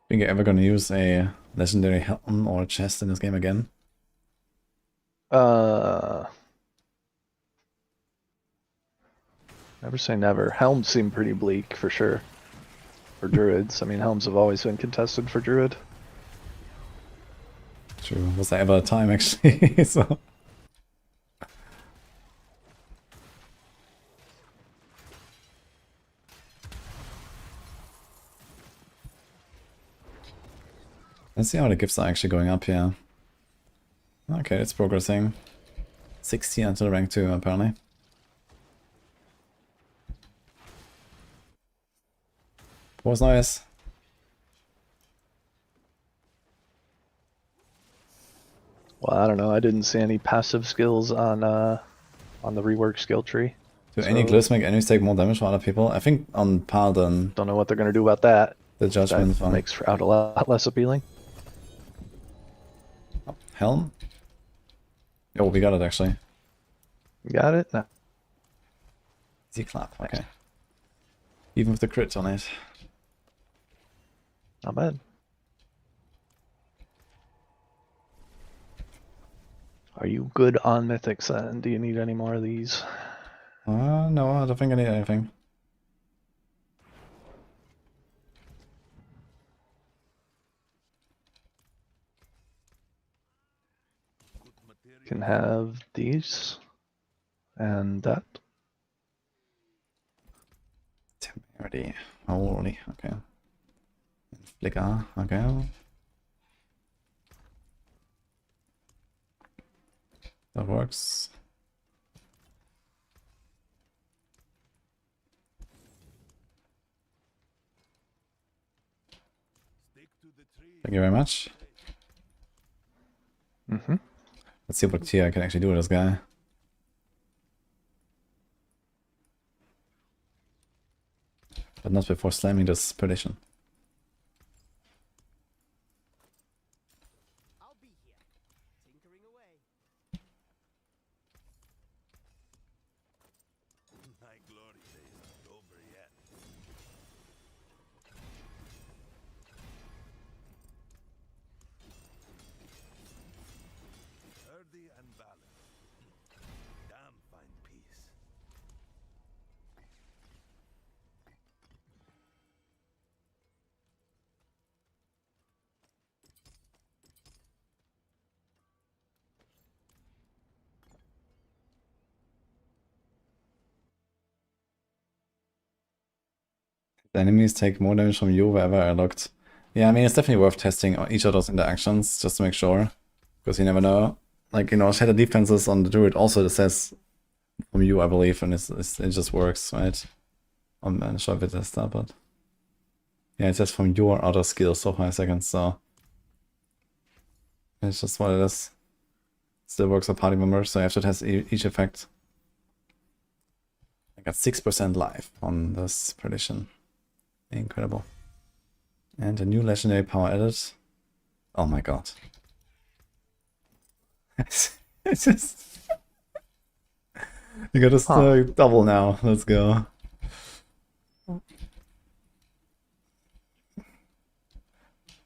Think you're ever gonna use a legendary helm or a chest in this game again? Never say never. Helms seem pretty bleak for sure. For druids. I mean, helms have always been contested for druid. True. Was there ever a time actually? So. Let's see how the gifts are actually going up here. Okay, it's progressing. 60 until rank 2 apparently. Was nice. Well, I don't know. I didn't see any passive skills on the rework skill tree. Do any glyphs make enemies take more damage from other people? I think on Paladin, Don't know what they're gonna do about that. the Judgement That makes Shroud a lot less appealing. Helm? Oh, we got it actually. You got it? No. Easy clap, okay. Even with the crit on it. Not bad. Are you good on mythics then? Do you need any more of these? No, I don't think I need anything. Can have these and that. Temerity. Holy, okay. Flicker, okay. That works. Thank you very much. Let's see what tier I can actually do with this guy. But not before slamming this Perdition. I'll be here, tinkering away. My glory days aren't over yet. Earthy and balanced. Damn fine piece. The enemies take more damage from you wherever I looked. Yeah, I mean, it's definitely worth testing each of those interactions just to make sure. Because you never know. Like, you know, Shatter Defenses on the Druid also says from you, I believe, and it just works, right? I'm not sure if it does that, but... Yeah, it says from your other skills for 5 seconds, so... It's just what it is. Still works for party members, so you have to test each effect. I got 6% life on this Perdition. Incredible. And a new legendary power added. Oh my god. It's just... You gotta double now. Let's go.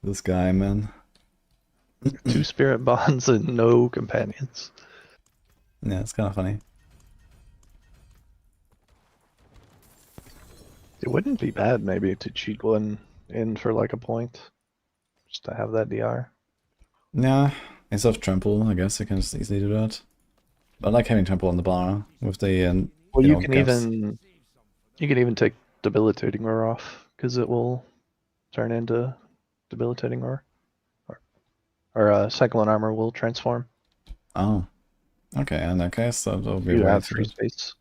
This guy, man. 2 spirit bonds and no companions. Yeah, it's kind of funny. It wouldn't be bad maybe to cheat one in for like a point. Just to have that DR. Yeah, instead of trample, I guess you can just easily do that. But I like having trample on the bar with the well, you you know, can gaps. even take debilitating roar off because it will turn into debilitating roar, or cyclone armor will transform. Oh, okay. In that case, that'll be You way have through. free space.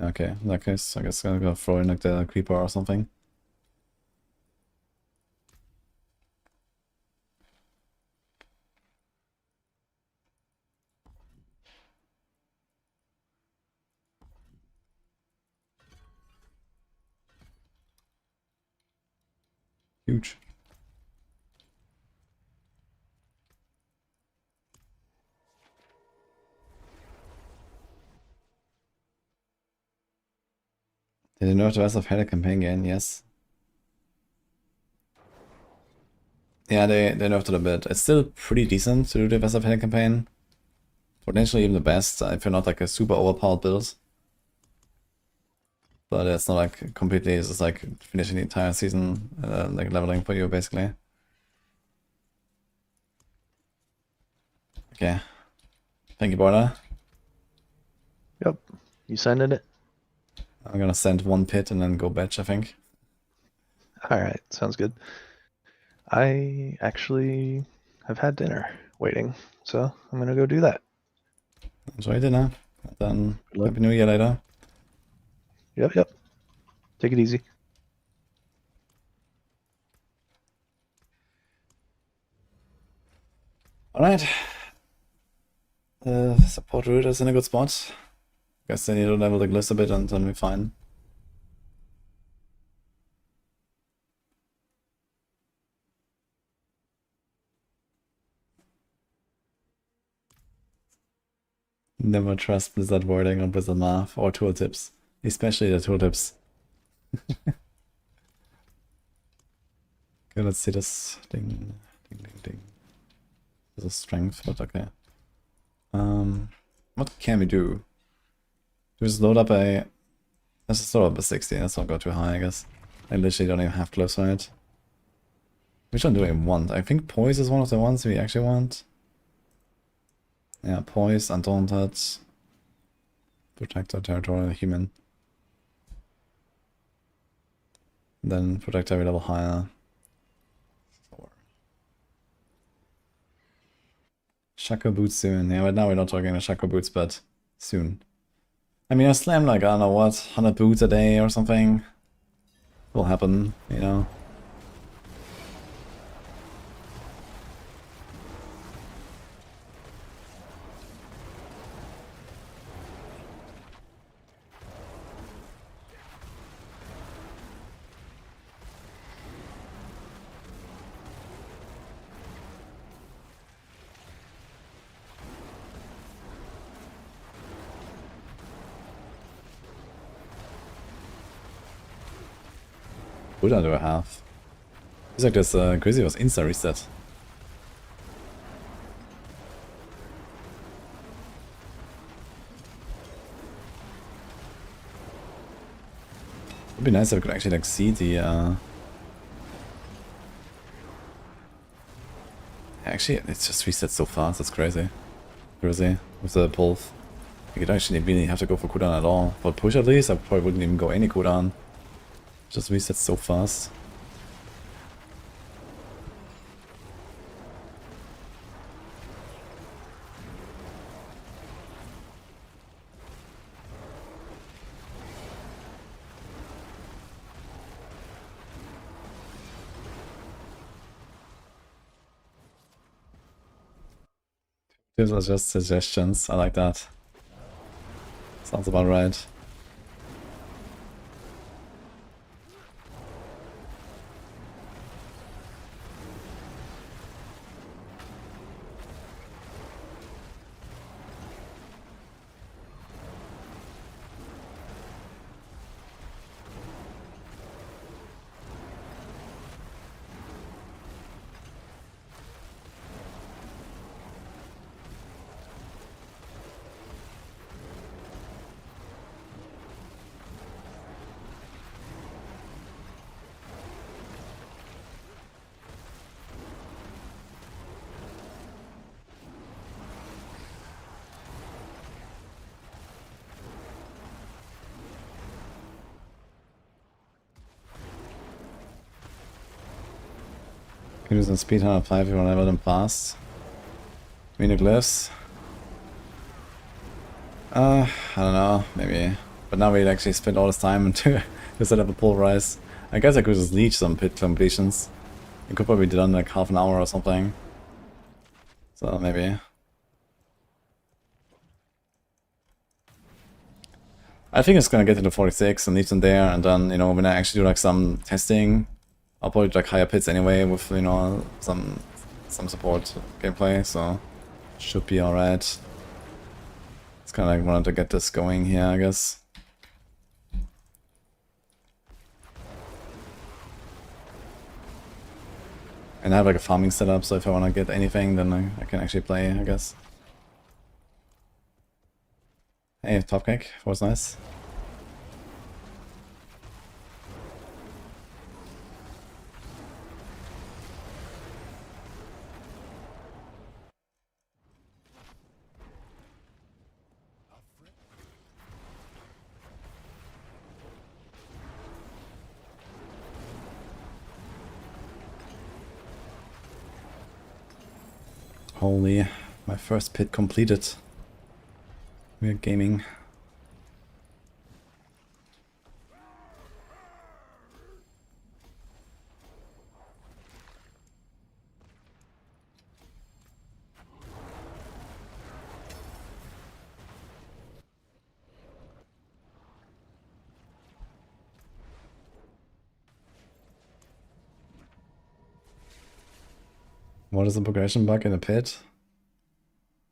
Okay, in that case, I guess I'm gonna go throw in like the creeper or something. Huge. Did they nerf the rest of Hella campaign again? Yes. Yeah, they nerfed it a bit. It's still pretty decent to do the rest of Hella campaign. Potentially even the best if you're not like a super overpowered build. But it's not like completely, it's just like finishing the entire season, like leveling for you basically. Okay. Thank you, Border. Yep. You sending it? I'm gonna send one pit and then go batch, I think. Alright, sounds good. I actually have had dinner waiting, so I'm gonna go do that. Enjoy dinner. Then Good luck. Happy New Year later. Yep. Take it easy. Alright. Support root is in a good spot. Guess they need to level the gliss a bit and then we're fine. Never trust Blizzard wording or Blizzard math or tooltips. Especially the tooltips. Okay, let's see this. Ding, ding, ding, ding. This is strength, but okay. What can we do? Just load up a... Let's just load up a 60, let's not go too high, I guess. I literally don't even have close on it. Which one do I want? I think Poise is one of the ones we actually want. Yeah, Poise, Undaunted, Protector, Territorial, Human. Then Protector every level higher. Shaco Boots soon. Yeah, but now we're not talking about Shaco Boots, but soon. I mean, I slam like, I don't know what, 100 boots a day or something. Will happen, you know. What do I have? It's like this Grizzly was insta reset. It'd be nice if I could actually like see the Actually it's just reset so fast, that's crazy. Grizzly with the pulse. I could actually really have to go for cooldown at all. For push at least, I probably wouldn't even go any cooldown. Just resets so fast. These are just suggestions, I like that. Sounds about right. Can use the speed 105 if you want to level them fast. Glyphs. I don't know, maybe. But now we actually spent all this time to set up a pulverize. I guess I could just leech some pit completions. It could probably be done in like half an hour or something. So maybe. I think it's gonna get into 46 and leave them there, and then, you know, when I actually do like some testing, I'll probably do like higher pits anyway with, you know, some support gameplay, so should be alright. It's kind of like wanted to get this going here, I guess. And I have like a farming setup, so if I want to get anything, then I can actually play, I guess. Hey, top cake, was nice. Holy, my first pit completed. We're gaming. What is the progression bug in the pit?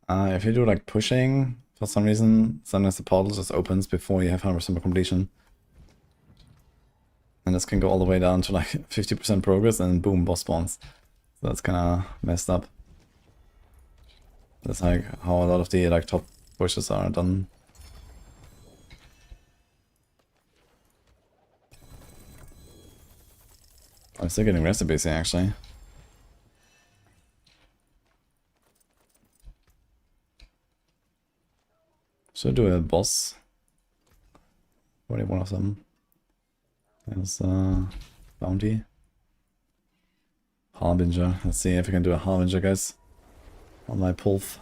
If you do like pushing, for some reason, sometimes the portal just opens before you have 100% completion. And this can go all the way down to like 50% progress and boom, boss spawns. So that's kinda messed up. That's like how a lot of the like top pushes are done. I'm still getting recipes here actually. Should I do a boss? What one of them? There's bounty. Harbinger. Let's see if I can do a Harbinger, guys. On my pulf.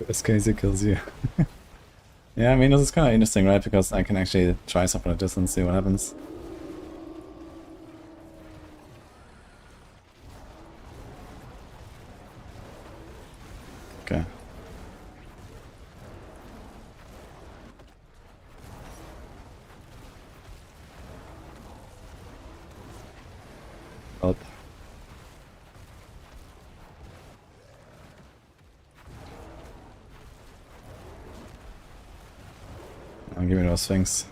Best case, it kills you. Yeah, I mean, this is kind of interesting, right? Because I can actually try something like this and see what happens. Okay. Up. I'll give me those things.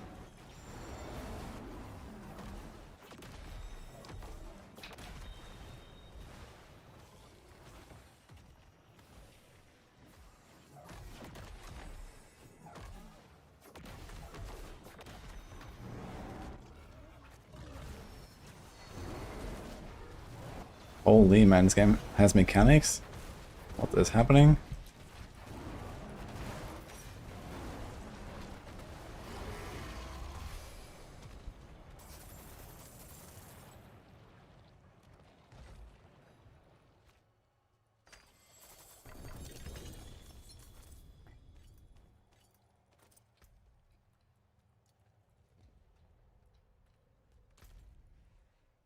Holy man, this game has mechanics? What is happening?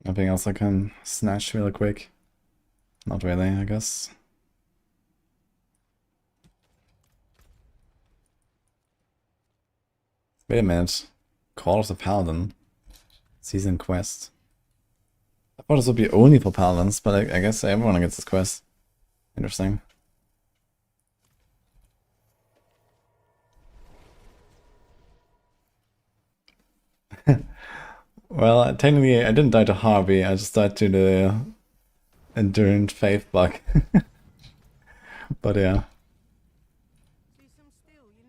Nothing else I can snatch really quick? Not really, I guess. Wait a minute. Call of the Paladin. Season quest. I thought this would be only for Paladins, but I guess everyone gets this quest. Interesting. Well, technically I didn't die to Harvey, I just died to the Endurant Faith bug. But yeah. See some steel you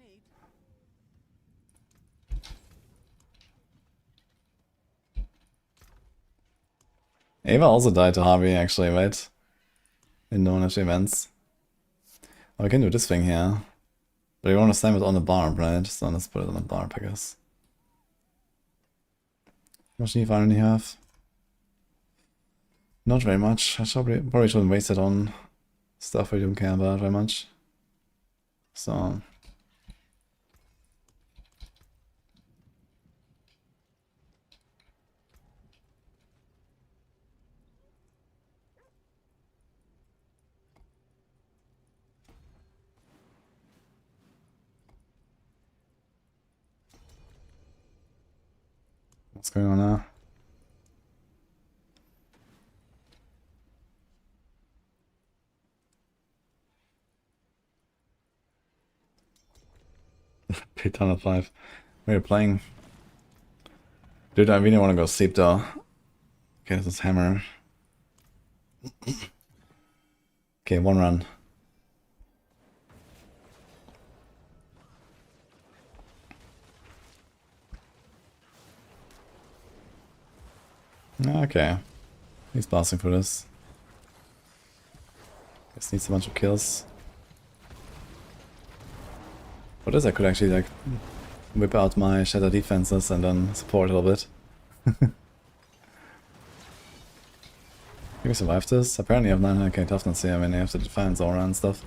need? Ava also died to Harvey actually, right? In one of the events. Oh, I can do this thing here. But you want to slam it on the barb, right? So let's put it on the barb, I guess. How much need I only have? Not very much. I probably shouldn't waste it on stuff I don't care about very much. So... What's going on now? Pit 5. We're playing. Dude, I really want to go sleep though. Okay, this is hammer. Okay, one run. Okay. He's blasting for this. Guess needs a bunch of kills. What is I could actually like whip out my shatter defenses and then support a little bit. Can we survive this? Apparently I have 900k toughness here, I mean I have to defend Zora and stuff.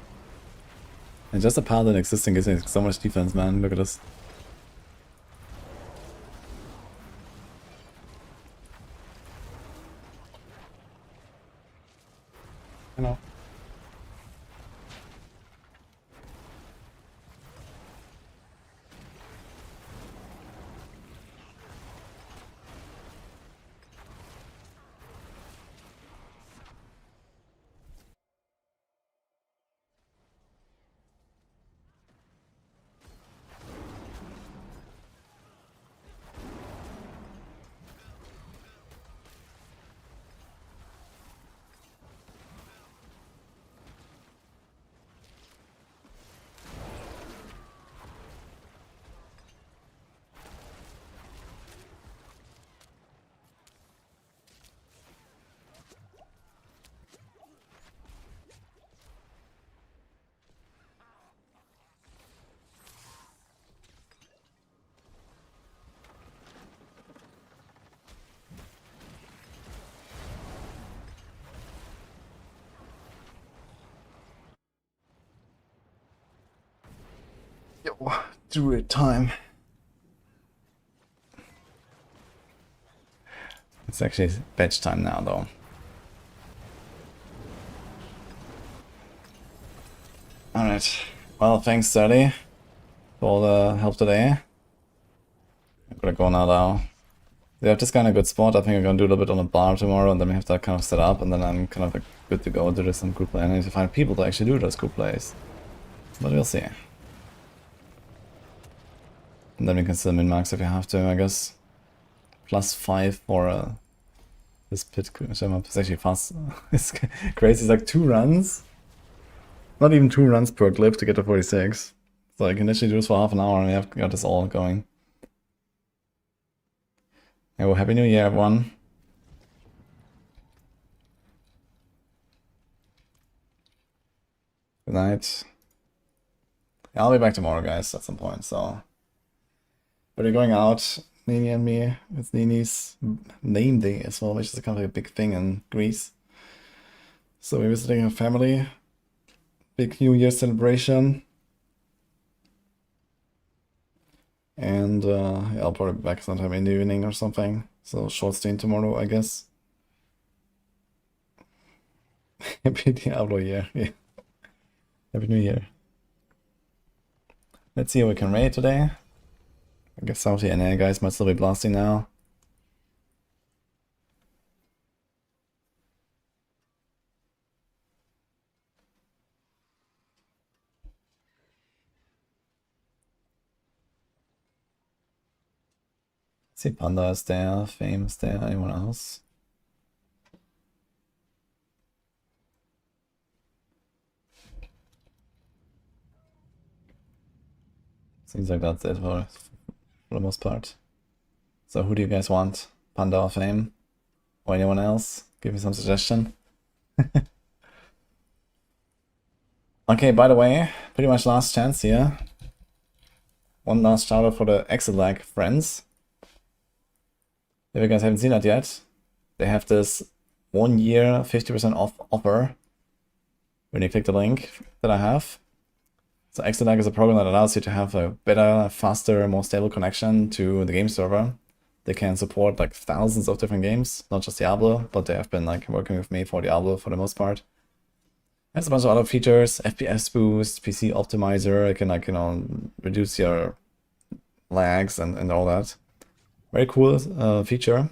And just a Paladin existing gives me so much defense, man, look at this. You know. Yo, druid time. It's actually batch time now, though. Alright. Well, thanks, Sally, for all the help today. I'm gonna go now, though. We have this kind of good spot. I think I'm gonna do a little bit on the bar tomorrow, and then we have that kind of set up, and then I'm kind of like good to go to do some group play. I need to find people to actually do those group plays. But we'll see. And then we can still min-max if you have to, I guess. +5 for this pit gem up. It's actually fast. It's crazy. It's like 2 runs. Not even 2 runs per glyph to get to 46. So I can literally do this for half an hour and we have got this all going. Yeah, well, Happy New Year, everyone. Good night. Yeah, I'll be back tomorrow, guys, at some point, so... But we're going out, Nini and me. It's Nini's name day as well, which is kind of like a big thing in Greece. So we're visiting her family. Big New Year celebration. And yeah, I'll probably be back sometime in the evening or something. So short stay tomorrow, I guess. Happy Diablo year, yeah. Happy New Year. Let's see what we can raid today. I guess some of the NA guys might still be blasting now. See, Panda is there, Fame is there, anyone else? Seems like that's it for the most part. So who do you guys want? Panda or Fame? Or anyone else? Give me some suggestion. Okay, by the way, pretty much last chance here. One last shout out for the Exile friends. If you guys haven't seen that yet, they have this 1 year 50% off offer when you click the link that I have. So Exile is a program that allows you to have a better, faster, more stable connection to the game server. They can support like thousands of different games, not just Diablo, but they have been like working with me for Diablo for the most part. There's a bunch of other features, FPS boost, PC optimizer, it can like, you know, reduce your lags and all that. Very cool feature.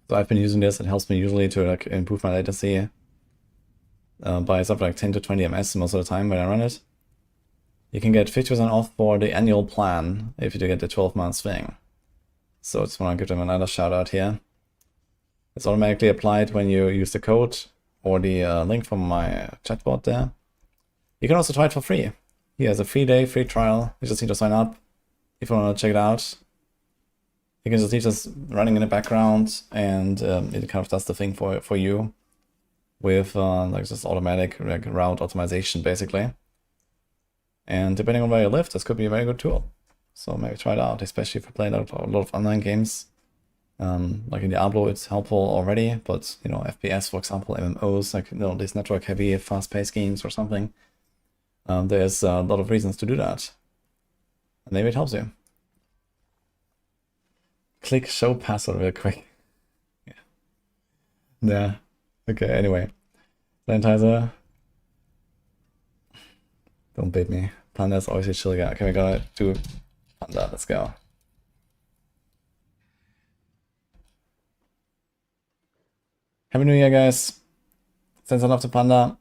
So I've been using this, it helps me usually to like improve my latency by something like 10 to 20 ms most of the time when I run it. You can get 50% off for the annual plan if you do get the 12 months thing. So I just want to give them another shout out here. It's automatically applied when you use the code or the link from my chatbot there. You can also try it for free. Here's a free day, free trial. You just need to sign up if you want to check it out. You can just leave this running in the background and it kind of does the thing for you with like just automatic like route optimization basically. And depending on where you live, this could be a very good tool. So maybe try it out, especially if you play a lot of online games Like in Diablo, it's helpful already, but you know, FPS, for example, MMOs, like, you know, these network-heavy, fast-paced games or something, there's a lot of reasons to do that. And maybe it helps you. Click show password real quick. Yeah. Okay, anyway. Sanitizer. Don't bait me. Panda's always a chill guy. Okay, we gotta do Panda. Let's go. Happy New Year, guys. Send some love to Panda.